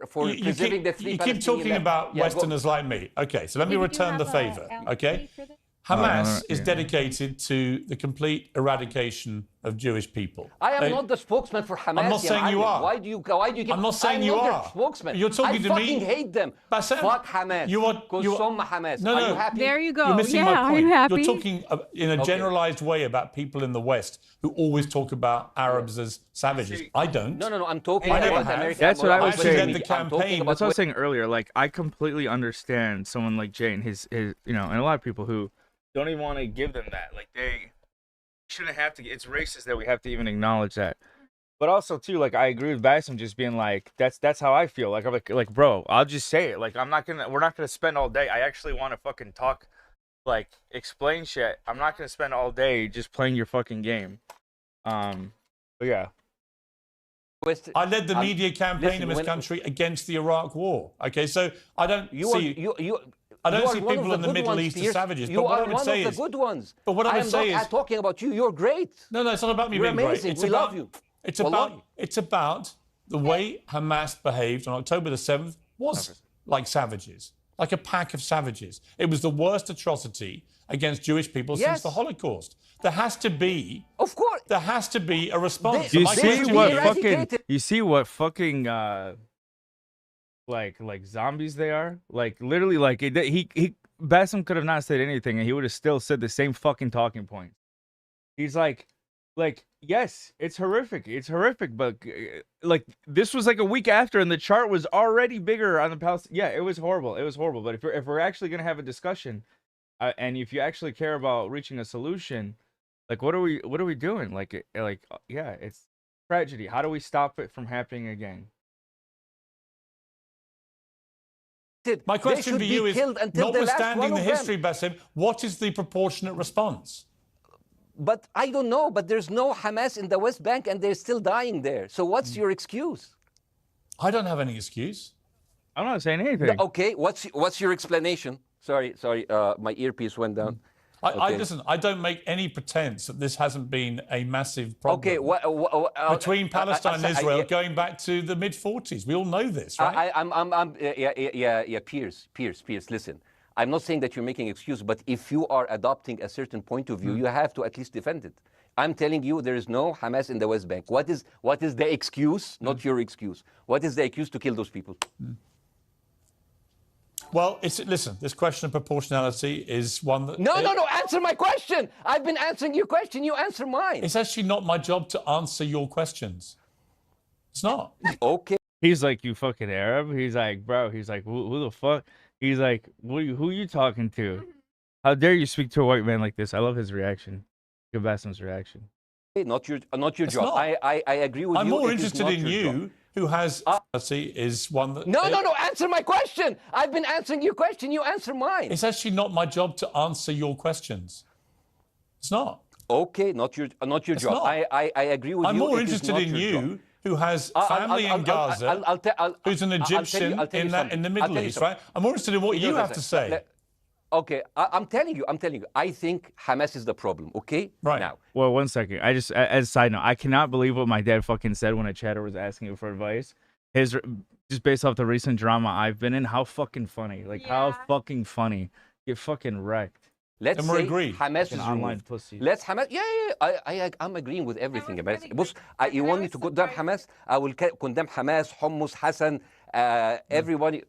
S20: preserving the three.
S6: You keep talking about Westerners like me. Okay, so let me return the favor. Okay, Hamas is dedicated to the complete eradication of Jewish people.
S20: I am not the spokesman for Hamas.
S6: I'm not saying you are.
S20: Why do you keep...
S6: I'm not saying you are.
S20: The spokesman.
S6: You're talking to me.
S20: I fucking hate them. Fuck Hamas.
S6: You are
S20: Hamas.
S6: No,
S20: are you happy?
S2: There you go.
S6: You're missing
S2: yeah,
S6: my point.
S2: I'm happy.
S6: You're talking in a generalized way about people in the West who always talk about Arabs as savages. I don't.
S20: No. I'm talking
S6: I
S20: about
S6: America.
S1: That's what I was saying.
S6: The campaign.
S1: That's what I was saying earlier. Like, I completely understand someone like Jane, his you know, and a lot of people who don't even want to give them that. Like, they shouldn't have to. It's racist that we have to even acknowledge that. But also too, like, I agree with Bassem just being like, that's how I feel. Like, I'm like, bro, I'll just say it. Like, we're not gonna spend all day. I actually want to fucking talk, like, explain shit. I'm not gonna spend all day just playing your fucking game. But yeah.
S6: I led the media campaign in this country against the Iraq War. Okay, so I don't I don't see people in the Middle East as savages.
S20: You are one of the good ones.
S6: But what I would say is,
S20: I'm talking about you. You're great.
S6: No, it's not about me
S20: being
S6: great.
S20: Amazing. We love you.
S6: It's about the way Hamas behaved on October the 7th was like savages, like a pack of savages. It was the worst atrocity against Jewish people since the Holocaust. There has to be,
S20: of course,
S6: there has to be a response.
S1: You see what fucking like zombies they are? Like, literally, like, he Bassem could have not said anything and he would have still said the same fucking talking point. He's like, yes, it's horrific, but like, this was like a week after and the chart was already bigger on the Palestinian. Yeah, it was horrible, but if we're actually gonna have a discussion, and if you actually care about reaching a solution, like, what are we doing? Like, yeah, it's tragedy. How do we stop it from happening again?
S6: My question for you is, notwithstanding the history, Bassem, what is the proportionate response?
S20: But I don't know, but there's no Hamas in the West Bank and they're still dying there. So what's your excuse?
S6: I don't have any excuse.
S1: I'm not saying anything.
S20: Okay, what's your explanation? Sorry, my earpiece went down.
S6: Listen, I don't make any pretense that this hasn't been a massive problem between Palestine and Israel going back to the mid-40s. We all know this, right?
S20: Piers, listen. I'm not saying that you're making excuse, but if you are adopting a certain point of view, you have to at least defend it. I'm telling you, there is no Hamas in the West Bank. What is the excuse? Not your excuse. What is the excuse to kill those people?
S6: Well, listen, this question of proportionality is one that...
S20: No, answer my question. I've been answering your question. You answer mine.
S6: It's actually not my job to answer your questions. It's not.
S20: Okay.
S1: He's like, you fucking Arab? He's like, bro, he's like, who the fuck? He's like, who are you talking to? How dare you speak to a white man like this? I love his reaction. Good Bassem's reaction.
S20: Not your job. I agree with you.
S6: I'm more interested in you, who has is one that...
S20: No, answer my question. I've been answering your question. You answer mine.
S6: It's actually not my job to answer your questions. It's not.
S20: Okay, not your job.
S6: Not.
S20: I agree with you.
S6: I'm more interested in you, who has family in Gaza, who's an Egyptian in the Middle East, right? I'm more interested in what you have to say.
S20: Okay, I'm telling you. I think Hamas is the problem, okay?
S6: Right.
S20: Now.
S1: Well, one second. I just, as a side note, I cannot believe what my dad fucking said when a chatter was asking you for advice. Just based off the recent drama I've been in, how fucking funny. Like, how fucking funny. Get fucking wrecked.
S20: Let's say Hamas is
S1: online pussy.
S20: Let's Hamas. Yeah. I'm agreeing with everything about it. You want me to condemn Hamas? I will condemn Hamas, Hummus, Hassan, everybody.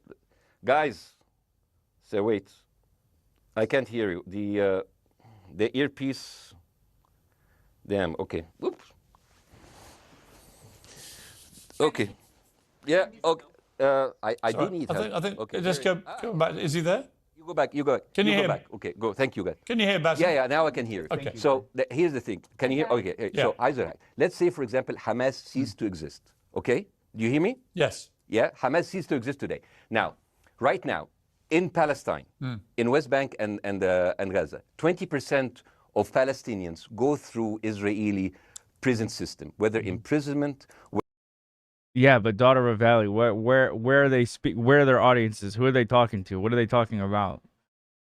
S20: Guys, so wait. I can't hear you. The earpiece. Damn. Okay. Oops. Okay. Yeah. Okay. I do need help.
S6: I think.
S20: Okay.
S6: Just go back. Is he there?
S20: Go back. You go.
S6: Can you
S20: go
S6: hear
S20: back? Okay, go. Thank you, guys.
S6: Can you hear, Bassem?
S20: Yeah. Now I can hear.
S6: Okay.
S20: So here's the thing. Can you hear? Okay.
S6: Yeah.
S20: So Isaac, let's say, for example, Hamas ceased to exist. Okay. Do you hear me?
S6: Yes.
S20: Yeah. Hamas ceased to exist today. Now, right now, in Palestine, in West Bank and Gaza, 20% of Palestinians go through Israeli prison system, whether imprisonment.
S1: Yeah, but daughter of Valley, where are they where are their audiences? Who are they talking to? What are they talking about?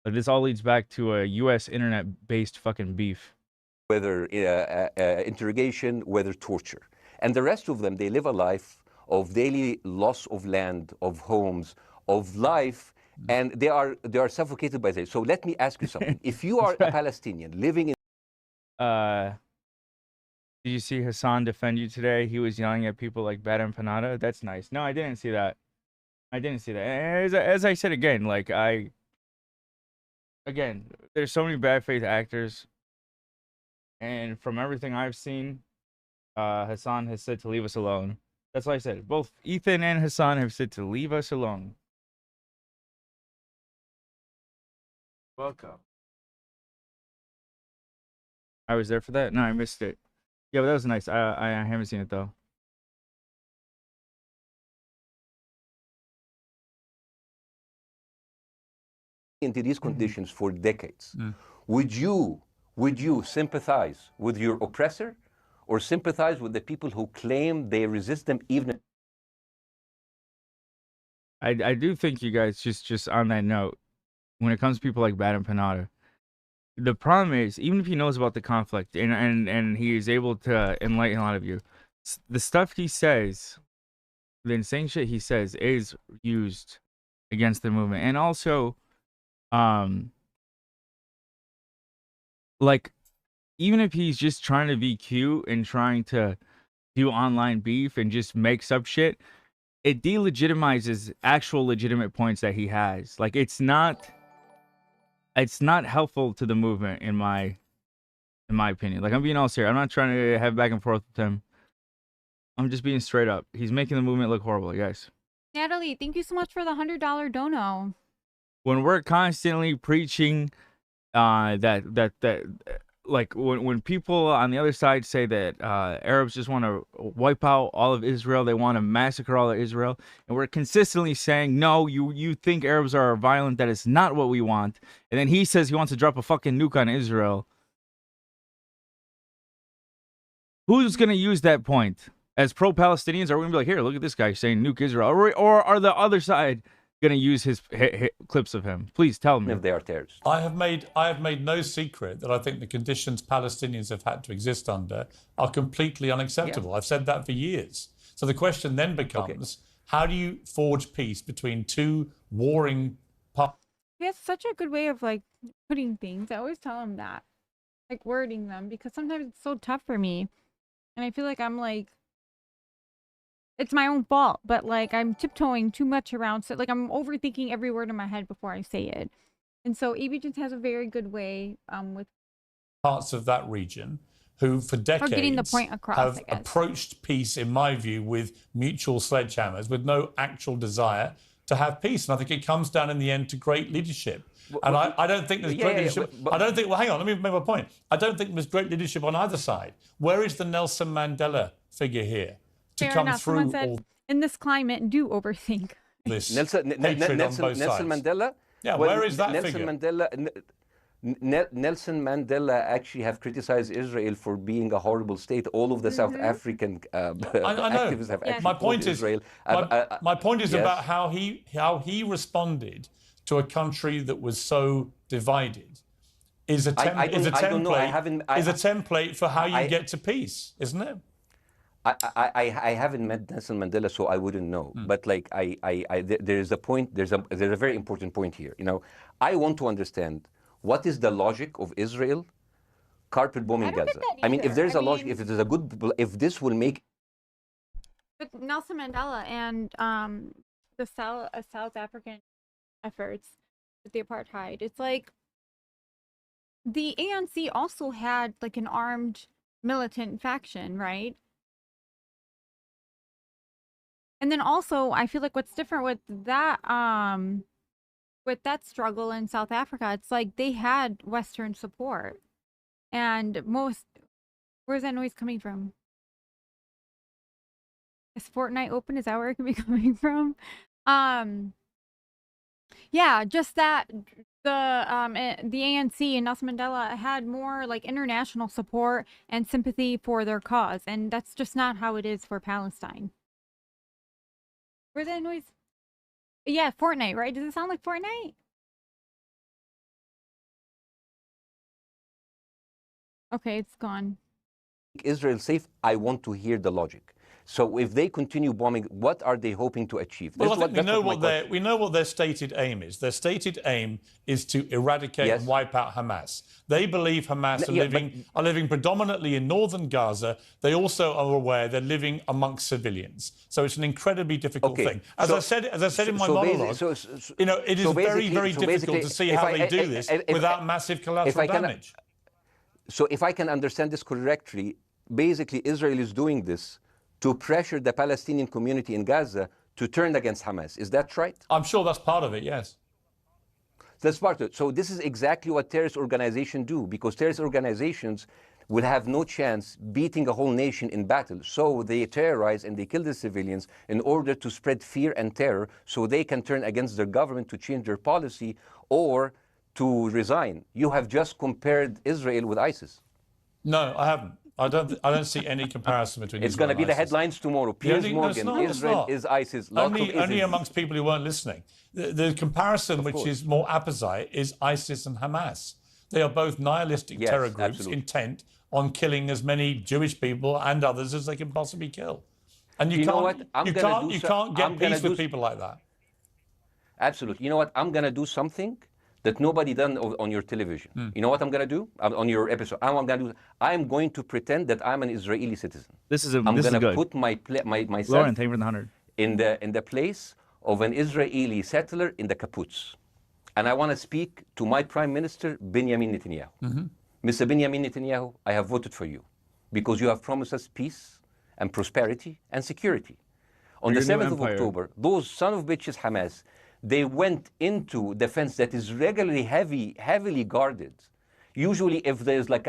S1: Like, this all leads back to a U.S. internet-based fucking beef.
S20: Whether interrogation, whether torture. And the rest of them, they live a life of daily loss of land, of homes, of life, and they are suffocated by this. So let me ask you something. If you are a Palestinian living in...
S1: Did you see Hassan defend you today? He was yelling at people like Bad Empanada. That's nice. No, I didn't see that. I didn't see that. As I said again, like there's so many bad faith actors, and from everything I've seen, Hassan has said to leave us alone. That's what I said. Both Ethan and Hassan have said to leave us alone. Welcome. I was there for that? No, I missed it. Yeah, but that was nice. I haven't seen it though.
S20: into these conditions for decades, would you sympathize with your oppressor or sympathize with the people who claim they resist them even?
S1: I do think you guys, just on that note, when it comes to people like Bad and Panada, the problem is, even if he knows about the conflict and he is able to enlighten a lot of you, the stuff he says, the insane shit he says is used against the movement. And also, like, even if he's just trying to be cute and trying to do online beef and just makes up shit, it delegitimizes actual legitimate points that he has. Like, it's not helpful to the movement in my opinion. Like, I'm being all serious. I'm not trying to have back and forth with him. I'm just being straight up. He's making the movement look horrible, guys.
S2: Natalie, thank you so much for the $100 dono.
S1: When we're constantly preaching that like when people on the other side say that Arabs just want to wipe out all of Israel, they want to massacre all of Israel, and we're consistently saying, no, you think Arabs are violent, that is not what we want. And then he says he wants to drop a fucking nuke on Israel. Who's going to use that point? As pro-Palestinians, are we going to be like, here, look at this guy saying nuke Israel? Or are the other side going to use his clips of him? Please tell me.
S20: If they are terrorists.
S6: I have made no secret that I think the conditions Palestinians have had to exist under are completely unacceptable. Yeah. I've said that for years. So the question then becomes, how do you forge peace between two warring parties?
S2: He has such a good way of, like, putting things. I always tell him that. Like, wording them. Because sometimes it's so tough for me. And I feel like I'm, like, it's my own fault, but, like, I'm tiptoeing too much around. So, like, I'm overthinking every word in my head before I say it. And so AB just has a very good way with
S6: parts of that region who, for decades,
S2: getting the point across,
S6: have approached peace, in my view, with mutual sledgehammers, with no actual desire to have peace. And I think it comes down in the end to great leadership. And I don't think there's great leadership. I don't think, well, hang on, let me make my point. I don't think there's great leadership on either side. Where is the Nelson Mandela figure here? To come through all
S2: in this climate, do overthink
S6: this.
S20: Nelson Mandela.
S6: Yeah, where is that
S20: Nelson
S6: figure?
S20: Nelson Mandela actually have criticized Israel for being a horrible state. All of the South African activists have actually
S6: my point is
S20: Israel.
S6: My point is about how he responded to a country that was so divided. Is a template for how you get to peace, isn't it?
S20: I haven't met Nelson Mandela, so I wouldn't know. But like there is a point. There's a very important point here. You know, I want to understand what is the logic of Israel carpet bombing Gaza. I mean, if there's a logic, if there's a good, if this will make.
S2: With Nelson Mandela and the South African efforts with the apartheid, it's like the ANC also had like an armed militant faction, right? And then also, I feel like what's different with that with that struggle in South Africa, it's like they had Western support. And where's that noise coming from? Is Fortnite open? Is that where it can be coming from? Yeah, just that the ANC and Nelson Mandela had more like international support and sympathy for their cause, and that's just not how it is for Palestine. Where's that noise? Yeah, Fortnite, right? Does it sound like Fortnite? Okay, it's gone.
S20: Israel safe, I want to hear the logic. So if they continue bombing, what are they hoping to achieve?
S6: Well, I think we know what their stated aim is. Their stated aim is to eradicate and wipe out Hamas. They believe Hamas are living predominantly in northern Gaza. They also are aware they're living amongst civilians. So it's an incredibly difficult thing. As I said in my monologue, you know, it is very, very difficult to see how they do this without massive collateral damage.
S20: So if I can understand this correctly, basically Israel is doing this to pressure the Palestinian community in Gaza to turn against Hamas. Is that right?
S6: I'm sure that's part of it, yes.
S20: That's part of it. So this is exactly what terrorist organizations do, because terrorist organizations will have no chance beating a whole nation in battle. So they terrorize and they kill the civilians in order to spread fear and terror so they can turn against their government to change their policy or to resign. You have just compared Israel with ISIS.
S6: No, I haven't. I don't see any comparison between.
S20: It's going to be the headlines tomorrow. Piers Morgan, Israel is ISIS.
S6: Only amongst people who weren't listening. The comparison, which is more apposite, is ISIS and Hamas. They are both nihilistic terror groups intent on killing as many Jewish people and others as they can possibly kill. And you can't get peace with people like that.
S20: Absolutely. You know what? I'm going to do something that nobody done on your television. You know what I'm going to do on your episode? I'm going to pretend that I'm an Israeli citizen. I'm going to put myself
S1: Lauren, thank you for the 100.
S20: in the place of an Israeli settler in the kibbutz. And I want to speak to my Prime Minister, Benjamin Netanyahu. Mr. Benjamin Netanyahu, I have voted for you because you have promised us peace and prosperity and security. On the 7th of October, those son of bitches Hamas, they went into the fence that is regularly heavily guarded. Usually if there's like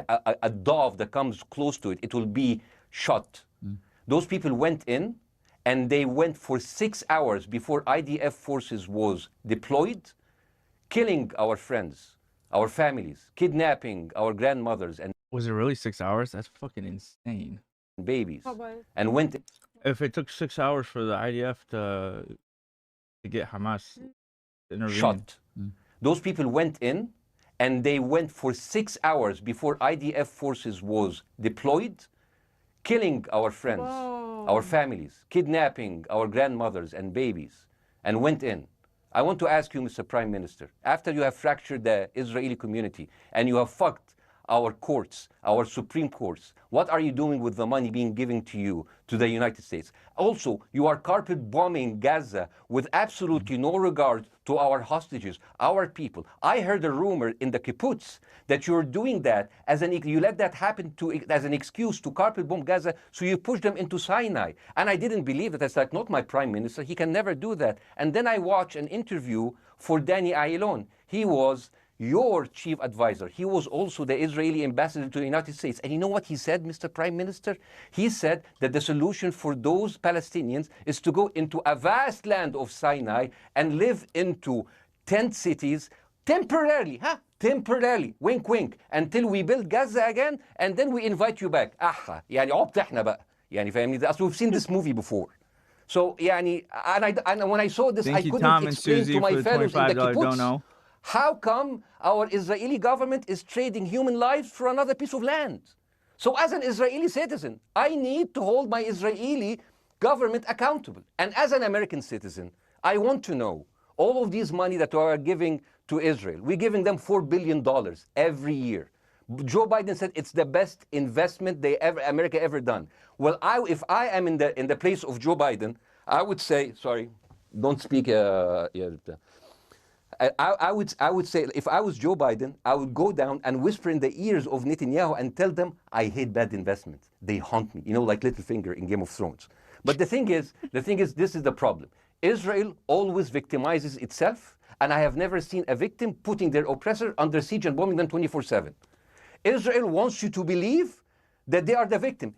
S20: a dove that comes close to it, it will be shot. Those people went in and they went for 6 hours before IDF forces was deployed, killing our friends, our families, kidnapping our grandmothers. And
S1: was it really 6 hours? That's fucking insane.
S20: Babies. And went.
S1: If it took 6 hours for the IDF to get Hamas intervened.
S20: Shot. Those people went in and they went for 6 hours before IDF forces was deployed, killing our friends, our families, kidnapping our grandmothers and babies, and went in. I want to ask you, Mr. Prime Minister, after you have fractured the Israeli community and you have fucked our courts, our Supreme Courts, what are you doing with the money being given to you, to the United States? Also, you are carpet bombing Gaza with absolutely no regard to our hostages, our people. I heard a rumor in the kibbutz that you're doing that you let that happen as an excuse to carpet bomb Gaza, so you push them into Sinai. And I didn't believe it. It's like, not my Prime Minister, he can never do that. And then I watched an interview for Danny Ayalon. He was your chief advisor. He was also the Israeli ambassador to the United States. And you know what he said, Mr. Prime Minister? He said that the solution for those Palestinians is to go into a vast land of Sinai and live into tent cities temporarily, temporarily, wink wink, until we build Gaza again, and then we invite you back. يعني عبط احنا بقى. يعني فاهمني؟ We've seen this movie before. So يعني, and when I saw this, I couldn't explain to my fellows in the kibbutz, how come our Israeli government is trading human lives for another piece of land? So as an Israeli citizen, I need to hold my Israeli government accountable. And as an American citizen, I want to know all of these money that we are giving to Israel. We're giving them $4 billion every year. Joe Biden said it's the best investment America ever done. Well, if I am in the place of Joe Biden, I would say, sorry, don't speak. I would say, if I was Joe Biden, I would go down and whisper in the ears of Netanyahu and tell them, I hate bad investments. They haunt me, like Littlefinger in Game of Thrones. But the thing is, this is the problem. Israel always victimizes itself and I have never seen a victim putting their oppressor under siege and bombing them 24/7. Israel wants you to believe that they are the victim.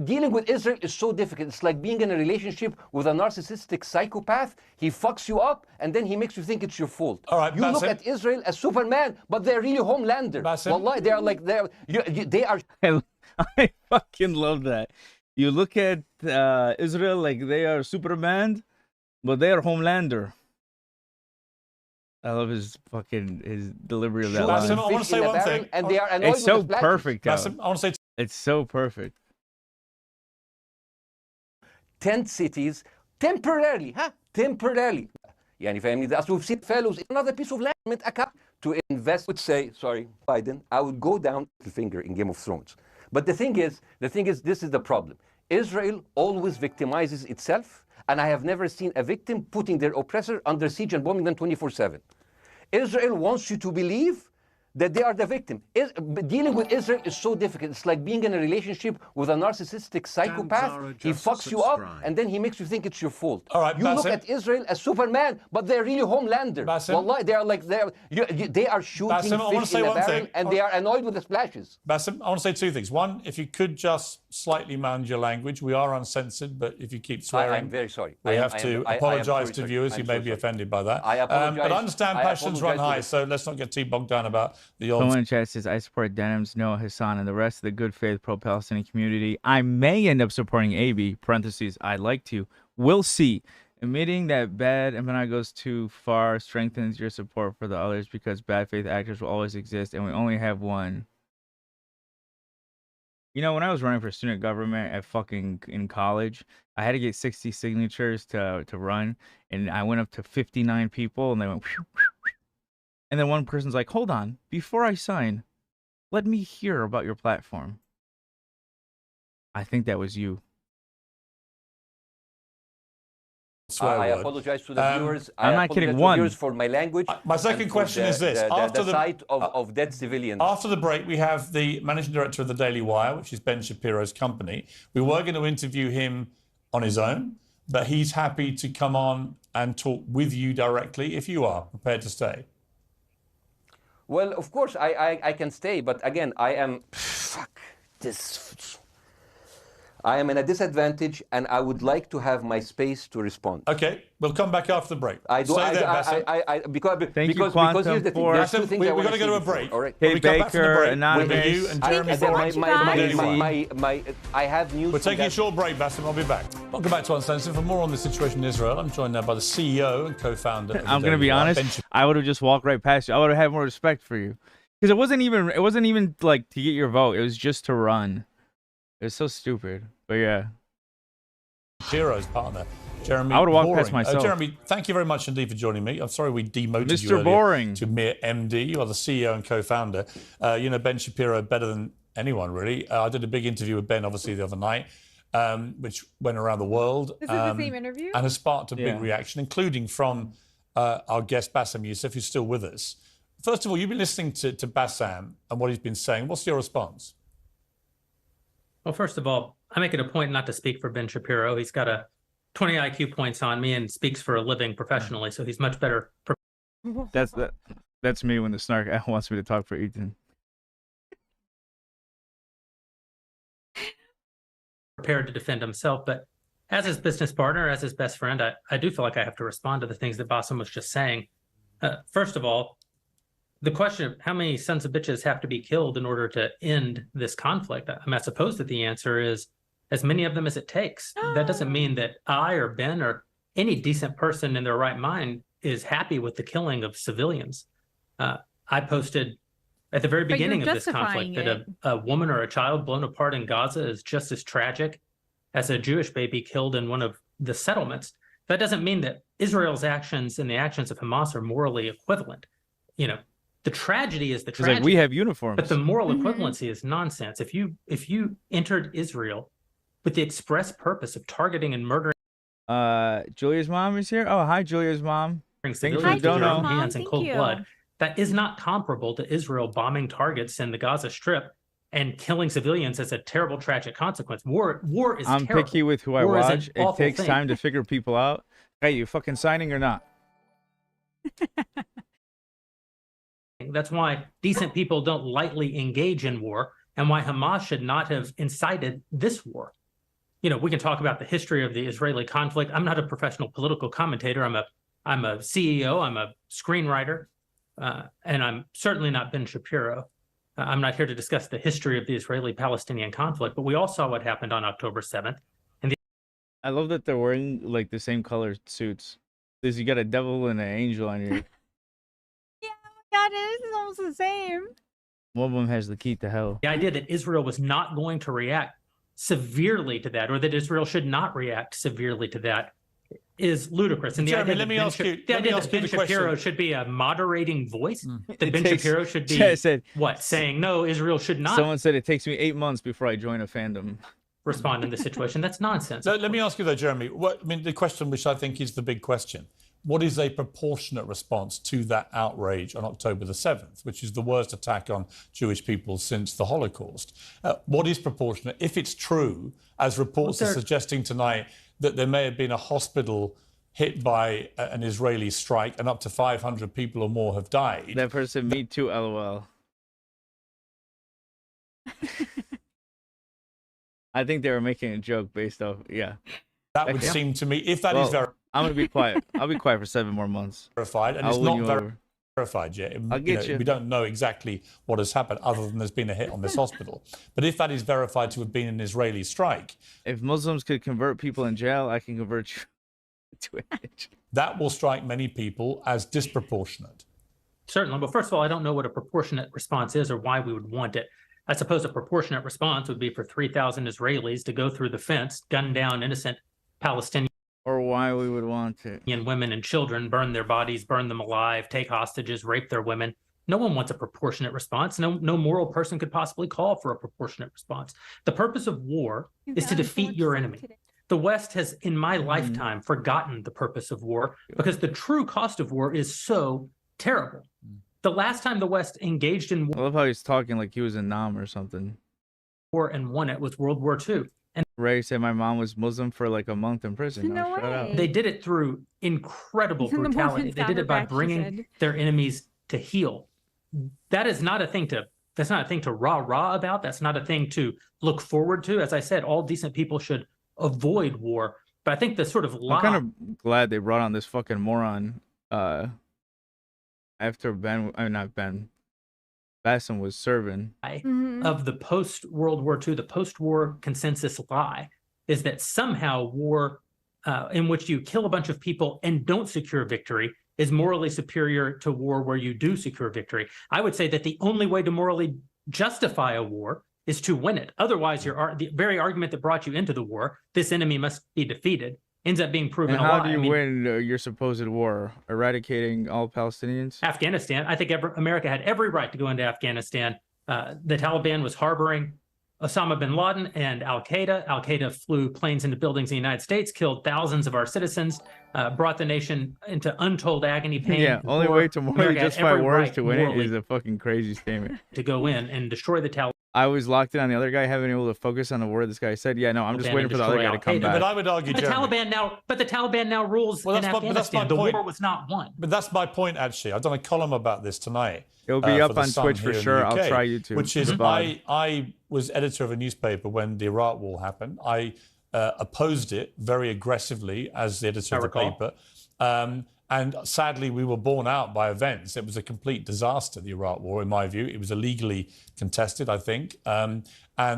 S20: Dealing with Israel is so difficult. It's like being in a relationship with a narcissistic psychopath. He fucks you up, and then he makes you think it's your fault.
S6: All right,
S20: you look at Israel as Superman, but they're really Homelander. Wallahi, they are like they are.
S1: I fucking love that. You look at Israel like they are Superman, but they are Homelander. I love his delivery of that line.
S6: Bassem, I want to say one thing.
S20: And they are annoyed
S1: it's so
S20: with
S1: perfect.
S6: Bassem, I want to say
S1: it's so perfect.
S20: Tent cities temporarily, temporarily. يعني فاهمني ده we've seen fellows in another piece of land to invest. Would say, sorry, Biden, I would go down the finger in Game of Thrones. But the thing is, this is the problem. Israel always victimizes itself, and I have never seen a victim putting their oppressor under siege and bombing them 24/7. Israel wants you to believe that they are the victim. Dealing with Israel is so difficult. It's like being in a relationship with a narcissistic psychopath. He fucks you up, and then he makes you think it's your fault.
S6: All right,
S20: you look at Israel as Superman, but they're really Homelander. Wallahi, they are like they are shooting fish in a barrel, and they are annoyed with the splashes.
S6: Bassem, I want to say two things. One, if you could just slightly manage your language. We are uncensored, but if you keep swearing,
S20: I'm very sorry.
S6: We have to apologise to viewers who may be offended by that.
S20: I apologize.
S6: But I understand passions run high, so let's not get too bogged down about the old.
S1: Someone in chat says, I support Denims, Noah Hassan, and the rest of the good faith pro-Palestinian community. I may end up supporting AB, parentheses, I'd like to. We'll see. Admitting that bad empanadas goes too far strengthens your support for the others because bad faith actors will always exist, and we only have one. You know, when I was running for student government in college, I had to get 60 signatures to run, and I went up to 59 people, and they went, whew, whew. And then one person's like, hold on, before I sign, let me hear about your platform. I think that was you.
S20: I apologize to the viewers.
S1: I'm not kidding. One.
S20: Viewers for my language.
S6: My second question is this:
S20: after the sight of dead civilians.
S6: After the break, we have the managing director of the Daily Wire, which is Ben Shapiro's company. We were going to interview him on his own, but he's happy to come on and talk with you directly if you are prepared to stay.
S20: Well, of course, I can stay, but again, I am I am in a disadvantage, and I would like to have my space to respond.
S6: Okay, we'll come back after the break.
S20: Because here's the thing. There's two things
S6: we're going to go to a break.
S20: All right.
S1: Hey, Baker, Anonymous.
S6: You and Jeremy
S20: I have news.
S6: We're taking a short break, Bassem. I'll be back. Welcome back to Uncensored. For more on the situation in Israel, I'm joined now by the CEO and co-founder.
S1: I'm going to be honest. I would have just walked right past you. I would have had more respect for you, because it wasn't even like to get your vote. It was just to run. It was so stupid. But yeah.
S6: Shapiro's partner, Jeremy.
S1: I would have walked past myself.
S6: Jeremy, thank you very much indeed for joining me. I'm sorry we demoted
S1: Mr.
S6: you earlier
S1: Boring.
S6: to mere MD. You are the CEO and co-founder. You know Ben Shapiro better than anyone, really. I did a big interview with Ben, obviously, the other night, which went around the world.
S2: This is the same interview?
S6: And has sparked a big reaction, including from our guest, Bassem Youssef, who's still with us. First of all, you've been listening to Bassem and what he's been saying. What's your response?
S7: Well, first of all, I make it a point not to speak for Ben Shapiro. He's got a 20 IQ points on me and speaks for a living professionally, so he's much better.
S1: That's me when the snark wants me to talk for Ethan.
S7: Prepared to defend himself, but as his business partner, as his best friend, I do feel like I have to respond to the things that Bassem was just saying. First of all, the question of how many sons of bitches have to be killed in order to end this conflict, I suppose that the answer is as many of them as it takes. That doesn't mean that I or Ben or any decent person in their right mind is happy with the killing of civilians. I posted at the very beginning of this conflict that a woman or a child blown apart in Gaza is just as tragic as a Jewish baby killed in one of the settlements. That doesn't mean that Israel's actions and the actions of Hamas are morally equivalent. You know, the tragedy is the tragedy.
S1: It's like we have uniforms.
S7: But the moral equivalency is nonsense. If you entered Israel with the express purpose of targeting and murdering.
S1: Julia's mom is here. Oh, hi, Julia's mom.
S7: Thanks for the dono. Hands in cold blood. That is not comparable to Israel bombing targets in the Gaza Strip and killing civilians as a terrible, tragic consequence. War is
S1: I'm
S7: terrible.
S1: Picky with who I watch. It takes time to figure people out. Hey, you fucking signing or not?
S7: That's why decent people don't lightly engage in war, and why Hamas should not have incited this war. You know, we can talk about the history of the Israeli conflict. I'm not a professional political commentator. I'm a CEO. I'm a screenwriter, and I'm certainly not Ben Shapiro. I'm not here to discuss the history of the Israeli-Palestinian conflict, but we all saw what happened on October 7th.
S1: I love that they're wearing like the same color suits. Because you got a devil and an angel on your.
S2: God, it is almost the same.
S1: One of them has the key to hell.
S7: The idea that Israel was not going to react severely to that, or that Israel should not react severely to that, is ludicrous. And the
S6: Jeremy,
S7: idea
S6: let me ask you.
S7: The idea that Ben Shapiro should be a moderating voice, that Ben Shapiro should be saying no, Israel should not.
S1: Someone said it takes me 8 months before I join a fandom.
S7: Respond in this situation. That's nonsense.
S6: Let me ask you though, Jeremy. The question which I think is the big question. What is a proportionate response to that outrage on October the 7th, which is the worst attack on Jewish people since the Holocaust? What is proportionate? If it's true, as reports are suggesting tonight, that there may have been a hospital hit by an Israeli strike and up to 500 people or more have died.
S1: That person, me too, LOL. I think they were making a joke based off,
S6: That would seem to me, if that is verified.
S1: I'm going to be quiet. I'll be quiet for 7 more months.
S6: Verified, and it's not verified yet.
S1: I'll get you.
S6: We don't know exactly what has happened other than there's been a hit on this hospital. But if that is verified to have been an Israeli strike.
S1: If Muslims could convert people in jail, I can convert you to it.
S6: That will strike many people as disproportionate.
S7: Certainly. But first of all, I don't know what a proportionate response is or why we would want it. I suppose a proportionate response would be for 3,000 Israelis to go through the fence, gun down innocent Palestinian.
S1: Or why we would want it.
S7: Women and children, burn their bodies, burn them alive, take hostages, rape their women. No one wants a proportionate response. No moral person could possibly call for a proportionate response. The purpose of war is to defeat your enemy. The West has, in my lifetime, forgotten the purpose of war because the true cost of war is so terrible. The last time the West engaged in war,
S1: I love how he's talking like he was in Nam or something.
S7: And won it was World War II. And
S1: Ray said my mom was Muslim for like a month in prison.
S2: No
S1: shut
S2: way.
S1: up.
S7: They did it through incredible brutality. They did it by bringing their enemies to heel. That is not a thing to. That's not a thing to rah-rah about. That's not a thing to look forward to. As I said, all decent people should avoid war. But I think the sort of lie.
S1: I'm kind of glad they brought on this fucking moron. After Bassem was serving.
S7: Of the post-World War II, the post-war consensus lie is that somehow war in which you kill a bunch of people and don't secure victory is morally superior to war where you do secure victory. I would say that the only way to morally justify a war is to win it. Otherwise, the very argument that brought you into the war, this enemy must be defeated, ends up being proven a lie.
S1: How do you win your supposed war? Eradicating all Palestinians?
S7: Afghanistan. I think America had every right to go into Afghanistan. The Taliban was harboring Osama bin Laden and Al-Qaeda. Al-Qaeda flew planes into buildings in the United States, killed thousands of our citizens, brought the nation into untold agony, pain.
S1: Yeah, only way to morally justify wars to win it is a fucking crazy statement.
S7: To go in and destroy the Taliban.
S1: I was locked in on the other guy, haven't been able to focus on the word this guy said. Yeah, no, I'm just waiting for the other guy to come back.
S6: But I would argue,
S7: the Taliban now rules in Afghanistan. The war was not won.
S6: But that's my point, actually. I've done a column about this tonight.
S1: It'll be up on Twitch for sure. I'll try YouTube.
S6: Which is, I was editor of a newspaper when the Iraq war happened. I opposed it very aggressively as the editor of the paper. And sadly, we were borne out by events. It was a complete disaster, the Iraq war, in my view. It was illegally contested, I think. And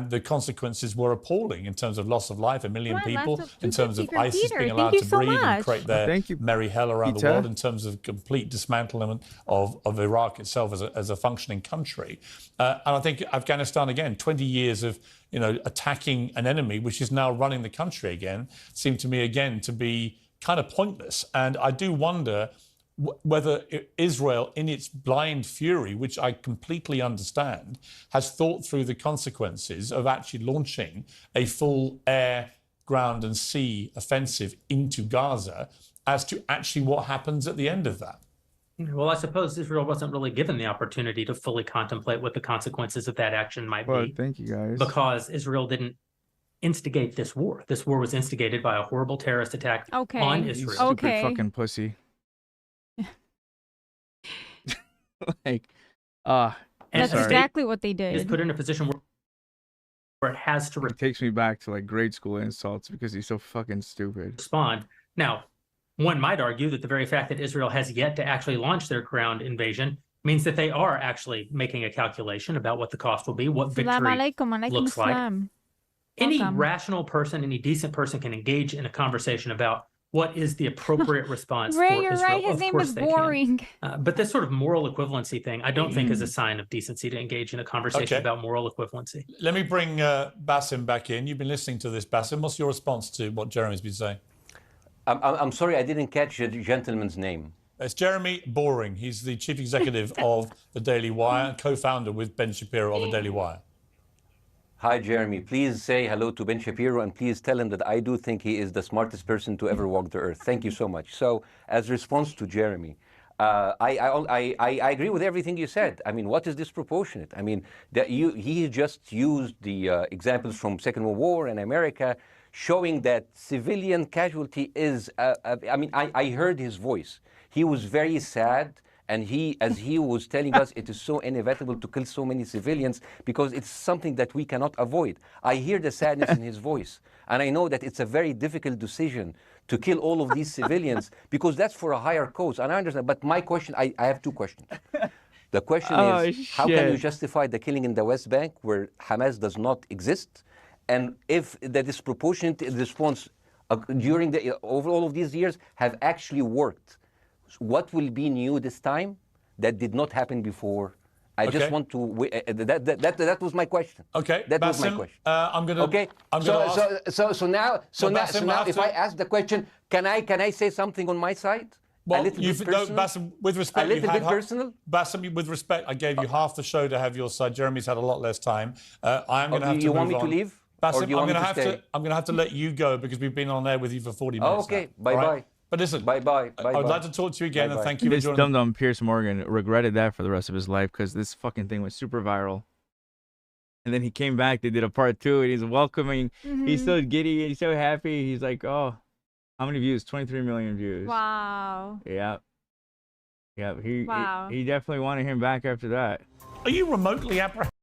S6: the consequences were appalling in terms of loss of life, 1 million people, in terms of ISIS being allowed to breathe and create their merry hell around the world, in terms of complete dismantlement of Iraq itself as a functioning country. And I think Afghanistan, again, 20 years of attacking an enemy, which is now running the country again, seemed to me, again, to be kind of pointless. And I do wonder whether Israel, in its blind fury, which I completely understand, has thought through the consequences of actually launching a full air, ground and sea offensive into Gaza as to actually what happens at the end of that.
S7: Well, I suppose Israel wasn't really given the opportunity to fully contemplate what the consequences of that action might be.
S1: Thank you, guys.
S7: Because Israel didn't instigate this war. This war was instigated by a horrible terrorist attack on Israel.
S1: Stupid fucking pussy. Like,
S2: that's
S7: sorry.
S2: exactly what they did.
S7: Is put in a position where it has to
S1: it takes me back to like grade school insults because he's so fucking stupid.
S7: respond. Now, one might argue that the very fact that Israel has yet to actually launch their ground invasion means that they are actually making a calculation about what the cost will be, what victory looks like. Any rational person, any decent person can engage in a conversation about what is the appropriate response
S2: Ray,
S7: for
S2: you're
S7: Israel.
S2: right. His
S7: Of
S2: name
S7: course
S2: is
S7: they
S2: boring.
S7: can. But this sort of moral equivalency thing, I don't think is a sign of decency to engage in a conversation about moral equivalency.
S6: Let me bring Bassem back in. You've been listening to this, Bassem. What's your response to what Jeremy's been saying?
S20: I'm sorry, I didn't catch the gentleman's name.
S6: It's Jeremy Boring. He's the chief executive of the Daily Wire, co-founder with Ben Shapiro of the Daily Wire.
S20: Hi, Jeremy. Please say hello to Ben Shapiro, and please tell him that I do think he is the smartest person to ever walk the earth. Thank you so much. So, as a response to Jeremy, I agree with everything you said. I mean, what is disproportionate? I mean, he just used the examples from Second World War and America, showing that civilian casualty is. I mean, I heard his voice. He was very sad. And as he was telling us, it is so inevitable to kill so many civilians because it's something that we cannot avoid. I hear the sadness in his voice. And I know that it's a very difficult decision to kill all of these civilians because that's for a higher cause. And I understand. But my question, I have two questions. The question is, how can you justify the killing in the West Bank where Hamas does not exist? And if the disproportionate response during over all of these years have actually worked? What will be new this time that did not happen before? I just want to. That was my question.
S6: Okay,
S20: that
S6: Bassem,
S20: was my question.
S6: I'm gonna.
S20: Okay. So now, if I ask the question, can I say something on my side?
S6: Well,
S20: Bassem,
S6: with respect,
S20: a little bit personal.
S6: Bassem, with respect, I gave you half the show to have your side. Jeremy's had a lot less time. I'm going to have to.
S20: You want me to leave?
S6: Bassem, I'm going to have to let you go because we've been on air with you for 40 minutes.
S20: Okay. Bye.
S6: But listen,
S20: bye.
S6: I would like to talk to you again, and thank you for
S1: this
S6: joining.
S1: Dum-Dum Piers Morgan regretted that for the rest of his life because this fucking thing went super viral. And then he came back, they did a part 2, and he's welcoming. He's so giddy, he's so happy. He's like, oh, how many views? 23 million views.
S2: Wow.
S1: Yeah. He definitely wanted him back after that.
S6: Are you remotely apprehensive?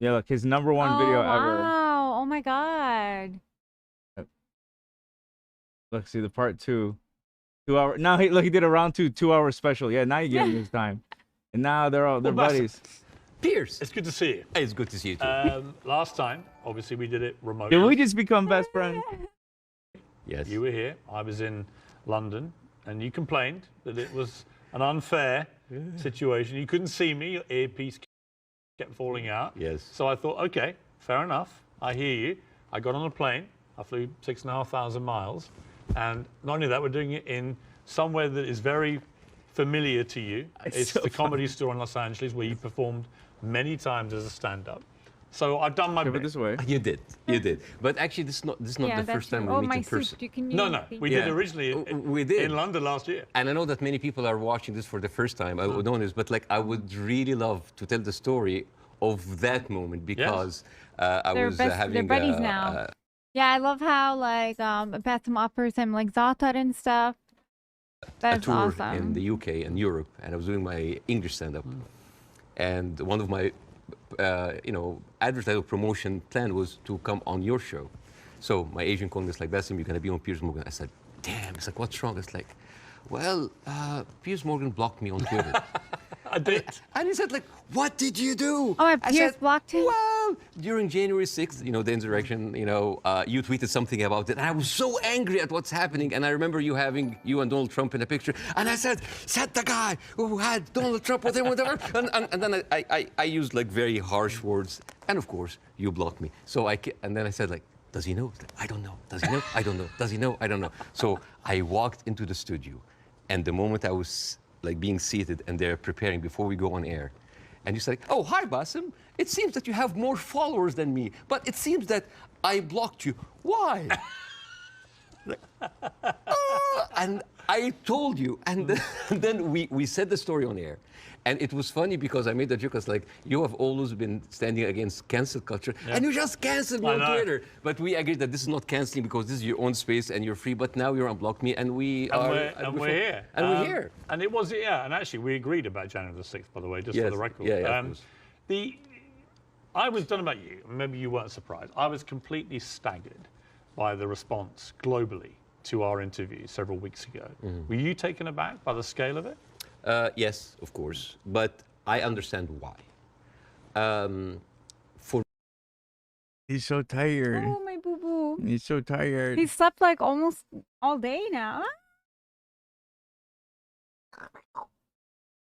S1: Yeah, look, his #1 video ever.
S2: Wow. Oh my God.
S1: Look, see the part 2. 2 hour. Now he did a round 2 2-hour special. Yeah, now you give him his time. And now they're buddies.
S6: Piers, it's good to see you.
S20: It's good to see you too.
S6: Last time, obviously, we did it remotely.
S1: Did we just become best friends?
S6: Yes. You were here. I was in London, and you complained that it was an unfair situation. You couldn't see me. Your earpiece kept falling out.
S20: Yes.
S6: So I thought, okay, fair enough. I hear you. I got on a plane. I flew 6,500 miles. And not only that, we're doing it in somewhere that is very familiar to you. It's the Comedy Store in Los Angeles, where you performed many times as a stand-up. So I've done my bit.
S1: This way.
S20: You did. But actually, this is not the first time we meet in person.
S6: No. We did originally in London last year.
S20: And I know that many people are watching this for the first time. I would know this, but I would really love to tell the story of that moment because I was having.
S2: They're buddies now. Yeah, I love how Bassem offers him Zaatar and stuff. That's
S20: a tour
S2: awesome.
S20: in the UK and Europe, and I was doing my English stand-up. And one of my, advertising promotion plan was to come on your show. So my agent called me, it's like, Bassem, you're going to be on Piers Morgan. I said, damn. It's like, what's wrong? It's like, well, Piers Morgan blocked me on Twitter.
S6: I did.
S20: And he said, what did you do?
S2: Oh, Piers blocked him?
S20: Well, during January 6th, the insurrection, you tweeted something about it. And I was so angry at what's happening. And I remember you having you and Donald Trump in a picture. And I said the guy who had Donald Trump with him, whatever. And then I used very harsh words. And of course, you blocked me. So and then I said, does he know? I don't know. Does he know? I don't know. Does he know? I don't know. So I walked into the studio. And the moment I was being seated and they're preparing before we go on air. And you say, oh, hi, Bassem. It seems that you have more followers than me, but it seems that I blocked you. Why? And I told you, and then we said the story on air. And it was funny because I made the joke. I was like, you have always been standing against cancel culture, and you just canceled me on Twitter. But we agreed that this is not canceling because this is your own space and you're free. But now you're unblocked me, and we're here.
S6: And
S20: we're here.
S6: And it was, and actually we agreed about January the 6th, by the way, just for the record. I was, don't know about you, maybe you weren't surprised. I was completely staggered by the response globally to our interview several weeks ago. Were you taken aback by the scale of it?
S20: Yes, of course, but I understand why.
S1: He's so tired.
S2: Oh, my boo-boo.
S1: He's so tired.
S2: He slept like almost all day now.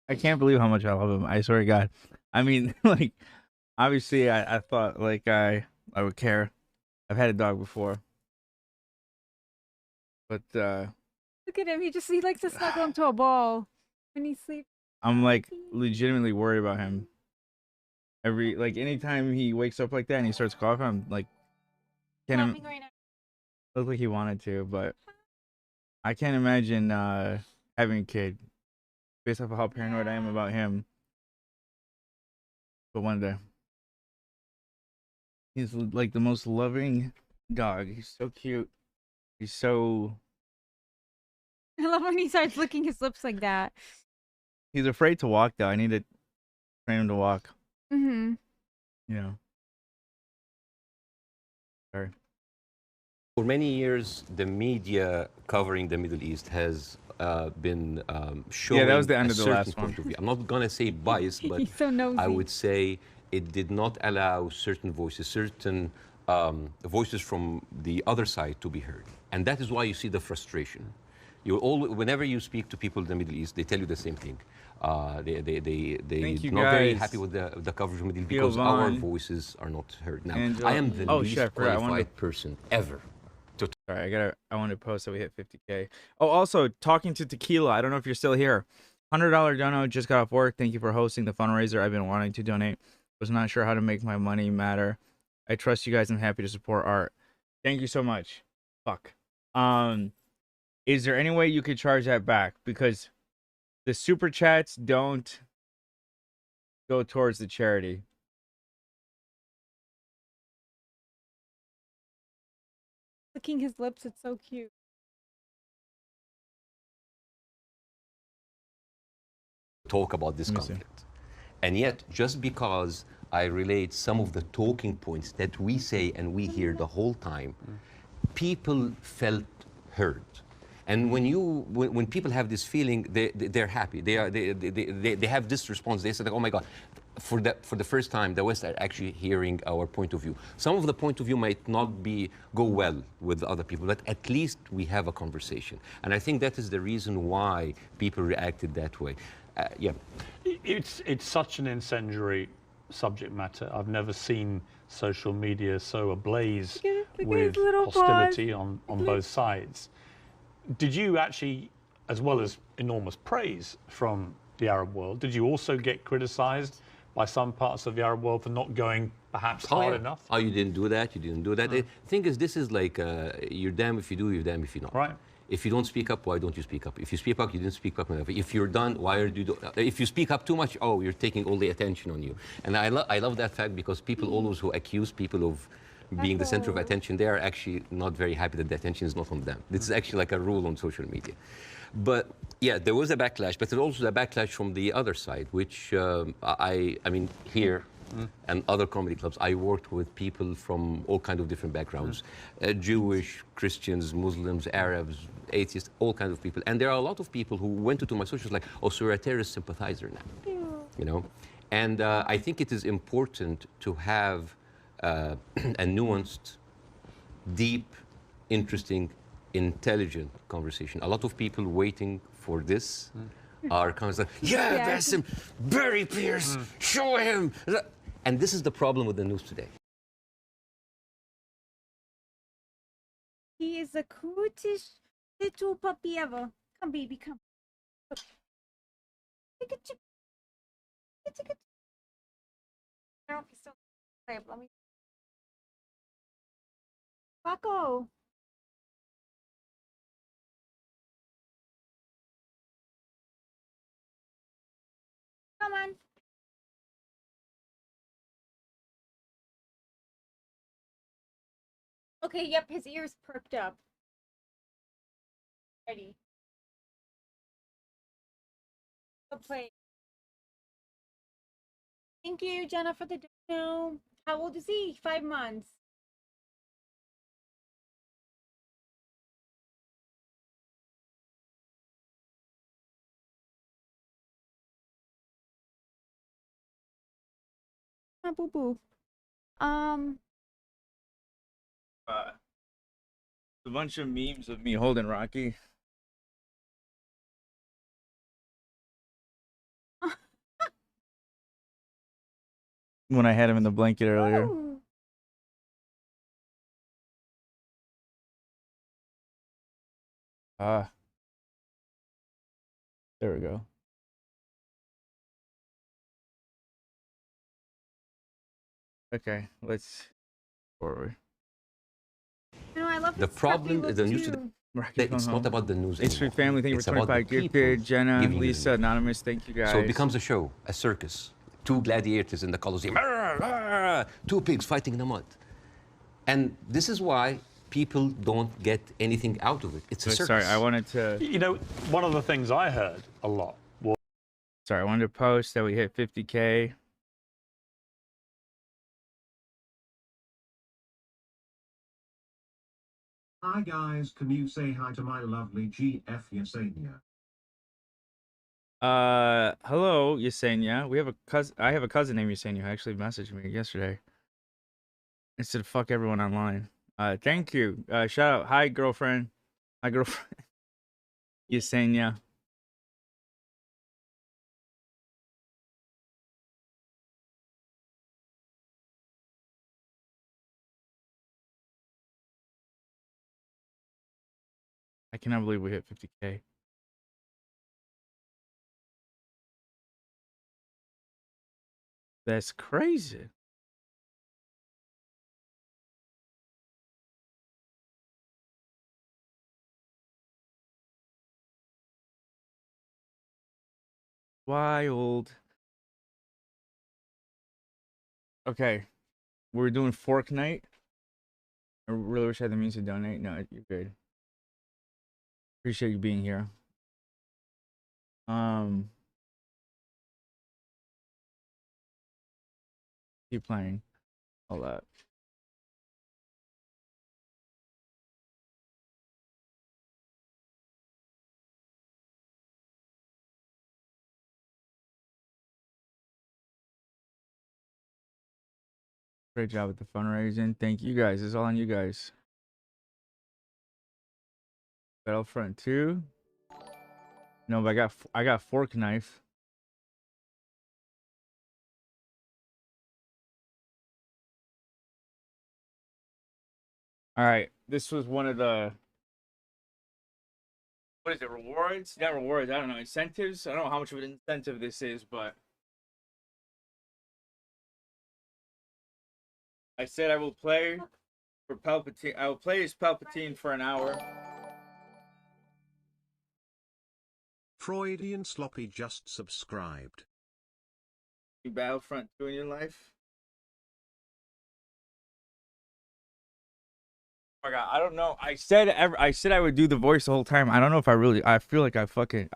S1: I can't believe how much I love him. I swear to God. I mean, like, obviously, I thought like I would care. I've had a dog before, but
S2: look at him. He likes to snuggle into a ball when he sleeps.
S1: I'm like legitimately worried about him. Anytime he wakes up like that and he starts coughing, I'm like, can't look like he wanted to, but I can't imagine having a kid based off of how paranoid I am about him. But one day, he's like the most loving dog. He's so cute. He's so.
S2: I love when he starts licking his lips like that.
S1: He's afraid to walk though. I need to train him to walk.
S2: Mm-hmm.
S1: You know. Sorry.
S20: For many years, the media covering the Middle East has been showing
S1: that was the end
S20: a
S1: of the
S20: certain
S1: last
S20: point
S1: one.
S20: of view. I'm not gonna say biased, but
S2: He's so nosy.
S20: I would say it did not allow certain voices, voices from the other side to be heard, and that is why you see the frustration. Whenever you speak to people in the Middle East, they tell you the same thing. They're not very happy with the coverage of the Middle East because our voices are not heard. Now,
S1: Angela.
S20: I am the least qualified person ever.
S1: Sorry, I wanted to post that we hit 50K. Oh, also, talking to Tequila. I don't know if you're still here. $100 dono, just got off work. Thank you for hosting the fundraiser. I've been wanting to donate. Was not sure how to make my money matter. I trust you guys and happy to support art. Thank you so much. Fuck. Is there any way you could charge that back? Because the super chats don't go towards the charity.
S2: Licking his lips, it's so cute.
S20: Talk about this conflict. And yet, just because I relate some of the talking points that we say and we hear the whole time, people felt heard. And when people have this feeling, they're happy. They have this response. They say, "Oh my God, for the first time, the West are actually hearing our point of view." Some of the point of view might not go well with other people, but at least we have a conversation. And I think that is the reason why people reacted that way.
S6: It's such an incendiary subject matter. I've never seen social media so ablaze with hostility on both sides. Did you actually, as well as enormous praise from the Arab world, did you also get criticized by some parts of the Arab world for not going perhaps hard enough?
S20: Oh, you didn't do that, you didn't do that. The thing is, this is like, you're damned if you do, you're damned if you're not.
S6: Right.
S20: If you don't speak up, why don't you speak up? If you speak up, you didn't speak up enough. If you're done, why are you if you speak up too much, oh, you're taking all the attention on you. And I love that fact because people always who accuse people of being the center of attention, they are actually not very happy that the attention is not on them. This is actually like a rule on social media. But yeah, there was a backlash, but there was also a backlash from the other side, which I mean, here and other comedy clubs, I worked with people from all kinds of different backgrounds, Jewish, Christians, Muslims, Arabs, atheists, all kinds of people. And there are a lot of people who went into my socials like, oh, so you're a terrorist sympathizer now, you know? And I think it is important to have a nuanced, deep, interesting, intelligent conversation. A lot of people waiting for this are kind of like, yeah, that's him, Barry Pierce, show him. And this is the problem with the news today.
S2: He is the cutest little puppy ever. Come, baby, come. I don't know if he's still alive. Let me. Paco. man? Okay, yep, his ears perked up. Ready. Go play. Thank you, Jenna, for the dono. How old is he? 5 months. My boo boo.
S1: A bunch of memes of me holding Rocky. When I had him in the blanket earlier.
S2: Ooh.
S1: There we go. Okay, let's forward.
S2: No, I love
S20: The problem is the news today. It's not about the news
S1: It's
S20: anymore.
S1: free family. Thank you
S20: It's
S1: for
S20: about the
S1: 25 gifted.
S20: people
S1: Jenna,
S20: giving you the
S1: Lisa,
S20: news.
S1: Anonymous. Thank you guys.
S20: So it becomes a show, a circus. 2 gladiators in the Colosseum. 2 pigs fighting in the mud. And this is why people don't get anything out of it. It's a circus.
S1: Sorry, I wanted to.
S6: You know, one of the things I heard a lot was.
S1: Sorry, I wanted to post that we hit 50K.
S3: Hi guys, can you say hi to my lovely GF Yesenia?
S1: Hello, Yesenia. We have a cousin. I have a cousin named Yesenia who actually messaged me yesterday. It said fuck everyone online. Thank you. Shout out. Hi, girlfriend. Hi, girlfriend. Yesenia. I cannot believe we hit 50K. That's crazy. Wild. Okay. We're doing fork night. I really wish I had the means to donate. No, you're good. Appreciate you being here. Keep playing. All that. Great job with the fundraising. Thank you guys. It's all on you guys. Battlefront 2. No, but I got fork knife. All right. This was one of the, what is it? Rewards? Not rewards. I don't know. Incentives. I don't know how much of an incentive this is, but I said I will play for Palpatine. I will play as Palpatine for an hour.
S3: Freudian Sloppy just subscribed.
S1: You Battlefront 2 in your life? Oh my god, I don't know. I said I would do the voice the whole time. I don't know if I feel like I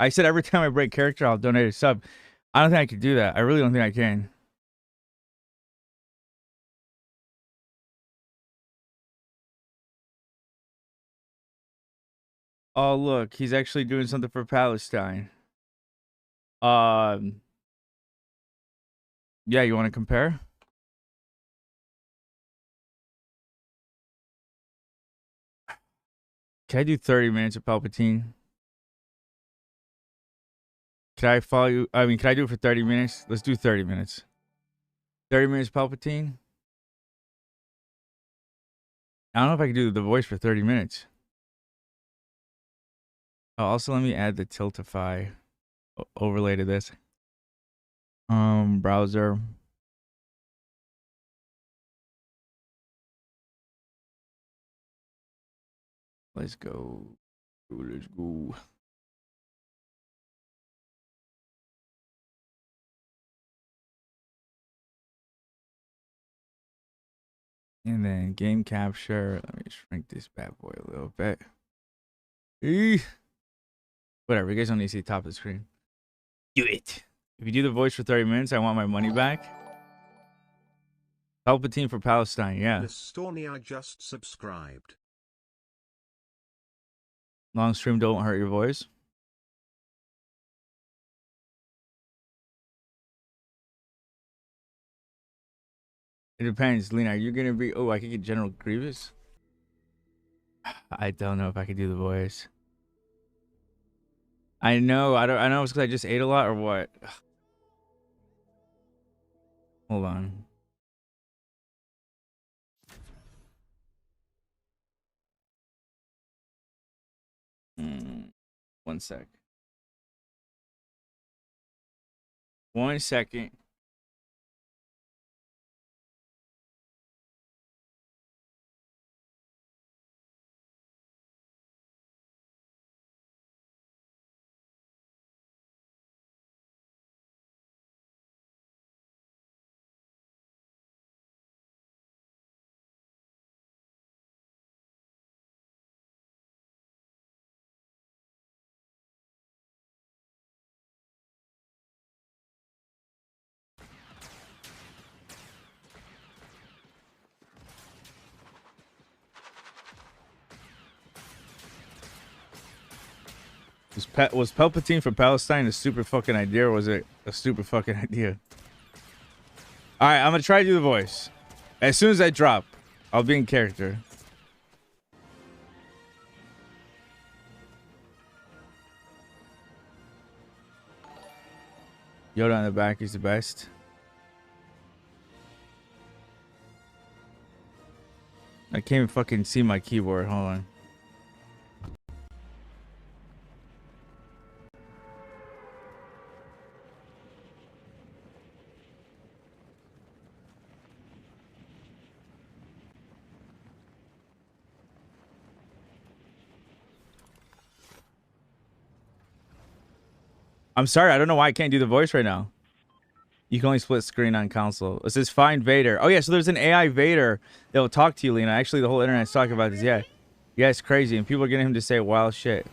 S1: said every time I break character I'll donate a sub. I don't think I can do that. I really don't think I can. Oh look, he's actually doing something for Palestine. Yeah, you want to compare? Can I do 30 minutes of Palpatine? Can I follow you? I mean, can I do it for 30 minutes? Let's do 30 minutes. 30 minutes Palpatine? I don't know if I can do the voice for 30 minutes. Oh, also, let me add the Tiltify overlay to this. Browser. Let's go. Let's go. And then game capture. Let me shrink this bad boy a little bit. Whatever, you guys don't need to see the top of the screen. Do it. If you do the voice for 30 minutes, I want my money back. Palpatine for Palestine, yeah.
S3: Estonia just subscribed.
S1: Long stream don't hurt your voice. It depends, Lena. Are you gonna be? Oh, I could get General Grievous. I don't know if I could do the voice. I know. I don't. I know it's because I just ate a lot or what. Hold on. One sec. 1 second. Was Palpatine for Palestine a super fucking idea, or was it a super fucking idea? All right, I'm gonna try to do the voice. As soon as I drop, I'll be in character. Yoda on the back is the best. I can't even fucking see my keyboard. Hold on. I'm sorry, I don't know why I can't do the voice right now. You can only split screen on console. It says find Vader. Oh yeah, so there's an AI Vader that will talk to you, Lena. Actually, the whole internet's talking about this. Yeah, yeah, it's crazy, and people are getting him to say wild shit.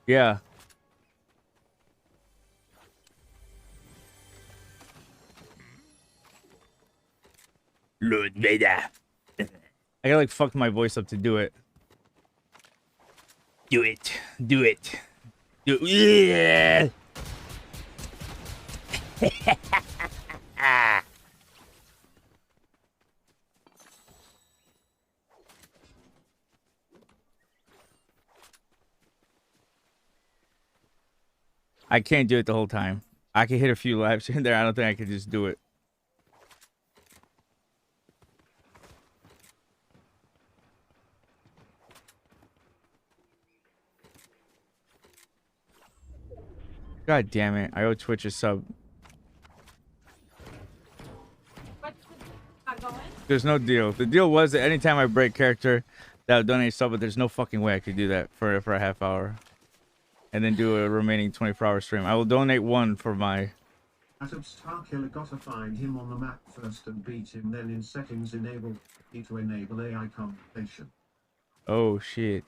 S1: Yeah. Lord Vader. I gotta like fuck my voice up to do it. Do it. Do it. Do it. Yeah. I can't do it the whole time. I can hit a few laps in there. I don't think I can just do it. God damn it. I owe Twitch a sub. There's no deal. The deal was that anytime I break character, that would donate a sub, but there's no fucking way I could do that for a half hour. And then do a remaining 24-hour stream. I will donate one for my...
S3: Starkiller gotta find him on the map first and beat him, then in settings enable E to enable AI conversation.
S1: Oh shit.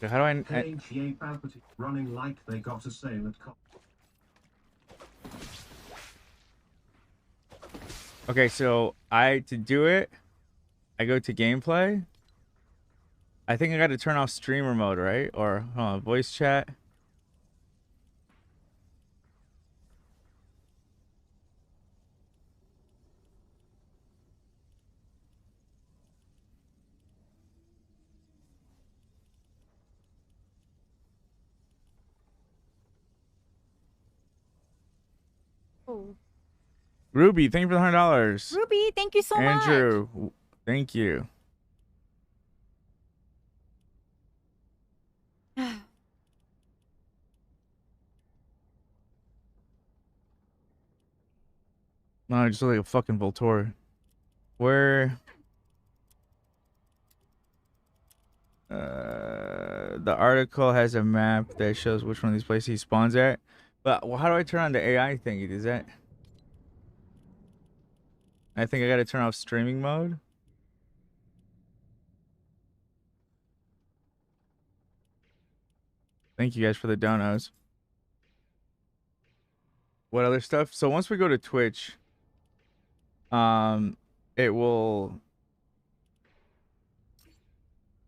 S1: How do I
S3: running like they got a sale at
S1: Okay, so to do it, I go to gameplay. I think I got to turn off streamer mode, right? Or hold on, voice chat.
S2: Oh.
S1: Ruby, thank you for the $100.
S2: Ruby, thank you so much.
S1: Andrew, thank you. No, I just look like a fucking Voltor. Where? The article has a map that shows which one of these places he spawns at. But well, how do I turn on the AI thingy? Is that? I think I gotta turn off streaming mode. Thank you guys for the donos. What other stuff? So once we go to Twitch, it will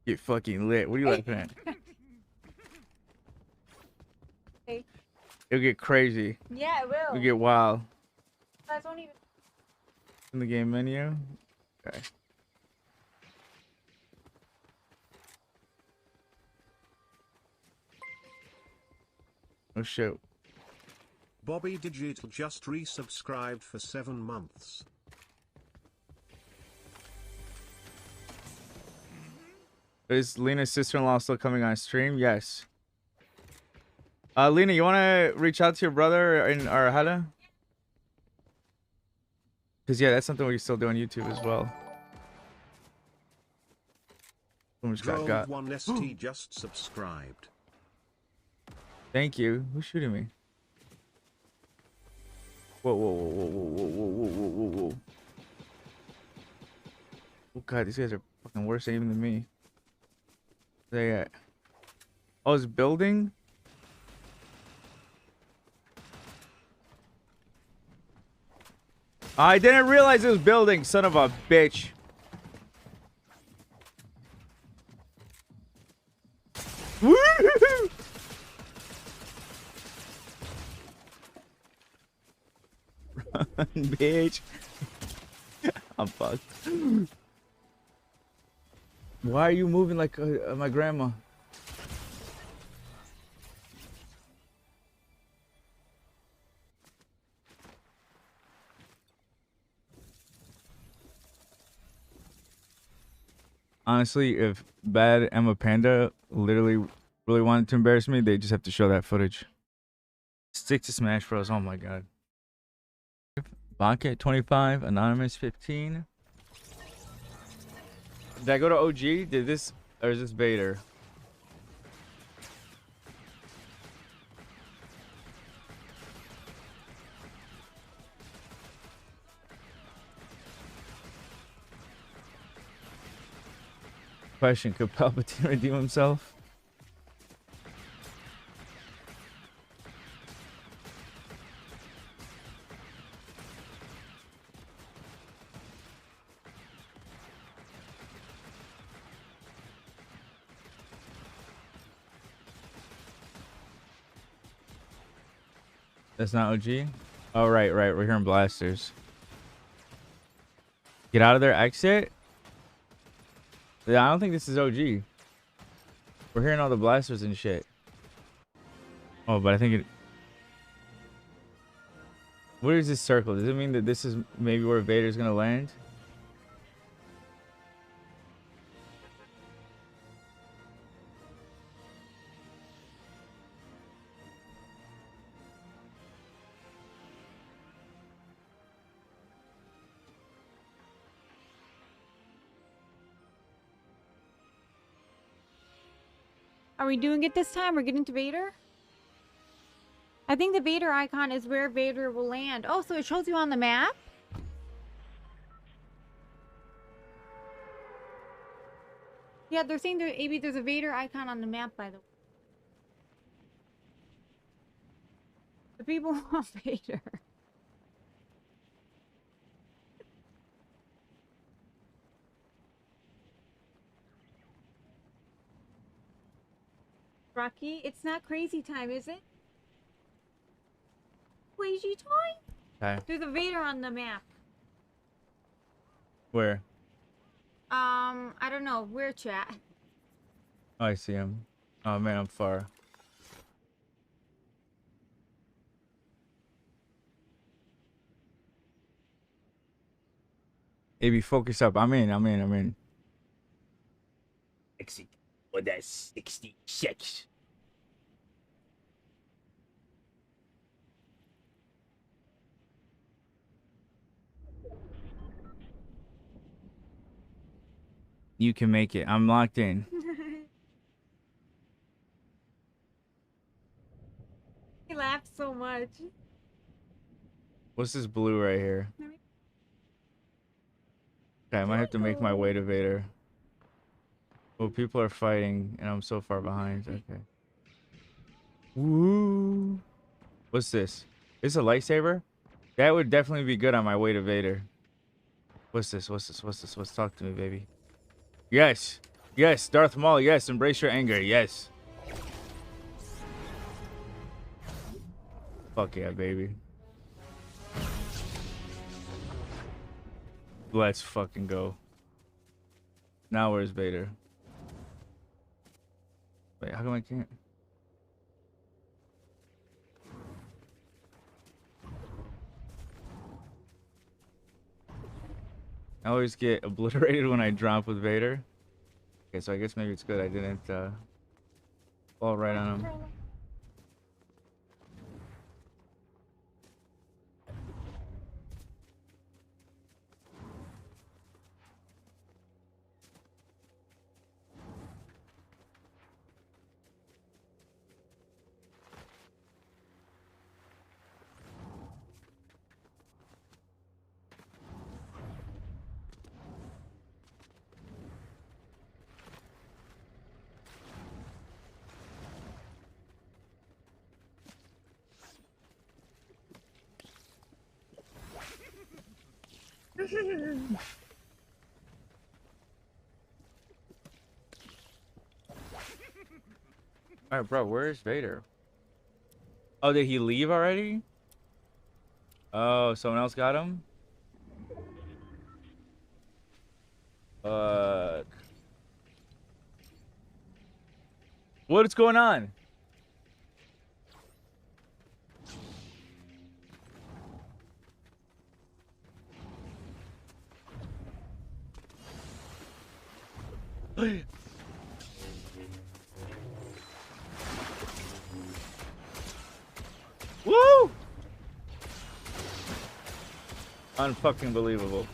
S1: get fucking lit. What are you laughing at?
S2: Hey.
S1: It'll get crazy.
S2: Yeah, it will.
S1: It'll get wild.
S2: Guys won't even.
S1: In the game menu. Okay. Oh shit.
S3: Bobby Digital just resubscribed for 7 months.
S1: Is Lena's sister-in-law still coming on stream? Yes. Lena, you want to reach out to your brother in Arhada? Because, yeah, that's something we can still do on YouTube as well. Someone just got.
S3: Drove1ST just subscribed.
S1: Thank you. Who's shooting me? Whoa, whoa, whoa, whoa, whoa, whoa, whoa, whoa, whoa, whoa. Oh, God, these guys are fucking worse even than me. Where they at? Oh, it's building? I didn't realize it was building, son of a bitch. Woo-hoo-hoo! Run, bitch. I'm fucked. Why are you moving like my grandma? Honestly, if bad Emma Panda literally really wanted to embarrass me, they just have to show that footage. Stick to Smash Bros. Oh my god. Baka 25, Anonymous 15. Did I go to OG? Did this, or is this Vader? Question, could Palpatine redeem himself? That's not OG? Oh, right. We're hearing blasters. Get out of there, exit? Yeah, I don't think this is OG. We're hearing all the blasters and shit. Oh, but I think it... What is this circle? Does it mean that this is maybe where Vader's gonna land?
S2: Are we doing it this time? We're getting to Vader? I think the Vader icon is where Vader will land. Oh, so it shows you on the map? Yeah, they're saying there maybe there's a Vader icon on the map, by the way. The people want Vader. Rocky, it's not crazy time, is it? Crazy time?
S1: Okay.
S2: There's a Vader on the map.
S1: Where?
S2: I don't know. Where, chat?
S1: Oh, I see him. Oh man, I'm far. AB, focus up. I'm in.
S9: Exit order 66.
S1: You can make it. I'm locked in.
S2: He laughed so much.
S1: What's this blue right here? Okay, I might have to make my way to Vader. Well, people are fighting, and I'm so far behind. Okay. Woo! What's this? Is this a lightsaber? That would definitely be good on my way to Vader. What's this? Let's talk to me, baby. Yes. Yes, Darth Maul. Yes, embrace your anger. Yes. Fuck yeah, baby. Let's fucking go. Now where's Vader? Wait, how come I can't? I always get obliterated when I drop with Vader. Okay, so I guess maybe it's good I didn't fall right on him. Alright, bro, where's Vader? Oh, did he leave already? Oh, someone else got him? What is going on? Woo! Unfucking believable.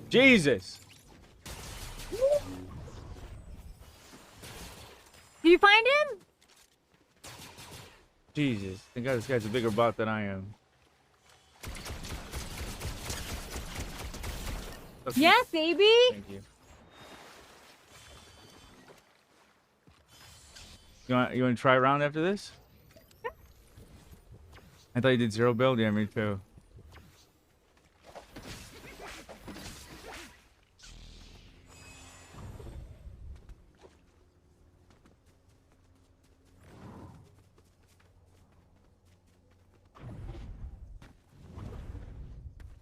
S1: Jesus.
S2: Did you find him?
S1: Jesus. Thank God this guy's a bigger bot than I am. Okay.
S2: Yes, baby.
S1: Thank you. You want to try a round after this? I thought you did 0 build. Yeah, me too.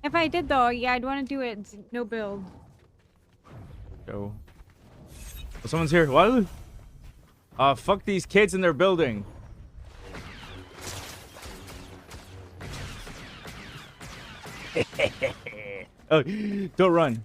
S2: If I did though, yeah, I'd want to do it no build.
S1: Go. Oh, someone's here. What? Fuck these kids in their building. Oh, don't run.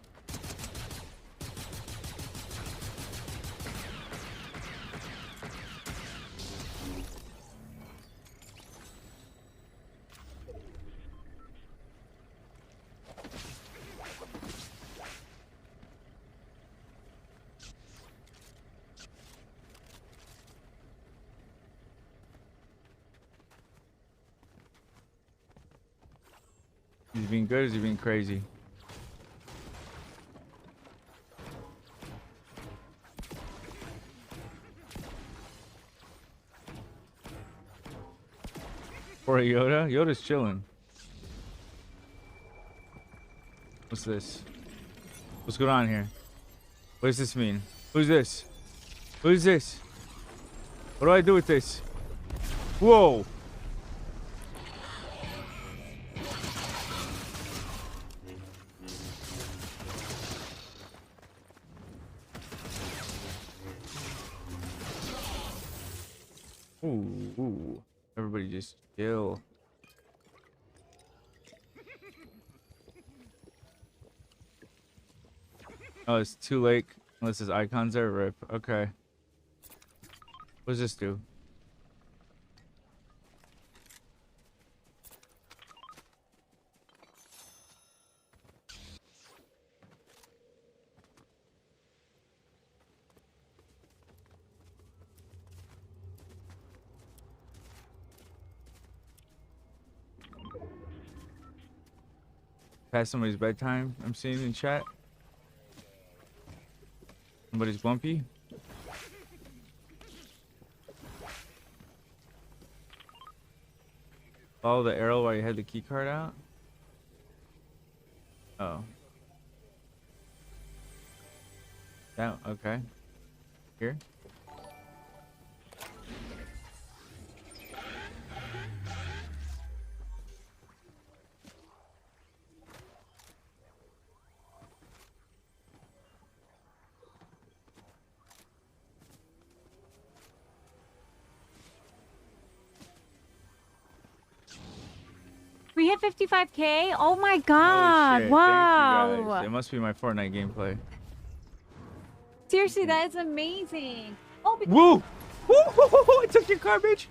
S1: Is he being good or is he being crazy? Poor Yoda? Yoda's chilling. What's this? What's going on here? What does this mean? Who's this? Who's this? What do I do with this? Whoa! Ooh. Everybody just chill. Oh, it's too late. Unless his icons are rip. Okay. What does this do? Past somebody's bedtime, I'm seeing in chat. Somebody's grumpy. Follow the arrow while you had the key card out. Oh. Yeah, okay. Here.
S2: We hit 55K. Oh my god!
S1: Holy shit.
S2: Wow.
S1: Thank you guys. It must be my Fortnite gameplay.
S2: Seriously, that is amazing. Oh,
S1: woo! Woo! I took your garbage.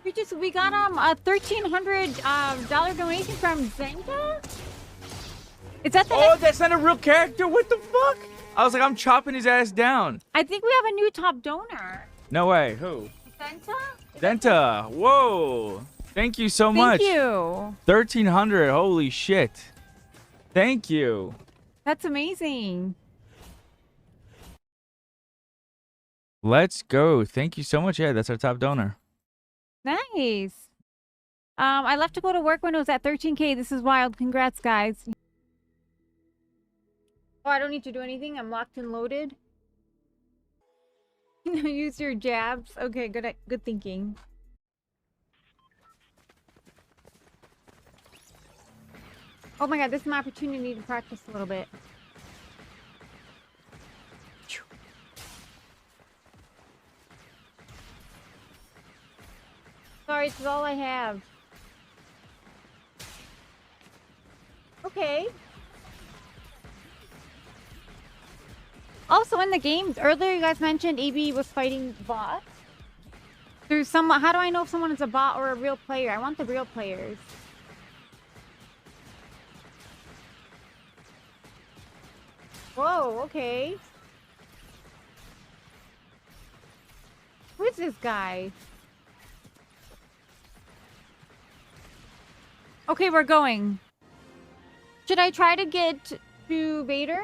S2: We got a $1,300 donation from Zenta. Is that the?
S1: Oh, that's not a real character. What the fuck? I was like, I'm chopping his ass down.
S2: I think we have a new top donor.
S1: No way. Who?
S2: Zenta.
S1: Zenta. Whoa. Thank you so much.
S2: Thank you.
S1: 1,300. Holy shit. Thank you.
S2: That's amazing.
S1: Let's go. Thank you so much. Yeah, that's our top donor.
S2: Nice. I left to go to work when it was at 13K. This is wild. Congrats, guys. Oh, I don't need to do anything. I'm locked and loaded. Use your jabs. Okay, good thinking. Oh my god, this is my opportunity to practice a little bit. Sorry, this is all I have. Okay. Also in the games, earlier you guys mentioned AB was fighting bots. There's some. How do I know if someone is a bot or a real player? I want the real players. Whoa, okay. Who is this guy? Okay, we're going. Should I try to get to Vader?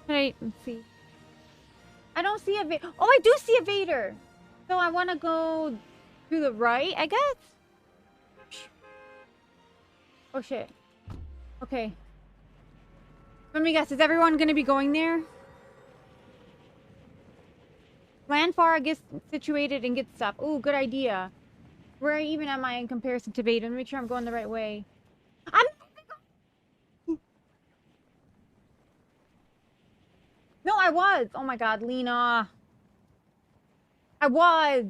S2: Let's see. I don't see a Vader. Oh, I do see a Vader. So I want to go to the right, I guess? Oh, shit. Okay. Let me guess. Is everyone going to be going there? Land far, get situated, and get stuff. Ooh, good idea. Where even am I in comparison to Vader? Let me make sure I'm going the right way. No, I was. Oh my god, Lena. I was.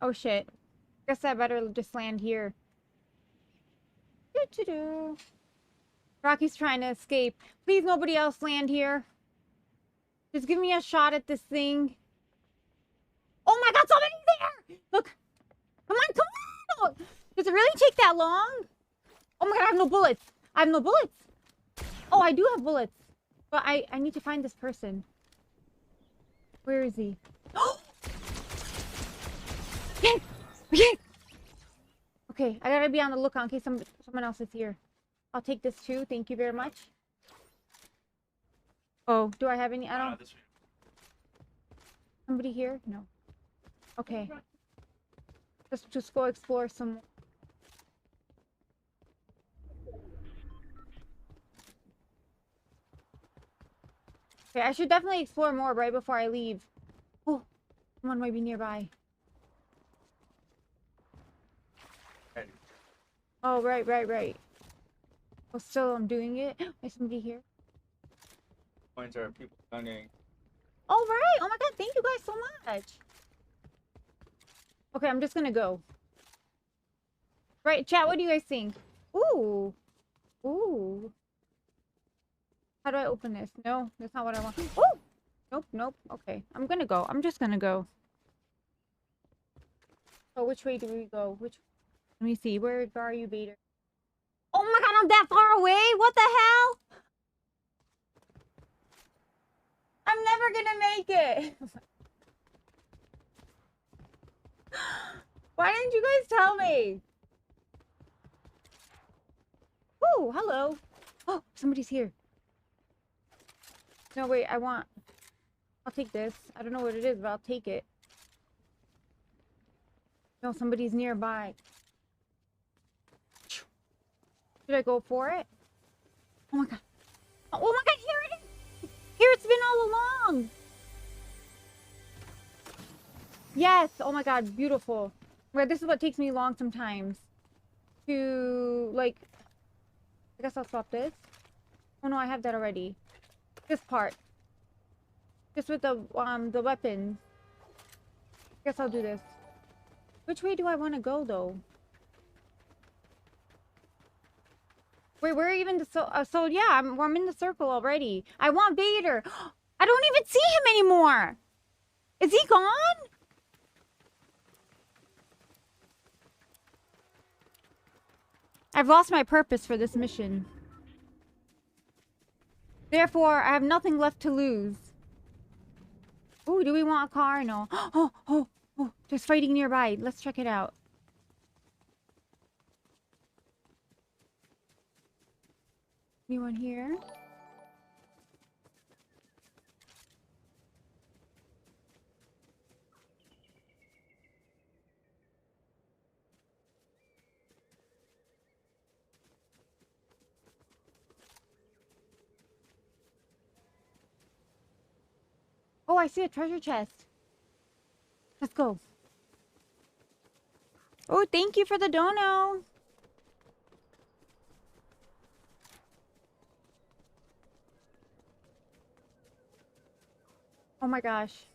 S2: Oh shit. Guess I better just land here. Doo-doo-doo. Rocky's trying to escape. Please, nobody else land here. Just give me a shot at this thing. Oh my god, somebody's there! Look. Come on, come on! Does it really take that long? Oh my god, I have no bullets. I have no bullets. Oh, I do have bullets. But I need to find this person. Where is he? Okay. Okay. Okay, I gotta be on the lookout in case someone else is here. I'll take this too. Thank you very much. Oh, do I have any? I don't. Somebody here? No. Okay. Just go explore some. Okay, I should definitely explore more right before I leave. Oh, someone might be nearby. Oh, right. Oh, still I'm doing it. There's somebody here.
S1: Points are people gunning.
S2: All right. Oh my god, thank you guys so much. Okay, I'm just gonna go. Right, chat, what do you guys think? Ooh. Ooh. How do I open this? No, that's not what I want. Ooh! Nope. Okay, I'm gonna go. I'm just gonna go. Oh, which way do we go? Let me see. Where are you, Vader? Oh my god, I'm that far away? What the hell? I'm never gonna make it. Why didn't you guys tell me? Ooh, hello. Oh, somebody's here. No, wait, I'll take this. I don't know what it is, but I'll take it. No, somebody's nearby. Should I go for it? Oh my god. Oh my god, here it is! Here it's been all along! Yes! Oh my god, beautiful. Right, this is what takes me long sometimes. To, like... I guess I'll swap this. Oh no, I have that already. This part. Just with the weapons. I guess I'll do this. Which way do I want to go, though? Wait, where even the... So yeah, I'm in the circle already. I want Vader. I don't even see him anymore. Is he gone? I've lost my purpose for this mission. Therefore, I have nothing left to lose. Ooh, do we want a car? No. Oh, there's fighting nearby. Let's check it out. Anyone here? Oh, I see a treasure chest. Let's go. Oh, thank you for the dono. Oh my gosh.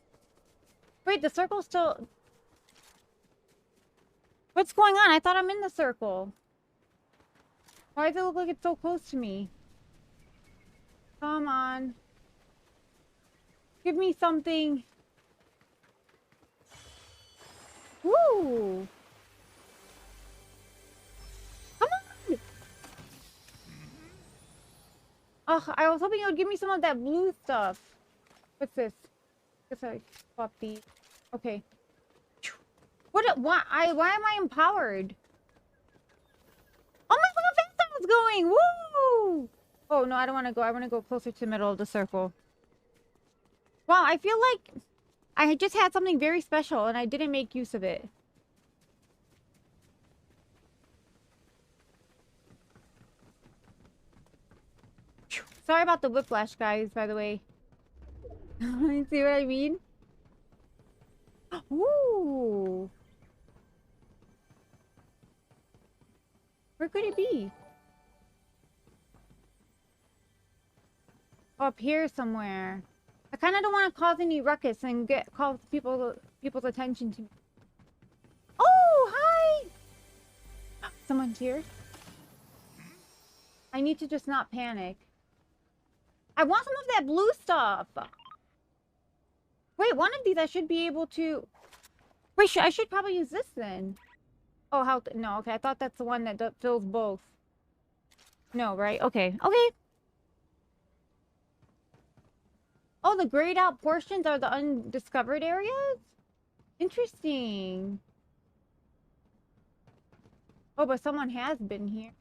S2: Wait, the circle's still... What's going on? I thought I'm in the circle. Why does it look like it's so close to me? Come on. Give me something. Woo! Come on! Ugh, I was hoping it would give me some of that blue stuff. What's this? Guess I swap these. Okay. Why am I empowered? Oh my god, how fast I was going! Woo! Oh no, I don't want to go. I want to go closer to the middle of the circle. Wow, I feel like I just had something very special and I didn't make use of it. Sorry about the whiplash, guys, by the way. You see what I mean? Ooh. Where could it be? Up here somewhere. I kind of don't want to cause any ruckus and call people's attention to me. Oh, hi! Someone's here. I need to just not panic. I want some of that blue stuff. Wait, one of these I should be able to... Wait, I should probably use this then. Oh, how... No, okay, I thought that's the one that fills both. No, right? Okay, okay. Oh, the grayed out portions are the undiscovered areas? Interesting. Oh, but someone has been here.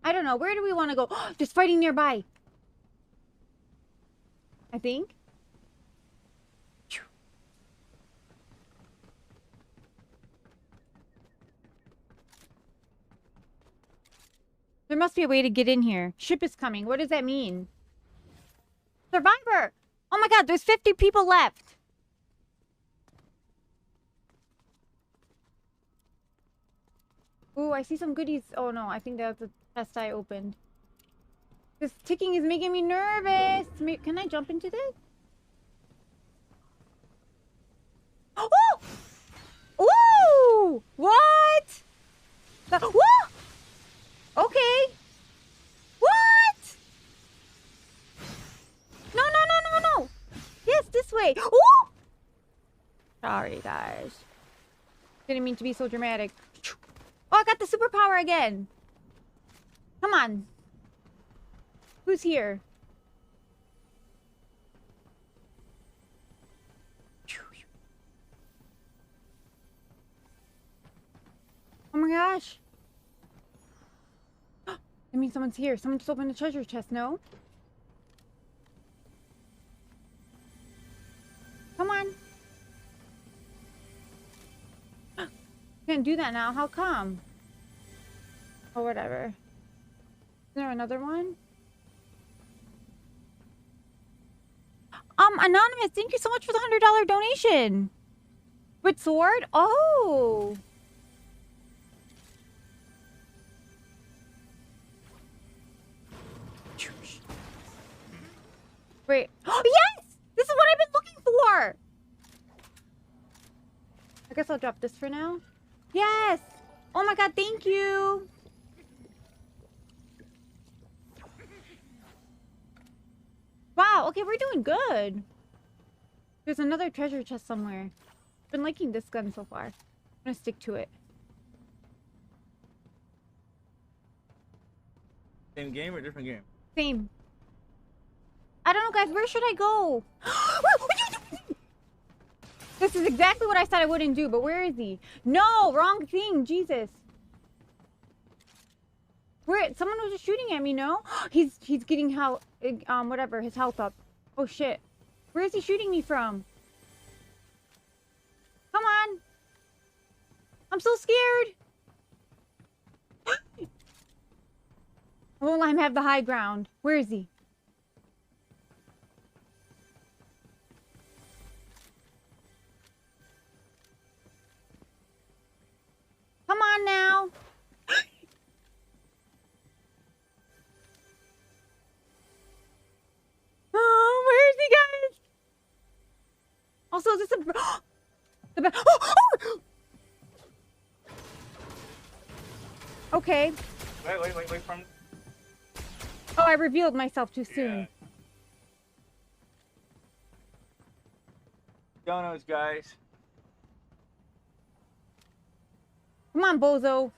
S2: I don't know. Where do we want to go? Just fighting nearby. I think. There must be a way to get in here. Ship is coming. What does that mean? Survivor! Oh my god, there's 50 people left. Ooh, I see some goodies. Oh no, I think that's the chest I opened. This ticking is making me nervous. Can I jump into this? Oh! Ooh! What? Whoa! Okay. What? No, no, no, no, no. Yes, this way. Ooh! Sorry, guys. Didn't mean to be so dramatic. Oh, I got the superpower again. Come on. Who's here? Oh my gosh. That means someone's here. Someone just opened the treasure chest, no? Come on. Can't do that now. How come? Or whatever. Is there another one? Anonymous, thank you so much for the $100 donation. With sword? Oh. Wait. Oh, yes! This is what I've been looking for! I guess I'll drop this for now. Yes! Oh my god, thank you! Wow, okay, we're doing good. There's another treasure chest somewhere. I've been liking this gun so far. I'm gonna stick to it.
S1: Same game or different game?
S2: Same. I don't know, guys. Where should I go? This is exactly what I said I wouldn't do, but where is he? No, wrong thing. Jesus. Where? Someone was just shooting at me, no? He's getting health, whatever, his health up. Oh, shit. Where is he shooting me from? Come on. I'm so scared. I won't let him have the high ground. Where is he? Come on now. Oh, where is he, guys? Also, is this a... Okay.
S1: Wait from...
S2: Oh, I revealed myself too soon.
S1: Donuts, guys.
S2: Come on, bozo.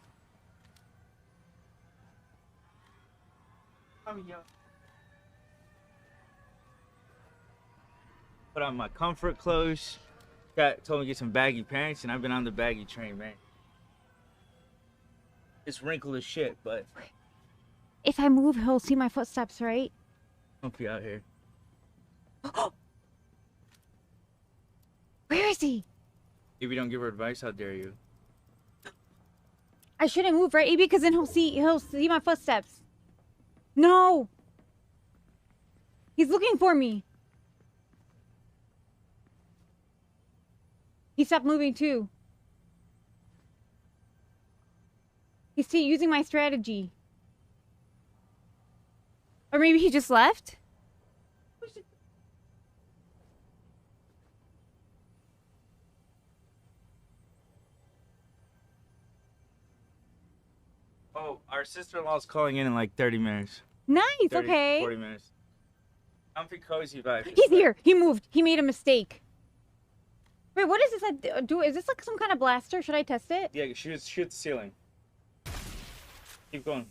S1: Put on my comfort clothes. Told me to get some baggy pants, and I've been on the baggy train, man. It's wrinkled as shit, but...
S2: If I move, he'll see my footsteps, right?
S1: Don't be out here.
S2: Where is he?
S1: If you don't give her advice, how dare you?
S2: I shouldn't move, right, AB? Because then he'll see my footsteps. No! He's looking for me. He stopped moving too. He's using my strategy. Or maybe he just left?
S1: Oh, our sister-in-law's calling in like 30 minutes.
S2: Nice,
S1: 30,
S2: okay.
S1: 40 minutes. Comfy, cozy vibe.
S2: He's here. He moved. He made a mistake. Wait, what is this? Is this like some kind of blaster? Should I test it?
S1: Yeah, shoot the ceiling. Keep going.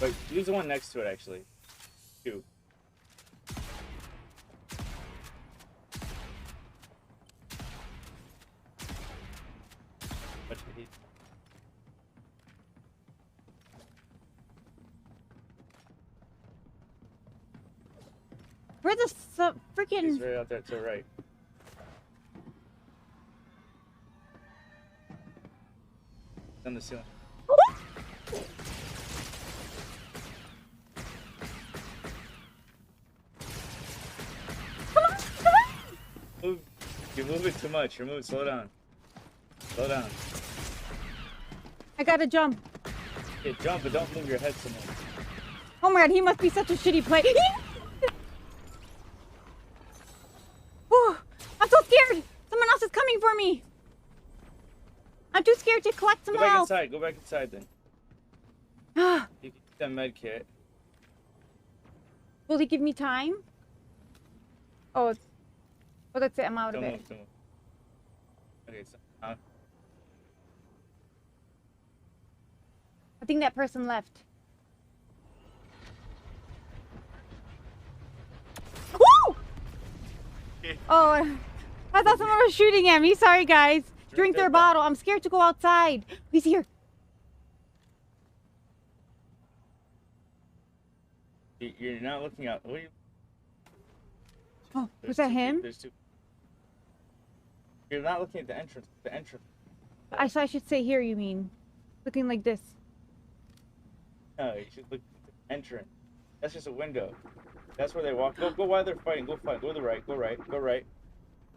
S1: Wait, use the one next to it, actually. Two.
S2: Where's the freaking...
S1: He's right out there to the right. On the ceiling. You're moving too much. You're moving. Slow down. Slow down.
S2: I gotta jump.
S1: Yeah, jump, but don't move your head so much.
S2: Oh my god, he must be such a shitty player. Whew, I'm so scared. Someone else is coming for me. I'm too scared to collect some help.
S1: Go back inside then. You can get that med kit.
S2: Will he give me time? Oh, well, that's it. I'm out of it.
S1: Don't move. Okay, so,
S2: I think that person left. Woo! Oh, I thought someone was shooting at me. Sorry, guys. Drink their bottle. I'm scared to go outside. He's here.
S1: You're not looking out. What are you?
S2: Oh, was that him?
S1: There's two. You're not looking at the entrance. The entrance.
S2: I should say here, you mean? Looking like this.
S1: No, you should look at the entrance. That's just a window. That's where they walk. Go while they're fighting. Go fight. Go to the right. Go right. Go right.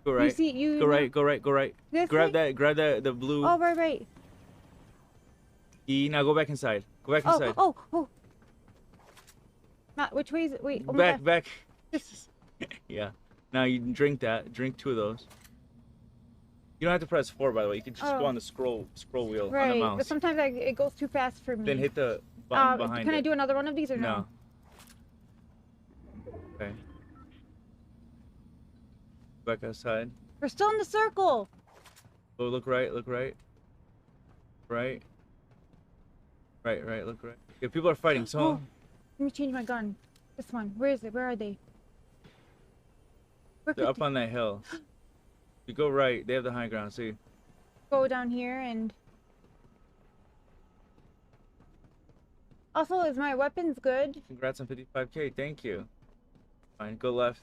S1: Go right.
S2: You see, you
S1: go right. Go right. Go right.
S2: This
S1: Grab
S2: way?
S1: that. Grab the blue.
S2: Oh, right.
S1: Now go back inside. Go back inside.
S2: Oh. Not which way is it? Wait. Oh my God.
S1: Back. Yeah. Now you drink that. Drink 2 of those. You don't have to press 4, by the way. You can just go on the scroll wheel on the mouse.
S2: But sometimes it goes too fast for me.
S1: Then hit the button behind
S2: Can
S1: it.
S2: I do another one of these or no?
S1: Okay. Back outside.
S2: We're still in the circle.
S1: Oh, look right. Look right. Right. Look right. Yeah, people are fighting. So.
S2: Oh, let me change my gun. This one. Where is it? Where are they?
S1: They're up on that hill. You go right. They have the high ground. See.
S2: Go down here and. Also, is my weapons good?
S1: Congrats on 55K. Thank you. Fine. Go left.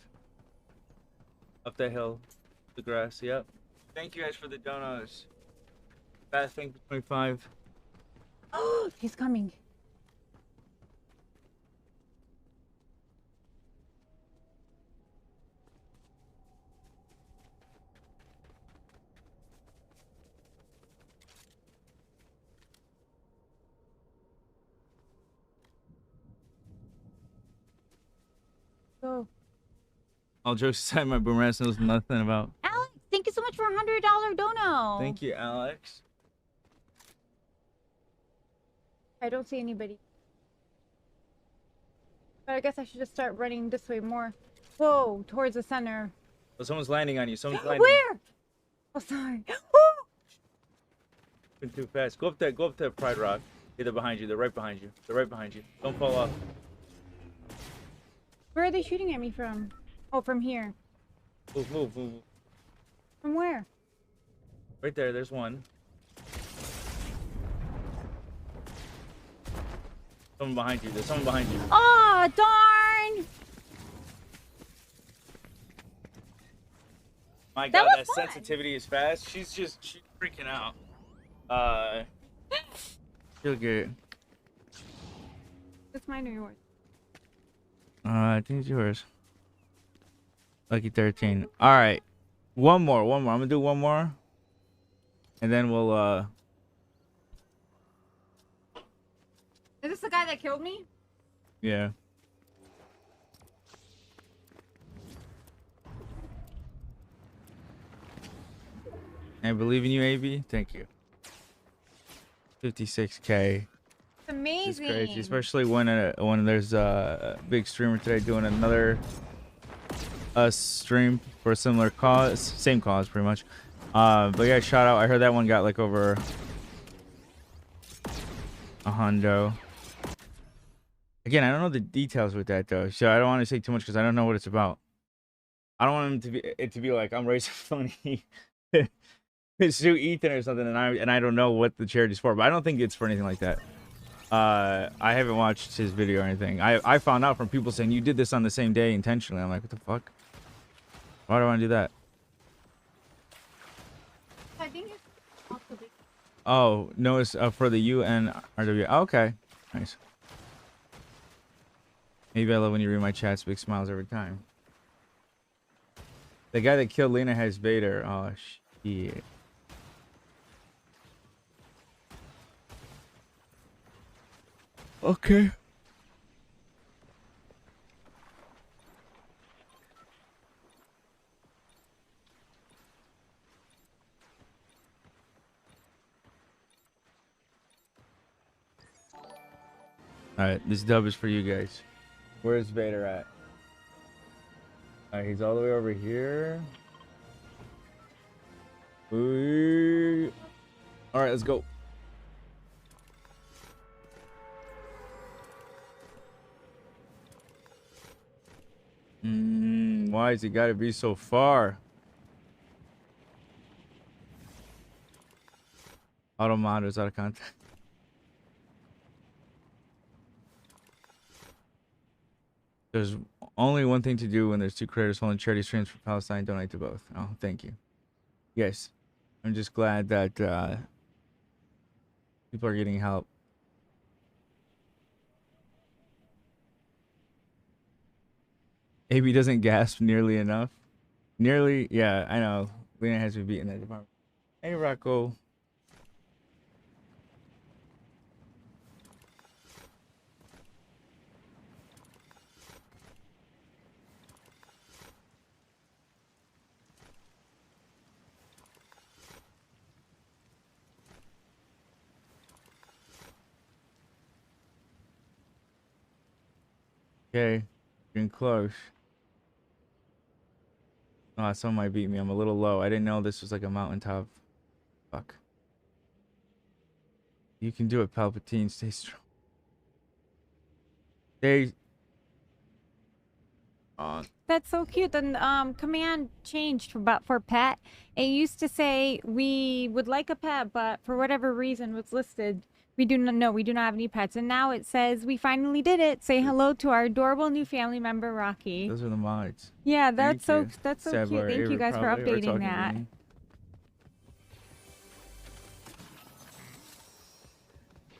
S1: Up that hill. The grass. Yep. Thank you guys for the donuts. Fast thing for 25.
S2: Oh, he's coming. Go.
S1: All jokes aside, my boomerang knows nothing about.
S2: Alex, thank you so much for $100 dono.
S1: Thank you, Alex.
S2: I don't see anybody. But I guess I should just start running this way more. Whoa, towards the center.
S1: Well, someone's landing on you. Someone's landing.
S2: Where? Oh, sorry.
S1: Been too fast. Go up to Pride Rock. Yeah, they're behind you. They're right behind you. They're right behind you. Don't fall off.
S2: Where are they shooting at me from? Oh, from here.
S1: Move.
S2: From where?
S1: Right there. There's one. Someone behind you. There's someone behind you.
S2: Oh, darn!
S1: My God, that sensitivity is fast. She's freaking out. She'll get it.
S2: It's mine or yours?
S1: I think it's yours. Lucky 13. All right, one more. I'm gonna do one more, and then we'll.
S2: Is this the guy that killed me?
S1: Yeah. I believe in you, AB. Thank you. 56K.
S2: It's amazing.
S1: It's crazy, especially when there's a big streamer today doing another stream for a similar cause, same cause pretty much. But yeah, shout out. I heard that one got like over a hundo. Again, I don't know the details with that though, so I don't want to say too much because I don't know what it's about. I don't want it to be like I'm raising money to sue Ethan or something, and I don't know what the charity's for, but I don't think it's for anything like that. I haven't watched his video or anything. I found out from people saying you did this on the same day intentionally. I'm like, what the fuck? Why do I want to do that?
S2: I think it's possibly.
S1: Oh no, it's for the UNRW. Oh, okay, nice. Maybe I love when you read my chats. Big smiles every time. The guy that killed Lena has Vader. Oh shit. Okay. Alright, this dub is for you guys. Where's Vader at? Alright, he's all the way over here. Alright, let's go. Why has he got to be so far? Auto monitors out of context. There's only one thing to do when there's two creators holding charity streams for Palestine. Donate to both. Oh, thank you. Yes, I'm just glad that people are getting help. AB doesn't gasp nearly enough. Nearly, yeah, I know. Lena has me beat in that department. Hey, Rocco. Okay, getting close. Oh, someone might beat me. I'm a little low. I didn't know this was like a mountaintop. Fuck. You can do it, Palpatine. Stay strong. Stay.
S2: That's so cute. The command changed for pet. It used to say we would like a pet, but for whatever reason was listed, we do not know. We do not have any pets, and now it says we finally did it. Say hello to our adorable new family member, Rocky.
S1: Those are the mods.
S2: Yeah, that's so cute.
S1: Sadler,
S2: Thank you guys for
S1: probably,
S2: updating that.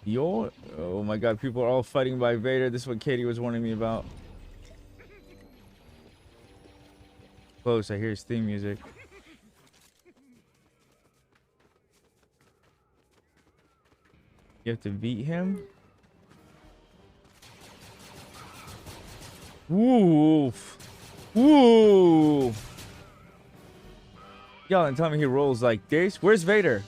S1: Yo, oh my God! People are all fighting by Vader. This is what Katie was warning me about. Close. I hear his theme music. You have to beat him. Woof. Woo. Y'all and tell me he rolls like this. Where's Vader?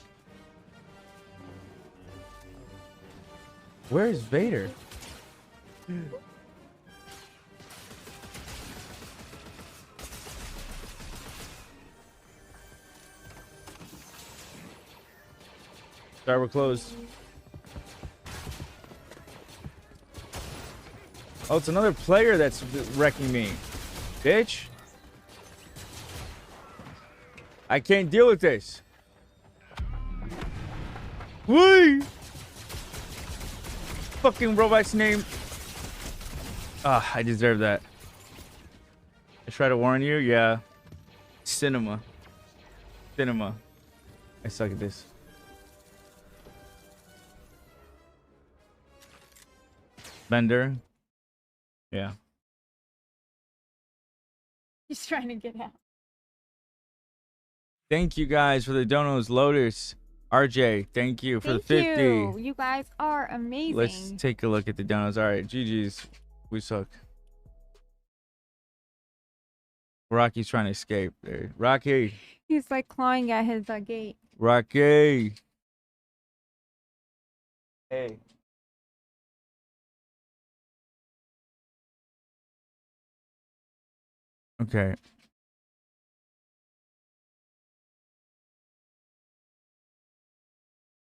S1: Where's Vader? Sorry, we're closed. Oh, it's another player that's wrecking me. Bitch. I can't deal with this. Whee! Fucking robot's name. Ah, I deserve that. I try to warn you, yeah. Cinema. Cinema. I suck at this. Bender. Yeah.
S2: He's trying to get out.
S1: Thank you guys for the donos. Lotus. RJ, thank you for the 50.
S2: You. You guys are amazing.
S1: Let's take a look at the donos. All right, GG's. We suck. Rocky's trying to escape. There. Rocky.
S2: He's like clawing at his gate.
S1: Rocky. Hey. Okay.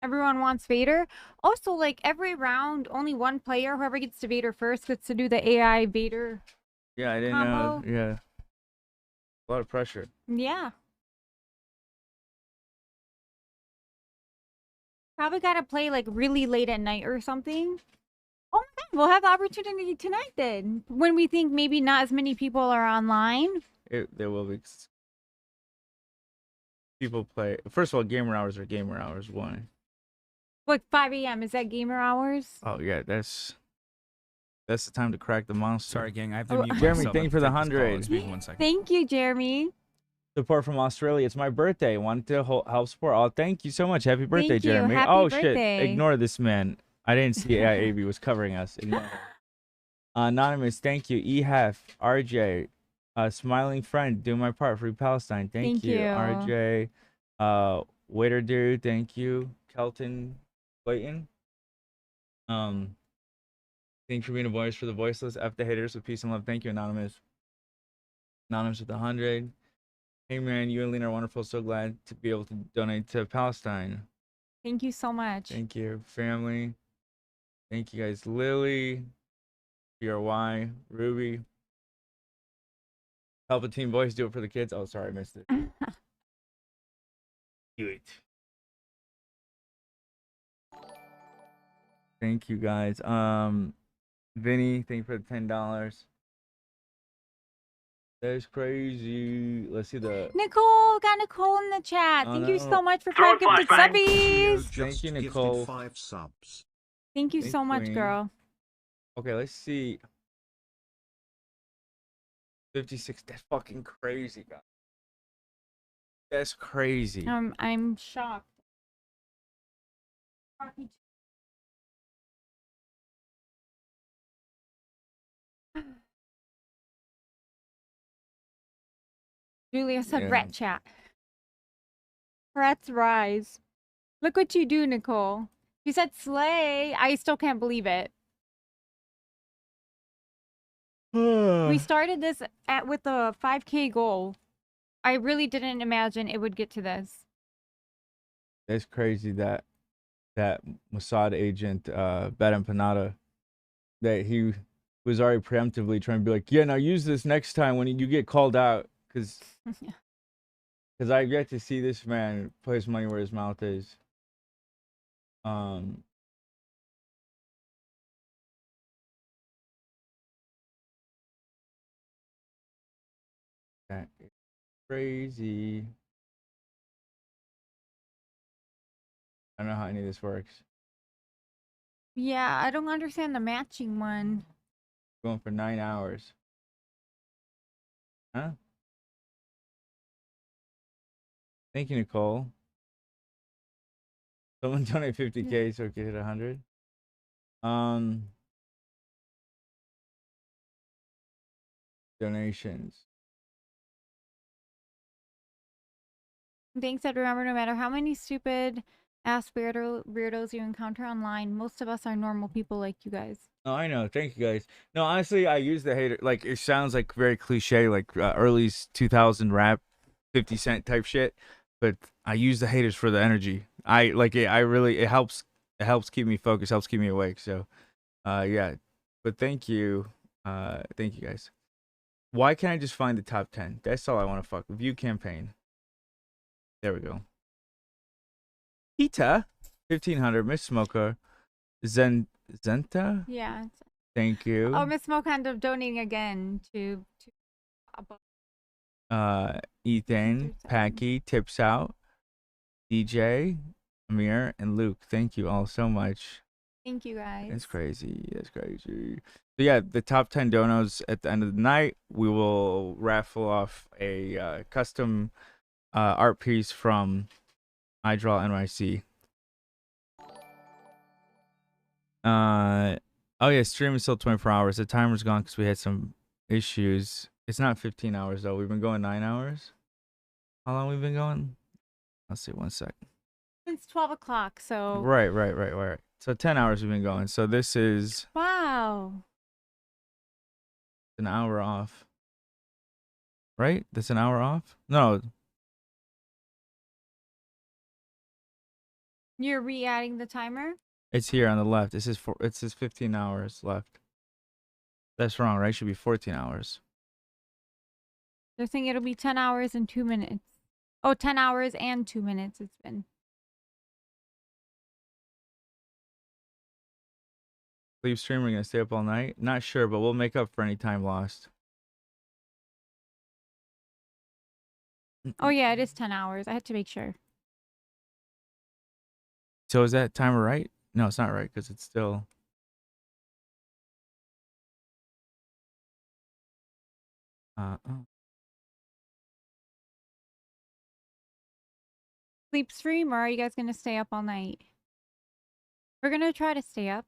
S2: Everyone wants Vader. Also, like every round, only one player, whoever gets to Vader first, gets to do the AI Vader.
S1: Yeah, I didn't know. Yeah. A lot of pressure.
S2: Yeah. Probably gotta play like really late at night or something. Oh my God, we'll have the opportunity tonight then. When we think maybe not as many people are online.
S1: There will be. People play. First of all, gamer hours are gamer hours. One.
S2: Like 5 a.m. Is that gamer hours?
S1: Oh yeah, that's the time to crack the monster.
S11: Sorry, gang. I have to mute
S1: Jeremy,
S11: myself
S1: thank you for the
S11: and take this call.
S1: 100.
S11: Excuse me 1 second.
S2: Thank you, Jeremy.
S1: Support from Australia. It's my birthday. Wanted to help support. Oh, thank you so much. Happy birthday,
S2: Thank you.
S1: Jeremy.
S2: Happy
S1: oh
S2: birthday.
S1: shit! Ignore this man. I didn't see AIAB was covering us. Anonymous, thank you. EHF, RJ, smiling friend, do my part. Free Palestine, thank you. RJ, waiter dude, thank you. Kelton, Clayton, thanks for being a voice for the voiceless. F the haters with peace and love. Thank you, Anonymous. Anonymous with 100. Hey man, you and Lena are wonderful. So glad to be able to donate to Palestine.
S2: Thank you so much.
S1: Thank you, family. Thank you guys, Lily, PRY, Ruby. Help a team voice, do it for the kids. Oh, sorry, I missed it. Do it. Thank you guys. Vinny, thank you for the $10. That's crazy. Let's see the
S2: Nicole, got Nicole in the chat. Thank you so much for 5 gifted subbies.
S1: Thank you, Nicole.
S3: 5 subs.
S2: Thank you so much, girl.
S1: Okay, let's see. 56. That's fucking crazy, guys. That's crazy.
S2: I'm shocked. Julia said rat chat. Rats rise. Look what you do, Nicole. She said slay. I still can't believe it. We started this with a 5K goal. I really didn't imagine it would get to this.
S1: That's crazy that Mossad agent Badam Panada, that he was already preemptively trying to be like, yeah, now use this next time when you get called out, because I've yet to see this man put his money where his mouth is. That is crazy. I don't know how any of this works.
S2: Yeah, I don't understand the matching one.
S1: Going for 9 hours. Huh? Thank you, Nicole. Someone donate 50K so it can hit 100. Donations.
S2: Thanks, I'd remember no matter how many stupid ass weirdos you encounter online, most of us are normal people like you guys.
S1: Oh, I know. Thank you, guys. No, honestly, I use the hater. Like, it sounds like very cliche, like early 2000 rap, 50 Cent type shit. But I use the haters for the energy. I like it. I really, it helps. It helps keep me focused. Helps keep me awake. So, yeah. But thank you, guys. Why can't I just find the top 10? That's all I want to fuck. View campaign. There we go. Pita, 1500. Miss Smoker, Zenta.
S2: Yeah.
S1: Thank you.
S2: Oh, Miss Smoke ended up donating again to
S1: Ethan, Packy, Tips Out, DJ, Amir, and Luke. Thank you all so much.
S2: Thank you, guys.
S1: It's crazy. It's crazy. So yeah, the top 10 donos at the end of the night, we will raffle off a custom art piece from iDraw NYC. Oh yeah, stream is still 24 hours. The timer's gone because we had some issues. It's not 15 hours though. We've been going 9 hours. How long we've been going? Let's see, 1 sec.
S2: It's 12 o'clock, so...
S1: Right. So 10 hours we've been going. So this is...
S2: Wow.
S1: An hour off. Right? That's an hour off? No.
S2: You're re-adding the timer?
S1: It's here on the left. It says 15 hours left. That's wrong, right? It should be 14 hours.
S2: They're saying it'll be 10 hours and 2 minutes. Oh, 10 hours and 2 minutes it's been.
S1: Leave stream, we're gonna stay up all night? Not sure, but we'll make up for any time lost.
S2: Oh yeah, it is 10 hours. I had to make sure.
S1: So is that timer right? No, it's not right because it's still...
S2: Sleep stream, or are you guys gonna stay up all night? We're gonna try to stay up.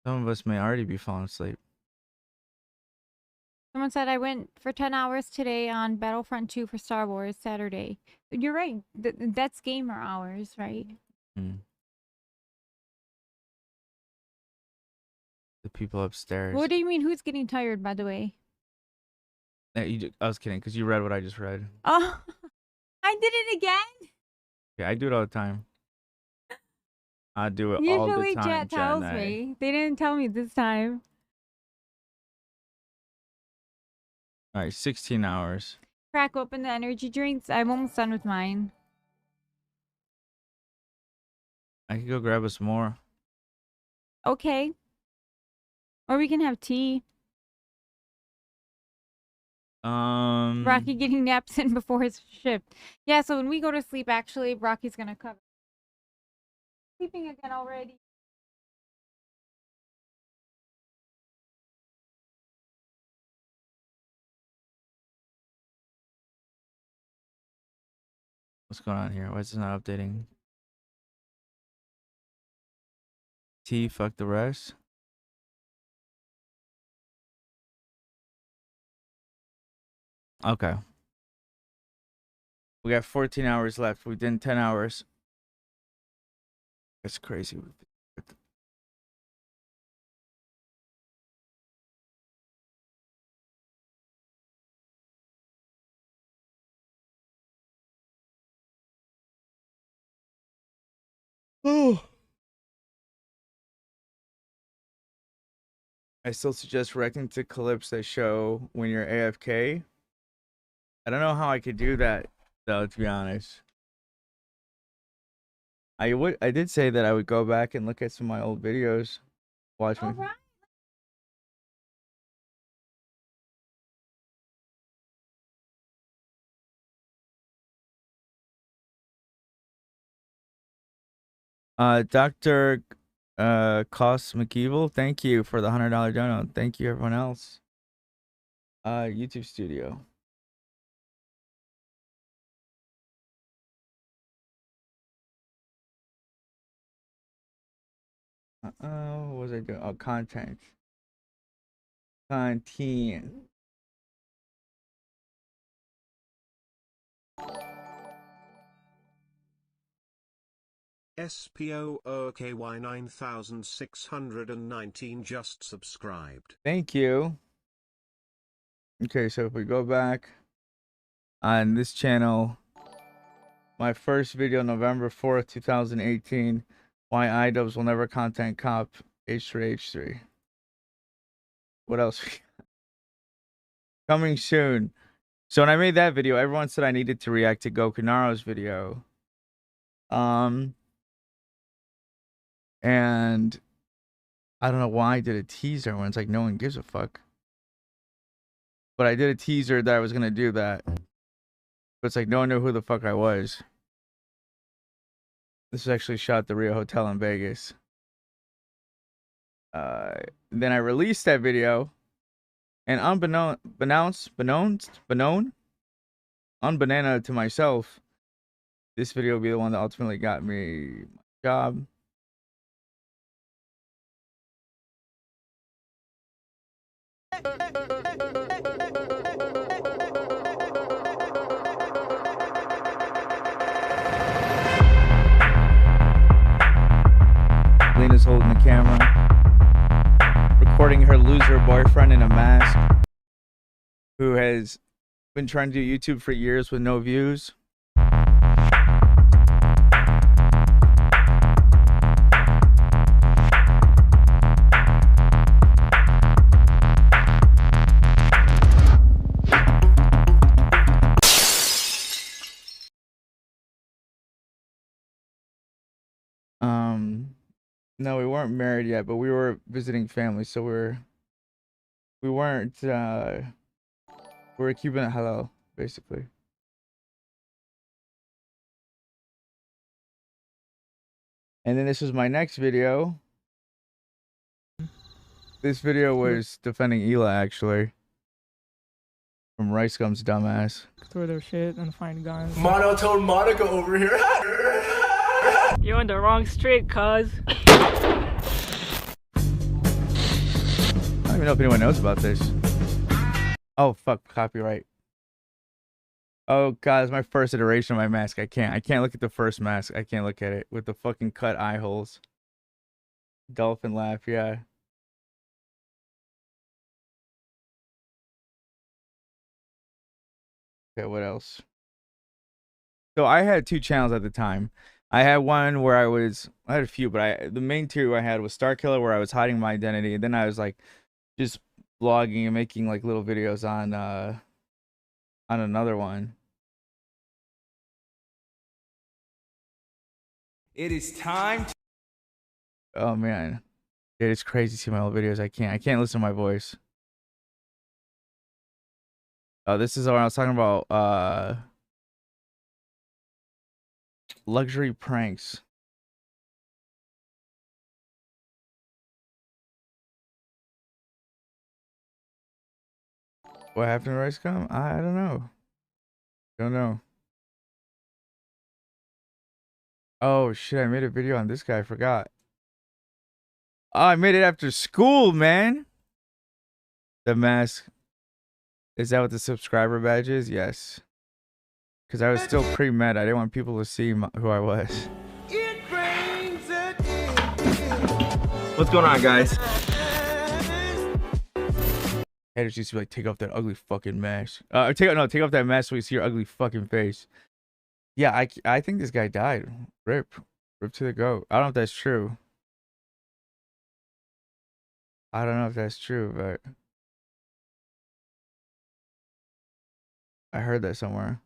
S1: Some of us may already be falling asleep.
S2: Someone said I went for 10 hours today on Battlefront 2 for Star Wars Saturday. You're right. That's gamer hours, right?
S1: The people upstairs.
S2: What do you mean? Who's getting tired, by the way?
S1: I was kidding, because you read what I just read.
S2: Oh, I did it again?
S1: Yeah, I do it all the time. I do it all the
S2: Usually
S1: time.
S2: chat tells me. They didn't tell me this time.
S1: All right, 16 hours.
S2: Crack open the energy drinks. I'm almost done with mine.
S1: I could go grab us more.
S2: Okay. Or we can have tea. Rocky getting naps in before his shift. Yeah, so when we go to sleep, actually, Rocky's gonna cover. Sleeping again already.
S1: What's going on here? Why is this not updating? T, fuck the rest. Okay. We got 14 hours left. We did 10 hours. That's crazy. Oh. I still suggest reacting to clips that show when you're AFK. I don't know how I could do that, though, to be honest. I did say that I would go back and look at some of my old videos. Watch me. Dr. Cos McEvil, thank you for the $100 dono. Thank you, everyone else. YouTube Studio. What was I doing? Oh, content. Content.
S3: SPOOKY 9619 just subscribed.
S1: Thank you. Okay, so if we go back on this channel, my first video, November 4th, 2018, why iDubbbz will never content cop H3H3. What else? Coming soon. So when I made that video, everyone said I needed to react to Goku Naro's video. And I don't know why I did a teaser when it's like no one gives a fuck. But I did a teaser that I was gonna do that. But it's like no one knew who the fuck I was. This was actually shot at the Rio Hotel in Vegas. Then I released that video, and unbanana to myself, this video will be the one that ultimately got me my job. Lena's holding the camera, recording her loser boyfriend in a mask, who has been trying to do YouTube for years with no views. No, we weren't married yet, but we were visiting family, so we weren't we were keeping it halal, basically. And then this was my next video. This video was defending Ela, actually, from Rice Gum's dumbass.
S11: Throw their shit and find guns.
S14: Monotone Monica over here.
S11: You're on the wrong street, cuz.
S1: I don't even know if anyone knows about this. Oh, fuck, copyright. Oh, God, it's my first iteration of my mask. I can't look at the first mask. I can't look at it with the fucking cut eye holes. Dolphin laugh, yeah. Okay, what else? So I had 2 channels at the time. I had one where I had a few, but the main 2 I had was Star Killer, where I was hiding my identity, and then I was like just vlogging and making like little videos on another one.
S21: It is time to...
S1: Oh man. Dude, it's crazy to see my old videos. I can't listen to my voice. Oh, this is what I was talking about. Luxury pranks. What happened to Ricecom? I don't know. Don't know. Oh shit, I made a video on this guy. I forgot. Oh, I made it after school, man. The mask. Is that what the subscriber badge is? Yes. Because I was still pre-med. I didn't want people to see who I was.
S21: What's going on, guys?
S1: Haters used to be like, take off that ugly fucking mask. Take off that mask so we see your ugly fucking face. Yeah, I think this guy died. Rip to the goat. I don't know if that's true. I don't know if that's true, but I heard that somewhere.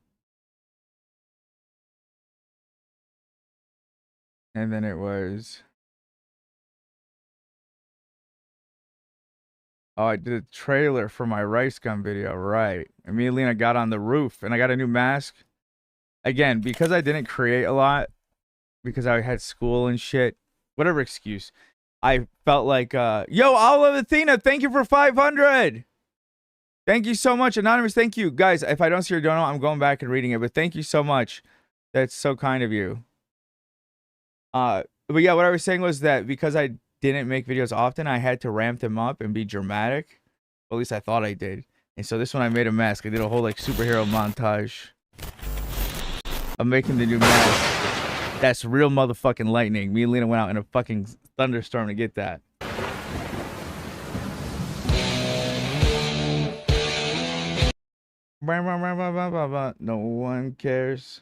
S1: And then it was... Oh, I did a trailer for my rice gun video, right. And me and Lena got on the roof, and I got a new mask. Again, because I didn't create a lot, because I had school and shit, whatever excuse, I felt like, yo, Olive Athena, thank you for 500! Thank you so much, Anonymous, thank you. Guys, if I don't see your donut, I'm going back and reading it, but thank you so much. That's so kind of you. But yeah, what I was saying was that because I didn't make videos often, I had to ramp them up and be dramatic. Well, at least I thought I did. And so this one I made a mask. I did a whole like superhero montage of making the new mask. That's real motherfucking lightning. Me and Lena went out in a fucking thunderstorm to get that. No one cares.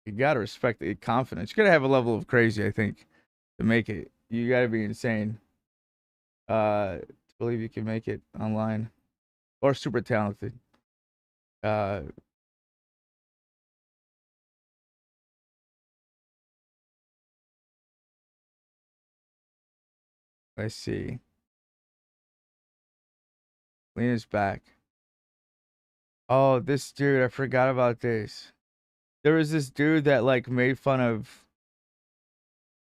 S1: You gotta respect the confidence. You gotta have a level of crazy, I think, to make it. You gotta be insane to believe you can make it online, or super talented. Let's see. Lena's back. Oh, this dude, I forgot about this. There was this dude that like made fun of...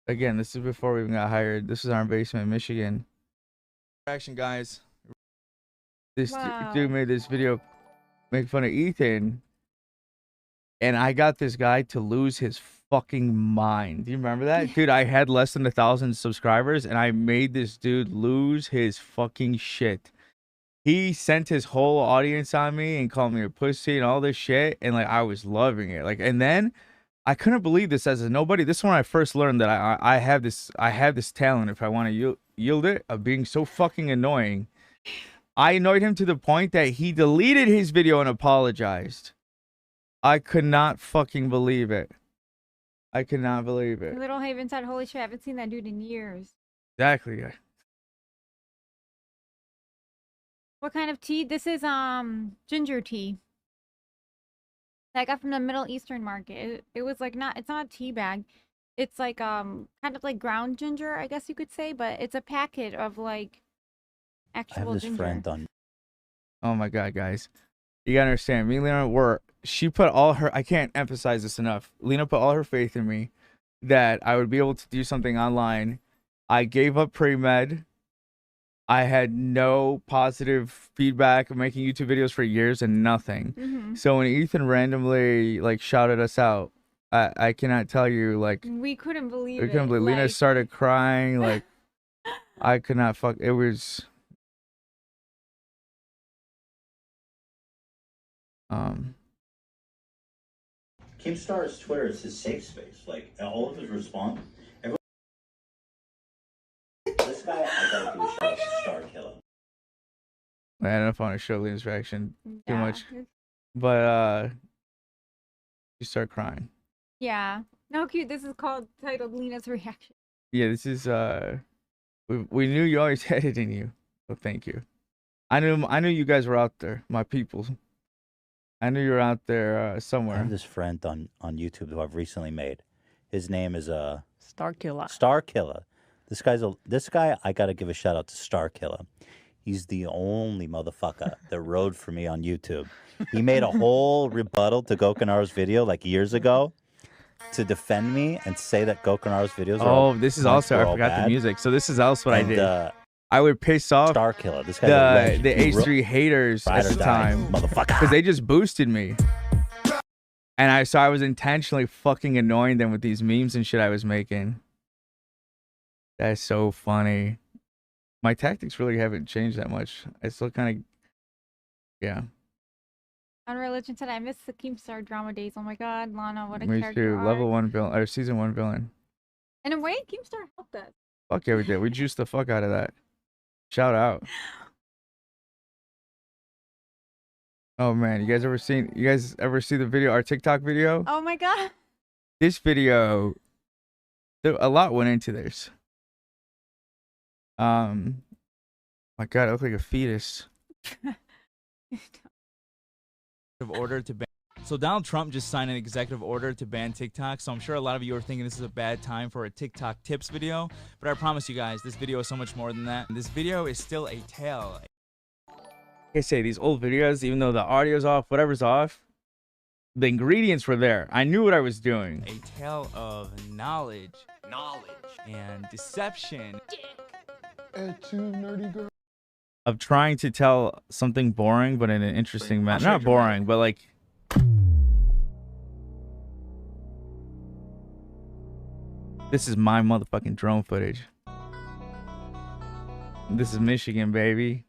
S1: Again, this is before we even got hired. This is our basement in Michigan. Action, guys. This dude made this video make fun of Ethan. And I got this guy to lose his fucking mind. Do you remember that? Dude, I had less than 1,000 subscribers and I made this dude lose his fucking shit. He sent his whole audience on me and called me a pussy and all this shit. And like, I was loving it. Like, and then I couldn't believe this as a nobody. This is when I first learned that I have this talent, if I want to yield it, of being so fucking annoying. I annoyed him to the point that he deleted his video and apologized. I could not fucking believe it. I could not believe it.
S2: Little Haven said, holy shit, I haven't seen that dude in years.
S1: Exactly.
S2: What kind of tea? This is ginger tea. That I got from the Middle Eastern market. It was like it's not a tea bag. It's like kind of like ground ginger, I guess you could say, but it's a packet of like actual
S22: I have this
S2: ginger.
S22: friend on.
S1: Oh my god, guys. You gotta understand, me and Lena she put all her, I can't emphasize this enough. Lena put all her faith in me that I would be able to do something online. I gave up pre-med. I had no positive feedback of making YouTube videos for years and nothing. So when Ethan randomly like shouted us out, I cannot tell you, like,
S2: We couldn't believe
S1: I couldn't believe Lena
S2: like...
S1: started crying, like, I could not fuck, it was,
S12: Keemstar's Twitter is his safe space. Like, all of his response, this guy, I gotta give a shout out to Star Killer.
S1: I don't know if I want to show Lena's reaction too
S2: Yeah.
S1: much, but, she started crying.
S2: Yeah. No, cute. This is called titled Lena's reaction.
S1: Yeah, this is, we knew you always had it in you, so thank you. I knew you guys were out there, my people. I knew you were out there,
S15: I
S1: somewhere.
S15: have this friend on YouTube who I've recently made. His name is
S11: Star Killer.
S15: Star Killer. This guy. I gotta give a shout out to Star Killer. He's the only motherfucker that rode for me on YouTube. He made a whole rebuttal to Gokunaru's video like years ago to defend me and say that Gokunaru's videos are all,
S1: this is also, I forgot
S15: bad.
S1: the music. So this is also what I did.
S15: And,
S1: I would piss off
S15: Star Killer. This guy's a legend.
S1: the H3 haters at the time,
S15: motherfucker,
S1: because they just boosted me. And I was intentionally fucking annoying them with these memes and shit I was making. That's so funny. My tactics really haven't changed that much. I still kind of, yeah.
S2: On Religion today, I missed the Keemstar drama days. Oh my god, Lana, what a
S1: Me
S2: character
S1: too.
S2: arc.
S1: Level 1 villain, or season 1 villain.
S2: In a way, Keemstar helped us.
S1: Fuck yeah, we did. We juiced the fuck out of that. Shout out. Oh man, you guys ever see the video, our TikTok video?
S2: Oh my god.
S1: This video, a lot went into this. My god, I look like a fetus. Order to ban. So Donald Trump just signed an executive order to ban TikTok. So I'm sure a lot of you are thinking this is a bad time for a TikTok tips video, but I promise you guys, this video is so much more than that. This video is still a tale. Like I say, these old videos, even though the audio's off, whatever's off, the ingredients were there. I knew what I was doing. A tale of knowledge, and deception.
S10: And two nerdy girls.
S1: Of trying to tell something boring, but in an interesting manner. Not boring, but like. This is my motherfucking drone footage. This is Michigan, baby.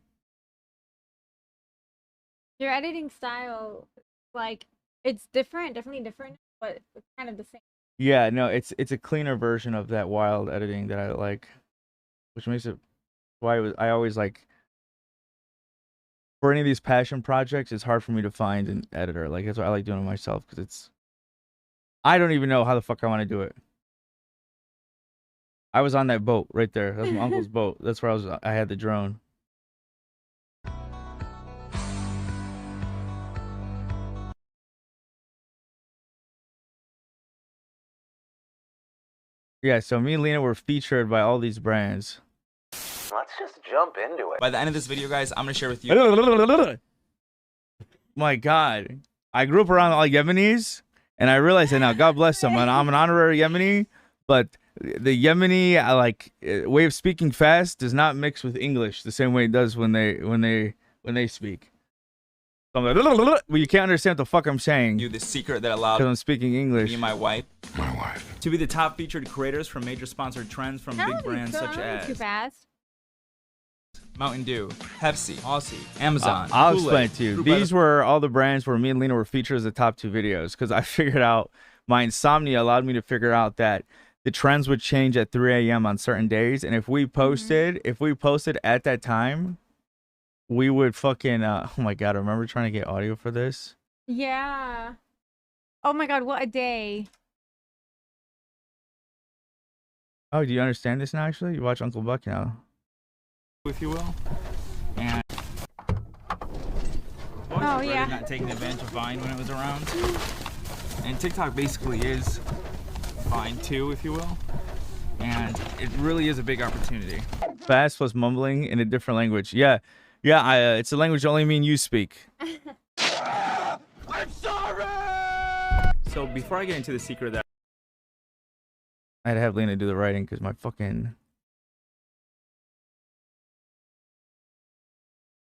S2: Your editing style, like, it's different, definitely different, but it's kind of the same.
S1: Yeah, no, it's a cleaner version of that wild editing that I like, which makes it why I always like. For any of these passion projects, it's hard for me to find an editor. Like, that's why I like doing it myself, because it's. I don't even know how the fuck I want to do it. I was on that boat right there. That's my uncle's boat. That's where I had the drone. Yeah, so me and Lena were featured by all these brands.
S15: Let's just jump into it.
S1: By the end of this video, guys, I'm going to share with you. My God. I grew up around all Yemenis, and I realized that now, God bless them, and I'm an honorary Yemeni, but the Yemeni way of speaking fast does not mix with English the same way it does when they speak. So I'm like, well, you can't understand what the fuck I'm saying. You the secret that allowed because I'm speaking English. Me and my wife to be the top featured creators from major sponsored trends from big brands such as
S2: too fast.
S1: Mountain Dew, Pepsi, Aussie, Amazon. I'll explain it to you. These were all the brands where me and Lena were featured as the top 2 videos, because I figured out my insomnia allowed me to figure out that the trends would change at 3 a.m. on certain days, and if we posted at that time, we would fucking oh my God, I remember trying to get audio for this.
S2: Yeah. Oh my God, what a day.
S1: Oh, do you understand this now? Actually, you watch Uncle Buck now, if you will. And
S2: oh yeah,
S1: not taking advantage of Vine when it was around, and TikTok basically is Vine too, if you will. And it really is a big opportunity. Fast plus mumbling in a different language. Yeah, it's a language only me and you speak. I'm sorry. So before I get into the secret that I had to have Lena do the writing because my fucking.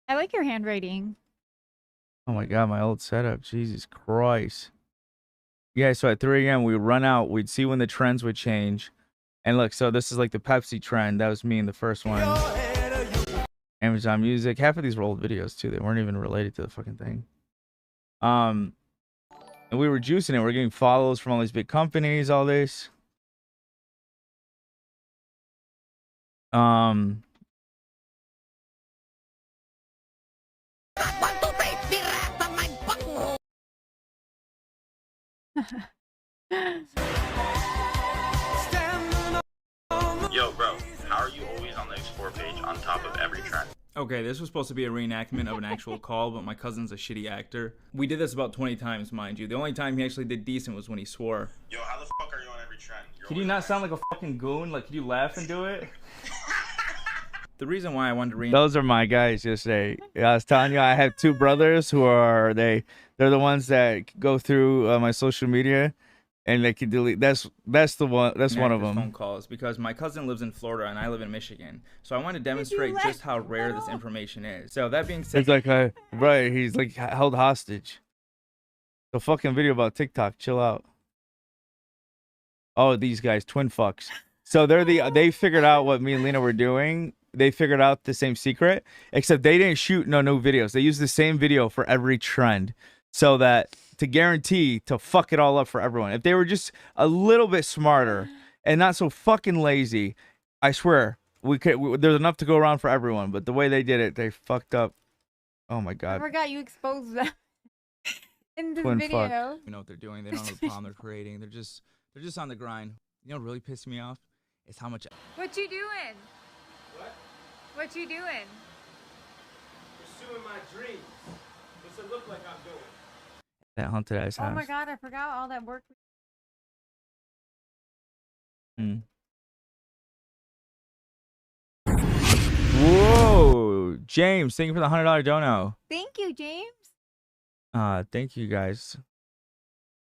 S2: I like your handwriting.
S1: Oh my God, my old setup. Jesus Christ. Yeah, so at 3 a.m. we run out. We'd see when the trends would change. And look, so this is like the Pepsi trend. That was me in the first one. Amazon Music. Half of these were old videos too. They weren't even related to the fucking thing. And we were juicing it. We're getting follows from all these big companies, all this.
S16: Yo, bro, how are you always on the Explore page on top of every trend?
S21: Okay, this was supposed to be a reenactment of an actual call, but my cousin's a shitty actor. We did this about 20 times, mind you. The only time he actually did decent was when he swore.
S16: Yo, how the fuck are you on every trend?
S21: Could you not sound like a fucking goon? Like, could you laugh and do it? The reason why I wanted to
S1: Those are my guys yesterday. I was telling you, I have 2 brothers who are they're the ones that go through my social media, and they can delete. That's the one. That's one of them.
S21: Phone calls because my cousin lives in Florida and I live in Michigan, so I want to demonstrate just how rare this information is. So that being said,
S1: It's like right. He's like held hostage. The fucking video about TikTok. Chill out. Oh, these guys, twin fucks. So they figured out what me and Lena were doing. They figured out the same secret, except they didn't shoot no new videos. They used the same video for every trend, so that to guarantee to fuck it all up for everyone. If they were just a little bit smarter and not so fucking lazy, I swear there's enough to go around for everyone. But the way they did it, they fucked up. Oh my god!
S2: I forgot you exposed that in this
S1: Twin
S2: video.
S1: fuck.
S21: you know what they're doing. They don't know the problem they're creating. They're just on the grind. You know what really pissed me off is how much.
S2: What you doing? What you doing?
S9: Pursuing my dreams. What's it look like I'm doing?
S1: That haunted ass house.
S2: Oh my god, I forgot all that work.
S1: Whoa, James! Thank you for the $100 dono.
S2: Thank you, James.
S1: Thank you guys.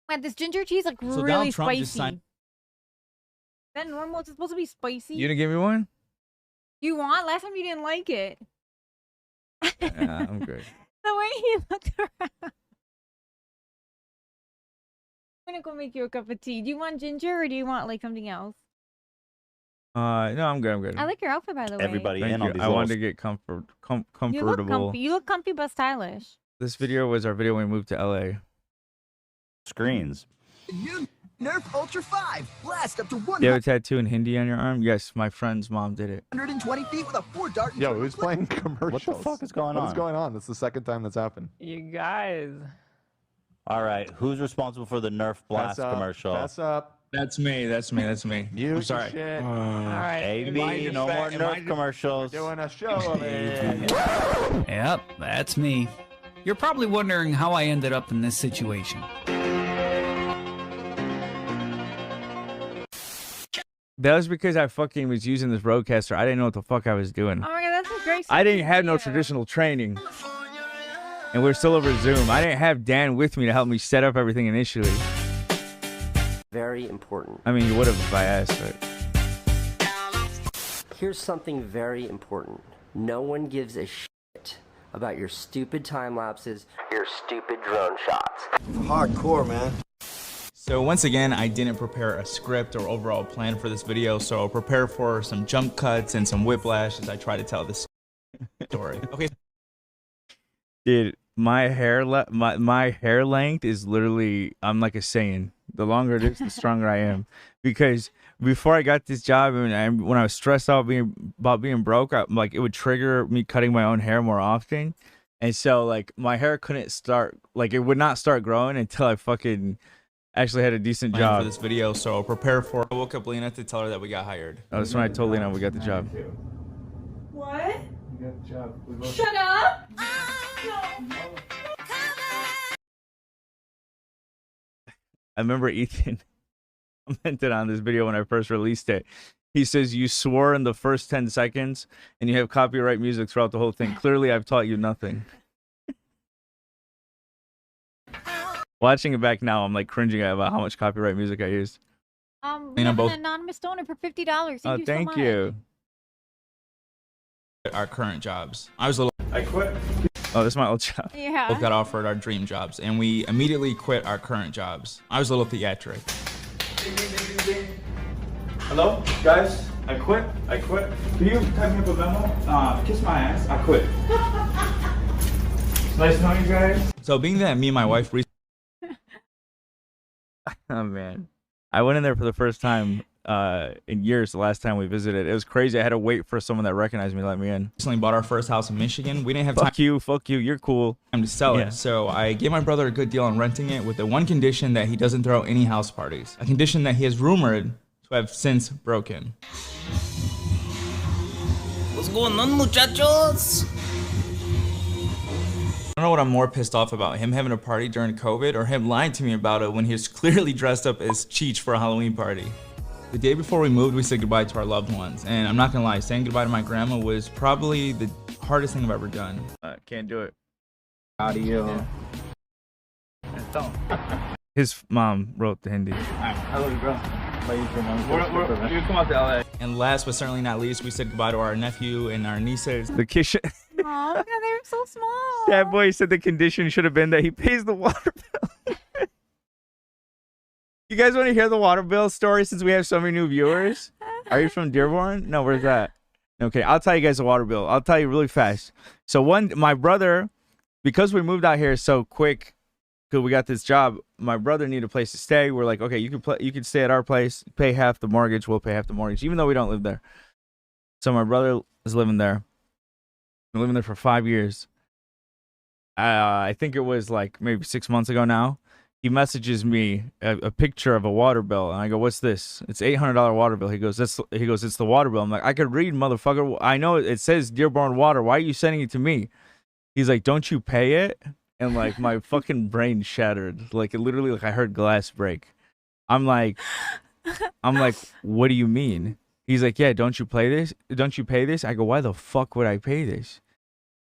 S2: Man, this ginger cheese like
S1: So
S2: really
S1: Donald Trump
S2: spicy.
S1: just signed.
S2: Is that normal? It's supposed to be spicy.
S1: You didn't give me one?
S2: You want? Last time you didn't like it.
S1: Yeah, I'm good.
S2: The way he looked around. I'm gonna go make you a cup of tea. Do you want ginger or do you want like something else?
S1: No, I'm good. I'm good.
S2: I like your outfit, by the way.
S15: Everybody
S1: Thank
S15: in
S1: you.
S15: on these
S1: I wanted to
S15: little-
S1: get
S2: You look
S1: comfortable.
S2: comfy. You look comfy but stylish.
S1: This video was our video when we moved to LA.
S15: screens.
S18: New Nerf Ultra 5. Blast up to
S1: You have a tattoo in Hindi on your arm? Yes, my friend's mom did it.
S18: 120 feet with a 4-dart.
S22: Yo, who's playing commercials?
S15: What the fuck is going on?
S22: What's going on? That's the second time that's happened.
S11: You guys.
S15: All right, who's responsible for the Nerf Blast commercial?
S22: Pass up.
S1: That's me. That's me. That's me.
S22: You
S1: I'm sorry.
S22: shit.
S11: All right.
S15: AB, no more Nerf commercials.
S22: Doing a show of it.
S24: Yep, that's me. You're probably wondering how I ended up in this situation.
S1: That was because I fucking was using this roadcaster. I didn't know what the fuck I was doing.
S2: Oh my god, that's a great.
S1: I didn't have no traditional training. And we're still over Zoom. I didn't have Dan with me to help me set up everything initially.
S25: Very important.
S1: I mean, you would have if I asked, but...
S25: Here's something very important. No one gives a shit about your stupid time lapses, your stupid drone shots.
S9: Hardcore, man.
S21: So once again, I didn't prepare a script or overall plan for this video, so I'll prepare for some jump cuts and some whiplash as I try to tell this story. Okay.
S1: Dude, my hair length is literally, I'm like a Saiyan. The longer it is, the stronger I am. Because before I got this job, and when I was stressed out about being broke, it would trigger me cutting my own hair more often. And so like my hair couldn't start, like it would not start growing until I fucking actually had a decent job
S21: for this video, so I'll prepare for. I woke up Lena to tell her that we got hired.
S1: Oh, that's when I told Lena we got the job.
S2: What?
S22: We got the job.
S2: Shut up!
S1: I remember Ethan commented on this video when I first released it. He says, you swore in the first 10 seconds and you have copyright music throughout the whole thing. Clearly, I've taught you nothing. Watching it back now, I'm like cringing about how much copyright music I used.
S2: We have an anonymous donor for $50. Thank you so much.
S21: Our current jobs. I was a little...
S22: I quit.
S21: Oh, this is my old job.
S2: Yeah.
S21: Both got offered our dream jobs, and we immediately quit our current jobs. I was a little theatric. Hello, guys. I quit. Can you type me up a memo? Kiss my ass. I quit. Nice knowing you guys. So being that me and my wife oh man, I went in there for the first time in years. The last time we visited, it was crazy. I had to wait for someone that recognized me to let me in. Recently bought our first house in Michigan. We didn't have time. Fuck you, you're cool. Time to sell it. So I gave my brother a good deal on renting it with the one condition that he doesn't throw any house parties. A condition that he has rumored to have since broken.
S24: What's going on, muchachos?
S21: I don't know what I'm more pissed off about, him having a party during COVID or him lying to me about it when he was clearly dressed up as Cheech for a Halloween party. The day before we moved, we said goodbye to our loved ones, and I'm not gonna lie, saying goodbye to my grandma was probably the hardest thing I've ever done. Can't do it. Audio. His mom wrote the Hindi.
S22: I love you, bro.
S21: You come out to LA. And last but certainly not least, we said goodbye to our nephew and our nieces. The kids.
S2: Oh, God, they were so small.
S1: That boy said the condition should have been that he pays the water bill. You guys want to hear the water bill story since we have so many new viewers? Are you from Dearborn? No, where's that? Okay, I'll tell you guys the water bill. I'll tell you really fast. So my brother, because we moved out here so quick, because we got this job, my brother needed a place to stay. We're like, okay, you can stay at our place, pay half the mortgage, we'll pay half the mortgage, even though we don't live there. So my brother is living there. Been living there for 5 years. I think it was like maybe 6 months ago now. He messages me a picture of a water bill, and I go, "What's this?" It's $800 water bill. He goes, "It's the water bill." I'm like, "I could read, motherfucker. I know it says Dearborn Water. Why are you sending it to me?" He's like, "Don't you pay it?" And like my fucking brain shattered. Like it literally, like I heard glass break. I'm like, "What do you mean?" He's like, "Yeah, don't you pay this? Don't you pay this?" I go, "Why the fuck would I pay this?"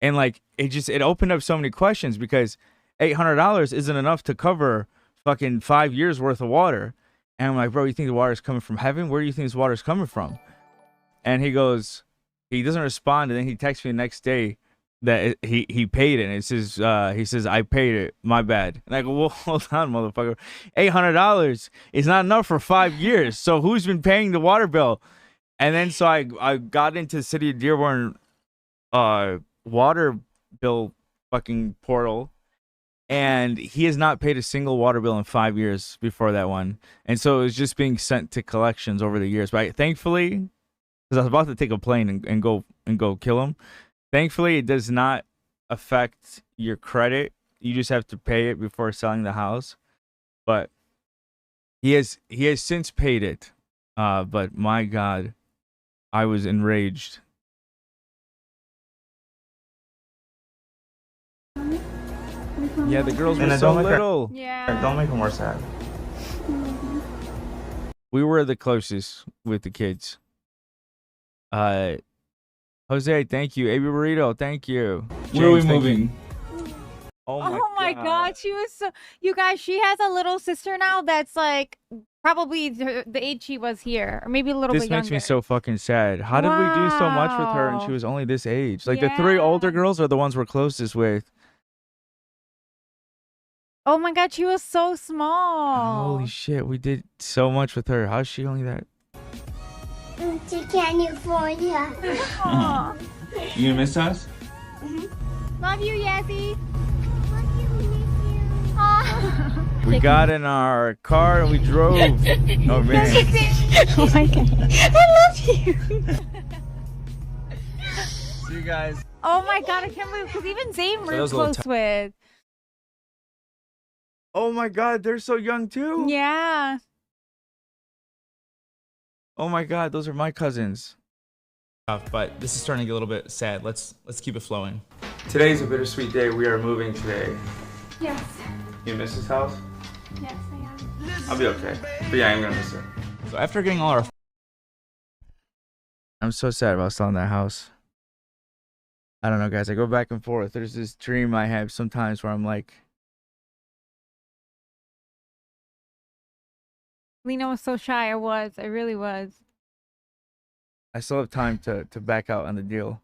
S1: And like it opened up so many questions because $800 isn't enough to cover fucking 5 years worth of water. And I'm like, "Bro, you think the water is coming from heaven? Where do you think this water is coming from?" And he doesn't respond, and then he texts me the next day that he paid it. And it says, he says, "I paid it, my bad." And I go, "Well, hold on, motherfucker. $800 is not enough for 5 years. So who's been paying the water bill?" And then so I got into the city of Dearborn water bill fucking portal, and he has not paid a single water bill in 5 years before that one. And so it was just being sent to collections over the years. But thankfully, because I was about to take a plane and go kill him, thankfully it does not affect your credit. You just have to pay it before selling the house. But he has since paid it. But my God, I was enraged. Yeah, the girls were so little.
S2: Yeah.
S21: Don't make them more sad. We were the closest with the kids. Jose, thank you. AB Burrito, thank you. Where are we James, thank moving? you.
S2: Oh my God, she was so. You guys, she has a little sister now that's like probably the age she was here, or maybe a little bit
S21: This
S2: younger.
S21: makes me so fucking sad. How did we do so much with her and she was only this age? Like the 3 older girls are the ones we're closest with.
S2: Oh my God, she was so small.
S21: Holy shit, we did so much with her. How's she only that?
S8: To California.
S2: Aw.
S21: You gonna miss us?
S2: Love you, Yazzie.
S21: We got in our car and we drove. Oh man.
S2: Oh my God, I love you.
S21: See you guys.
S2: Oh my God, I can't believe, because even Zane
S21: that
S2: we're
S21: was a little
S2: close with.
S21: Oh my God, they're so young too.
S2: Yeah.
S21: Oh my God, those are my cousins. But this is starting to get a little bit sad. Let's keep it flowing. Today's a bittersweet day. We are moving today.
S2: Yes.
S21: You miss this house?
S2: Yes, I am.
S21: I'll be okay. But yeah, I'm gonna miss it. So after getting all our... I'm so sad about selling that house. I don't know, guys. I go back and forth. There's this dream I have sometimes where I'm like...
S2: Lena was so shy. I really was.
S21: I still have time to back out on the deal.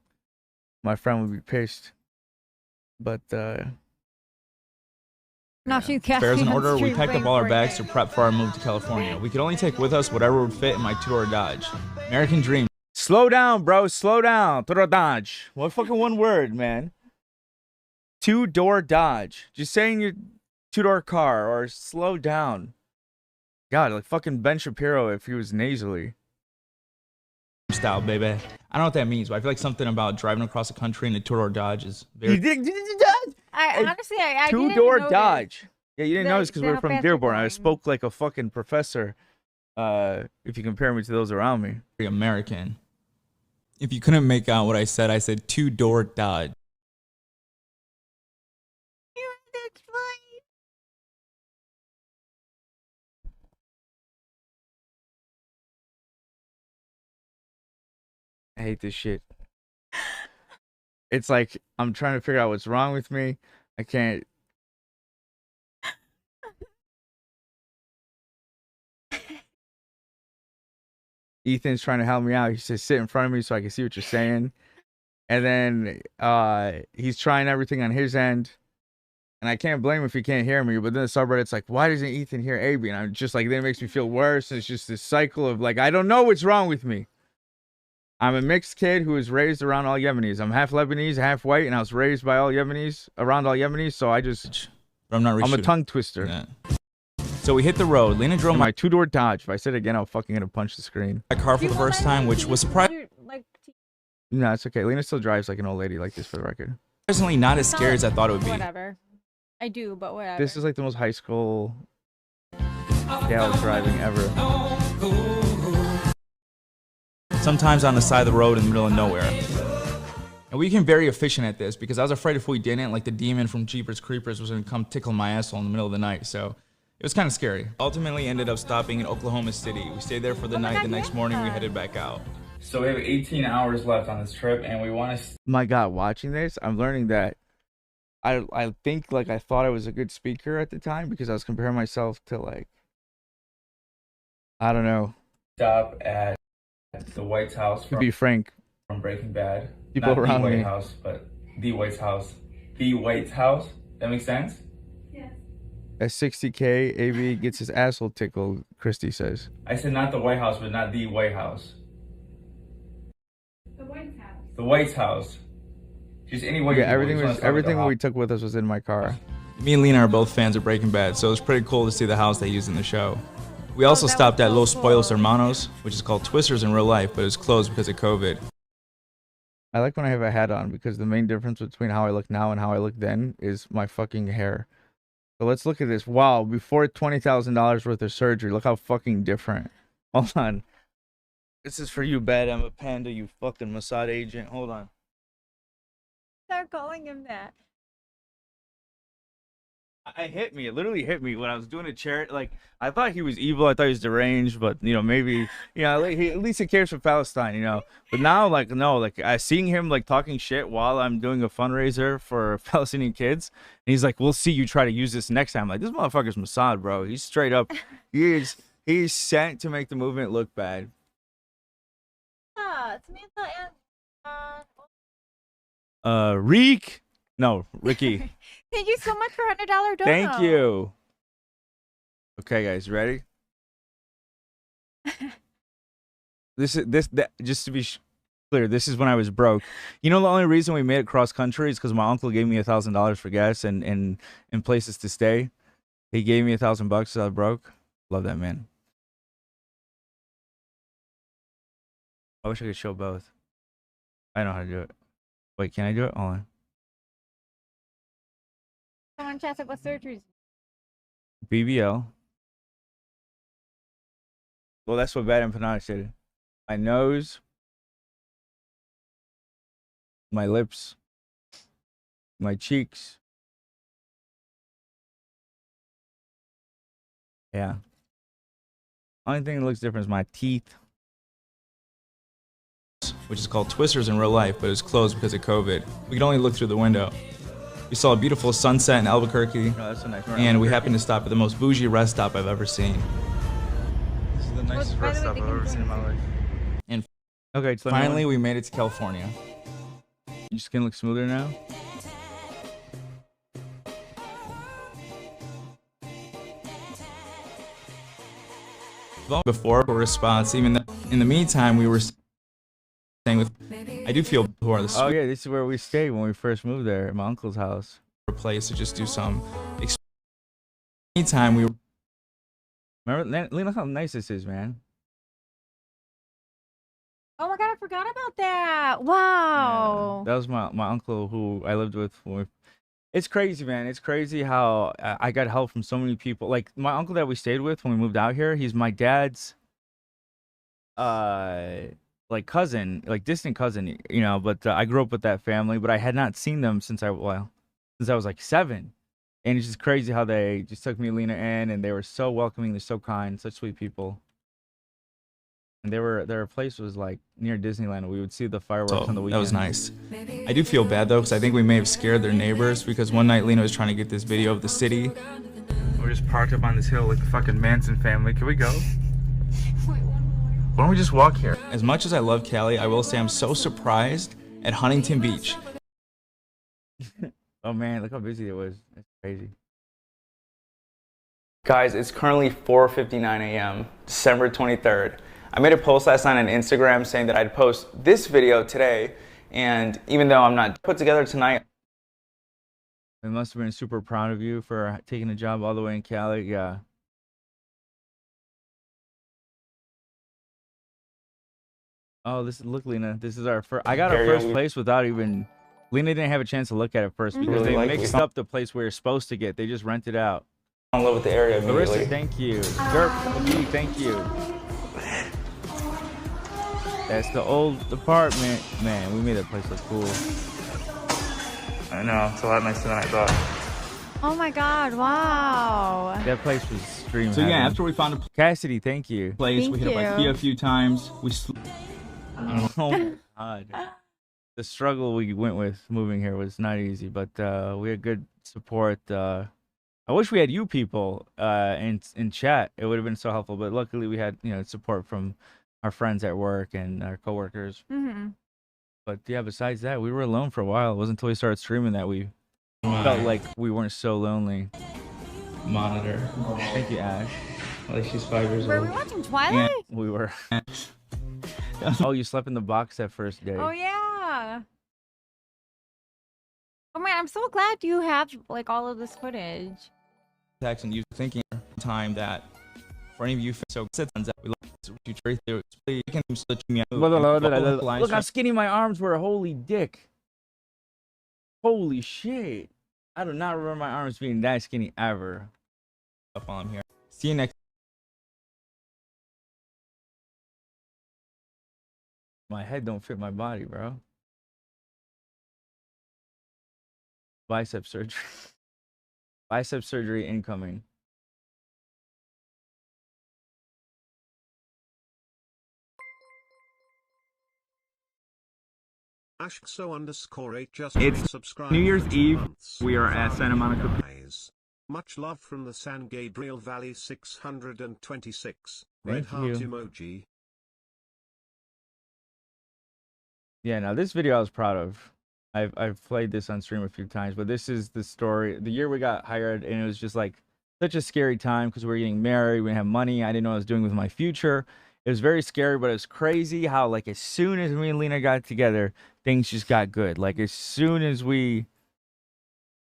S21: My friend would be pissed.
S1: But
S2: Now she's
S21: Fares in order, we packed up all our bags to prep for our move to California. We could only take with us whatever would fit in my two-door Dodge. American dream.
S1: Slow down, bro. Slow down. Two-door Dodge. What fucking one word, man? Two-door Dodge. Just saying your two-door car or slow down. God, like fucking Ben Shapiro if he was nasally.
S21: Style, baby. I don't know what that means, but I feel like something about driving across the country in a two-door Dodge is very...
S2: Honestly, I didn't
S1: Two-door
S2: notice.
S1: Dodge. Yeah, you didn't notice because we were
S2: how
S1: from
S2: fast you're
S1: Dearborn. I
S2: going.
S1: spoke like a fucking professor. If you compare me to those around me.
S21: Very American. If you couldn't make out what I said two-door Dodge.
S1: I hate this shit. It's like I'm trying to figure out what's wrong with me. I can't. Ethan's trying to help me out. He says, sit in front of me so I can see what you're saying. And then he's trying everything on his end. And I can't blame him if he can't hear me. But then the subreddit's like, why doesn't Ethan hear AB? And I'm just like, then it makes me feel worse. It's just this cycle of like, I don't know what's wrong with me. I'm a mixed kid who was raised around all Yemenis. I'm half Lebanese, half white, and I was raised by all Yemenis, around all Yemenis. So I just,
S21: I'm a
S1: tongue twister.
S21: Yeah. So we hit the road. Lena drove
S1: my two-door Dodge. If I said it again, I'm fucking gonna punch the screen.
S21: My car for the first time, which was surprisingly
S1: No, it's okay. Lena still drives like an old lady, like this for the record.
S21: not as scary as I thought it would be.
S2: Whatever. I do, but whatever.
S1: This is like the most high school gal driving ever.
S21: Sometimes on the side of the road in the middle of nowhere. And we became very efficient at this because I was afraid if we didn't, like the demon from Jeepers Creepers was going to come tickle my asshole in the middle of the night. So it was kind of scary. Ultimately ended up stopping in Oklahoma City. We stayed there for the night. The next morning we headed back out. So we have 18 hours left on this trip and we want to...
S1: My God, watching this, I'm learning that I think like I thought I was a good speaker at the time because I was comparing myself to like, I don't know.
S21: Stop at the White House.
S1: To be frank.
S21: From Breaking Bad.
S1: People
S21: Not
S1: around
S21: the White
S1: me.
S21: House, but the White House. The White House. That makes sense?
S2: Yes.
S1: At 60K, AB gets his asshole tickled, Christy says.
S21: I said not the White House, but not the White House.
S2: The White House.
S21: The White House. Just any way.
S1: Yeah, everything we took with us was in my car.
S21: Me and Lena are both fans of Breaking Bad, so it was pretty cool to see the house they used in the show. We also stopped at Los Pollos Hermanos, which is called Twisters in real life, but it was closed because of COVID.
S1: I like when I have a hat on because the main difference between how I look now and how I look then is my fucking hair. So let's look at this. Wow, before $20,000 worth of surgery, look how fucking different. Hold on. This is for you, Bad Emma Panda, you fucking Mossad agent. Hold on.
S2: Start calling him that.
S1: It hit me. It literally hit me when I was doing a charity. Like, I thought he was evil. I thought he was deranged. But, you know, maybe, you know, like, at least he cares for Palestine, you know. But now, like, no, like, I seeing him, like, talking shit while I'm doing a fundraiser for Palestinian kids. And he's like, we'll see you try to use this next time. Like, this motherfucker's Mossad, bro. He's straight up. He's sent to make the movement look bad.
S2: Samantha and...
S1: Reek? No, Ricky.
S2: Thank you so much for $100 dono.
S1: Thank you. Okay, guys, ready? Just to be clear, this is when I was broke. You know, the only reason we made it cross country is because my uncle gave me $1,000 for gas and places to stay. He gave me $1,000 so I was broke. Love that man. I wish I could show both. I know how to do it. Wait, can I do it? Hold on.
S2: Someone chat what surgeries.
S1: BBL. Well, that's what Bad Empanada said. My nose, my lips, my cheeks. Yeah. Only thing that looks different is my teeth. Which is called Twisters in real life, but it was closed because of COVID. We could only look through the window. We saw a beautiful sunset in Albuquerque, that's a nice
S21: and we happened to stop at the most bougie rest stop I've ever seen.
S1: This is the nicest rest stop I've ever seen in my life.
S21: And
S1: okay, so
S21: finally we made it to California.
S1: Your skin looks smoother now?
S21: before for response. Even though in the meantime, we were staying with. I do feel who are the.
S1: Oh yeah, this is where we stayed when we first moved there, at my uncle's house.
S21: A place to just do some. Meantime, we were.
S1: Remember, look how nice this is, man.
S2: Oh my god, I forgot about that. Wow.
S1: Yeah, that was my uncle who I lived with. It's crazy, man. It's crazy how I got help from so many people. Like my uncle that we stayed with when we moved out here, he's my dad's like cousin, like distant cousin, you know, but I grew up with that family, but I had not seen them since I was like 7. And it's just crazy how they just took me and Lena in, and they were so welcoming, they're so kind, such sweet people. And their place was like near Disneyland. We would see the fireworks on the weekends.
S21: That was nice. I do feel bad though, because I think we may have scared their neighbors, because one night Lena was trying to get this video of the city.
S1: We're just parked up on this hill like the fucking Manson family. Can we go? Why don't we just walk here?
S21: As much as I love Cali, I will say I'm so surprised at Huntington Beach.
S1: Oh man, look how busy it was. It's crazy.
S21: Guys, it's currently 4:59 a.m., December 23rd. I made a post last night on Instagram saying that I'd post this video today, and even though I'm not put together tonight.
S1: We must have been super proud of you for taking a job all the way in Cali. Yeah. Oh, look, Lena. This is our first. I got our first place without even. Lena didn't have a chance to look at it first because they mixed up the place we were supposed to get. They just rented out.
S21: I'm in love with the area immediately.
S1: Larissa, thank you. Dirk, thank you. That's the old apartment. Man, we made that place look cool.
S21: I know, it's a lot nicer than I thought.
S2: Oh my god, wow.
S1: That place was dream
S21: So
S1: heaven.
S21: yeah, after we found a
S1: Cassidy, thank you.
S21: place,
S2: Thank
S21: we hit up
S2: you.
S21: IKEA a few times.
S1: Oh my god. The struggle we went with moving here was not easy, but we had good support. I wish we had you people in chat. It would have been so helpful, but luckily we had, you know, support from our friends at work and our coworkers.
S2: Mm-hmm.
S1: But yeah, besides that, we were alone for a while. It wasn't until we started streaming that we felt like we weren't so lonely.
S21: Monitor.
S1: Thank you, Ash.
S21: Like she's 5 years
S2: Were
S21: old.
S2: we watching Twilight?
S1: Yeah, we were. Oh, you slept in the box that first day.
S2: Oh yeah. Oh man, I'm so glad you have like all of this footage.
S21: And you thinking time that for any of you so sit on that we
S1: Look how skinny my arms were. Holy dick. Holy shit. I do not remember my arms being that skinny ever.
S21: Up on here. See you next.
S1: My head don't fit my body, bro. Bicep surgery. Bicep surgery incoming.
S3: Ashxo_8 just
S21: It's
S3: subscribe
S21: New Year's
S3: for 2
S21: Eve.
S3: months.
S21: We are at Santa Monica.
S3: Much love from the San Gabriel Valley 626.
S1: Thank
S3: Red heart
S1: you.
S3: emoji.
S1: Yeah, now this video I was proud of. I've played this on stream a few times, but this is the story. The year we got hired, and it was just like such a scary time because we were getting married, we didn't have money, I didn't know what I was doing with my future. It was very scary, but it was crazy how like as soon as me and Lena got together, things just got good. Like as soon as we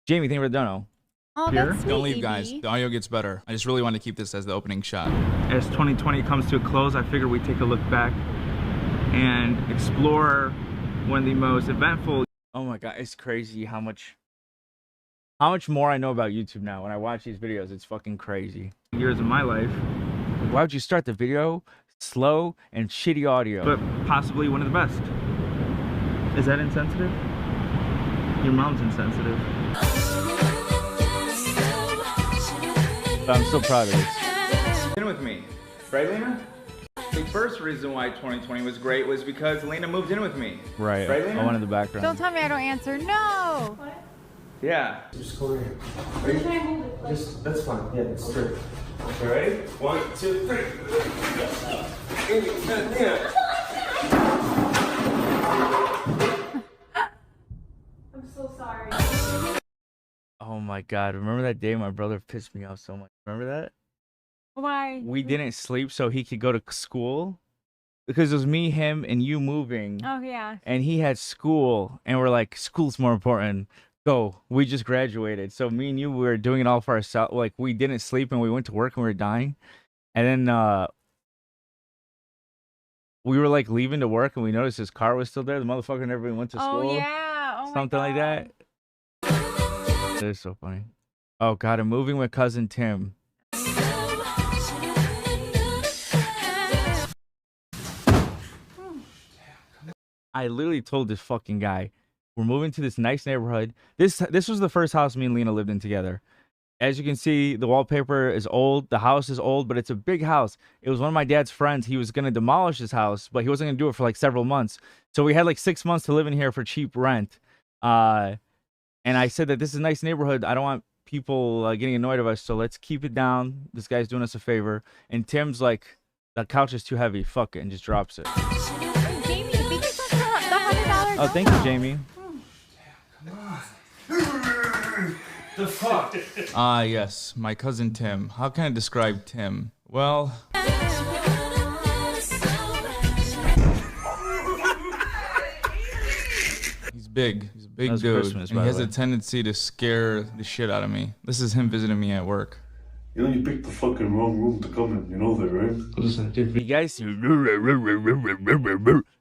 S1: Jamie, thank you for the dono.
S2: Oh,
S21: Here,
S2: that's sweet,
S21: don't leave, guys.
S2: Evie.
S21: The audio gets better. I just really wanted to keep this as the opening shot.
S1: As 2020 comes to a close, I figured we'd take a look back and explore one of the most eventful. Oh my god, it's crazy how much more I know about YouTube now. When I watch these videos, it's fucking crazy. Years of my life. Why would you start the video slow and shitty audio? But possibly one of the best. Is that insensitive? Your mom's insensitive. But I'm so proud of this.
S21: In with me, right, Lena? The first reason why 2020 was great was because Lena moved in with me.
S1: Right.
S21: Right, Lena?
S1: I wanted the background.
S2: Don't tell me I don't answer. No.
S21: Yeah.
S10: Just go in. Ready? Just, that's fine. Yeah, it's straight.
S21: You ready? 1, 2, 3.
S2: I'm so sorry.
S1: Oh my god, remember that day my brother pissed me off so much? Remember that?
S2: Why?
S21: we didn't sleep so he could go to school because it was me, him, and you moving.
S2: Oh yeah.
S21: And he had school, and we're like, school's more important. Go. We just graduated, so me and you we were doing it all for ourselves. Like we didn't sleep, and we went to work, and we were dying. And then we were like leaving to work, and we noticed his car was still there. The motherfucker never even went to school.
S2: Oh yeah. Oh
S21: Something
S2: my
S21: like
S2: God.
S21: that. It is so funny. Oh God, I'm moving with cousin Tim. I literally told this fucking guy, we're moving to this nice neighborhood. This was the first house me and Lena lived in together. As you can see, the wallpaper is old. The house is old, but it's a big house. It was one of my dad's friends. He was going to demolish his house, but he wasn't going to do it for like several months. So we had like 6 months to live in here for cheap rent. And I said that this is a nice neighborhood. I don't want people getting annoyed of us, so let's keep it down. This guy's doing us a favor. And Tim's like, the couch is too heavy. Fuck it, and just drops it.
S2: Jamie, thank you so much for the $100.
S21: Oh, thank you, Jamie.
S9: The fuck?
S21: Yes, my cousin Tim. How can I describe Tim? Well, he's big. He's a big That's dude. Christmas, and by he the has a way. tendency to scare the shit out of me. This is him visiting me at work.
S10: You know you picked the fucking wrong room to come in. You know that, right?
S21: Listen, you guys, you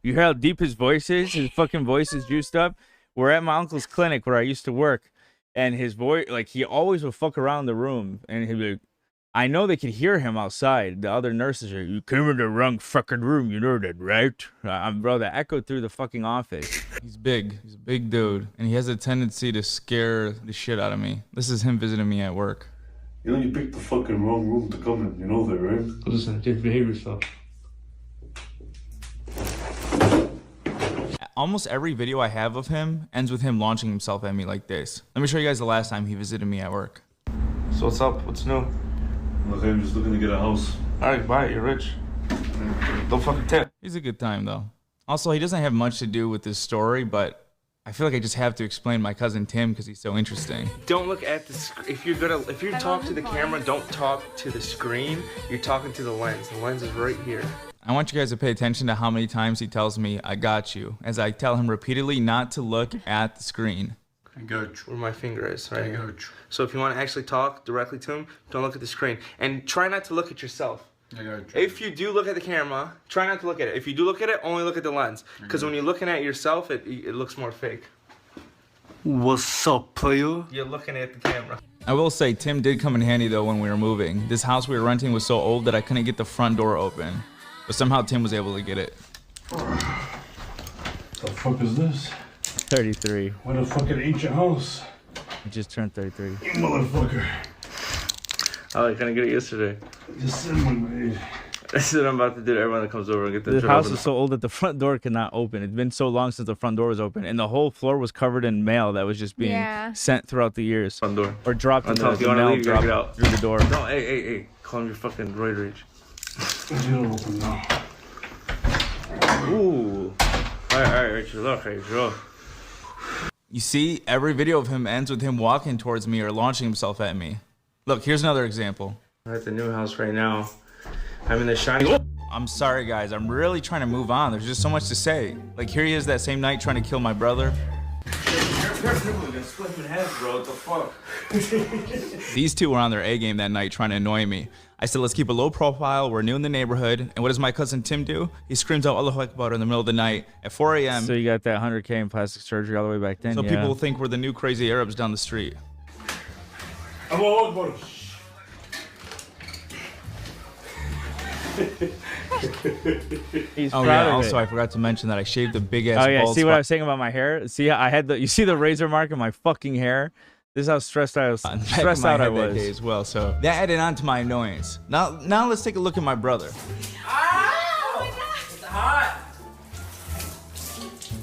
S21: hear how deep his voice is? His fucking voice is juiced up. We're at my uncle's clinic where I used to work, and his voice, like, he always would fuck around the room, and he'd be like, I know they could hear him outside. The other nurses are, you came in the wrong fucking room, you know that, right? Bro, that echoed through the fucking office. He's big. He's a big dude, and he has a tendency to scare the shit out of me. This is him visiting me at work.
S10: You know you picked the fucking wrong room to come in. You know that, right?
S9: Listen, just behave yourself.
S21: Almost every video I have of him ends with him launching himself at me like this. Let me show you guys the last time he visited me at work.
S10: So what's up? What's new? Okay, I'm just looking to get a house.
S21: Alright, buy it. You're rich. Don't fucking tip. He's a good time, though. Also, he doesn't have much to do with this story, but I feel like I just have to explain my cousin Tim because he's so interesting.
S1: Don't look at the if you talk to the camera, don't talk to the screen. You're talking to the lens. The lens is right here.
S21: I want you guys to pay attention to how many times he tells me, I got you, as I tell him repeatedly not to look at the screen.
S1: I got you. Where my finger is, right? I got you. So if you want to actually talk directly to him, don't look at the screen. And try not to look at yourself.
S10: I got you.
S1: If you do look at the camera, try not to look at it. If you do look at it, only look at the lens. Because when you're looking at yourself, it looks more fake.
S10: What's up, player?
S1: You're looking at the camera.
S21: I will say, Tim did come in handy, though, when we were moving. This house we were renting was so old that I couldn't get the front door open. But somehow Tim was able to get it.
S10: The fuck is this?
S21: 33.
S10: What a fucking ancient house.
S21: I just turned 33.
S10: You motherfucker.
S1: Oh, I couldn't get it yesterday.
S10: Just send one, mate.
S1: That's what I'm about to do to everyone that comes over and get the
S21: This house is so old that the front door could not open. It's been so long since the front door was open, and the whole floor was covered in mail that was just being sent throughout the years.
S1: Front door.
S21: Or dropped in the
S1: mail,
S21: leave,
S1: drop it out
S21: through the door.
S1: No, hey. Calm your fucking roid rage.
S10: You don't open now.
S1: Ooh. Alright, look, look.
S21: You see, every video of him ends with him walking towards me or launching himself at me. Look, here's another example.
S1: I'm at the new house right now. I'm in the shiny.
S21: I'm sorry, guys. I'm really trying to move on. There's just so much to say. Like, here he is that same night trying to kill my brother.
S1: Split him in half, bro. What the fuck?
S21: These two were on their A game that night trying to annoy me. I said, let's keep a low profile. We're new in the neighborhood. And what does my cousin Tim do? He screams out Allahu Akbar in the middle of the night at 4 a.m. So you got that 100K in plastic surgery all the way back then, So people will think we're the new crazy Arabs down the street.
S10: Allahu Akbar.
S21: He's oh yeah, also I forgot to mention that I shaved a big ass bald
S2: see
S21: spot.
S2: what I was saying about my hair? See, I had you see the razor mark in my fucking hair? This is how stressed I was. Stressed out I was.
S21: That day as well, so that added on to my annoyance. Now let's take a look at my brother.
S9: It's hot.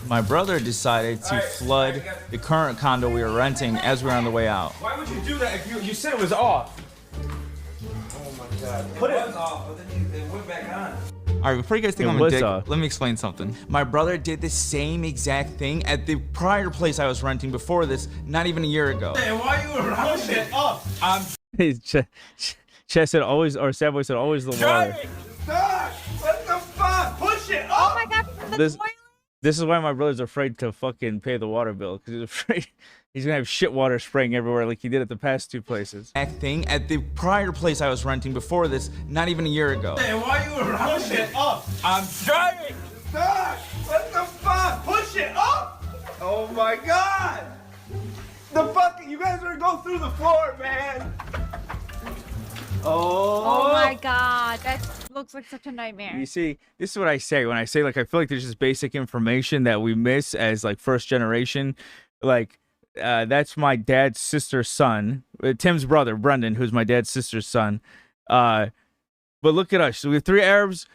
S21: My brother decided to flood the current condo we were renting as we were on the way out.
S9: Why would you do that if you said it was off? Oh my god. Put it was off, but then it went back on.
S21: All right, before you guys think I'm a dick, let me explain something. My brother did the same exact thing at the prior place I was renting before this, not even a year ago.
S9: Hey, why you rushing it up?
S21: Chess said always, or Sad Boy said always the water.
S9: Stop! What the fuck? Push it!
S2: Oh my god, from the toilet?
S21: This is why my brother's afraid to fucking pay the water bill, because he's afraid he's gonna have shit water spraying everywhere like he did at the past 2 places. Thing at the prior place I was renting before this, not even a year ago.
S9: Hey, why you around? Push it up! I'm trying! Stop! What the fuck? Push it up! Oh my god! The fuck? You guys are gonna go through the floor, man!
S2: Oh my god, that looks like such a nightmare.
S21: You see, this is what I say when I say, like, I feel like there's just basic information that we miss as, like, first generation. Like, that's my dad's sister's son, Tim's brother, Brendan, who's my dad's sister's son. But look at us. So we have 3 Arabs.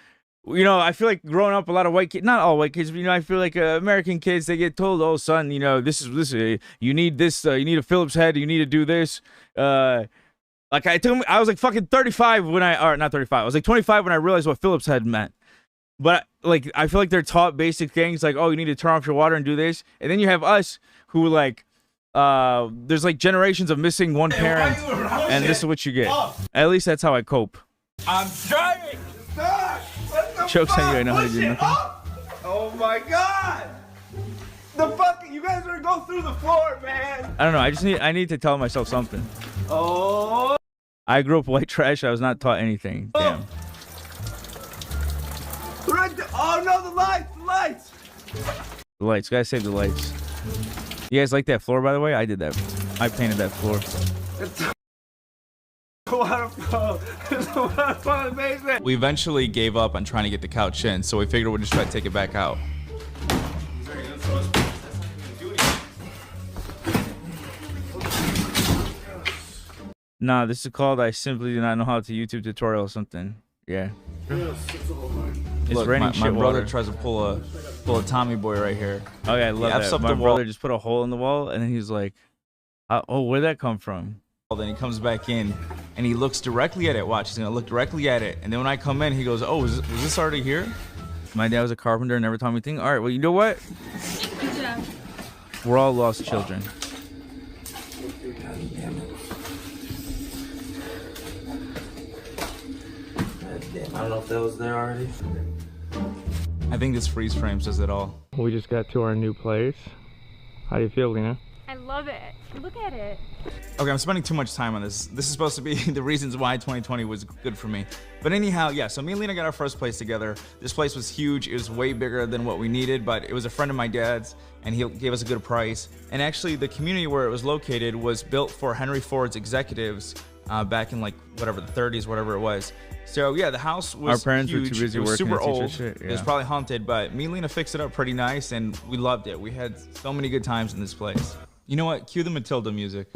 S21: You know, I feel like growing up, a lot of white kids, not all white kids, but, you know, I feel like American kids, they get told, oh, son, you know, this, you need this, you need a Phillips head, you need to do this. Like, I was like fucking 35 when or not 35, I was like 25 when I realized what Phillips head meant. But, like, I feel like they're taught basic things, like, oh, you need to turn off your water and do this. And then you have us who, like, there's, like, generations of missing one parent, and this is what you get. At least that's how I cope.
S9: I'm trying! Stop! What the
S21: Joke's
S9: fuck?
S21: on you, I know how to
S9: Push
S21: do
S9: it
S21: nothing.
S9: up! Oh my god! The fuck? You guys are gonna go through the floor, man!
S21: I don't know, I need to tell myself something.
S9: Oh!
S21: I grew up white trash, I was not taught anything. Damn.
S9: Oh no, the lights! The lights!
S21: The lights, gotta save the lights. You guys like that floor, by the way? I did that. I painted that floor.
S9: Waterfall. There's a waterfall in the basement.
S21: We eventually gave up on trying to get the couch in, so we figured we'd just try to take it back out. Nah, this is called I simply do not know how to YouTube tutorial or something. Yeah. It's
S22: Look,
S21: raining
S22: my brother
S21: water.
S22: tries to pull a Tommy boy right here.
S21: Oh yeah, I love
S22: F's
S21: that.
S22: up
S21: My
S22: the
S21: brother
S22: wall.
S21: just put a hole in the wall, and then he's like, "Oh, where'd that come from?"
S22: Then he comes back in, and he looks directly at it. Watch, he's gonna look directly at it, and then when I come in, he goes, "Oh, was this already here?"
S21: My dad was a carpenter and never taught me anything. All right, well, you know what?
S2: Good job.
S21: We're all lost children.
S9: I don't know if that was there already.
S22: I think this freeze frame says it all.
S11: We just got to our new place. How do you feel, Lena?
S2: I love it. Look at it.
S22: Okay, I'm spending too much time on this. This is supposed to be the reasons why 2020 was good for me. But anyhow, yeah, so me and Lena got our first place together. This place was huge. It was way bigger than what we needed, but it was a friend of my dad's, and he gave us a good price. And actually, the community where it was located was built for Henry Ford's executives back in, like, whatever, the 30s, whatever it was. So yeah, the house was
S21: Our parents
S22: huge.
S21: were too busy
S22: it was
S21: working
S22: super
S21: to teach us
S22: old.
S21: shit,
S22: It was
S21: yeah.
S22: probably haunted, but me and Lena fixed it up pretty nice, and we loved it. We had so many good times in this place. You know what? Cue the Matilda music.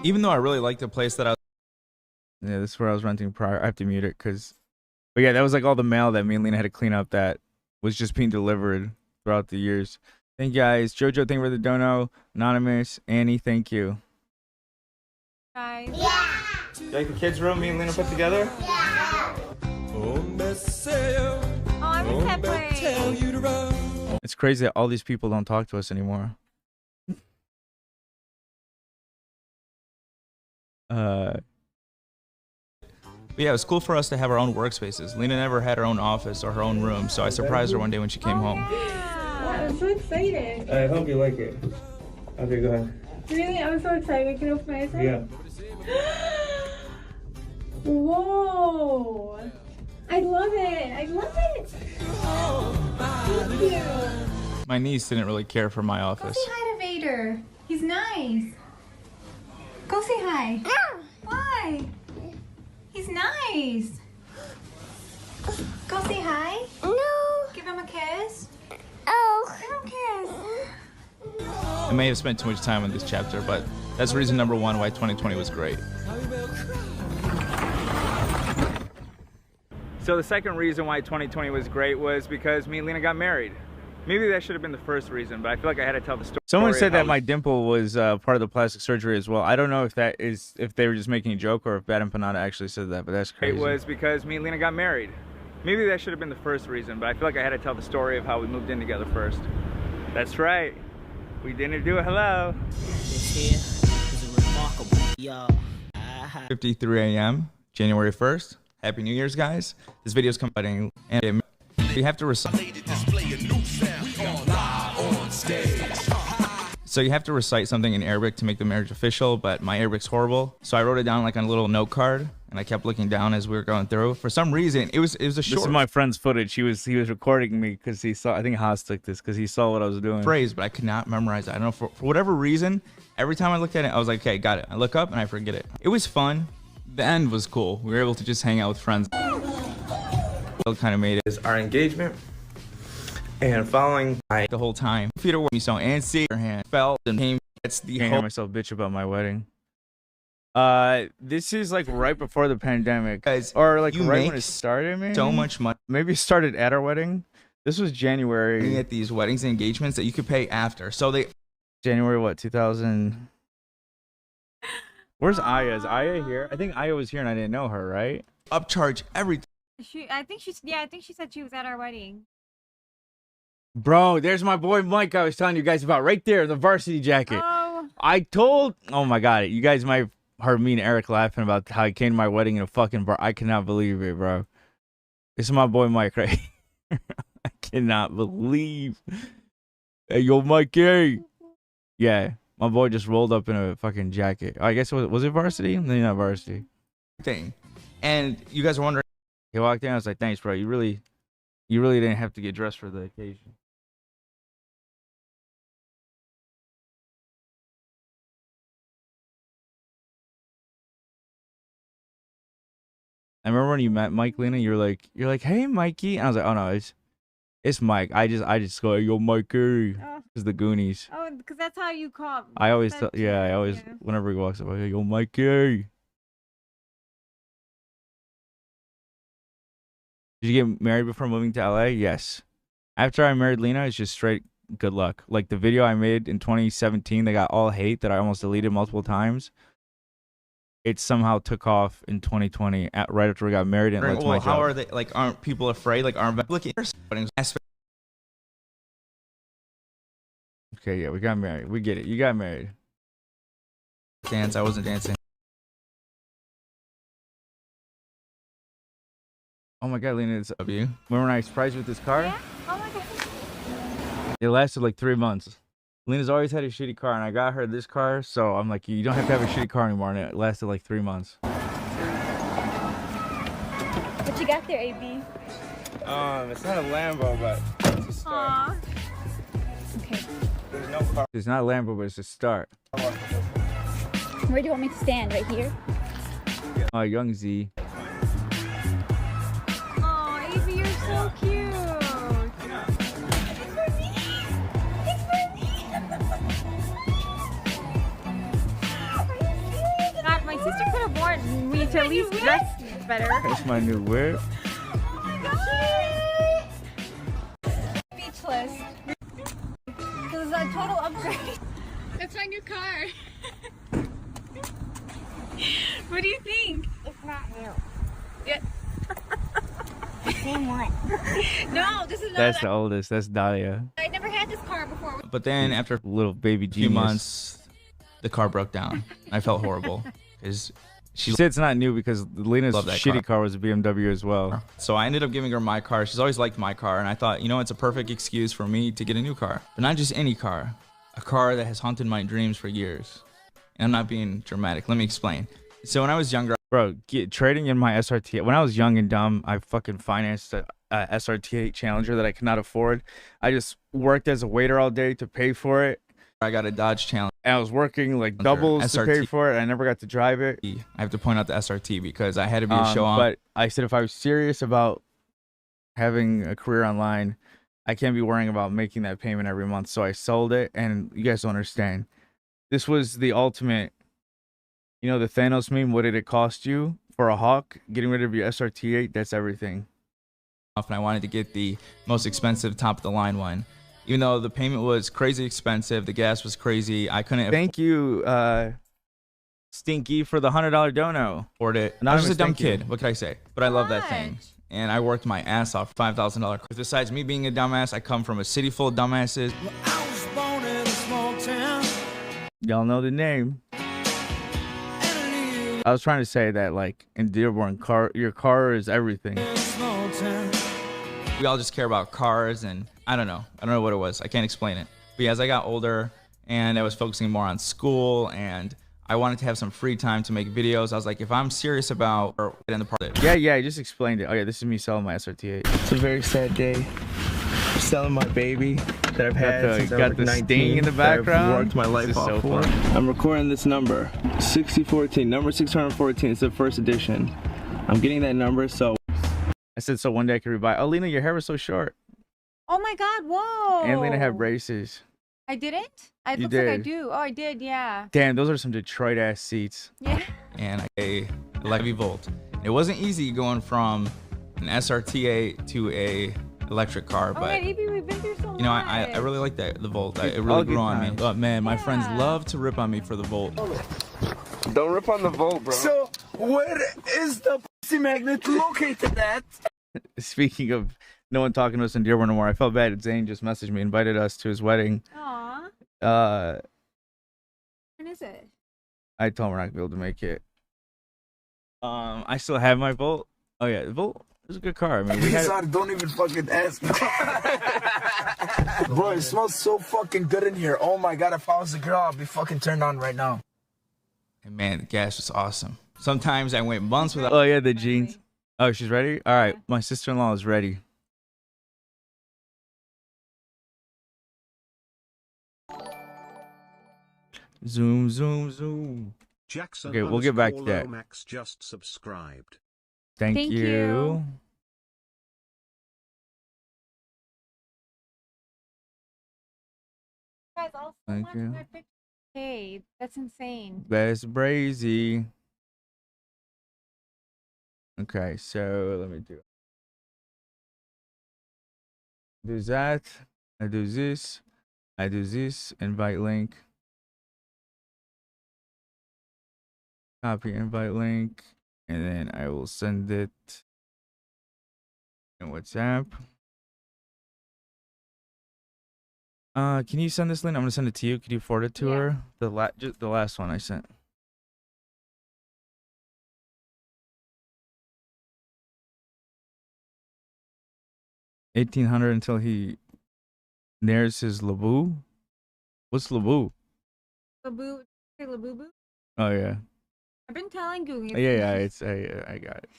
S22: Even though I really liked the place that I was...
S21: Yeah, this is where I was renting prior. I have to mute it because, but yeah, that was like all the mail that me and Lena had to clean up that was just being delivered throughout the years. Thank you guys. Jojo, thank you for the dono. Anonymous, Annie, thank you.
S2: Guys.
S21: You like the kids' room me and Lena put together?
S2: Oh, I'm in that place.
S21: It's crazy that all these people don't talk to us anymore.
S22: But yeah, it was cool for us to have our own workspaces. Lena never had her own office or her own room, so I surprised her one day when she came home.
S11: I'm so excited.
S21: I hope you like it. Okay, go ahead.
S11: Really? I'm so excited. We can open my eyes.
S21: Yeah.
S11: Whoa. I love it. I love it. Thank you.
S22: My niece didn't really care for my office.
S11: Say hi to Vader. He's nice. Go say hi. Why? He's nice. Go say hi.
S8: No.
S11: Give him a kiss.
S8: Oh.
S11: Give him a kiss.
S22: I may have spent too much time on this chapter, but that's reason number one why 2020 was great.
S21: So the second reason why 2020 was great was because me and Lena got married. Maybe that should have been the first reason, but I feel like I had to tell the story. Someone said that my dimple was part of the plastic surgery as well. I don't know if that is, if they were just making a joke or if Bad Empanada actually said that, but that's crazy. It was because me and Lena got married. Maybe that should have been the first reason, but I feel like I had to tell the story of how we moved in together first. That's right. We didn't do it. Hello.
S4: It's here because it
S21: 53 a.m. January 1st. Happy New Year's, guys. This video is coming and you have to recite. So you have to recite something in Arabic to make the marriage official, but my Arabic's horrible. So I wrote it down like on a little note card, and I kept looking down as we were going through. For some reason, it was a short.
S1: This is my friend's footage. He was recording me because he saw. I think Haas took this because he saw what I was doing.
S21: Phrase, but I could not memorize it. I don't know for whatever reason. Every time I looked at it, I was like, okay, got it. I look up and I forget it. It was fun. The end was cool. We were able to just hang out with friends. Kind of made it.
S1: Is our engagement. And following
S21: the whole time, Peter wore me so antsy, her hand felt and came. That's the
S1: whole.
S21: whole.
S1: Myself bitch about my wedding. This is like right before the pandemic,
S21: guys,
S1: or like
S21: you
S1: right
S21: make
S1: when it started. Maybe
S21: so much money.
S1: Maybe it started at our wedding. This was January.
S21: At these weddings and engagements that you could pay after. So they.
S1: January what? 2000. Where's Aya? Is Aya here? I think Aya was here and I didn't know her, right?
S21: Upcharge everything.
S2: I think she said she was at our wedding.
S1: Bro, there's my boy Mike I was telling you guys about right there in the varsity jacket.
S2: Oh.
S1: Oh my god, you guys might have heard me and Eric laughing about how he came to my wedding in a fucking bar. I cannot believe it, bro. This is my boy Mike right here. I cannot believe. Hey, yo, Mikey. Yeah, my boy just rolled up in a fucking jacket. I guess was it varsity? No, not varsity.
S21: Thing. And you guys are wondering.
S1: He walked in, I was like, thanks, bro. You really didn't have to get dressed for the occasion. I remember when you met Mike, Lena, you're like, hey, Mikey. And I was like, oh no, it's Mike. I just go, yo, Mikey. It's the Goonies.
S2: Oh, because that's how you call.
S1: I always, whenever he walks up, I go, yo, Mikey. Did you get married before moving to LA? Yes. After I married Lena, it's just straight good luck. Like the video I made in 2017 that got all hate that I almost deleted multiple times. It somehow took off in 2020 right after we got married and led to my job.
S21: How are they? Like, aren't people afraid? Like, aren't looking?
S1: Okay, yeah, we got married. We get it. You got married.
S21: Dance. I wasn't dancing.
S1: Oh my god, Lena, it's up you. Remember when I surprised you with this car?
S2: Yeah? Oh my god.
S1: It lasted like 3 months. Lena's always had a shitty car, and I got her this car, so I'm like, you don't have to have a shitty car anymore, and it lasted like 3 months.
S2: What you got there, AB?
S1: It's not a Lambo, but it's a start.
S2: Aww. Okay.
S1: There's no car. It's not a Lambo, but it's a start.
S2: Where do you want me to stand? Right here?
S1: Oh, young Z.
S2: Oh, AB, you're so cute. God, my sister could have worn me to at least dress better.
S1: That's my new whip.
S2: Oh my god! Speechless. This is a total upgrade. That's my new car. What do you think?
S8: It's not new.
S2: Yeah.
S8: The same one.
S2: No, this is not.
S1: That's the oldest. That's Dahlia.
S2: I never had this car before.
S21: But then after
S1: Little baby
S21: few
S1: genius.
S21: months, the car broke down. I felt horrible because
S1: She said it's not new because Lena's shitty car was a BMW as well.
S21: So I ended up giving her my car. She's always liked my car, and I thought, you know, it's a perfect excuse for me to get a new car. But not just any car, a car that has haunted my dreams for years. And I'm not being dramatic. Let me explain. So when I was younger,
S1: bro, trading in my SRT. When I was young and dumb, I fucking financed a SRT Challenger that I could not afford. I just worked as a waiter all day to pay for it.
S21: I got a Dodge Challenger.
S1: And I was working like doubles to pay for it. I never got to drive it.
S21: I have to point out the SRT because I had to be a show on.
S1: But I said if I was serious about having a career online, I can't be worrying about making that payment every month. So I sold it, and you guys don't understand. This was the ultimate, you know, the Thanos meme. What did it cost you for a hawk? Getting rid of your SRT8, that's everything.
S21: And I wanted to get the most expensive top of the line one. Even though the payment was crazy expensive, the gas was crazy, I couldn't.
S1: Thank you, Stinky, for the $100 dono.
S21: Afford it. I was just a dumb kid. What can I say? But I love that thing. And I worked my ass off. $5,000. Besides me being a dumbass, I come from a city full of dumbasses.
S9: I was born in a small town.
S1: Y'all know the name.
S9: And
S1: I was trying to say that, like, in Dearborn, your car is everything.
S22: We all just care about cars, and I don't know what it was. I can't explain it. But yeah, as I got older and I was focusing more on school and I wanted to have some free time to make videos, I was like, if I'm serious about in the part of it.
S1: Yeah, I just explained it. Oh yeah, this is me selling my SRT8.
S9: It's a very sad day. Selling my baby that I've had since I was
S1: got the
S9: 19,
S1: sting in the background.
S9: I've worked my life off for. I'm recording this number, 6014, number 614. It's the first edition. I'm getting that number, so.
S1: I said, so one day I could rebuy. Oh, Lena, your hair was so short.
S2: Oh my God! Whoa.
S1: And Lena had braces.
S2: I didn't. It
S1: You
S2: looks like I
S1: did.
S2: do. Oh, I did. Yeah.
S1: Damn, those are some Detroit ass seats.
S2: Yeah.
S22: And I like V-Volt. It wasn't easy going from an SRT8 to a electric car,
S2: Oh,
S22: but
S2: wait, Evie, we've been through so much.
S22: you know, I really like that, the Volt. It
S1: All
S22: really
S1: good
S22: grew on me.
S1: times.
S22: But man, my friends love to rip on me for the Volt.
S9: Don't rip on the Volt, bro. So, where is the pussy magnet located at?
S1: Speaking of no one talking to us in Dearborn no more, I felt bad. Zane just messaged me, invited us to his wedding.
S2: Aw. When is it?
S1: I told him we're not gonna be able to make it. I still have my Volt. Oh yeah, the Volt is a good car. I mean, we had
S9: Sorry, don't even fucking ask me. Bro, it smells so fucking good in here. Oh my God, if I was a girl, I'd be fucking turned on right now.
S22: And man, the gas was awesome. Sometimes I went months without.
S1: Oh yeah, the jeans. Oh, she's ready? All right, my sister-in-law is ready. Zoom, zoom, zoom.
S3: Jackson
S1: Okay, we'll get back to that.
S3: Max just subscribed.
S1: Thank
S2: Thank
S1: you.
S2: you. Guys, also
S1: Thank you.
S2: Hey, that's insane.
S1: That's brazy. Okay, so let me do that. I do this. I do this. Invite link. Copy invite link. And then I will send it in WhatsApp. Can you send this link? I'm gonna send it to you. Could you forward it to her? Just the last one I sent. $1,800 until he nares his Labu. What's Labu?
S2: Labu, say Labubu.
S1: Oh yeah.
S2: I've been telling Google.
S1: Yeah. It's I got it.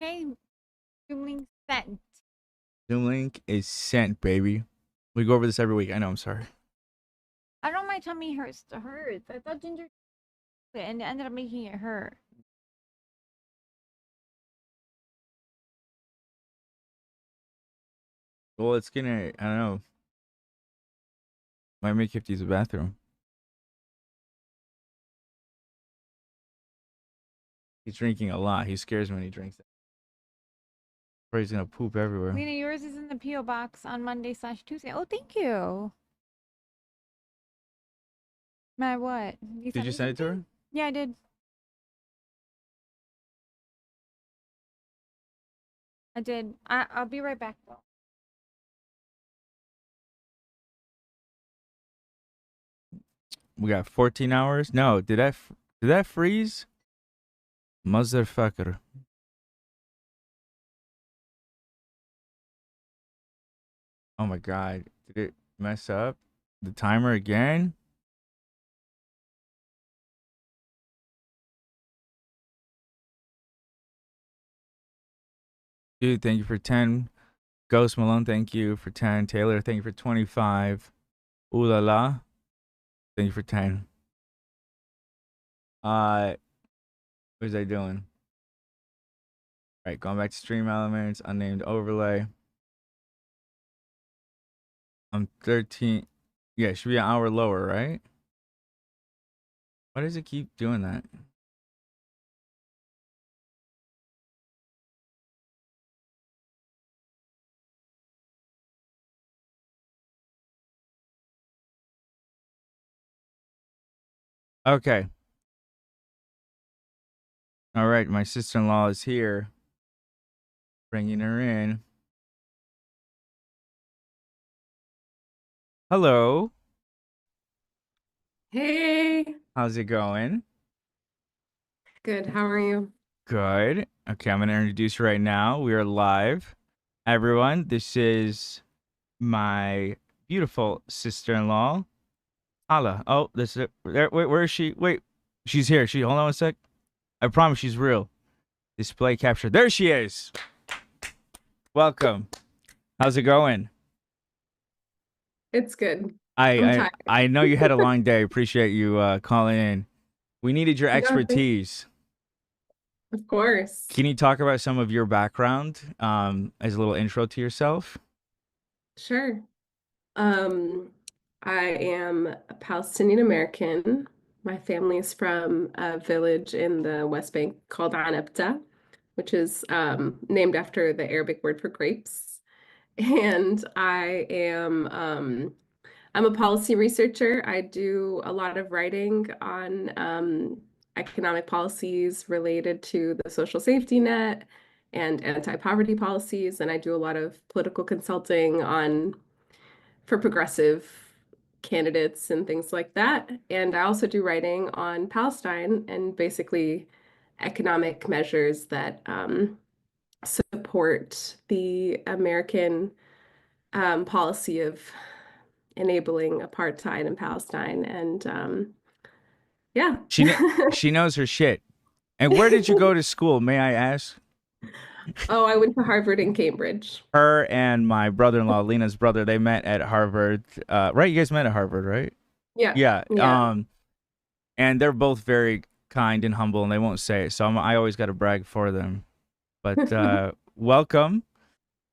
S2: Okay, Zoom link sent.
S1: Zoom link is sent, baby. We go over this every week. I know. I'm sorry.
S2: I don't know, my tummy hurts. I thought ginger, and it ended up making it hurt.
S1: Well, it's gonna. I don't know. Might make you have to use the bathroom. He's drinking a lot. He scares me when he drinks it. Or he's gonna poop everywhere.
S2: Lena, yours is in the PO box on Monday/Tuesday. Oh, thank you. My what?
S1: Did you send it to her?
S2: Yeah, I did. I did. I'll be right back though.
S1: We got 14 hours. No, did that freeze? Motherfucker. Oh my God! Did it mess up the timer again? Dude, thank you for 10. Ghost Malone, thank you for 10. Taylor, thank you for 25. Ooh la la. Thank you for 10. What was I doing? All right, going back to stream elements, unnamed overlay. I'm 13. Yeah, it should be an hour lower, right? Why does it keep doing that? Okay. All right, my sister-in-law is here. Bringing her in.
S21: Hello.
S4: Hey,
S21: How's it going?
S4: good. How are you?
S21: Good. Okay, I'm gonna introduce you right now. We are live. Everyone, this is my beautiful sister-in-law. Hala. Oh, this is there. Wait, where is she? Wait, she's here. Hold on a sec. I promise she's real. Display capture. There she is. Welcome. How's it going?
S4: It's good.
S21: I
S4: I'm
S21: I,
S4: tired.
S21: I know you had a long day. Appreciate you calling in. We needed your
S4: No, thank-
S21: expertise.
S4: Of course.
S21: Can you talk about some of your background as a little intro to yourself?
S4: Sure. Um, I am a Palestinian American. My family is from a village in the West Bank called Anabta, which is named after the Arabic word for grapes. And I'm a policy researcher. I do a lot of writing on economic policies related to the social safety net and anti-poverty policies, and I do a lot of political consulting on for progressive candidates and things like that. And I also do writing on Palestine and basically economic measures that support the American policy of enabling apartheid in Palestine. And yeah.
S21: She knows her shit. And where did you go to school, may I ask?
S4: Oh, I went to Harvard and Cambridge.
S21: Her and my brother-in-law, Lena's brother, they met at Harvard. Right? You guys met at Harvard, right?
S4: Yeah.
S21: Yeah.
S4: Yeah.
S21: And they're both very kind and humble, and they won't say it. So I always got to brag for them. But welcome.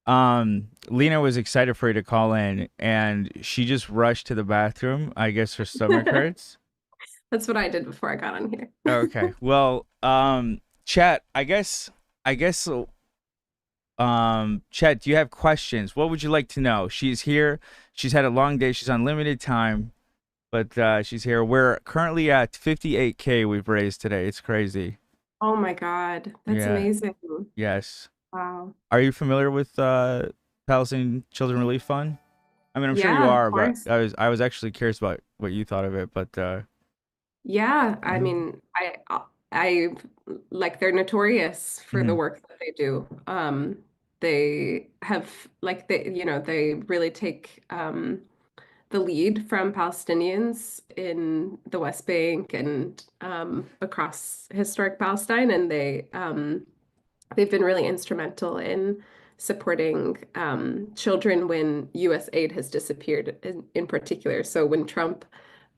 S21: Lena was excited for you to call in, and she just rushed to the bathroom. I guess her stomach hurts.
S4: That's what I did before I got on here.
S21: Okay. Well, chat, I guess Chat, do you have questions? What would you like to know? She's here. She's had a long day. She's on limited time, but she's here. We're currently at 58K we've raised today. It's crazy.
S4: Oh my God. That's
S21: Yeah.
S4: amazing.
S21: Yes.
S4: Wow.
S21: Are you familiar with Palestinian Children Relief Fund? I mean, I'm sure you
S4: Yeah,
S21: are,
S4: of
S21: but
S4: course.
S21: I was actually curious about what you thought of it, but
S4: Yeah, I
S21: Mhm.
S4: mean, I like they're notorious for the
S21: Mhm.
S4: work that they do. They have like they really take the lead from Palestinians in the West Bank and across historic Palestine, and they've been really instrumental in supporting children when U.S. aid has disappeared in particular. So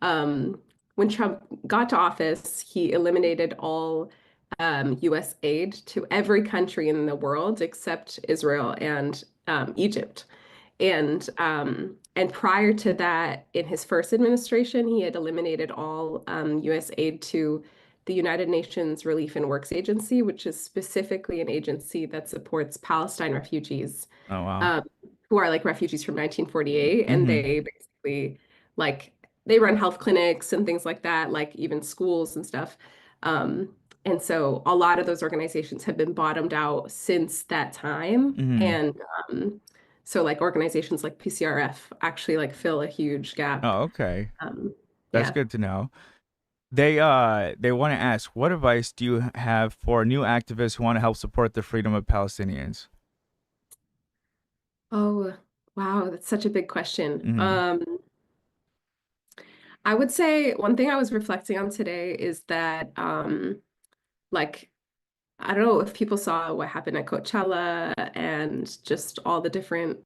S4: um, when Trump got to office, he eliminated all U.S. aid to every country in the world except Israel and Egypt. And prior to that, in his first administration, he had eliminated all U.S. aid to the United Nations Relief and Works Agency, which is specifically an agency that supports Palestine refugees,
S21: Oh wow.
S4: um, who are like refugees from 1948, and
S21: Mhm.
S4: they basically like they run health clinics and things like that, like even schools and stuff. And so a lot of those organizations have been bottomed out since that time,
S21: Mhm.
S4: and so like organizations like PCRF actually like fill a huge gap.
S21: Oh, okay.
S4: Um,
S21: That's
S4: yeah.
S21: good to know. They want to ask, what advice do you have for new activists who want to help support the freedom of Palestinians?
S4: Oh, wow, that's such a big question.
S21: Mhm.
S4: I would say one thing I was reflecting on today is that like I don't know if people saw what happened at Coachella and just all the different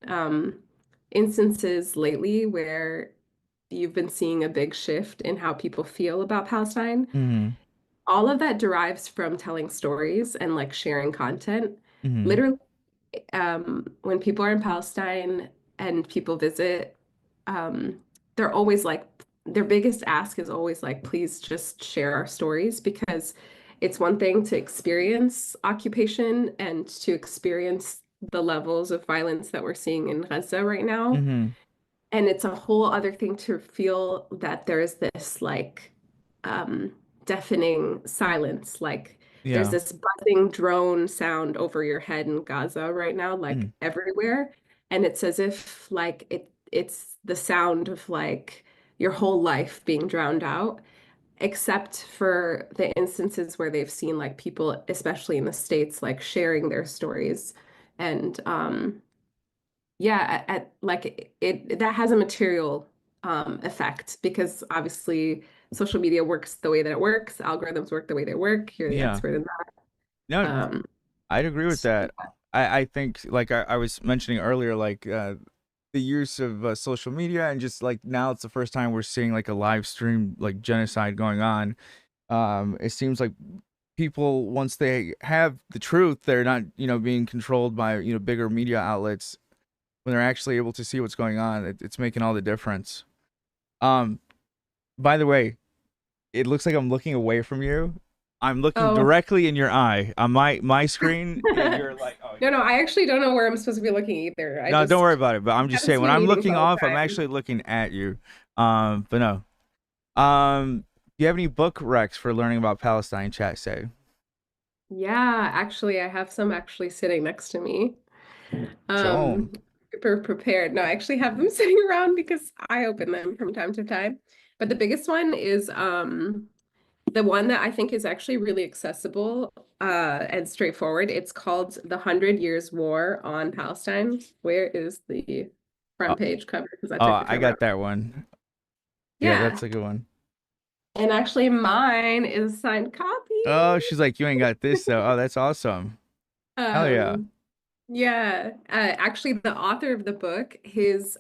S4: instances lately where you've been seeing a big shift in how people feel about Palestine.
S21: Mhm.
S4: All of that derives from telling stories and like sharing content.
S21: Mhm.
S4: Literally, when people are in Palestine and people visit, um, they're always like, their biggest ask is always like, please just share our stories because it's one thing to experience occupation and to experience the levels of violence that we're seeing in Gaza right now.
S21: Mhm.
S4: And it's a whole other thing to feel that there's this like deafening silence. Like there's
S21: Yeah.
S4: this buzzing drone sound over your head in Gaza right now, like
S21: Mhm.
S4: everywhere. And it's as if like it's the sound of like your whole life being drowned out, except for the instances where they've seen like people, especially in the States, like sharing their stories. And yeah, like it that has a material effect, because obviously social media works the way that it works, algorithms work the way they work. You're the
S21: Yeah.
S4: expert in that.
S21: No, I'd agree with that. I think, like I was mentioning earlier, like the use of social media, and just like now it's the first time we're seeing like a live stream like genocide going on. It seems like people, once they have the truth, they're not, being controlled by, bigger media outlets. When they're actually able to see what's going on, it's making all the difference. By the way, it looks like I'm looking away from you. I'm looking directly in your eye on my screen. You're like,
S4: no, I actually don't know where I'm supposed to be looking either.
S21: no, don't worry about it. But I'm just saying, when I'm looking off, I'm
S4: time.
S21: actually looking at you. But no. Do you have any book recs for learning about Palestine, chat say?
S4: Yeah, actually, I have some actually sitting next to me.
S21: Show 'em.
S4: Super prepared. No, I actually have them sitting around because I open them from time to time. But the biggest one is the one that I think is actually really accessible and straightforward. It's called The 100 Years War on Palestine. Where is the front page cover? Because I took the cover
S21: I got
S4: out.
S21: that one.
S4: Yeah.
S21: Yeah, that's a good one.
S4: And actually mine is a signed copy.
S21: Oh, she's like, you ain't got this though. Oh, that's awesome. Hell yeah.
S4: Yeah. Actually, the author of the book, his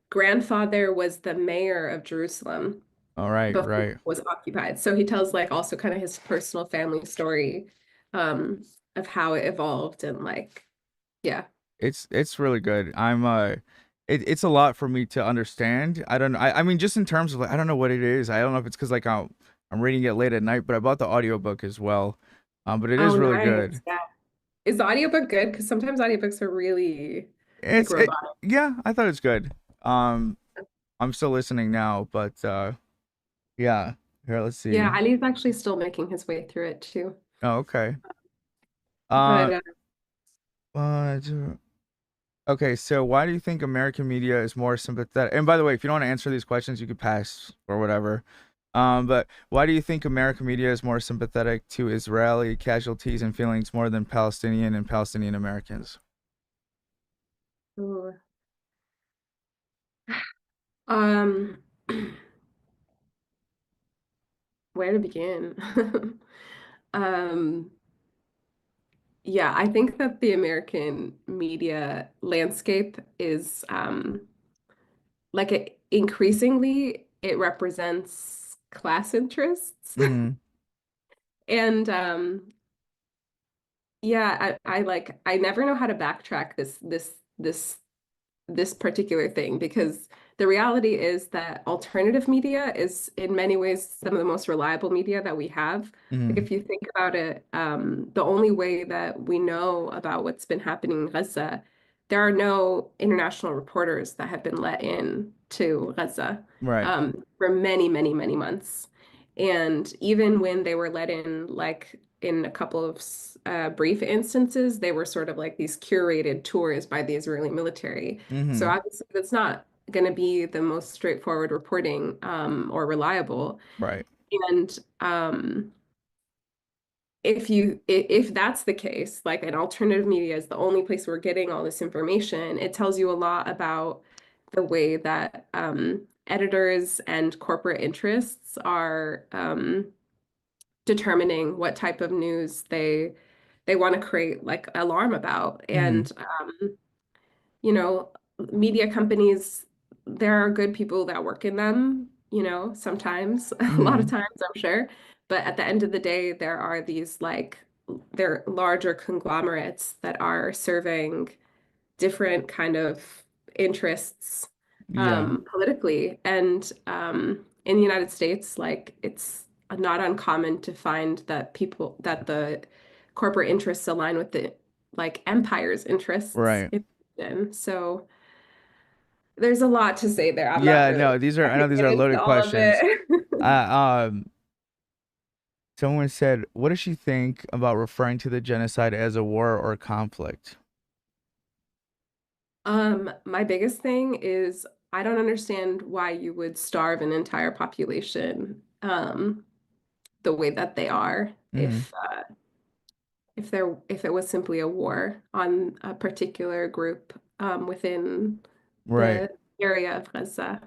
S4: grandfather was the mayor of Jerusalem
S21: All right,
S4: before
S21: right.
S4: it was occupied. So he tells like also kind of his personal family story of how it evolved, and like, yeah.
S21: It's really good. It's a lot for me to understand. I don't know. I mean, just in terms of like, I don't know what it is. I don't know if it's because like I'm reading it late at night, but I bought the audiobook as well. But it is really good.
S4: Yeah. Is the audiobook good? Because sometimes audiobooks are really like
S21: It's
S4: robotic.
S21: Yeah, I thought it's good. I'm still listening now, but yeah. Here, let's see.
S4: Yeah, Ali's actually still making his way through it too.
S21: Oh, okay.
S4: But
S21: Okay, so why do you think American media is more sympathetic? And by the way, if you don't want to answer these questions, you could pass or whatever. But why do you think American media is more sympathetic to Israeli casualties and feelings more than Palestinian and Palestinian Americans?
S4: ooh. Where to begin? Yeah, I think that the American media landscape is like increasingly it represents class interests.
S21: Mm-hmm.
S4: And yeah, I never know how to backtrack this particular thing, because the reality is that alternative media is in many ways some of the most reliable media that we have. Like if you think about it, the only way that we know about what's been happening in Gaza, there are no international reporters that have been let in to Gaza
S21: Right.
S4: for many, many, many months. And even when they were let in, like in a couple of brief instances, they were sort of like these curated tours by the Israeli military. So obviously that's not going to be the most straightforward reporting or reliable.
S21: Right.
S4: And if that's the case, like an alternative media is the only place we're getting all this information, it tells you a lot about the way that editors and corporate interests are determining what type of news they want to create like alarm about. And you know, media companies, there are good people that work in them, sometimes, a lot of times, I'm sure. But at the end of the day, there are these like they're larger conglomerates that are serving different kind of interests politically. And in the United States, like it's not uncommon to find that the corporate interests align with the like empire's interests.
S21: Right.
S4: So there's a lot to say there. I'm not
S21: Yeah,
S4: really
S21: no, I know these are loaded
S4: all of
S21: questions.
S4: it.
S21: Someone said, what does she think about referring to the genocide as a war or conflict?
S4: My biggest thing is I don't understand why you would starve an entire population the way that they are
S21: Mhm.
S4: if it was simply a war on a particular group within
S21: Right.
S4: the area of Gaza.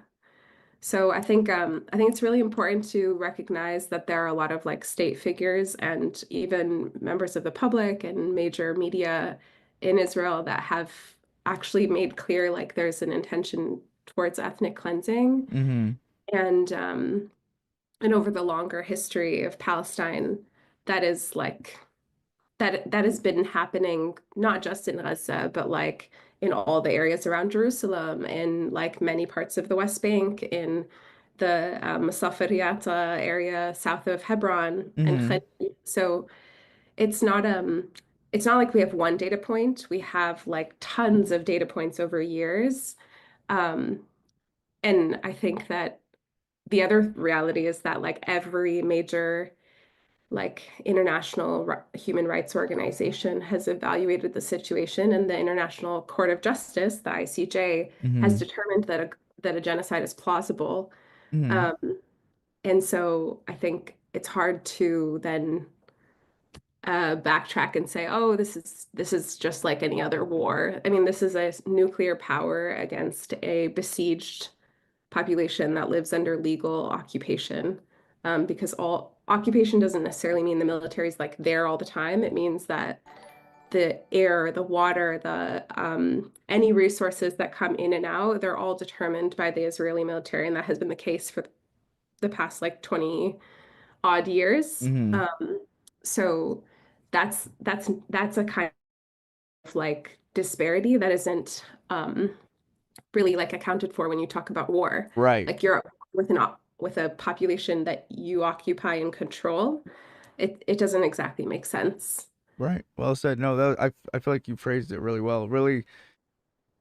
S4: So I think it's really important to recognize that there are a lot of like state figures and even members of the public and major media in Israel that have actually made clear like there's an intention towards ethnic cleansing
S21: Mhm.
S4: and over the longer history of Palestine that is like that has been happening not just in Gaza, but like in all the areas around Jerusalem, in like many parts of the West Bank, in the Masafiriyata area south of Hebron, and
S21: Mhm.
S4: so it's not like we have one data point. We have like tons of data points over years, um, and I think that the other reality is that like every major like international human rights organization has evaluated the situation, and the International Court of Justice, the ICJ, has
S21: Mhm.
S4: determined that a genocide is plausible.
S21: Mhm.
S4: Um, and so I think it's hard to then backtrack and say, oh, this is just like any other war. I mean, this is a nuclear power against a besieged population that lives under legal occupation. Because all occupation doesn't necessarily mean the military is like there all the time. It means that the air, the water, the any resources that come in and out, they're all determined by the Israeli military, and that has been the case for the past like 20 odd years.
S21: Mhm.
S4: So that's a kind of like disparity that isn't really like accounted for when you talk about war.
S21: Right.
S4: Like you're with a population that you occupy and control. It doesn't exactly make sense.
S21: Right. Well said. No, that I feel like you phrased it really well. Really,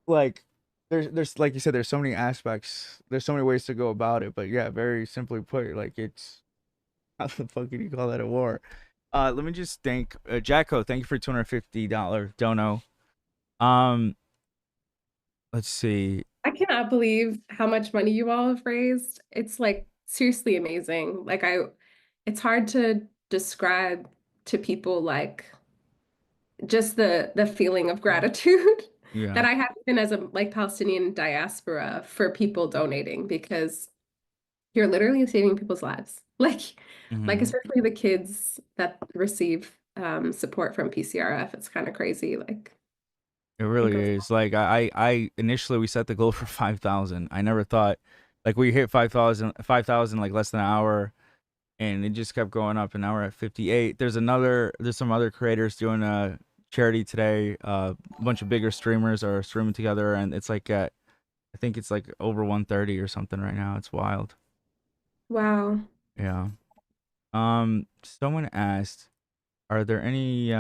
S21: like there's like you said, there's so many aspects. There's so many ways to go about it. But yeah, very simply put, like it's how the fuck can you call that a war? Let me just thank Jacko. Thank you for $250 dono. Um, let's see.
S4: I cannot believe how much money you all have raised. It's like seriously amazing. It's hard to describe to people like just the feeling of gratitude
S21: Yeah.
S4: that I have even as a like Palestinian diaspora for people donating because you're literally saving people's lives. Like
S21: Mhm.
S4: especially the kids that receive support from PCRF. It's kind of crazy. Like
S21: It
S4: it
S21: really
S4: goes.
S21: is. Like I initially we set the goal for 5,000. I never thought like we hit 5,000 like less than an hour, and it just kept going up, and now we're at 58. There's some other creators doing a charity today. A bunch of bigger streamers are streaming together, and it's like at I think it's like over 130 or something right now. It's wild.
S4: Wow.
S21: Yeah. Someone asked, are there any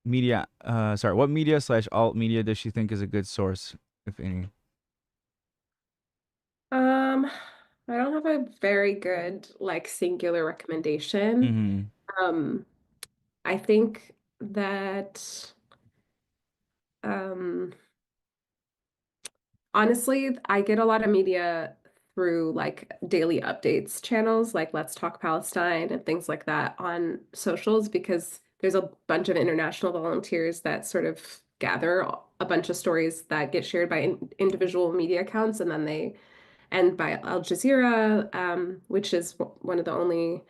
S21: media sorry, what media slash alt media does she think is a good source, if any?
S4: I don't have a very good like singular recommendation.
S21: Mhm.
S4: Um, I think that um honestly, I get a lot of media through like daily updates channels like Let's Talk Palestine and things like that on socials because there's a bunch of international volunteers that sort of gather a bunch of stories that get shared by individual media accounts and then they end by Al Jazeera, which is one of the only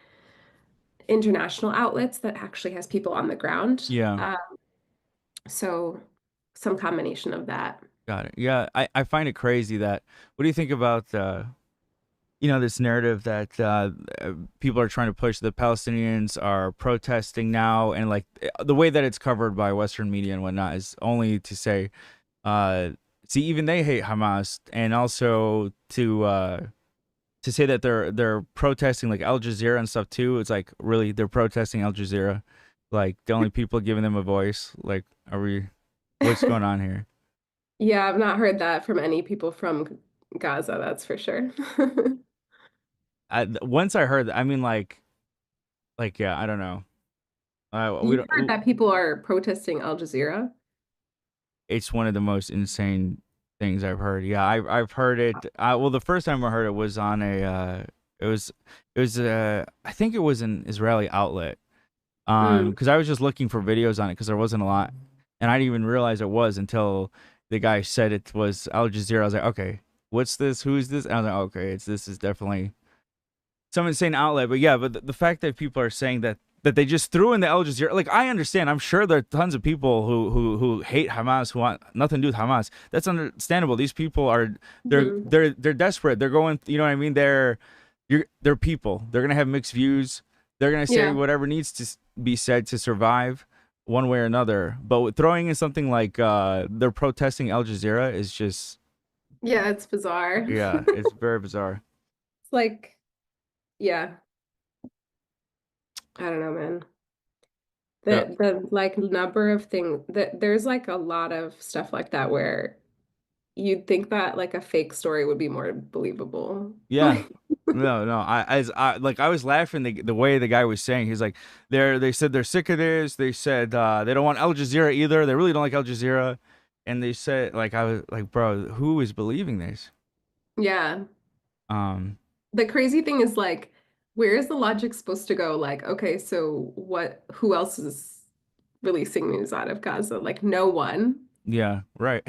S4: international outlets that actually has people on the ground.
S21: Yeah.
S4: So some combination of that.
S21: Got it. Yeah, I find it crazy that what do you think about this narrative that people are trying to push, the Palestinians are protesting now, and like the way that it's covered by Western media and whatnot is only to say see, even they hate Hamas, and also to say that they're protesting like Al Jazeera and stuff too. It's like, really, they're protesting Al Jazeera, like the only people giving them a voice. Like, what's going on here?
S4: Yeah, I've not heard that from any people from Gaza, that's for sure.
S21: Once I heard that, I mean, yeah, I don't know. We
S4: You've
S21: don't.
S4: heard that people are protesting Al Jazeera?
S21: it's one of the most insane things I've heard. Yeah, I've heard it. Well, the first time I heard it was on a it was I think it was an Israeli outlet. Because I was just looking for videos on it because there wasn't a lot, and I didn't even realize it was until the guy said it was Al Jazeera. I was like, okay, what's this? Who is this? And I was like, okay, this is definitely some insane outlet. But yeah, but the fact that people are saying that they just threw in the Al Jazeera, like, I understand. I'm sure there are tons of people who hate Hamas, who want nothing to do with Hamas. That's understandable. These people are they're desperate. They're going, you know what I mean? They're people. They're gonna have mixed views. They're gonna say whatever needs to be said to survive one way or another. But throwing in something like they're protesting Al Jazeera is just
S4: it's bizarre.
S21: Yeah, it's very bizarre.
S4: It's like, yeah. I don't know, man. The like number of things that there's like a lot of stuff like that where you'd think that like a fake story would be more believable.
S21: Yeah. No. I was laughing the way the guy was saying. He's like, they said they're sick of this. They said they don't want Al Jazeera either. They really don't like Al Jazeera. And they said, like, I was like, bro, who is believing this?
S4: Yeah. The crazy thing is, like, where is the logic supposed to go? Like, okay, so who else is releasing news out of Gaza? Like, no one.
S21: Yeah, right.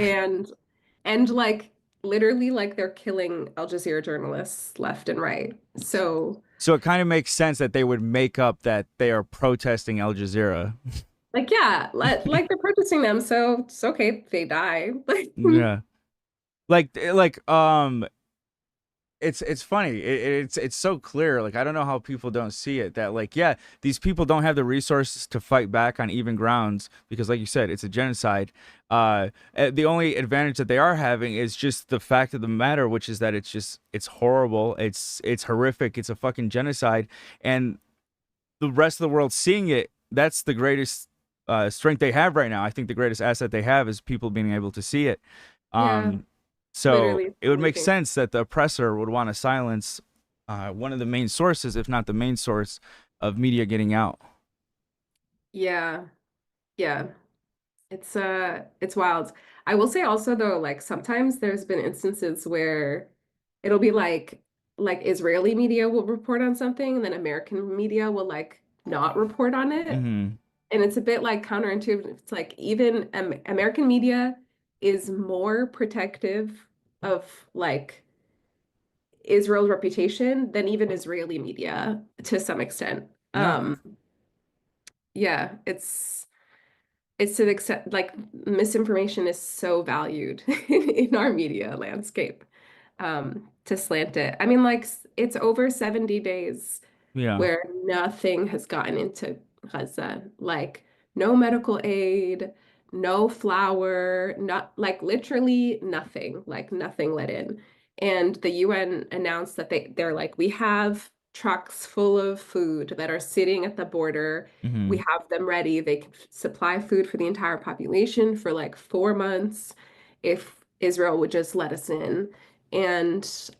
S4: And like literally, like, they're killing Al Jazeera journalists left and right. So
S21: it kind of makes sense that they would make up that they are protesting Al Jazeera.
S4: Like, yeah, like they're protesting them, so it's okay if they die.
S21: Yeah. It's funny. It's so clear. Like, I don't know how people don't see it, that, like, yeah, these people don't have the resources to fight back on even grounds because, like you said, it's a genocide. The only advantage that they are having is just the fact of the matter, which is that it's horrible. It's horrific. It's a fucking genocide, and the rest of the world seeing it. That's the greatest strength they have right now. I think the greatest asset they have is people being able to see it. So
S4: Literally,
S21: it would make sense that the oppressor would want to silence one of the main sources, if not the main source, of media getting out.
S4: Yeah. It's wild. I will say also though, like sometimes there's been instances where it'll be like Israeli media will report on something and then American media will like not report on it. And it's a bit like counterintuitive. It's like even American media is more protective of like Israel's reputation than even Israeli media to some extent. Yeah, it's to the extent like misinformation is so valued in our media landscape, to slant it. I mean, like it's over 70 days where nothing has gotten into Gaza, like no medical aid, no flour, not like literally nothing, like nothing let in. And the UN announced that they're like, we have trucks full of food that are sitting at the border. We have them ready. They can supply food for the entire population for like 4 months if Israel would just let us in. And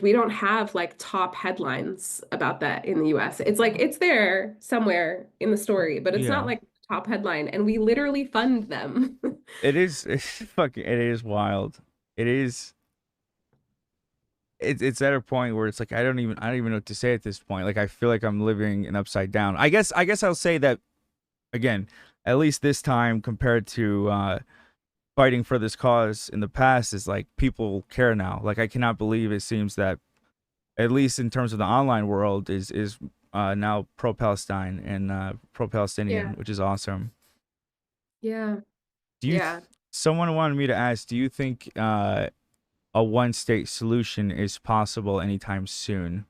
S4: we don't have like top headlines about that in the US. It's like it's there somewhere in the story, but it's not like top headline, and we literally fund them.
S21: It's wild. It's at a point where it's like I don't even know what to say at this point. Like, I feel like I'm living an upside down. I guess I'll say that again, at least this time compared to fighting for this cause in the past, is like people care now. Like, I cannot believe it seems that at least in terms of the online world is now pro-Palestine and pro-Palestinian, which is awesome.
S4: Yeah.
S21: Someone wanted me to ask, do you think a one-state solution is possible anytime soon?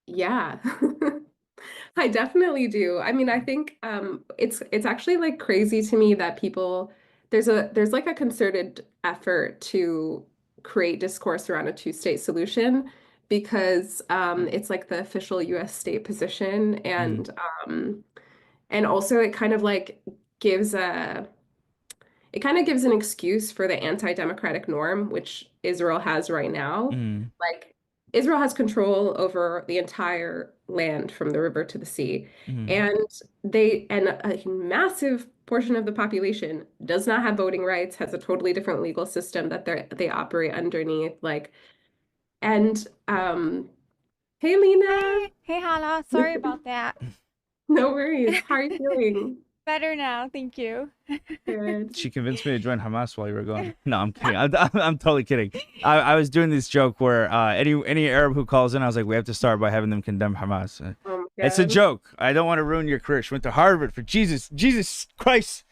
S4: Yeah. I definitely do. I mean, I think it's actually like crazy to me that there's like a concerted effort to create discourse around a two-state solution because it's like the official US state position, and also it kind of like gives an excuse for the anti-democratic norm which Israel has right now. Like Israel has control over the entire land from the river to the sea. And a massive portion of the population does not have voting rights, has a totally different legal system that they operate underneath. And hey Lena.
S2: Hey Hala, sorry about that.
S4: No worries. How are you feeling?
S2: Better now, thank you.
S4: Good.
S1: She convinced me to join Hamas while you were gone. No, I'm kidding. I'm totally kidding. I was doing this joke where any Arab who calls in, I was like, we have to start by having them condemn Hamas. It's a joke. I don't want to ruin your career. She went to Harvard for Jesus Christ,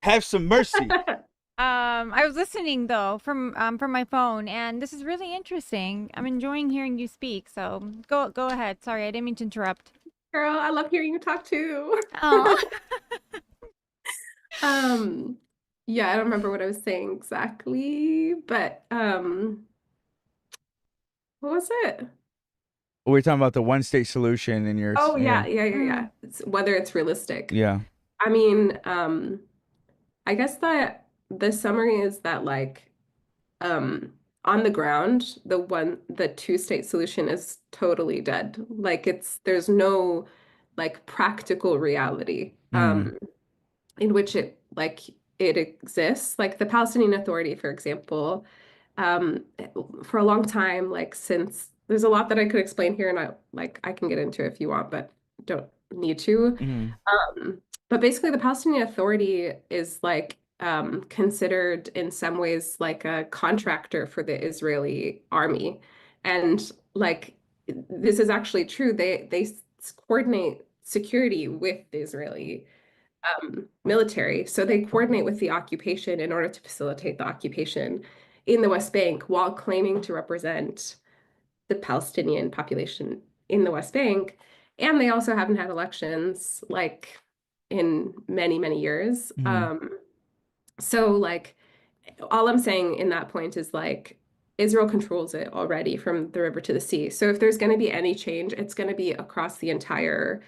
S1: have some mercy.
S2: I was listening though from my phone, and this is really interesting. I'm enjoying hearing you speak. So go ahead. Sorry, I didn't mean to interrupt.
S4: Girl, I love hearing you talk too.
S2: Oh.
S4: Yeah, I don't remember what I was saying exactly, but what was it?
S1: We're talking about the one-state solution in your.
S4: Oh yeah. Whether it's realistic.
S1: Yeah.
S4: I mean, I guess that the summary is that on the ground, the two-state solution is totally dead. There's no practical reality in which it exists. Like the Palestinian Authority, for example, for a long time, since there's a lot that I could explain here, and I can get into it if you want, but don't need to. But basically, the Palestinian Authority is considered in some ways like a contractor for the Israeli army, and this is actually true. They coordinate security with the Israeli military. So they coordinate with the occupation in order to facilitate the occupation in the West Bank while claiming to represent the Palestinian population in the West Bank. And they also haven't had elections in many, many years. So all I'm saying in that point is Israel controls it already from the river to the sea. So if there's going to be any change, it's going to be across the entire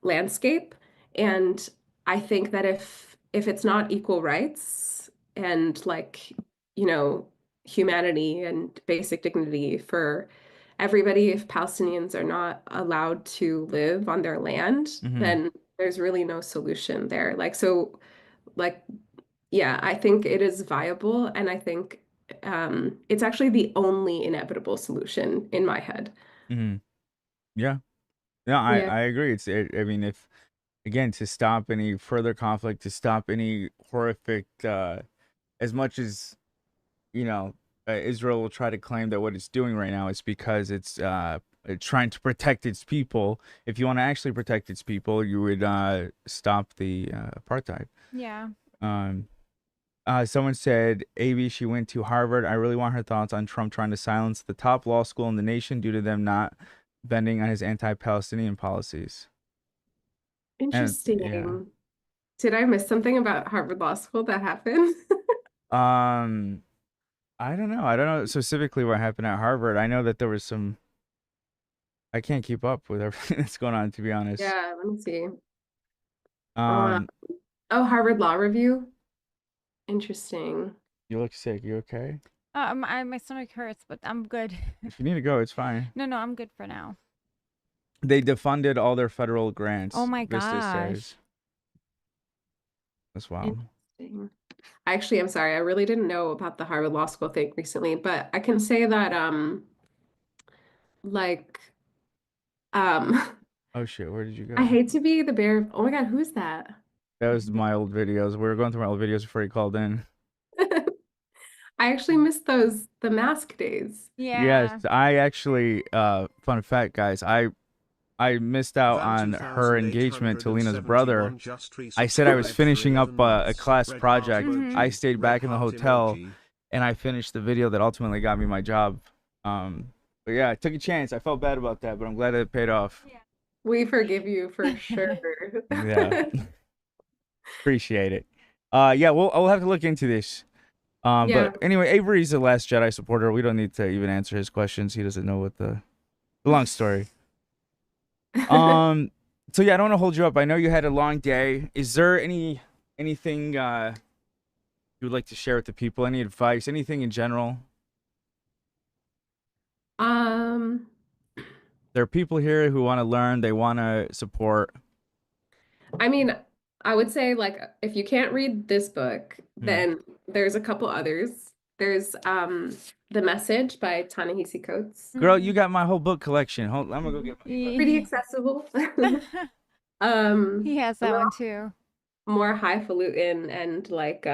S4: landscape. And I think that if it's not equal rights and humanity and basic dignity for everybody, if Palestinians are not allowed to live on their land, then there's really no solution there. Yeah, I think it is viable, and I think it's actually the only inevitable solution in my head.
S1: Yeah. No, I agree. I mean, if again, to stop any further conflict, to stop any horrific, as much as Israel will try to claim that what it's doing right now is because it's trying to protect its people. If you want to actually protect its people, you would stop the apartheid.
S2: Yeah.
S1: Someone said, AB, she went to Harvard. I really want her thoughts on Trump trying to silence the top law school in the nation due to them not bending on his anti-Palestinian policies.
S4: Interesting.
S1: And,
S4: Did I miss something about Harvard Law School that happened?
S1: I don't know. I don't know specifically what happened at Harvard. I know that there was some. I can't keep up with everything that's going on, to be honest.
S4: Yeah, let me see. Harvard Law Review. Interesting.
S1: You look sick. You okay?
S2: My stomach hurts, but I'm good.
S1: If you need to go, it's fine.
S2: No, I'm good for now.
S1: They defunded all their federal grants.
S2: Oh my
S1: Vista
S2: gosh.
S1: says. That's wild.
S4: Actually, I'm sorry. I really didn't know about the Harvard Law School thing recently, but I can say that
S1: Oh shit, where did you go?
S4: I hate to be the bearer of, oh my God, who's that?
S1: That was my old videos. We were going through my old videos before he called in.
S4: I actually missed the mask days.
S2: Yeah.
S1: Yes, I actually, fun fact, guys, I missed out on her engagement to Lena's brother. I said I was finishing up a class project. I stayed back in the hotel, and I finished the video that ultimately got me my job. But yeah, I took a chance. I felt bad about that, but I'm glad it paid off.
S4: We forgive you for sure.
S1: Yeah. Appreciate it. Yeah, we'll have to look into this. But anyway, Avery's the Last Jedi supporter. We don't need to even answer his questions. He doesn't know what the long story. So yeah, I don't want to hold you up. I know you had a long day. Is there anything you would like to share with the people? Any advice? Anything in general?
S21: There are people here who want to learn. They want to support.
S4: I mean, I would say like if you can't read this book, then there's a couple others. There's The Message by Ta-Nehisi Coates.
S21: Girl, you got my whole book collection. Hold, I'm gonna go get my
S4: Pretty accessible.
S2: He has that one too.
S4: More highfalutin and like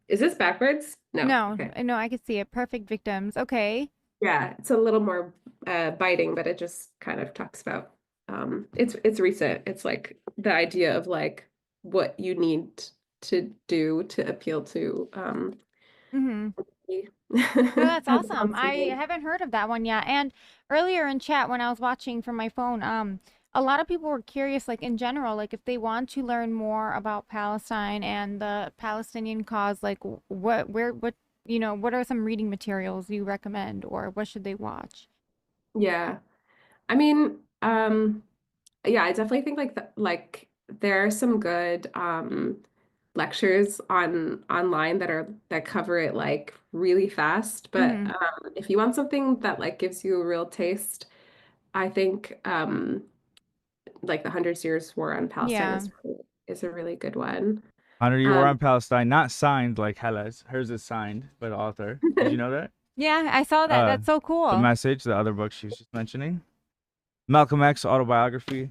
S4: is this backwards? No.
S2: No,
S4: Okay.
S2: no, I could see it. Perfect Victims. Okay.
S4: Yeah, it's a little more biting, but it just kind of talks about it's recent. It's like the idea of like what you need to do to appeal to
S2: No, that's awesome. I haven't heard of that one yet. And earlier in chat when I was watching from my phone, a lot of people were curious, like in general, like if they want to learn more about Palestine and the Palestinian cause, like what are some reading materials you recommend, or what should they watch?
S4: Yeah. I mean, yeah, I definitely think like there are some good lectures online that cover it like really fast. But if you want something that like gives you a real taste, I think like the Hundred Years War on Palestine is a really good one.
S21: 100-Year War on Palestine, not signed like Hella's. Hers is signed by the author. Did you know that?
S2: Yeah, I saw that. That's so cool.
S21: The Message, the other book she was just mentioning. Malcolm X autobiography.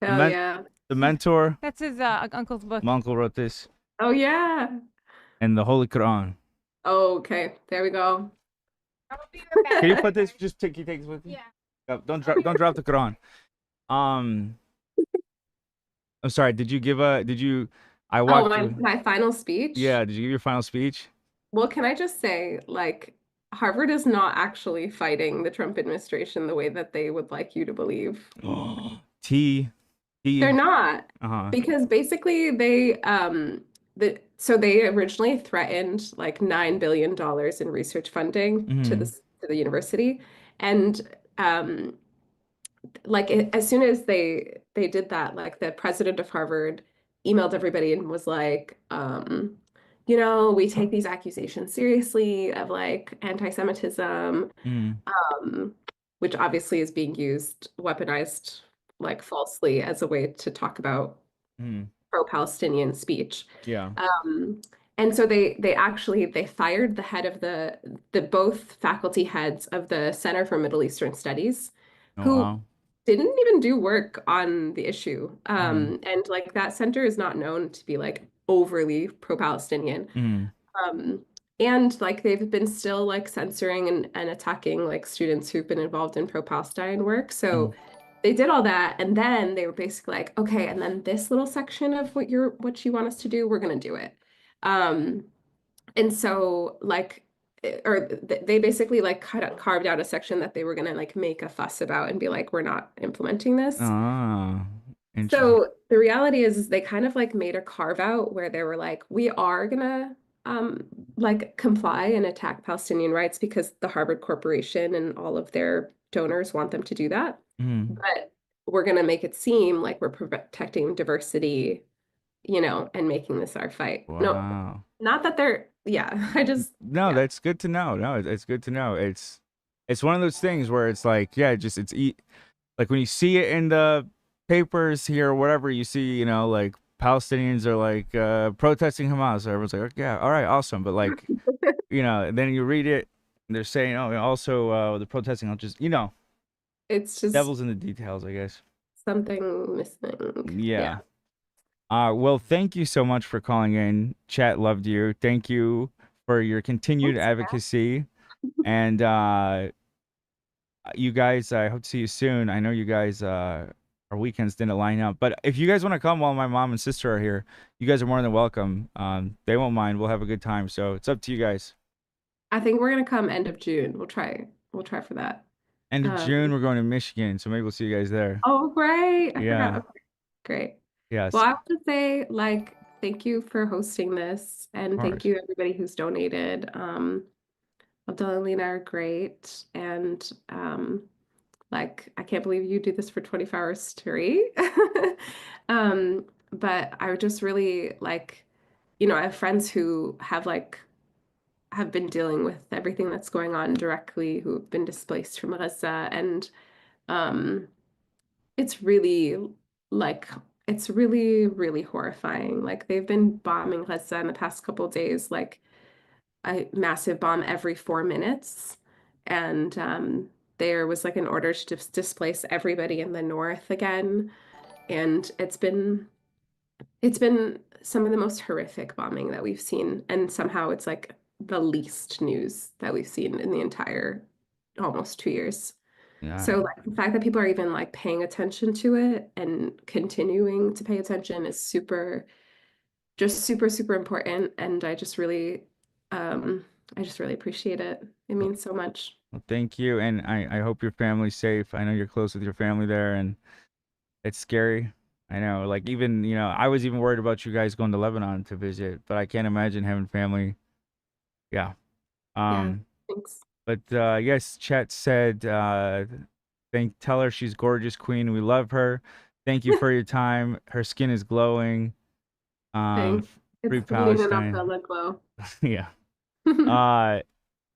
S4: Hell yeah.
S21: The Mentor.
S2: That's his uncle's book.
S21: My uncle wrote this.
S4: Oh yeah.
S21: And the Holy Quran.
S4: Oh, okay. There we go.
S21: Can you put this? Just take this with you. Yeah. Don't drop the Quran. I'm sorry. I watched.
S4: My final speech.
S21: Yeah. Did you give your final speech?
S4: Well, can I just say, like, Harvard is not actually fighting the Trump administration the way that they would like you to believe. They're not. Because basically they they originally threatened like $9 billion in research funding to the university. And as soon as they did that, like the president of Harvard emailed everybody and was like, we take these accusations seriously of like anti-Semitism, which obviously is being weaponized like falsely as a way to talk about pro-Palestinian speech.
S21: Yeah.
S4: And so they fired the head of the both faculty heads of the Center for Middle Eastern Studies, who didn't even do work on the issue. And like that center is not known to be like overly pro-Palestinian. And like they've been still like censoring and attacking like students who've been involved in pro-Palestine work. So they did all that, and then they were basically like, okay, and then this little section of what you want us to do, we're gonna do it. And so like, they basically like carved out a section that they were gonna like make a fuss about and be like, we're not implementing this. So the reality is they kind of like made a carve out where they were like, we are gonna like comply and attack Palestinian rights because the Harvard Corporation and all of their donors want them to do that. But we're going to make it seem like we're protecting diversity, and making this our fight.
S21: Wow.
S4: No, not that they're,
S21: No, that's good to know. No, it's good to know. It's one of those things where it's like, yeah, like when you see it in the papers here or whatever, you see, like Palestinians are like protesting Hamas. So everyone's like, okay, yeah, all right, awesome. But like, then you read it and they're saying, oh, also the protesting,
S4: it's just
S21: devil's in the details, I guess.
S4: Something missing.
S21: Yeah. Well, thank you so much for calling in. Chat loved you. Thank you for your continued advocacy. And you guys, I hope to see you soon. I know you guys, our weekends didn't line up. But if you guys want to come while my mom and sister are here, you guys are more than welcome. They won't mind. We'll have a good time. So it's up to you guys.
S4: I think we're going to come end of June. We'll try for that.
S21: End of June, we're going to Michigan, so maybe we'll see you guys there.
S4: Oh, great. I
S21: Yeah.
S4: forgot. Okay. Great.
S21: Yes.
S4: Well, I want to say, like, thank you for hosting this, and thank you everybody who's donated. Abdullah and Lena are great, and like, I can't believe you do this for 24 hours straight. But I would just really like, I have friends who have been dealing with everything that's going on directly, who've been displaced from Gaza, and it's really like it's really, really horrifying. Like they've been bombing Gaza in the past couple days, like a massive bomb every 4 minutes. And there was like an order to displace everybody in the north again. And it's been some of the most horrific bombing that we've seen. And somehow it's like the least news that we've seen in the entire almost 2 years.
S1: Yeah.
S4: So like the fact that people are even like paying attention to it and continuing to pay attention is super, super important. And I just really appreciate it. It means so much.
S1: Well, thank you, and I hope your family's safe. I know you're close with your family there, and it's scary. I know, like even I was even worried about you guys going to Lebanon to visit, but I can't imagine having family. Yeah.
S4: Yeah, thanks.
S1: But yes, Chet said, tell her she's gorgeous queen. We love her. Thank you for your time. Her skin is glowing.
S4: Thanks.
S1: Free
S4: It's the Lena
S1: Palestine.
S4: Nabella glow.
S1: Yeah.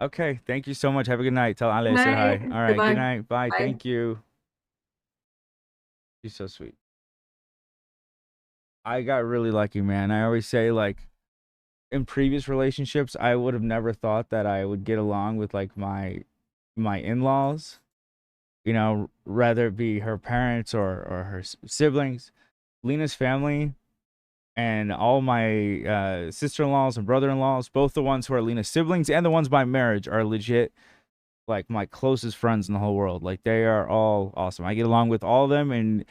S1: Okay. Thank you so much. Have a good night. Tell Ale I said hi.
S4: Night.
S1: All right.
S4: Goodbye.
S1: Good night. Bye.
S4: Bye.
S1: Thank you. She's so sweet. I got really lucky, man. I always say, like, in previous relationships, I would have never thought that I would get along with like my in-laws. Rather it be her parents or her siblings. Lena's family and all my sister-in-laws and brother-in-laws, both the ones who are Lena's siblings and the ones by marriage, are legit like my closest friends in the whole world. Like they are all awesome. I get along with all of them, and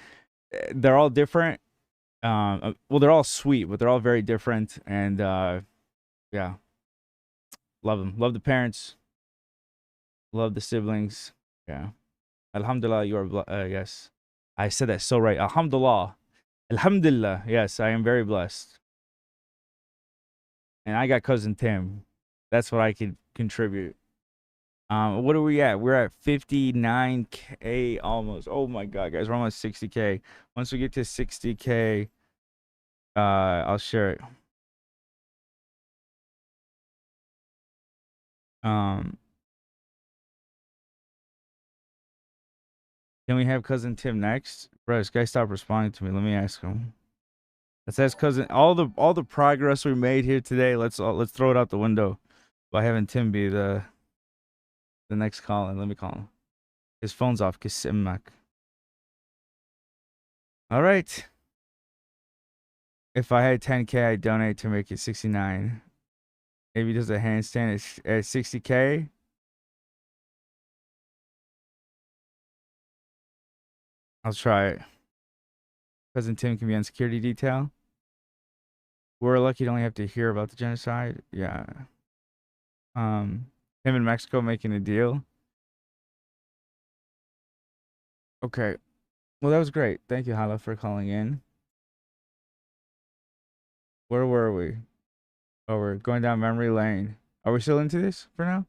S1: they're all different. Well, they're all sweet, but they're all very different. And yeah, love them. Love the parents. Love the siblings. Yeah. Alhamdulillah, you are yes. I said that so right. Alhamdulillah. Alhamdulillah. Yes, I am very blessed. And I got cousin Tim. That's what I could contribute. What are we at? We're at 59K almost. Oh my God, guys, we're almost 60K. Once we get to 60K, I'll share it. Can we have cousin Tim next? Bro, this guy stopped responding to me. Let me ask him. Let's ask cousin all the progress we made here today. Let's throw it out the window by having Tim be the next call. And let me call him. His phone's off. All right. If I had 10K, I'd donate to make it 69. Maybe does a handstand at 60K. I'll try it. Cousin Tim can be on security detail. We're lucky to only have to hear about the genocide. Yeah. Him and Mexico making a deal. Okay. Well, that was great. Thank you, Hala, for calling in. Where were we? Oh, we're going down memory lane. Are we still into this for now?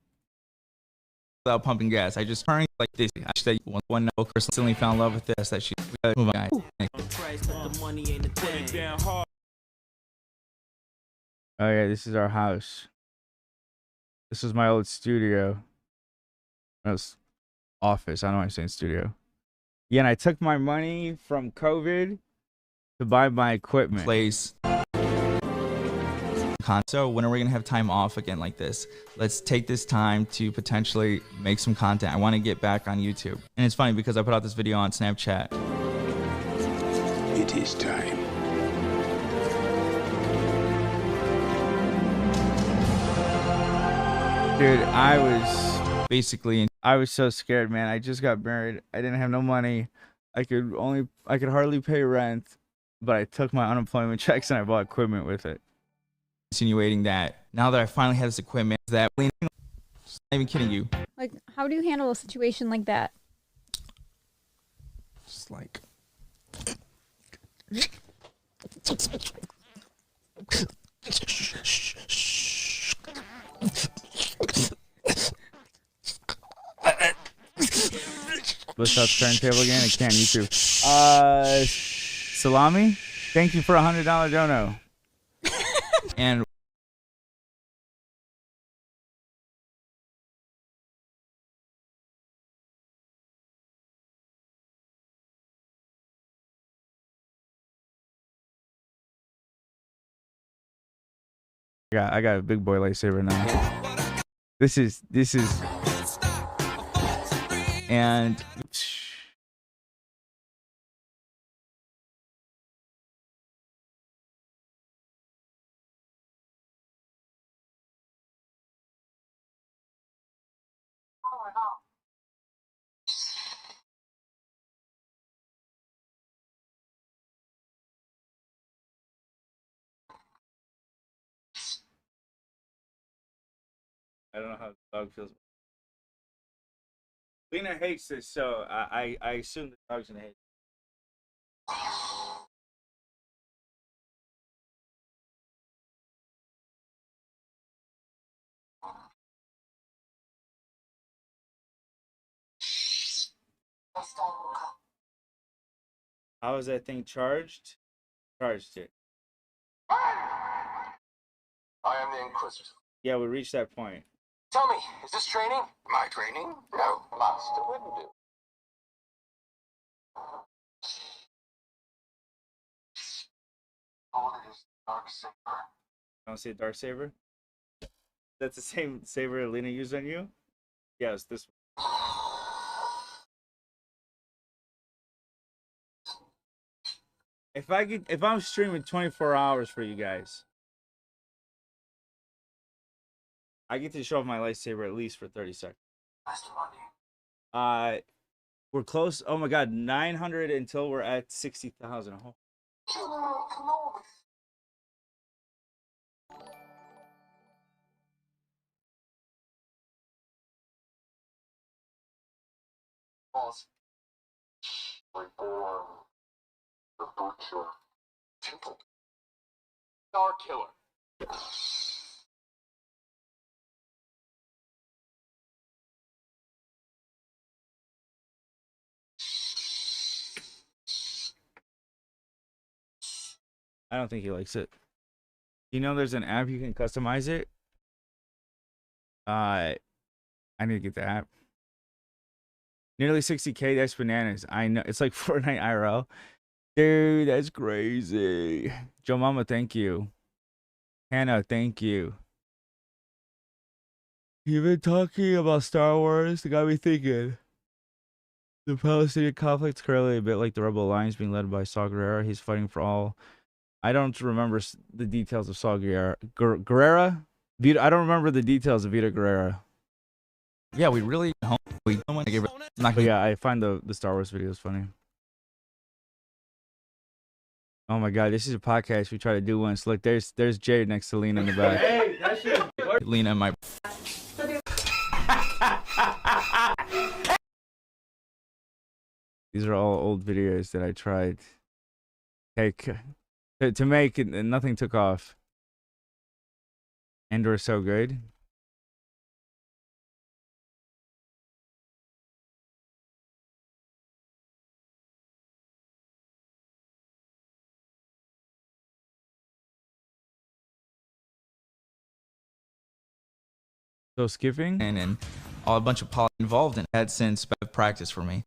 S22: Without pumping gas, I just turned like this. I just one no personally found love with this. That she move on, guys.
S1: Oh yeah, this is our house. This is my old studio. That was office. I don't know why I'm saying studio. Yeah, and I took my money from COVID to buy my equipment.
S22: Place. So when are we gonna have time off again like this? Let's take this time to potentially make some content. I want to get back on YouTube. And it's funny because I put out this video on Snapchat.
S10: It is time.
S1: Dude, I was so scared, man. I just got married. I didn't have no money. I could hardly pay rent, but I took my unemployment checks and I bought equipment with it.
S22: Insinuating that now that I finally have this equipment, that I'm not even kidding you.
S2: Like, how do you handle a situation like that?
S22: Just like
S1: Let's start the turntable again. I can't. YouTube. Salami. Thank you for $100 dono.
S22: And
S1: Yeah, I got a big boy lightsaber now. This is and I don't know how the dog feels. Lena hates this, so I assume the dog's gonna hate it. How is that thing charged? Charged it.
S5: I am the Inquisitor.
S1: Yeah, we reached that point.
S5: Tell me, is this training? My training? No, Master Windu. Oh, it is dark saber.
S1: I don't see a dark saber. That's the same saber Lena used on you? Yes, this one. If I'm streaming 24 hours for you guys, I get to show off my lightsaber at least for 30 seconds. We're close. Oh my god, 900 until we're at 60,000. Oh.
S5: Boss. Reborn. The Butcher. Temple. Star Killer.
S1: I don't think he likes it. You know, there's an app you can customize it. I need to get the app. Nearly 60K. That's bananas. I know it's like Fortnite IRL. Dude, that's crazy. Joe Mama, thank you. Hannah, thank you. You've been talking about Star Wars. It got me thinking. The Palestinian conflict is currently a bit like the Rebel Alliance being led by Saw Gerrera. He's fighting for all. I don't remember the details of Saw Gerrera. I don't remember the details of Vita Guerrera.
S21: Yeah, we really hope we don't want to give
S1: But yeah, I find the Star Wars videos funny. Oh my god, this is a podcast we try to do once. Look, there's Jade next to Lena in the back.
S21: Hey, that shit. Lena, my.
S1: These are all old videos that I tried to make, and nothing took off. Endor so good. So skipping
S21: and all a bunch of poly involved in had since practice for me.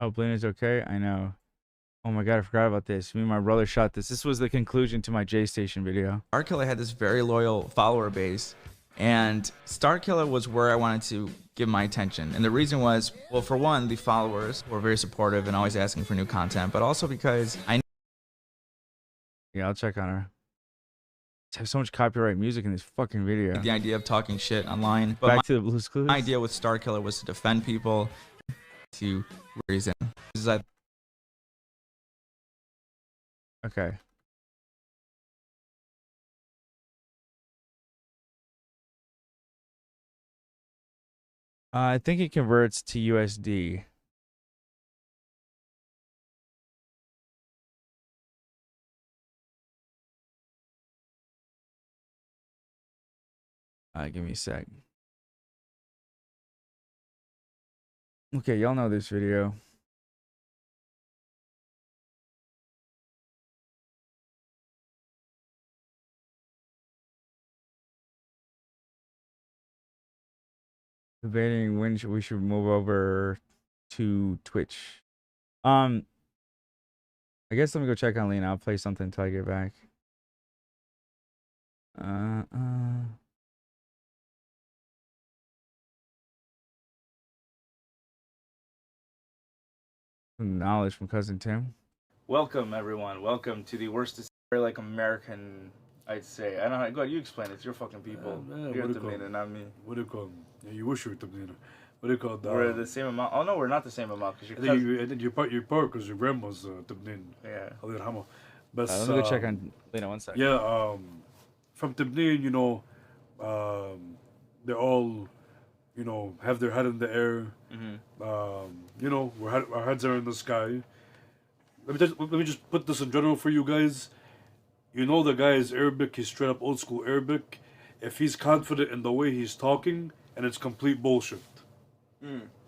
S1: Oh, Blina's okay? I know. Oh my god, I forgot about this. Me and my brother shot this. This was the conclusion to my J Station video.
S21: Starkiller had this very loyal follower base, and Starkiller was where I wanted to give my attention. And the reason was, well, for one, the followers were very supportive and always asking for new content, but also because
S1: Yeah, I'll check on her. I have so much copyright music in this fucking video.
S21: The idea of talking shit online. But
S1: Back to the Blue's Clues.
S21: My idea with Starkiller was to defend people, to reason.
S1: Okay. I think it converts to USD. Give me a sec. Okay, y'all know this video. Debating when we should move over to Twitch. I guess let me go check on Lena. I'll play something until I get back. Uh, uh. Knowledge from cousin Tim.
S22: Welcome, everyone. Welcome to the worst, like American, I'd say. I don't know. Go ahead, you explain it. It's your fucking people. You're
S7: what
S22: the man, not me.
S7: What do you call? Yeah, you wish you were Tabnina. What do you call?
S22: We're the same amount. Oh no, we're not the same amount because
S7: I think you're part because your grandma's Tabnin.
S22: Yeah.
S7: Allah yarhamha. But
S1: Let me go check on Lena 1 second.
S7: Yeah, from Tabnin, you know, they're all, you know, have their head in the air. You know, our heads are in the sky. Let me just put this in general for you guys. You know the guy is Arabic, he's straight up old school Arabic. If he's confident in the way he's talking, and it's complete bullshit.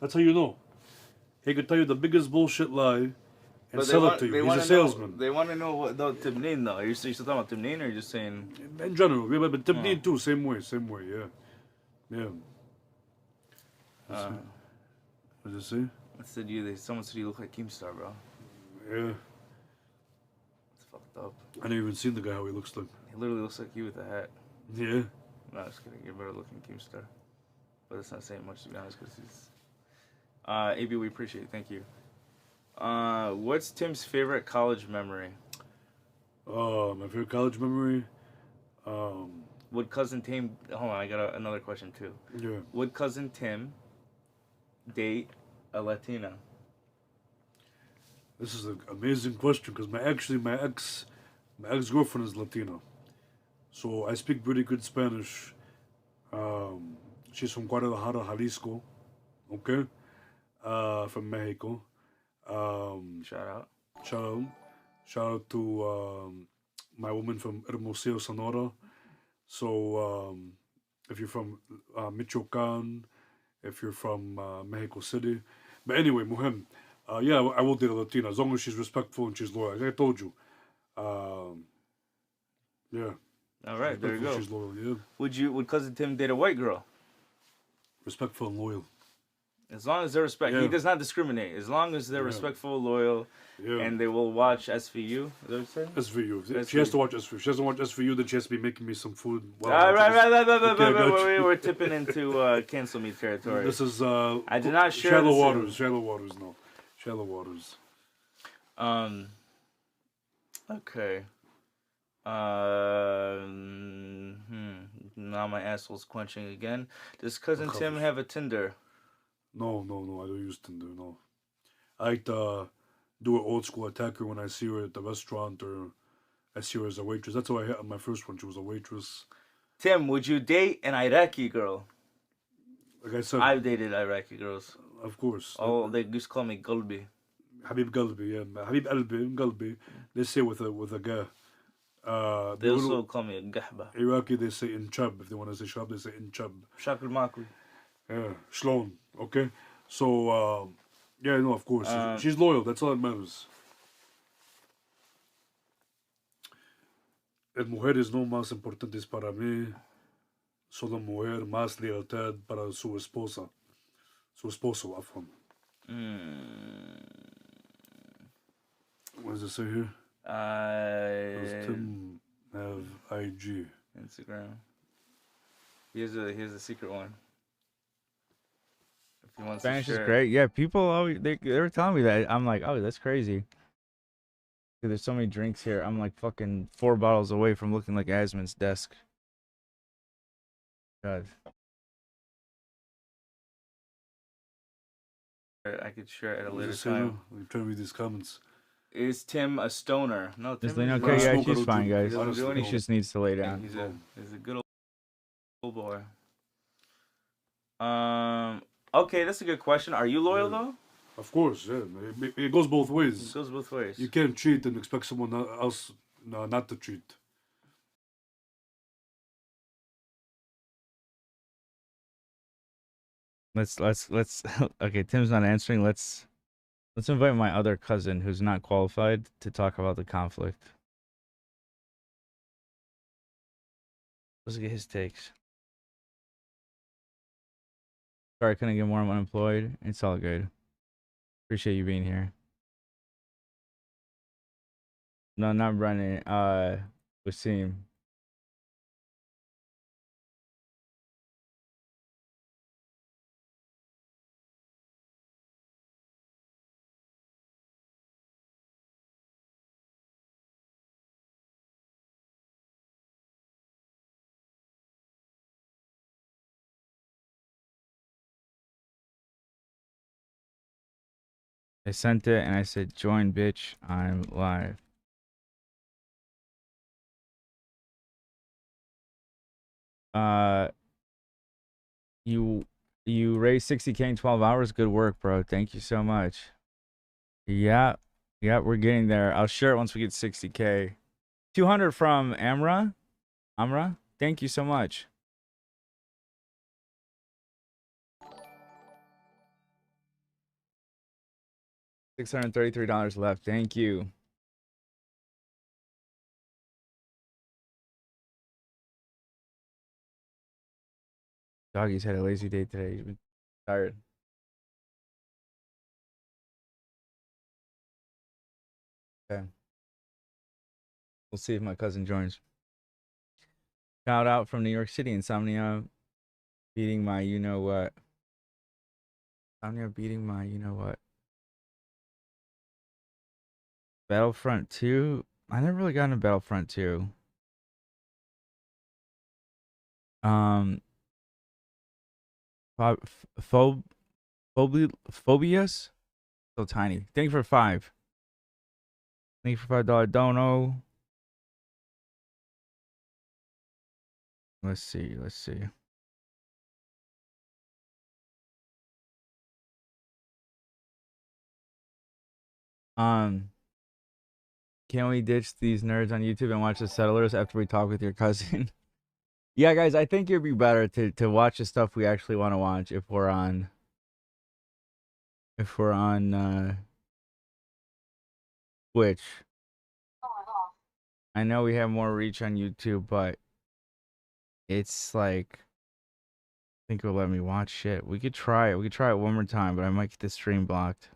S7: That's how you know. He could tell you the biggest bullshit lie and sell it to you. He's a salesman.
S22: They want to know what the Tibnin though. Are you still talking about Tibnin or are you just saying?
S7: In general, yeah, but Tibnin too, same way, yeah. Yeah. What did it say?
S22: Someone said you look like Keemstar, bro.
S7: Yeah.
S22: It's fucked up.
S7: I never even seen the guy how he looks like.
S22: He literally looks like you with a hat.
S7: Yeah.
S22: No, just kidding. You're better looking Keemstar. But it's not saying much to be honest because he's... AB, we appreciate it. Thank you. What's Tim's favorite college memory?
S7: My favorite college memory?
S22: Would cousin Tim... Hold on, I got another question too.
S7: Yeah.
S22: Would cousin Tim date a Latina?
S7: This is an amazing question because my ex-girlfriend is Latina, so I speak pretty good Spanish. She's from Guadalajara, Jalisco, okay, from Mexico.
S22: Shout
S7: out to my woman from Hermosillo, Sonora. So if you're from Michoacan, if you're from Mexico City, but anyway, muhem. Yeah, I will date a Latina as long as she's respectful and she's loyal. Like I told you. Yeah.
S22: All right, there you go.
S7: She's loyal, yeah.
S22: Would cousin Tim date a white girl?
S7: Respectful and loyal.
S22: As long as they're respectful.
S7: Yeah.
S22: He does not discriminate. As long as they're respectful, loyal, and they will watch SVU. Is that what you said?
S7: SVU. She has to watch SVU. If she doesn't watch SVU, then she has to be making me some food.
S22: Right. We're tipping into cancel me territory.
S7: This is
S22: I did not share
S7: shallow waters. Shallow waters. No, shallow waters.
S22: Okay. Now my asshole's quenching again. Does cousin Tim have a Tinder?
S7: No. I don't use Tinder. No. I like to do an old school attack her when I see her at the restaurant or I see her as a waitress. That's how I hit on my first one. She was a waitress.
S22: Tim, would you date an Iraqi girl?
S7: Like I said,
S22: I've dated Iraqi girls.
S7: Of course.
S22: Oh, they used to call me Gulbi.
S7: Habib Galbi, yeah. Habib Galbi. They say with a guy.
S22: They also call me a Gahba.
S7: Iraqi, they say in Chab. If they want to say Shab, they say in Chab.
S22: Shakul Makri.
S7: Yeah, Shlon. Okay? So, yeah, no, of course. She's loyal. That's all that matters. El mujer es no más importante para mí. Solo mujer más lealtad para su esposa. Su esposo, afwan. What does it say here? Does Tim have IG?
S22: Instagram. Here's a secret one. If he wants
S1: Spanish
S22: to
S1: is
S22: share.
S1: great. Yeah, people always they were telling me that. I'm like, oh, that's crazy. Dude, there's so many drinks here. I'm like fucking 4 bottles away from looking like Asman's desk. God.
S22: I could share it at a later
S7: Say
S22: time.
S7: I'm trying to read these comments.
S22: Is Tim a stoner? No, Tim
S1: Is Lena
S22: is
S1: okay?
S22: not.
S1: Yeah, she's fine, guys.
S22: He doesn't do
S1: He
S22: anything.
S1: just needs to lay down.
S22: He's a good old boy. Okay, that's a good question. Are you loyal though?
S7: Of course, yeah. It goes both ways.
S22: It goes both ways.
S7: You can't cheat and expect someone else not to cheat.
S1: Let's okay, Tim's not answering. Let's invite my other cousin who's not qualified to talk about the conflict. Let's get his takes. Sorry I couldn't get more. I'm unemployed. It's all good. Appreciate you being here. No, not Brennan. Wasim. I sent it and I said, join, bitch. I'm live. You raised 60K in 12 hours. Good work, bro. Thank you so much. Yeah. Yeah, we're getting there. I'll share it once we get 60K. 200 from Amra. Thank you so much. $633 left. Thank you. Doggy's had a lazy day today. He's been tired. Okay. We'll see if my cousin joins. Shout out from New York City, Insomnia beating my you know what. Insomnia beating my you know what. Battlefront 2. I never really got into Battlefront 2. Phobias? So tiny. Thank you for 5. Thank you for $5 dono. Let's see. Can we ditch these nerds on YouTube and watch the Settlers after we talk with your cousin? Yeah, guys, I think it'd be better to watch the stuff we actually want to watch if we're on Twitch. I know we have more reach on YouTube, but it's like I think it'll let me watch shit. We could try it. We could try it one more time, but I might get the stream blocked.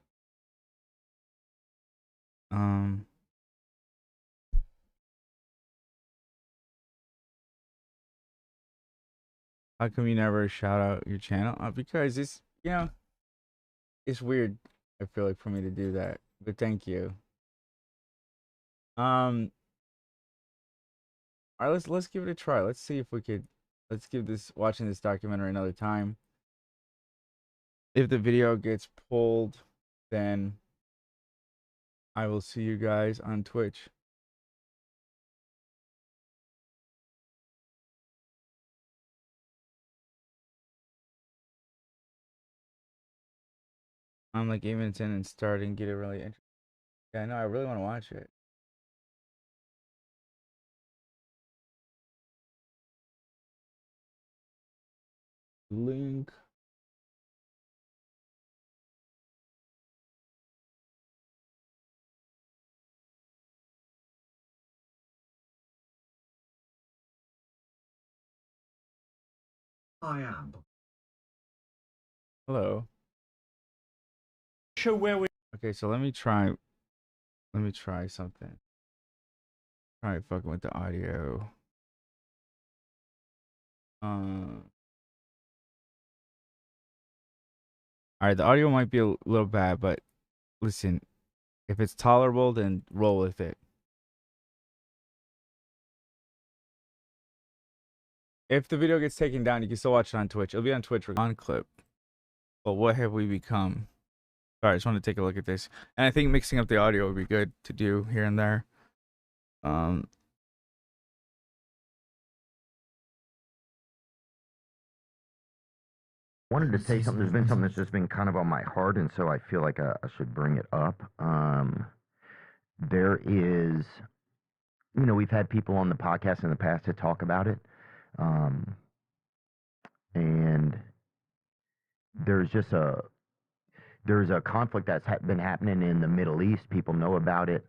S1: How come you never shout out your channel? Because it's, you know, it's weird. I feel like for me to do that, but thank you. All right, let's give it a try. Let's see if we could. Let's give watching this documentary another time. If the video gets pulled, then I will see you guys on Twitch. I'm like even in and starting get it really interesting. Yeah, I know. I really want to watch it. Link.
S3: I am.
S1: Hello. Show where we. Okay, so let me try something. Try fucking with the audio. All right, the audio might be a little bad, but listen, if it's tolerable, then roll with it. If the video gets taken down, you can still watch it on Twitch. It'll be on Twitch on clip. But what have we become? All right, I just want to take a look at this. And I think mixing up the audio would be good to do here and there.
S13: Wanted to say something. There's been something that's just been kind of on my heart, and so I feel like I should bring it up. There is, you know, we've had people on the podcast in the past to talk about it, and there's a conflict that's been happening in the Middle East. People know about it,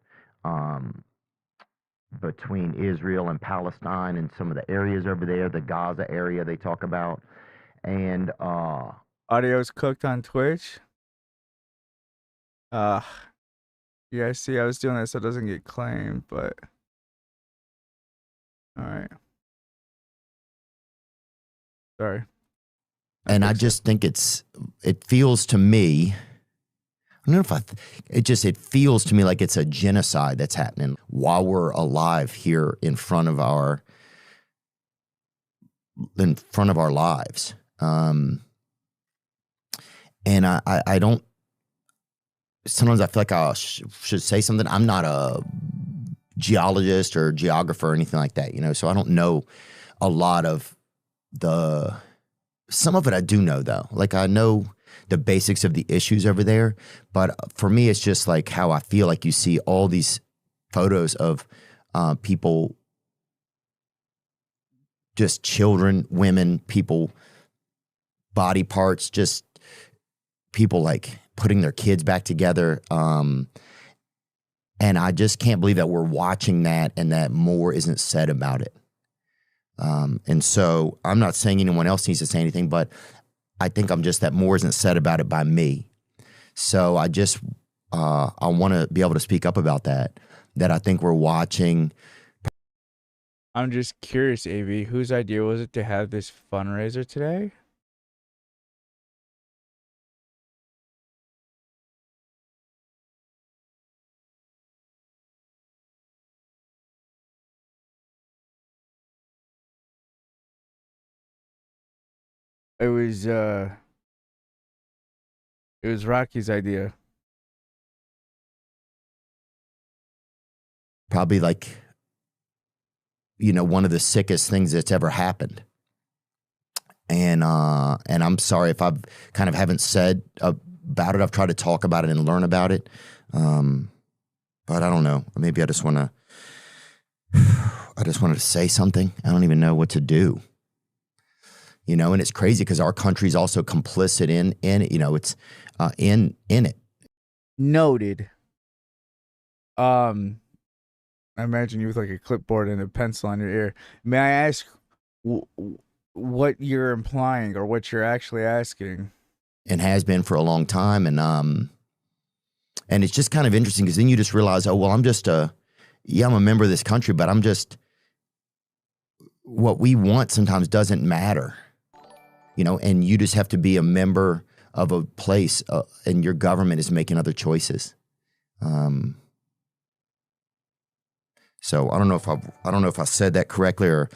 S13: between Israel and Palestine and some of the areas over there, the Gaza area they talk about. And
S1: audio's cooked on Twitch. Yeah, see, I was doing that so it doesn't get claimed, but all right. Sorry.
S13: And I just think it feels to me, I don't know if it feels to me like it's a genocide that's happening while we're alive here in front of our lives. And I don't, sometimes I feel like I should say something. I'm not a geologist or geographer or anything like that, you know, so I don't know a lot of some of it I do know though. Like I know the basics of the issues over there, but for me, it's just like how I feel like you see all these photos of people, just children, women, people, body parts, just people like putting their kids back together. And I just can't believe that we're watching that and that more isn't said about it. And so I'm not saying anyone else needs to say anything, but I think I'm just that more isn't said about it by me. So I just, I want to be able to speak up about that I think we're watching.
S21: I'm just curious, AV, whose idea was it to have this fundraiser today? It was Rocky's idea.
S13: Probably like, you know, one of the sickest things that's ever happened. And I'm sorry if I've kind of haven't said about it. I've tried to talk about it and learn about it. But I don't know. Maybe I just wanted to say something. I don't even know what to do. You know, and it's crazy because our country's also complicit in it. You know, it's in it.
S21: Noted. I imagine you with like a clipboard and a pencil on your ear. May I ask what you're implying or what you're actually asking?
S13: And has been for a long time. And it's just kind of interesting because then you just realize, oh, well, I'm a member of this country, but I'm just, what we want sometimes doesn't matter, you know, and you just have to be a member of a place and your government is making other choices. So I don't know if I said that correctly or.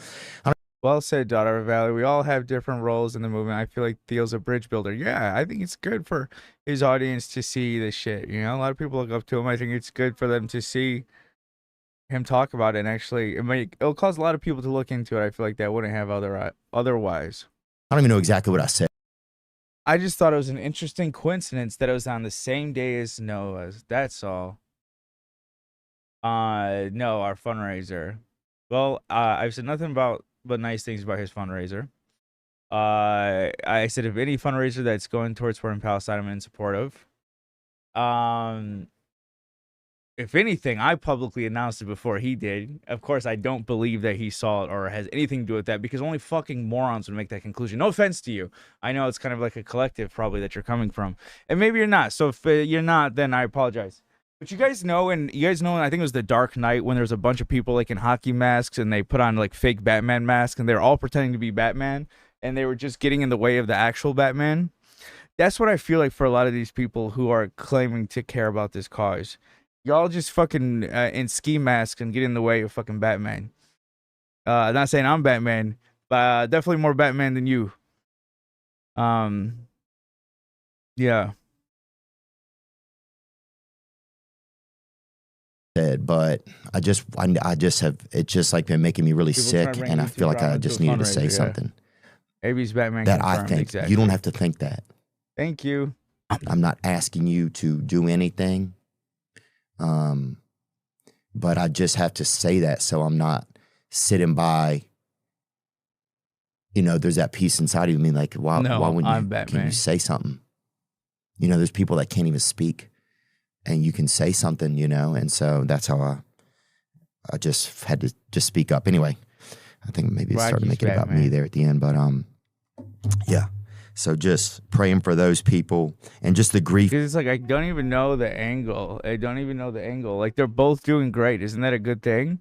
S21: Well said, Daughter of Valley. We all have different roles in the movement. I feel like Theo's a bridge builder. Yeah, I think it's good for his audience to see this shit. You know, a lot of people look up to him. I think it's good for them to see him talk about it. And actually, it'll cause a lot of people to look into it. I feel like that wouldn't have otherwise.
S13: I don't even know exactly what I said.
S21: I just thought it was an interesting coincidence that it was on the same day as Noah's. That's all. No, our fundraiser. Well, I've said nothing but nice things about his fundraiser. I said if any fundraiser that's going towards supporting Palestine, I'm in support of. If anything, I publicly announced it before he did. Of course, I don't believe that he saw it or has anything to do with that because only fucking morons would make that conclusion. No offense to you. I know it's kind of like a collective probably that you're coming from. And maybe you're not. So if you're not, then I apologize. But you guys know, I think it was The Dark Knight when there was a bunch of people like in hockey masks and they put on like fake Batman masks and they're all pretending to be Batman and they were just getting in the way of the actual Batman. That's what I feel like for a lot of these people who are claiming to care about this cause. Y'all just fucking in ski masks and get in the way of fucking Batman. I'm not saying I'm Batman, but definitely more Batman than you. Yeah.
S13: But I just have, it's just like been making me really sick and I feel like I just needed to say something.
S21: AB's Batman
S13: that I think. Exactly. You don't have to think that.
S21: Thank you.
S13: I'm not asking you to do anything. But I just have to say that so I'm not sitting by, you know, there's that piece inside of me like, why wouldn't you, can you say something? You know, there's people that can't even speak and you can say something, you know, and so that's how I just had to just speak up. Anyway, I think maybe it started making it about me there at the end, but yeah. So just praying for those people and just the grief.
S21: It's like, I don't even know the angle. Like, they're both doing great. Isn't that a good thing?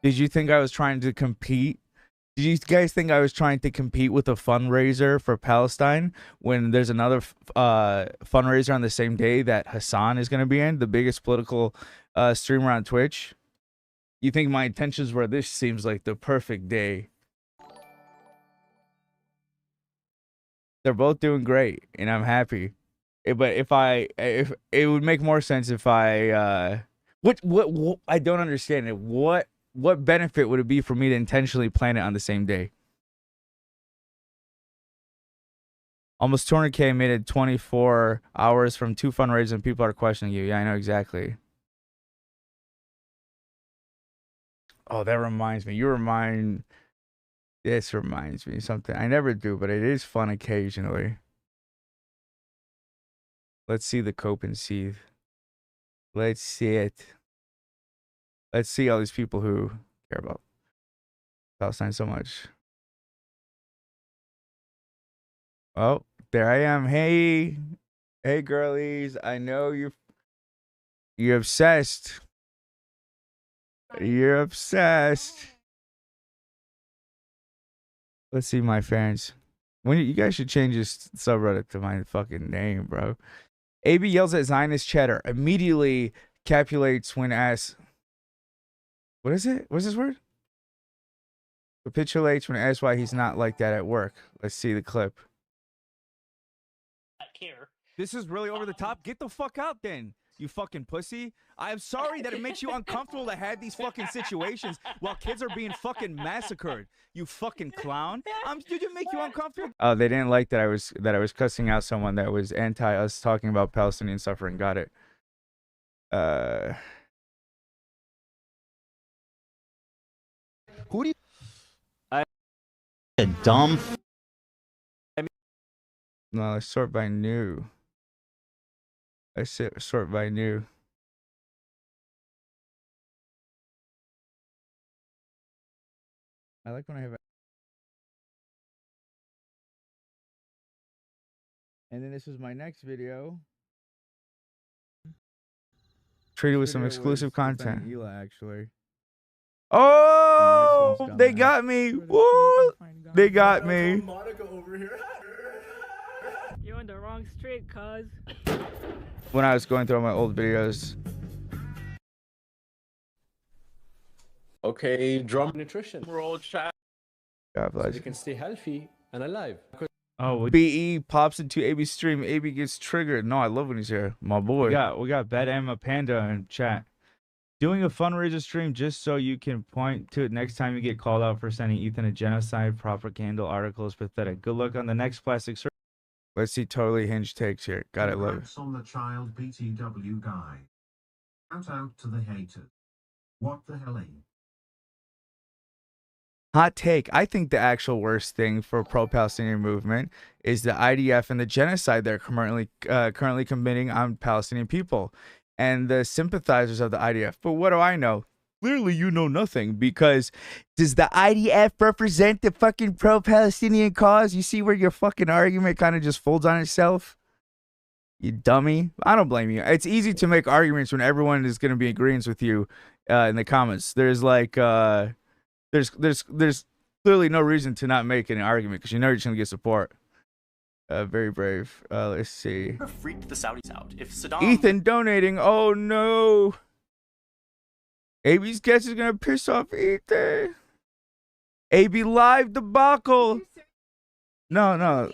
S21: Did you think I was trying to compete? Did you guys think I was trying to compete with a fundraiser for Palestine when there's another fundraiser on the same day that Hassan is going to be in, the biggest political streamer on Twitch? You think my intentions were, this seems like the perfect day. They're both doing great, and I'm happy.
S1: But if it would make more sense if I what I don't understand it. What benefit would it be for me to intentionally plan it on the same day? Almost 200K made it 24 hours from 2 fundraisers and people are questioning you. Yeah, I know exactly. Oh, that reminds me. This reminds me of something. I never do, but it is fun occasionally. Let's see the cope and seethe. Let's see it. Let's see all these people who care about Palestine so much. Oh, there I am. Hey girlies. I know you're obsessed. You're obsessed. Let's see my fans. You guys should change this subreddit to my fucking name, bro. AB yells at Zionist cheddar. Immediately capitulates when asked. What is it? What's this word? Capitulates when asked why he's not like that at work. Let's see the clip. This is really over the top. Get the fuck out then, you fucking pussy. I'm sorry that it makes you uncomfortable to have these fucking situations while kids are being fucking massacred. You fucking clown. Did it make you uncomfortable? Oh, they didn't like that I was cussing out someone that was anti us talking about Palestinian suffering. Got it.
S13: Who do you? A dumb.
S1: No, let's sort by new. Let's sort by new. I like when I have. And then this was my next video. Treated with some exclusive content. Actually. Oh, they got me. Woo! They got me.
S6: You're on the wrong street, cuz.
S1: When I was going through my old videos.
S17: Okay, drum nutrition. We're all chat.
S1: God bless.
S17: So they can stay healthy and alive.
S1: Oh, BE pops into AB's stream. AB gets triggered. No, I love when he's here. My boy. We got Bad Emma Panda in chat. Doing a fundraiser stream just so you can point to it next time you get called out for sending Ethan a genocide propaganda article is pathetic. Good luck on the next plastic surgery. Let's see totally hinged takes here. Got it, love it.
S19: On the child BTW guy. Shout out to the haters. What the hell?
S1: Hot take. I think the actual worst thing for pro-Palestinian movement is the IDF and the genocide they're currently committing on Palestinian people and the sympathizers of the IDF. But what do I know? Clearly, you know nothing, because does the IDF represent the fucking pro-Palestinian cause? You see where your fucking argument kind of just folds on itself? You dummy. I don't blame you. It's easy to make arguments when everyone is going to be in agreement with you in the comments. There's like, there's clearly no reason to not make an argument because you know you're just going to get support. Very brave. Let's see.
S20: Freaked the Saudis out. If Saddam...
S1: Ethan donating. Oh, no. AB's guess is going to piss off Ethan. AB live debacle. No.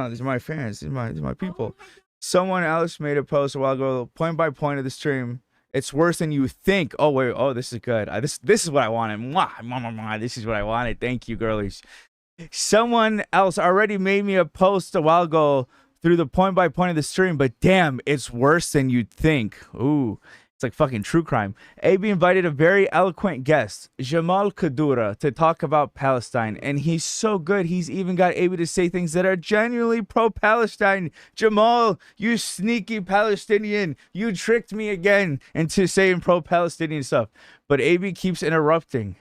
S1: These are my fans. These are my people. Someone else made a post a while ago, point by point of the stream. It's worse than you think. Oh, wait. Oh, this is good. This is what I wanted. Mwah. This is what I wanted. Thank you, girlies. Someone else already made me a post a while ago through the point by point of the stream, but damn, it's worse than you'd think. Ooh, it's like fucking true crime. AB invited a very eloquent guest, Jamal Kadura, to talk about Palestine, and he's so good. He's even got AB to say things that are genuinely pro-Palestine. Jamal, you sneaky Palestinian, you tricked me again into saying pro-Palestinian stuff. But AB keeps interrupting.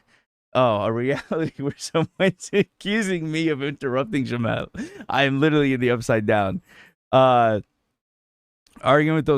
S1: Oh, a reality where someone's accusing me of interrupting Jamal. I am literally in the upside down. Arguing with those